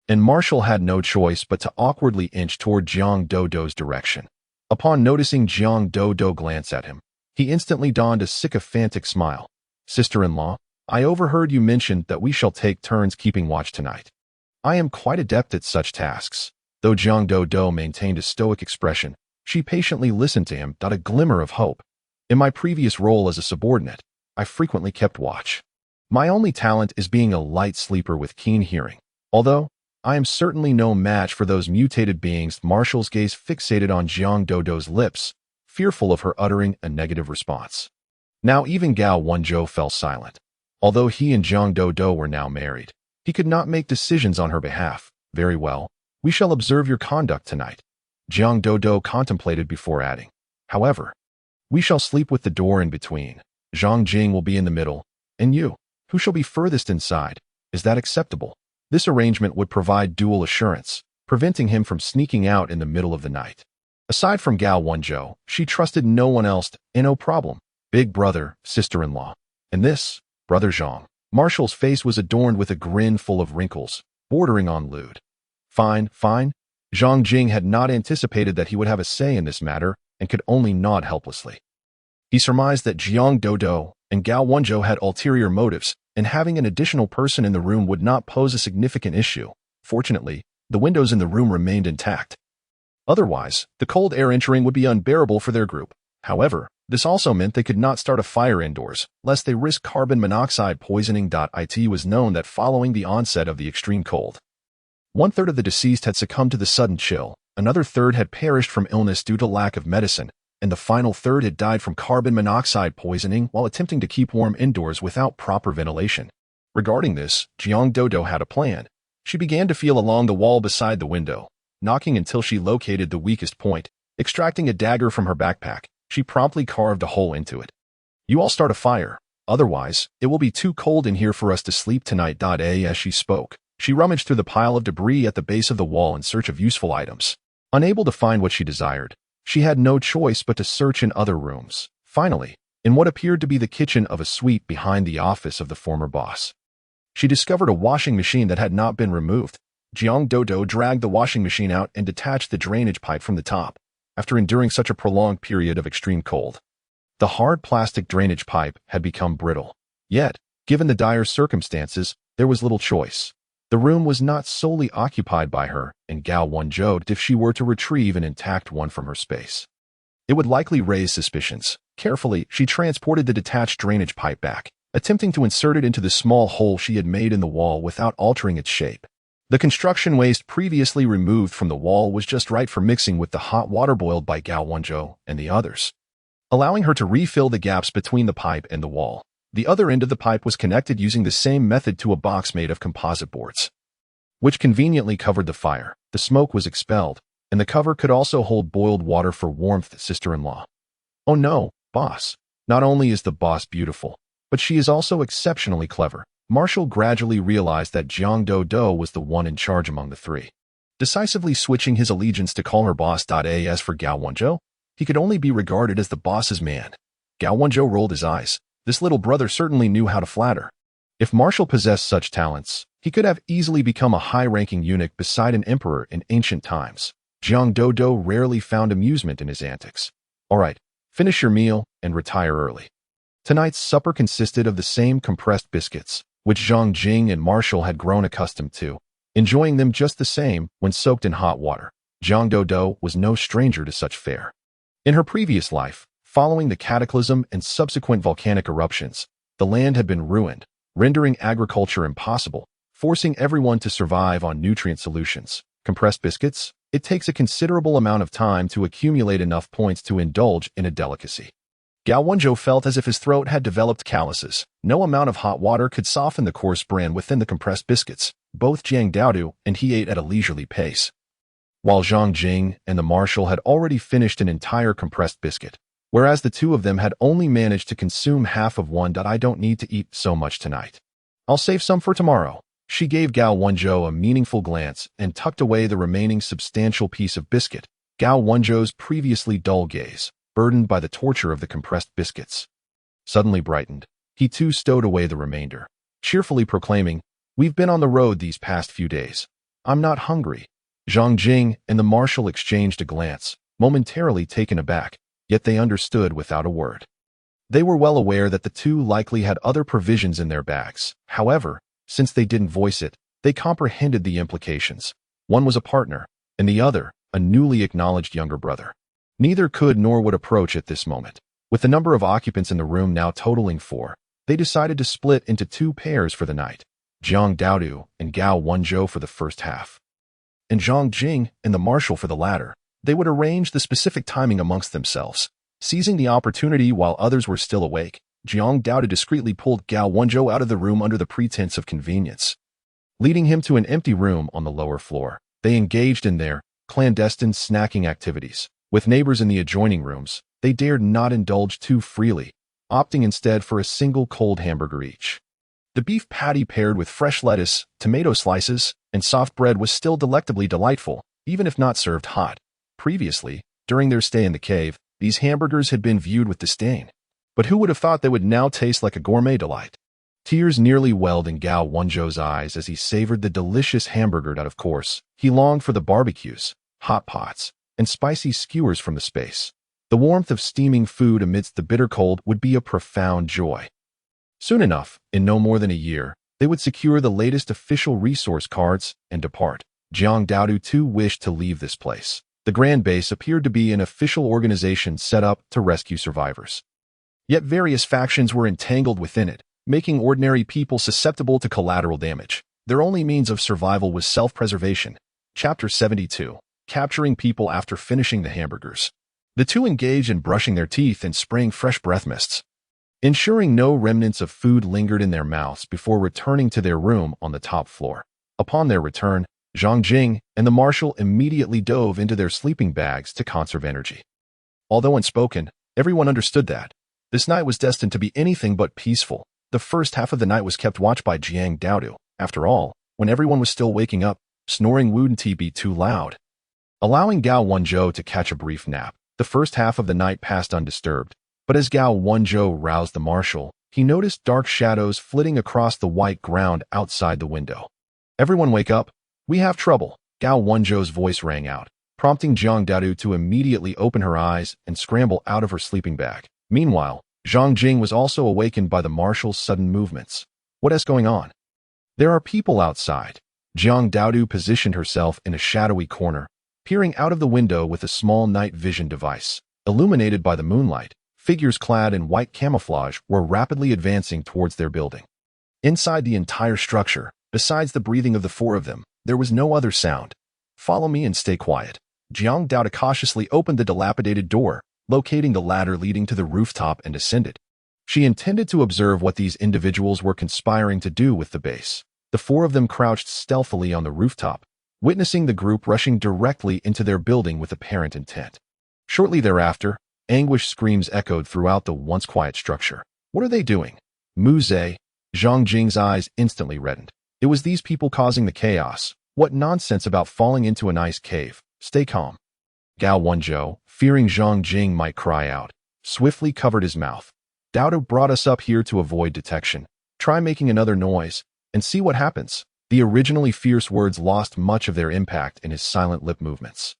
and Marshall had no choice but to awkwardly inch toward Jiang Dodo's direction. Upon noticing Jiang Dodo glance at him, he instantly donned a sycophantic smile. Sister-in-law, I overheard you mention that we shall take turns keeping watch tonight. I am quite adept at such tasks. Though Jiang Dodo maintained a stoic expression, she patiently listened to him. A glimmer of hope. In my previous role as a subordinate, I frequently kept watch. My only talent is being a light sleeper with keen hearing. Although, I am certainly no match for those mutated beings. Marshall's gaze fixated on Jiang Dodo's lips, fearful of her uttering a negative response. Now even Gao Wenzhou fell silent. Although he and Jiang Dodo were now married, he could not make decisions on her behalf. Very well, we shall observe your conduct tonight. Jiang Dodo contemplated before adding. However, we shall sleep with the door in between. Zhang Jing will be in the middle, and you, who shall be furthest inside. Is that acceptable? This arrangement would provide dual assurance, preventing him from sneaking out in the middle of the night. Aside from Gao Wenzhou, she trusted no one else. No problem. Big brother, sister-in-law. And this, brother Zhang. Marshall's face was adorned with a grin full of wrinkles, bordering on lewd. Fine. Zhang Jing had not anticipated that he would have a say in this matter and could only nod helplessly. He surmised that Jiang Dodo and Gao Wenzhou had ulterior motives, and having an additional person in the room would not pose a significant issue. Fortunately, the windows in the room remained intact. Otherwise, the cold air entering would be unbearable for their group. However, this also meant they could not start a fire indoors, lest they risk carbon monoxide poisoning. It was known that following the onset of the extreme cold, 1/3 of the deceased had succumbed to the sudden chill, another third had perished from illness due to lack of medicine, and the final third had died from carbon monoxide poisoning while attempting to keep warm indoors without proper ventilation. Regarding this, Jiang Dodo had a plan. She began to feel along the wall beside the window, knocking until she located the weakest point. Extracting a dagger from her backpack, she promptly carved a hole into it. You all start a fire. Otherwise, it will be too cold in here for us to sleep tonight. As she spoke, she rummaged through the pile of debris at the base of the wall in search of useful items. Unable to find what she desired, she had no choice but to search in other rooms. Finally, in what appeared to be the kitchen of a suite behind the office of the former boss, she discovered a washing machine that had not been removed. Jiang Dodo dragged the washing machine out and detached the drainage pipe from the top. after enduring such a prolonged period of extreme cold. The hard plastic drainage pipe had become brittle. Yet, given the dire circumstances, there was little choice. The room was not solely occupied by her, and Gao Wenzhou if she were to retrieve an intact one from her space. It would likely raise suspicions. Carefully, she transported the detached drainage pipe back, attempting to insert it into the small hole she had made in the wall without altering its shape. The construction waste previously removed from the wall was just right for mixing with the hot water boiled by Gao Wenzhou and the others, allowing her to refill the gaps between the pipe and the wall. The other end of the pipe was connected using the same method to a box made of composite boards, which conveniently covered the fire. The smoke was expelled, and the cover could also hold boiled water for warmth, sister-in-law. Oh no, boss. Not only is the boss beautiful, but she is also exceptionally clever. Marshall gradually realized that Jiang Dodo was the one in charge among the three. Decisively switching his allegiance to call her boss. As for Gao Wenzhou, he could only be regarded as the boss's man. Gao Wenzhou rolled his eyes. This little brother certainly knew how to flatter. If Marshall possessed such talents, he could have easily become a high-ranking eunuch beside an emperor in ancient times. Jiang Dodo rarely found amusement in his antics. All right, finish your meal and retire early. Tonight's supper consisted of the same compressed biscuits, which Zhang Jing and Marshall had grown accustomed to, enjoying them just the same when soaked in hot water. Jiang Dodo was no stranger to such fare. In her previous life, following the cataclysm and subsequent volcanic eruptions, the land had been ruined, rendering agriculture impossible, forcing everyone to survive on nutrient solutions. Compressed biscuits? It takes a considerable amount of time to accumulate enough points to indulge in a delicacy. Gao Wenzhou felt as if his throat had developed calluses. No amount of hot water could soften the coarse bran within the compressed biscuits. Both Jiang Daodu and he ate at a leisurely pace, while Zhang Jing and the marshal had already finished an entire compressed biscuit, whereas the two of them had only managed to consume half of one. I don't need to eat so much tonight. I'll save some for tomorrow. She gave Gao Wenzhou a meaningful glance and tucked away the remaining substantial piece of biscuit. Gao Wenzhou's previously dull gaze, burdened by the torture of the compressed biscuits, suddenly brightened. He too stowed away the remainder, cheerfully proclaiming, "We've been on the road these past few days. I'm not hungry." Zhang Jing and the marshal exchanged a glance, momentarily taken aback, yet they understood without a word. They were well aware that the two likely had other provisions in their bags. However, since they didn't voice it, they comprehended the implications. One was a partner, and the other, a newly acknowledged younger brother. Neither could nor would approach at this moment. With the number of occupants in the room now totaling 4, they decided to split into 2 pairs for the night. Jiang Daodu and Gao Wenzhou for the first half, and Zhang Jing and the marshal for the latter. They would arrange the specific timing amongst themselves. Seizing the opportunity while others were still awake, Jiang Daodu discreetly pulled Gao Wenzhou out of the room under the pretense of convenience, leading him to an empty room on the lower floor. They engaged in their clandestine snacking activities. With neighbors in the adjoining rooms, they dared not indulge too freely, opting instead for a single cold hamburger each. The beef patty paired with fresh lettuce, tomato slices, and soft bread was still delectably delightful, even if not served hot. Previously, during their stay in the cave, these hamburgers had been viewed with disdain. But who would have thought they would now taste like a gourmet delight? Tears nearly welled in Gao Wenzhou's eyes as he savored the delicious hamburger. Of course, he longed for the barbecues, hot pots, and spicy skewers from the space. The warmth of steaming food amidst the bitter cold would be a profound joy. Soon enough, in no more than a year, they would secure the latest official resource cards and depart. Jiang Daodu too wished to leave this place. The Grand Base appeared to be an official organization set up to rescue survivors. Yet various factions were entangled within it, making ordinary people susceptible to collateral damage. Their only means of survival was self-preservation. Chapter 72. Capturing people after finishing the hamburgers. The two engaged in brushing their teeth and spraying fresh breath mists, ensuring no remnants of food lingered in their mouths before returning to their room on the top floor. Upon their return, Zhang Jing and the marshal immediately dove into their sleeping bags to conserve energy. Although unspoken, everyone understood that this night was destined to be anything but peaceful. The first half of the night was kept watch by Jiang Daodu. After all, when everyone was still waking up, snoring wouldn't be too loud, allowing Gao Wenzhou to catch a brief nap. The first half of the night passed undisturbed, but as Gao Wenzhou roused the marshal, he noticed dark shadows flitting across the white ground outside the window. "Everyone wake up. We have trouble." Gao Wenzhou's voice rang out, prompting Jiang Daodu to immediately open her eyes and scramble out of her sleeping bag. Meanwhile, Zhang Jing was also awakened by the marshal's sudden movements. What is going on? There are people outside. Jiang Daodu positioned herself in a shadowy corner, peering out of the window with a small night vision device. Illuminated by the moonlight, figures clad in white camouflage were rapidly advancing towards their building. Inside the entire structure, besides the breathing of the four of them, there was no other sound. Follow me and stay quiet. Jiang Daodu cautiously opened the dilapidated door, locating the ladder leading to the rooftop, and ascended. She intended to observe what these individuals were conspiring to do with the base. The four of them crouched stealthily on the rooftop, witnessing the group rushing directly into their building with apparent intent. Shortly thereafter, anguish screams echoed throughout the once quiet structure. What are they doing? Mu Zhe, Zhang Jing's eyes instantly reddened. It was these people causing the chaos. What nonsense about falling into an ice cave. Stay calm. Gao Wenzhou, fearing Zhang Jing might cry out, swiftly covered his mouth. Daodu brought us up here to avoid detection. Try making another noise, and see what happens. The originally fierce words lost much of their impact in his silent lip movements.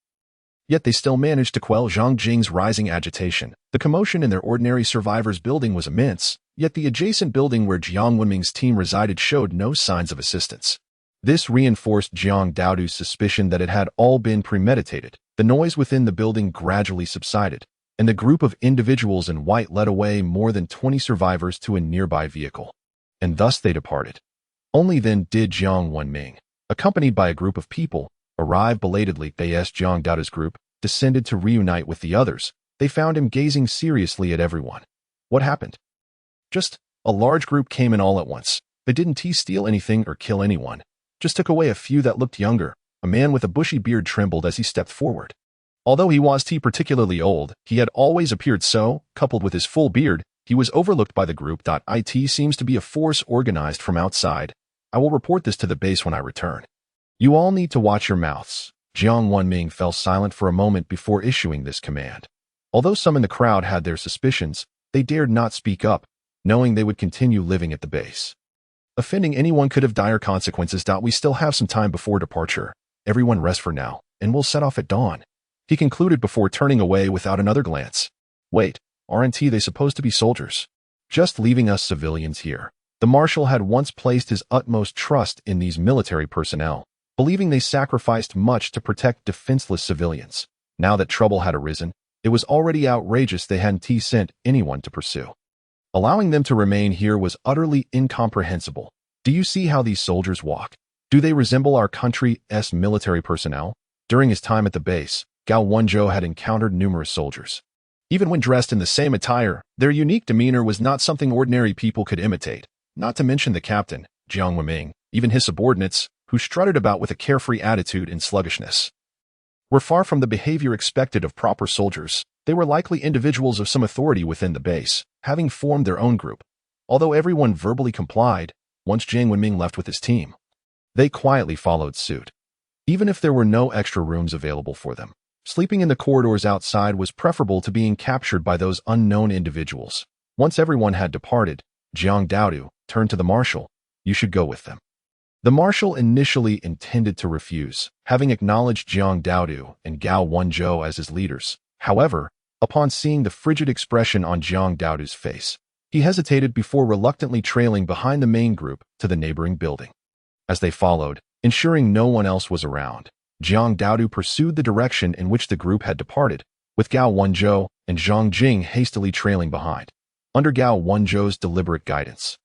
Yet they still managed to quell Zhang Jing's rising agitation. The commotion in their ordinary survivors' building was immense, yet the adjacent building where Jiang Wenming's team resided showed no signs of assistance. This reinforced Jiang Daodu's suspicion that it had all been premeditated. The noise within the building gradually subsided, and the group of individuals in white led away more than 20 survivors to a nearby vehicle. And thus they departed. Only then did Jiang Wenming, accompanied by a group of people, arrive belatedly. As Jiang Daodu's group descended to reunite with the others, they found him gazing seriously at everyone. What happened? Just a large group came in all at once. They didn't steal anything or kill anyone, just took away a few that looked younger. A man with a bushy beard trembled as he stepped forward. Although he was particularly old, he had always appeared so, coupled with his full beard, he was overlooked by the group. It seems to be a force organized from outside. I will report this to the base when I return. You all need to watch your mouths. Jiang Wenming fell silent for a moment before issuing this command. Although some in the crowd had their suspicions, they dared not speak up, knowing they would continue living at the base. Offending anyone could have dire consequences. We still have some time before departure. Everyone rest for now, and we'll set off at dawn. He concluded before turning away without another glance. Wait, aren't they supposed to be soldiers? Just leaving us civilians here. The marshal had once placed his utmost trust in these military personnel, believing they sacrificed much to protect defenseless civilians. Now that trouble had arisen, it was already outrageous they hadn't sent anyone to pursue. Allowing them to remain here was utterly incomprehensible. Do you see how these soldiers walk? Do they resemble our country's military personnel? During his time at the base, Gao Wenzhou had encountered numerous soldiers. Even when dressed in the same attire, their unique demeanor was not something ordinary people could imitate, not to mention the captain, Jiang Wenming, even his subordinates, who strutted about with a carefree attitude and sluggishness. Were far from the behavior expected of proper soldiers. They were likely individuals of some authority within the base, having formed their own group. Although everyone verbally complied, once Jiang Wenming left with his team, they quietly followed suit. Even if there were no extra rooms available for them, sleeping in the corridors outside was preferable to being captured by those unknown individuals. Once everyone had departed, Jiang Daodu turned to the marshal. You should go with them. The marshal initially intended to refuse, having acknowledged Jiang Daodu and Gao Wenzhou as his leaders. However, upon seeing the frigid expression on Jiang Daodu's face, he hesitated before reluctantly trailing behind the main group to the neighboring building. As they followed, ensuring no one else was around, Jiang Daodu pursued the direction in which the group had departed, with Gao Wenzhou and Zhang Jing hastily trailing behind. Under Gao Wenzhou's deliberate guidance,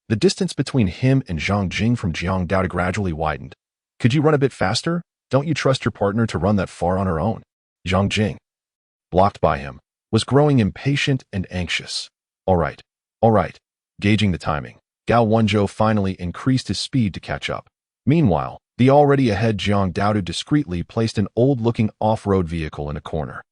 the distance between him and Zhang Jing from Jiang Daodu gradually widened. Could you run a bit faster? Don't you trust your partner to run that far on her own? Zhang Jing, blocked by him, was growing impatient and anxious. All right. Gauging the timing, Gao Wenzhou finally increased his speed to catch up. Meanwhile, the already ahead Jiang Daodu discreetly placed an old-looking off-road vehicle in a corner.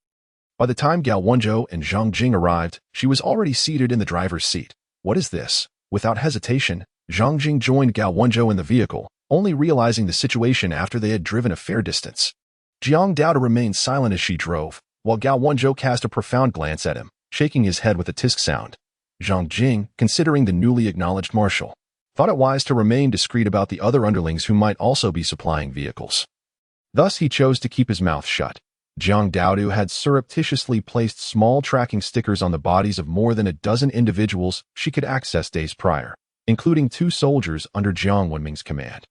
By the time Gao Wenzhou and Zhang Jing arrived, she was already seated in the driver's seat. What is this? Without hesitation, Zhang Jing joined Gao Wenzhou in the vehicle, only realizing the situation after they had driven a fair distance. Jiang Daodu remained silent as she drove, while Gao Wenzhou cast a profound glance at him, shaking his head with a tisk sound. Zhang Jing, considering the newly acknowledged marshal, thought it wise to remain discreet about the other underlings who might also be supplying vehicles. Thus he chose to keep his mouth shut. Jiang Daodu had surreptitiously placed small tracking stickers on the bodies of more than a dozen individuals she could access days prior, including 2 soldiers under Jiang Wenming's command.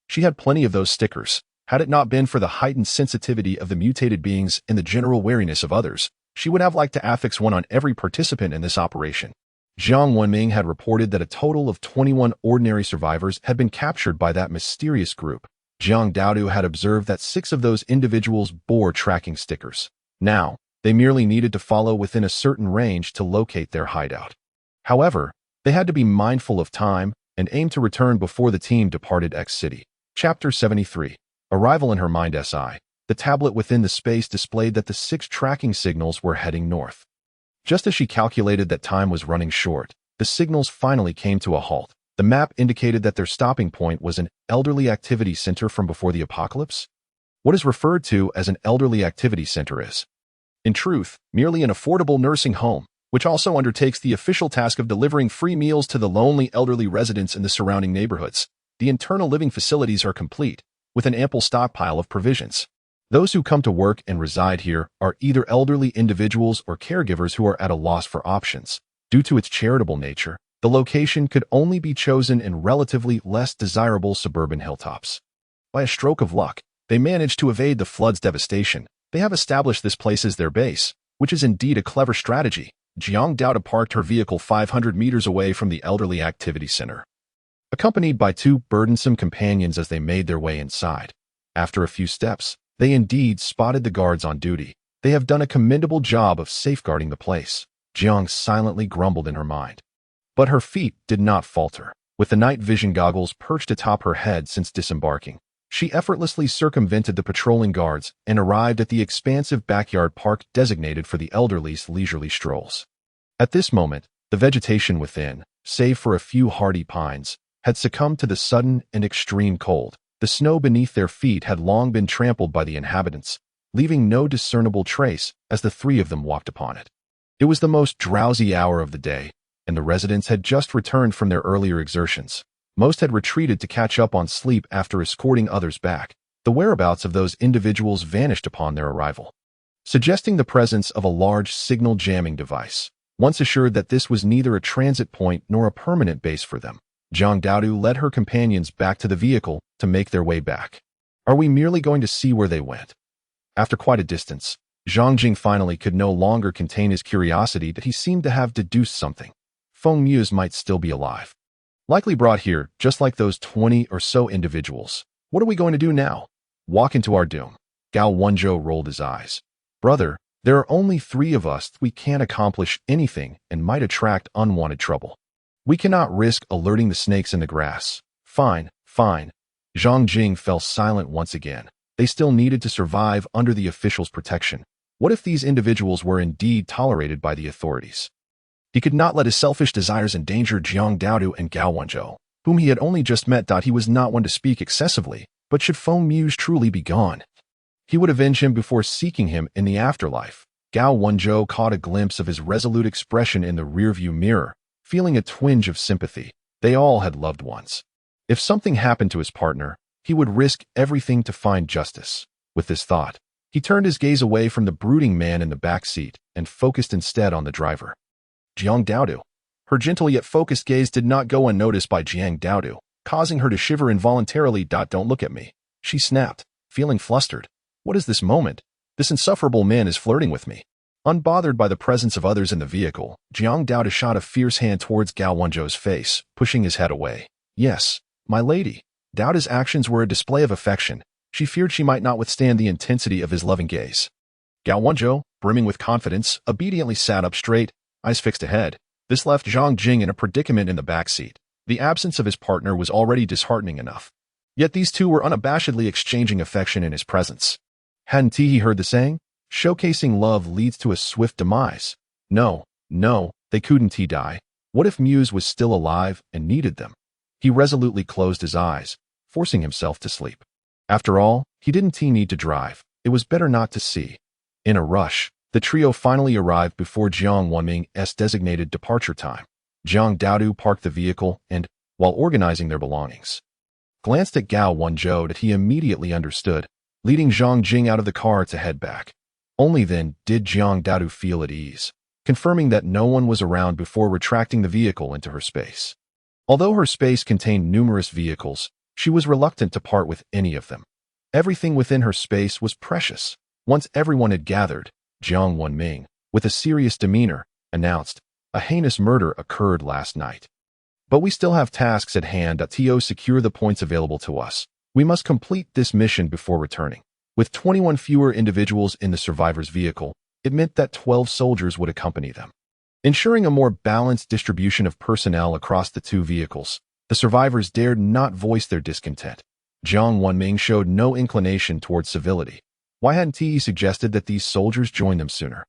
She had plenty of those stickers. Had it not been for the heightened sensitivity of the mutated beings and the general wariness of others, she would have liked to affix one on every participant in this operation. Jiang Wenming had reported that a total of 21 ordinary survivors had been captured by that mysterious group. Jiang Daodu had observed that 6 of those individuals bore tracking stickers. Now, they merely needed to follow within a certain range to locate their hideout. However, they had to be mindful of time and aim to return before the team departed X City. Chapter 73. Arrival in her mind SI. The tablet within the space displayed that the 6 tracking signals were heading north. Just as she calculated that time was running short, the signals finally came to a halt. The map indicated that their stopping point was an elderly activity center from before the apocalypse. What is referred to as an elderly activity center is, in truth, merely an affordable nursing home, which also undertakes the official task of delivering free meals to the lonely elderly residents in the surrounding neighborhoods. The internal living facilities are complete, with an ample stockpile of provisions. Those who come to work and reside here are either elderly individuals or caregivers who are at a loss for options. Due to its charitable nature, the location could only be chosen in relatively less desirable suburban hilltops. By a stroke of luck, they managed to evade the flood's devastation. They have established this place as their base, which is indeed a clever strategy. Jiang Daodu parked her vehicle 500 meters away from the elderly activity center, accompanied by 2 burdensome companions as they made their way inside. After a few steps, they indeed spotted the guards on duty. They have done a commendable job of safeguarding the place, Jiang silently grumbled in her mind. But her feet did not falter. With the night vision goggles perched atop her head since disembarking, she effortlessly circumvented the patrolling guards and arrived at the expansive backyard park designated for the elderly's leisurely strolls. At this moment, the vegetation within, save for a few hardy pines, had succumbed to the sudden and extreme cold. The snow beneath their feet had long been trampled by the inhabitants, leaving no discernible trace as the 3 of them walked upon it. It was the most drowsy hour of the day, and the residents had just returned from their earlier exertions. Most had retreated to catch up on sleep after escorting others back. The whereabouts of those individuals vanished upon their arrival, suggesting the presence of a large signal jamming device. Once assured that this was neither a transit point nor a permanent base for them, Jiang Daodu led her companions back to the vehicle to make their way back. Are we merely going to see where they went? After quite a distance, Zhang Jing finally could no longer contain his curiosity that he seemed to have deduced something. Feng Muse might still be alive. Likely brought here, just like those 20 or so individuals. What are we going to do now? Walk into our doom. Gao Wenzhou rolled his eyes. Brother, there are only 3 of us. We can't accomplish anything and might attract unwanted trouble. We cannot risk alerting the snakes in the grass. Fine, fine. Zhang Jing fell silent once again. They still needed to survive under the officials' protection. What if these individuals were indeed tolerated by the authorities? He could not let his selfish desires endanger Jiang Daodu and Gao Wenzhou, whom he had only just met. He was not one to speak excessively, but should Feng Muse truly be gone, he would avenge him before seeking him in the afterlife. Gao Wenzhou caught a glimpse of his resolute expression in the rearview mirror, feeling a twinge of sympathy. They all had loved ones. If something happened to his partner, he would risk everything to find justice. With this thought, he turned his gaze away from the brooding man in the back seat and focused instead on the driver. Jiang Daodu. Her gentle yet focused gaze did not go unnoticed by Jiang Daodu, causing her to shiver involuntarily. Don't look at me, she snapped, feeling flustered. What is this moment? This insufferable man is flirting with me. Unbothered by the presence of others in the vehicle, Jiang Daodu shot a fierce hand towards Gao Wenzhou's face, pushing his head away. Yes, my lady. Daodu's actions were a display of affection. She feared she might not withstand the intensity of his loving gaze. Gao Wenzhou, brimming with confidence, obediently sat up straight, eyes fixed ahead. This left Zhang Jing in a predicament in the back seat. The absence of his partner was already disheartening enough. Yet these 2 were unabashedly exchanging affection in his presence. Hadn't he heard the saying? Showcasing love leads to a swift demise. No, they couldn't die. What if Muse was still alive and needed them? He resolutely closed his eyes, forcing himself to sleep. After all, he didn't need to drive. It was better not to see. In a rush, the trio finally arrived before Jiang Wenming's designated departure time. Jiang Daodu parked the vehicle and, while organizing their belongings, glanced at Gao Wenzhou that he immediately understood, leading Zhang Jing out of the car to head back. Only then did Jiang Daodu feel at ease, confirming that no one was around before retracting the vehicle into her space. Although her space contained numerous vehicles, she was reluctant to part with any of them. Everything within her space was precious. Once everyone had gathered, Jiang Wenming, with a serious demeanor, announced, "A heinous murder occurred last night. But we still have tasks at hand to secure the points available to us. We must complete this mission before returning." With 21 fewer individuals in the survivors' vehicle, it meant that 12 soldiers would accompany them. Ensuring a more balanced distribution of personnel across the two vehicles, the survivors dared not voice their discontent. Jiang Wenming showed no inclination towards civility. Why hadn't he suggested that these soldiers join them sooner?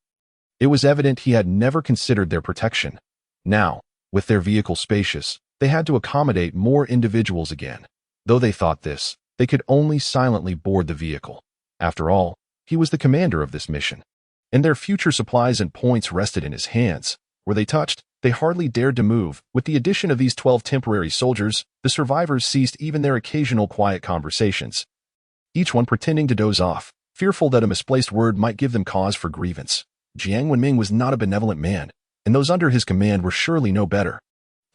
It was evident he had never considered their protection. Now, with their vehicle spacious, they had to accommodate more individuals again. Though they thought this, they could only silently board the vehicle. After all, he was the commander of this mission, and their future supplies and points rested in his hands. Were they touched, they hardly dared to move. With the addition of these 12 temporary soldiers, the survivors ceased even their occasional quiet conversations, each one pretending to doze off, fearful that a misplaced word might give them cause for grievance. Jiang Wenming was not a benevolent man, and those under his command were surely no better.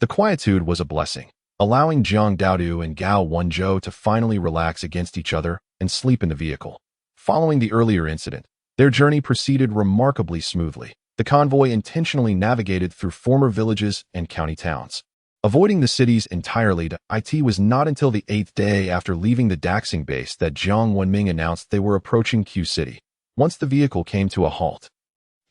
The quietude was a blessing, allowing Jiang Daodu and Gao Wenzhou to finally relax against each other and sleep in the vehicle. Following the earlier incident, their journey proceeded remarkably smoothly. The convoy intentionally navigated through former villages and county towns, avoiding the cities entirely. It was not until the 8th day after leaving the Daxing base that Jiang Wenming announced they were approaching Q City. Once the vehicle came to a halt,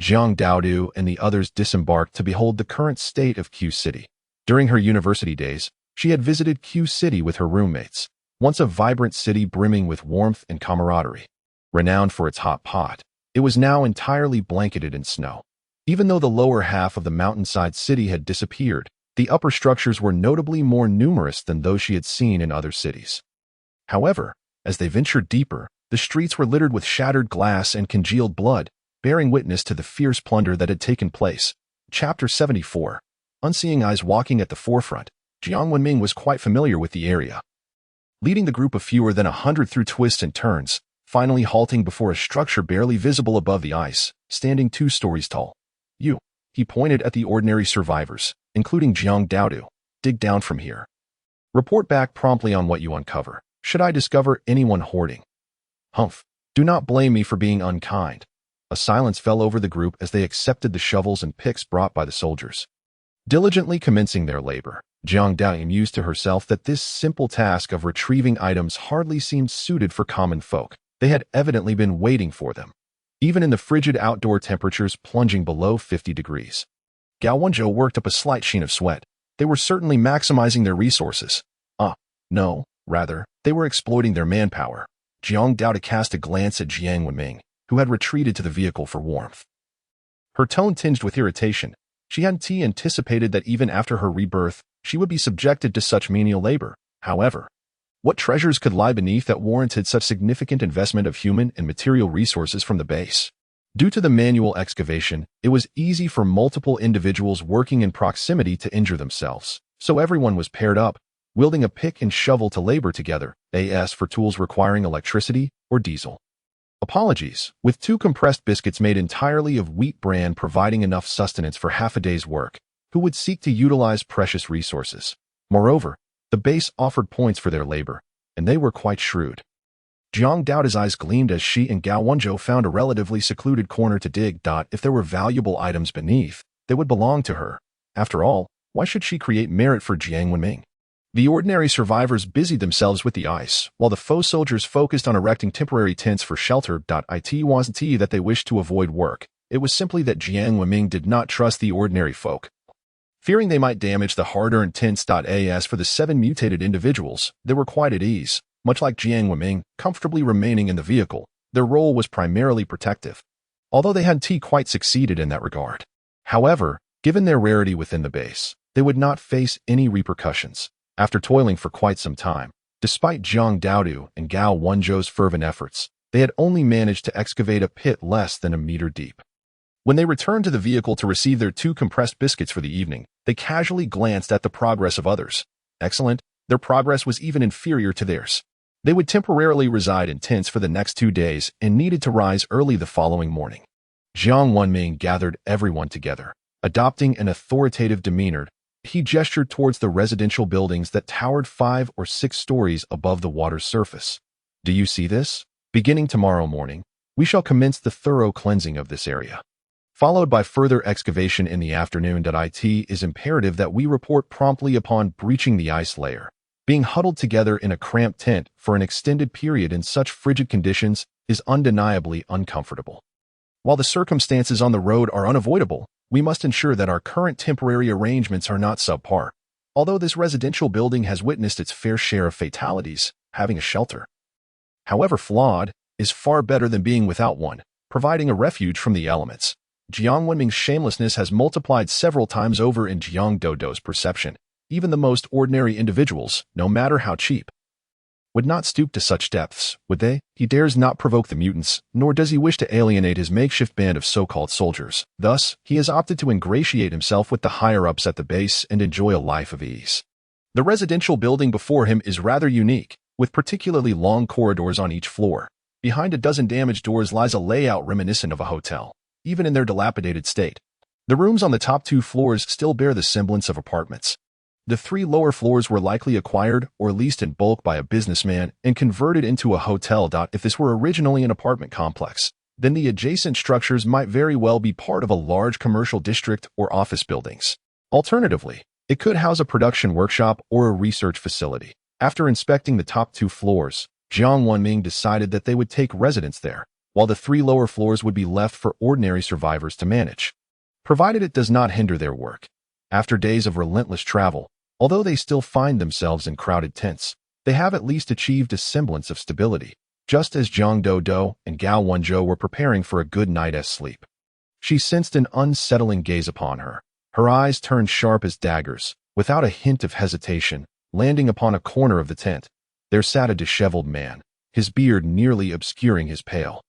Jiang Daodu and the others disembarked to behold the current state of Q City. During her university days, she had visited Q City with her roommates, once a vibrant city brimming with warmth and camaraderie. Renowned for its hot pot, it was now entirely blanketed in snow. Even though the lower half of the mountainside city had disappeared, the upper structures were notably more numerous than those she had seen in other cities. However, as they ventured deeper, the streets were littered with shattered glass and congealed blood, bearing witness to the fierce plunder that had taken place. Chapter 74. Unseeing eyes walking at the forefront, Jiang Wenming was quite familiar with the area. Leading the group of fewer than 100 through twists and turns, finally halting before a structure barely visible above the ice, standing 2 stories tall. He pointed at the ordinary survivors, including Jiang Daodu. "Dig down from here. Report back promptly on what you uncover. Should I discover anyone hoarding?" "Humph. Do not blame me for being unkind." A silence fell over the group as they accepted the shovels and picks brought by the soldiers. Diligently commencing their labor, Jiang Daodu mused to herself that this simple task of retrieving items hardly seemed suited for common folk. They had evidently been waiting for them, even in the frigid outdoor temperatures plunging below 50 degrees. Gao Wenzhou worked up a slight sheen of sweat. They were certainly maximizing their resources. No, rather, they were exploiting their manpower. Jiang Daodu cast a glance at Jiang Wenming, who had retreated to the vehicle for warmth. Her tone tinged with irritation. She hadn't anticipated that even after her rebirth, she would be subjected to such menial labor. However, what treasures could lie beneath that warranted such significant investment of human and material resources from the base? Due to the manual excavation, it was easy for multiple individuals working in proximity to injure themselves, so everyone was paired up, wielding a pick and shovel to labor together, as for tools requiring electricity or diesel. Apologies, with 2 compressed biscuits made entirely of wheat bran providing enough sustenance for half a day's work, who would seek to utilize precious resources. Moreover, the base offered points for their labor, and they were quite shrewd. Jiang Daodu's eyes gleamed as she and Gao Wenzhou found a relatively secluded corner to dig. If there were valuable items beneath, they would belong to her. After all, why should she create merit for Jiang Wenming? The ordinary survivors busied themselves with the ice, while the foe soldiers focused on erecting temporary tents for shelter. It wasn't that they wished to avoid work, it was simply that Jiang Wenming did not trust the ordinary folk. Fearing they might damage the hard-earned tents. As for the 7 mutated individuals, they were quite at ease. Much like Jiang Wenming, comfortably remaining in the vehicle, their role was primarily protective, although they hadn't quite succeeded in that regard. However, given their rarity within the base, they would not face any repercussions. After toiling for quite some time, despite Jiang Daodu and Gao Wenzhou's fervent efforts, they had only managed to excavate a pit less than a meter deep. When they returned to the vehicle to receive their 2 compressed biscuits for the evening, they casually glanced at the progress of others. Excellent, their progress was even inferior to theirs. They would temporarily reside in tents for the next 2 days and needed to rise early the following morning. Jiang Wenming gathered everyone together. Adopting an authoritative demeanor, he gestured towards the residential buildings that towered 5 or 6 stories above the water's surface. Do you see this? Beginning tomorrow morning, we shall commence the thorough cleansing of this area, followed by further excavation in the afternoon. It is imperative that we report promptly upon breaching the ice layer. Being huddled together in a cramped tent for an extended period in such frigid conditions is undeniably uncomfortable. While the circumstances on the road are unavoidable, we must ensure that our current temporary arrangements are not subpar. Although this residential building has witnessed its fair share of fatalities, having a shelter, however flawed, is far better than being without one, providing a refuge from the elements. Jiang Wenming's shamelessness has multiplied several times over in Jiang Dodo's perception. Even the most ordinary individuals, no matter how cheap, would not stoop to such depths, would they? He dares not provoke the mutants, nor does he wish to alienate his makeshift band of so-called soldiers. Thus, he has opted to ingratiate himself with the higher-ups at the base and enjoy a life of ease. The residential building before him is rather unique, with particularly long corridors on each floor. Behind a dozen damaged doors lies a layout reminiscent of a hotel, even in their dilapidated state. The rooms on the top 2 floors still bear the semblance of apartments. The 3 lower floors were likely acquired or leased in bulk by a businessman and converted into a hotel. If this were originally an apartment complex, then the adjacent structures might very well be part of a large commercial district or office buildings. Alternatively, it could house a production workshop or a research facility. After inspecting the top 2 floors, Jiang Wenming decided that they would take residence there, while the 3 lower floors would be left for ordinary survivors to manage, provided it does not hinder their work. After days of relentless travel, although they still find themselves in crowded tents, they have at least achieved a semblance of stability, just as Jiang Dodo and Gao Wenzhou were preparing for a good night's sleep. She sensed an unsettling gaze upon her. Her eyes turned sharp as daggers, without a hint of hesitation, landing upon a corner of the tent. There sat a disheveled man, his beard nearly obscuring his pale,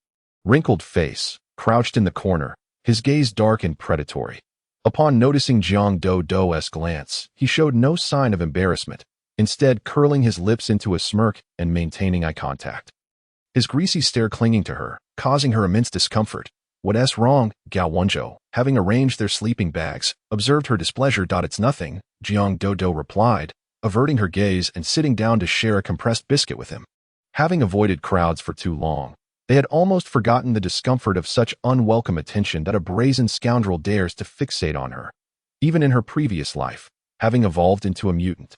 wrinkled face, crouched in the corner, his gaze dark and predatory. Upon noticing Jiang Dodo's glance, he showed no sign of embarrassment, instead curling his lips into a smirk and maintaining eye contact. His greasy stare clinging to her, causing her immense discomfort. What's wrong? Gao Wenzhou, having arranged their sleeping bags, observed her displeasure. It's nothing, Jiang Dodo replied, averting her gaze and sitting down to share a compressed biscuit with him. Having avoided crowds for too long, they had almost forgotten the discomfort of such unwelcome attention that a brazen scoundrel dares to fixate on her. Even in her previous life, having evolved into a mutant,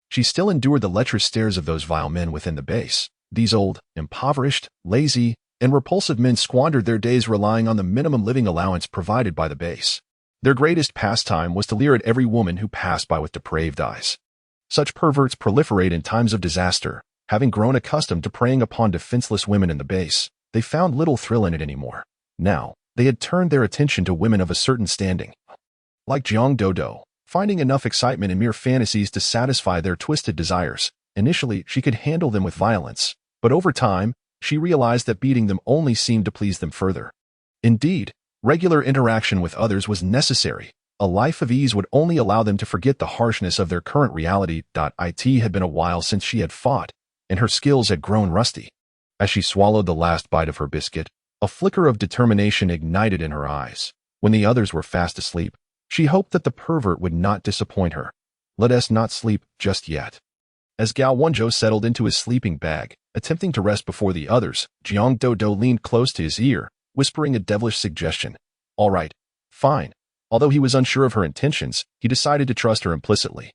she still endured the lecherous stares of those vile men within the base. These old, impoverished, lazy, and repulsive men squandered their days relying on the minimum living allowance provided by the base. Their greatest pastime was to leer at every woman who passed by with depraved eyes. Such perverts proliferate in times of disaster. Having grown accustomed to preying upon defenseless women in the base, they found little thrill in it anymore. Now, they had turned their attention to women of a certain standing. Like Jiang Dodo, finding enough excitement in mere fantasies to satisfy their twisted desires. Initially, she could handle them with violence, but over time, she realized that beating them only seemed to please them further. Indeed, regular interaction with others was necessary. A life of ease would only allow them to forget the harshness of their current reality. It had been a while since she had fought, and her skills had grown rusty. As she swallowed the last bite of her biscuit, a flicker of determination ignited in her eyes. When the others were fast asleep, she hoped that the pervert would not disappoint her. Let us not sleep just yet. As Gao Wenzhou settled into his sleeping bag, attempting to rest before the others, Jiang Dodo leaned close to his ear, whispering a devilish suggestion. All right, fine. Although he was unsure of her intentions, he decided to trust her implicitly.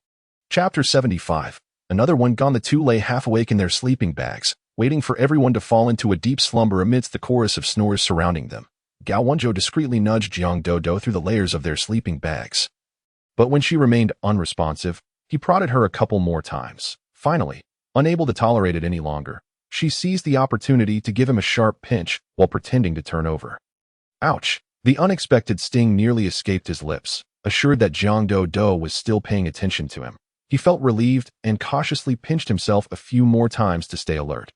Chapter 75. Another one gone. The 2 lay half awake in their sleeping bags, waiting for everyone to fall into a deep slumber amidst the chorus of snores surrounding them. Gao Wenzhou discreetly nudged Jiang Dodo through the layers of their sleeping bags. But when she remained unresponsive, he prodded her a couple more times. Finally, unable to tolerate it any longer, she seized the opportunity to give him a sharp pinch while pretending to turn over. Ouch! The unexpected sting nearly escaped his lips, assured that Jiang Dodo was still paying attention to him. He felt relieved and cautiously pinched himself a few more times to stay alert.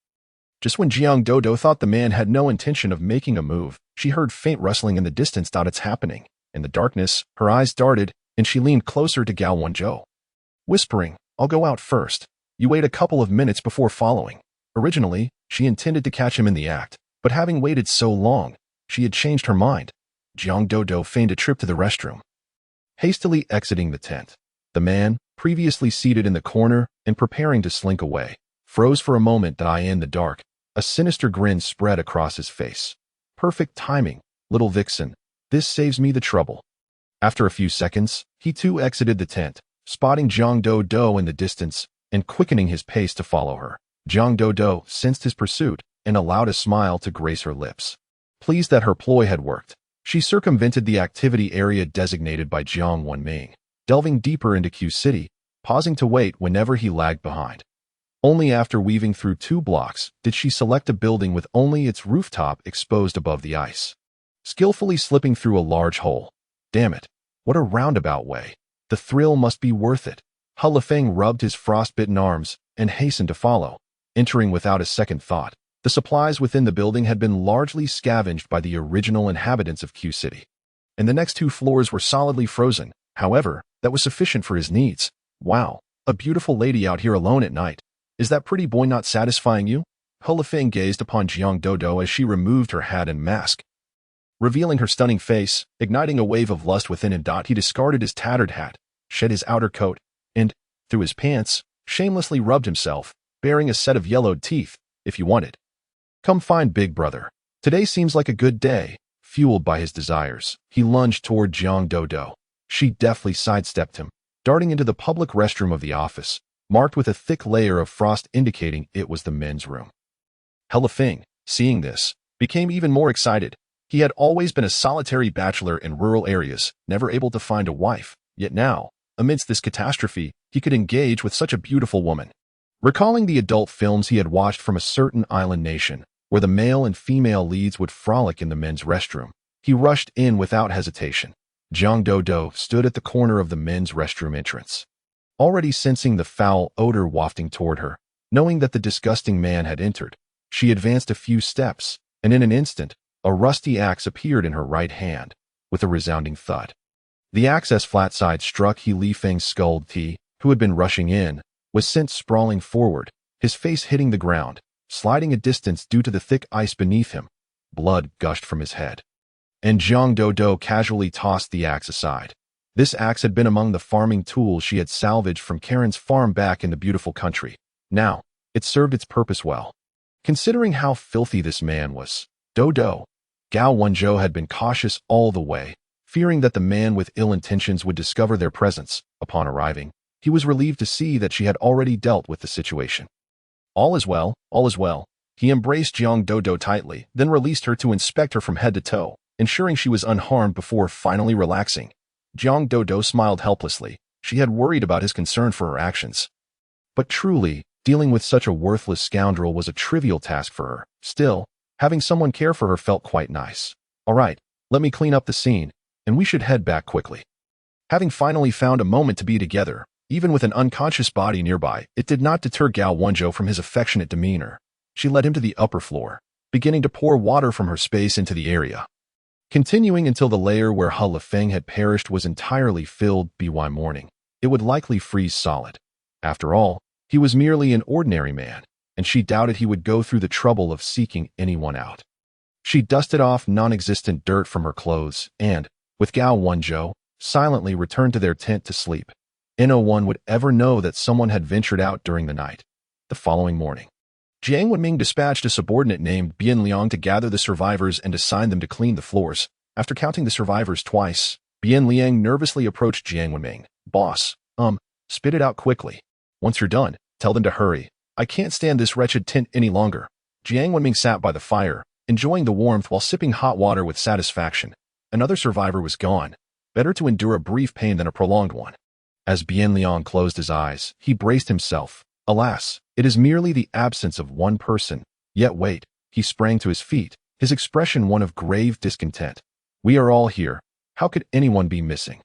Just when Jiang Dodo thought the man had no intention of making a move, she heard faint rustling in the distance. It's happening. In the darkness, her eyes darted, and she leaned closer to Gao Wenzhou, whispering, I'll go out first. You wait a couple of minutes before following. Originally, she intended to catch him in the act, but having waited so long, she had changed her mind. Jiang Dodo feigned a trip to the restroom. Hastily exiting the tent, the man, previously seated in the corner and preparing to slink away, froze for a moment, eye in the dark. A sinister grin spread across his face. Perfect timing, little vixen. This saves me the trouble. After a few seconds, he too exited the tent, spotting Jiang Dodo in the distance and quickening his pace to follow her. Jiang Dodo sensed his pursuit and allowed a smile to grace her lips. Pleased that her ploy had worked, she circumvented the activity area designated by Jiang Wenming, delving deeper into Q City, pausing to wait whenever he lagged behind. Only after weaving through 2 blocks did she select a building with only its rooftop exposed above the ice, skillfully slipping through a large hole. Damn it, what a roundabout way. The thrill must be worth it. He Lifeng rubbed his frostbitten arms and hastened to follow, entering without a second thought. The supplies within the building had been largely scavenged by the original inhabitants of Q City, and the next 2 floors were solidly frozen. However, that was sufficient for his needs. Wow, a beautiful lady out here alone at night. Is that pretty boy not satisfying you? He Lifeng gazed upon Jiang Dodo as she removed her hat and mask, revealing her stunning face, igniting a wave of lust within him. He discarded his tattered hat, shed his outer coat, and, through his pants, shamelessly rubbed himself, bearing a set of yellowed teeth. If you wanted, come find Big Brother. Today seems like a good day. Fueled by his desires, he lunged toward Jiang Dodo. She deftly sidestepped him, darting into the public restroom of the office, marked with a thick layer of frost indicating it was the men's room. He Lifeng, seeing this, became even more excited. He had always been a solitary bachelor in rural areas, never able to find a wife, yet now, amidst this catastrophe, he could engage with such a beautiful woman. Recalling the adult films he had watched from a certain island nation, where the male and female leads would frolic in the men's restroom, he rushed in without hesitation. Jiang Dodo stood at the corner of the men's restroom entrance, already sensing the foul odor wafting toward her. Knowing that the disgusting man had entered, she advanced a few steps, and in an instant, a rusty axe appeared in her right hand, with a resounding thud. The axe's flat side struck He Lifeng's skull. He, who had been rushing in, was sent sprawling forward, his face hitting the ground, sliding a distance due to the thick ice beneath him. Blood gushed from his head, and Jiang Dodo casually tossed the axe aside. This axe had been among the farming tools she had salvaged from Karen's farm back in the beautiful country. Now, it served its purpose well. Considering how filthy this man was, Dodo, Gao Wenzhou had been cautious all the way, fearing that the man with ill intentions would discover their presence. Upon arriving, he was relieved to see that she had already dealt with the situation. All is well, all is well. He embraced Jiang Dodo tightly, then released her to inspect her from head to toe, ensuring she was unharmed before finally relaxing. Jiang Dodo smiled helplessly. She had worried about his concern for her actions. But truly, dealing with such a worthless scoundrel was a trivial task for her. Still, having someone care for her felt quite nice. All right, let me clean up the scene, and we should head back quickly. Having finally found a moment to be together, even with an unconscious body nearby, it did not deter Gao Wenzhou from his affectionate demeanor. She led him to the upper floor, beginning to pour water from her space into the area, continuing until the layer where He Lifeng had perished was entirely filled. By morning, it would likely freeze solid. After all, he was merely an ordinary man, and she doubted he would go through the trouble of seeking anyone out. She dusted off non-existent dirt from her clothes and, with Gao Wenzhou, silently returned to their tent to sleep. No one would ever know that someone had ventured out during the night. The following morning, Jiang Wenming dispatched a subordinate named Bian Liang to gather the survivors and assign them to clean the floors. After counting the survivors twice, Bian Liang nervously approached Jiang Wenming. Boss, spit it out quickly. Once you're done, tell them to hurry. I can't stand this wretched tent any longer. Jiang Wenming sat by the fire, enjoying the warmth while sipping hot water with satisfaction. Another survivor was gone. Better to endure a brief pain than a prolonged one. As Bian Liang closed his eyes, he braced himself. Alas, it is merely the absence of one person. Yet wait, he sprang to his feet, his expression one of grave discontent. We are all here. How could anyone be missing?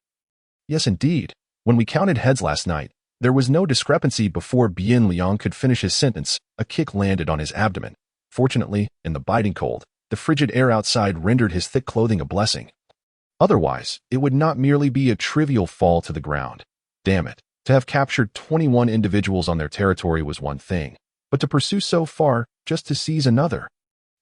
Yes, indeed. When we counted heads last night, there was no discrepancy. Before Bian Liang could finish his sentence, a kick landed on his abdomen. Fortunately, in the biting cold, the frigid air outside rendered his thick clothing a blessing. Otherwise, it would not merely be a trivial fall to the ground. Damn it. To have captured 21 individuals on their territory was one thing, but to pursue so far just to seize another.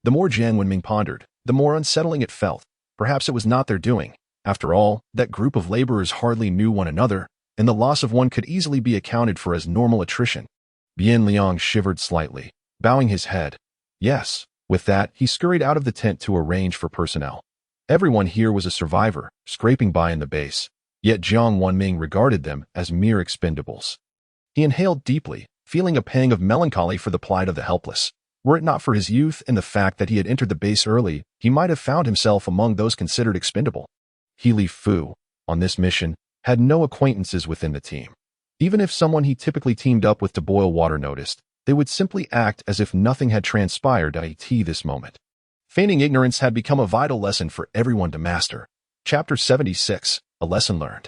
The more Jiang Wenming pondered, the more unsettling it felt. Perhaps it was not their doing. After all, that group of laborers hardly knew one another, and the loss of one could easily be accounted for as normal attrition. Bian Liang shivered slightly, bowing his head. Yes. With that, he scurried out of the tent to arrange for personnel. Everyone here was a survivor, scraping by in the base, yet Jiang Wenming regarded them as mere expendables. He inhaled deeply, feeling a pang of melancholy for the plight of the helpless. Were it not for his youth and the fact that he had entered the base early, he might have found himself among those considered expendable. Healy Fu, on this mission, had no acquaintances within the team. Even if someone he typically teamed up with to boil water noticed, they would simply act as if nothing had transpired at this moment. Feigning ignorance had become a vital lesson for everyone to master. Chapter 76, A Lesson Learned.